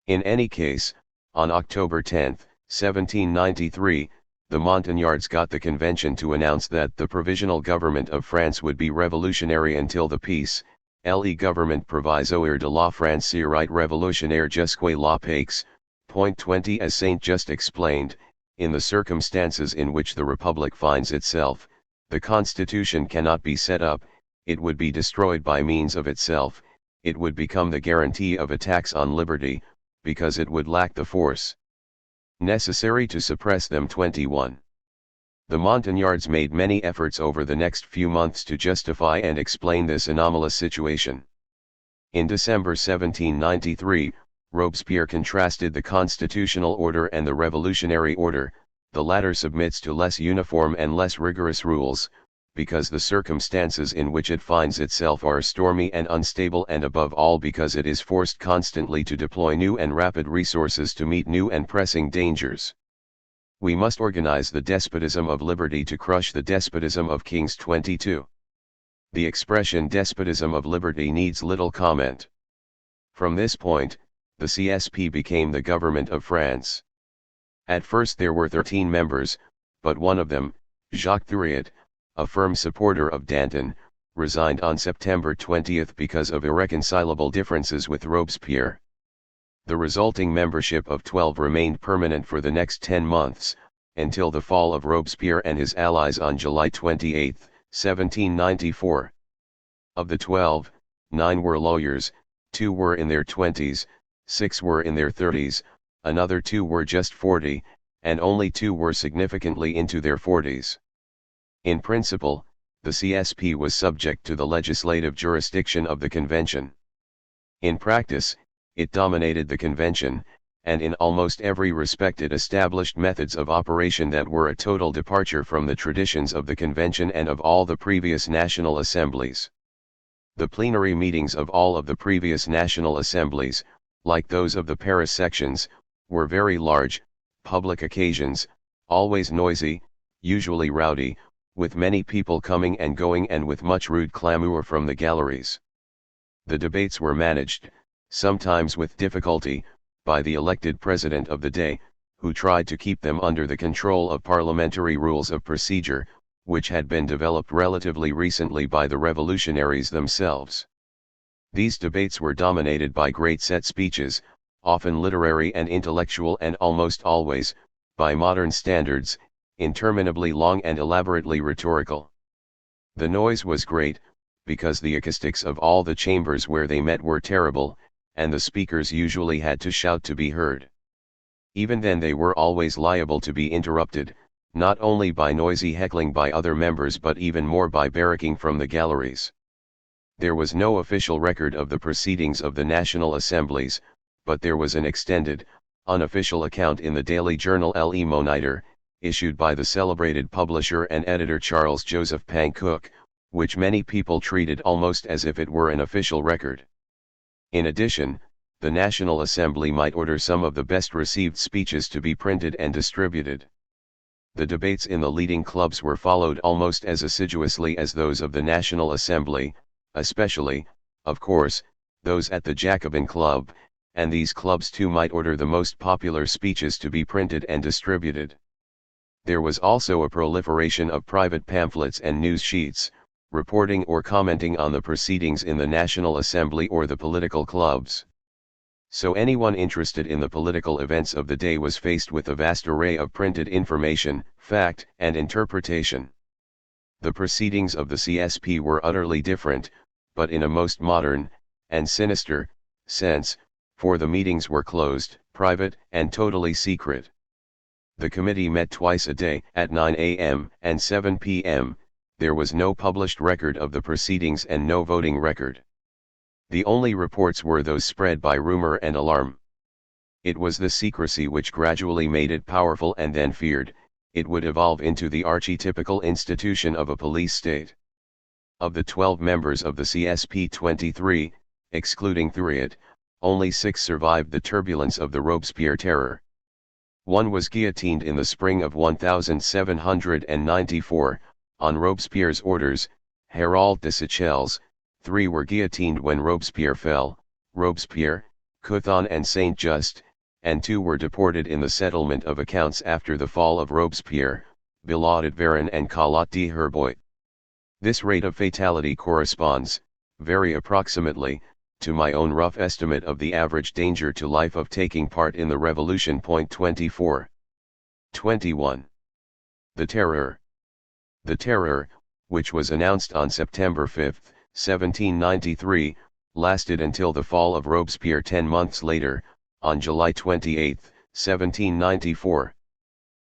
In any case, on October 10, 1793, the Montagnards got the convention to announce that the Provisional Government of France would be revolutionary until the peace. Le gouvernement provisoire de la France serait révolutionnaire jusqu'à la paix. Point 20. As Saint just explained, in the circumstances in which the Republic finds itself, the Constitution cannot be set up, it would be destroyed by means of itself, it would become the guarantee of attacks on liberty, because it would lack the force necessary to suppress them. 21. The Montagnards made many efforts over the next few months to justify and explain this anomalous situation. In December 1793, Robespierre contrasted the constitutional order and the revolutionary order. The latter submits to less uniform and less rigorous rules, because the circumstances in which it finds itself are stormy and unstable, and above all because it is forced constantly to deploy new and rapid resources to meet new and pressing dangers. We must organize the despotism of liberty to crush the despotism of kings. 22. The expression despotism of liberty needs little comment. From this point, the CSP became the government of France. At first there were 13 members, but one of them, Jacques Thuriot, a firm supporter of Danton, resigned on September 20 because of irreconcilable differences with Robespierre. The resulting membership of 12 remained permanent for the next 10 months, until the fall of Robespierre and his allies on July 28, 1794. Of the 12, 9 were lawyers, 2 were in their 20s, 6 were in their 30s, another 2 were just 40, and only 2 were significantly into their 40s. In principle, the CSP was subject to the legislative jurisdiction of the convention. In practice, it dominated the convention, and in almost every respect it established methods of operation that were a total departure from the traditions of the convention and of all the previous national assemblies. The plenary meetings of all of the previous national assemblies, like those of the Paris sections, were very large, public occasions, always noisy, usually rowdy, with many people coming and going and with much rude clamour from the galleries. The debates were managed, sometimes with difficulty, by the elected president of the day, who tried to keep them under the control of parliamentary rules of procedure, which had been developed relatively recently by the revolutionaries themselves. These debates were dominated by great set speeches, often literary and intellectual, and almost always, by modern standards, interminably long and elaborately rhetorical. The noise was great, because the acoustics of all the chambers where they met were terrible, and the speakers usually had to shout to be heard. Even then they were always liable to be interrupted, not only by noisy heckling by other members but even more by barracking from the galleries. There was no official record of the proceedings of the National Assemblies, but there was an extended, unofficial account in the daily journal Le Moniteur, issued by the celebrated publisher and editor Charles Joseph Pancook, which many people treated almost as if it were an official record. In addition, the National Assembly might order some of the best received speeches to be printed and distributed. The debates in the leading clubs were followed almost as assiduously as those of the National Assembly, especially, of course, those at the Jacobin Club, and these clubs too might order the most popular speeches to be printed and distributed. There was also a proliferation of private pamphlets and news sheets, reporting or commenting on the proceedings in the National Assembly or the political clubs. So anyone interested in the political events of the day was faced with a vast array of printed information, fact, and interpretation. The proceedings of the CSP were utterly different, but in a most modern, and sinister, sense, for the meetings were closed, private, and totally secret. The committee met twice a day, at 9 a.m. and 7 p.m., there was no published record of the proceedings and no voting record. The only reports were those spread by rumor and alarm. It was the secrecy which gradually made it powerful and then feared. It would evolve into the archetypical institution of a police state. Of the 12 members of the CSP 23, excluding Thuriot, only 6 survived the turbulence of the Robespierre terror. One was guillotined in the spring of 1794, on Robespierre's orders, Hérald de Seychelles. 3 were guillotined when Robespierre fell, Robespierre, Couthon and Saint-Just, and 2 were deported in the settlement of accounts after the fall of Robespierre, Billaud at Varennes and Collot de Herbois. This rate of fatality corresponds, very approximately, to my own rough estimate of the average danger to life of taking part in the revolution. 24. 21. The Terror. The Terror, which was announced on September 5, 1793, lasted until the fall of Robespierre 10 months later, on July 28, 1794.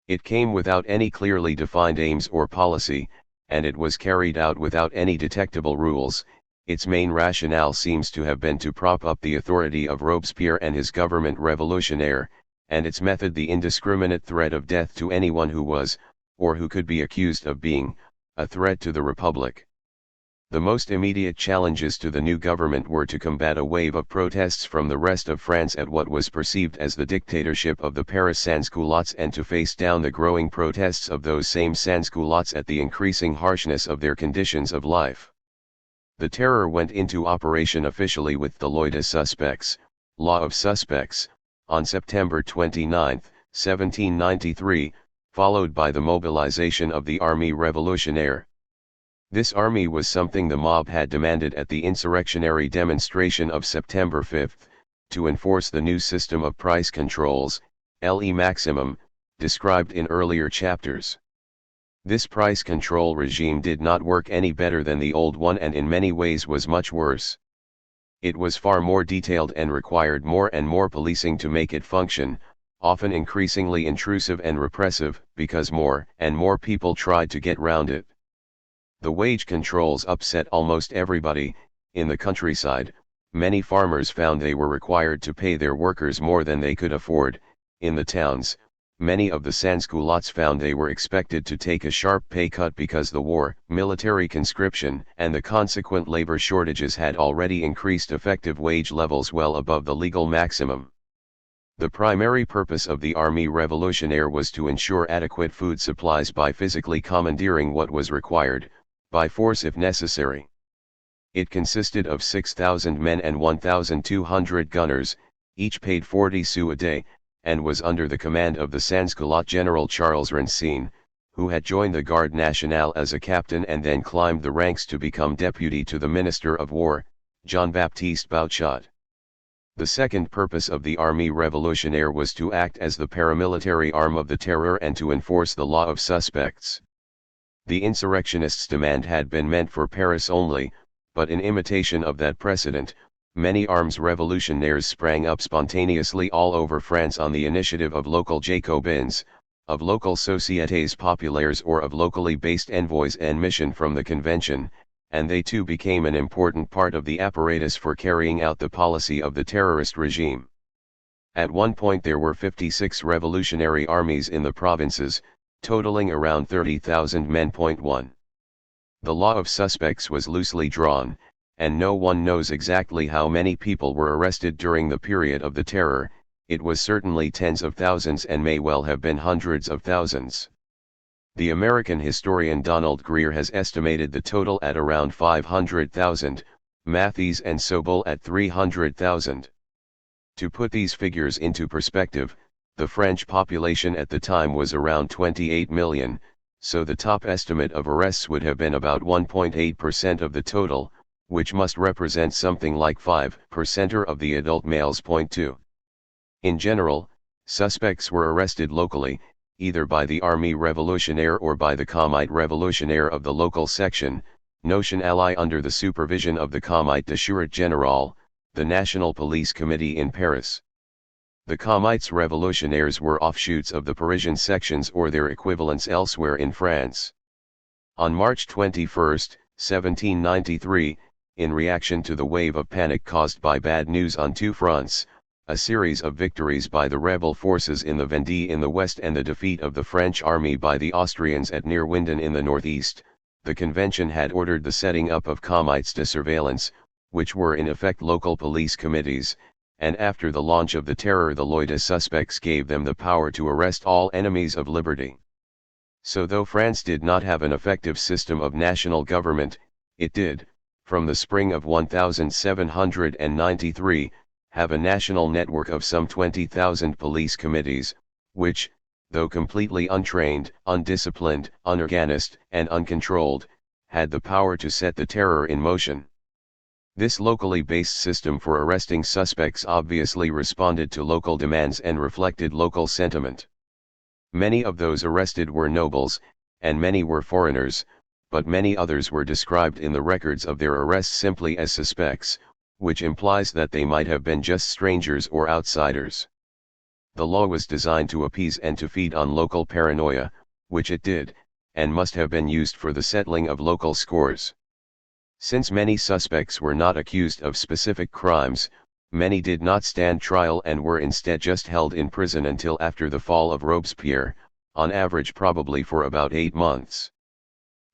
It came without any clearly defined aims or policy, and it was carried out without any detectable rules. Its main rationale seems to have been to prop up the authority of Robespierre and his government revolutionaire, and its method the indiscriminate threat of death to anyone who was, or who could be accused of being, a threat to the Republic. The most immediate challenges to the new government were to combat a wave of protests from the rest of France at what was perceived as the dictatorship of the Paris sans-culottes, and to face down the growing protests of those same sans-culottes at the increasing harshness of their conditions of life. The Terror went into operation officially with the Loi de Suspects, Law of Suspects, on September 29, 1793, followed by the mobilization of the Armée Révolutionnaire. This army was something the mob had demanded at the insurrectionary demonstration of September 5, to enforce the new system of price controls, le maximum, described in earlier chapters. This price control regime did not work any better than the old one, and in many ways was much worse. It was far more detailed and required more and more policing to make it function, often increasingly intrusive and repressive, because more and more people tried to get round it. The wage controls upset almost everybody. In the countryside, many farmers found they were required to pay their workers more than they could afford. In the towns, many of the sans-culottes found they were expected to take a sharp pay cut because the war, military conscription, and the consequent labor shortages had already increased effective wage levels well above the legal maximum. The primary purpose of the Armée Révolutionnaire was to ensure adequate food supplies by physically commandeering what was required, by force if necessary. It consisted of 6,000 men and 1,200 gunners, each paid 40 sous a day, and was under the command of the sans-culotte General Charles Rancine, who had joined the Garde Nationale as a captain and then climbed the ranks to become deputy to the Minister of War, Jean-Baptiste Bouchat. The second purpose of the Armée Révolutionnaire was to act as the paramilitary arm of the Terror and to enforce the law of suspects. The insurrectionists' demand had been meant for Paris only, but in imitation of that precedent, many arms revolutionaires sprang up spontaneously all over France on the initiative of local Jacobins, of local Sociétés Populaires, or of locally based envoys and mission from the Convention, and they too became an important part of the apparatus for carrying out the policy of the terrorist regime. At one point there were 56 revolutionary armies in the provinces, totaling around 30,000 men. 1. The law of suspects was loosely drawn, and no one knows exactly how many people were arrested during the period of the Terror. It was certainly tens of thousands and may well have been hundreds of thousands. The American historian Donald Greer has estimated the total at around 500,000, Mathies and Sobol at 300,000. To put these figures into perspective, the French population at the time was around 28 million, so the top estimate of arrests would have been about 1.8% of the total, which must represent something like 5% of the adult males. 2. In general, suspects were arrested locally, either by the Armée Révolutionnaire or by the Comité Révolutionnaire of the local section, Nationale, under the supervision of the Comité de Sûreté Générale, the National Police Committee in Paris. The Comites Révolutionnaires were offshoots of the Parisian sections or their equivalents elsewhere in France. On March 21, 1793, in reaction to the wave of panic caused by bad news on two fronts, a series of victories by the rebel forces in the Vendée in the west and the defeat of the French army by the Austrians at Neerwinden in the northeast, the convention had ordered the setting up of comites de surveillance, which were in effect local police committees, and after the launch of the Terror the Loi de Suspects gave them the power to arrest all enemies of liberty. So though France did not have an effective system of national government, it did, from the spring of 1793, have a national network of some 20,000 police committees, which, though completely untrained, undisciplined, unorganized, and uncontrolled, had the power to set the Terror in motion. This locally based system for arresting suspects obviously responded to local demands and reflected local sentiment. Many of those arrested were nobles, and many were foreigners, but many others were described in the records of their arrests simply as suspects, which implies that they might have been just strangers or outsiders. The law was designed to appease and to feed on local paranoia, which it did, and must have been used for the settling of local scores. Since many suspects were not accused of specific crimes, many did not stand trial and were instead just held in prison until after the fall of Robespierre, on average probably for about 8 months.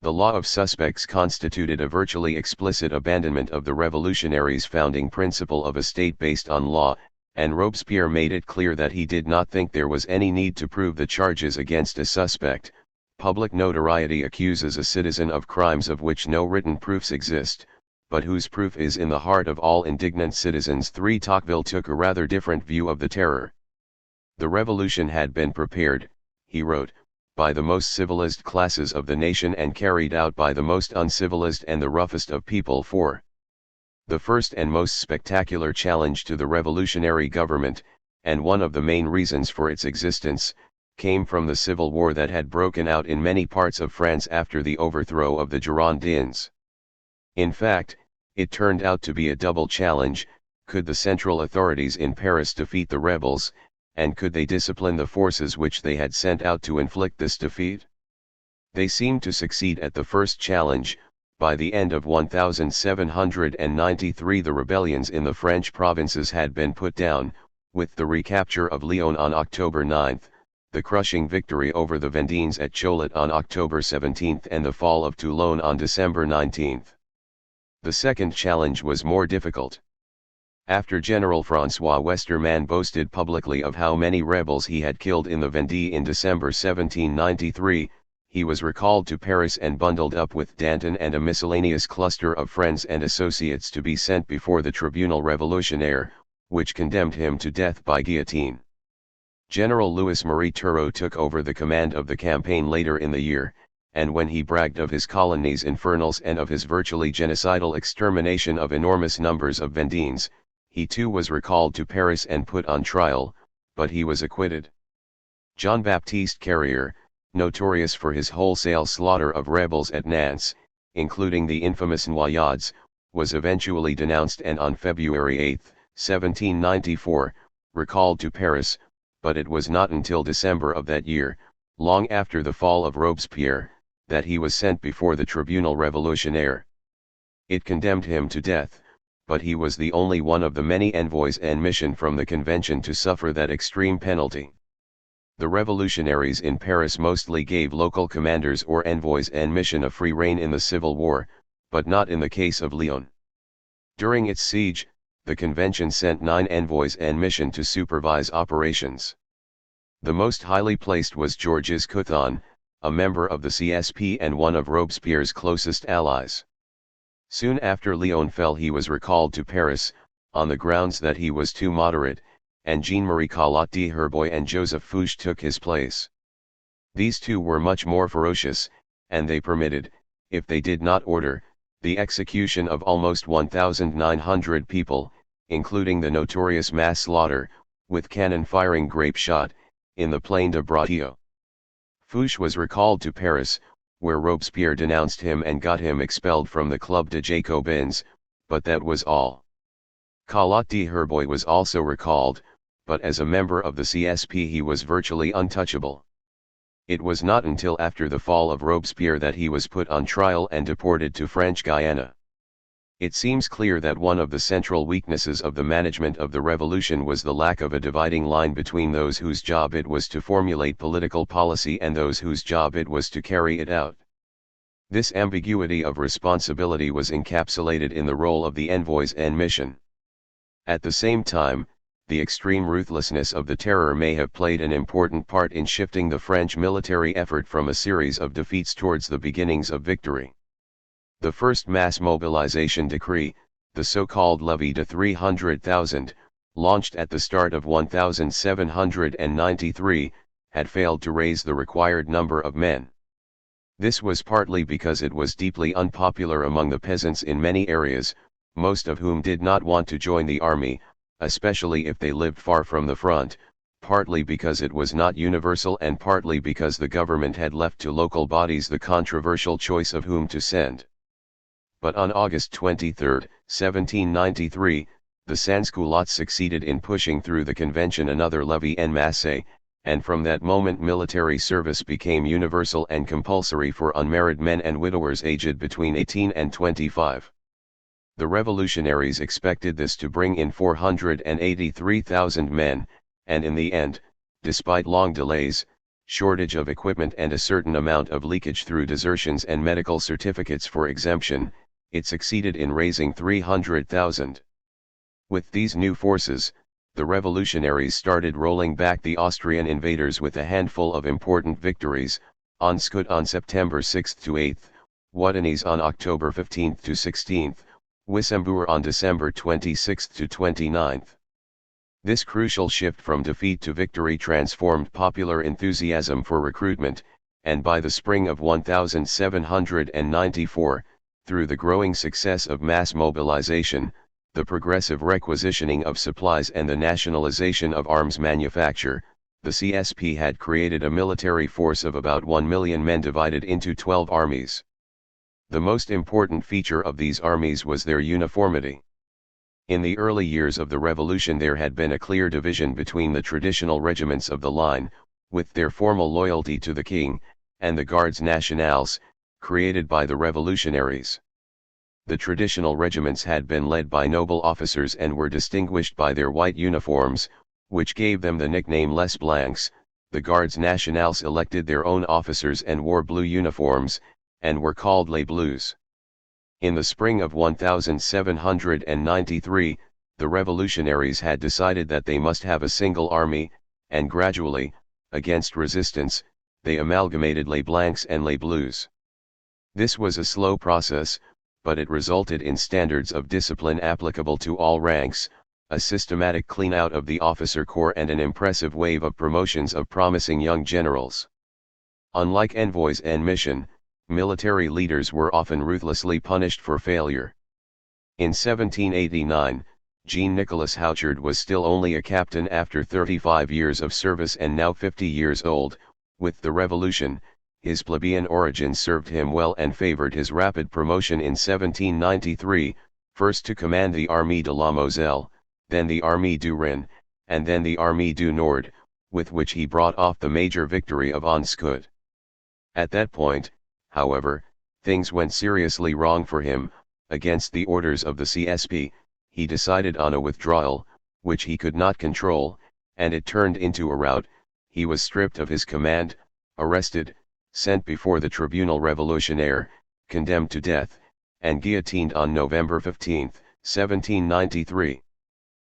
The law of suspects constituted a virtually explicit abandonment of the revolutionaries' founding principle of a state based on law, and Robespierre made it clear that he did not think there was any need to prove the charges against a suspect. Public notoriety accuses a citizen of crimes of which no written proofs exist, but whose proof is in the heart of all indignant citizens. Tocqueville took a rather different view of the terror. The revolution had been prepared, he wrote, by the most civilized classes of the nation and carried out by the most uncivilized and the roughest of people. For the first and most spectacular challenge to the revolutionary government, and one of the main reasons for its existence, came from the civil war that had broken out in many parts of France after the overthrow of the Girondins. In fact, it turned out to be a double challenge: could the central authorities in Paris defeat the rebels, and could they discipline the forces which they had sent out to inflict this defeat? They seemed to succeed at the first challenge. By the end of 1793 the rebellions in the French provinces had been put down, with the recapture of Lyon on October 9, the crushing victory over the Vendines at Cholet on October 17 and the fall of Toulon on December 19. The second challenge was more difficult. After General François Westermann boasted publicly of how many rebels he had killed in the Vendée in December 1793, he was recalled to Paris and bundled up with Danton and a miscellaneous cluster of friends and associates to be sent before the Tribunal Révolutionnaire, which condemned him to death by guillotine. General Louis-Marie Turreau took over the command of the campaign later in the year, and when he bragged of his colonies infernals and of his virtually genocidal extermination of enormous numbers of Vendines, he too was recalled to Paris and put on trial, but he was acquitted. Jean-Baptiste Carrier, notorious for his wholesale slaughter of rebels at Nantes, including the infamous Noyades, was eventually denounced and on February 8, 1794, recalled to Paris, but it was not until December of that year, long after the fall of Robespierre, that he was sent before the Tribunal Révolutionnaire. It condemned him to death, but he was the only one of the many envoys and mission from the convention to suffer that extreme penalty. The revolutionaries in Paris mostly gave local commanders or envoys and mission a free rein in the civil war, but not in the case of Lyon. During its siege, the convention sent 9 envoys and mission to supervise operations. The most highly placed was Georges Couthon, a member of the CSP and one of Robespierre's closest allies. Soon after Lyon fell he was recalled to Paris, on the grounds that he was too moderate, and Jean-Marie Collot d'Herbois and Joseph Fouché took his place. These two were much more ferocious, and they permitted, if they did not order, the execution of almost 1,900 people, including the notorious mass slaughter, with cannon firing grape shot, in the Plain de Breteuil. Fouché was recalled to Paris, where Robespierre denounced him and got him expelled from the Club de Jacobins, but that was all. Collot d'Herbois was also recalled, but as a member of the CSP he was virtually untouchable. It was not until after the fall of Robespierre that he was put on trial and deported to French Guiana. It seems clear that one of the central weaknesses of the management of the revolution was the lack of a dividing line between those whose job it was to formulate political policy and those whose job it was to carry it out. This ambiguity of responsibility was encapsulated in the role of the envoys and mission. At the same time, the extreme ruthlessness of the terror may have played an important part in shifting the French military effort from a series of defeats towards the beginnings of victory. The first mass mobilization decree, the so-called Levy de 300,000, launched at the start of 1793, had failed to raise the required number of men. This was partly because it was deeply unpopular among the peasants in many areas, most of whom did not want to join the army, especially if they lived far from the front, partly because it was not universal and partly because the government had left to local bodies the controversial choice of whom to send. but on August 23, 1793, the Sansculottes succeeded in pushing through the convention another levy en masse, and from that moment military service became universal and compulsory for unmarried men and widowers aged between 18 and 25. The revolutionaries expected this to bring in 483,000 men, and in the end, despite long delays, shortage of equipment and a certain amount of leakage through desertions and medical certificates for exemption, it succeeded in raising 300,000. With these new forces, the revolutionaries started rolling back the Austrian invaders with a handful of important victories: Onskut on September 6–8, Wadenese on October 15–16, Wissembourg on December 26–29. This crucial shift from defeat to victory transformed popular enthusiasm for recruitment, and by the spring of 1794, through the growing success of mass mobilization, the progressive requisitioning of supplies and the nationalization of arms manufacture, the CSP had created a military force of about 1 million men divided into 12 armies. The most important feature of these armies was their uniformity. In the early years of the revolution there had been a clear division between the traditional regiments of the line, with their formal loyalty to the king, and the Gardes Nationales, created by the revolutionaries. The traditional regiments had been led by noble officers and were distinguished by their white uniforms, which gave them the nickname Les Blancs. The Gardes Nationales elected their own officers and wore blue uniforms, and were called Les Bleus. In the spring of 1793, the revolutionaries had decided that they must have a single army, and gradually, against resistance, they amalgamated Les Blancs and Les Bleus. This was a slow process, but it resulted in standards of discipline applicable to all ranks, a systematic clean-out of the officer corps and an impressive wave of promotions of promising young generals. Unlike envoys en mission, military leaders were often ruthlessly punished for failure. In 1789, Jean-Nicolas Houchard was still only a captain after 35 years of service and now 50 years old. With the revolution, his plebeian origins served him well and favored his rapid promotion in 1793, first to command the Armée de la Moselle, then the Armée du Rhin, and then the Armée du Nord, with which he brought off the major victory of Onskut. At that point, however, things went seriously wrong for him. Against the orders of the CSP, he decided on a withdrawal, which he could not control, and it turned into a rout. He was stripped of his command, arrested, sent before the Tribunal Révolutionnaire, condemned to death, and guillotined on November 15, 1793.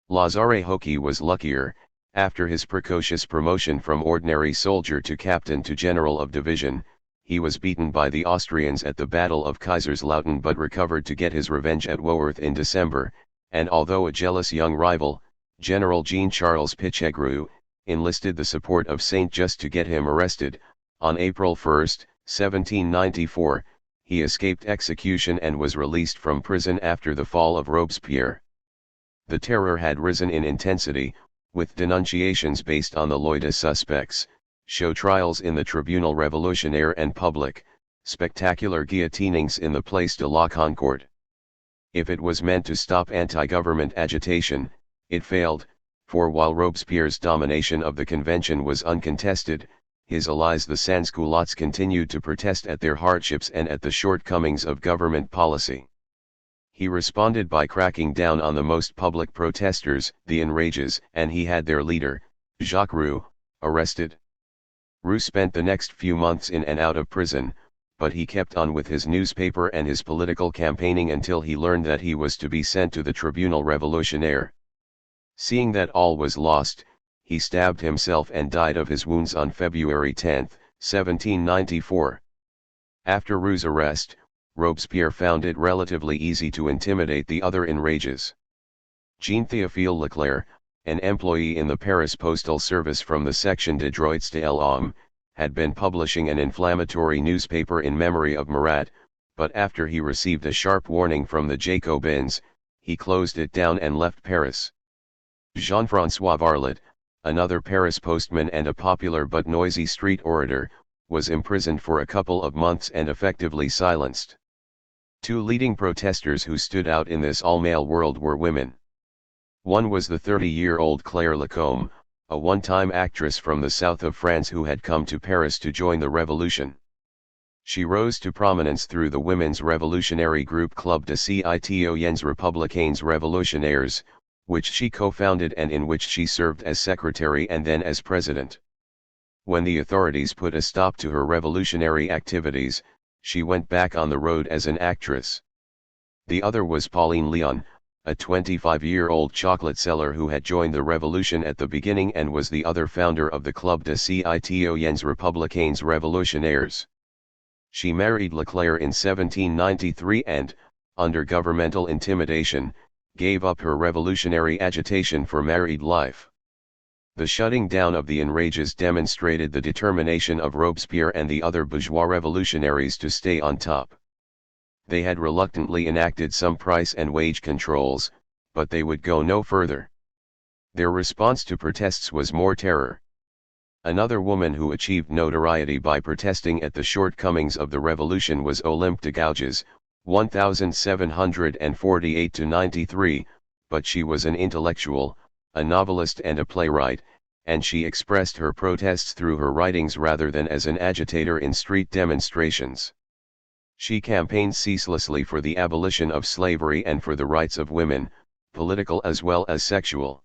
Lazare Hockey was luckier. After his precocious promotion from ordinary soldier to captain to general of division, he was beaten by the Austrians at the Battle of Kaiserslautern but recovered to get his revenge at Woerth in December, and although a jealous young rival, General Jean-Charles Pichegru, enlisted the support of Saint-Just to get him arrested. On April 1, 1794, he escaped execution and was released from prison after the fall of Robespierre. The terror had risen in intensity, with denunciations based on the Loyalist suspects, show trials in the Tribunal Révolutionnaire and public, spectacular guillotinings in the Place de la Concorde. If it was meant to stop anti-government agitation, it failed, for while Robespierre's domination of the convention was uncontested, his allies the Sansculottes continued to protest at their hardships and at the shortcomings of government policy. He responded by cracking down on the most public protesters, the enrages, and he had their leader, Jacques Roux, arrested. Roux spent the next few months in and out of prison, but he kept on with his newspaper and his political campaigning until he learned that he was to be sent to the Tribunal Révolutionnaire. Seeing that all was lost, he stabbed himself and died of his wounds on February 10, 1794. After Roux's arrest, Robespierre found it relatively easy to intimidate the other enrages. Jean-Théophile Leclerc, an employee in the Paris postal service from the Section de Droits de l'Homme, had been publishing an inflammatory newspaper in memory of Marat, but after he received a sharp warning from the Jacobins, he closed it down and left Paris. Jean-François Varlet, another Paris postman and a popular but noisy street orator, was imprisoned for a couple of months and effectively silenced. Two leading protesters who stood out in this all-male world were women. One was the 30-year-old Claire Lacombe, a one-time actress from the south of France who had come to Paris to join the revolution. She rose to prominence through the women's revolutionary group Club des Citoyens Républicains Révolutionnaires, which she co-founded and in which she served as secretary and then as president. When the authorities put a stop to her revolutionary activities, she went back on the road as an actress. The other was Pauline Léon, a 25-year-old chocolate seller who had joined the revolution at the beginning and was the other founder of the Club des Citoyens Républicains Révolutionnaires. She married Leclerc in 1793 and, under governmental intimidation, gave up her revolutionary agitation for married life. The shutting down of the enrages demonstrated the determination of Robespierre and the other bourgeois revolutionaries to stay on top. They had reluctantly enacted some price and wage controls, but they would go no further. Their response to protests was more terror. Another woman who achieved notoriety by protesting at the shortcomings of the revolution was Olympe de Gouges, 1748–93, but she was an intellectual, a novelist and a playwright, and she expressed her protests through her writings rather than as an agitator in street demonstrations. She campaigned ceaselessly for the abolition of slavery and for the rights of women, political as well as sexual.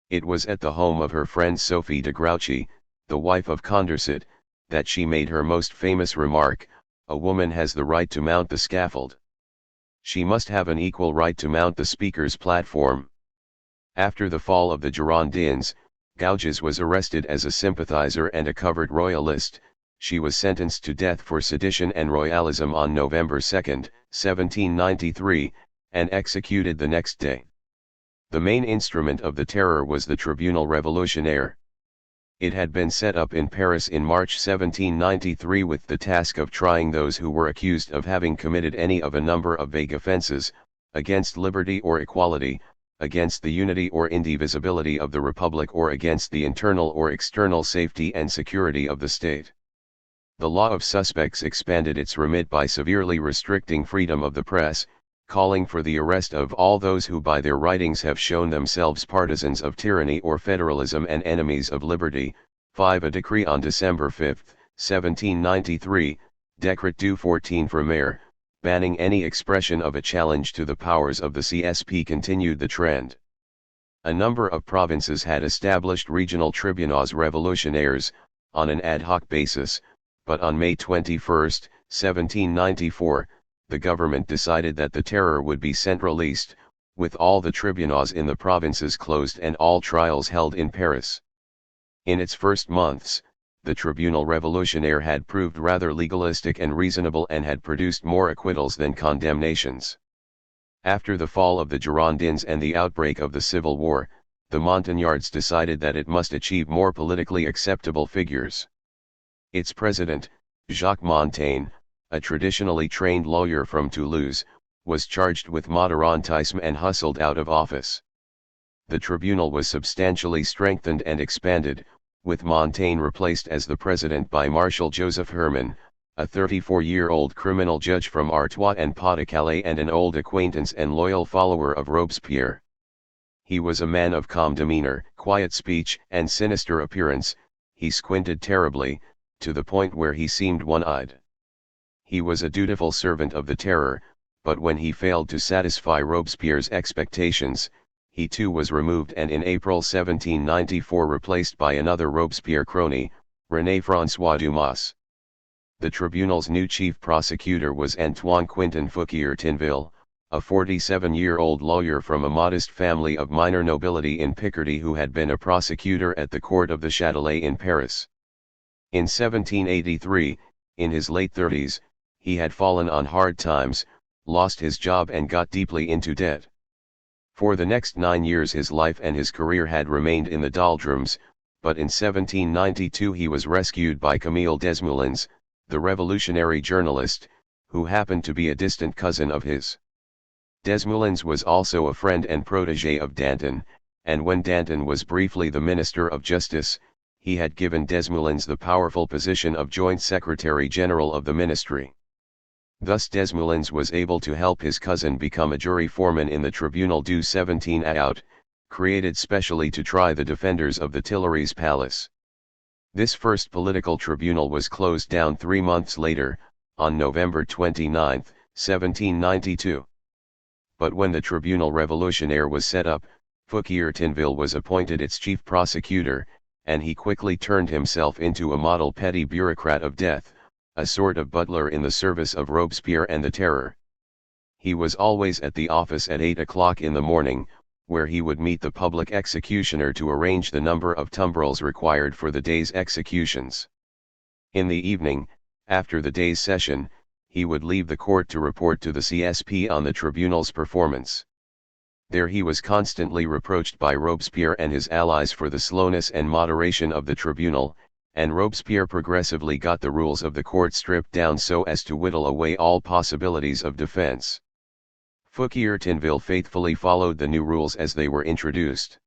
It was at the home of her friend Sophie de Grouchy, the wife of Condorcet, that she made her most famous remark, "A woman has the right to mount the scaffold. She must have an equal right to mount the speaker's platform." After the fall of the Girondins, Gouges was arrested as a sympathizer and a covert royalist. She was sentenced to death for sedition and royalism on November 2, 1793, and executed the next day. The main instrument of the terror was the Tribunal Révolutionnaire. It had been set up in Paris in March 1793 with the task of trying those who were accused of having committed any of a number of vague offences, against liberty or equality, against the unity or indivisibility of the Republic or against the internal or external safety and security of the state. The law of suspects expanded its remit by severely restricting freedom of the press, calling for the arrest of all those who by their writings have shown themselves partisans of tyranny or federalism and enemies of liberty. 5. A decree on December 5, 1793, Décret du 14 Brumaire, banning any expression of a challenge to the powers of the CSP continued the trend. A number of provinces had established regional tribunaux révolutionnaires, on an ad hoc basis, but on May 21, 1794, the government decided that the terror would be centralised, with all the tribunaux in the provinces closed and all trials held in Paris. In its first months, the Tribunal Révolutionnaire had proved rather legalistic and reasonable and had produced more acquittals than condemnations. After the fall of the Girondins and the outbreak of the Civil War, the Montagnards decided that it must achieve more politically acceptable figures. Its president, Jacques Montaigne, a traditionally trained lawyer from Toulouse, was charged with moderantisme and hustled out of office. The tribunal was substantially strengthened and expanded, with Montaigne replaced as the president by Marshal Joseph Herman, a 34-year-old criminal judge from Artois and Pas-de-Calais and an old acquaintance and loyal follower of Robespierre. He was a man of calm demeanor, quiet speech and sinister appearance. He squinted terribly, to the point where he seemed one-eyed. He was a dutiful servant of the terror, but when he failed to satisfy Robespierre's expectations, he too was removed and in April 1794 replaced by another Robespierre crony, René-François Dumas. The tribunal's new chief prosecutor was Antoine Quintin Fouquier-Tinville, a 47-year-old lawyer from a modest family of minor nobility in Picardy who had been a prosecutor at the court of the Châtelet in Paris. In 1783, in his late 30s, he had fallen on hard times, lost his job and got deeply into debt. For the next 9 years his life and his career had remained in the doldrums, but in 1792 he was rescued by Camille Desmoulins, the revolutionary journalist, who happened to be a distant cousin of his. Desmoulins was also a friend and protégé of Danton, and when Danton was briefly the Minister of Justice, he had given Desmoulins the powerful position of Joint Secretary General of the Ministry. Thus Desmoulins was able to help his cousin become a jury foreman in the Tribunal du 17 Août, created specially to try the defenders of the Tuileries Palace. This first political tribunal was closed down 3 months later, on November 29, 1792. But when the Tribunal Révolutionnaire was set up, Fouquier Tinville was appointed its chief prosecutor, and he quickly turned himself into a model petty bureaucrat of death, a sort of butler in the service of Robespierre and the Terror. He was always at the office at 8 o'clock in the morning, where he would meet the public executioner to arrange the number of tumbrils required for the day's executions. In the evening, after the day's session, he would leave the court to report to the CSP on the tribunal's performance. There he was constantly reproached by Robespierre and his allies for the slowness and moderation of the tribunal, and Robespierre progressively got the rules of the court stripped down so as to whittle away all possibilities of defense. Fouquier Tinville faithfully followed the new rules as they were introduced.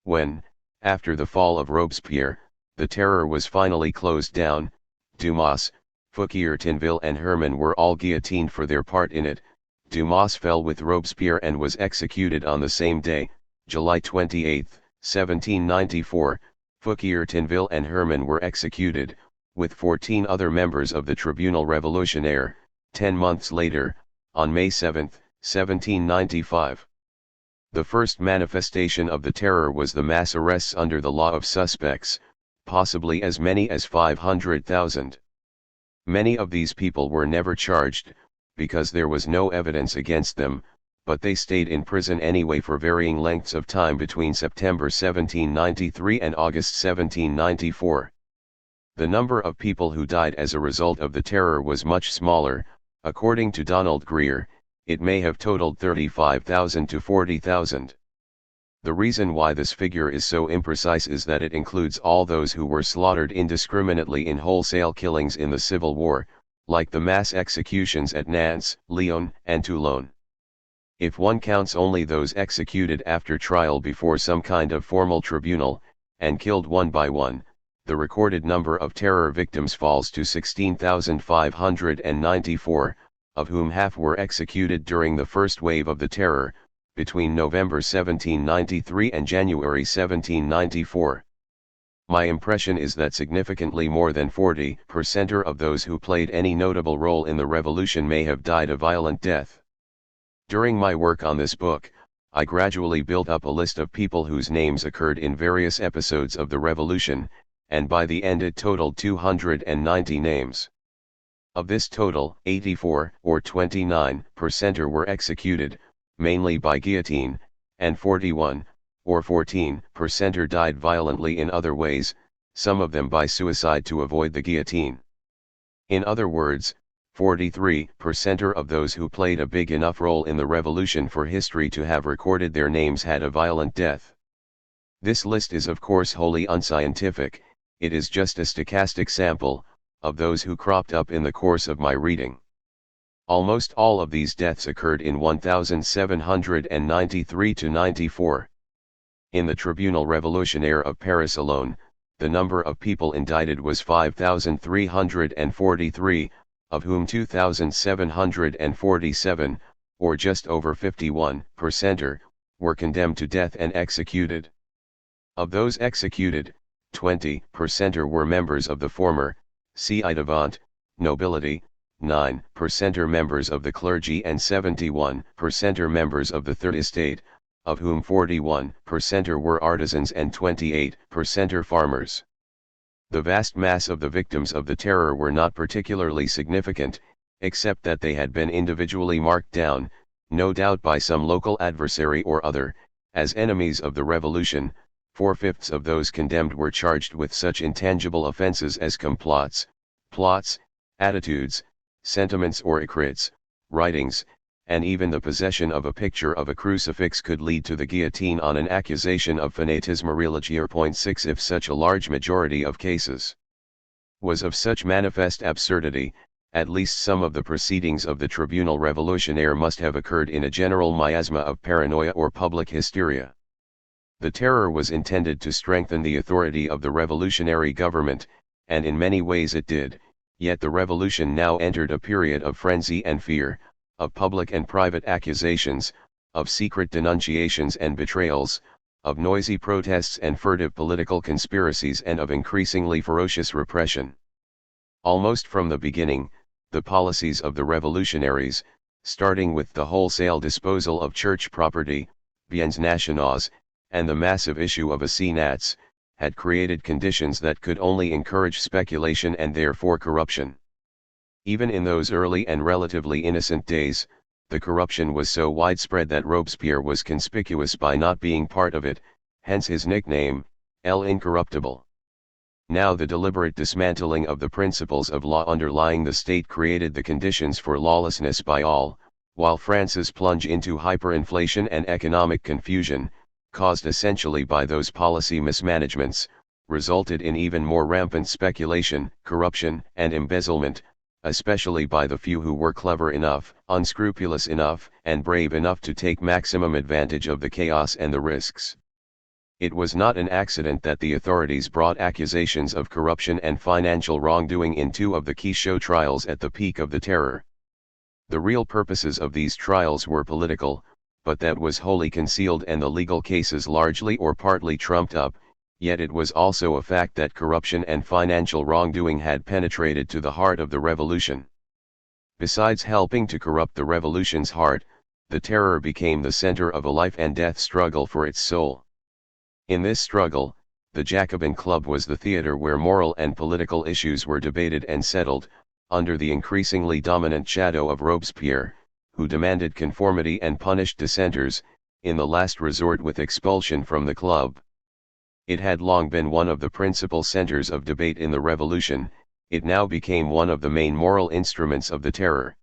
When, after the fall of Robespierre, the Terror was finally closed down, Dumas, Fouquier Tinville and Herman were all guillotined for their part in it. Dumas fell with Robespierre and was executed on the same day, July 28, 1794. Fouquier Tinville and Herman were executed, with 14 other members of the Tribunal Révolutionnaire, 10 months later, on May 7, 1795. The first manifestation of the Terror was the mass arrests under the law of suspects, possibly as many as 500,000. Many of these people were never charged, because there was no evidence against them, but they stayed in prison anyway for varying lengths of time between September 1793 and August 1794. The number of people who died as a result of the Terror was much smaller. According to Donald Greer, it may have totaled 35,000 to 40,000. The reason why this figure is so imprecise is that it includes all those who were slaughtered indiscriminately in wholesale killings in the Civil War, like the mass executions at Nantes, Lyon, and Toulon. If one counts only those executed after trial before some kind of formal tribunal, and killed one by one, the recorded number of Terror victims falls to 16,594, of whom half were executed during the first wave of the Terror, between November 1793 and January 1794. My impression is that significantly more than 40% of those who played any notable role in the revolution may have died a violent death. During my work on this book, I gradually built up a list of people whose names occurred in various episodes of the revolution, and by the end it totaled 290 names. Of this total, 84, or 29%, were executed, mainly by guillotine, and 41, or 14%, died violently in other ways, some of them by suicide to avoid the guillotine. In other words, 43% of those who played a big enough role in the revolution for history to have recorded their names had a violent death. This list is of course wholly unscientific, it is just a stochastic sample of those who cropped up in the course of my reading. Almost all of these deaths occurred in 1793 to 94. In the Tribunal Révolutionnaire of Paris alone, the number of people indicted was 5,343, of whom 2,747, or just over 51%, were condemned to death and executed. Of those executed, 20% were members of the former, ci-devant, nobility, 9% members of the clergy and 71% members of the Third Estate, of whom 41% were artisans and 28% farmers. The vast mass of the victims of the Terror were not particularly significant, except that they had been individually marked down, no doubt by some local adversary or other, as enemies of the revolution. 4/5 of those condemned were charged with such intangible offenses as complots, plots, attitudes, sentiments or écrits, writings, and even the possession of a picture of a crucifix could lead to the guillotine on an accusation of fanatisme religieux. 6 If such a large majority of cases was of such manifest absurdity, at least some of the proceedings of the Tribunal Révolutionnaire must have occurred in a general miasma of paranoia or public hysteria. The Terror was intended to strengthen the authority of the revolutionary government, and in many ways it did, Yet the revolution now entered a period of frenzy and fear, of public and private accusations, of secret denunciations and betrayals, of noisy protests and furtive political conspiracies, and of increasingly ferocious repression. Almost from the beginning, the policies of the revolutionaries, starting with the wholesale disposal of church property, biens nationaux, and the massive issue of assignats, had created conditions that could only encourage speculation and therefore corruption. Even in those early and relatively innocent days, the corruption was so widespread that Robespierre was conspicuous by not being part of it, hence his nickname, L'Incorruptible. Now the deliberate dismantling of the principles of law underlying the state created the conditions for lawlessness by all, while France's plunge into hyperinflation and economic confusion, caused essentially by those policy mismanagements, resulted in even more rampant speculation, corruption, and embezzlement, especially by the few who were clever enough, unscrupulous enough, and brave enough to take maximum advantage of the chaos and the risks. It was not an accident that the authorities brought accusations of corruption and financial wrongdoing in two of the key show trials at the peak of the terror. The real purposes of these trials were political, but that was wholly concealed and the legal cases largely or partly trumped up, yet it was also a fact that corruption and financial wrongdoing had penetrated to the heart of the revolution. Besides helping to corrupt the revolution's heart, the terror became the center of a life and death struggle for its soul. In this struggle, the Jacobin Club was the theater where moral and political issues were debated and settled, under the increasingly dominant shadow of Robespierre, who demanded conformity and punished dissenters, in the last resort with expulsion from the club. It had long been one of the principal centers of debate in the revolution, it now became one of the main moral instruments of the terror.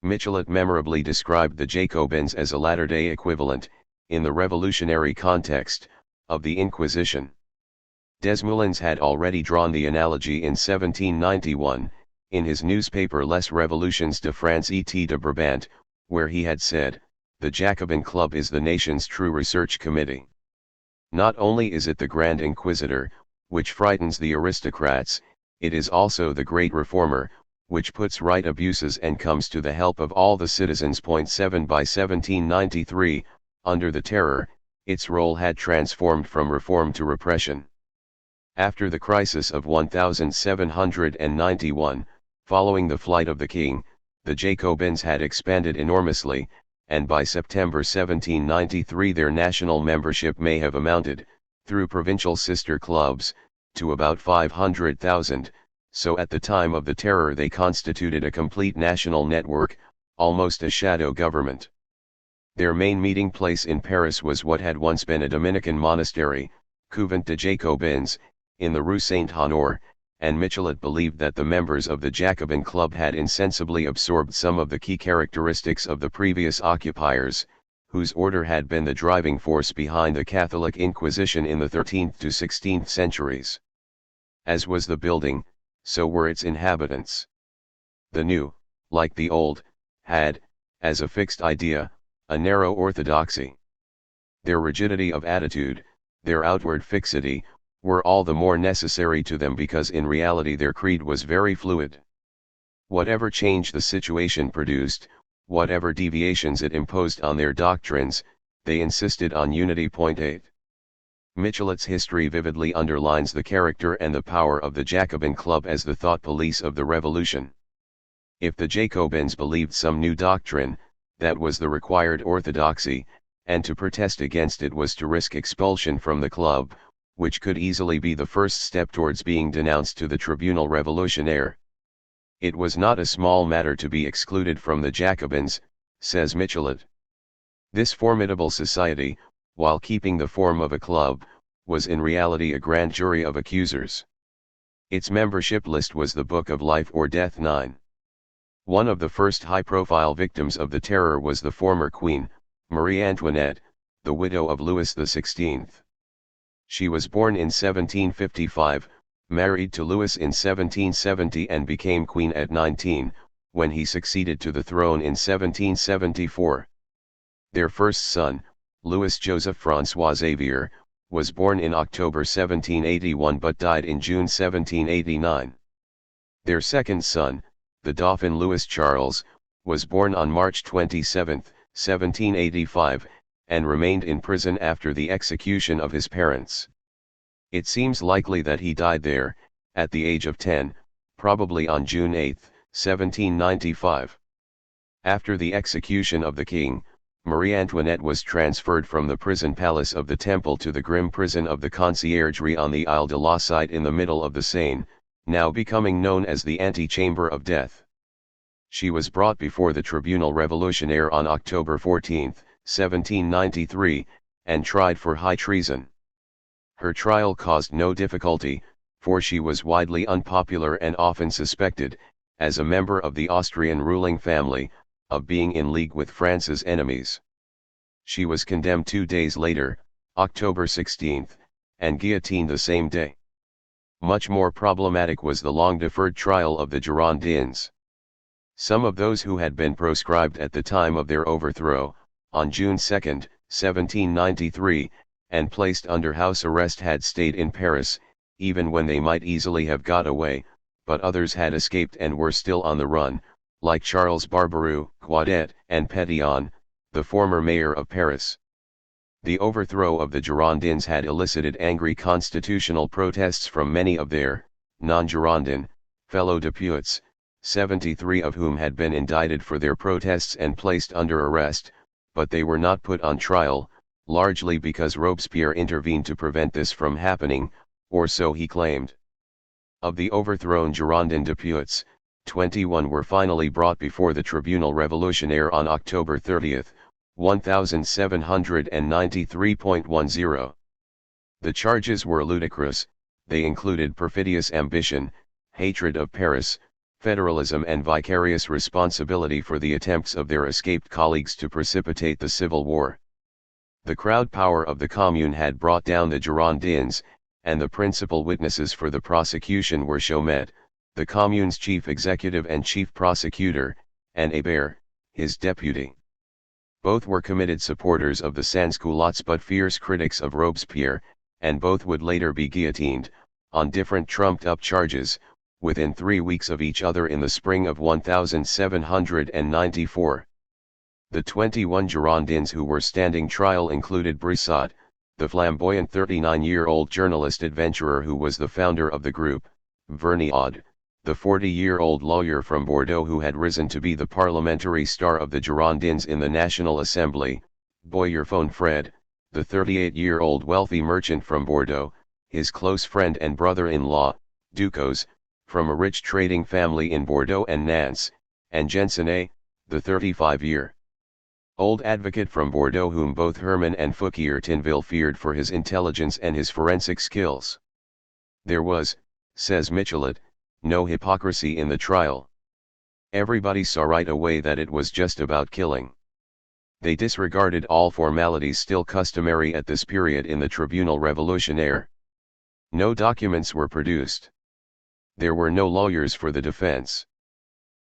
Michelet memorably described the Jacobins as a latter-day equivalent, in the revolutionary context, of the Inquisition. Desmoulins had already drawn the analogy in 1791, in his newspaper Les Révolutions de France et de Brabant, where he had said, "The Jacobin Club is the nation's true research committee. Not only is it the Grand Inquisitor, which frightens the aristocrats, it is also the great reformer, which puts right abuses and comes to the help of all the citizens." 7 By 1793, under the terror, its role had transformed from reform to repression. After the crisis of 1791, following the flight of the king, the Jacobins had expanded enormously, and by September 1793 their national membership may have amounted, through provincial sister clubs, to about 500,000, so at the time of the terror they constituted a complete national network, almost a shadow government. Their main meeting place in Paris was what had once been a Dominican monastery, Couvent de Jacobins, in the Rue Saint-Honore, and Michelet believed that the members of the Jacobin Club had insensibly absorbed some of the key characteristics of the previous occupiers, whose order had been the driving force behind the Catholic Inquisition in the 13th to 16th centuries. As was the building, so were its inhabitants. The new, like the old, had, as a fixed idea, a narrow orthodoxy. Their rigidity of attitude, their outward fixity, were all the more necessary to them because in reality their creed was very fluid. Whatever change the situation produced, whatever deviations it imposed on their doctrines, they insisted on unity. 8. Michelet's history vividly underlines the character and the power of the Jacobin Club as the thought police of the revolution. If the Jacobins believed some new doctrine, that was the required orthodoxy, and to protest against it was to risk expulsion from the club, which could easily be the first step towards being denounced to the Tribunal Révolutionnaire. It was not a small matter to be excluded from the Jacobins, says Michelet. This formidable society, while keeping the form of a club, was in reality a grand jury of accusers. Its membership list was the Book of Life or Death 9. One of the first high-profile victims of the terror was the former Queen, Marie Antoinette, the widow of Louis XVI. She was born in 1755, married to Louis in 1770 and became queen at 19, when he succeeded to the throne in 1774. Their first son, Louis Joseph François Xavier, was born in October 1781 but died in June 1789. Their second son, the Dauphin Louis Charles, was born on March 27, 1785, and remained in prison after the execution of his parents. It seems likely that he died there, at the age of 10, probably on June 8, 1795. After the execution of the king, Marie Antoinette was transferred from the prison palace of the Temple to the grim prison of the Conciergerie on the Isle de la Cite in the middle of the Seine, now becoming known as the Antechamber of Death. She was brought before the Tribunal Révolutionnaire on October 14, 1793, and tried for high treason. Her trial caused no difficulty, for she was widely unpopular and often suspected, as a member of the Austrian ruling family, of being in league with France's enemies. She was condemned 2 days later, October 16, and guillotined the same day. Much more problematic was the long-deferred trial of the Girondins. Some of those who had been proscribed at the time of their overthrow, on June 2, 1793, and placed under house arrest had stayed in Paris, even when they might easily have got away, but others had escaped and were still on the run, like Charles Barbaroux, Guadet, and Pétion, the former mayor of Paris. The overthrow of the Girondins had elicited angry constitutional protests from many of their non-Girondin fellow deputies, 73 of whom had been indicted for their protests and placed under arrest, but they were not put on trial, largely because Robespierre intervened to prevent this from happening, or so he claimed. Of the overthrown Girondin deputies, 21 were finally brought before the Tribunal Révolutionnaire on October 30, 1793.10. The charges were ludicrous. They included perfidious ambition, hatred of Paris, federalism and vicarious responsibility for the attempts of their escaped colleagues to precipitate the civil war. The crowd power of the Commune had brought down the Girondins, and the principal witnesses for the prosecution were Chaumet, the Commune's chief executive and chief prosecutor, and Hébert, his deputy. Both were committed supporters of the sans-culottes but fierce critics of Robespierre, and both would later be guillotined, on different trumped-up charges, within 3 weeks of each other in the spring of 1794. The 21 Girondins who were standing trial included Brissot, the flamboyant 39-year-old journalist adventurer who was the founder of the group, Vergniaud, the 40-year-old lawyer from Bordeaux who had risen to be the parliamentary star of the Girondins in the National Assembly, Boyer-Fon Fred, the 38-year-old wealthy merchant from Bordeaux, his close friend and brother-in-law, Ducos, from a rich trading family in Bordeaux and Nantes, and Jensenet, the 35-year-old advocate from Bordeaux whom both Herman and Fouquier Tinville feared for his intelligence and his forensic skills. There was, says Michelet, no hypocrisy in the trial. Everybody saw right away that it was just about killing. They disregarded all formalities still customary at this period in the Tribunal Révolutionnaire. No documents were produced. There were no lawyers for the defense.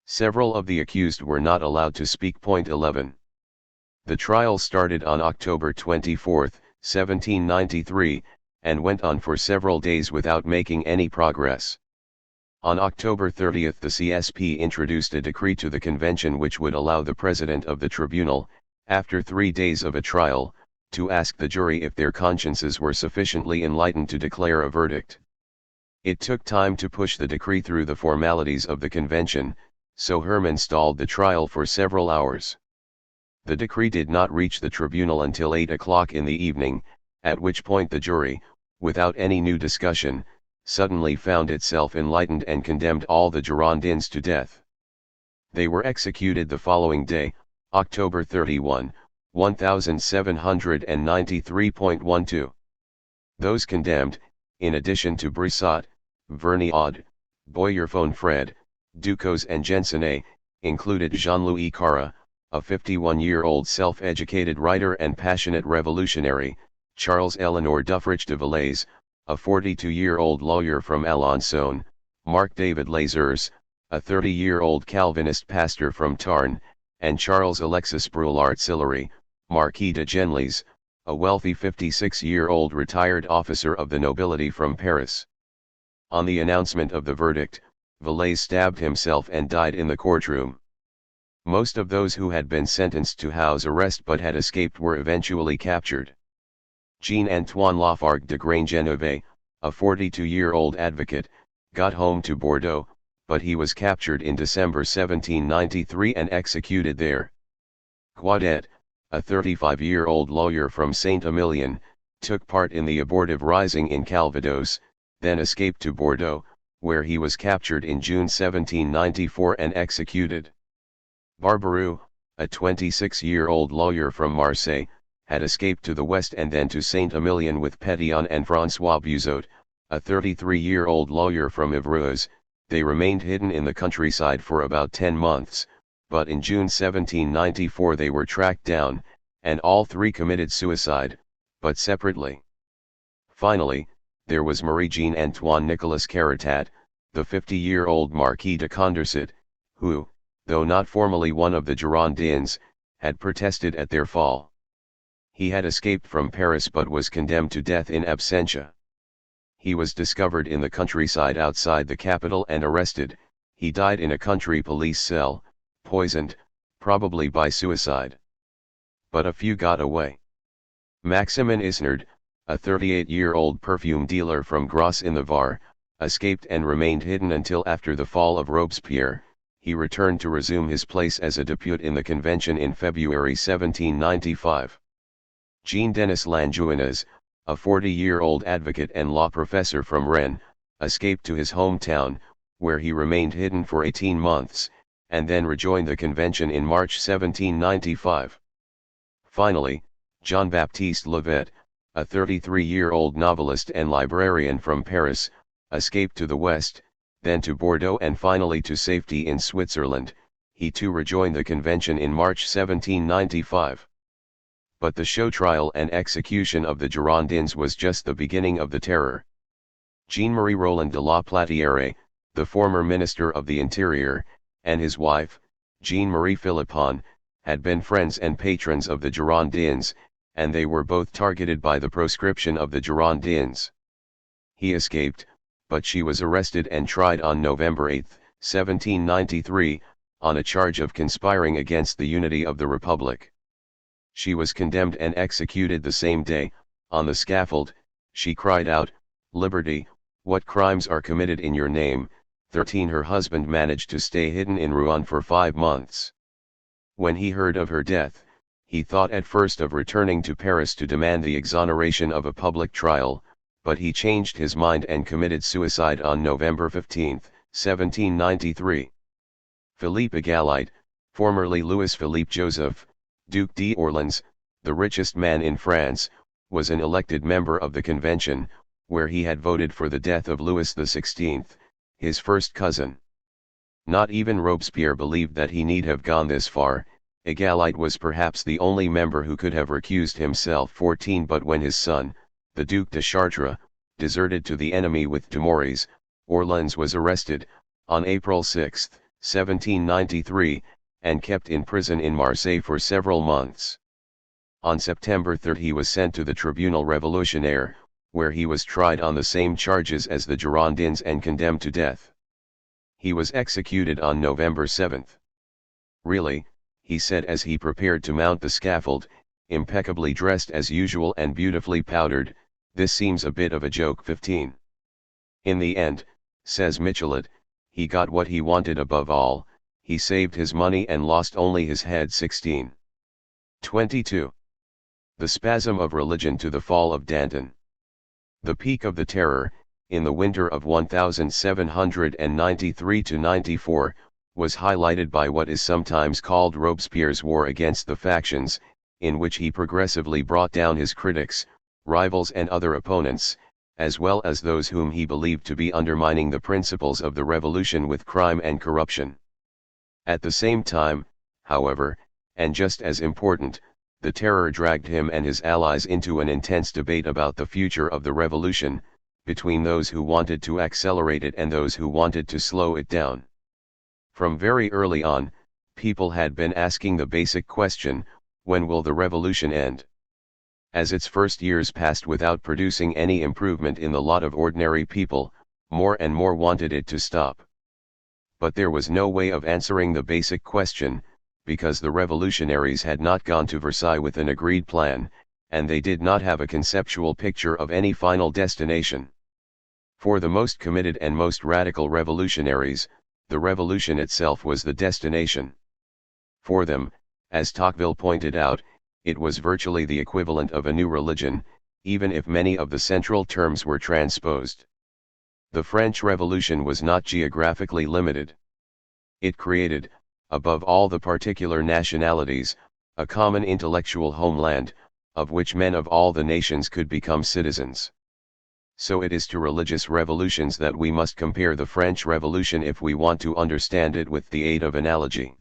Several of the accused were not allowed to speak. 11. The trial started on October 24, 1793, and went on for several days without making any progress. On October 30 the CSP introduced a decree to the convention which would allow the president of the tribunal, after 3 days of a trial, to ask the jury if their consciences were sufficiently enlightened to declare a verdict. It took time to push the decree through the formalities of the convention, so Herman stalled the trial for several hours. The decree did not reach the tribunal until 8 o'clock in the evening, at which point the jury, without any new discussion, suddenly found itself enlightened and condemned all the Girondins to death. They were executed the following day, October 31, 1793.12. Those condemned, in addition to Brissot, Vergniaud, Boyer-Fon Fred, Ducos and Jensenet, included Jean-Louis Carra, a 51-year-old self-educated writer and passionate revolutionary, Charles Eleanor Duffrich de Villers, a 42-year-old lawyer from Alençon, Marc David Lazars, a 30-year-old Calvinist pastor from Tarn, and Charles Alexis Brulart-Sillery, Marquis de Genlis, a wealthy 56-year-old retired officer of the nobility from Paris. On the announcement of the verdict, Valais stabbed himself and died in the courtroom. Most of those who had been sentenced to house arrest but had escaped were eventually captured. Jean-Antoine Lafargue de Grangeneve, a 42-year-old advocate, got home to Bordeaux, but he was captured in December 1793 and executed there. Quaudet, a 35-year-old lawyer from Saint-Emilion, took part in the abortive rising in Calvados, then escaped to Bordeaux, where he was captured in June 1794 and executed. Barbaroux, a 26-year-old lawyer from Marseille, had escaped to the west and then to Saint-Emilion with Pétion and François Buzot, a 33-year-old lawyer from Évreux. They remained hidden in the countryside for about 10 months, but in June 1794 they were tracked down, and all three committed suicide, but separately. Finally, there was Marie-Jean-Antoine Nicolas Caratat, the 50-year-old Marquis de Condorcet, who, though not formally one of the Girondins, had protested at their fall. He had escaped from Paris but was condemned to death in absentia. He was discovered in the countryside outside the capital and arrested. He died in a country police cell, poisoned, probably by suicide. But a few got away. Maximin Isnard, a 38-year-old perfume dealer from Grasse in the Var, escaped and remained hidden until after the fall of Robespierre. He returned to resume his place as a depute in the convention in February 1795. Jean-Denis Langevin, a 40-year-old advocate and law professor from Rennes, escaped to his hometown, where he remained hidden for 18 months, and then rejoined the convention in March 1795. Finally, Jean-Baptiste Levet, a 33-year-old novelist and librarian from Paris, escaped to the west, then to Bordeaux and finally to safety in Switzerland. He too rejoined the convention in March 1795. But the show trial and execution of the Girondins was just the beginning of the terror. Jean-Marie Roland de la Platière, the former Minister of the Interior, and his wife, Jean-Marie Philippon, had been friends and patrons of the Girondins, and they were both targeted by the proscription of the Girondins. He escaped, but she was arrested and tried on November 8, 1793, on a charge of conspiring against the unity of the Republic. She was condemned and executed the same day. On the scaffold, she cried out, "Liberty, what crimes are committed in your name?" 13. Her husband managed to stay hidden in Rouen for 5 months. When he heard of her death, he thought at first of returning to Paris to demand the exoneration of a public trial, but he changed his mind and committed suicide on November 15, 1793. Philippe Égalité, formerly Louis-Philippe Joseph, Duc d'Orléans, the richest man in France, was an elected member of the convention, where he had voted for the death of Louis XVI, his first cousin. Not even Robespierre believed that he need have gone this far. Égalité was perhaps the only member who could have recused himself. 14. But when his son, the Duc de Chartres, deserted to the enemy with Dumouriez, Orléans was arrested, on April 6, 1793, and kept in prison in Marseille for several months. On September 3 he was sent to the Tribunal Révolutionnaire, where he was tried on the same charges as the Girondins and condemned to death. He was executed on November 7. "Really," he said as he prepared to mount the scaffold, impeccably dressed as usual and beautifully powdered, "this seems a bit of a joke." 15. In the end, says Michelet, he got what he wanted above all. He saved his money and lost only his head. 16. 22. The spasm of religion to the fall of Danton. The peak of the terror, in the winter of 1793-94, was highlighted by what is sometimes called Robespierre's war against the factions, in which he progressively brought down his critics, rivals and other opponents, as well as those whom he believed to be undermining the principles of the revolution with crime and corruption. At the same time, however, and just as important, the terror dragged him and his allies into an intense debate about the future of the revolution, between those who wanted to accelerate it and those who wanted to slow it down. From very early on, people had been asking the basic question, when will the revolution end? As its first years passed without producing any improvement in the lot of ordinary people, more and more wanted it to stop. But there was no way of answering the basic question, because the revolutionaries had not gone to Versailles with an agreed plan, and they did not have a conceptual picture of any final destination. For the most committed and most radical revolutionaries, the revolution itself was the destination. For them, as Tocqueville pointed out, it was virtually the equivalent of a new religion, even if many of the central terms were transposed. The French Revolution was not geographically limited. It created, above all the particular nationalities, a common intellectual homeland, of which men of all the nations could become citizens. So it is to religious revolutions that we must compare the French Revolution if we want to understand it with the aid of analogy.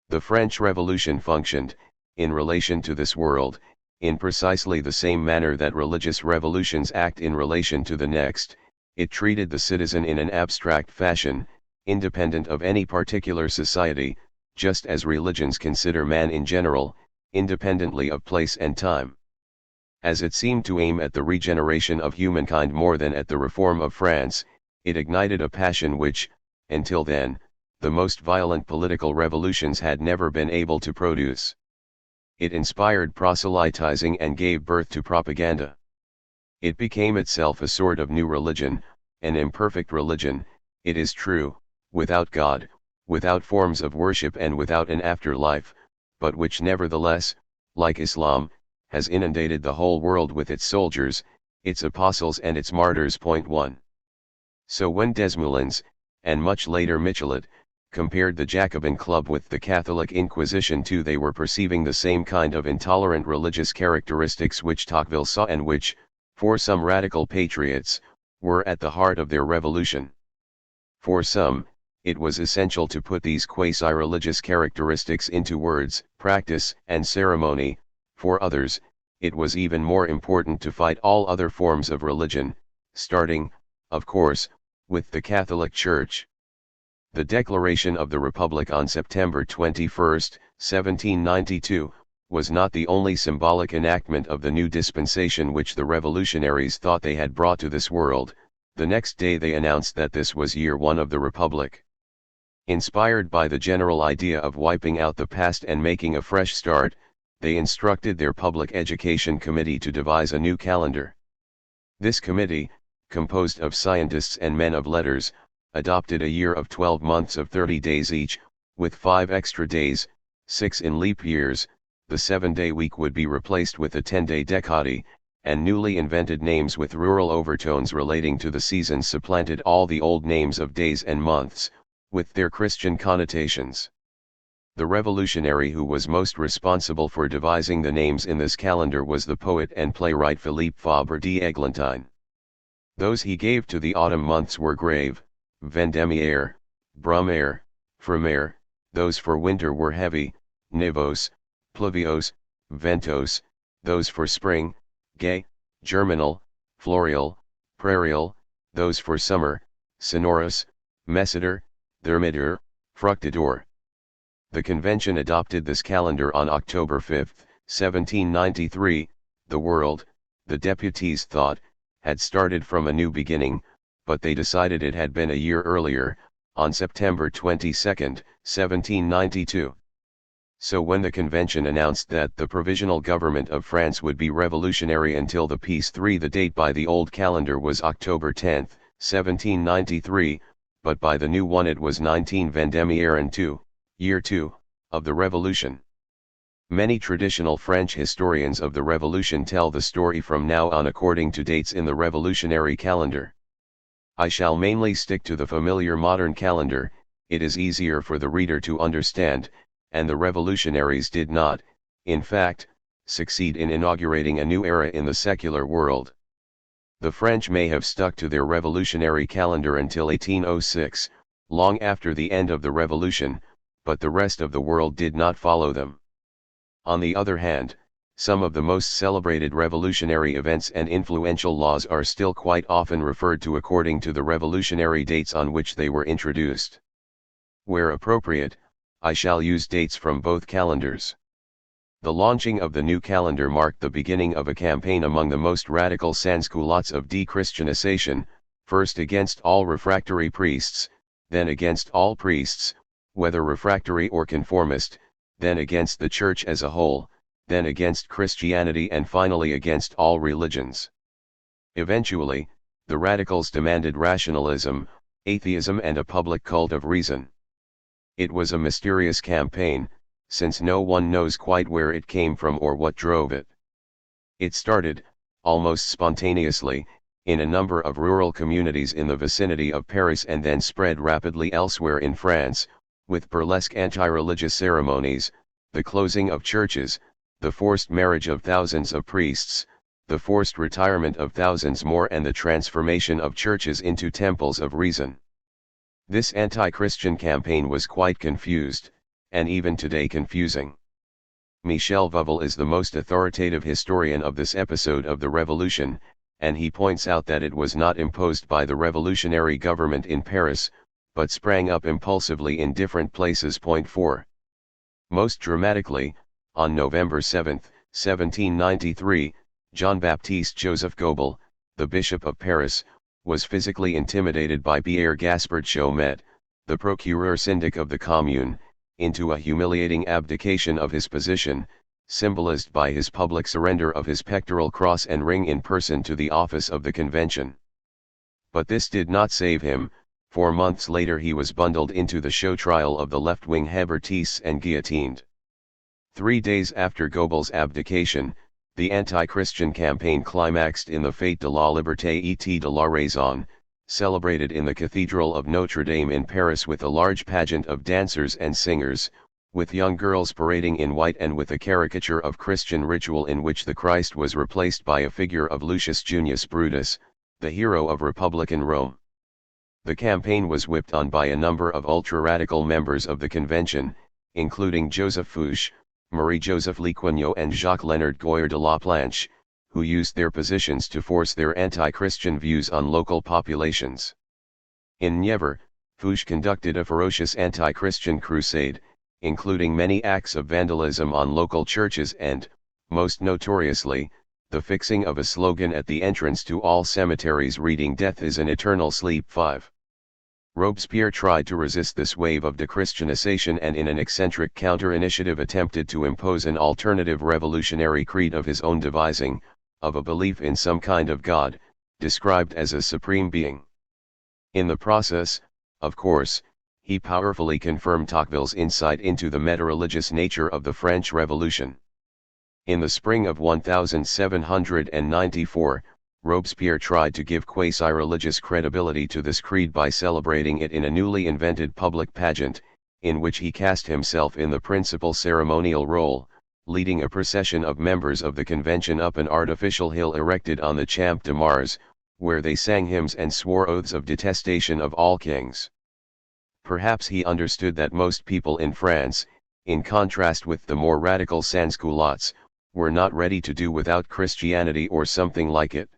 The French Revolution functioned, in relation to this world, in precisely the same manner that religious revolutions act in relation to the next. It treated the citizen in an abstract fashion, independent of any particular society, just as religions consider man in general, independently of place and time. As it seemed to aim at the regeneration of humankind more than at the reform of France, it ignited a passion which, until then, the most violent political revolutions had never been able to produce. It inspired proselytizing and gave birth to propaganda. It became itself a sort of new religion, an imperfect religion, it is true, without God, without forms of worship and without an afterlife, but which nevertheless, like Islam, has inundated the whole world with its soldiers, its apostles and its martyrs. 1. So when Desmoulins, and much later Michelet, compared the Jacobin Club with the Catholic Inquisition too, they were perceiving the same kind of intolerant religious characteristics which Tocqueville saw and which, for some radical patriots, were at the heart of their revolution. For some, it was essential to put these quasi-religious characteristics into words, practice, and ceremony. For others, it was even more important to fight all other forms of religion, starting, of course, with the Catholic Church. The Declaration of the Republic on September 21, 1792, was not the only symbolic enactment of the new dispensation which the revolutionaries thought they had brought to this world. The next day they announced that this was year one of the Republic. Inspired by the general idea of wiping out the past and making a fresh start, they instructed their public education committee to devise a new calendar. This committee, composed of scientists and men of letters, adopted a year of 12 months of 30 days each, with 5 extra days, 6 in leap years. The 7-day week would be replaced with a 10-day decade, and newly invented names with rural overtones relating to the seasons supplanted all the old names of days and months, with their Christian connotations. The revolutionary who was most responsible for devising the names in this calendar was the poet and playwright Philippe Fabre d'Eglantine. Those he gave to the autumn months were Grave, Vendémiaire, Brumaire, Frimaire. Those for winter were Heavy, Nivose, Pluviose, Ventos. Those for spring, Gay, Germinal, Floreal, Prairial. Those for summer, Sonorous, Messidor, Thermidor, Fructidor. The convention adopted this calendar on October 5, 1793. The world, the deputies thought, had started from a new beginning, but they decided it had been a year earlier, on September 22, 1792. So when the convention announced that the provisional government of France would be revolutionary until the peace, the date by the old calendar was October 10, 1793, but by the new one it was 19 Vendémiaire and 2, year 2, of the revolution. Many traditional French historians of the revolution tell the story from now on according to dates in the revolutionary calendar. I shall mainly stick to the familiar modern calendar. It is easier for the reader to understand, and the revolutionaries did not, in fact, succeed in inaugurating a new era in the secular world. The French may have stuck to their revolutionary calendar until 1806, long after the end of the revolution, but the rest of the world did not follow them. On the other hand, some of the most celebrated revolutionary events and influential laws are still quite often referred to according to the revolutionary dates on which they were introduced. Where appropriate, I shall use dates from both calendars. The launching of the new calendar marked the beginning of a campaign among the most radical sansculottes of de-Christianization, first against all refractory priests, then against all priests, whether refractory or conformist, then against the Church as a whole, then against Christianity, and finally against all religions. Eventually, the radicals demanded rationalism, atheism, and a public cult of reason. It was a mysterious campaign, since no one knows quite where it came from or what drove it. It started, almost spontaneously, in a number of rural communities in the vicinity of Paris and then spread rapidly elsewhere in France, with burlesque anti-religious ceremonies, the closing of churches, the forced marriage of thousands of priests, the forced retirement of thousands more, and the transformation of churches into temples of reason. This anti-Christian campaign was quite confused, and even today confusing. Michel Veuvel is the most authoritative historian of this episode of the revolution, and he points out that it was not imposed by the revolutionary government in Paris, but sprang up impulsively in different places. 4. Most dramatically, on November 7, 1793, Jean-Baptiste Joseph Goebbels, the Bishop of Paris, was physically intimidated by Pierre Gaspard Chaumet, the procureur syndic of the Commune, into a humiliating abdication of his position, symbolized by his public surrender of his pectoral cross and ring in person to the office of the convention. But this did not save him. 4 months later he was bundled into the show trial of the left-wing Hébertists and guillotined. 3 days after Goebbels' abdication, the anti-Christian campaign climaxed in the Fête de la Liberté et de la Raison, celebrated in the Cathedral of Notre Dame in Paris with a large pageant of dancers and singers, with young girls parading in white and with a caricature of Christian ritual in which the Christ was replaced by a figure of Lucius Junius Brutus, the hero of Republican Rome. The campaign was whipped on by a number of ultra-radical members of the convention, including Joseph Fouché, Marie-Joseph Lecoignot and Jacques-Léonard Goyer de la Planche, who used their positions to force their anti-Christian views on local populations. In Nievre, Fouché conducted a ferocious anti-Christian crusade, including many acts of vandalism on local churches and, most notoriously, the fixing of a slogan at the entrance to all cemeteries reading "Death is an eternal sleep." 5. Robespierre tried to resist this wave of dechristianization and in an eccentric counter-initiative attempted to impose an alternative revolutionary creed of his own devising, of a belief in some kind of God, described as a supreme being. In the process, of course, he powerfully confirmed Tocqueville's insight into the meta-religious nature of the French Revolution. In the spring of 1794, Robespierre tried to give quasi-religious credibility to this creed by celebrating it in a newly invented public pageant, in which he cast himself in the principal ceremonial role, leading a procession of members of the convention up an artificial hill erected on the Champ de Mars, where they sang hymns and swore oaths of detestation of all kings. Perhaps he understood that most people in France, in contrast with the more radical sans-culottes, were not ready to do without Christianity or something like it.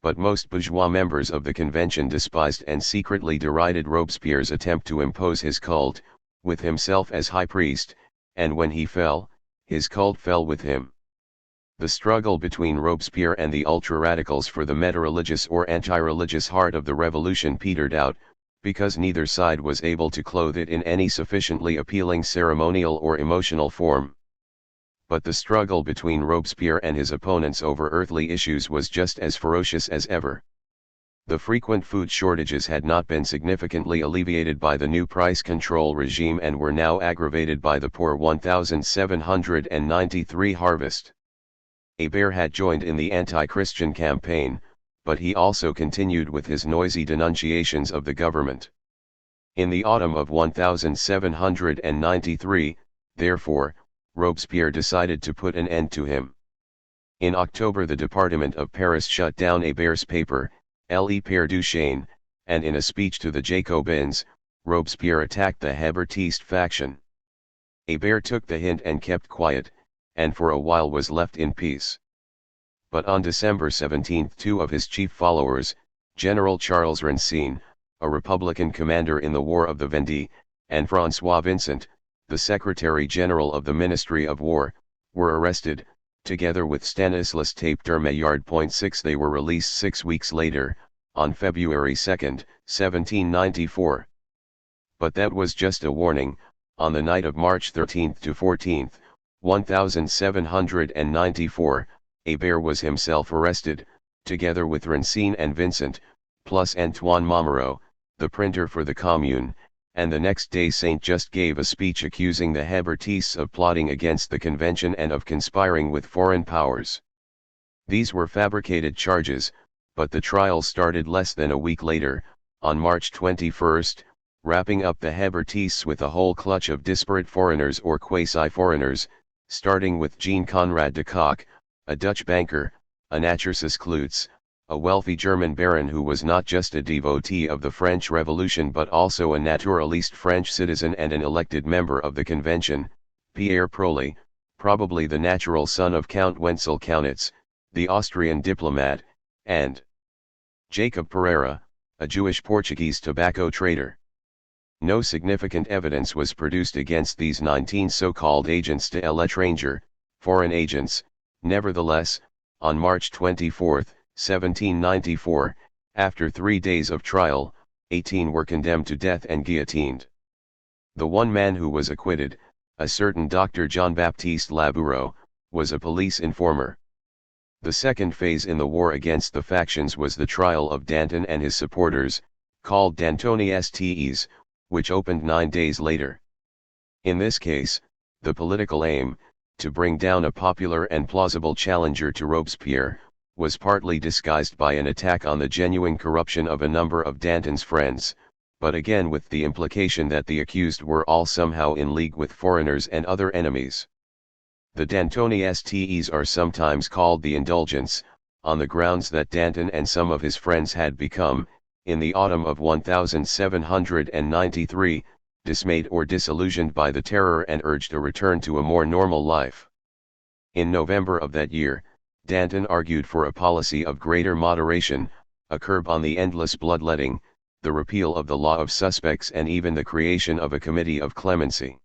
But most bourgeois members of the convention despised and secretly derided Robespierre's attempt to impose his cult, with himself as high priest, and when he fell, his cult fell with him. The struggle between Robespierre and the ultra-radicals for the meta-religious or anti-religious heart of the revolution petered out, because neither side was able to clothe it in any sufficiently appealing ceremonial or emotional form. But the struggle between Robespierre and his opponents over earthly issues was just as ferocious as ever. The frequent food shortages had not been significantly alleviated by the new price control regime and were now aggravated by the poor 1793 harvest. Hébert had joined in the anti-Christian campaign, but he also continued with his noisy denunciations of the government. In the autumn of 1793, therefore, Robespierre decided to put an end to him. In October the Department of Paris shut down Hébert's paper, Le Père Duchesne, and in a speech to the Jacobins, Robespierre attacked the Hébertiste faction. Hébert took the hint and kept quiet, and for a while was left in peace. But on December 17 two of his chief followers, General Charles Rancine, a Republican commander in the War of the Vendée, and François Vincent, the Secretary-General of the Ministry of War, were arrested, together with Stanislas Tape-Maillard. 6 They were released 6 weeks later, on February 2, 1794. But that was just a warning. On the night of March 13 to 14, 1794, Hébert was himself arrested, together with Rancine and Vincent, plus Antoine Momaro, the printer for the Commune, and the next day Saint Just gave a speech accusing the Hébertists of plotting against the convention and of conspiring with foreign powers. These were fabricated charges, but the trial started less than a week later, on March 21, wrapping up the Hébertists with a whole clutch of disparate foreigners or quasi-foreigners, starting with Jean Conrad de Kock, a Dutch banker, a Natursus Klutz, a wealthy German baron who was not just a devotee of the French Revolution but also a naturaliste French citizen and an elected member of the convention, Pierre Proly, probably the natural son of Count Wenzel Kaunitz, the Austrian diplomat, and Jacob Pereira, a Jewish Portuguese tobacco trader. No significant evidence was produced against these 19 so-called agents de l'étranger, foreign agents. Nevertheless, on March 24, 1794, after 3 days of trial, 18 were condemned to death and guillotined. The one man who was acquitted, a certain Dr. Jean-Baptiste Laboureau, was a police informer. The second phase in the war against the factions was the trial of Danton and his supporters, called Dantonistes, which opened 9 days later. In this case, the political aim, to bring down a popular and plausible challenger to Robespierre, was partly disguised by an attack on the genuine corruption of a number of Danton's friends, but again with the implication that the accused were all somehow in league with foreigners and other enemies. The Dantonistes are sometimes called the Indulgents, on the grounds that Danton and some of his friends had become, in the autumn of 1793, dismayed or disillusioned by the terror and urged a return to a more normal life. In November of that year, Danton argued for a policy of greater moderation, a curb on the endless bloodletting, the repeal of the law of suspects and even the creation of a committee of clemency.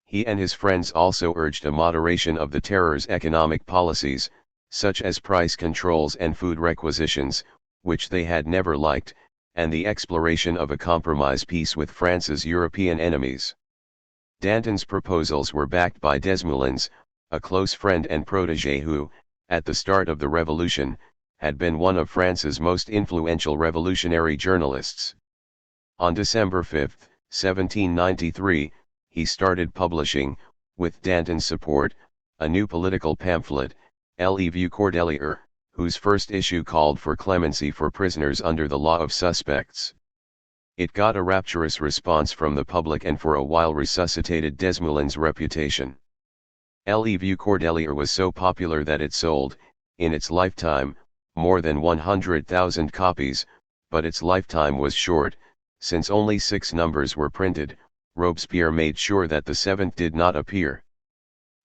He and his friends also urged a moderation of the terror's economic policies, such as price controls and food requisitions, which they had never liked, and the exploration of a compromise peace with France's European enemies. Danton's proposals were backed by Desmoulins, a close friend and protégé who, at the start of the revolution, had been one of France's most influential revolutionary journalists. On December 5, 1793, he started publishing, with Danton's support, a new political pamphlet, Le Vieux Cordelier, whose first issue called for clemency for prisoners under the law of suspects. It got a rapturous response from the public and for a while resuscitated Desmoulins' reputation. Le Vieux Cordelier was so popular that it sold, in its lifetime, more than 100,000 copies, but its lifetime was short, since only 6 numbers were printed. Robespierre made sure that the 7th did not appear.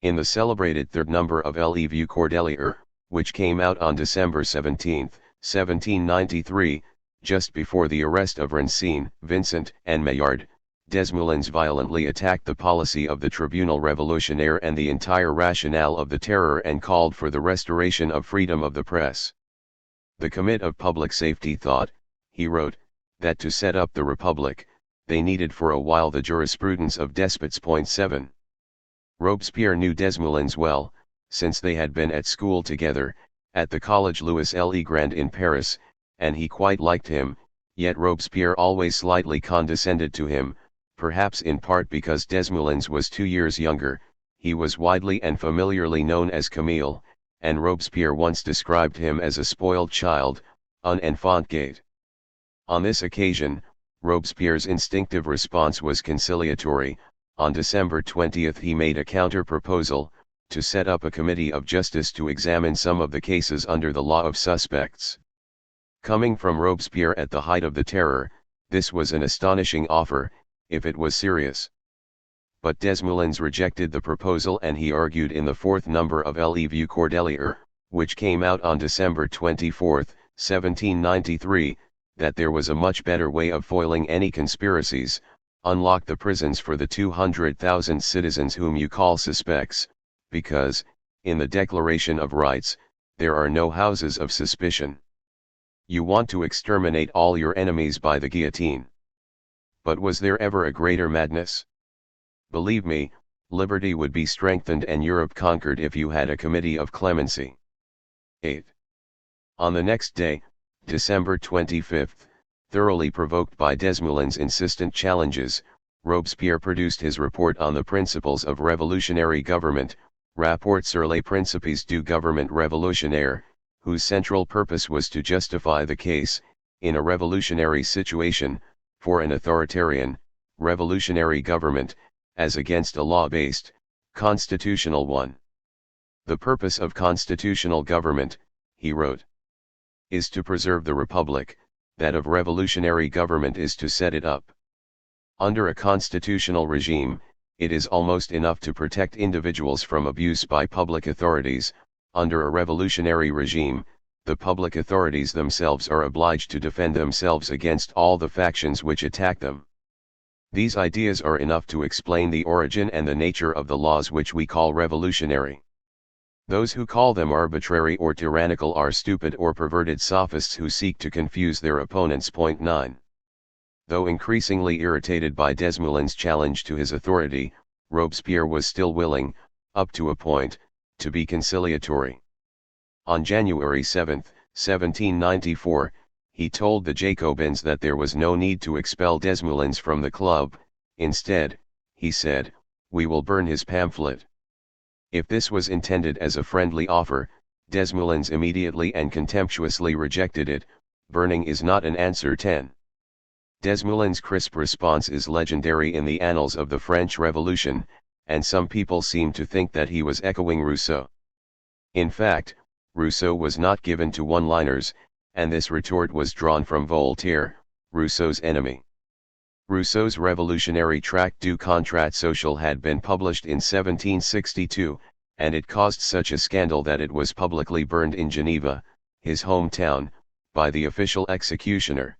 In the celebrated 3rd number of Le Vieux Cordelier, which came out on December 17, 1793, just before the arrest of Rancine, Vincent, and Maillard, Desmoulins violently attacked the policy of the Tribunal Révolutionnaire and the entire rationale of the terror and called for the restoration of freedom of the press. The Committee of Public Safety thought, he wrote, that to set up the Republic, they needed for a while the jurisprudence of despots. 7. Robespierre knew Desmoulins well, since they had been at school together, at the Collège Louis Le Grand in Paris, and he quite liked him, yet Robespierre always slightly condescended to him, perhaps in part because Desmoulins was 2 years younger. He was widely and familiarly known as Camille, and Robespierre once described him as a spoiled child, un enfant gâté. On this occasion, Robespierre's instinctive response was conciliatory. On December 20 he made a counter-proposal, to set up a committee of justice to examine some of the cases under the law of suspects. Coming from Robespierre at the height of the terror, this was an astonishing offer, if it was serious. But Desmoulins rejected the proposal and he argued in the 4th number of Le Vieux Cordelier, which came out on December 24, 1793, that there was a much better way of foiling any conspiracies: unlock the prisons for the 200,000 citizens whom you call suspects, because, in the Declaration of Rights, there are no houses of suspicion. You want to exterminate all your enemies by the guillotine. But was there ever a greater madness? Believe me, liberty would be strengthened and Europe conquered if you had a committee of clemency. 8. On the next day, December 25, thoroughly provoked by Desmoulins's insistent challenges, Robespierre produced his report on the principles of revolutionary government, Rapport sur les principes du gouvernement révolutionnaire, whose central purpose was to justify the case, in a revolutionary situation, for an authoritarian, revolutionary government, as against a law-based, constitutional one. The purpose of constitutional government, he wrote, is to preserve the republic, that of revolutionary government is to set it up. Under a constitutional regime, it is almost enough to protect individuals from abuse by public authorities. Under a revolutionary regime, the public authorities themselves are obliged to defend themselves against all the factions which attack them. These ideas are enough to explain the origin and the nature of the laws which we call revolutionary. Those who call them arbitrary or tyrannical are stupid or perverted sophists who seek to confuse their opponents. 9. Though increasingly irritated by Desmoulins's challenge to his authority, Robespierre was still willing, up to a point, to be conciliatory. On January 7, 1794, he told the Jacobins that there was no need to expel Desmoulins from the club. Instead, he said, "We will burn his pamphlet." If this was intended as a friendly offer, Desmoulins immediately and contemptuously rejected it. Burning is not an answer. 10. Desmoulins' crisp response is legendary in the annals of the French Revolution, and some people seem to think that he was echoing Rousseau. In fact, Rousseau was not given to one-liners, and this retort was drawn from Voltaire, Rousseau's enemy. Rousseau's revolutionary tract Du Contrat Social had been published in 1762, and it caused such a scandal that it was publicly burned in Geneva, his hometown, by the official executioner.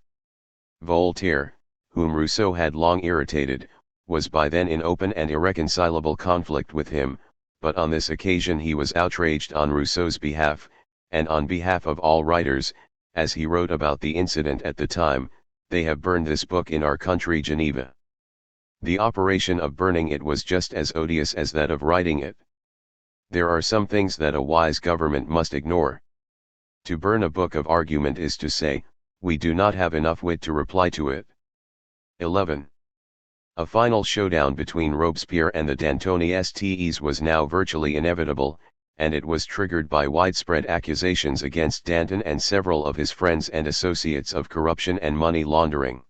Voltaire, whom Rousseau had long irritated, was by then in open and irreconcilable conflict with him, but on this occasion he was outraged on Rousseau's behalf, and on behalf of all writers, as he wrote about the incident at the time, "They have burned this book in our country Geneva." The operation of burning it was just as odious as that of writing it. There are some things that a wise government must ignore. To burn a book of argument is to say, we do not have enough wit to reply to it. 11. A final showdown between Robespierre and the Dantonistes was now virtually inevitable, and it was triggered by widespread accusations against Danton and several of his friends and associates of corruption and money laundering.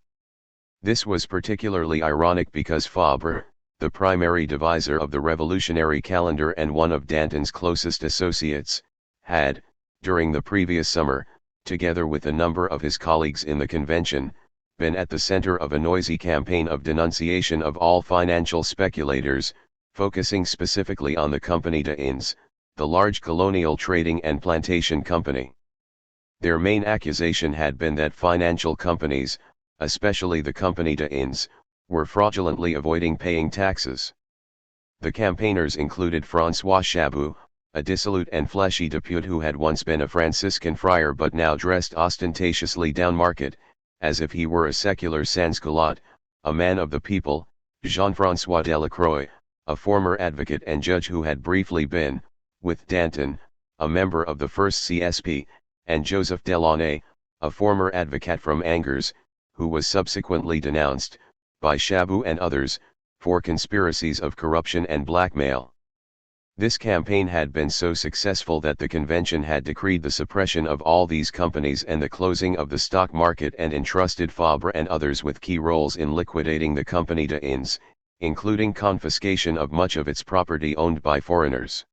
This was particularly ironic because Fabre, the primary deviser of the revolutionary calendar and one of Danton's closest associates, had, during the previous summer, together with a number of his colleagues in the convention, been at the center of a noisy campaign of denunciation of all financial speculators, focusing specifically on the Compagnie des Indes, the large colonial trading and plantation company. Their main accusation had been that financial companies, especially the Compagnie des Indes, were fraudulently avoiding paying taxes. The campaigners included François Chabot, a dissolute and fleshy depute who had once been a Franciscan friar but now dressed ostentatiously downmarket, as if he were a secular sans-culotte, a man of the people, Jean-François Delacroix, a former advocate and judge who had briefly been, with Danton, a member of the first CSP, and Joseph Delaunay, a former advocate from Angers, who was subsequently denounced, by Chabot and others, for conspiracies of corruption and blackmail. This campaign had been so successful that the convention had decreed the suppression of all these companies and the closing of the stock market and entrusted Fabre and others with key roles in liquidating the Compagnie des Indes, including confiscation of much of its property owned by foreigners.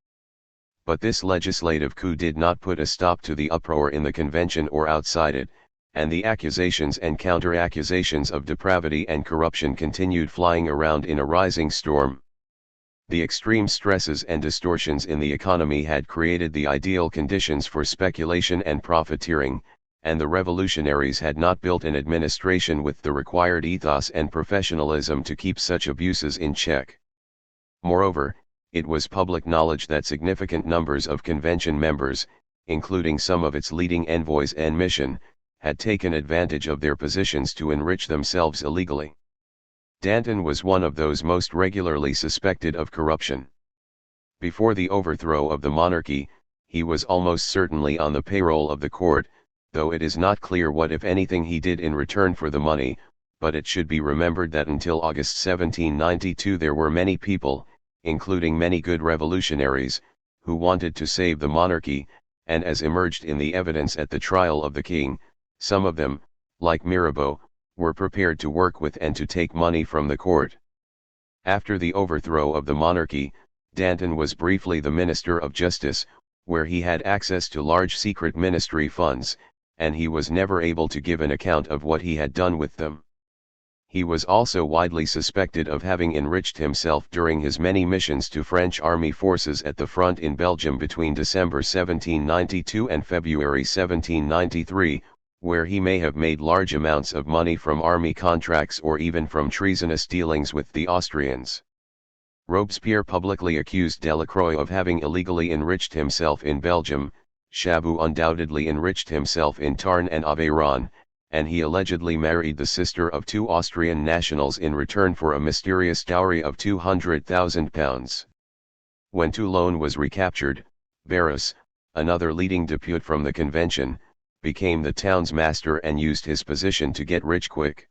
But this legislative coup did not put a stop to the uproar in the convention or outside it, and the accusations and counter-accusations of depravity and corruption continued flying around in a rising storm. The extreme stresses and distortions in the economy had created the ideal conditions for speculation and profiteering, and the revolutionaries had not built an administration with the required ethos and professionalism to keep such abuses in check. Moreover, it was public knowledge that significant numbers of convention members, including some of its leading envoys and mission, had taken advantage of their positions to enrich themselves illegally. Danton was one of those most regularly suspected of corruption. Before the overthrow of the monarchy, he was almost certainly on the payroll of the court, though it is not clear what if anything he did in return for the money, but it should be remembered that until August 1792 there were many people, including many good revolutionaries, who wanted to save the monarchy, and as emerged in the evidence at the trial of the king, some of them, like Mirabeau, were prepared to work with and to take money from the court. After the overthrow of the monarchy, Danton was briefly the Minister of Justice, where he had access to large secret ministry funds, and he was never able to give an account of what he had done with them. He was also widely suspected of having enriched himself during his many missions to French army forces at the front in Belgium between December 1792 and February 1793, where he may have made large amounts of money from army contracts or even from treasonous dealings with the Austrians. Robespierre publicly accused Delacroix of having illegally enriched himself in Belgium. Chabot undoubtedly enriched himself in Tarn and Aveyron, and he allegedly married the sister of two Austrian nationals in return for a mysterious dowry of £200,000. When Toulon was recaptured, Barras, another leading depute from the convention, became the town's master and used his position to get rich quick.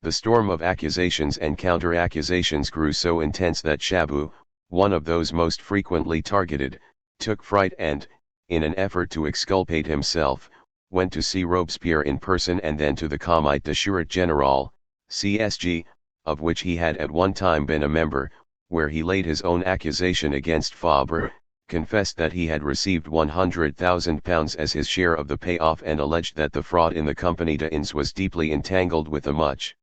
The storm of accusations and counter-accusations grew so intense that Chabot, one of those most frequently targeted, took fright and, in an effort to exculpate himself, went to see Robespierre in person and then to the Comité de Sûreté Générale, CSG, of which he had at one time been a member, where he laid his own accusation against Fabre, confessed that he had received £100,000 as his share of the payoff and alleged that the fraud in the Compagnie des Indes was deeply entangled with a much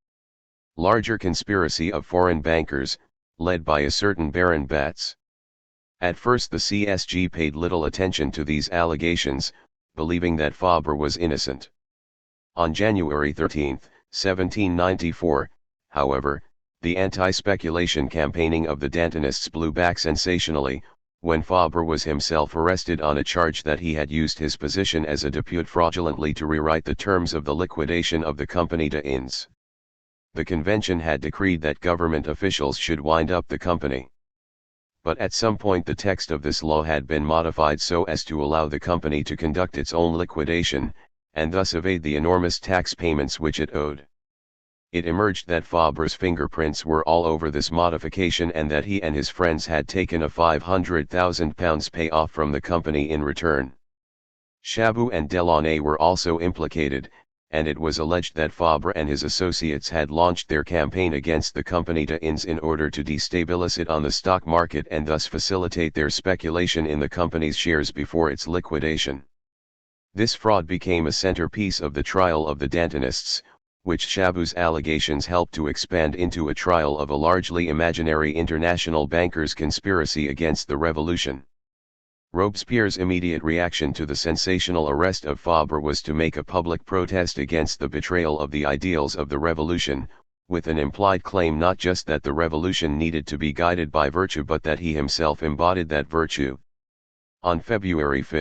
larger conspiracy of foreign bankers, led by a certain Baron Batz. At first the CSG paid little attention to these allegations, believing that Fabre was innocent. On January 13, 1794, however, the anti-speculation campaigning of the Dantonists blew back sensationally, when Fabre was himself arrested on a charge that he had used his position as a depute fraudulently to rewrite the terms of the liquidation of the Compagnie des Indes. The convention had decreed that government officials should wind up the company. But at some point the text of this law had been modified so as to allow the company to conduct its own liquidation, and thus evade the enormous tax payments which it owed. It emerged that Fabre's fingerprints were all over this modification and that he and his friends had taken a £500,000 payoff from the company in return. Chabot and Delaunay were also implicated, and it was alleged that Fabre and his associates had launched their campaign against the Compagnie des Indes in order to destabilize it on the stock market and thus facilitate their speculation in the company's shares before its liquidation. This fraud became a centerpiece of the trial of the Dantonists, which Chabot's allegations helped to expand into a trial of a largely imaginary international bankers' conspiracy against the revolution. Robespierre's immediate reaction to the sensational arrest of Fabre was to make a public protest against the betrayal of the ideals of the revolution, with an implied claim not just that the revolution needed to be guided by virtue but that he himself embodied that virtue. On February 5,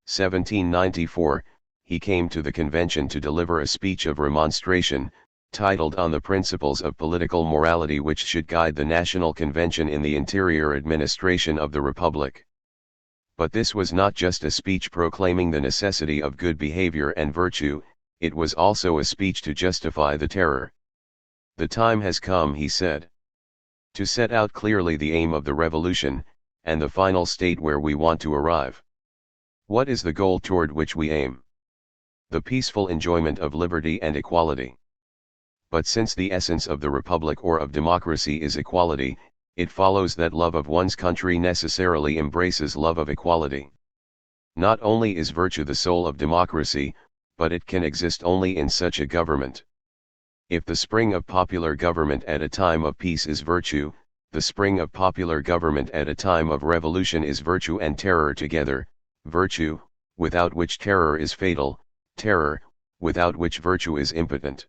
1794, he came to the convention to deliver a speech of remonstration, titled On the Principles of Political Morality which should guide the National Convention in the interior administration of the Republic. But this was not just a speech proclaiming the necessity of good behavior and virtue, it was also a speech to justify the terror. The time has come, he said, to set out clearly the aim of the revolution, and the final state where we want to arrive. What is the goal toward which we aim? The peaceful enjoyment of liberty and equality. But since the essence of the republic or of democracy is equality, it follows that love of one's country necessarily embraces love of equality. Not only is virtue the soul of democracy, but it can exist only in such a government. If the spring of popular government at a time of peace is virtue, the spring of popular government at a time of revolution is virtue and terror together, virtue, without which terror is fatal, terror, without which virtue is impotent.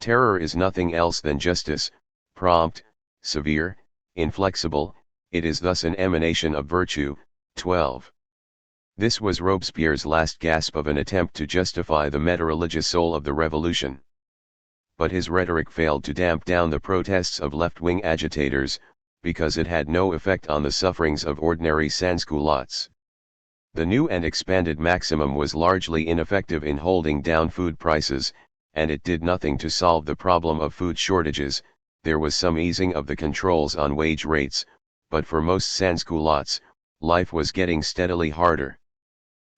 Terror is nothing else than justice, prompt, severe, inflexible, it is thus an emanation of virtue. 12. This was Robespierre's last gasp of an attempt to justify the meta-religious soul of the revolution. but his rhetoric failed to damp down the protests of left-wing agitators, because it had no effect on the sufferings of ordinary sans-culottes. The new and expanded maximum was largely ineffective in holding down food prices, and it did nothing to solve the problem of food shortages. There was some easing of the controls on wage rates, but for most sans-culottes, life was getting steadily harder.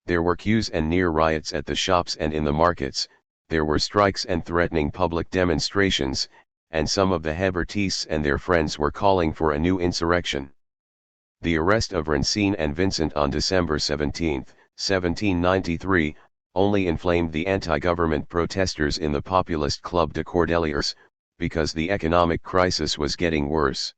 There were queues and near riots at the shops and in the markets, there were strikes and threatening public demonstrations, and some of the Hébertistes and their friends were calling for a new insurrection. The arrest of Rancine and Vincent on December 17, 1793, only inflamed the anti-government protesters in the populist Club de Cordeliers, because the economic crisis was getting worse.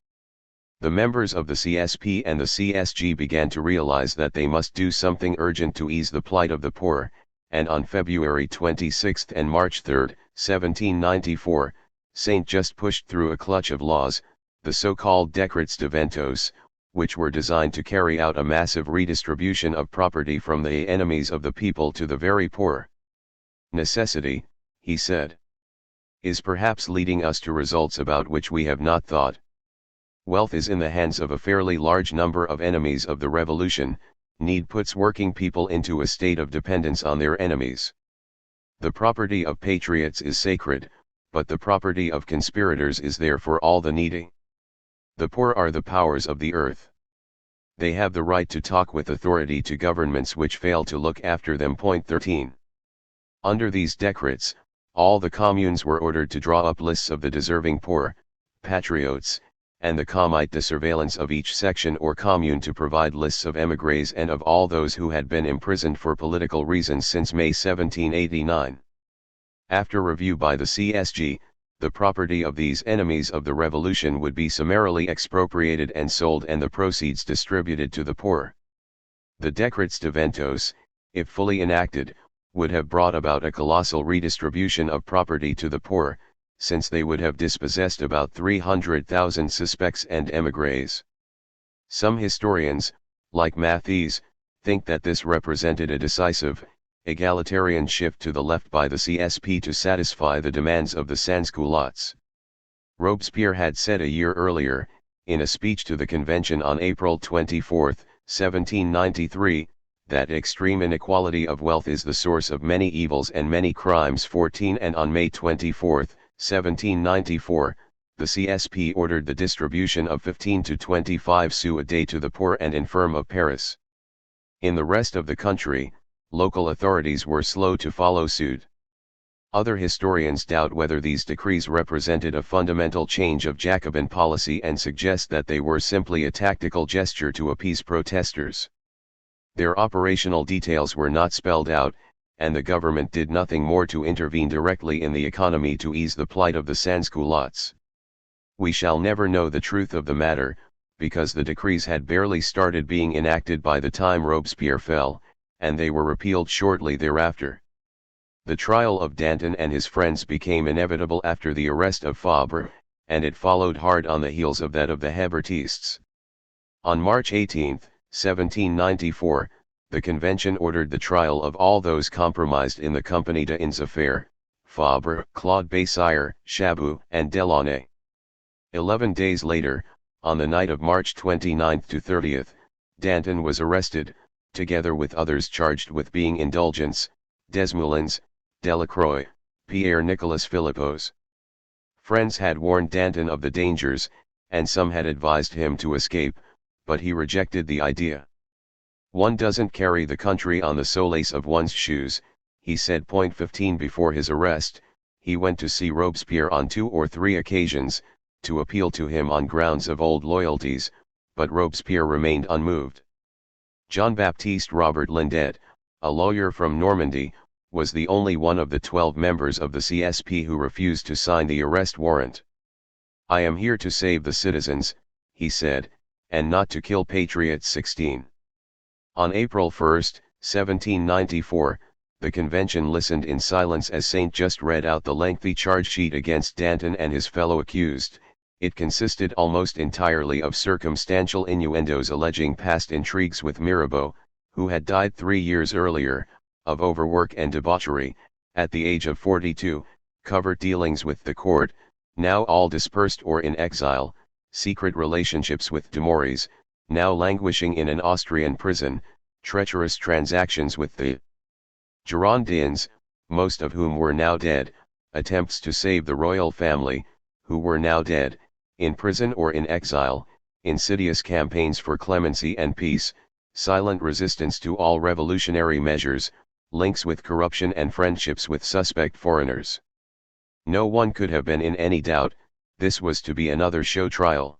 The members of the CSP and the CSG began to realize that they must do something urgent to ease the plight of the poor, and on February 26 and March 3, 1794, Saint-Just pushed through a clutch of laws, the so-called Décrets de Ventos, which were designed to carry out a massive redistribution of property from the enemies of the people to the very poor. Necessity, he said, is perhaps leading us to results about which we have not thought. Wealth is in the hands of a fairly large number of enemies of the revolution. Need puts working people into a state of dependence on their enemies. The property of patriots is sacred, but the property of conspirators is there for all the needy. The poor are the powers of the earth. They have the right to talk with authority to governments which fail to look after them. Point 13. Under these decrets, all the communes were ordered to draw up lists of the deserving poor, patriots, and the comite de surveillance of each section or commune to provide lists of émigrés and of all those who had been imprisoned for political reasons since May 1789. After review by the CSG, the property of these enemies of the revolution would be summarily expropriated and sold and the proceeds distributed to the poor. The Décrets de Ventos, if fully enacted, would have brought about a colossal redistribution of property to the poor, since they would have dispossessed about 300,000 suspects and émigrés. Some historians, like Mathies, think that this represented a decisive, egalitarian shift to the left by the CSP to satisfy the demands of the sans-culottes. Robespierre had said a year earlier, in a speech to the convention on April 24, 1793, that extreme inequality of wealth is the source of many evils and many crimes. 14 And on May 24, 1794, the CSP ordered the distribution of 15 to 25 sous a day to the poor and infirm of Paris. In the rest of the country, local authorities were slow to follow suit. Other historians doubt whether these decrees represented a fundamental change of Jacobin policy and suggest that they were simply a tactical gesture to appease protesters. Their operational details were not spelled out, and the government did nothing more to intervene directly in the economy to ease the plight of the sans-culottes. We shall never know the truth of the matter, because the decrees had barely started being enacted by the time Robespierre fell, and they were repealed shortly thereafter. The trial of Danton and his friends became inevitable after the arrest of Fabre, and it followed hard on the heels of that of the Hébertistes. On March 18, 1794, the convention ordered the trial of all those compromised in the Compagnie des Affaires, Fabre, Claude Bessire, Chabot, and Delaunay. 11 days later, on the night of March 29 to 30, Danton was arrested, together with others charged with being indulgents, Desmoulins, Delacroix, Pierre-Nicolas Philippos. Friends had warned Danton of the dangers, and some had advised him to escape, but he rejected the idea. One doesn't carry the country on the solace of one's shoes, he said. 15 Before his arrest, he went to see Robespierre on 2 or 3 occasions, to appeal to him on grounds of old loyalties, but Robespierre remained unmoved. Jean-Baptiste Robert Lindet, a lawyer from Normandy, was the only one of the 12 members of the CSP who refused to sign the arrest warrant. "I am here to save the citizens," he said, "and not to kill patriots." 16. On April 1, 1794, the convention listened in silence as Saint-Just read out the lengthy charge sheet against Danton and his fellow accused. It consisted almost entirely of circumstantial innuendos alleging past intrigues with Mirabeau, who had died 3 years earlier, of overwork and debauchery, at the age of 42, covert dealings with the court, now all dispersed or in exile, secret relationships with Dumouriez, now languishing in an Austrian prison, treacherous transactions with the Girondins, most of whom were now dead, attempts to save the royal family, who were now dead, in prison or in exile, insidious campaigns for clemency and peace, silent resistance to all revolutionary measures, links with corruption and friendships with suspect foreigners. No one could have been in any doubt, this was to be another show trial.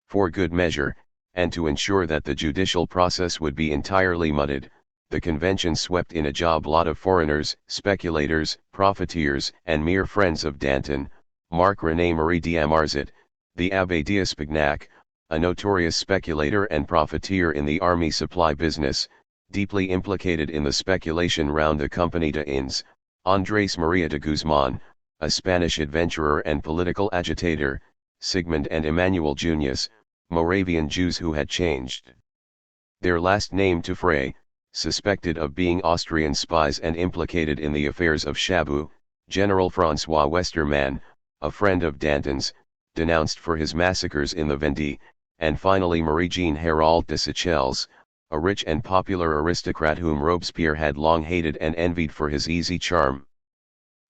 For good measure, and to ensure that the judicial process would be entirely mudded, the convention swept in a job lot of foreigners, speculators, profiteers, and mere friends of Danton, Marc-René Marie d'Amarzit, the Abbé d'Espagnac, a notorious speculator and profiteer in the army supply business, deeply implicated in the speculation round the Compagnie des Indes, Andrés María de Guzmán, a Spanish adventurer and political agitator, Sigmund and Emmanuel Junius, Moravian Jews who had changed their last name to Frey, suspected of being Austrian spies and implicated in the affairs of Chabot, General François Westermann, a friend of Danton's, denounced for his massacres in the Vendée, and finally Marie-Jeanne Hérault de Seychelles, a rich and popular aristocrat whom Robespierre had long hated and envied for his easy charm.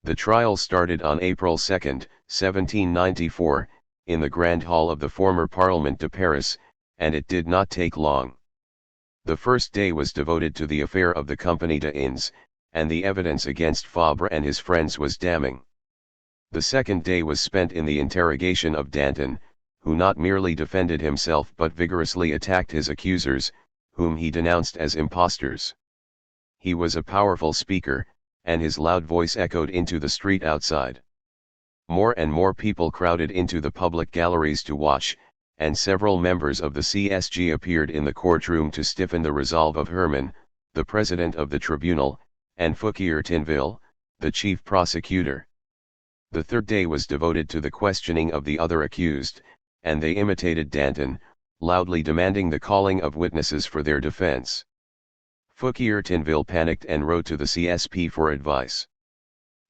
The trial started on April 2, 1794, in the Grand Hall of the former Parlement de Paris, and it did not take long. The first day was devoted to the affair of the Compagnie des Indes, and the evidence against Fabre and his friends was damning. The second day was spent in the interrogation of Danton, who not merely defended himself but vigorously attacked his accusers, whom he denounced as impostors. He was a powerful speaker, and his loud voice echoed into the street outside. More and more people crowded into the public galleries to watch, and several members of the CSG appeared in the courtroom to stiffen the resolve of Herman, the president of the tribunal, and Fouquier Tinville, the chief prosecutor. The third day was devoted to the questioning of the other accused, and they imitated Danton, loudly demanding the calling of witnesses for their defense. Fouquier Tinville panicked and wrote to the CSP for advice.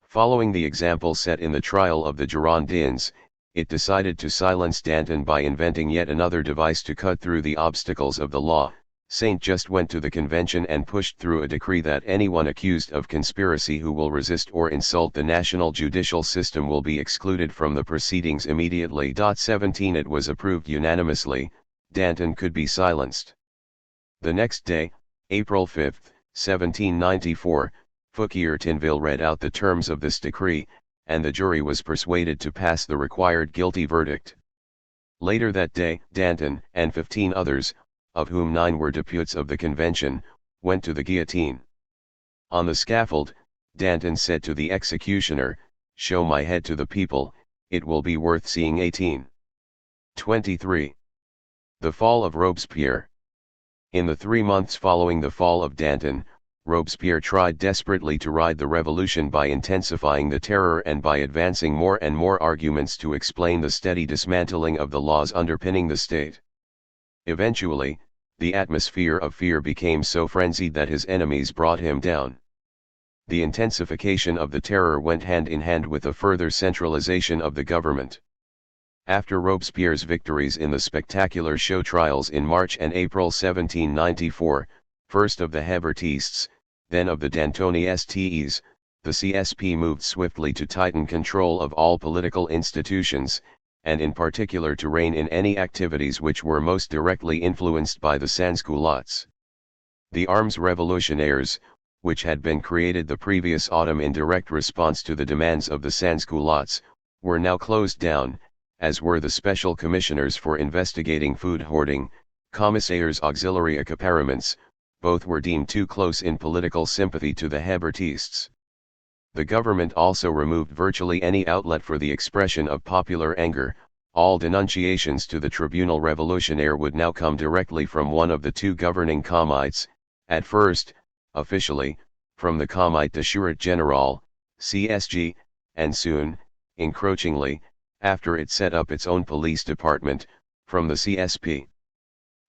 Following the example set in the trial of the Girondins, it decided to silence Danton by inventing yet another device to cut through the obstacles of the law. Saint Just went to the convention and pushed through a decree that anyone accused of conspiracy who will resist or insult the national judicial system will be excluded from the proceedings immediately. 17 It was approved unanimously, Danton could be silenced. The next day, April 5, 1794, Fouquier Tinville read out the terms of this decree, and the jury was persuaded to pass the required guilty verdict. Later that day, Danton, and 15 others, of whom 9 were deputies of the convention, went to the guillotine. On the scaffold, Danton said to the executioner, "Show my head to the people, it will be worth seeing." 1823. The fall of Robespierre. In the 3 months following the fall of Danton, Robespierre tried desperately to ride the revolution by intensifying the terror and by advancing more and more arguments to explain the steady dismantling of the laws underpinning the state. Eventually, the atmosphere of fear became so frenzied that his enemies brought him down. The intensification of the terror went hand in hand with a further centralization of the government. After Robespierre's victories in the spectacular show trials in March and April 1794, first of the Hébertists, then of the Dantonistes, the CSP moved swiftly to tighten control of all political institutions, and in particular to rein in any activities which were most directly influenced by the sans-culottes. The arms revolutionnaires, which had been created the previous autumn in direct response to the demands of the sans-culottes, were now closed down, as were the special commissioners for investigating food hoarding, commissaires auxiliary accaparements. Both were deemed too close in political sympathy to the Hébertists. The government also removed virtually any outlet for the expression of popular anger. All denunciations to the Tribunal Révolutionnaire would now come directly from one of the two governing comites, at first, officially, from the Comité de Sûreté Générale, CSG, and soon, encroachingly, after it set up its own police department, from the CSP.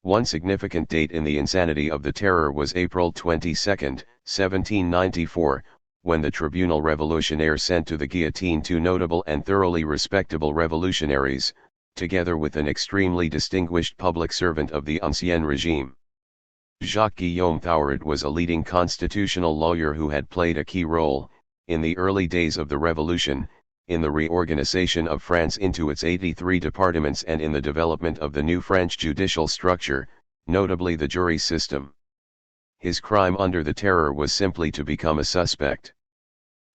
One significant date in the insanity of the terror was April 22, 1794, when the Tribunal Révolutionnaire sent to the guillotine two notable and thoroughly respectable revolutionaries, together with an extremely distinguished public servant of the Ancien Regime. Jacques-Guillaume Thouard was a leading constitutional lawyer who had played a key role, in the early days of the Revolution, in the reorganization of France into its 83 departments and in the development of the new French judicial structure, notably the jury system. His crime under the Terror was simply to become a suspect.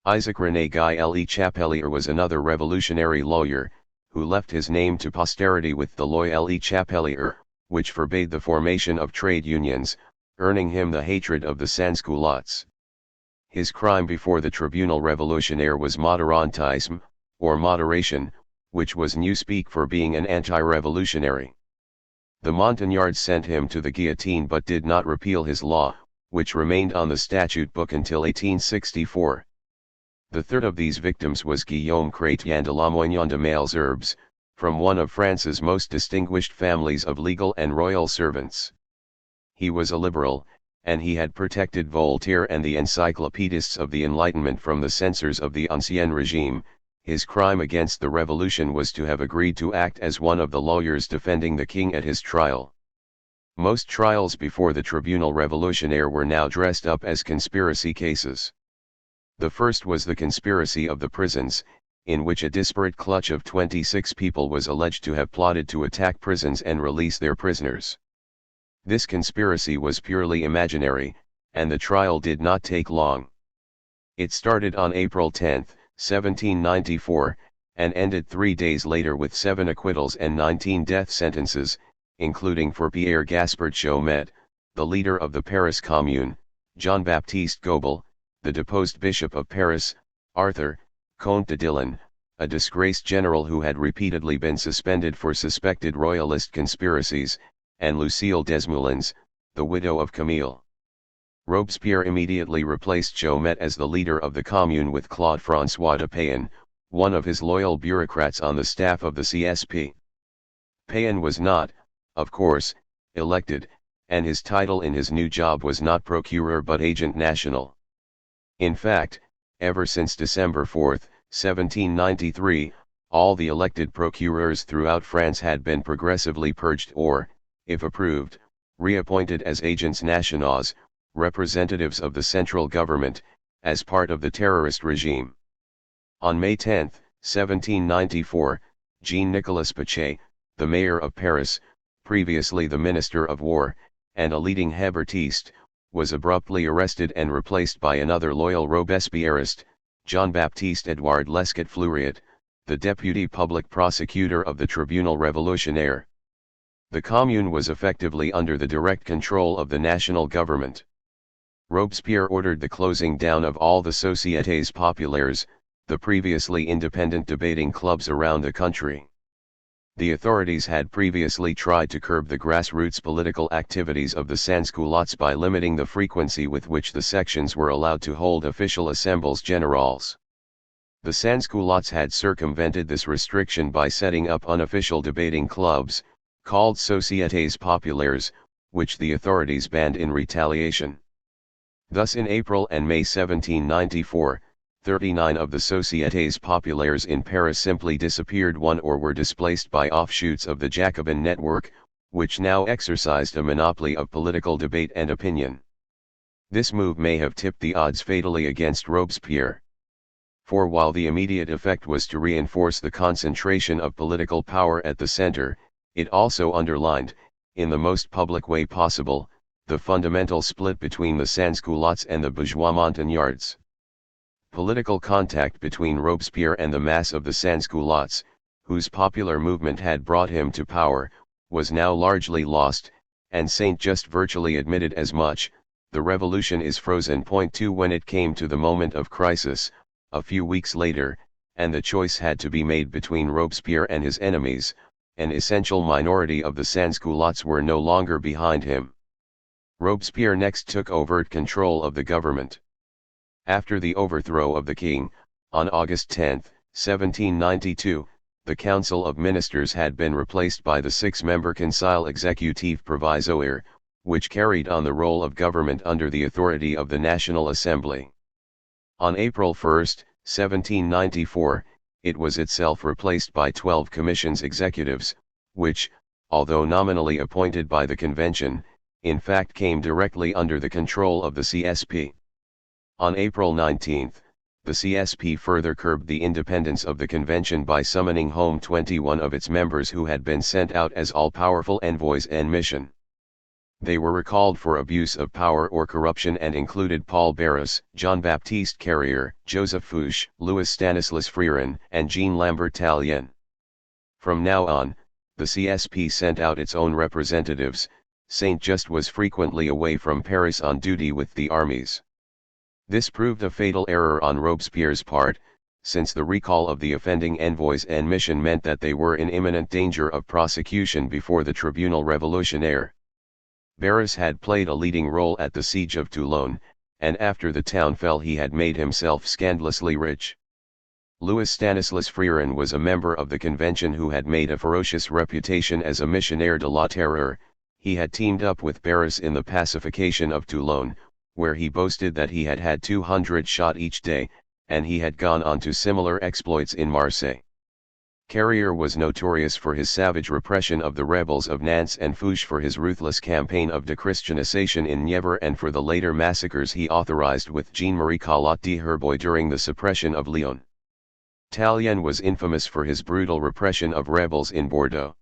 Isaac-René Guy Le Chapelier was another revolutionary lawyer, who left his name to posterity with the Loi Le Chapelier, which forbade the formation of trade unions, earning him the hatred of the sans-culottes. His crime before the Tribunal Révolutionnaire was moderantisme, or moderation, which was newspeak for being an anti-revolutionary. The Montagnards sent him to the guillotine but did not repeal his law, which remained on the statute book until 1864. The third of these victims was Guillaume Chrétien de Lamoignon de Malesherbes, from one of France's most distinguished families of legal and royal servants. He was a liberal, and he had protected Voltaire and the encyclopedists of the Enlightenment from the censors of the Ancien Regime. His crime against the revolution was to have agreed to act as one of the lawyers defending the king at his trial. Most trials before the Tribunal Révolutionnaire were now dressed up as conspiracy cases. The first was the conspiracy of the prisons, in which a disparate clutch of 26 people was alleged to have plotted to attack prisons and release their prisoners. This conspiracy was purely imaginary, and the trial did not take long. It started on April 10, 1794, and ended 3 days later with 7 acquittals and 19 death sentences, including for Pierre Gaspard Chaumet, the leader of the Paris Commune, Jean-Baptiste Gobel, the deposed Bishop of Paris, Arthur, Comte de Dillon, a disgraced general who had repeatedly been suspended for suspected royalist conspiracies, and Lucille Desmoulins, the widow of Camille. Robespierre immediately replaced Chaumet as the leader of the Commune with Claude François de Payen, one of his loyal bureaucrats on the staff of the CSP. Payen was not, of course, elected, and his title in his new job was not procureur but agent national. In fact, ever since December 4, 1793, all the elected procureurs throughout France had been progressively purged or, if approved, reappointed as agents nationaux, representatives of the central government, as part of the terrorist regime. On May 10, 1794, Jean-Nicolas Pichet, the mayor of Paris, previously the Minister of War, and a leading Hébertiste, was abruptly arrested and replaced by another loyal Robespierrist, Jean-Baptiste Edouard Lescat Fleuriot, the deputy public prosecutor of the Tribunal Révolutionnaire. The Commune was effectively under the direct control of the national government. Robespierre ordered the closing down of all the Sociétés Populaires, the previously independent debating clubs around the country. The authorities had previously tried to curb the grassroots political activities of the sans-culottes by limiting the frequency with which the sections were allowed to hold official assembles générales. The sans-culottes had circumvented this restriction by setting up unofficial debating clubs, called Sociétés Populaires, which the authorities banned in retaliation. Thus in April and May 1794, 39 of the Sociétés Populaires in Paris simply disappeared or were displaced by offshoots of the Jacobin network, which now exercised a monopoly of political debate and opinion. This move may have tipped the odds fatally against Robespierre. For while the immediate effect was to reinforce the concentration of political power at the center, it also underlined, in the most public way possible, the fundamental split between the sans-culottes and the bourgeois Montagnards. Political contact between Robespierre and the mass of the sans-culottes, whose popular movement had brought him to power, was now largely lost, and Saint-Just virtually admitted as much. The revolution is frozen. 2 When it came to the moment of crisis, a few weeks later, and the choice had to be made between Robespierre and his enemies, an essential minority of the sans-culottes were no longer behind him. Robespierre next took overt control of the government. After the overthrow of the king, on August 10, 1792, the Council of Ministers had been replaced by the 6-member Conseil Exécutif Provisoire, which carried on the role of government under the authority of the National Assembly. On April 1, 1794, it was itself replaced by 12 commissions executives, which, although nominally appointed by the convention, in fact came directly under the control of the CSP. On April 19, the CSP further curbed the independence of the convention by summoning home 21 of its members who had been sent out as all-powerful envoys en mission. They were recalled for abuse of power or corruption and included Paul Barras, Jean-Baptiste Carrier, Joseph Fouché, Louis Stanislas Frerin, and Jean-Lambert Tallien. From now on, the CSP sent out its own representatives. Saint-Just was frequently away from Paris on duty with the armies. This proved a fatal error on Robespierre's part, since the recall of the offending envoys en mission meant that they were in imminent danger of prosecution before the Tribunal Révolutionnaire. Barras had played a leading role at the siege of Toulon, and after the town fell he had made himself scandalously rich. Louis Stanislas Frerin was a member of the convention who had made a ferocious reputation as a missionnaire de la terreur. He had teamed up with Barras in the pacification of Toulon, where he boasted that he had had 200 shot each day, and he had gone on to similar exploits in Marseille. Carrier was notorious for his savage repression of the rebels of Nantes and Fouché for his ruthless campaign of dechristianization in Nievre and for the later massacres he authorized with Jean-Marie Collot d'Herbois during the suppression of Lyon. Tallien was infamous for his brutal repression of rebels in Bordeaux.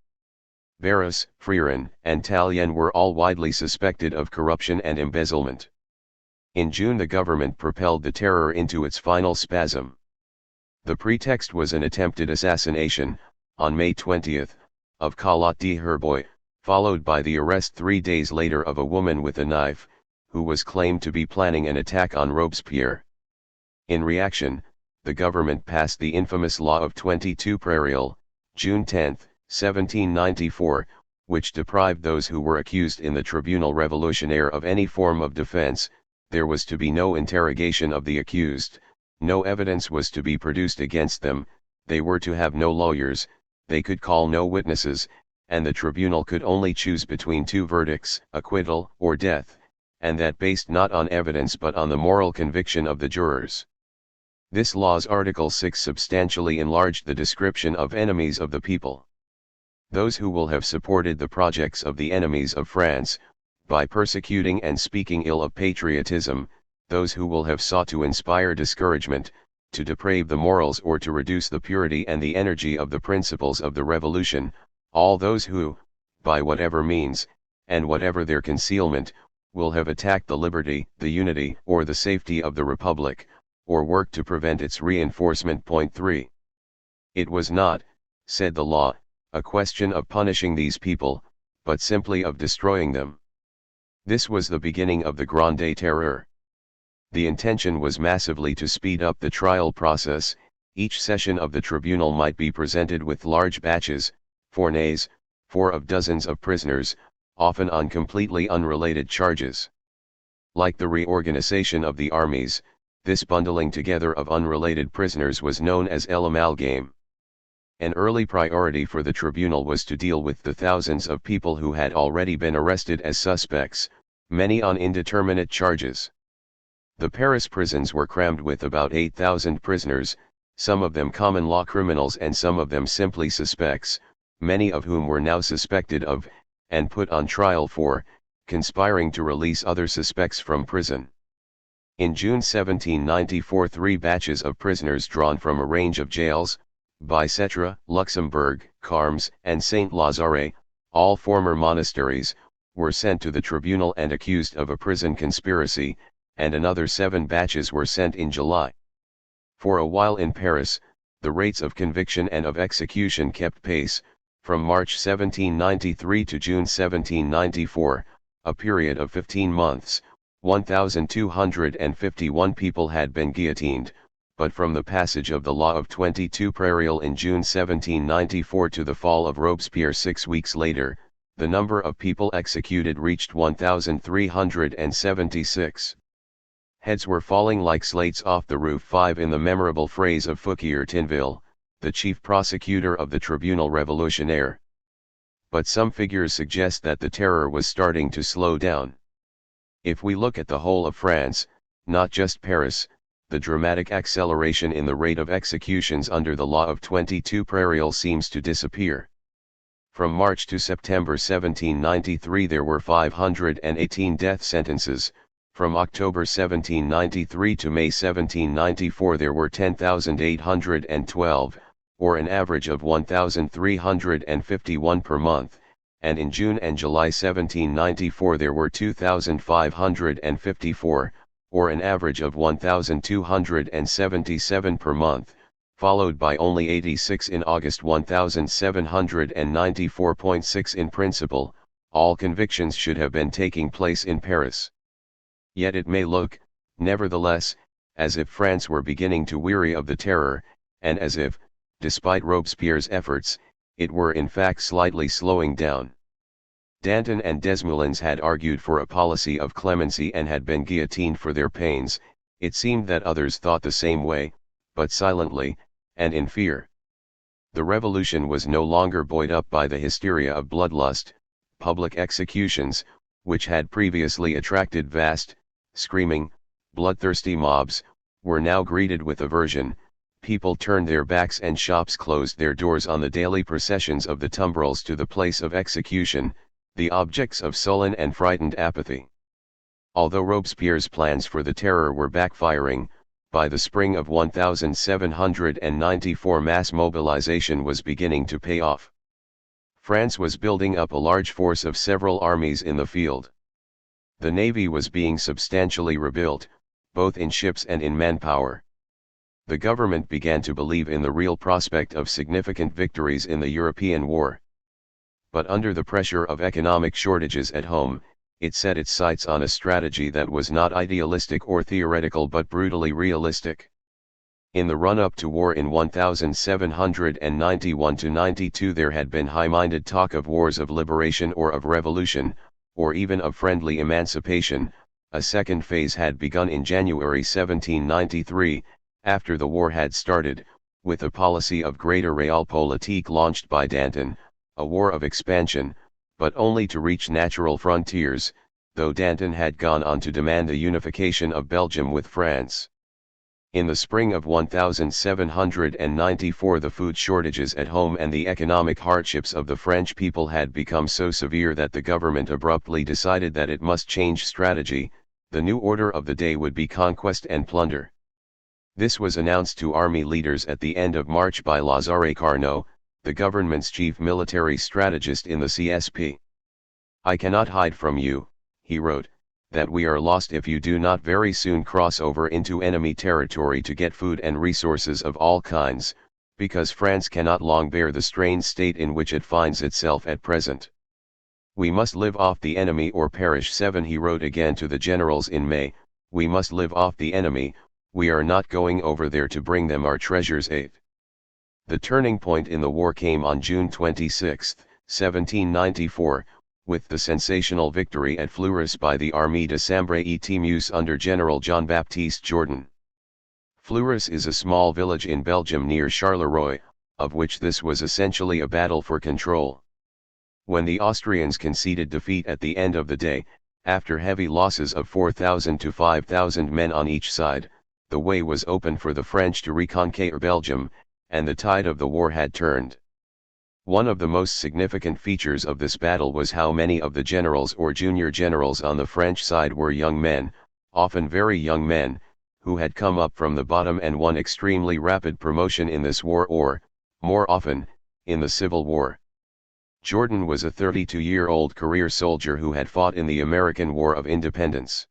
Barras, Frerin, and Tallien were all widely suspected of corruption and embezzlement. In June the government propelled the terror into its final spasm. The pretext was an attempted assassination, on May 20, of Collot d'Herbois, followed by the arrest 3 days later of a woman with a knife, who was claimed to be planning an attack on Robespierre. In reaction, the government passed the infamous Law of 22 Prairial, June 10, 1794, which deprived those who were accused in the Tribunal Révolutionnaire of any form of defense. There was to be no interrogation of the accused. No evidence was to be produced against them, they were to have no lawyers, they could call no witnesses, and the tribunal could only choose between 2 verdicts, acquittal or death, and that based not on evidence but on the moral conviction of the jurors. This law's Article 6 substantially enlarged the description of enemies of the people. Those who will have supported the projects of the enemies of France, by persecuting and speaking ill of patriotism, those who will have sought to inspire discouragement, to deprave the morals or to reduce the purity and the energy of the principles of the revolution, all those who, by whatever means, and whatever their concealment, will have attacked the liberty, the unity, or the safety of the Republic, or worked to prevent its reinforcement. Point 3. It was not, said the law, a question of punishing these people, but simply of destroying them. This was the beginning of the Grande Terreur. The intention was massively to speed up the trial process. Each session of the tribunal might be presented with large batches, fournées, 4 of dozens of prisoners, often on completely unrelated charges. Like the reorganization of the armies, this bundling together of unrelated prisoners was known as l'amalgame. An early priority for the tribunal was to deal with the thousands of people who had already been arrested as suspects, many on indeterminate charges. The Paris prisons were crammed with about 8,000 prisoners, some of them common law criminals and some of them simply suspects, many of whom were now suspected of, and put on trial for, conspiring to release other suspects from prison. In June 1794 3 batches of prisoners drawn from a range of jails, Bicêtre, Luxembourg, Carmes, and Saint-Lazare, all former monasteries, were sent to the tribunal and accused of a prison conspiracy, and another 7 batches were sent in July. For a while in Paris, the rates of conviction and of execution kept pace. From March 1793 to June 1794, a period of 15 months, 1,251 people had been guillotined, but from the passage of the Law of 22 Prairial in June 1794 to the fall of Robespierre 6 weeks later, the number of people executed reached 1,376. Heads were falling like slates off the roof. 5 In the memorable phrase of Fouquier Tinville, the chief prosecutor of the Tribunal Révolutionnaire. But some figures suggest that the terror was starting to slow down. If we look at the whole of France, not just Paris, the dramatic acceleration in the rate of executions under the law of 22 prairial seems to disappear. From March to September 1793 there were 518 death sentences, from October 1793 to May 1794 there were 10,812, or an average of 1,351 per month, and in June and July 1794 there were 2,554, or an average of 1,277 per month, followed by only 86 in August, 1,794.6 in principle. All convictions should have been taking place in Paris. Yet it may look, nevertheless, as if France were beginning to weary of the terror, and as if, despite Robespierre's efforts, it were in fact slightly slowing down. Danton and Desmoulins had argued for a policy of clemency and had been guillotined for their pains. It seemed that others thought the same way, but silently, and in fear. The revolution was no longer buoyed up by the hysteria of bloodlust. Public executions, which had previously attracted vast, screaming, bloodthirsty mobs, were now greeted with aversion. People turned their backs and shops closed their doors on the daily processions of the tumbrils to the place of execution, the objects of sullen and frightened apathy. Although Robespierre's plans for the terror were backfiring, by the spring of 1794 mass mobilization was beginning to pay off. France was building up a large force of several armies in the field. The navy was being substantially rebuilt, both in ships and in manpower. The government began to believe in the real prospect of significant victories in the European war. But under the pressure of economic shortages at home, it set its sights on a strategy that was not idealistic or theoretical but brutally realistic. In the run-up to war in 1791–92 there had been high-minded talk of wars of liberation or of revolution, or even of friendly emancipation. A second phase had begun in January 1793, after the war had started, with a policy of greater realpolitik launched by Danton, a war of expansion, but only to reach natural frontiers, though Danton had gone on to demand the unification of Belgium with France. In the spring of 1794 the food shortages at home and the economic hardships of the French people had become so severe that the government abruptly decided that it must change strategy. The new order of the day would be conquest and plunder. This was announced to army leaders at the end of March by Lazare Carnot, the government's chief military strategist in the CSP. "I cannot hide from you," he wrote, "that we are lost if you do not very soon cross over into enemy territory to get food and resources of all kinds, because France cannot long bear the strained state in which it finds itself at present. We must live off the enemy or perish." 7 He wrote again to the generals in May, "We must live off the enemy, we are not going over there to bring them our treasures." 8. The turning point in the war came on June 26, 1794, with the sensational victory at Fleurus by the Armée de Sambre et Meuse under General Jean-Baptiste Jourdan. Fleurus is a small village in Belgium near Charleroi, of which this was essentially a battle for control. When the Austrians conceded defeat at the end of the day, after heavy losses of 4,000 to 5,000 men on each side, the way was open for the French to reconquer Belgium, and the tide of the war had turned. One of the most significant features of this battle was how many of the generals or junior generals on the French side were young men, often very young men, who had come up from the bottom and won extremely rapid promotion in this war or, more often, in the Civil War. Jourdan was a 32-year-old career soldier who had fought in the American War of Independence.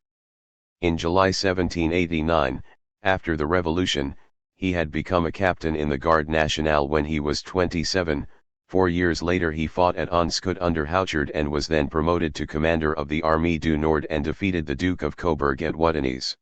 In July 1789, after the Revolution, he had become a captain in the Garde Nationale when he was 27. 4 years later he fought at Onskut under Houchard and was then promoted to commander of the Armée du Nord and defeated the Duke of Coburg at Wattenies.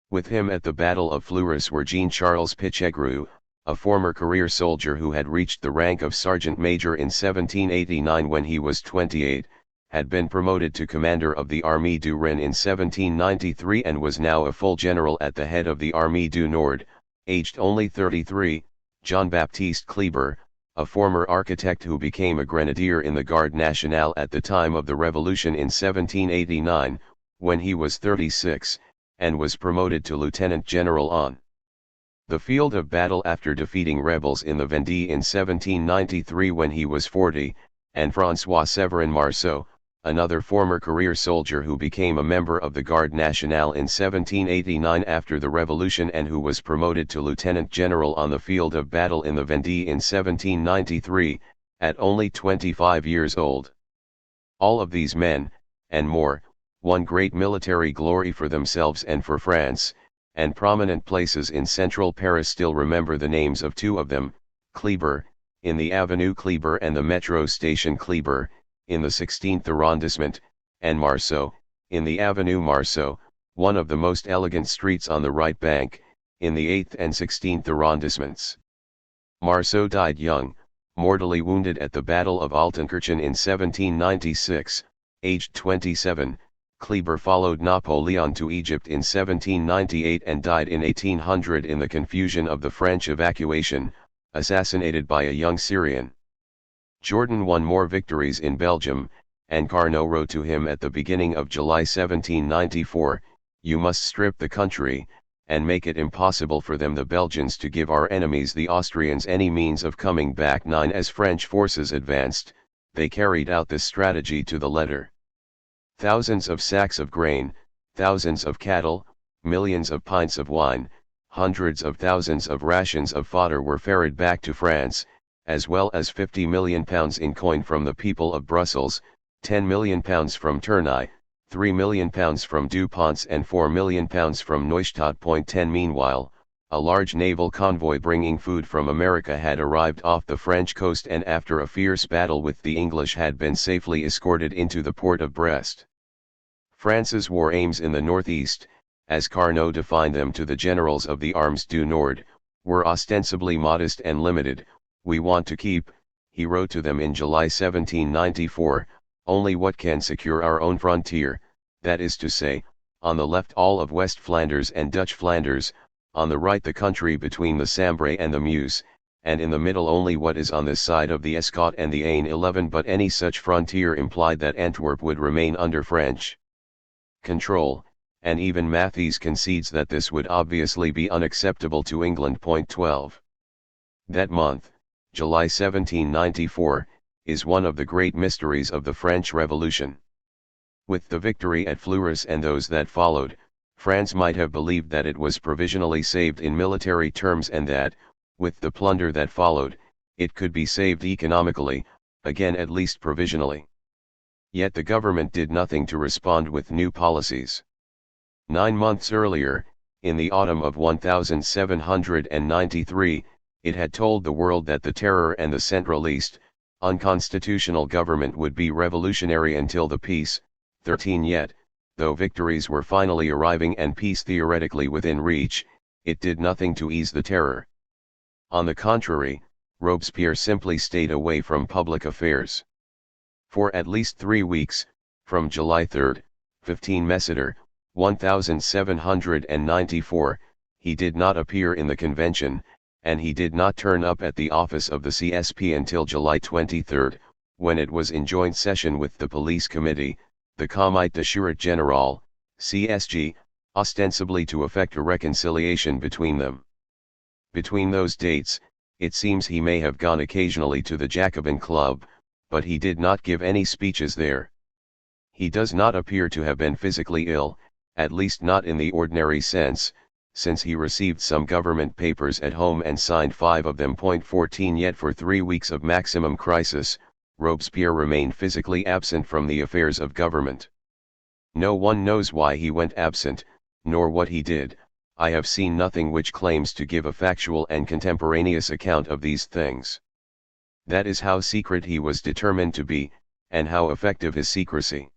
With him at the Battle of Fleurus were Jean-Charles Pichegru, a former career soldier who had reached the rank of sergeant major in 1789 when he was 28, had been promoted to commander of the Armée du Rhin in 1793 and was now a full general at the head of the Armée du Nord. Aged only 33, Jean-Baptiste Kleber, a former architect who became a grenadier in the Garde Nationale at the time of the Revolution in 1789, when he was 36, and was promoted to lieutenant general on the field of battle after defeating rebels in the Vendée in 1793 when he was 40, and François-Séverin Marceau, another former career soldier who became a member of the Garde Nationale in 1789 after the Revolution and who was promoted to lieutenant general on the field of battle in the Vendée in 1793, at only 25 years old. All of these men, and more, won great military glory for themselves and for France, and prominent places in central Paris still remember the names of two of them, Kleber, in the Avenue Kleber and the metro station Kleber, in the 16th arrondissement, and Marceau, in the Avenue Marceau, one of the most elegant streets on the right bank, in the 8th and 16th arrondissements. Marceau died young, mortally wounded at the Battle of Altenkirchen in 1796, aged 27. Kleber followed Napoleon to Egypt in 1798 and died in 1800 in the confusion of the French evacuation, assassinated by a young Syrian. Jourdan won more victories in Belgium, and Carnot wrote to him at the beginning of July 1794, "You must strip the country, and make it impossible for them the Belgians to give our enemies the Austrians any means of coming back." As French forces advanced, they carried out this strategy to the letter. Thousands of sacks of grain, thousands of cattle, millions of pints of wine, hundreds of thousands of rations of fodder were ferried back to France, as well as £50 million in coin from the people of Brussels, £10 million from Tournai, £3 million from Duponts and £4 million from Neustadt. Meanwhile, a large naval convoy bringing food from America had arrived off the French coast and after a fierce battle with the English had been safely escorted into the port of Brest. France's war aims in the northeast, as Carnot defined them to the generals of the Armes du Nord, were ostensibly modest and limited. "We want to keep," he wrote to them in July 1794, "only what can secure our own frontier, that is to say, on the left all of West Flanders and Dutch Flanders, on the right the country between the Sambre and the Meuse, and in the middle only what is on this side of the Escaut and the Aisne 11." But any such frontier implied that Antwerp would remain under French control, and even Matthees concedes that this would obviously be unacceptable to England. 12. That month, July 1794, is one of the great mysteries of the French Revolution. With the victory at Fleurus and those that followed, France might have believed that it was provisionally saved in military terms and that, with the plunder that followed, it could be saved economically, again at least provisionally. Yet the government did nothing to respond with new policies. 9 months earlier, in the autumn of 1793, it had told the world that the Terror and the Centraliste, unconstitutional government would be revolutionary until the peace. 13. Yet, though victories were finally arriving and peace theoretically within reach, it did nothing to ease the terror. On the contrary, Robespierre simply stayed away from public affairs. For at least 3 weeks, from July 3, 15 Messeter, 1794, he did not appear in the convention, and he did not turn up at the office of the CSP until July 23, when it was in joint session with the police committee, the Comité de Sûreté Générale, CSG, ostensibly to effect a reconciliation between them. Between those dates, it seems he may have gone occasionally to the Jacobin Club, but he did not give any speeches there. He does not appear to have been physically ill, at least not in the ordinary sense, since he received some government papers at home and signed 5 of them. 14 Yet for 3 weeks of maximum crisis, Robespierre remained physically absent from the affairs of government. No one knows why he went absent, nor what he did. I have seen nothing which claims to give a factual and contemporaneous account of these things. That is how secret he was determined to be, and how effective his secrecy.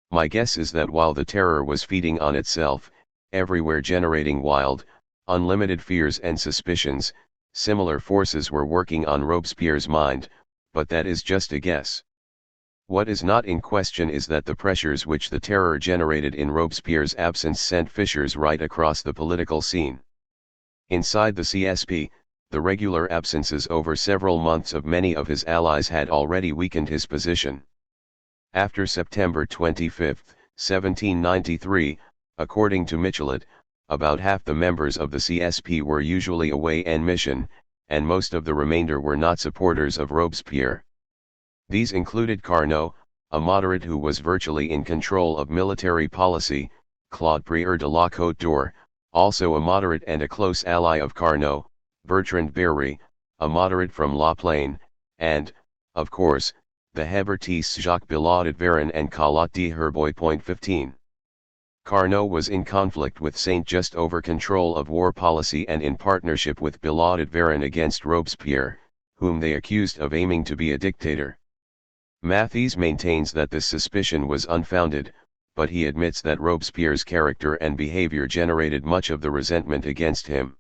My guess is that while the terror was feeding on itself, everywhere generating wild, unlimited fears and suspicions, similar forces were working on Robespierre's mind, but that is just a guess. What is not in question is that the pressures which the terror generated in Robespierre's absence sent fissures right across the political scene. Inside the CSP, the regular absences over several months of many of his allies had already weakened his position. After September 25, 1793, According to Michelet, about half the members of the CSP were usually away en mission, and most of the remainder were not supporters of Robespierre. These included Carnot, a moderate who was virtually in control of military policy, Claude Prieur de la Côte d'Or, also a moderate and a close ally of Carnot, Bertrand Berry, a moderate from La Plaine, and, of course, the Hebertists Jacques Billaud-Varon and Collot de Herbois.15. Carnot was in conflict with Saint-Just over control of war policy and in partnership with Billaud-Varon against Robespierre, whom they accused of aiming to be a dictator. Mathies maintains that this suspicion was unfounded, but he admits that Robespierre's character and behavior generated much of the resentment against him.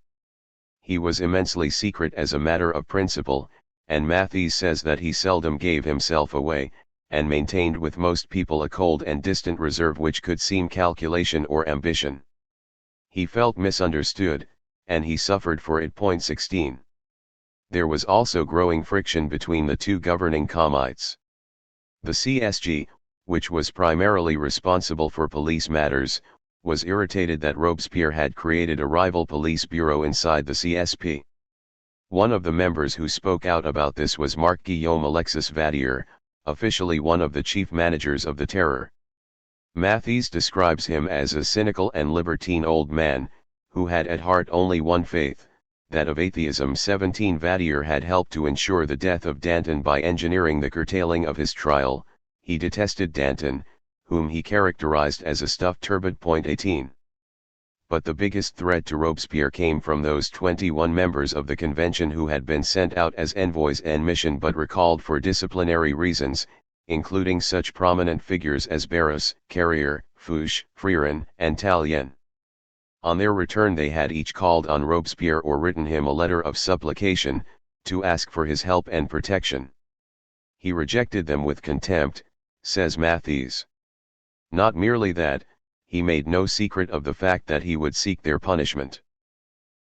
He was immensely secret as a matter of principle, and Mathies says that he seldom gave himself away, and maintained with most people a cold and distant reserve which could seem calculation or ambition. He felt misunderstood, and he suffered for it. 16. There was also growing friction between the two governing comites. The CSG, which was primarily responsible for police matters, was irritated that Robespierre had created a rival police bureau inside the CSP. One of the members who spoke out about this was Marc-Guillaume Alexis Vadier, officially one of the chief managers of the Terror. Mathies describes him as a cynical and libertine old man, who had at heart only one faith, that of atheism. 17 Vadier had helped to ensure the death of Danton by engineering the curtailing of his trial. He detested Danton, whom he characterized as a stuffed turbot. 18. But the biggest threat to Robespierre came from those 21 members of the convention who had been sent out as envoys en mission but recalled for disciplinary reasons, including such prominent figures as Barras, Carrier, Fouché, Freron, and Tallien. On their return they had each called on Robespierre or written him a letter of supplication, to ask for his help and protection. He rejected them with contempt, says Mathies. Not merely that, he made no secret of the fact that he would seek their punishment.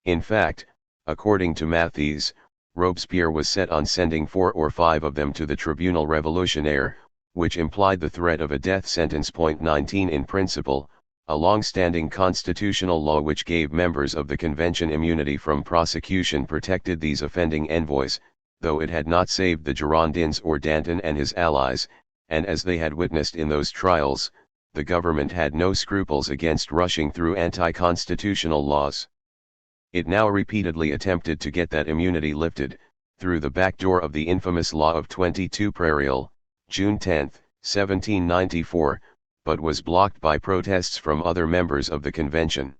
In fact, according to Mathies, Robespierre was set on sending 4 or 5 of them to the Tribunal Révolutionnaire, which implied the threat of a death sentence. 19 In principle, a long-standing constitutional law which gave members of the convention immunity from prosecution protected these offending envoys, though it had not saved the Girondins or Danton and his allies, and as they had witnessed in those trials, the government had no scruples against rushing through anti-constitutional laws. It now repeatedly attempted to get that immunity lifted, through the back door of the infamous Law of 22 Prairial, June 10, 1794, but was blocked by protests from other members of the convention.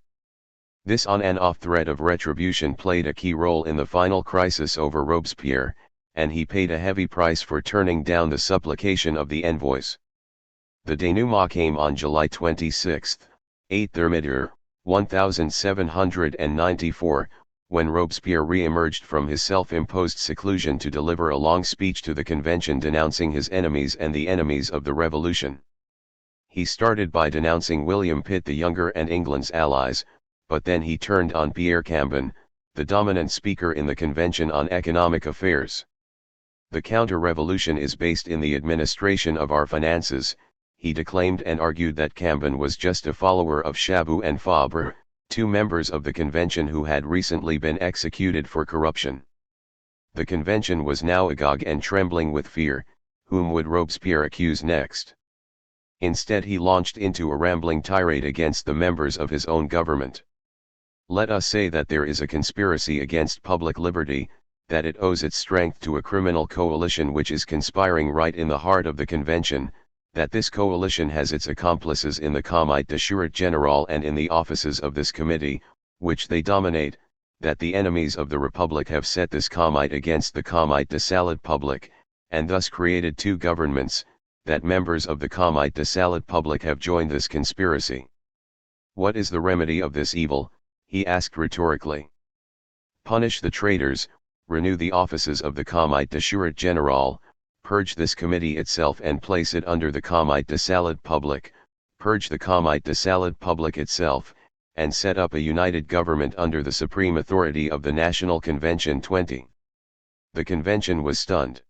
This on and off threat of retribution played a key role in the final crisis over Robespierre, and he paid a heavy price for turning down the supplication of the envoys. The denouement came on July 26, 8 Thermidor, 1794, when Robespierre re-emerged from his self-imposed seclusion to deliver a long speech to the convention denouncing his enemies and the enemies of the revolution. He started by denouncing William Pitt the Younger and England's allies, but then he turned on Pierre Cambon, the dominant speaker in the convention on economic affairs. The counter-revolution is based in the administration of our finances, he declaimed, and argued that Cambon was just a follower of Chabot and Fabre, 2 members of the convention who had recently been executed for corruption. The convention was now agog and trembling with fear. Whom would Robespierre accuse next? Instead he launched into a rambling tirade against the members of his own government. Let us say that there is a conspiracy against public liberty, that it owes its strength to a criminal coalition which is conspiring right in the heart of the convention, that this coalition has its accomplices in the Comité de Sûreté Générale and in the offices of this committee, which they dominate, that the enemies of the Republic have set this Comité against the Comité de Salut Public, and thus created 2 governments, that members of the Comité de Salut Public have joined this conspiracy. What is the remedy of this evil? He asked rhetorically. Punish the traitors, renew the offices of the Comité de Sûreté Générale, purge this committee itself and place it under the Comité de Salut Public, purge the Comité de Salut Public itself, and set up a united government under the supreme authority of the National Convention. 20. The convention was stunned.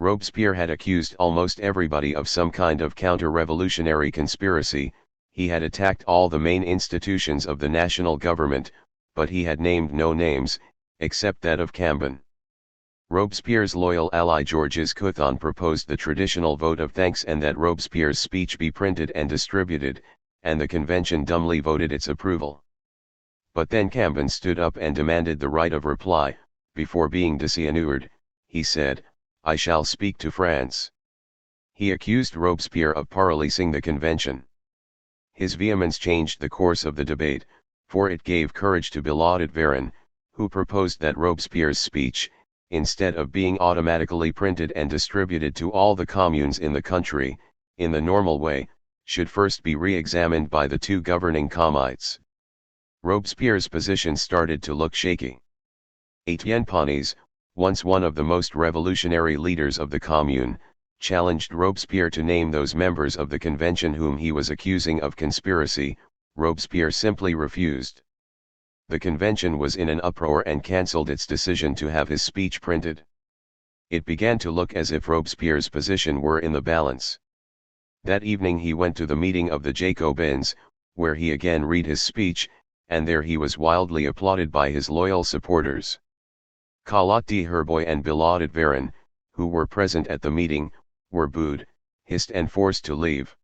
Robespierre had accused almost everybody of some kind of counter-revolutionary conspiracy. he had attacked all the main institutions of the national government, but he had named no names, except that of Cambon. Robespierre's loyal ally Georges Couthon proposed the traditional vote of thanks and that Robespierre's speech be printed and distributed, and the convention dumbly voted its approval. But then Cambon stood up and demanded the right of reply. Before being dishonored, he said, "I shall speak to France." He accused Robespierre of paralysing the convention. His vehemence changed the course of the debate, for it gave courage to Billaud Varon, who proposed that Robespierre's speech, instead of being automatically printed and distributed to all the communes in the country, in the normal way, should first be re-examined by the two governing comites. Robespierre's position started to look shaky. Etienne Ponies, once one of the most revolutionary leaders of the Commune, challenged Robespierre to name those members of the convention whom he was accusing of conspiracy. Robespierre simply refused. The convention was in an uproar and cancelled its decision to have his speech printed. It began to look as if Robespierre's position were in the balance. That evening he went to the meeting of the Jacobins, where he again read his speech, and there he was wildly applauded by his loyal supporters. Collot d'Herbois and Billaud Varon, who were present at the meeting, were booed, hissed and forced to leave.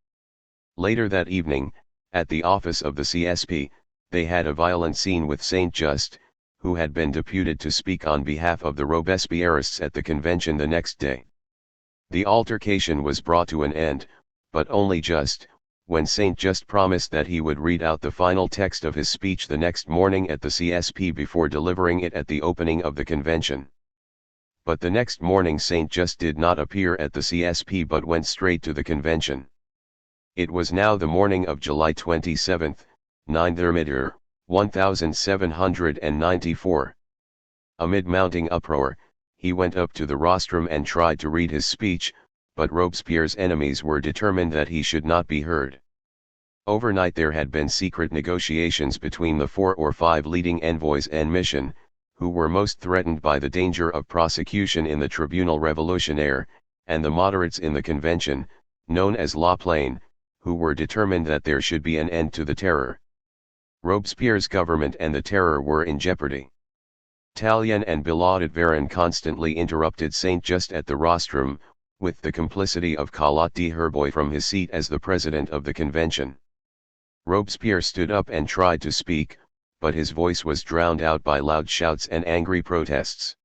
Later that evening, at the office of the CSP, they had a violent scene with Saint-Just, who had been deputed to speak on behalf of the Robespierrists at the convention the next day. The altercation was brought to an end, but only just, when Saint-Just promised that he would read out the final text of his speech the next morning at the CSP before delivering it at the opening of the convention. But the next morning Saint-Just did not appear at the CSP but went straight to the convention. It was now the morning of July 27, 1794. Amid mounting uproar, he went up to the rostrum and tried to read his speech, but Robespierre's enemies were determined that he should not be heard. Overnight there had been secret negotiations between the 4 or 5 leading envoys en mission, who were most threatened by the danger of prosecution in the Tribunal Révolutionnaire, and the moderates in the convention, known as La Plaine, who were determined that there should be an end to the terror. Robespierre's government and the terror were in jeopardy. Tallien and Billaud Varon constantly interrupted Saint-Just at the rostrum, with the complicity of Collot d'Herbois from his seat as the president of the convention. Robespierre stood up and tried to speak, but his voice was drowned out by loud shouts and angry protests.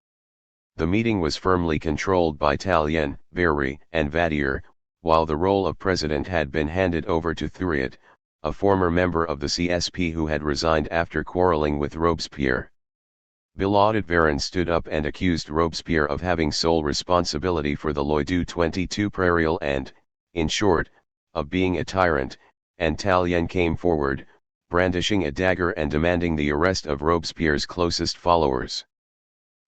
The meeting was firmly controlled by Tallien, Very, and Vadier, while the role of president had been handed over to Thuriot, a former member of the CSP who had resigned after quarreling with Robespierre. Billaud Varon stood up and accused Robespierre of having sole responsibility for the Loi du 22 Prairial and, in short, of being a tyrant, and Tallien came forward, brandishing a dagger and demanding the arrest of Robespierre's closest followers.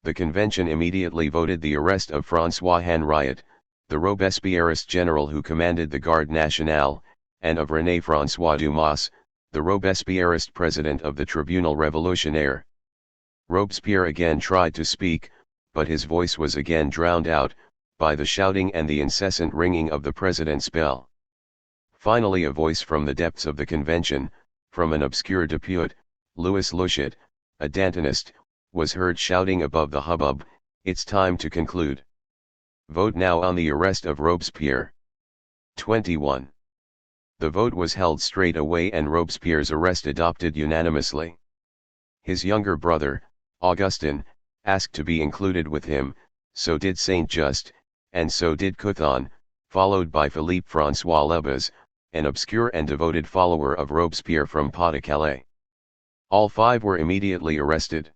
The convention immediately voted the arrest of François Henriot, the Robespierrist general who commanded the Garde Nationale, and of René François Dumas, the Robespierrist president of the Tribunal Révolutionnaire. Robespierre again tried to speak, but his voice was again drowned out, by the shouting and the incessant ringing of the president's bell. Finally a voice from the depths of the convention, from an obscure depute, Louis Luchet, a Dantonist, was heard shouting above the hubbub, "It's time to conclude. Vote now on the arrest of Robespierre." 21. The vote was held straight away and Robespierre's arrest adopted unanimously. His younger brother, Augustin, asked to be included with him, so did Saint-Just, and so did Couthon, followed by Philippe François Lebas, an obscure and devoted follower of Robespierre from Pas-de-Calais. All 5 were immediately arrested.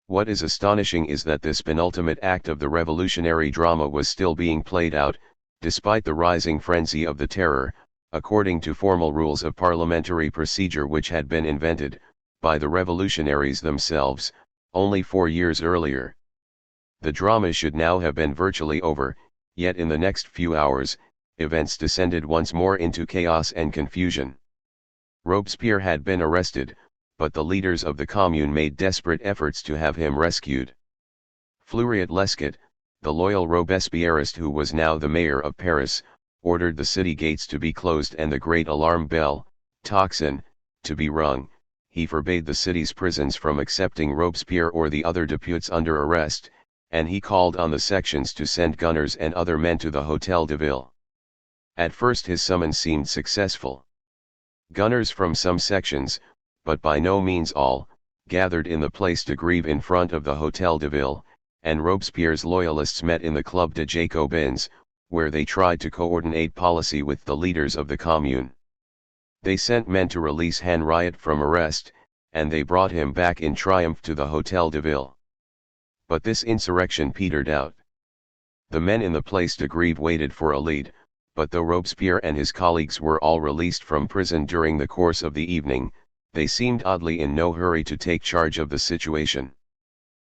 What is astonishing is that this penultimate act of the revolutionary drama was still being played out, despite the rising frenzy of the terror, according to formal rules of parliamentary procedure which had been invented, by the revolutionaries themselves, only 4 years earlier. The drama should now have been virtually over, yet in the next few hours, events descended once more into chaos and confusion. Robespierre had been arrested, but the leaders of the Commune made desperate efforts to have him rescued. Fleuriot Lescot, the loyal Robespierrist who was now the mayor of Paris, ordered the city gates to be closed and the great alarm bell, Toxin, to be wrung, he forbade the city's prisons from accepting Robespierre or the other deputies under arrest, and he called on the sections to send gunners and other men to the Hôtel de Ville. At first his summons seemed successful. Gunners from some sections, but by no means all, gathered in the Place de Grève in front of the Hôtel de Ville, and Robespierre's loyalists met in the Club de Jacobins, where they tried to coordinate policy with the leaders of the Commune. They sent men to release Henriot from arrest, and they brought him back in triumph to the Hôtel de Ville. But this insurrection petered out. The men in the Place de Grève waited for a lead, but though Robespierre and his colleagues were all released from prison during the course of the evening, they seemed oddly in no hurry to take charge of the situation.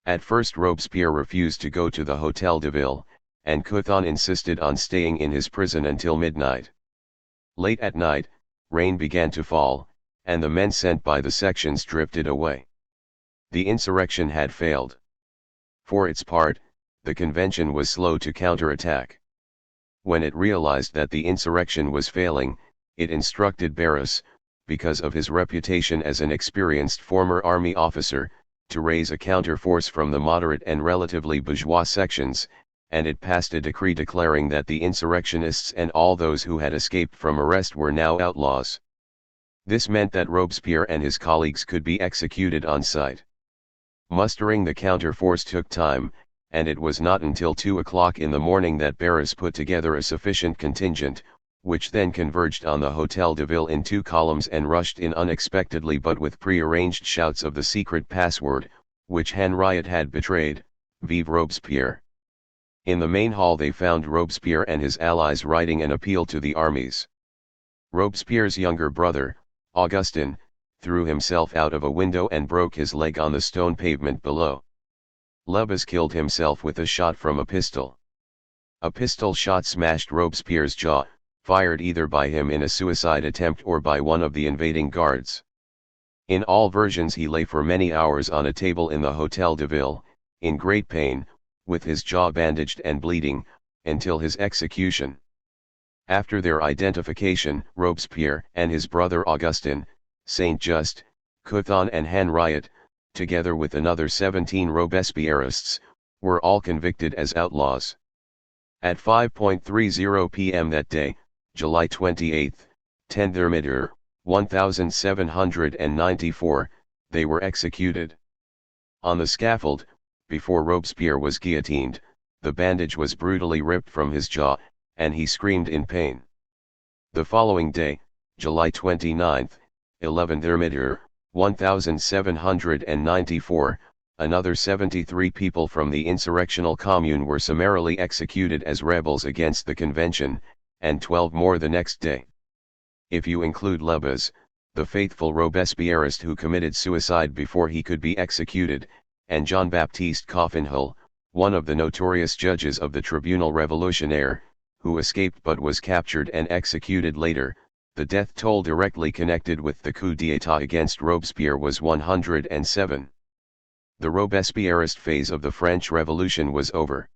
At first Robespierre refused to go to the Hôtel de Ville, and Couthon insisted on staying in his prison until midnight. Late at night, rain began to fall, and the men sent by the sections drifted away. The insurrection had failed. For its part, the convention was slow to counterattack. When it realized that the insurrection was failing, it instructed Barras, because of his reputation as an experienced former army officer, to raise a counter-force from the moderate and relatively bourgeois sections, and it passed a decree declaring that the insurrectionists and all those who had escaped from arrest were now outlaws. This meant that Robespierre and his colleagues could be executed on sight. Mustering the counter-force took time, and it was not until 2 o'clock in the morning that Barras put together a sufficient contingent, which then converged on the Hôtel de Ville in 2 columns and rushed in unexpectedly but with pre-arranged shouts of the secret password, which Henriot had betrayed, "Vive Robespierre." In the main hall they found Robespierre and his allies writing an appeal to the armies. Robespierre's younger brother, Augustin, threw himself out of a window and broke his leg on the stone pavement below. Lebas killed himself with a shot from a pistol. A pistol shot smashed Robespierre's jaw, fired either by him in a suicide attempt or by one of the invading guards. In all versions he lay for many hours on a table in the Hôtel de Ville, in great pain, with his jaw bandaged and bleeding, until his execution. After their identification, Robespierre and his brother Augustin, Saint-Just, Couthon and Henriot, together with another 17 Robespierrists, were all convicted as outlaws. At 5:30 p.m. that day, July 28, 10 1794, they were executed. On the scaffold, before Robespierre was guillotined, the bandage was brutally ripped from his jaw, and he screamed in pain. The following day, July 29, 11 1794, another 73 people from the insurrectional commune were summarily executed as rebels against the convention, and 12 more the next day. If you include Lebas, the faithful Robespierrist who committed suicide before he could be executed, and Jean-Baptiste Coffinhal, one of the notorious judges of the Tribunal Révolutionnaire, who escaped but was captured and executed later, the death toll directly connected with the coup d'état against Robespierre was 107. The Robespierrist phase of the French Revolution was over.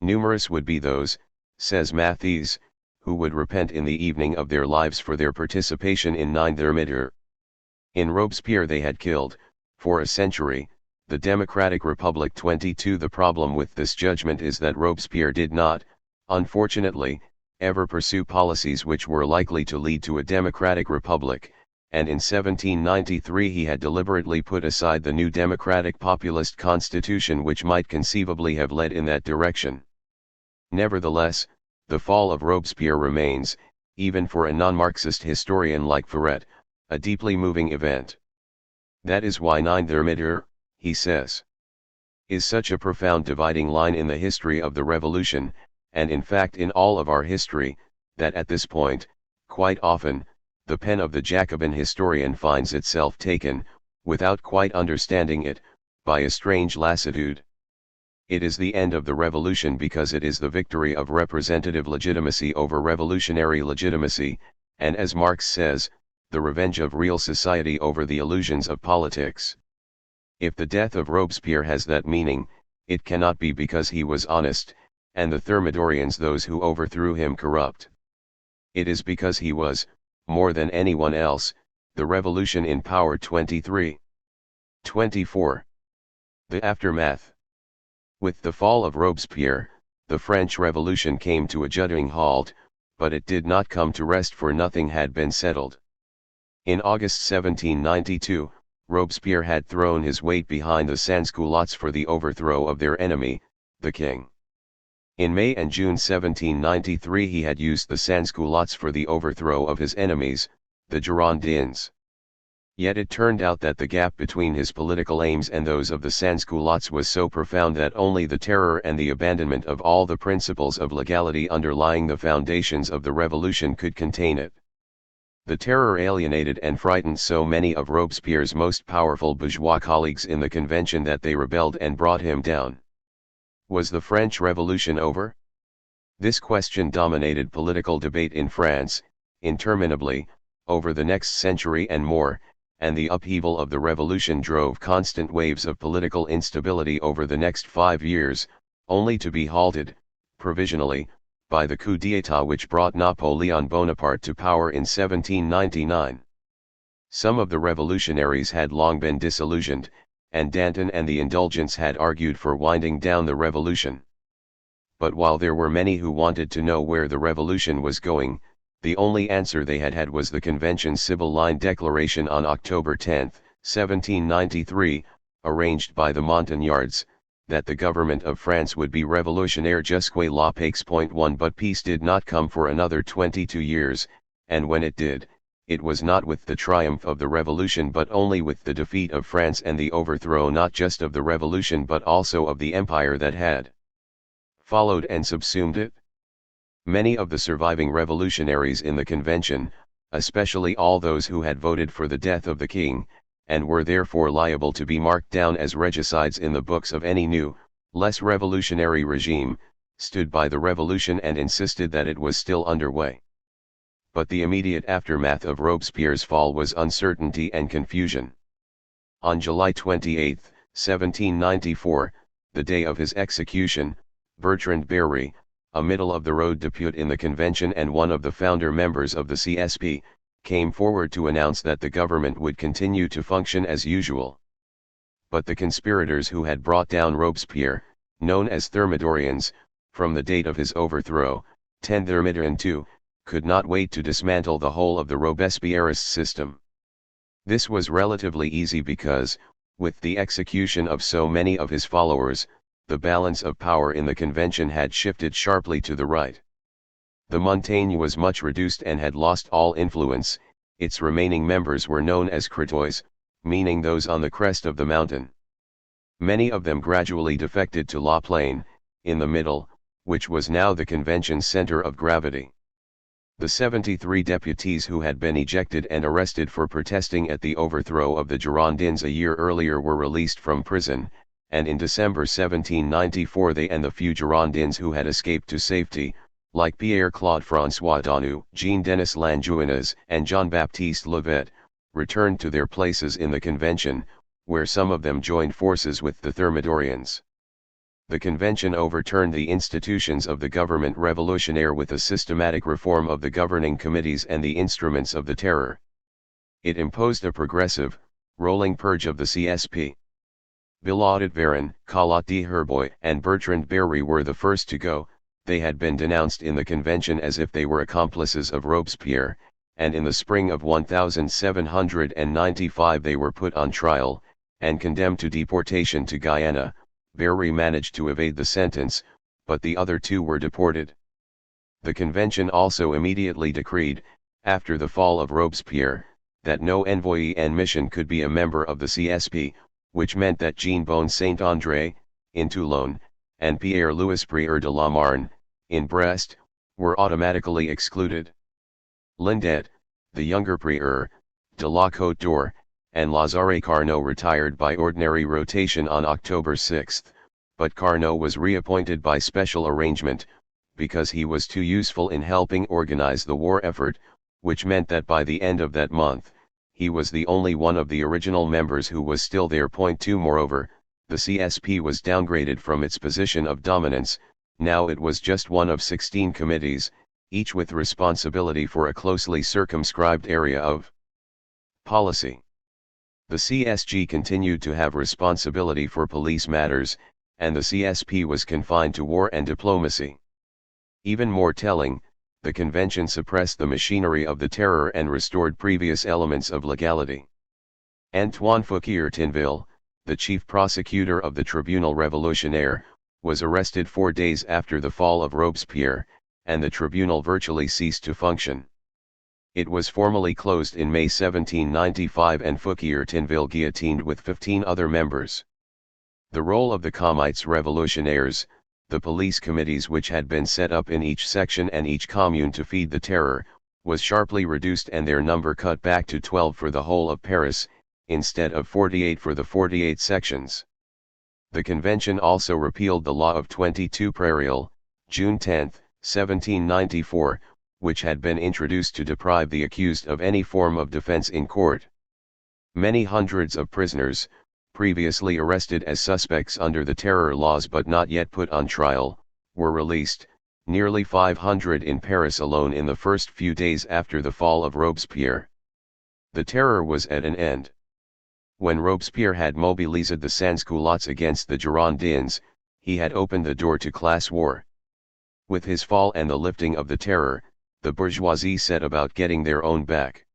Numerous would be those, says Mathies, who would repent in the evening of their lives for their participation in 9/3. In Robespierre they had killed, for a century, the Democratic Republic 22. The problem with this judgment is that Robespierre did not, unfortunately, ever pursue policies which were likely to lead to a democratic republic, and in 1793 he had deliberately put aside the new democratic populist constitution which might conceivably have led in that direction. Nevertheless, the fall of Robespierre remains, even for a non-Marxist historian like Ferret, a deeply moving event. That is why 9/3, he says, is such a profound dividing line in the history of the revolution, and in fact in all of our history, that at this point, quite often, the pen of the Jacobin historian finds itself taken, without quite understanding it, by a strange lassitude. It is the end of the revolution because it is the victory of representative legitimacy over revolutionary legitimacy, and as Marx says, the revenge of real society over the illusions of politics. If the death of Robespierre has that meaning, it cannot be because he was honest, and the Thermidorians those who overthrew him corrupt. It is because he was, more than anyone else, the revolution in power. 23. 24. The aftermath. With the fall of Robespierre, the French Revolution came to a juddering halt, but it did not come to rest, for nothing had been settled. In August 1792, Robespierre had thrown his weight behind the sans-culottes for the overthrow of their enemy, the king. In May and June 1793 he had used the sans-culottes for the overthrow of his enemies, the Girondins. Yet it turned out that the gap between his political aims and those of the sans-culottes was so profound that only the terror and the abandonment of all the principles of legality underlying the foundations of the revolution could contain it. The terror alienated and frightened so many of Robespierre's most powerful bourgeois colleagues in the convention that they rebelled and brought him down. Was the French Revolution over? This question dominated political debate in France, interminably, over the next century and more, and the upheaval of the revolution drove constant waves of political instability over the next 5 years, only to be halted, provisionally, by the coup d'état which brought Napoleon Bonaparte to power in 1799. Some of the revolutionaries had long been disillusioned, and Danton and the Indulgents had argued for winding down the revolution. But while there were many who wanted to know where the revolution was going, the only answer they had was the convention's Sibylline declaration on October 10, 1793, arranged by the Montagnards, that the government of France would be revolutionnaire jusque la paix. 1 But peace did not come for another 22 years, and when it did, it was not with the triumph of the revolution but only with the defeat of France and the overthrow not just of the revolution but also of the empire that had followed and subsumed it. Many of the surviving revolutionaries in the convention, especially all those who had voted for the death of the king, and were therefore liable to be marked down as regicides in the books of any new, less revolutionary regime, stood by the revolution and insisted that it was still underway. But the immediate aftermath of Robespierre's fall was uncertainty and confusion. On July 28, 1794, the day of his execution, Bertrand Berry, a middle-of-the-road depute in the convention and one of the founder members of the CSP, came forward to announce that the government would continue to function as usual. But the conspirators who had brought down Robespierre, known as Thermidorians, from the date of his overthrow, 10 Thermidorian II, could not wait to dismantle the whole of the Robespierrist system. This was relatively easy because, with the execution of so many of his followers, the balance of power in the convention had shifted sharply to the right. The Montagne was much reduced and had lost all influence. Its remaining members were known as crétois, meaning those on the crest of the mountain. Many of them gradually defected to La Plaine, in the middle, which was now the convention's center of gravity. The 73 deputies who had been ejected and arrested for protesting at the overthrow of the Girondins a year earlier were released from prison, and in December 1794 they and the few Girondins who had escaped to safety, like Pierre-Claude François Danu, Jean-Denis Langouinez, and Jean-Baptiste Levet, returned to their places in the convention, where some of them joined forces with the Thermidorians. The convention overturned the institutions of the government revolutionnaire with a systematic reform of the governing committees and the instruments of the terror. It imposed a progressive, rolling purge of the CSP. Billaud Varon, Collot d'Herbois, and Bertrand Berry were the first to go. They had been denounced in the convention as if they were accomplices of Robespierre, and in the spring of 1795 they were put on trial, and condemned to deportation to Guyana. Berry managed to evade the sentence, but the other two were deported. The convention also immediately decreed, after the fall of Robespierre, that no envoy en mission could be a member of the CSP, which meant that Jean-Bon Saint-André, in Toulon, and Pierre-Louis Prieur de la Marne, in Brest, were automatically excluded. Lindet, the younger Prieur, de la Côte d'Or, and Lazare Carnot retired by ordinary rotation on October 6, but Carnot was reappointed by special arrangement, because he was too useful in helping organize the war effort, which meant that by the end of that month, he was the only one of the original members who was still there. 2 Moreover, the CSP was downgraded from its position of dominance. Now it was just one of 16 committees, each with responsibility for a closely circumscribed area of policy. The CSG continued to have responsibility for police matters, and the CSP was confined to war and diplomacy. Even more telling, the convention suppressed the machinery of the terror and restored previous elements of legality. Antoine Fouquier-Tinville, the chief prosecutor of the Tribunal Révolutionnaire, was arrested 4 days after the fall of Robespierre, and the tribunal virtually ceased to function. It was formally closed in May 1795 and Fouquier-Tinville guillotined with 15 other members. The role of the Commites Révolutionnaires, the police committees which had been set up in each section and each commune to feed the terror, was sharply reduced and their number cut back to 12 for the whole of Paris, instead of 48 for the 48 sections. The convention also repealed the law of 22 Prairial, June 10, 1794, which had been introduced to deprive the accused of any form of defense in court. Many hundreds of prisoners, previously arrested as suspects under the terror laws but not yet put on trial, were released, nearly 500 in Paris alone in the first few days after the fall of Robespierre. The terror was at an end. When Robespierre had mobilized the sans-culottes against the Girondins, he had opened the door to class war. With his fall and the lifting of the terror, the bourgeoisie set about getting their own back.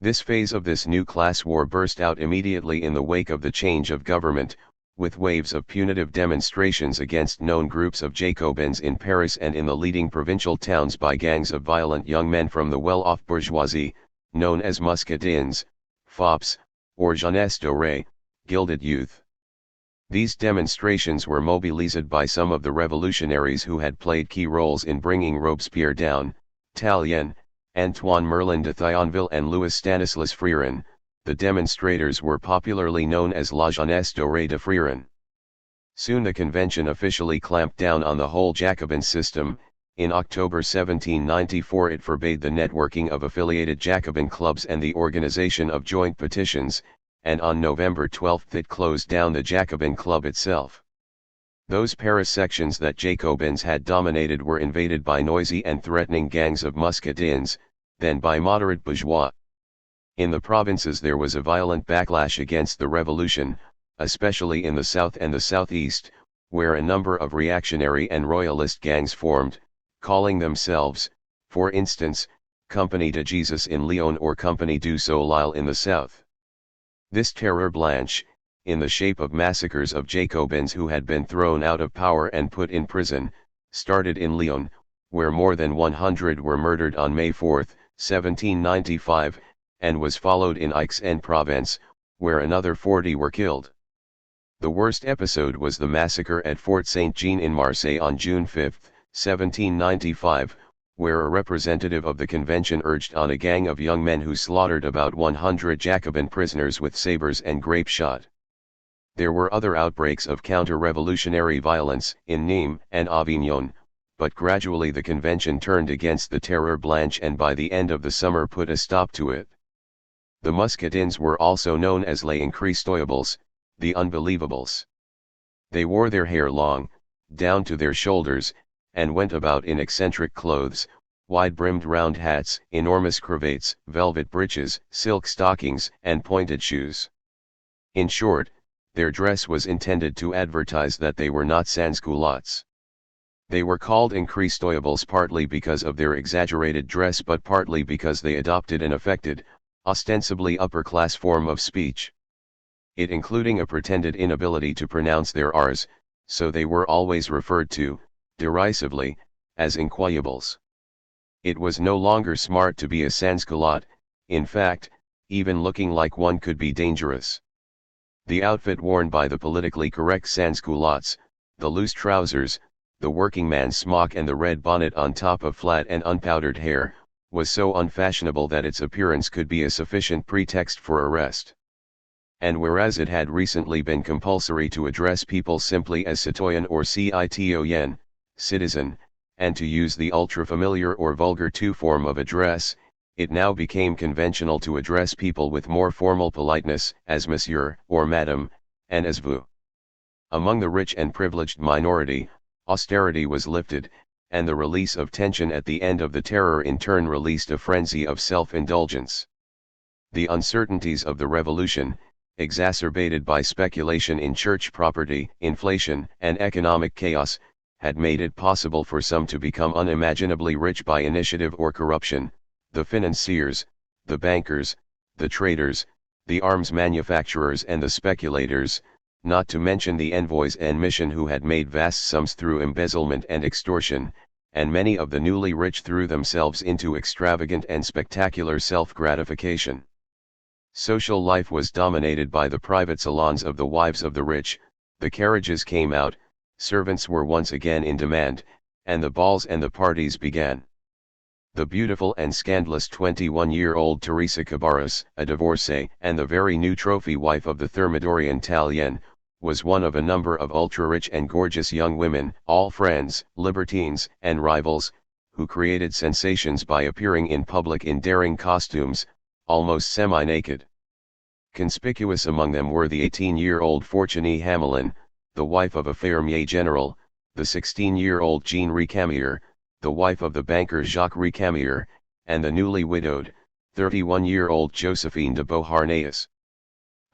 This phase of this new class war burst out immediately in the wake of the change of government, with waves of punitive demonstrations against known groups of Jacobins in Paris and in the leading provincial towns by gangs of violent young men from the well-off bourgeoisie, known as muscadins, fops, or jeunesse dorée, gilded youth. These demonstrations were mobilized by some of the revolutionaries who had played key roles in bringing Robespierre down, Tallien, Antoine Merlin de Thionville and Louis Stanislas Fréron. The demonstrators were popularly known as La Jeunesse Dorée de Fréron. Soon the convention officially clamped down on the whole Jacobin system. In October 1794 it forbade the networking of affiliated Jacobin clubs and the organization of joint petitions, and on November 12 it closed down the Jacobin club itself. Those Paris sections that Jacobins had dominated were invaded by noisy and threatening gangs of muscadins, then by moderate bourgeois. In the provinces there was a violent backlash against the revolution, especially in the south and the southeast, where a number of reactionary and royalist gangs formed, calling themselves, for instance, Compagnie de Jesus in Lyon or Compagnie du Soleil in the south. This terror blanche, in the shape of massacres of Jacobins who had been thrown out of power and put in prison, started in Lyon, where more than 100 were murdered on May 4, 1795, and was followed in Aix-en-Provence, where another 40 were killed. The worst episode was the massacre at Fort Saint-Jean in Marseille on June 5, 1795, where a representative of the convention urged on a gang of young men who slaughtered about 100 Jacobin prisoners with sabers and grape shot. There were other outbreaks of counter-revolutionary violence in Nîmes and Avignon, but gradually the convention turned against the Terreur Blanche and by the end of the summer put a stop to it. The muscadins were also known as les incroyables, the unbelievables. They wore their hair long, down to their shoulders, and went about in eccentric clothes, wide-brimmed round hats, enormous cravats, velvet breeches, silk stockings, and pointed shoes. In short, their dress was intended to advertise that they were not sans-culottes. They were called incroyables partly because of their exaggerated dress but partly because they adopted an affected, ostensibly upper-class form of speech. It including a pretended inability to pronounce their R's, so they were always referred to, derisively, as incroyables. It was no longer smart to be a sans-culotte, in fact, even looking like one could be dangerous. The outfit worn by the politically correct sans-culottes, the loose trousers, the working man's smock and the red bonnet on top of flat and unpowdered hair, was so unfashionable that its appearance could be a sufficient pretext for arrest. And whereas it had recently been compulsory to address people simply as citoyen or citoyenne, citizen, and to use the ultra-familiar or vulgar tu form of address, it now became conventional to address people with more formal politeness, as monsieur or madame, and as vous. Among the rich and privileged minority, austerity was lifted, and the release of tension at the end of the Terror in turn released a frenzy of self-indulgence. The uncertainties of the revolution, exacerbated by speculation in church property, inflation, and economic chaos, had made it possible for some to become unimaginably rich by initiative or corruption: the financiers, the bankers, the traders, the arms manufacturers and the speculators, not to mention the envoys and mission who had made vast sums through embezzlement and extortion, and many of the newly rich threw themselves into extravagant and spectacular self-gratification. Social life was dominated by the private salons of the wives of the rich, the carriages came out, servants were once again in demand, and the balls and the parties began. The beautiful and scandalous 21-year-old Teresa Cabarrus, a divorcee and the very new trophy wife of the Thermidorian Tallien, was one of a number of ultra-rich and gorgeous young women, all friends, libertines, and rivals, who created sensations by appearing in public in daring costumes, almost semi-naked. Conspicuous among them were the 18-year-old Fortuny Hamelin, the wife of a fermier general, the 16-year-old Jean Recamier, the wife of the banker Jacques Recamier, and the newly widowed, 31-year-old Josephine de Beauharnais.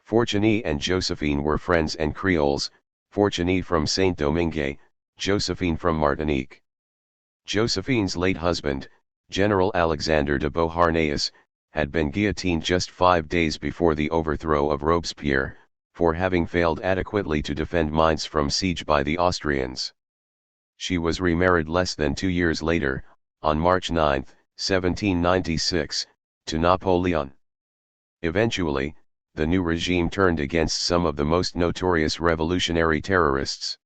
Fortuny and Josephine were friends and Creoles, Fortuny from Saint-Domingue, Josephine from Martinique. Josephine's late husband, General Alexander de Beauharnais, had been guillotined just 5 days before the overthrow of Robespierre, for having failed adequately to defend Mainz from siege by the Austrians. She was remarried less than 2 years later, on March 9, 1796, to Napoleon. Eventually, the new regime turned against some of the most notorious revolutionary terrorists.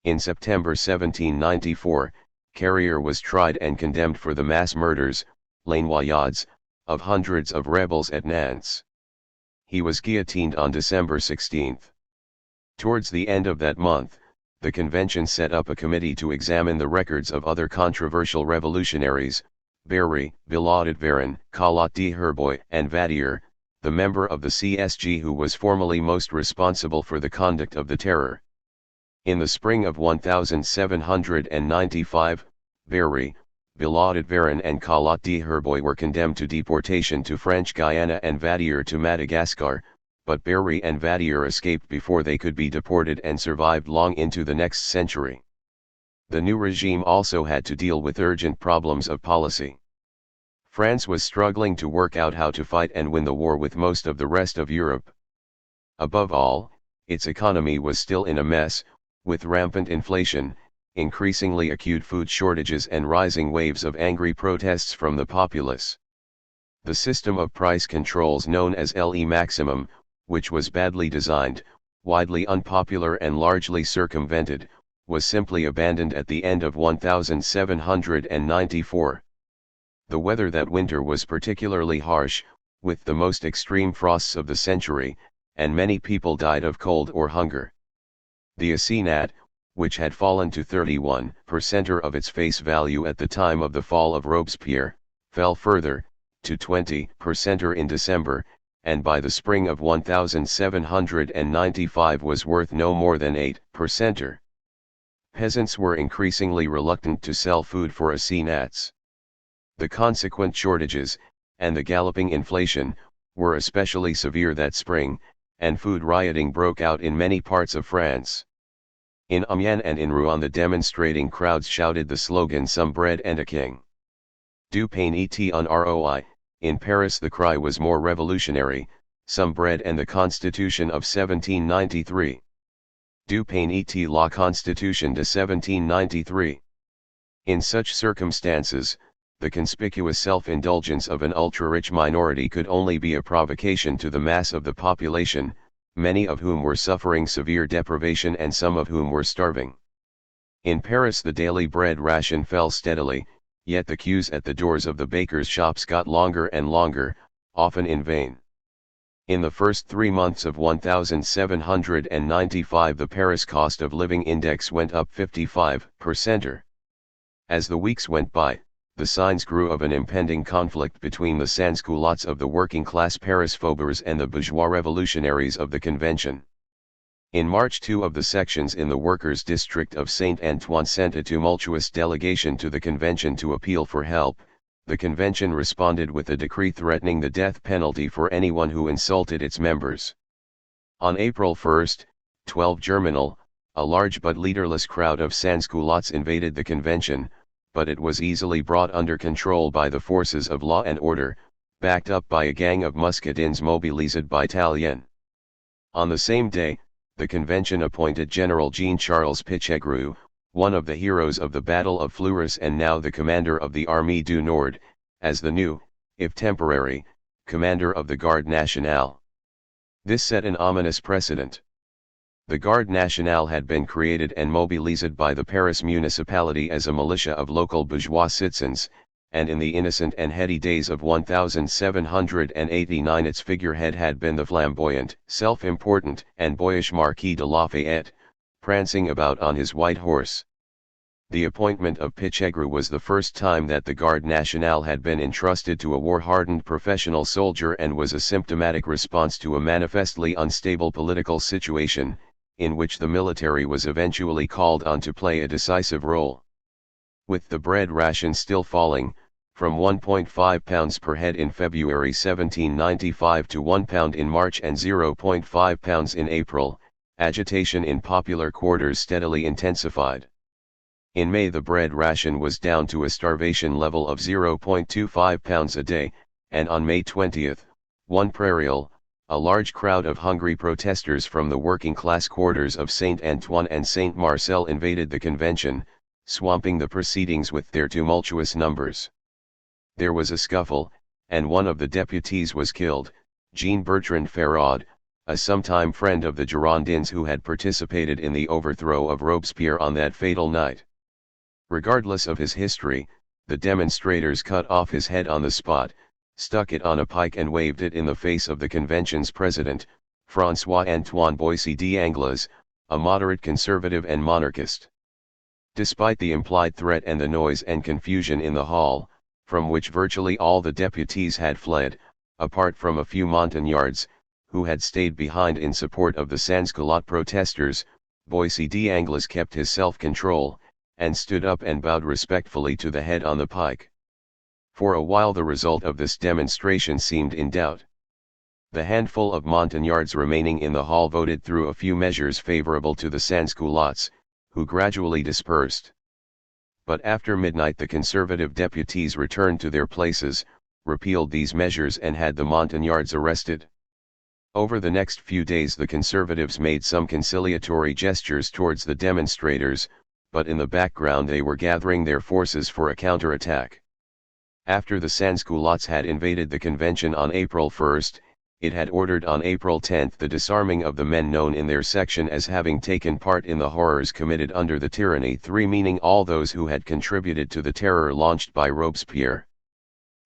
In September 1794, Carrier was tried and condemned for the mass murders, les noyades, of hundreds of rebels at Nantes. He was guillotined on December 16. Towards the end of that month, the convention set up a committee to examine the records of other controversial revolutionaries: Berry, Billaud-Varon, Collot-d'Herbois, and Vadier, the member of the CSG who was formally most responsible for the conduct of the terror. In the spring of 1795, Berry, Billaud-Varon and Collot-d'Herbois were condemned to deportation to French Guiana and Vadier to Madagascar, but Berry and Vadier escaped before they could be deported and survived long into the next century. The new regime also had to deal with urgent problems of policy. France was struggling to work out how to fight and win the war with most of the rest of Europe. Above all, its economy was still in a mess, with rampant inflation, increasingly acute food shortages and rising waves of angry protests from the populace. The system of price controls known as Le Maximum, which was badly designed, widely unpopular and largely circumvented, was simply abandoned at the end of 1794. The weather that winter was particularly harsh, with the most extreme frosts of the century, and many people died of cold or hunger. The assignat, which had fallen to 31% of its face value at the time of the fall of Robespierre, fell further, to 20% in December, and by the spring of 1795 was worth no more than 8%. Peasants were increasingly reluctant to sell food for assignats. The consequent shortages, and the galloping inflation, were especially severe that spring, and food rioting broke out in many parts of France. In Amiens and in Rouen the demonstrating crowds shouted the slogan "Some bread and a king." Du pain et un roi, in Paris the cry was more revolutionary: "Some bread and the Constitution of 1793." Du pain et la Constitution de 1793. In such circumstances, the conspicuous self-indulgence of an ultra-rich minority could only be a provocation to the mass of the population, many of whom were suffering severe deprivation and some of whom were starving. In Paris the daily bread ration fell steadily, yet the queues at the doors of the bakers' shops got longer and longer, often in vain. In the first 3 months of 1795 the Paris cost of living index went up 55%. As the weeks went by, the signs grew of an impending conflict between the sans-culottes of the working-class Paris faubourgs and the bourgeois revolutionaries of the Convention. In March, two of the sections in the workers' district of Saint-Antoine sent a tumultuous delegation to the convention to appeal for help. The convention responded with a decree threatening the death penalty for anyone who insulted its members. On April 1, 12 Germinal, a large but leaderless crowd of sans-culottes invaded the convention, but it was easily brought under control by the forces of law and order, backed up by a gang of muscadins mobilised by Tallien. On the same day, the convention appointed General Jean-Charles Pichegru, one of the heroes of the Battle of Fleurus and now the commander of the Armée du Nord, as the new, if temporary, commander of the Garde Nationale. This set an ominous precedent. The Garde Nationale had been created and mobilised by the Paris municipality as a militia of local bourgeois citizens, and in the innocent and heady days of 1789 its figurehead had been the flamboyant, self-important, and boyish Marquis de Lafayette, prancing about on his white horse. The appointment of Pichegru was the first time that the Garde Nationale had been entrusted to a war-hardened professional soldier and was a symptomatic response to a manifestly unstable political situation, in which the military was eventually called on to play a decisive role. With the bread ration still falling, from £1.5 per head in February 1795 to £1 in March and £0.5 in April, agitation in popular quarters steadily intensified. In May the bread ration was down to a starvation level of £0.25 a day, and on May 20, one prairial, a large crowd of hungry protesters from the working-class quarters of Saint-Antoine and Saint-Marcel invaded the convention, swamping the proceedings with their tumultuous numbers. There was a scuffle, and one of the deputies was killed, Jean-Bertrand Féraud, a sometime friend of the Girondins who had participated in the overthrow of Robespierre on that fatal night. Regardless of his history, the demonstrators cut off his head on the spot, stuck it on a pike and waved it in the face of the convention's president, François-Antoine Boissy d'Anglas, a moderate conservative and monarchist. Despite the implied threat and the noise and confusion in the hall, from which virtually all the deputies had fled, apart from a few Montagnards, who had stayed behind in support of the sans-culotte protesters, Boissy d'Anglas kept his self-control, and stood up and bowed respectfully to the head on the pike. For a while the result of this demonstration seemed in doubt. The handful of Montagnards remaining in the hall voted through a few measures favorable to the sans-culottes, who gradually dispersed. But after midnight the conservative deputies returned to their places, repealed these measures and had the Montagnards arrested. Over the next few days the conservatives made some conciliatory gestures towards the demonstrators, but in the background they were gathering their forces for a counterattack. After the sans-culottes had invaded the convention on April 1, it had ordered on April 10 the disarming of the men known in their section as having taken part in the horrors committed under the Tyranny 3, meaning all those who had contributed to the terror launched by Robespierre.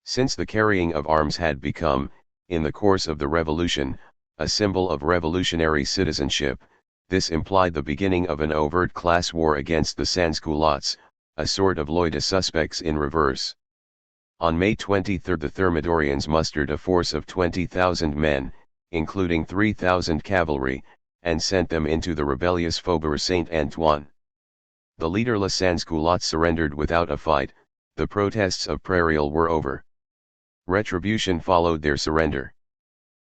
Since the carrying of arms had become, in the course of the revolution, a symbol of revolutionary citizenship, this implied the beginning of an overt class war against the sans-culottes, a sort of loi de suspects in reverse. On May 23 the Thermidorians mustered a force of 20,000 men, including 3,000 cavalry, and sent them into the rebellious Faubourg Saint-Antoine. The leaderless sans-culottes surrendered without a fight, the protests of Prairial were over. Retribution followed their surrender.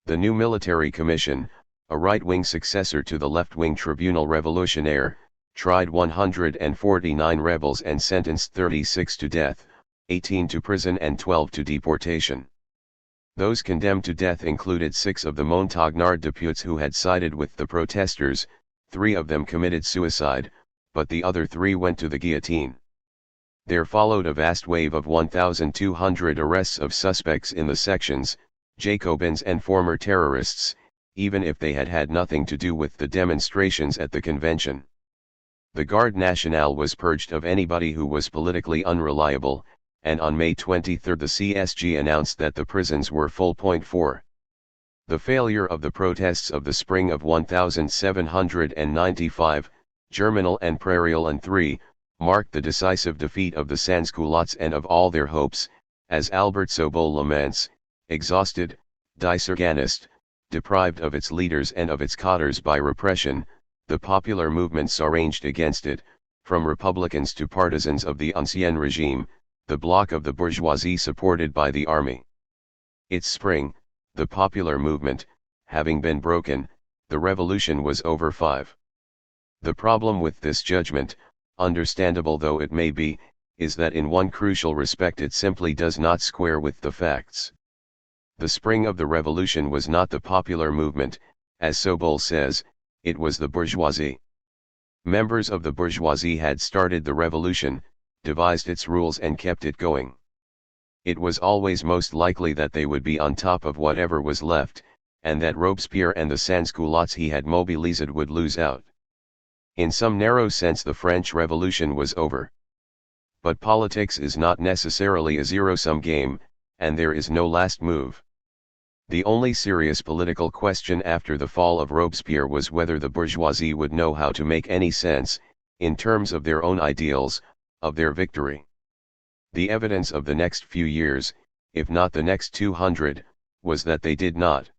The new military commission, a right-wing successor to the left-wing Tribunal Révolutionnaire, tried 149 rebels and sentenced 36 to death, 18 to prison and 12 to deportation. Those condemned to death included 6 of the Montagnard deputies who had sided with the protesters, 3 of them committed suicide, but the other 3 went to the guillotine. There followed a vast wave of 1,200 arrests of suspects in the sections, Jacobins and former terrorists, even if they had had nothing to do with the demonstrations at the convention. The Garde Nationale was purged of anybody who was politically unreliable, and on May 23 the CSG announced that the prisons were full. 4. The failure of the protests of the spring of 1795, Germinal and Prairial and 3, marked the decisive defeat of the sans-culottes and of all their hopes, as Albert Sobol laments, exhausted, disorganized, deprived of its leaders and of its cadres by repression, the popular movements arranged against it, from republicans to partisans of the ancien regime, the bloc of the bourgeoisie supported by the army. Its spring, the popular movement, having been broken, the revolution was over. 5. The problem with this judgment, understandable though it may be, is that in one crucial respect it simply does not square with the facts. The spring of the revolution was not the popular movement, as Sobol says, it was the bourgeoisie. Members of the bourgeoisie had started the revolution, devised its rules and kept it going. It was always most likely that they would be on top of whatever was left, and that Robespierre and the sans-culottes he had mobilized would lose out. In some narrow sense the French Revolution was over. But politics is not necessarily a zero-sum game, and there is no last move. The only serious political question after the fall of Robespierre was whether the bourgeoisie would know how to make any sense, in terms of their own ideals, of their victory. The evidence of the next few years, if not the next 200, was that they did not.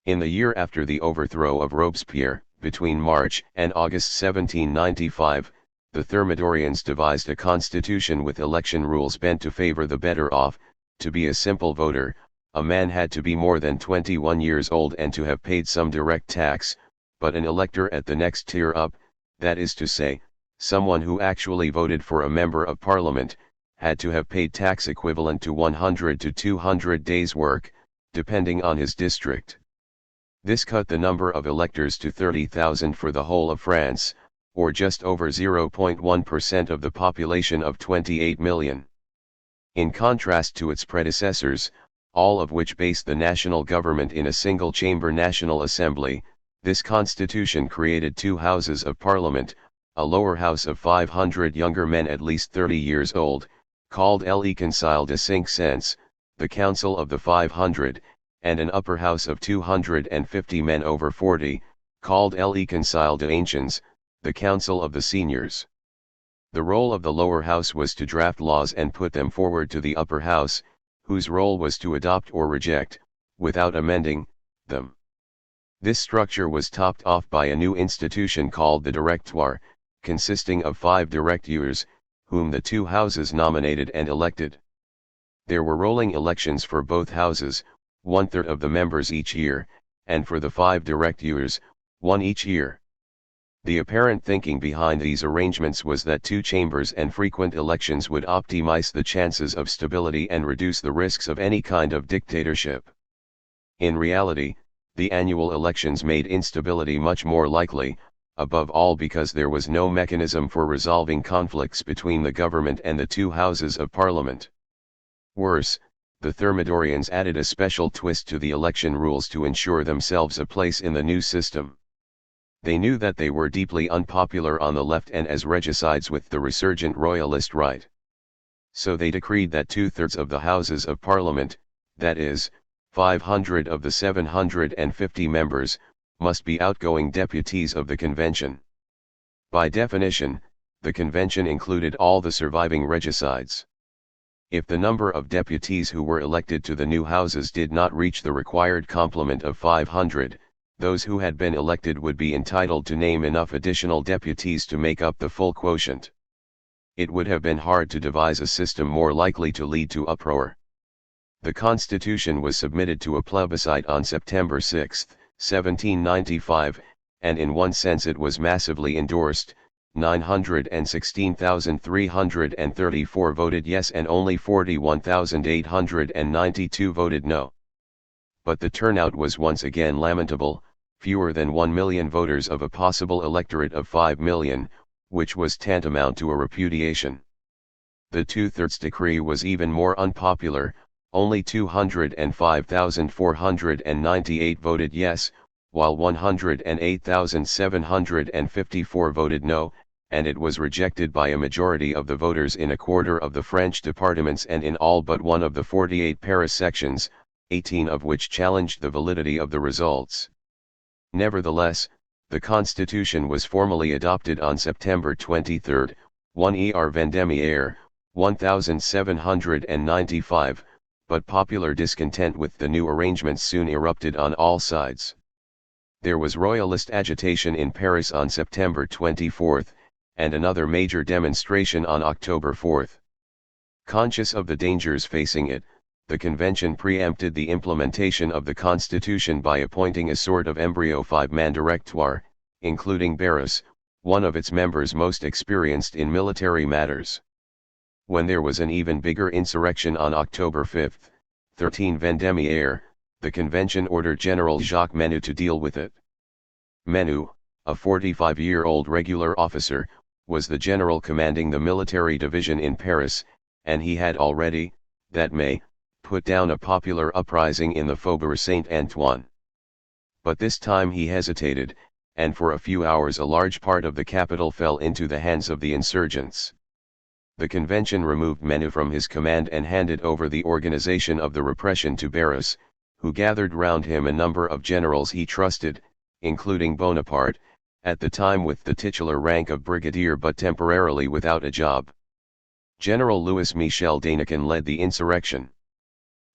In the year after the overthrow of Robespierre, between March and August 1795, the Thermidorians devised a constitution with election rules bent to favor the better off. To be a simple voter, a man had to be more than 21 years old and to have paid some direct tax, but an elector at the next tier up, that is to say, someone who actually voted for a member of parliament, had to have paid tax equivalent to 100 to 200 days' work, depending on his district. This cut the number of electors to 30,000 for the whole of France, or just over 0.1% of the population of 28 million. In contrast to its predecessors, all of which based the national government in a single-chamber National Assembly, this constitution created two houses of parliament, a lower house of 500 younger men at least 30 years old, called Le Conseil de 500, the Council of the 500, and an upper house of 250 men over 40, called Le Conseil des Anciens, the Council of the Seniors. The role of the lower house was to draft laws and put them forward to the upper house, whose role was to adopt or reject, without amending, them. This structure was topped off by a new institution called the Directoire, consisting of 5 directeurs, whom the two houses nominated and elected. There were rolling elections for both houses, 1/3 of the members each year, and for the 5 directeurs, 1 each year. The apparent thinking behind these arrangements was that 2 chambers and frequent elections would optimize the chances of stability and reduce the risks of any kind of dictatorship. In reality, the annual elections made instability much more likely, above all because there was no mechanism for resolving conflicts between the government and the two houses of parliament. Worse, the Thermidorians added a special twist to the election rules to ensure themselves a place in the new system. They knew that they were deeply unpopular on the left and as regicides with the resurgent royalist right. So they decreed that 2/3 of the houses of parliament, that is, 500 of the 750 members, must be outgoing deputies of the convention. By definition, the convention included all the surviving regicides. If the number of deputies who were elected to the new houses did not reach the required complement of 500, those who had been elected would be entitled to name enough additional deputies to make up the full quotient. It would have been hard to devise a system more likely to lead to uproar. The Constitution was submitted to a plebiscite on September 6, 1795, and in one sense it was massively endorsed. 916,334 voted yes and only 41,892 voted no. But the turnout was once again lamentable, fewer than 1 million voters of a possible electorate of 5 million, which was tantamount to a repudiation. The 2/3 decree was even more unpopular, only 205,498 voted yes, while 108,754 voted no, and it was rejected by a majority of the voters in a quarter of the French departments and in all but one of the 48 Paris sections, 18 of which challenged the validity of the results. Nevertheless, the Constitution was formally adopted on September 23, 1er Vendémiaire, 1795, but popular discontent with the new arrangements soon erupted on all sides. There was royalist agitation in Paris on September 24, and another major demonstration on October 4. Conscious of the dangers facing it, the convention preempted the implementation of the constitution by appointing a sort of embryo five-man directoire, including Barras, one of its members most experienced in military matters. When there was an even bigger insurrection on October 5, 13 Vendémiaire, the convention ordered General Jacques Menu to deal with it. Menu, a 45-year-old regular officer, was the general commanding the military division in Paris, and he had already, that May, put down a popular uprising in the Faubourg Saint-Antoine. But this time he hesitated, and for a few hours a large part of the capital fell into the hands of the insurgents. The convention removed Menu from his command and handed over the organization of the repression to Barras, who gathered round him a number of generals he trusted, including Bonaparte, at the time with the titular rank of brigadier but temporarily without a job. General Louis Michel Danican led the insurrection.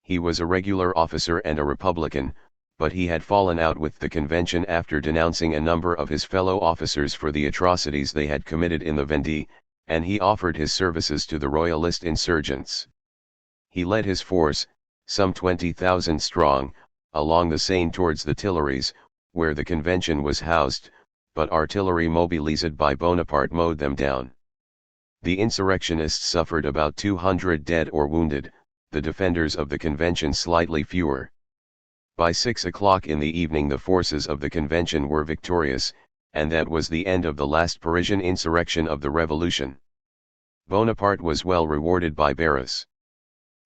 He was a regular officer and a Republican, but he had fallen out with the convention after denouncing a number of his fellow officers for the atrocities they had committed in the Vendée, and he offered his services to the royalist insurgents. He led his force, some 20,000 strong, along the Seine towards the Tuileries, where the convention was housed, but artillery mobilized by Bonaparte mowed them down. The insurrectionists suffered about 200 dead or wounded, the defenders of the convention slightly fewer. By 6 o'clock in the evening the forces of the convention were victorious, and that was the end of the last Parisian insurrection of the Revolution. Bonaparte was well rewarded by Barras.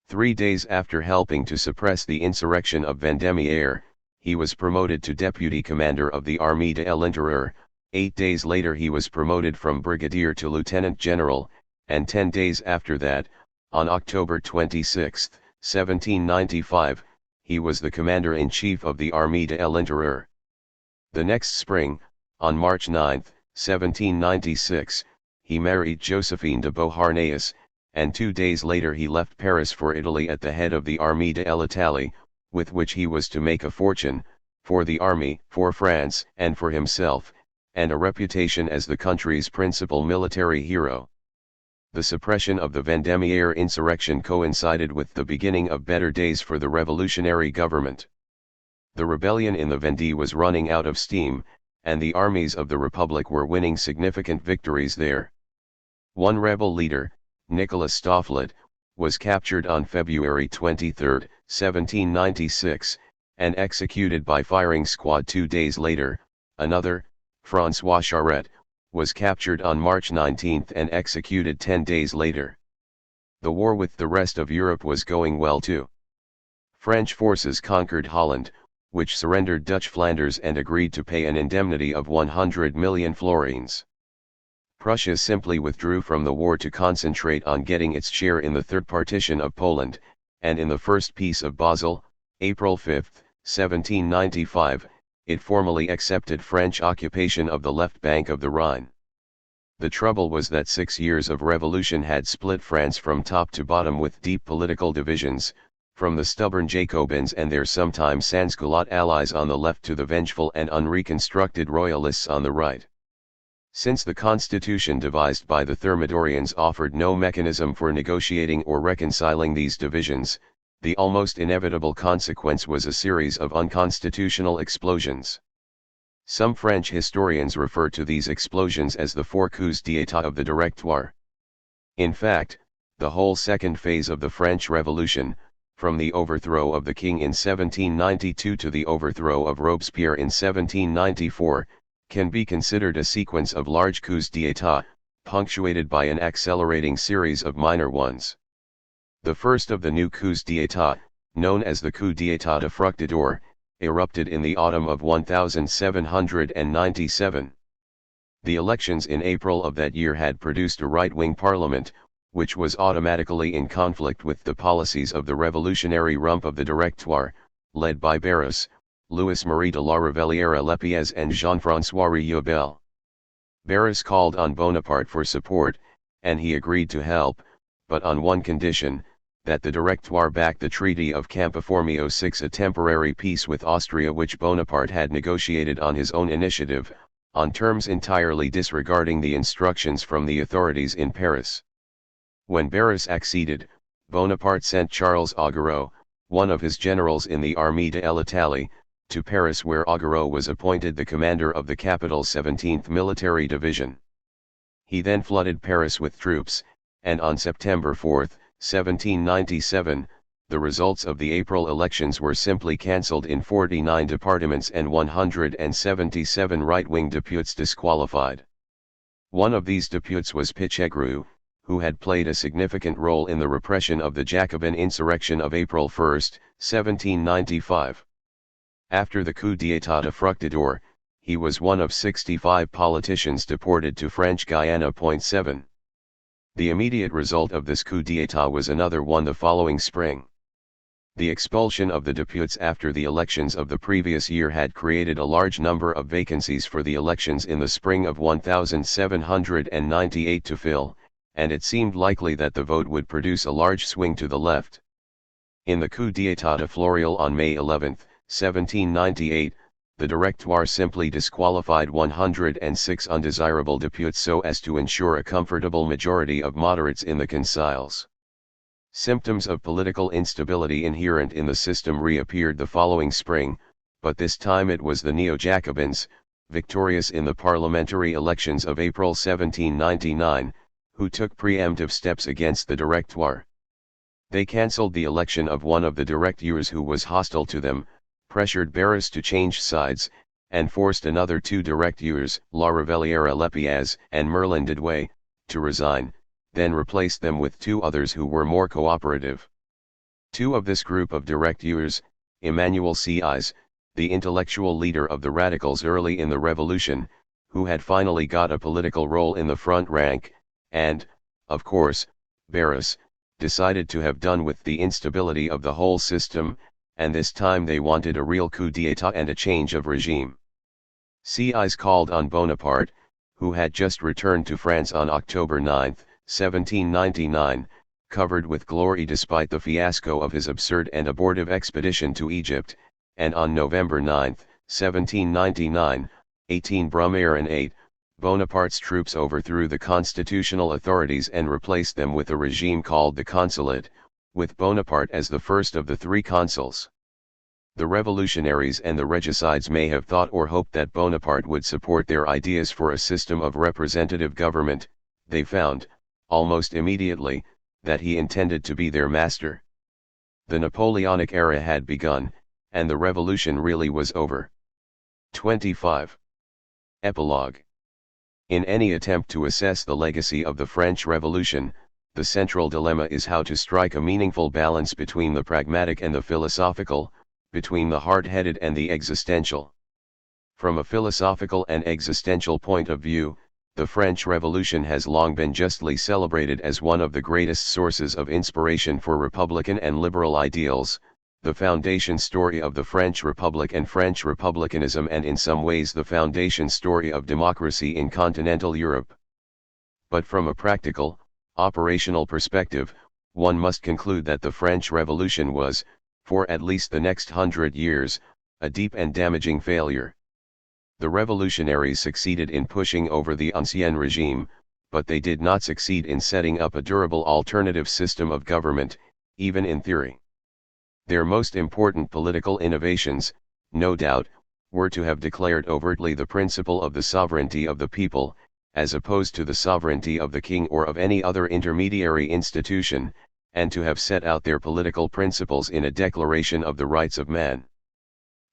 3 days after helping to suppress the insurrection of Vendémiaire, he was promoted to deputy commander of the Armée de l'Intérieur. 8 days later he was promoted from brigadier to lieutenant general, and 10 days after that, on October 26, 1795, he was the commander-in-chief of the Armée de l'Intérieur. The next spring, on March 9, 1796, he married Josephine de Beauharnais, and 2 days later he left Paris for Italy at the head of the Armée de l'Italie, with which he was to make a fortune, for the army, for France, and for himself, and a reputation as the country's principal military hero. The suppression of the Vendémiaire insurrection coincided with the beginning of better days for the revolutionary government. The rebellion in the Vendée was running out of steam, and the armies of the Republic were winning significant victories there. One rebel leader, Nicolas Staufflet, was captured on February 23, 1796, and executed by firing squad 2 days later. Another, François Charette, was captured on March 19 and executed 10 days later. The war with the rest of Europe was going well too. French forces conquered Holland, which surrendered Dutch Flanders and agreed to pay an indemnity of 100 million florins. Prussia simply withdrew from the war to concentrate on getting its share in the Third Partition of Poland, and in the First Peace of Basel, April 5, 1795, it formally accepted French occupation of the left bank of the Rhine. The trouble was that 6 years of revolution had split France from top to bottom with deep political divisions, from the stubborn Jacobins and their sometimes sans-culotte allies on the left to the vengeful and unreconstructed royalists on the right. Since the constitution devised by the Thermidorians offered no mechanism for negotiating or reconciling these divisions, the almost inevitable consequence was a series of unconstitutional explosions. Some French historians refer to these explosions as the four coups d'état of the Directoire. In fact, the whole second phase of the French Revolution, from the overthrow of the king in 1792 to the overthrow of Robespierre in 1794, can be considered a sequence of large coups d'état, punctuated by an accelerating series of minor ones. The first of the new coups d'état, known as the coup d'état de Fructidor, erupted in the autumn of 1797. The elections in April of that year had produced a right-wing parliament, which was automatically in conflict with the policies of the revolutionary rump of the Directoire, led by Barras, Louis-Marie de la Ravelière Lepiez and Jean-François Riobel. Barras called on Bonaparte for support, and he agreed to help, but on one condition, that the Directoire backed the Treaty of Campiformio 6, a temporary peace with Austria which Bonaparte had negotiated on his own initiative, on terms entirely disregarding the instructions from the authorities in Paris. When Barras acceded, Bonaparte sent Charles Augereau, one of his generals in the Armée de l'Italie, to Paris, where Augereau was appointed the commander of the capital's 17th Military Division. He then flooded Paris with troops, and on September 4, 1797, the results of the April elections were simply cancelled in 49 departments and 177 right-wing deputies disqualified. One of these deputies was Pichegru, who had played a significant role in the repression of the Jacobin insurrection of April 1, 1795. After the coup d'état de Fructidor, he was one of 65 politicians deported to French Guiana. 7. The immediate result of this coup d'état was another one the following spring. The expulsion of the deputies after the elections of the previous year had created a large number of vacancies for the elections in the spring of 1798 to fill, and it seemed likely that the vote would produce a large swing to the left. In the coup d'état de Floreal on May 11, 1798, the Directoire simply disqualified 106 undesirable deputies so as to ensure a comfortable majority of moderates in the conciles. Symptoms of political instability inherent in the system reappeared the following spring, but this time it was the Neo-Jacobins, victorious in the parliamentary elections of April 1799, who took preemptive steps against the Directoire. They cancelled the election of one of the directeurs who was hostile to them, pressured Barras to change sides, and forced another two directeurs, La Revellière Lepiaz and Merlin Didouet, to resign, then replaced them with two others who were more cooperative. Two of this group of directeurs, Emmanuel Sieyes, the intellectual leader of the radicals early in the revolution, who had finally got a political role in the front rank, and, of course, Barras, decided to have done with the instability of the whole system, and this time they wanted a real coup d'état and a change of regime. Sieyes called on Bonaparte, who had just returned to France on October 9, 1799, covered with glory despite the fiasco of his absurd and abortive expedition to Egypt, and on November 9, 1799, 18 Brumaire and 8, Bonaparte's troops overthrew the constitutional authorities and replaced them with a regime called the Consulate, with Bonaparte as the first of the three consuls. The revolutionaries and the regicides may have thought or hoped that Bonaparte would support their ideas for a system of representative government. They found, almost immediately, that he intended to be their master. The Napoleonic era had begun, and the revolution really was over. 25. Epilogue. In any attempt to assess the legacy of the French Revolution, the central dilemma is how to strike a meaningful balance between the pragmatic and the philosophical, between the hard-headed and the existential. From a philosophical and existential point of view, the French Revolution has long been justly celebrated as one of the greatest sources of inspiration for republican and liberal ideals, the foundation story of the French Republic and French republicanism, and in some ways the foundation story of democracy in continental Europe. But from a practical, operational perspective, one must conclude that the French Revolution was, for at least the next 100 years, a deep and damaging failure. The revolutionaries succeeded in pushing over the ancien regime, but they did not succeed in setting up a durable alternative system of government, even in theory. Their most important political innovations, no doubt, were to have declared overtly the principle of the sovereignty of the people, as opposed to the sovereignty of the king or of any other intermediary institution, and to have set out their political principles in a declaration of the rights of man.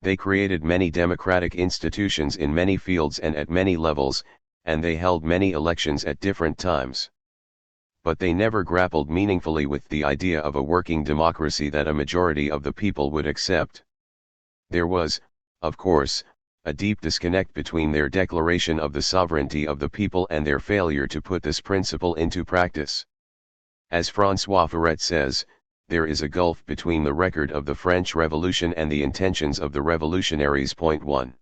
They created many democratic institutions in many fields and at many levels, and they held many elections at different times. But they never grappled meaningfully with the idea of a working democracy that a majority of the people would accept. There was, of course, a deep disconnect between their declaration of the sovereignty of the people and their failure to put this principle into practice. As François Furet says, there is a gulf between the record of the French Revolution and the intentions of the revolutionaries. 1.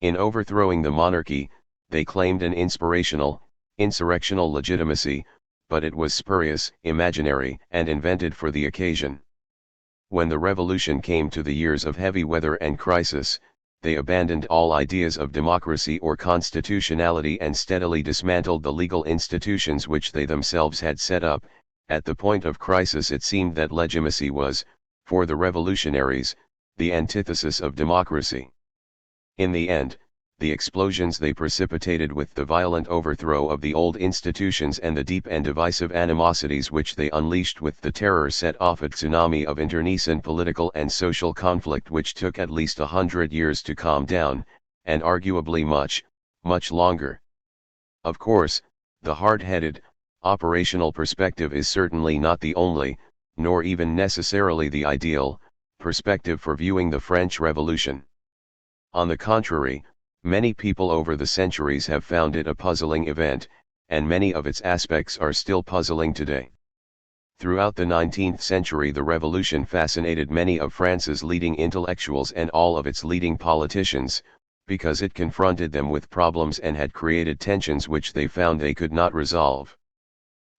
In overthrowing the monarchy, they claimed an insurrectional legitimacy, but it was spurious, imaginary, and invented for the occasion. When the revolution came to the years of heavy weather and crisis, they abandoned all ideas of democracy or constitutionality and steadily dismantled the legal institutions which they themselves had set up. At the point of crisis it seemed that legitimacy was, for the revolutionaries, the antithesis of democracy. In the end, the explosions they precipitated with the violent overthrow of the old institutions and the deep and divisive animosities which they unleashed with the terror set off a tsunami of internecine political and social conflict which took at least 100 years to calm down, and arguably much longer. Of course, the hard-headed, operational perspective is certainly not the only, nor even necessarily the ideal, perspective for viewing the French Revolution. On the contrary, many people over the centuries have found it a puzzling event, and many of its aspects are still puzzling today. Throughout the 19th century the revolution fascinated many of France's leading intellectuals and all of its leading politicians, because it confronted them with problems and had created tensions which they found they could not resolve.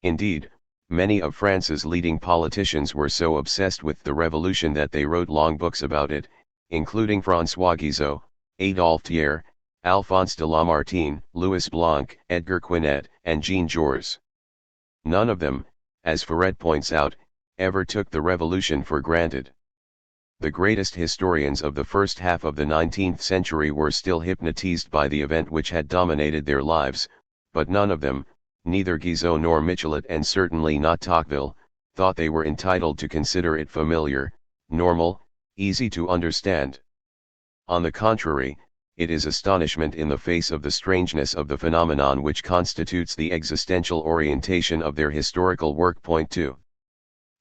Indeed, many of France's leading politicians were so obsessed with the revolution that they wrote long books about it, including François Guizot, Adolphe Thiers, Alphonse de Lamartine, Louis Blanc, Edgar Quinet, and Jean Jaurès. None of them, as Ferret points out, ever took the revolution for granted. The greatest historians of the first half of the 19th century were still hypnotized by the event which had dominated their lives, but none of them, neither Guizot nor Michelet and certainly not Tocqueville, thought they were entitled to consider it familiar, normal, easy to understand. On the contrary, it is astonishment in the face of the strangeness of the phenomenon which constitutes the existential orientation of their historical work. Point 2.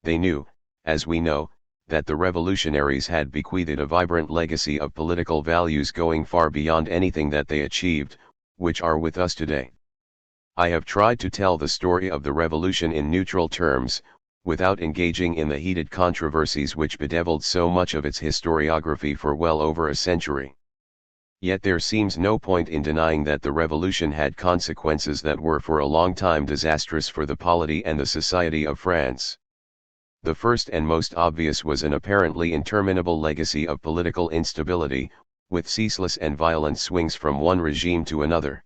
They knew, as we know, that the revolutionaries had bequeathed a vibrant legacy of political values going far beyond anything that they achieved, which are with us today. I have tried to tell the story of the revolution in neutral terms, without engaging in the heated controversies which bedeviled so much of its historiography for well over a century. Yet there seems no point in denying that the revolution had consequences that were for a long time disastrous for the polity and the society of France. The first and most obvious was an apparently interminable legacy of political instability, with ceaseless and violent swings from one regime to another.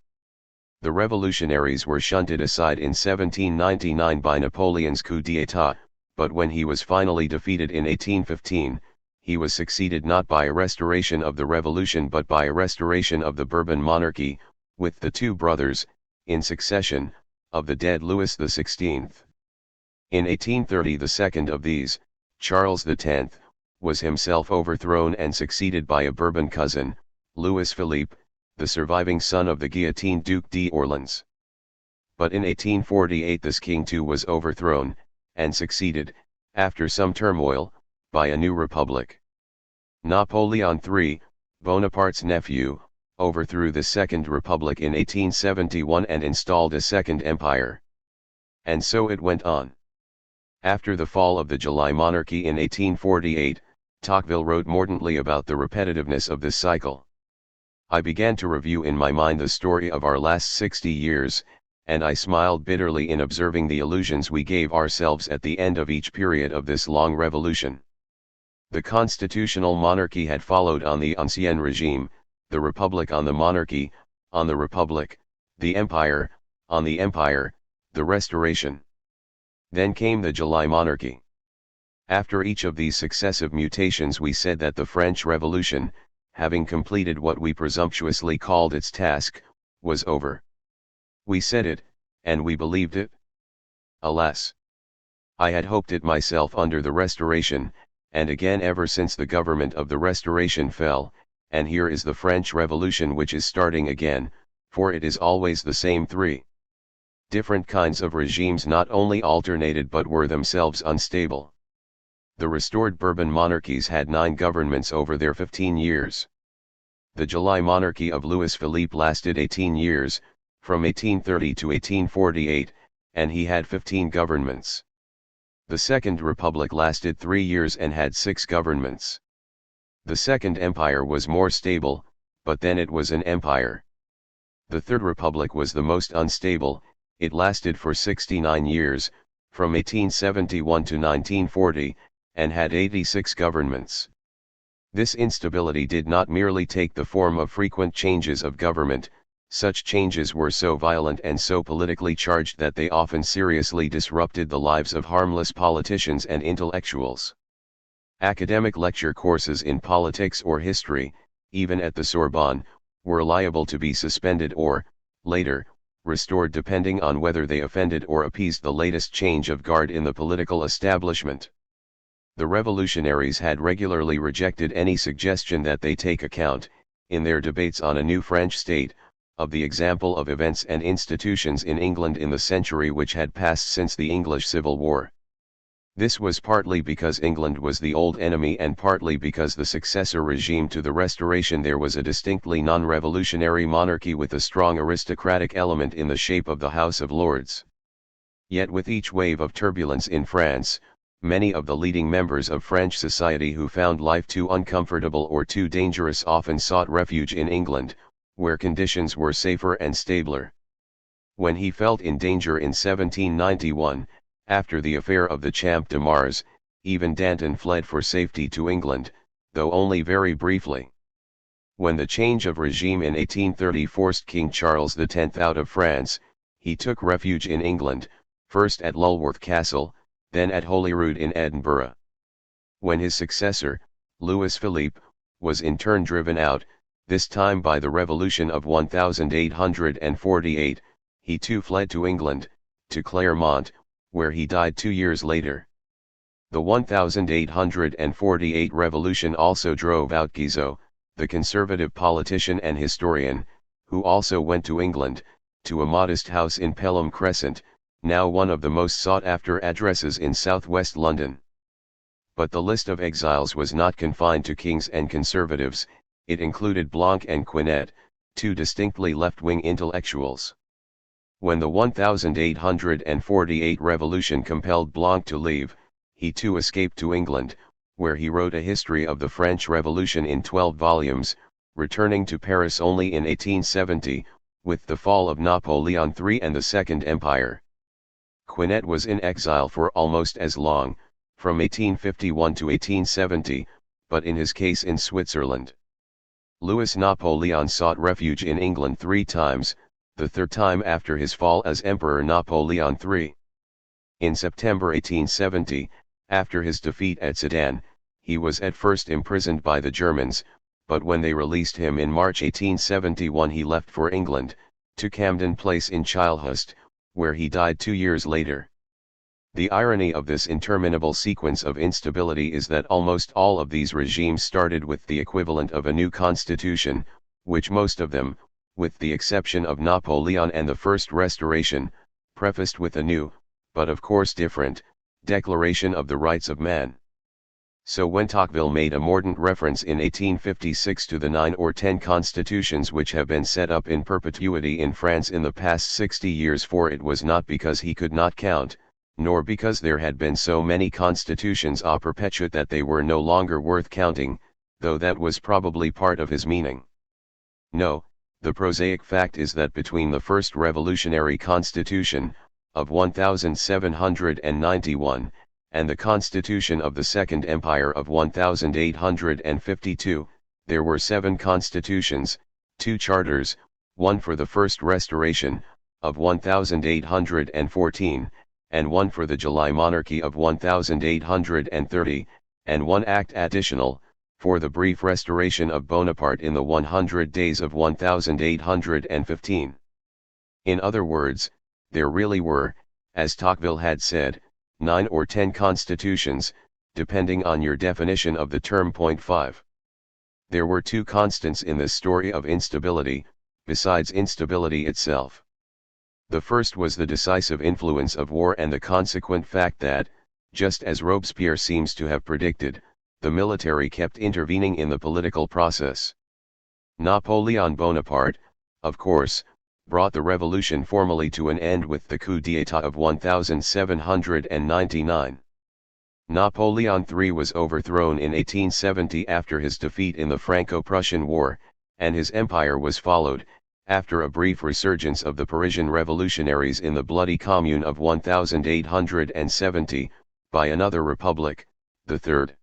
The revolutionaries were shunted aside in 1799 by Napoleon's coup d'état, but when he was finally defeated in 1815, he was succeeded not by a restoration of the revolution but by a restoration of the Bourbon monarchy, with the two brothers, in succession, of the dead Louis XVI. In 1830 the second of these, Charles X, was himself overthrown and succeeded by a Bourbon cousin, Louis Philippe, the surviving son of the guillotined Duc d'Orléans. But in 1848 this king too was overthrown, and succeeded, after some turmoil, by a new republic. Napoleon III, Bonaparte's nephew, overthrew the Second Republic in 1871 and installed a second empire. And so it went on. After the fall of the July monarchy in 1848, Tocqueville wrote mordantly about the repetitiveness of this cycle. I began to review in my mind the story of our last 60 years, and I smiled bitterly in observing the illusions we gave ourselves at the end of each period of this long revolution. The constitutional monarchy had followed on the Ancien Regime, the Republic on the monarchy, on the Republic, the Empire, on the Empire, the Restoration. Then came the July monarchy. After each of these successive mutations we said that the French Revolution, having completed what we presumptuously called its task, was over. We said it, and we believed it. Alas! I had hoped it myself under the Restoration, and again ever since the government of the Restoration fell, and here is the French Revolution which is starting again, for it is always the same three. Different kinds of regimes not only alternated but were themselves unstable. The restored Bourbon monarchies had 9 governments over their 15 years. The July monarchy of Louis Philippe lasted 18 years, from 1830 to 1848, and he had 15 governments. The Second Republic lasted 3 years and had 6 governments. The Second Empire was more stable, but then it was an empire. The Third Republic was the most unstable, It lasted for 69 years, from 1871 to 1940, and had 86 governments. This instability did not merely take the form of frequent changes of government, such changes were so violent and so politically charged that they often seriously disrupted the lives of harmless politicians and intellectuals. Academic lecture courses in politics or history, even at the Sorbonne, were liable to be suspended or, later, restored depending on whether they offended or appeased the latest change of guard in the political establishment. The revolutionaries had regularly rejected any suggestion that they take account, in their debates on a new French state, of the example of events and institutions in England in the century which had passed since the English Civil War. This was partly because England was the old enemy and partly because the successor regime to the Restoration there was a distinctly non-revolutionary monarchy with a strong aristocratic element in the shape of the House of Lords. Yet with each wave of turbulence in France, many of the leading members of French society who found life too uncomfortable or too dangerous often sought refuge in England, where conditions were safer and stabler. When he felt in danger in 1791, after the affair of the Champ de Mars, even Danton fled for safety to England, though only very briefly. When the change of regime in 1830 forced King Charles X out of France, he took refuge in England, first at Lulworth Castle, then at Holyrood in Edinburgh. When his successor, Louis Philippe, was in turn driven out, this time by the Revolution of 1848, he too fled to England, to Claremont, where he died 2 years later. The 1848 revolution also drove out Guizot, the conservative politician and historian, who also went to England, to a modest house in Pelham Crescent, now one of the most sought-after addresses in southwest London. But the list of exiles was not confined to kings and conservatives, it included Blanc and Quinet, two distinctly left-wing intellectuals. When the 1848 revolution compelled Blanc to leave, he too escaped to England, where he wrote a history of the French Revolution in 12 volumes, returning to Paris only in 1870, with the fall of Napoleon III and the Second Empire. Quinet was in exile for almost as long, from 1851 to 1870, but in his case in Switzerland. Louis Napoleon sought refuge in England 3 times, the third time after his fall as Emperor Napoleon III. In September 1870, after his defeat at Sedan, he was at first imprisoned by the Germans, but when they released him in March 1871 he left for England, to Camden Place in Chilhurst, where he died 2 years later. The irony of this interminable sequence of instability is that almost all of these regimes started with the equivalent of a new constitution, which most of them, with the exception of Napoleon and the First Restoration, prefaced with a new, but of course different, Declaration of the Rights of Man. So when Tocqueville made a mordant reference in 1856 to the 9 or 10 constitutions which have been set up in perpetuity in France in the past 60 years, for it was not because he could not count, nor because there had been so many constitutions a perpetuate that they were no longer worth counting, though that was probably part of his meaning. No, the prosaic fact is that between the first revolutionary constitution, of 1791, and the constitution of the Second Empire of 1852, there were 7 constitutions, 2 charters, one for the First Restoration, of 1814, and one for the July Monarchy of 1830, and one act additional, for the brief restoration of Bonaparte in the 100 days of 1815. In other words, there really were, as Tocqueville had said, 9 or 10 constitutions, depending on your definition of the term. 5. There were 2 constants in this story of instability, besides instability itself. The first was the decisive influence of war and the consequent fact that, just as Robespierre seems to have predicted, the military kept intervening in the political process. Napoleon Bonaparte, of course, brought the revolution formally to an end with the coup d'état of 1799. Napoleon III was overthrown in 1870 after his defeat in the Franco-Prussian War, and his empire was followed, after a brief resurgence of the Parisian revolutionaries in the bloody Commune of 1870, by another republic, the Third.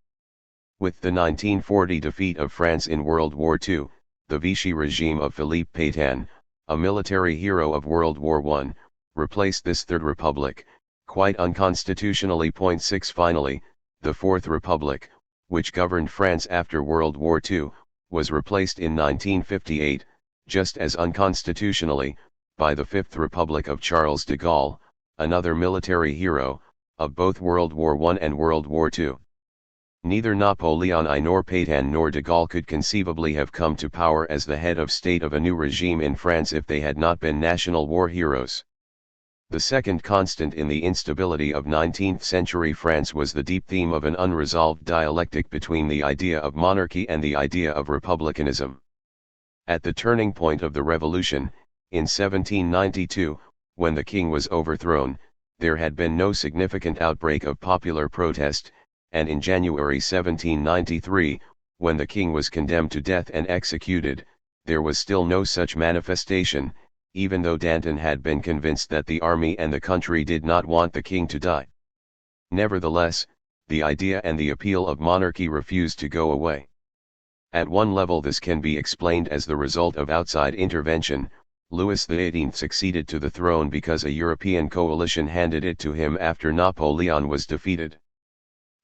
With the 1940 defeat of France in World War II, the Vichy regime of Philippe Pétain, a military hero of World War I, replaced this Third Republic, quite unconstitutionally. 6 Finally, the Fourth Republic, which governed France after World War II, was replaced in 1958, just as unconstitutionally, by the Fifth Republic of Charles de Gaulle, another military hero, of both World War I and World War II. Neither Napoleon I nor Pétain nor de Gaulle could conceivably have come to power as the head of state of a new regime in France if they had not been national war heroes. The second constant in the instability of 19th-century France was the deep theme of an unresolved dialectic between the idea of monarchy and the idea of republicanism. At the turning point of the revolution, in 1792, when the king was overthrown, there had been no significant outbreak of popular protest, and in January 1793, when the king was condemned to death and executed, there was still no such manifestation, even though Danton had been convinced that the army and the country did not want the king to die. Nevertheless, the idea and the appeal of monarchy refused to go away. At one level this can be explained as the result of outside intervention. Louis XVIII succeeded to the throne because a European coalition handed it to him after Napoleon was defeated.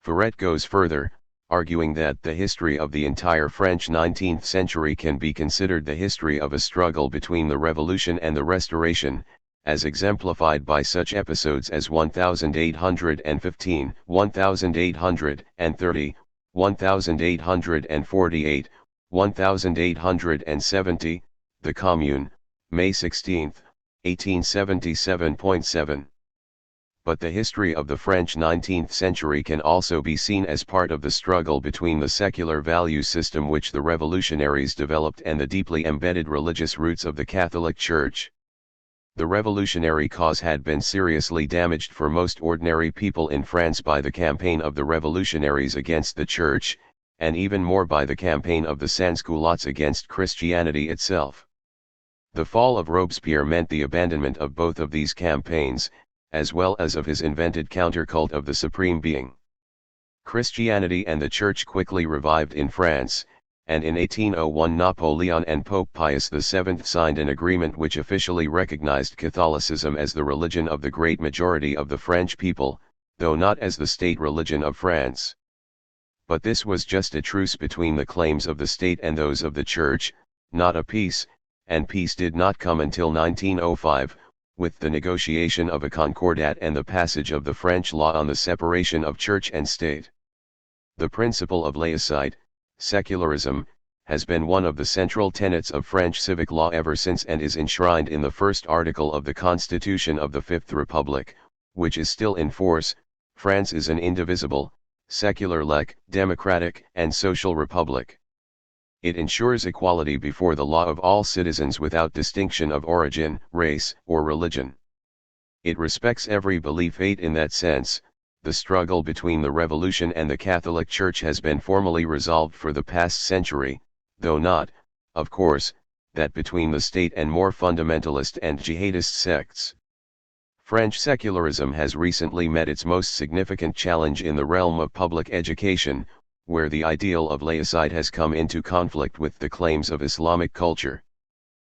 Ferret goes further, arguing that the history of the entire French 19th century can be considered the history of a struggle between the Revolution and the Restoration, as exemplified by such episodes as 1815, 1830, 1848, 1870, the Commune, May 16, 1877.7. But the history of the French 19th century can also be seen as part of the struggle between the secular value system which the revolutionaries developed and the deeply embedded religious roots of the Catholic Church. The revolutionary cause had been seriously damaged for most ordinary people in France by the campaign of the revolutionaries against the Church, and even more by the campaign of the sans-culottes against Christianity itself. The fall of Robespierre meant the abandonment of both of these campaigns, as well as of his invented countercult of the Supreme Being. Christianity and the Church quickly revived in France, and in 1801 Napoleon and Pope Pius VII signed an agreement which officially recognized Catholicism as the religion of the great majority of the French people, though not as the state religion of France. But this was just a truce between the claims of the state and those of the Church, not a peace, and peace did not come until 1905, with the negotiation of a concordat and the passage of the French law on the separation of church and state. The principle of laicide, secularism, has been one of the central tenets of French civic law ever since and is enshrined in the first article of the Constitution of the Fifth Republic, which is still in force. France is an indivisible, secular democratic and social republic. It ensures equality before the law of all citizens without distinction of origin, race, or religion. It respects every belief. In that sense, the struggle between the Revolution and the Catholic Church has been formally resolved for the past century, though not, of course, that between the state and more fundamentalist and jihadist sects. French secularism has recently met its most significant challenge in the realm of public education, where the ideal of laicide has come into conflict with the claims of Islamic culture.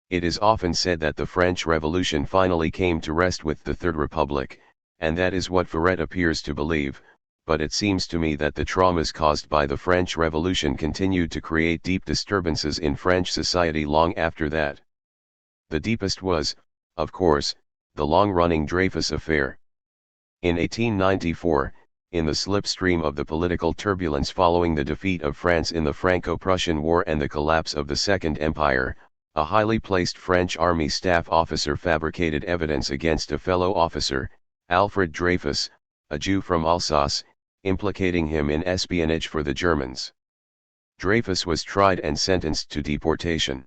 It is often said that the French Revolution finally came to rest with the Third Republic, and that is what Ferret appears to believe, but it seems to me that the traumas caused by the French Revolution continued to create deep disturbances in French society long after that. The deepest was, of course, the long-running Dreyfus affair. In 1894, in the slipstream of the political turbulence following the defeat of France in the Franco-Prussian War and the collapse of the Second Empire, a highly placed French army staff officer fabricated evidence against a fellow officer, Alfred Dreyfus, a Jew from Alsace, implicating him in espionage for the Germans. Dreyfus was tried and sentenced to deportation.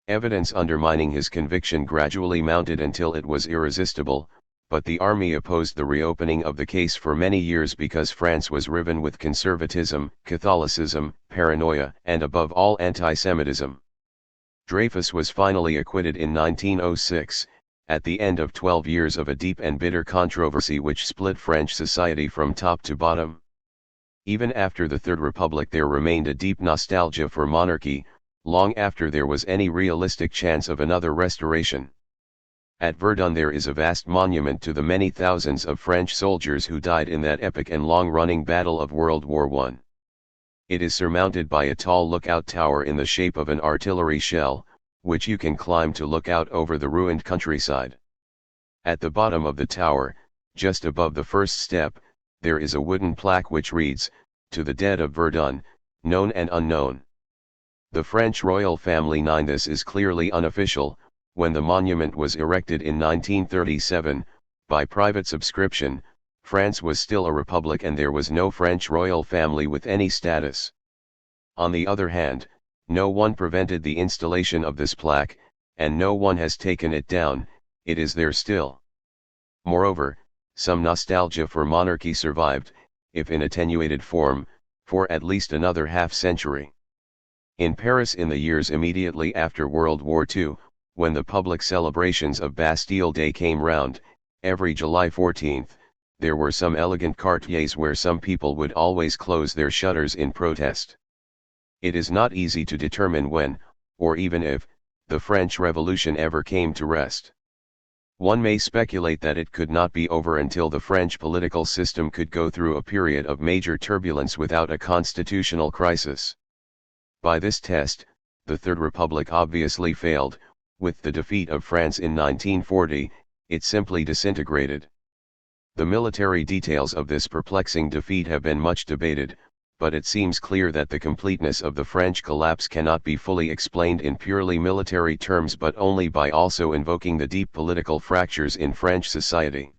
Evidence undermining his conviction gradually mounted until it was irresistible, but the army opposed the reopening of the case for many years because France was riven with conservatism, Catholicism, paranoia, and above all anti-Semitism. Dreyfus was finally acquitted in 1906, at the end of 12 years of a deep and bitter controversy which split French society from top to bottom. Even after the Third Republic there remained a deep nostalgia for monarchy, long after there was any realistic chance of another restoration. At Verdun there is a vast monument to the many thousands of French soldiers who died in that epic and long-running battle of World War I. It is surmounted by a tall lookout tower in the shape of an artillery shell, which you can climb to look out over the ruined countryside. At the bottom of the tower, just above the first step, there is a wooden plaque which reads, "To the dead of Verdun, known and unknown." The French royal family. This is clearly unofficial. When the monument was erected in 1937, by private subscription, France was still a republic and there was no French royal family with any status. On the other hand, no one prevented the installation of this plaque, and no one has taken it down. It is there still. Moreover, some nostalgia for monarchy survived, if in attenuated form, for at least another half-century. In Paris in the years immediately after World War II, when the public celebrations of Bastille Day came round, every July 14th, there were some elegant quartiers where some people would always close their shutters in protest. It is not easy to determine when, or even if, the French Revolution ever came to rest. One may speculate that it could not be over until the French political system could go through a period of major turbulence without a constitutional crisis. By this test, the Third Republic obviously failed. With the defeat of France in 1940, it simply disintegrated. The military details of this perplexing defeat have been much debated, but it seems clear that the completeness of the French collapse cannot be fully explained in purely military terms but only by also invoking the deep political fractures in French society.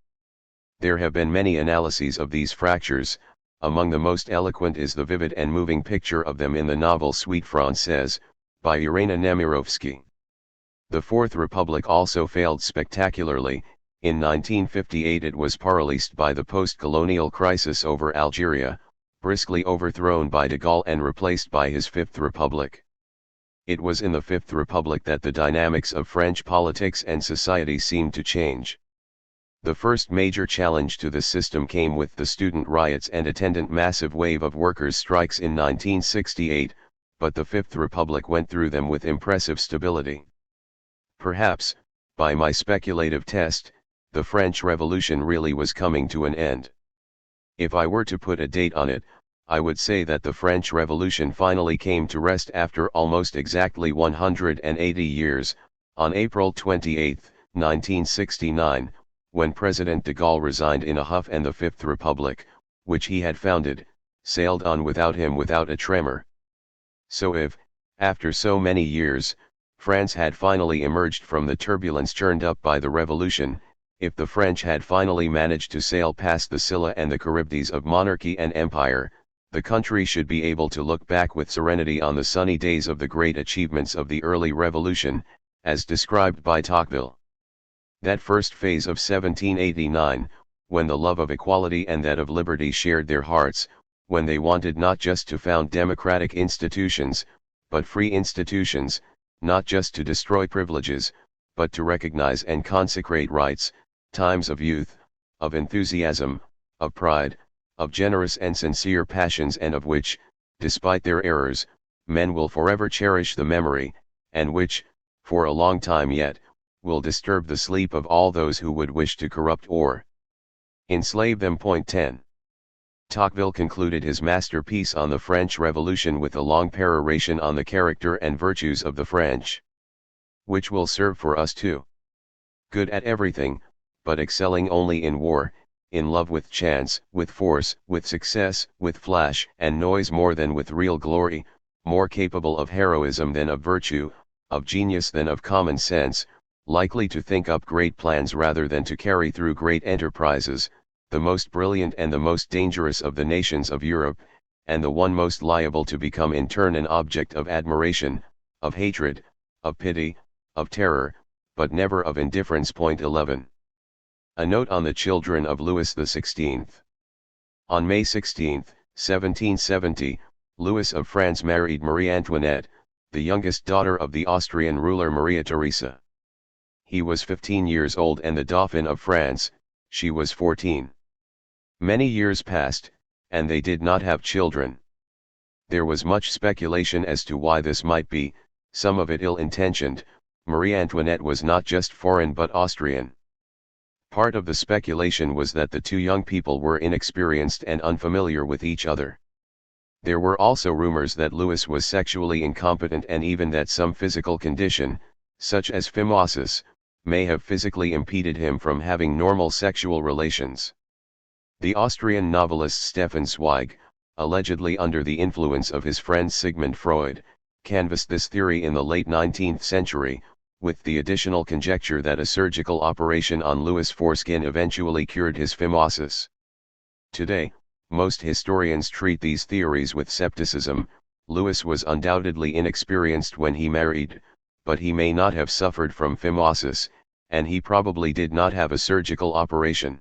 There have been many analyses of these fractures. Among the most eloquent is the vivid and moving picture of them in the novel Suite Française, by Irina Nemirovsky. The Fourth Republic also failed spectacularly. In 1958 it was paralysed by the post-colonial crisis over Algeria, briskly overthrown by de Gaulle and replaced by his Fifth Republic. It was in the Fifth Republic that the dynamics of French politics and society seemed to change. The first major challenge to the system came with the student riots and attendant massive wave of workers' strikes in 1968, but the Fifth Republic went through them with impressive stability. Perhaps, by my speculative test, the French Revolution really was coming to an end. If I were to put a date on it, I would say that the French Revolution finally came to rest after almost exactly 180 years, on April 28, 1969, when President de Gaulle resigned in a huff and the Fifth Republic, which he had founded, sailed on without him without a tremor. So if, after so many years, France had finally emerged from the turbulence churned up by the revolution, if the French had finally managed to sail past the Scylla and the Charybdis of monarchy and empire, the country should be able to look back with serenity on the sunny days of the great achievements of the early revolution, as described by Tocqueville. That first phase of 1789, when the love of equality and that of liberty shared their hearts, when they wanted not just to found democratic institutions, but free institutions, not just to destroy privileges, but to recognize and consecrate rights, times of youth, of enthusiasm, of pride, of generous and sincere passions, and of which, despite their errors, men will forever cherish the memory, and which, for a long time yet, will disturb the sleep of all those who would wish to corrupt or enslave them. 10. Tocqueville concluded his masterpiece on the French Revolution with a long peroration on the character and virtues of the French, which will serve for us too. Good at everything, but excelling only in war, in love with chance, with force, with success, with flash and noise more than with real glory, more capable of heroism than of virtue, of genius than of common sense, likely to think up great plans rather than to carry through great enterprises, the most brilliant and the most dangerous of the nations of Europe, and the one most liable to become in turn an object of admiration, of hatred, of pity, of terror, but never of indifference. 11. A note on the children of Louis XVI. On May 16, 1770, Louis of France married Marie Antoinette, the youngest daughter of the Austrian ruler Maria Theresa. He was 15 years old and the Dauphin of France, she was 14. Many years passed, and they did not have children. There was much speculation as to why this might be, some of it ill-intentioned. Marie Antoinette was not just foreign but Austrian. Part of the speculation was that the two young people were inexperienced and unfamiliar with each other. There were also rumors that Louis was sexually incompetent and even that some physical condition, such as phimosis, may have physically impeded him from having normal sexual relations. The Austrian novelist Stefan Zweig, allegedly under the influence of his friend Sigmund Freud, canvassed this theory in the late 19th century, with the additional conjecture that a surgical operation on Louis' foreskin eventually cured his phimosis. Today, most historians treat these theories with skepticism. Louis was undoubtedly inexperienced when he married, but he may not have suffered from phimosis, and he probably did not have a surgical operation.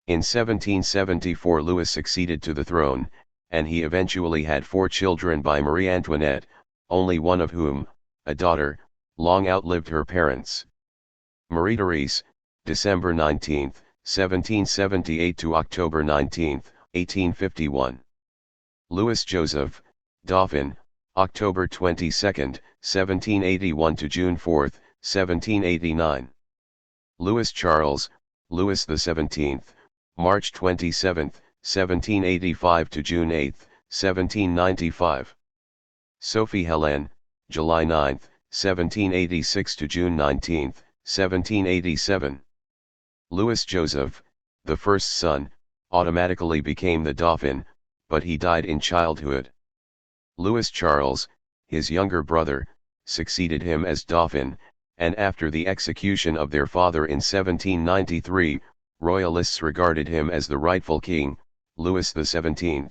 In 1774 Louis succeeded to the throne, and he eventually had 4 children by Marie Antoinette, only one of whom, a daughter, long outlived her parents. Marie Therese, December 19, 1778 to October 19, 1851. Louis Joseph, Dauphin, October 22, 1781 to June 4, 1789. Louis Charles, Louis XVII, March 27, 1785 to June 8, 1795. Sophie Hélène, July 9, 1786 to June 19, 1787. Louis Joseph, the first son, automatically became the Dauphin, but he died in childhood. Louis Charles, his younger brother, succeeded him as Dauphin, and after the execution of their father in 1793, royalists regarded him as the rightful king, Louis XVII.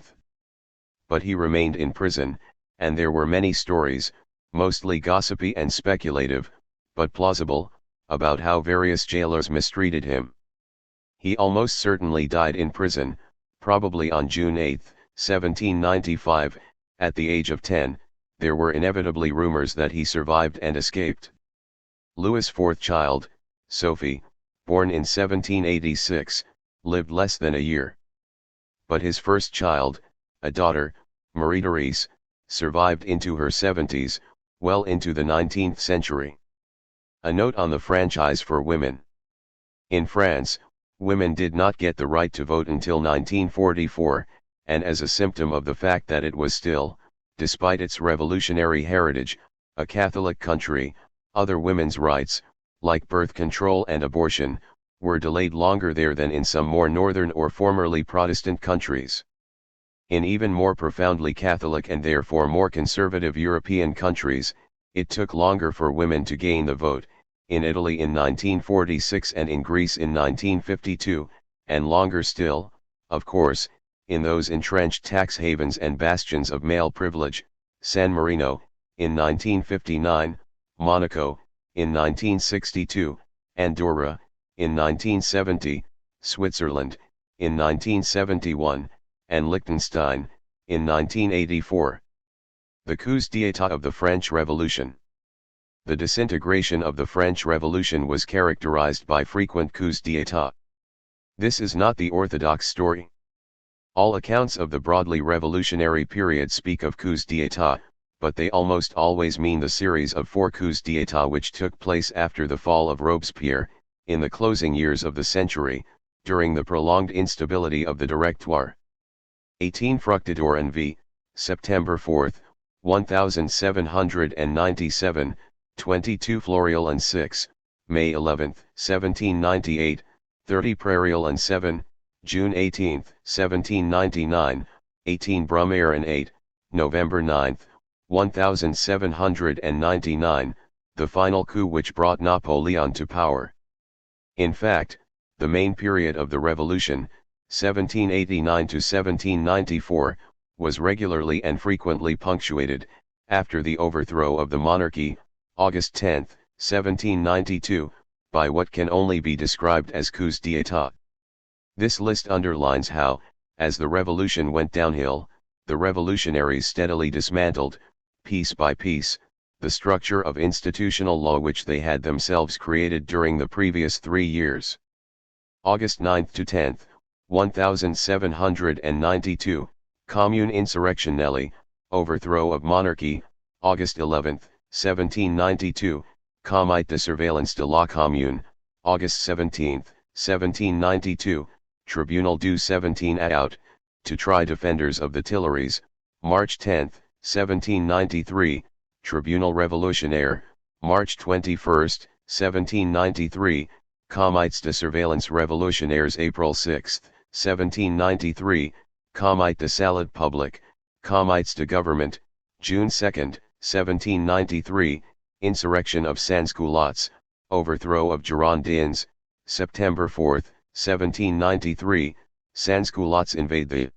But he remained in prison, and there were many stories, mostly gossipy and speculative, but plausible, about how various jailers mistreated him. He almost certainly died in prison, probably on June 8, 1795, at the age of 10. There were inevitably rumors that he survived and escaped. Louis' fourth child, Sophie, born in 1786, lived less than a year. But his first child, a daughter, Marie Therese, survived into her 70s, well into the 19th century. A note on the franchise for women. In France, women did not get the right to vote until 1944, and as a symptom of the fact that it was still, despite its revolutionary heritage, a Catholic country, other women's rights, like birth control and abortion, were delayed longer there than in some more northern or formerly Protestant countries. In even more profoundly Catholic and therefore more conservative European countries, it took longer for women to gain the vote, in Italy in 1946 and in Greece in 1952, and longer still, of course, in those entrenched tax havens and bastions of male privilege, San Marino, in 1959, Monaco, in 1962, Andorra, in 1970, Switzerland, in 1971, and Liechtenstein, in 1984. The coups d'état of the French Revolution. The disintegration of the French Revolution was characterized by frequent coups d'état. This is not the orthodox story. All accounts of the broadly revolutionary period speak of coups d'état, but they almost always mean the series of 4 coups d'état which took place after the fall of Robespierre, in the closing years of the century, during the prolonged instability of the Directoire. 18 Fructidor and v. September 4, 1797, 22 Floreal and 6, May 11, 1798, 30 Prairial and 7, June 18, 1799, 18 Brumaire and 8, November 9, 1799, the final coup which brought Napoleon to power. In fact, the main period of the revolution, 1789 to 1794, was regularly and frequently punctuated, after the overthrow of the monarchy, August 10, 1792, by what can only be described as coups d'état. This list underlines how, as the revolution went downhill, the revolutionaries steadily dismantled, piece by piece, the structure of institutional law which they had themselves created during the previous 3 years. August 9 to 10, 1792, Commune insurrection Nelly, overthrow of monarchy. August 11, 1792, Comite de surveillance de la Commune. August 17, 1792, Tribunal du 17 Août, to try defenders of the Tuileries. March 10, 1793, Tribunal Révolutionnaire. March 21, 1793, Comites de surveillance révolutionnaires. April 6, 1793, Comite de salut public, Comites de government. June 2, 1793, insurrection of sans-culottes, overthrow of Girondins. September 4, 1793, sans-culottes invade the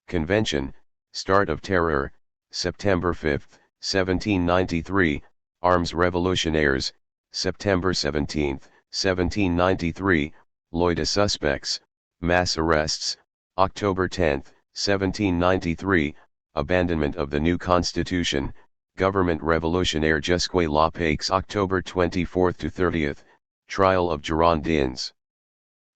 Convention. Start of terror. September 5, 1793, arms revolutionnaires. September 17, 1793, loi de suspects, mass arrests. October 10, 1793, abandonment of the new constitution, government revolutionnaire jusqu'à la paix. October 24 to 30, trial of Girondins.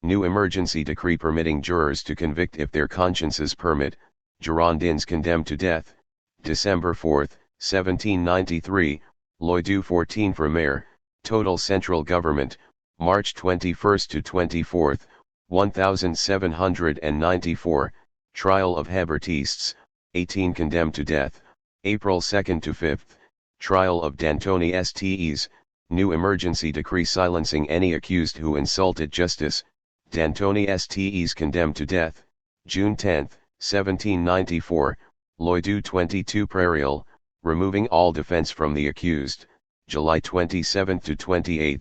New emergency decree permitting jurors to convict if their consciences permit. Girondins condemned to death. December 4, 1793, loi du 14 Brumaire, total central government. March 21 to 24, 1794, trial of Hébertistes, 18 condemned to death. April 2 to 5, trial of Dantoni Stes, new emergency decree silencing any accused who insulted justice. Dantoni Stes condemned to death. June 10, 1794, loi du 22 Prairial, removing all defense from the accused. July 27 to 28,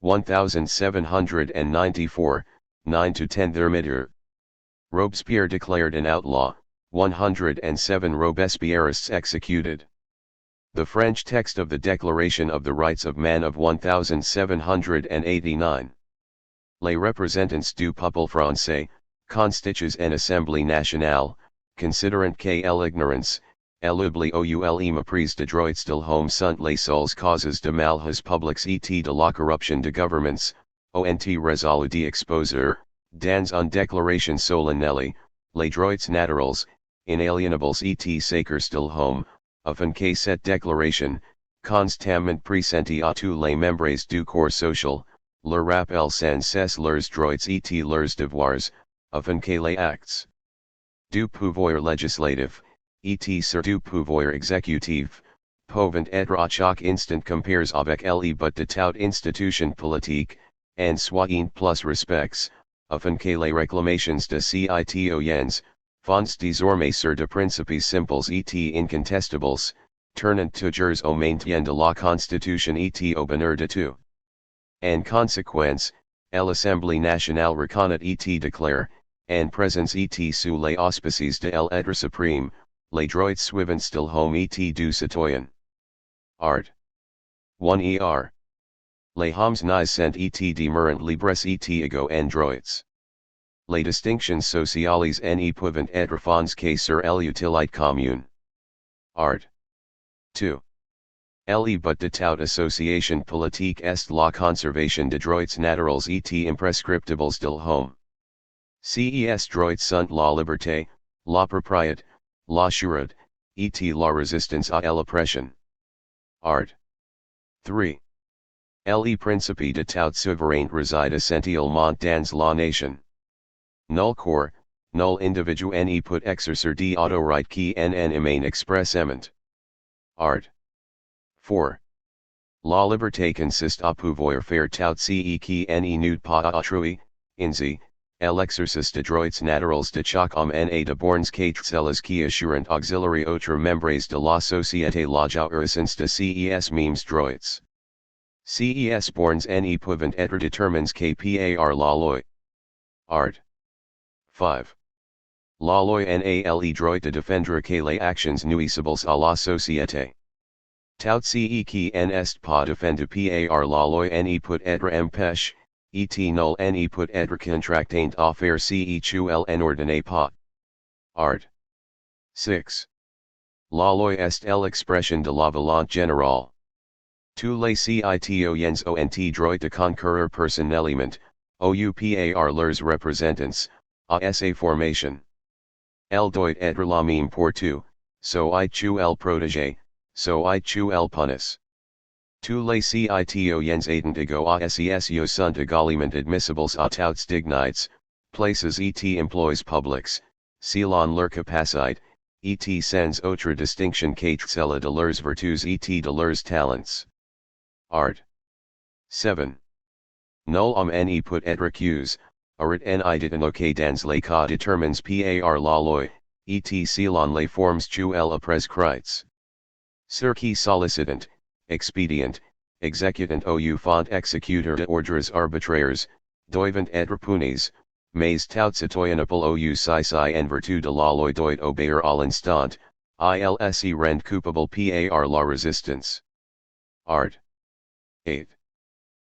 1794, 9 to 10 Thermidor. Robespierre declared an outlaw, 107 Robespierrists executed. The French text of the Declaration of the Rights of Man of 1789. Les représentants du peuple français, constituent une assemblée nationale, considérant que l'ignorance, l'oubli ou le mépris de droits de l'homme sont les seules causes de malheurs publics et de la corruption de gouvernements, ont résolu d'exposer, dans une déclaration solennelle, les droits naturels, inalienables et sacres de l'homme, afin que cette déclaration, constamment présentée à tous les membres du corps social, leur rappelle sans cesse leurs droits et leurs devoirs, afin que les actes du pouvoir législatif, et sur du pouvoir exécutif, pouvant être à chaque instant compares avec les but de toute institution politique, en soient plus respects, afin que les réclamations de citoyens, fonds désormais sur de principes simples et incontestables, tournant toujours au maintien de la Constitution et au bonheur de tous. En conséquence, l'Assemblée nationale reconnaît et déclare, en présence et sous les auspices de l'être suprême, les droits suivants de l'homme et du citoyen. Art. 1 er. Les hommes naissent et demeurent libres et égaux en droits. Les distinctions sociales ne peuvent être fondées que sur l'utilité commune. Art. 2. Le but de toute association politique est la conservation de droits naturels et imprescriptibles de l'homme. Ces droits sont la liberté, la propriété, la sûreté, et la résistance à l'oppression. Art. 3. Le principe de toute souverain réside essentiellement dans la nation. Nul corps, nul individu ne peut exercer d'autorité qui en émane expressément. Art. 4. La liberté consiste à pouvoir faire tout ce qui n'est pas autrui, ainsi, l'exercice de droits naturels de chaque homme et de bornes qu'elles qui assurent auxiliary autres membres de la société la jouissance de ces mêmes droits. Ces bornes ne peuvent être déterminés que par la loi. Art. 5. La loi n'a le droit de défendre que les actions nuisibles à la société. Tout ce qui n'est pas défendu par la loi ne peut être empêché, et nul ne peut être contracté à faire ce qu'elle n'ordonne pas. Art. 6. La loi est l'expression de la volonté générale. Tous les citoyens ont droit de concourir personnellement, par leurs représentants, à sa formation. Elle doit être la même pour tout, soit tu el protégé, soit tu el punis. Tous les citoyens ayant ego à ses sont également admissibles à toutes dignités, places et emplois publics, selon leur capacité, et sans autre distinction qu'être celle de leurs vertus et de leurs talents. Art. 7. Nul homme ne peut être accusé, arit n'identité dans les cas déterminés par la loi, et selon les formes qu'elle a prescrites. Ceux qui sollicitent, expedient, exécutant ou font exécuter d'ordres arbitraires, doivent être punis, mais tout citoyen appel ou si en vertu de la loi doit obéir à l'instant, ils se rend coupable par la résistance. Art. 8.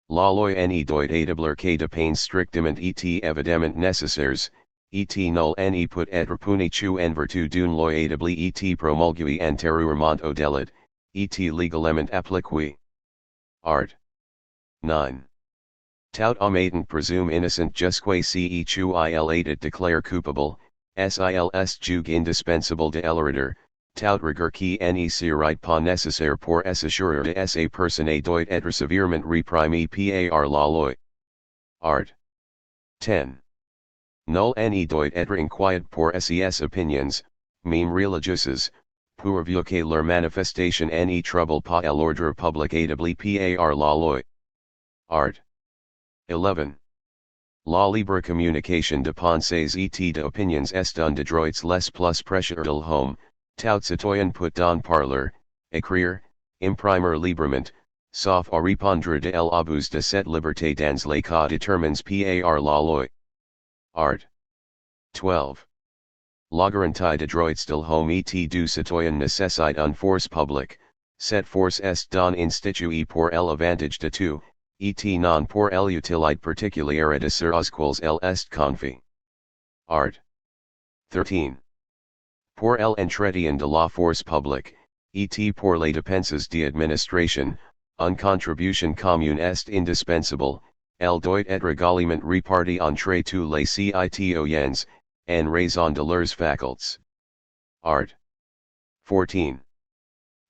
La loi ne doit établir que de peines strictement et évidemment nécessaires, et nul ne peut être puni en vertu d'une loi établie et promulguée antérieurement au délit, et légalement appliquée. Art. 9. Tout homme étant présume innocent jusqu'à ce qu'il ait déclaré coupable, s'il juge indispensable de l'auditor, tout regard qui ne serait pas nécessaire pour s'assurer de sa personne doit être sévèrement réprimé par la loi. Art. 10. Nul ne doit être inquiet pour ses opinions, même religieuses, pourvu que leur manifestation ne trouble pas l'ordre public établi par la loi. Art. 11. La libre communication de pensées et d'opinions est un des droits les plus précieux de l'homme, tout citoyen peut en parler, écrire, imprimer librement, sauf à répondre de l'abus de cette liberté dans les cas déterminés par la loi. Art. 12. La garantie de droits de l'homme et du citoyen nécessite une force publique, cette force est don instituée pour l'avantage de tous, et non pour l'utilité particulière de ceux aux quels elle est confiée. Art. 13. Pour l'entretien de la force publique, et pour les dépenses d'administration, une contribution commune est indispensable, elle doit être également répartie entre tous les citoyens, en raison de leurs facultés. Art. 14.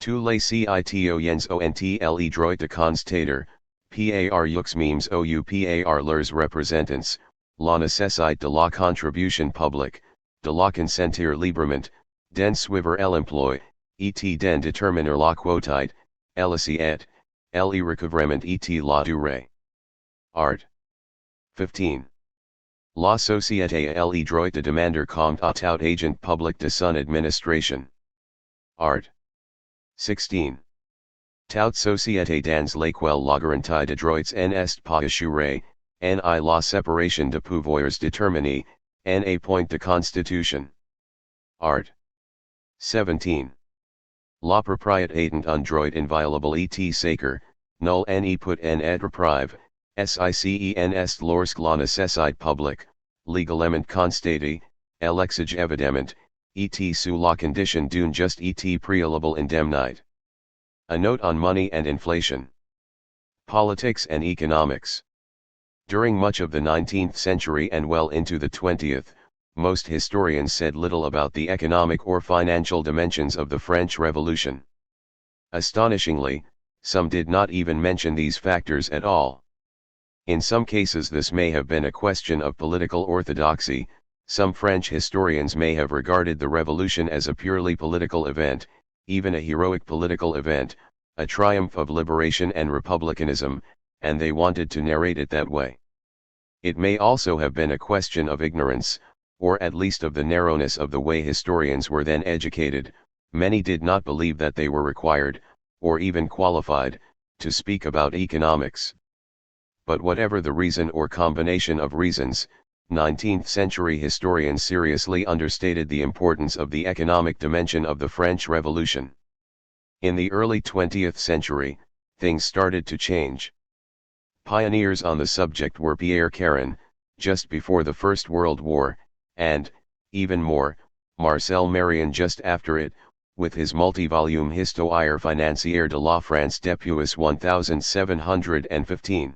Tous les citoyens ont le droit de constater, par eux-mêmes ou par leurs représentants, la nécessité de la contribution publique, de la consentir librement, d'en suivre l'emploi, et d'en déterminer la quotité, l'assiette, le recouvrement et la durée. Art. 15. La société a le droit de demander compte à tout agent public de son administration. Art. 16. Toute société dans laquelle la garantie de droits n'est pas assurée, en la séparation de pouvoirs déterminée, en a point de constitution. Art. 17. La propriété étant un droit inviolable et sacre, nul ne peut en être prive, SICEN est lorsque la nécessité publique, légalement constatée, l'exige évidemment, et sous la condition d'une juste et préalable indemnité. A note on money and inflation. Politics and economics. During much of the 19th century and well into the 20th, most historians said little about the economic or financial dimensions of the French Revolution. Astonishingly, some did not even mention these factors at all. In some cases this may have been a question of political orthodoxy. Some French historians may have regarded the revolution as a purely political event, even a heroic political event, a triumph of liberation and republicanism, and they wanted to narrate it that way. It may also have been a question of ignorance, or at least of the narrowness of the way historians were then educated. Many did not believe that they were required, or even qualified, to speak about economics. But whatever the reason or combination of reasons, 19th century historians seriously understated the importance of the economic dimension of the French Revolution. In the early 20th century, things started to change. Pioneers on the subject were Pierre Caron, just before the First World War, and, even more, Marcel Marion just after it, with his multi-volume Histoire financière de la France depuis 1715.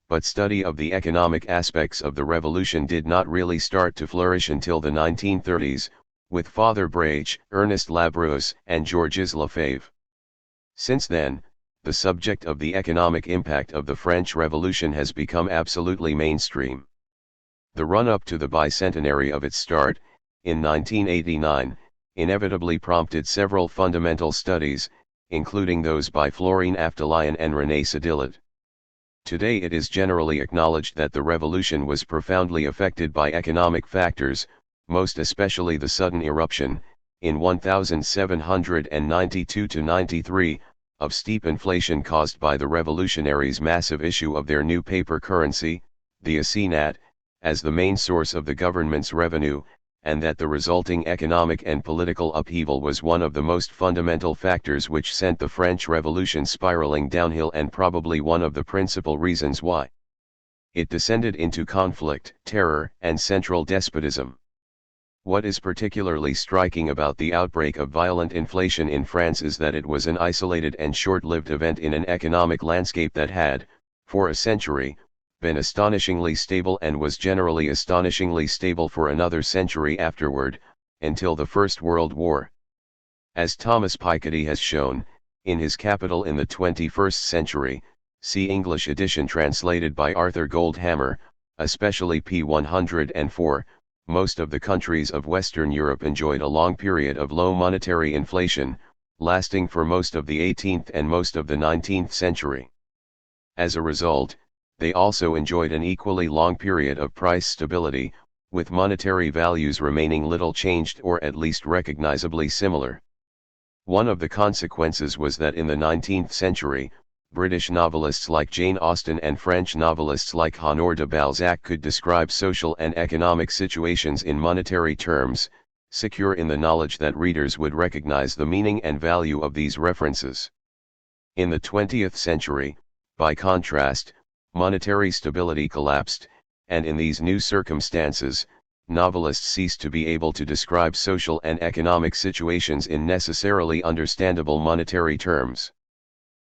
But study of the economic aspects of the revolution did not really start to flourish until the 1930s, with Father Brache, Ernest Labrousse, and Georges Lefebvre. Since then, the subject of the economic impact of the French Revolution has become absolutely mainstream. The run-up to the bicentenary of its start, in 1989, inevitably prompted several fundamental studies, including those by Florine Aftalion and René Sedillot. Today it is generally acknowledged that the revolution was profoundly affected by economic factors, most especially the sudden eruption, in 1792–93, of steep inflation caused by the revolutionaries' massive issue of their new paper currency, the assignat, as the main source of the government's revenue, and that the resulting economic and political upheaval was one of the most fundamental factors which sent the French Revolution spiraling downhill and probably one of the principal reasons why it descended into conflict, terror, and central despotism. What is particularly striking about the outbreak of violent inflation in France is that it was an isolated and short-lived event in an economic landscape that had, for a century, been astonishingly stable and was generally astonishingly stable for another century afterward, until the First World War. As Thomas Piketty has shown, in his Capital in the 21st Century, see English edition translated by Arthur Goldhammer, especially p. 104, most of the countries of Western Europe enjoyed a long period of low monetary inflation, lasting for most of the 18th and most of the 19th century. As a result, they also enjoyed an equally long period of price stability, with monetary values remaining little changed or at least recognizably similar. One of the consequences was that in the 19th century, British novelists like Jane Austen and French novelists like Honoré de Balzac could describe social and economic situations in monetary terms, secure in the knowledge that readers would recognize the meaning and value of these references. In the 20th century, by contrast, monetary stability collapsed, and in these new circumstances, novelists ceased to be able to describe social and economic situations in necessarily understandable monetary terms.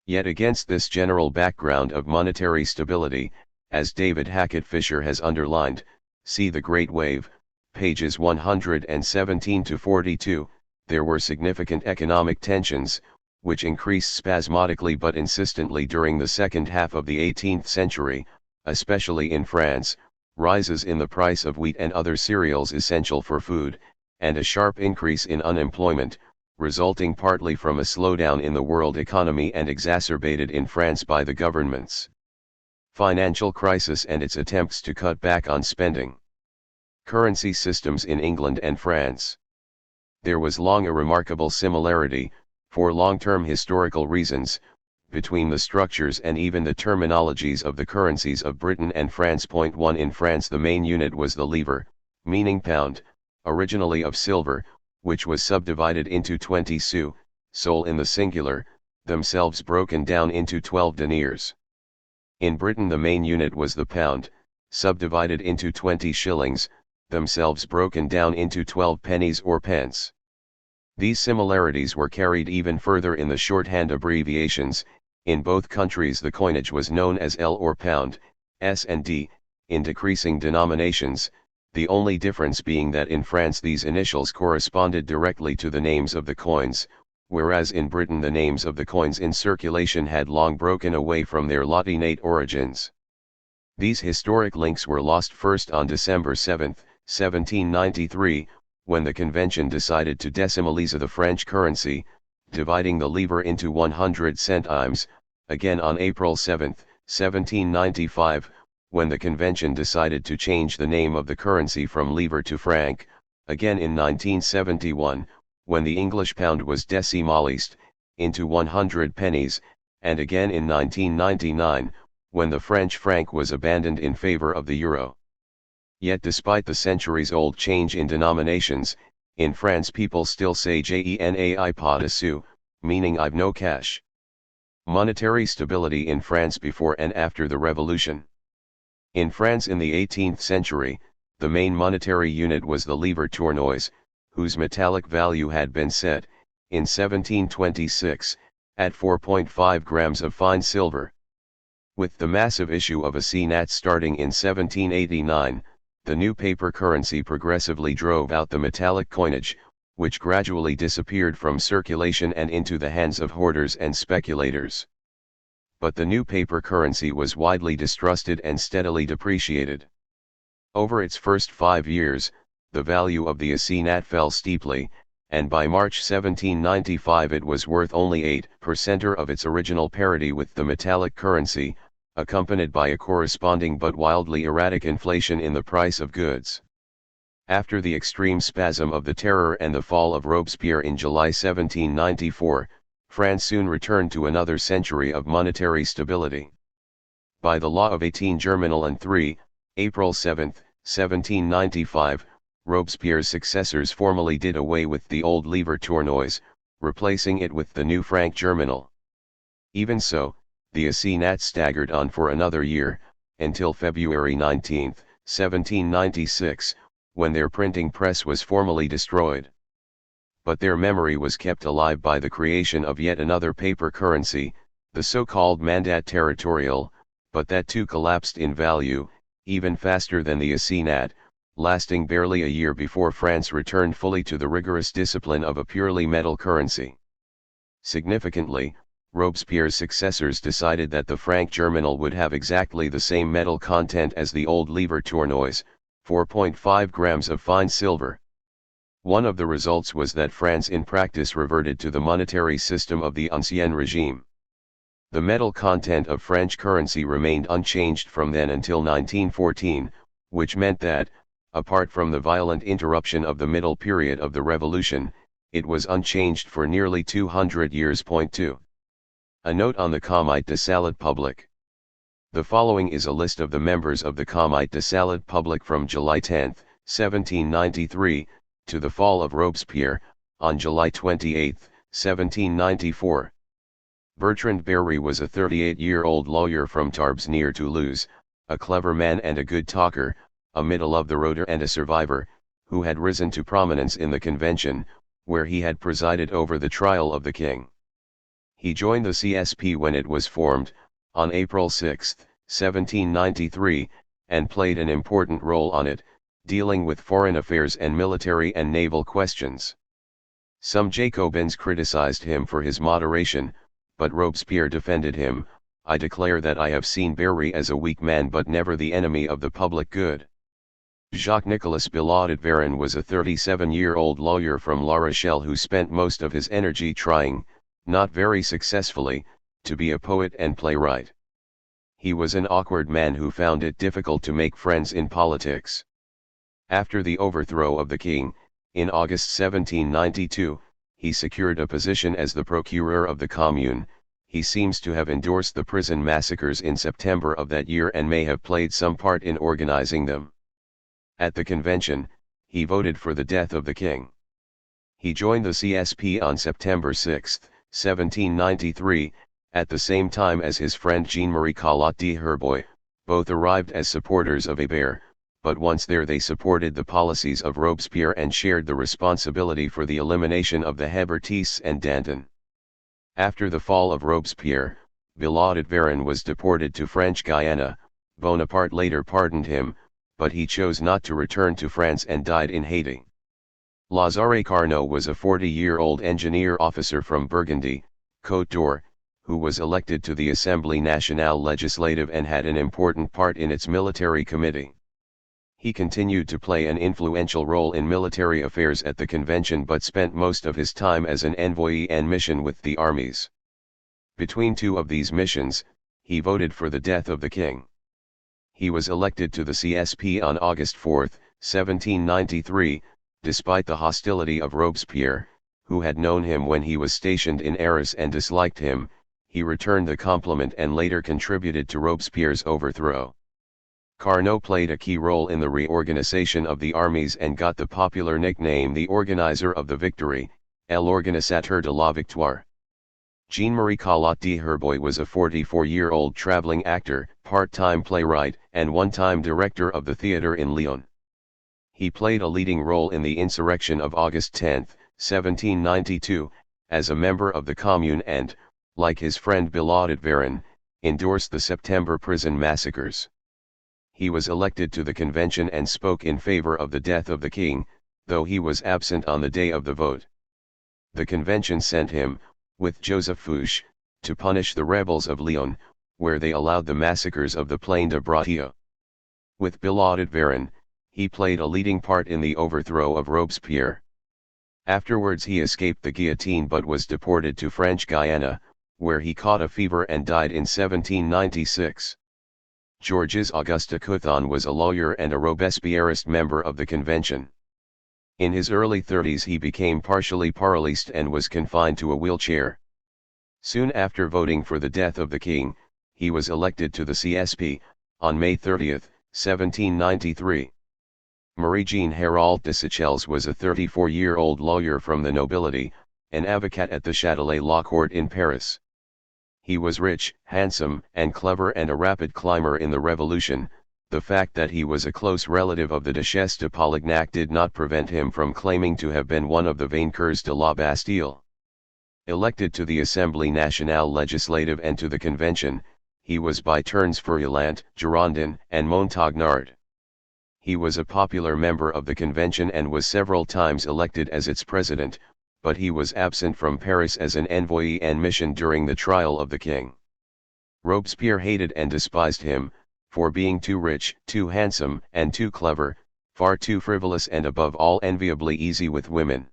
Yet against this general background of monetary stability, as David Hackett Fisher has underlined, see The Great Wave, pages 117–42, there were significant economic tensions, which increased spasmodically but insistently during the second half of the 18th century, especially in France, rises in the price of wheat and other cereals essential for food, and a sharp increase in unemployment, resulting partly from a slowdown in the world economy and exacerbated in France by the government's financial crisis and its attempts to cut back on spending. Currency systems in England and France. There was long a remarkable similarity, for long-term historical reasons, between the structures and even the terminologies of the currencies of Britain and France. 1 In France the main unit was the livre, meaning pound, originally of silver, which was subdivided into 20 sous, sol in the singular, themselves broken down into 12 deniers. In Britain the main unit was the pound, subdivided into 20 shillings, themselves broken down into 12 pennies or pence. These similarities were carried even further in the shorthand abbreviations. In both countries the coinage was known as L or pound, S and D, in decreasing denominations, the only difference being that in France these initials corresponded directly to the names of the coins, whereas in Britain the names of the coins in circulation had long broken away from their Latinate origins. These historic links were lost first on December 7, 1793, when the convention decided to decimalize the French currency, dividing the livre into 100 centimes, again on April 7, 1795, when the convention decided to change the name of the currency from livre to franc, again in 1971, when the English pound was decimalised, into 100 pennies, and again in 1999, when the French franc was abandoned in favour of the euro. Yet despite the centuries-old change in denominations, in France people still say "J'en pas de sous," meaning I've no cash. Monetary stability in France before and after the Revolution. In France in the 18th century, the main monetary unit was the livre tournoise, whose metallic value had been set, in 1726, at 4.5 grams of fine silver. With the massive issue of assignats starting in 1789, the new paper currency progressively drove out the metallic coinage, which gradually disappeared from circulation and into the hands of hoarders and speculators. But the new paper currency was widely distrusted and steadily depreciated. Over its first 5 years, the value of the assignat fell steeply, and by March 1795 it was worth only 8% of its original parity with the metallic currency, accompanied by a corresponding but wildly erratic inflation in the price of goods. After the extreme spasm of the Terror and the fall of Robespierre in July 1794, France soon returned to another century of monetary stability. By the law of 18 Germinal and 3, April 7, 1795, Robespierre's successors formally did away with the old livre tournoise, replacing it with the new franc germinal. Even so, the assignats staggered on for another year, until February 19, 1796, when their printing press was formally destroyed. But their memory was kept alive by the creation of yet another paper currency, the so-called mandat territorial, but that too collapsed in value, even faster than the assignat, lasting barely a year before France returned fully to the rigorous discipline of a purely metal currency. Significantly, Robespierre's successors decided that the franc germinal would have exactly the same metal content as the old livre tournoise, 4.5 grams of fine silver. One of the results was that France in practice reverted to the monetary system of the Ancien Regime. The metal content of French currency remained unchanged from then until 1914, which meant that, apart from the violent interruption of the middle period of the Revolution, it was unchanged for nearly 200 years. 2. A note on the Comité de Salut Public. The following is a list of the members of the Comité de Salut Public from July 10, 1793, to the fall of Robespierre, on July 28, 1794. Bertrand Berry was a 38-year-old lawyer from Tarbes near Toulouse, a clever man and a good talker, a middle-of-the-roader and a survivor, who had risen to prominence in the convention, where he had presided over the trial of the king. He joined the CSP when it was formed, on April 6, 1793, and played an important role on it, dealing with foreign affairs and military and naval questions. Some Jacobins criticized him for his moderation, but Robespierre defended him. "I declare that I have seen Berry as a weak man but never the enemy of the public good." Jacques-Nicolas Billaud-Varon was a 37-year-old lawyer from La Rochelle who spent most of his energy trying, not very successfully, to be a poet and playwright. He was an awkward man who found it difficult to make friends in politics. After the overthrow of the king, in August 1792, he secured a position as the procureur of the Commune. He seems to have endorsed the prison massacres in September of that year and may have played some part in organizing them. At the convention, he voted for the death of the king. He joined the CSP on September 6, 1793, at the same time as his friend Jean-Marie Collot d'Herbois. Both arrived as supporters of Hébert, but once there they supported the policies of Robespierre and shared the responsibility for the elimination of the Hébertists and Danton. After the fall of Robespierre, Billaud-Varon was deported to French Guiana. Bonaparte later pardoned him, but he chose not to return to France and died in Haiti. Lazare Carnot was a 40-year-old engineer officer from Burgundy, Côte d'Or, who was elected to the Assemblée Nationale Legislative and had an important part in its military committee. He continued to play an influential role in military affairs at the convention but spent most of his time as an envoy en mission with the armies. Between two of these missions, he voted for the death of the king. He was elected to the CSP on August 4, 1793, despite the hostility of Robespierre, who had known him when he was stationed in Arras and disliked him. He returned the compliment and later contributed to Robespierre's overthrow. Carnot played a key role in the reorganization of the armies and got the popular nickname the Organizer of the Victory, l'Organisateur de la Victoire. Jean-Marie Collot d'Herbois was a 44-year-old traveling actor, part-time playwright, and one-time director of the theatre in Lyon. He played a leading role in the insurrection of August 10, 1792, as a member of the Commune and, like his friend Billaud Varon, endorsed the September prison massacres. He was elected to the convention and spoke in favor of the death of the king, though he was absent on the day of the vote. The convention sent him, with Joseph Fouché, to punish the rebels of Lyon, where they allowed the massacres of the Plaine de Breteuil. With Billaud Varon, he played a leading part in the overthrow of Robespierre. Afterwards he escaped the guillotine but was deported to French Guiana, where he caught a fever and died in 1796. Georges Auguste Couthon was a lawyer and a Robespierrist member of the convention. In his early 30s he became partially paralyzed and was confined to a wheelchair. Soon after voting for the death of the king, he was elected to the CSP, on May 30, 1793. Marie-Jeanne Hérault de Seychelles was a 34-year-old lawyer from the nobility, an advocate at the Châtelet Law Court in Paris. He was rich, handsome, and clever and a rapid climber in the Revolution. The fact that he was a close relative of the Duchesse de Polignac did not prevent him from claiming to have been one of the vainqueurs de la Bastille. Elected to the Assemblée Nationale Legislative and to the Convention, he was by turns Virulent, Girondin, and Montagnard. He was a popular member of the Convention and was several times elected as its president, but he was absent from Paris as an envoy en mission during the trial of the king. Robespierre hated and despised him, for being too rich, too handsome, and too clever, far too frivolous and above all enviably easy with women.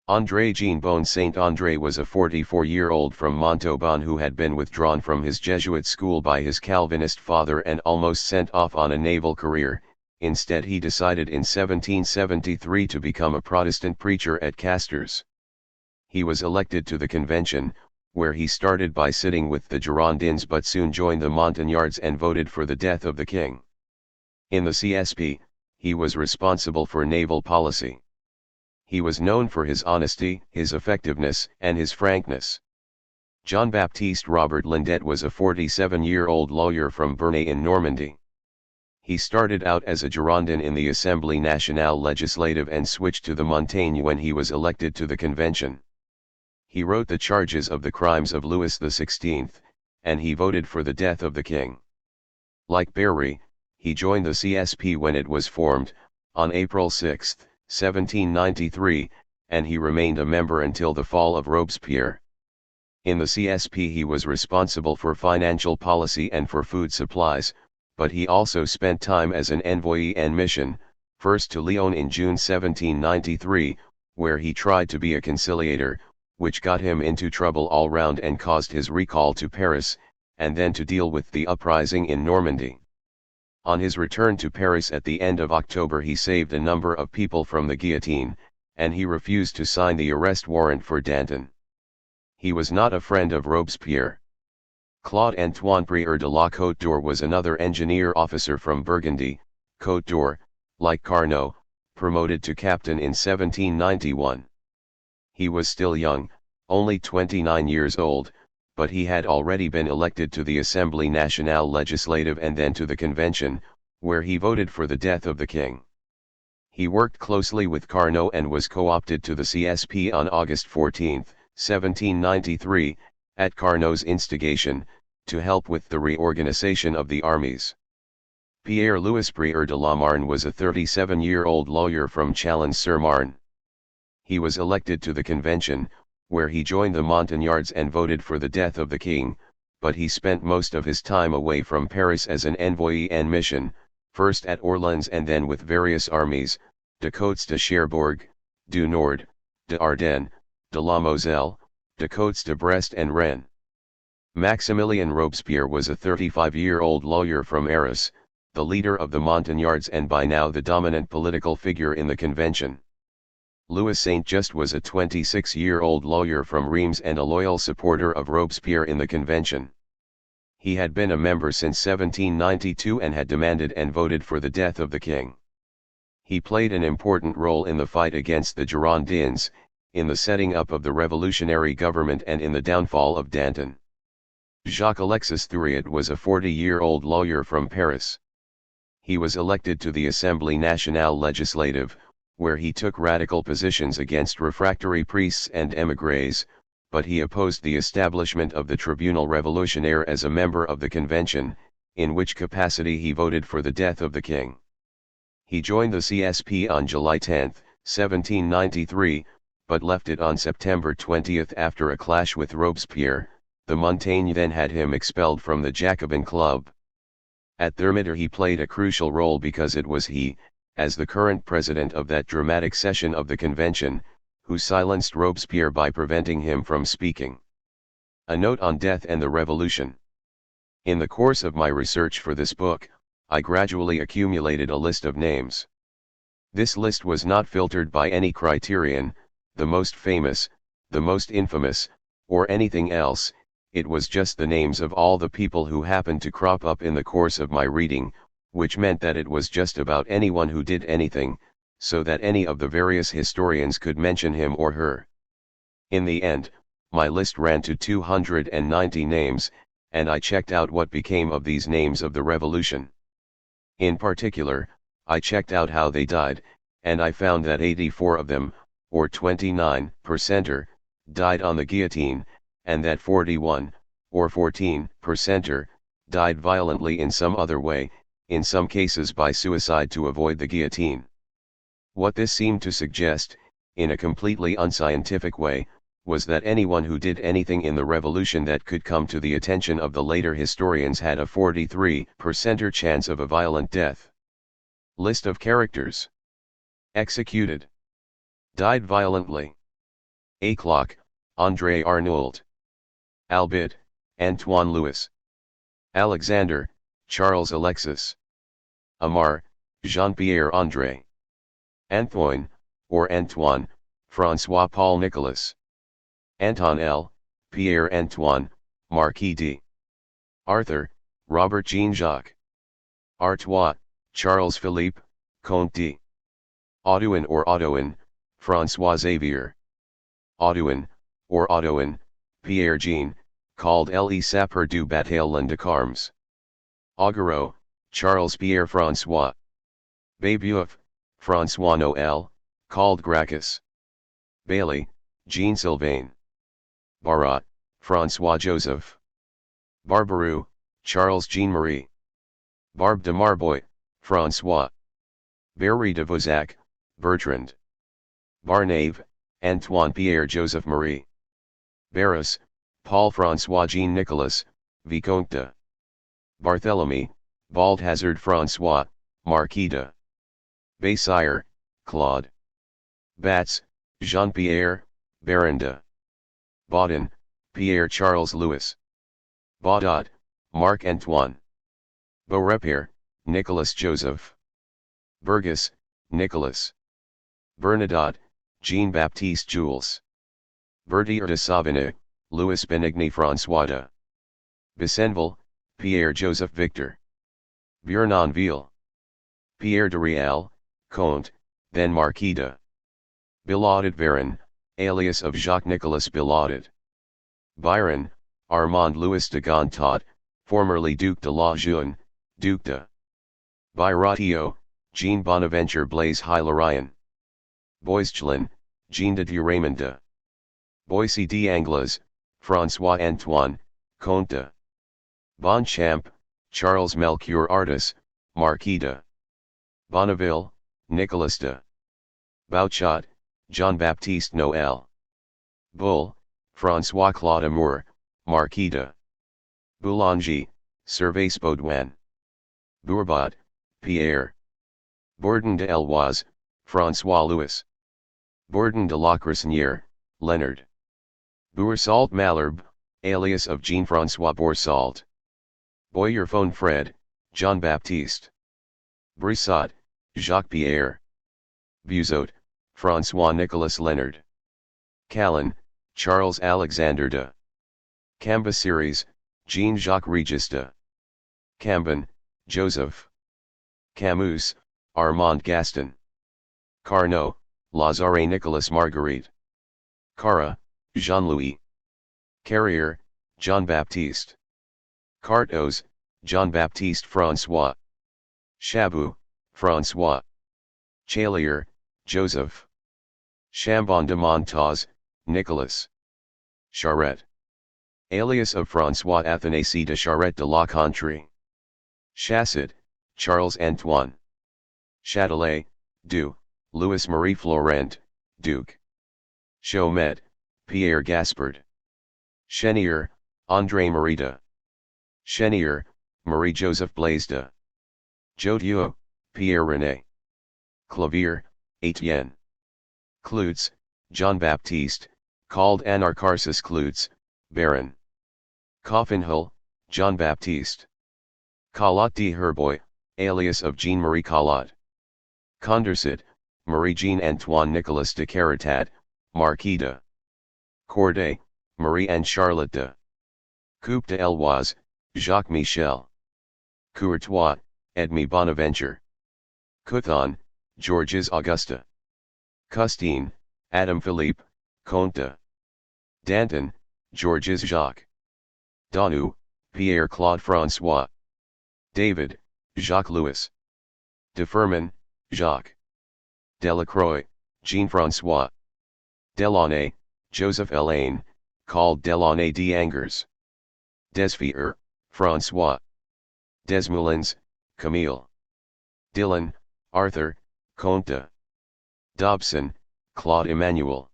André Jean-Bon Saint-André was a 44-year-old from Montauban who had been withdrawn from his Jesuit school by his Calvinist father and almost sent off on a naval career. Instead he decided in 1773 to become a Protestant preacher at Castres. He was elected to the convention, where he started by sitting with the Girondins but soon joined the Montagnards and voted for the death of the king. In the CSP, he was responsible for naval policy. He was known for his honesty, his effectiveness, and his frankness. Jean-Baptiste Robert Lindet was a 47-year-old lawyer from Bernay in Normandy. He started out as a Girondin in the Assemblée Nationale Legislative and switched to the Montaigne when he was elected to the convention. He wrote the charges of the crimes of Louis XVI, and he voted for the death of the king. Like Berry, he joined the CSP when it was formed, on April 6, 1793, and he remained a member until the fall of Robespierre. In the CSP he was responsible for financial policy and for food supplies, but he also spent time as an envoy en mission, first to Lyon in June 1793, where he tried to be a conciliator, which got him into trouble all round and caused his recall to Paris, and then to deal with the uprising in Normandy. On his return to Paris at the end of October he saved a number of people from the guillotine, and he refused to sign the arrest warrant for Danton. He was not a friend of Robespierre. Claude-Antoine Prieur de la Côte d'Or was another engineer officer from Burgundy, Côte d'Or, like Carnot, promoted to captain in 1791. He was still young, only 29 years old, but he had already been elected to the Assemblée Nationale Legislative and then to the Convention, where he voted for the death of the king. He worked closely with Carnot and was co-opted to the CSP on August 14, 1793, at Carnot's instigation, to help with the reorganization of the armies. Pierre-Louis Prieur de la Marne was a 37-year-old lawyer from Chalons-sur-Marne. He was elected to the convention, where he joined the Montagnards and voted for the death of the king, but he spent most of his time away from Paris as an envoy en mission, first at Orléans and then with various armies, de Côtes de Cherbourg, du Nord, de Ardennes, de la Moselle, de Côtes de Brest and Rennes. Maximilien Robespierre was a 35-year-old lawyer from Arras, the leader of the Montagnards and by now the dominant political figure in the convention. Louis Saint-Just was a 26-year-old lawyer from Reims and a loyal supporter of Robespierre in the convention. He had been a member since 1792 and had demanded and voted for the death of the king. He played an important role in the fight against the Girondins, in the setting up of the revolutionary government and in the downfall of Danton. Jacques-Alexis Thuriot was a 40-year-old lawyer from Paris. He was elected to the Assemblée Nationale Legislative, where he took radical positions against refractory priests and émigrés, but he opposed the establishment of the Tribunal Révolutionnaire as a member of the convention, in which capacity he voted for the death of the king. He joined the CSP on July 10, 1793, but left it on September 20 after a clash with Robespierre. The Montaigne then had him expelled from the Jacobin Club. At Thermidor he played a crucial role because it was he, as the current president of that dramatic session of the convention, who silenced Robespierre by preventing him from speaking. A note on death and the revolution. In the course of my research for this book, I gradually accumulated a list of names. This list was not filtered by any criterion, the most famous, the most infamous, or anything else. It was just the names of all the people who happened to crop up in the course of my reading, which meant that it was just about anyone who did anything, so that any of the various historians could mention him or her. In the end, my list ran to 290 names, and I checked out what became of these names of the revolution. In particular, I checked out how they died, and I found that 84 of them, or 29%, died on the guillotine, and that 41, or 14%, died violently in some other way, in some cases by suicide to avoid the guillotine. What this seemed to suggest, in a completely unscientific way, was that anyone who did anything in the revolution that could come to the attention of the later historians had a 43% chance of a violent death. List of characters. Executed. Died violently. Aclock, André Arnauld. Albit, Antoine Louis. Alexander, Charles Alexis. Amar, Jean-Pierre André. Antoine, or Antoine, François-Paul Nicolas. Anton L., Pierre Antoine, Marquis d. Arthur, Robert Jean-Jacques. Artois, Charles Philippe, Comte d. Audouin or Audouin, François Xavier. Audouin, or Audouin, Pierre Jean, called Le Sapeur du Bataillon de Carmes. Augureau, Charles Pierre François. Babeuf, François Noël, called Gracchus. Bailey, Jean Sylvain. Barat, François Joseph. Barbaroux, Charles Jean-Marie. Barbe de Marbois, François. Berry de Vozac, Bertrand. Barnave, Antoine Pierre Joseph Marie. Barras, Paul François Jean Nicolas, Vicomte de. Barthélemy, Baldhazard François, Marquis de. Bassire, Claude. Batz, Jean-Pierre, Baron de. Baudin, Pierre Charles Louis. Baudot, Marc Antoine. Beaurepaire, Nicolas Joseph. Burgess, Nicolas. Bernadotte, Jean-Baptiste Jules. Berthier de Savigny, Louis Benigny François de. Bissenville, Pierre Joseph Victor. Bournonville. Pierre de Rial, Comte, then Marquis de. Billaudot Baron, alias of Jacques-Nicolas Billaudot. Byron, Armand Louis de Gontaut, formerly Duc de la Jeune, Duc de. Byratio, Jean Bonaventure Blaise Hilarion. Boisgelin, Jean de Raymond de. Boissy d'Anglas, François Antoine, Comte de. Bonchamp, Charles Melchior Artis, Marquis de. Bonneville, Nicolas de. Bouchot, Jean-Baptiste Noël. Bull, François Claude Amour, Marquis de. Boulanger, Servais Baudouin. Bourbot, Pierre. Bourdon de Eloise, François Louis. Bourdon de la Cresnière, Leonard. Boursault Malherbe, alias of Jean-François Boursault. Boyerphone Fred, Jean-Baptiste. Brissot, Jacques-Pierre. Buzot, François-Nicolas Leonard. Callan, Charles Alexander de. Cambaceres, Jean-Jacques Regis de. Cambon, Joseph. Camus, Armand Gaston. Carnot, Lazare Nicolas Marguerite. Cara, Jean-Louis. Carrier, Jean-Baptiste. Cartos, Jean-Baptiste François. Chabot, François. Chalier, Joseph. Chambon de Montauz, Nicolas. Charette. Alias of François Athanasie de Charette de la Contrée. Chasset, Charles Antoine. Châtelet, du, Louis Marie Florent, Duke. Chaumet, Pierre Gaspard. Chenier, André Marita. Chenier, Marie-Joseph Blaisde. Jodieu, Pierre René. Clavier, Etienne. Cloutz, Jean-Baptiste, called Anarcharsis Cloutz, Baron. Coffinhal, Jean-Baptiste. Collot de Herboy, alias of Jean-Marie Collot. Condorcet, Marie-Jean Antoine Nicolas de Caratat, Marquis de Corday, Marie and Charlotte de Coupe de Eloise, Jacques Michel. Courtois, Edme Bonaventure. Couthon, Georges Augusta. Custine, Adam Philippe, Comte de Danton, Georges Jacques. Danu, Pierre Claude François. David, Jacques Louis. De Ferman, Jacques. Delacroix, Jean-François. Delaunay, Joseph Elaine, called Delaunay d'Angers. Desfier, François. Desmoulins, Camille. Dillon, Arthur, Comte de Dobson, Claude Emmanuel.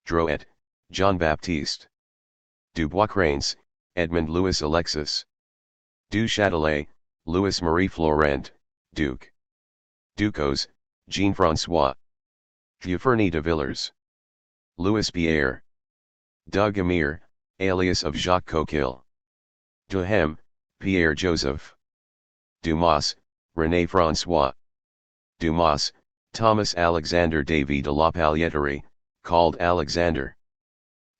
Drouet, Jean-Baptiste. Dubois-Cranes, Edmond Louis Alexis. Du Châtelet, Louis Marie Florent, Duke. Ducos, Jean-François. Dufresne de Villers. Louis Pierre. Dugommier, alias of Jacques Coquille. Duhem, Pierre Joseph. Dumas, René François. Dumas, Thomas Alexander Davy de la Pailletterie, called Alexander.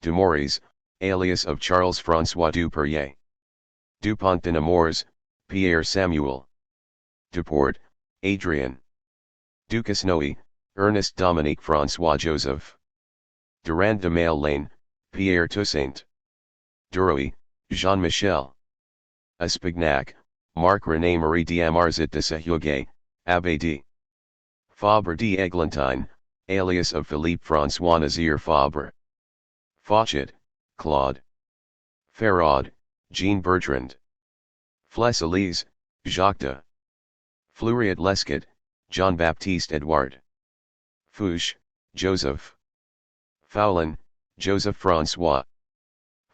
Dumouriez, alias of Charles François Duperrier. Dupont de Nemours, Pierre Samuel. Duport, Adrien. Duquesnoy, Ernest Dominique François Joseph. Durand de Mail-Lane, Pierre Toussaint. Duroy, Jean-Michel. Espignac, Marc-René Marie d'Amarzit de Sahuguet, Abbé d. Fabre d'Eglantine, alias of Philippe François Nazaire Fabre. Fauchet, Claude. Ferraud, Jean Bertrand. Flesselise, Jacques de Fleuriot Lescot, Jean-Baptiste Edouard. Fouche, Joseph. Foulin, Joseph François.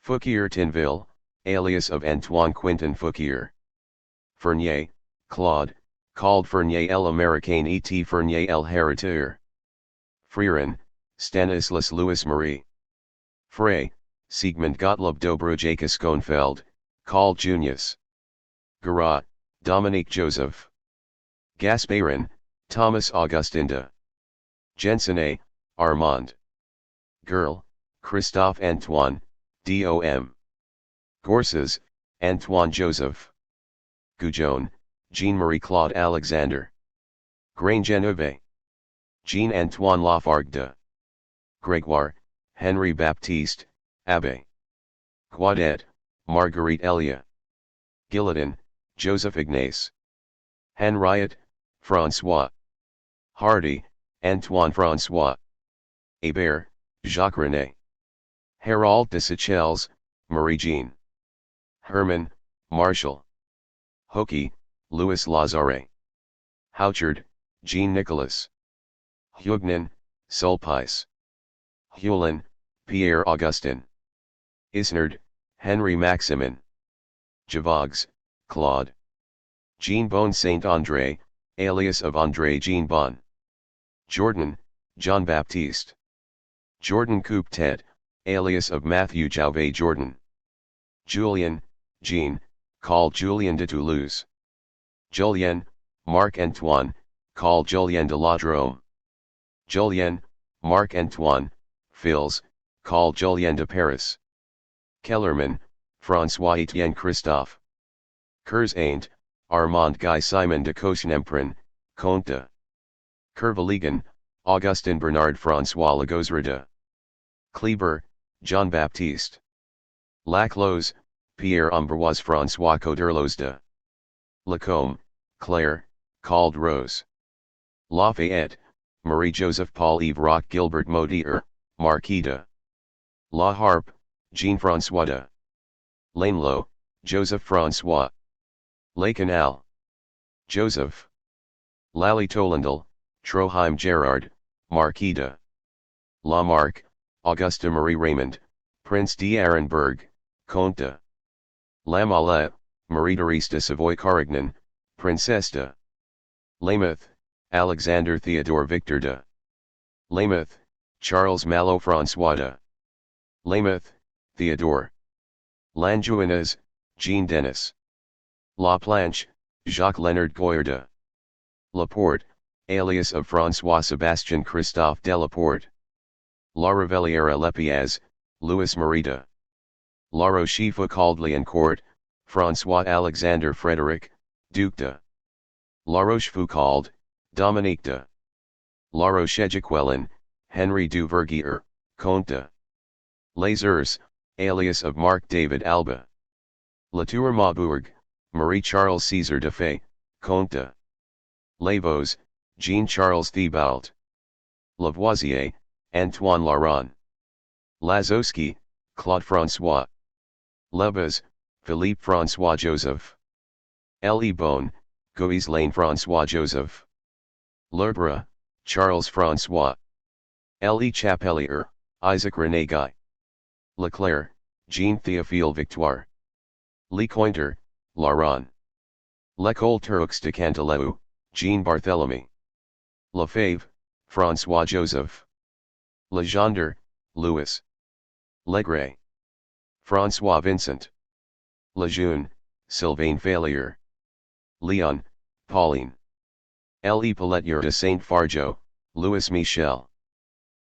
Fouquier Tinville, alias of Antoine Quentin Fouquier. Fernier, Claude, called Fernier l'Américain et Fernier l'Héritier. Freerin, Stanislas Louis Marie. Frey, Siegmund Gottlob Dobrojaka Schoenfeld, called Junius. Garat, Dominique Joseph. Gasparin, Thomas Augustin de Jensenet, Armand. Girl, Christophe Antoine, Dom. Gorsas, Antoine Joseph. Goujon, Jean-Marie Claude Alexander. Grain-Geneve. Jean-Antoine Lafargue de Grégoire, Henri Baptiste, Abbé. Guadet, Marguerite Elia. Guillotin, Joseph Ignace. Henriette, François. Hardy, Antoine François. Hébert, Jacques René. Hérault de Seychelles, Marie-Jean. Herman, Marshall. Hockey, Louis Lazare. Houchard, Jean-Nicolas. Hugnin, Sulpice. Hulin, Pierre Augustin. Isnard, Henri Maximin. Javogs, Claude. Jean Bon Saint-André, alias of André Jean Bon. Jordan, Jean-Baptiste. Jordan Coupe-Tête, alias of Matthew Jouvet Jordan. Julien, Jean, called Julien de Toulouse. Julien, Marc-Antoine, called Julien de la Drôme. Julien, Marc-Antoine, Fils, called Julien de Paris. Kellerman, François-Étienne Christophe. Kurzaint, Armand Guy Simon de Cauchnemprin, Comte de Kerveligan, Augustin Bernard François Lagozre de Kleber, Jean-Baptiste. Laclos, Pierre Ambroise François Coderlos de Lacombe, Claire, called Rose. Lafayette, Marie-Joseph Paul-Yves Roch Gilbert Modier, Marquis de La Harpe, Jean-François de Lainelot, Joseph-François Lacanal, Joseph Lally Tolendal, Troheim Gerard, Marquis de Lamarck, Augusta Marie Raymond, Prince d'Arenberg, Comte de Lamallette, Marie-Therese de Savoy-Carignan, Princesse de Weymouth, Alexander Theodore Victor de Weymouth, Charles Malo François de Weymouth, Theodore Langevin, Jean Denis Laplanche, Jacques Leonard Goyer de Laporte, alias of François Sébastien Christophe Delaporte, La Revellière Lepiaz, Louis Marie de La Rochefoucauld Liancourt, François Alexander Frédéric, Duc de La Rochefoucauld, Dominique de La Rochefoucauld, Henry du Vergier, Comte de Lazures, alias of Marc David Alba, Latour Maubourg, Marie-Charles César de Fay, Comte de Lavaux, Jean-Charles Thibault, Lavoisier, Antoine Laurent, Lazowski, Claude François, Lebas, Philippe François Joseph, L. Bonne, Goislain François Joseph, Lerbra, Charles François, L. Chapelier, Isaac René Guy, Leclerc, Jean Théophile Victoire, Lecointre, Laurent, L'École Turcs de Canteleu, Jean Barthélemy, Lefebvre, François Joseph, Legendre, Louis, Legray, François Vincent, Lejeune, Sylvain Faillier, Leon, Pauline, L. Pelletier de Saint-Fargeau, Louis Michel,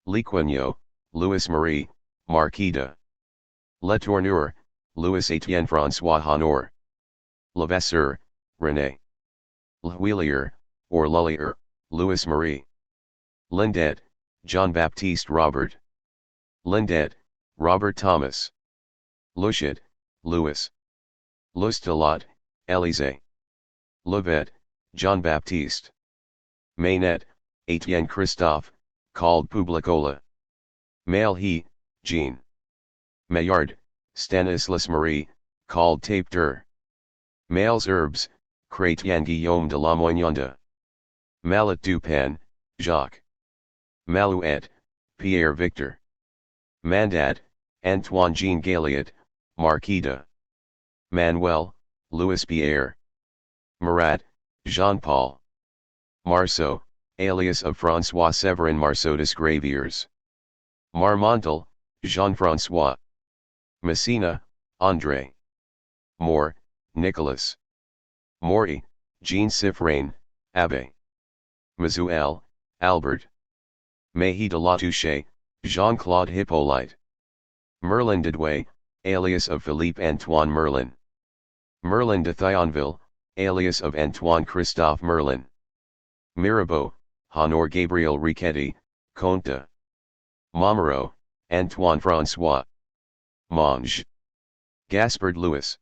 Lequigno, Louis Marie, Marquis de Latourneur, Louis Etienne François Honor, Levasseur, René, L'Huillier, or Lullier, Louis Marie, Lindet, Jean-Baptiste Robert, Lindet, Robert Thomas, Louchet, Louis, Loustalot, Élysée, Levet, Jean-Baptiste, Mainet, Etienne Christophe, called Publicola, Malhy, Jean, Maillard, Stanislas Marie, called Tape-Tur, Malesherbes, Chrétien Guillaume de Lamoignonde, Mallet Dupin, Jacques, Malouet, Pierre Victor, Mandat, Antoine Jean Galliot, Marquis de Manuel, Louis Pierre, Marat, Jean-Paul, Marceau, alias of François Séverin Marceau des Graviers, Marmontel, Jean-François, Messina, André, Moore, Nicolas, Morey, Jean Siffrain, Abbé, Mazuel, Albert, Mahy de la Touche, Jean-Claude Hippolyte, Merlin de Douai, alias of Philippe Antoine Merlin, Merlin de Thionville, alias of Antoine Christophe Merlin, Mirabeau, Honor Gabriel Riquetti, Comte de Montmoreau, Antoine François, Monge, Gaspard Louis,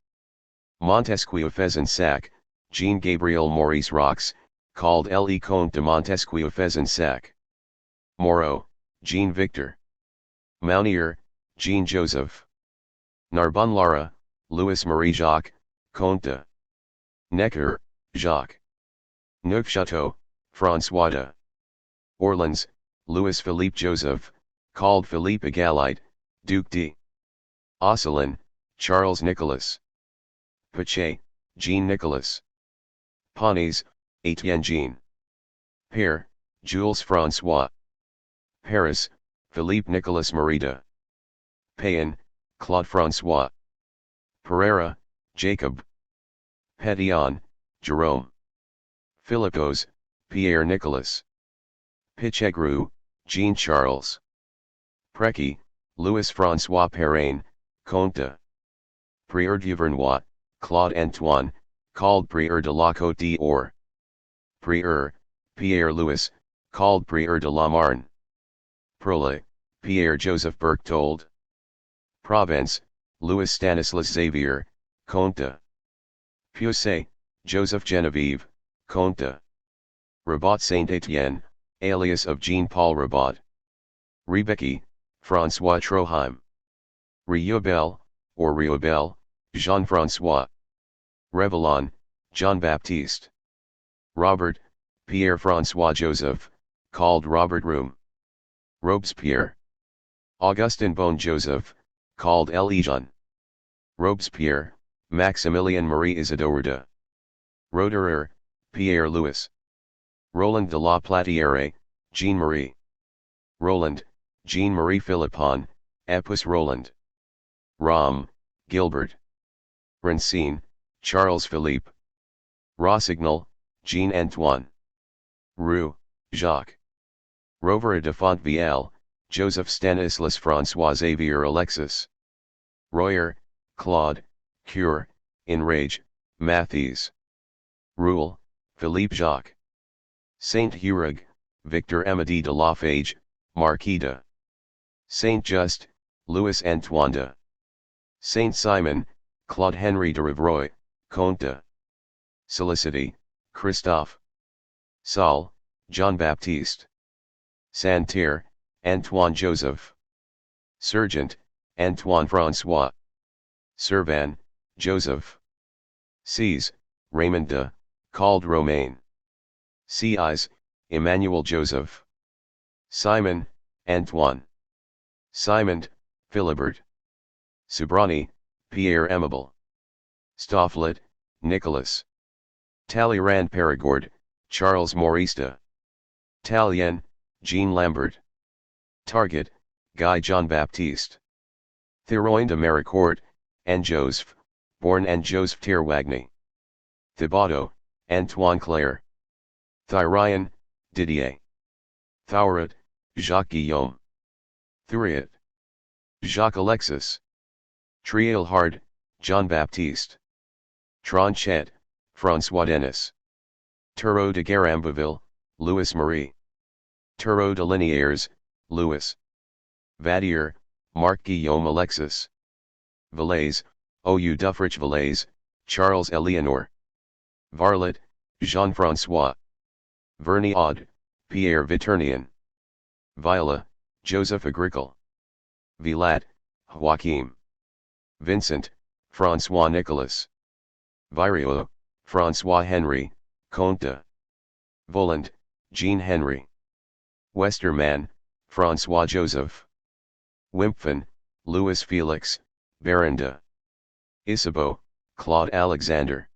Montesquieu Fezensac, Jean Gabriel Maurice Rox, called Le Comte de Montesquieu Fezensac, Moreau, Jean Victor, Mounier, Jean Joseph, Narbonne Lara, Louis Marie Jacques, Comte de Necker, Jacques, Neufchâteau, François de Orleans, Louis Philippe Joseph, called Philippe Egalite, Duc de Osselin, Charles Nicolas, Pache, Jean Nicolas, Ponies, Etienne Jean, Père, Jules François, Paris, Philippe Nicolas Merida, Payen, Claude François, Pereira, Jacob, Petillon, Jerome, Philippos, Pierre Nicolas, Pichegru, Jean Charles, Precky, Louis François Perrain, Comte de Prieur d'Auvernois, Claude Antoine, called Prieur de la Côte d'Or, Prieur, Pierre Louis, called Prieur de la Marne, Prole, Pierre Joseph Berchtold, Provence, Louis Stanislas Xavier, Comte de Pucé, Joseph Genevieve, Comte de Rabat Saint-Étienne, alias of Jean-Paul Rabat. Rebecque, François Troheim. Riobel, or Riobel, Jean-François. Revelon, Jean-Baptiste. Robert, Pierre-François Joseph, called Robert Room. Robespierre. Augustin Bon Joseph, called Légion. Robespierre, Maximilien Marie Isidore de Roederer, Pierre Louis. Roland de la Platière, Jean-Marie. Roland, Jean-Marie Philippon, Epus Roland. Rom, Gilbert. Rancine, Charles Philippe. Rossignol, Jean-Antoine. Roux, Jacques. Rovera de Fontvieille, Joseph Stanislas François Xavier Alexis. Royer, Claude, Cure, Enrage, Mathies. Roule, Philippe Jacques. Saint-Hurig, Victor Amédée de Lafage, Marquis de Saint-Just, Louis Antoine de Saint-Simon, Claude Henry de Rivroy, Comte de Solicity, Christophe. Saul, Jean-Baptiste. Santerre, Antoine Joseph. Sergeant, Antoine François. Servan, Joseph. Sees, Raymond de, called Romain. Seis, Emmanuel Joseph. Simon, Antoine. Simond, Philibert. Subrani, Pierre Aimable. Stofflet, Nicholas. Talleyrand Périgord, Charles Maurice de Tallien, Jean Lambert. Target, Guy Jean Baptiste. Théroigne de Maricourt, and Joseph, born and Joseph Tirwagny. Thibaudot, Antoine Claire. Thyrion, Didier. Thouret, Jacques Guillaume. Thuriot, Jacques Alexis. Trielhard, Jean Baptiste. Tronchet, François Denis. Turreau de Garambaville, Louis Marie. Turreau de Liniers, Louis. Vadier, Marc Guillaume Alexis. Valais, Ou Duffrich Valais, Charles Eleanor. Varlet, Jean-François. Verniaud, Pierre Viternien. Viola, Joseph Agricole. Vilat, Joachim. Vincent, François Nicolas. Virio, François Henry, Comte de Voland, Jean Henry. Westermann, François Joseph. Wimpfen, Louis Félix, Baron de Isabeau, Claude Alexander.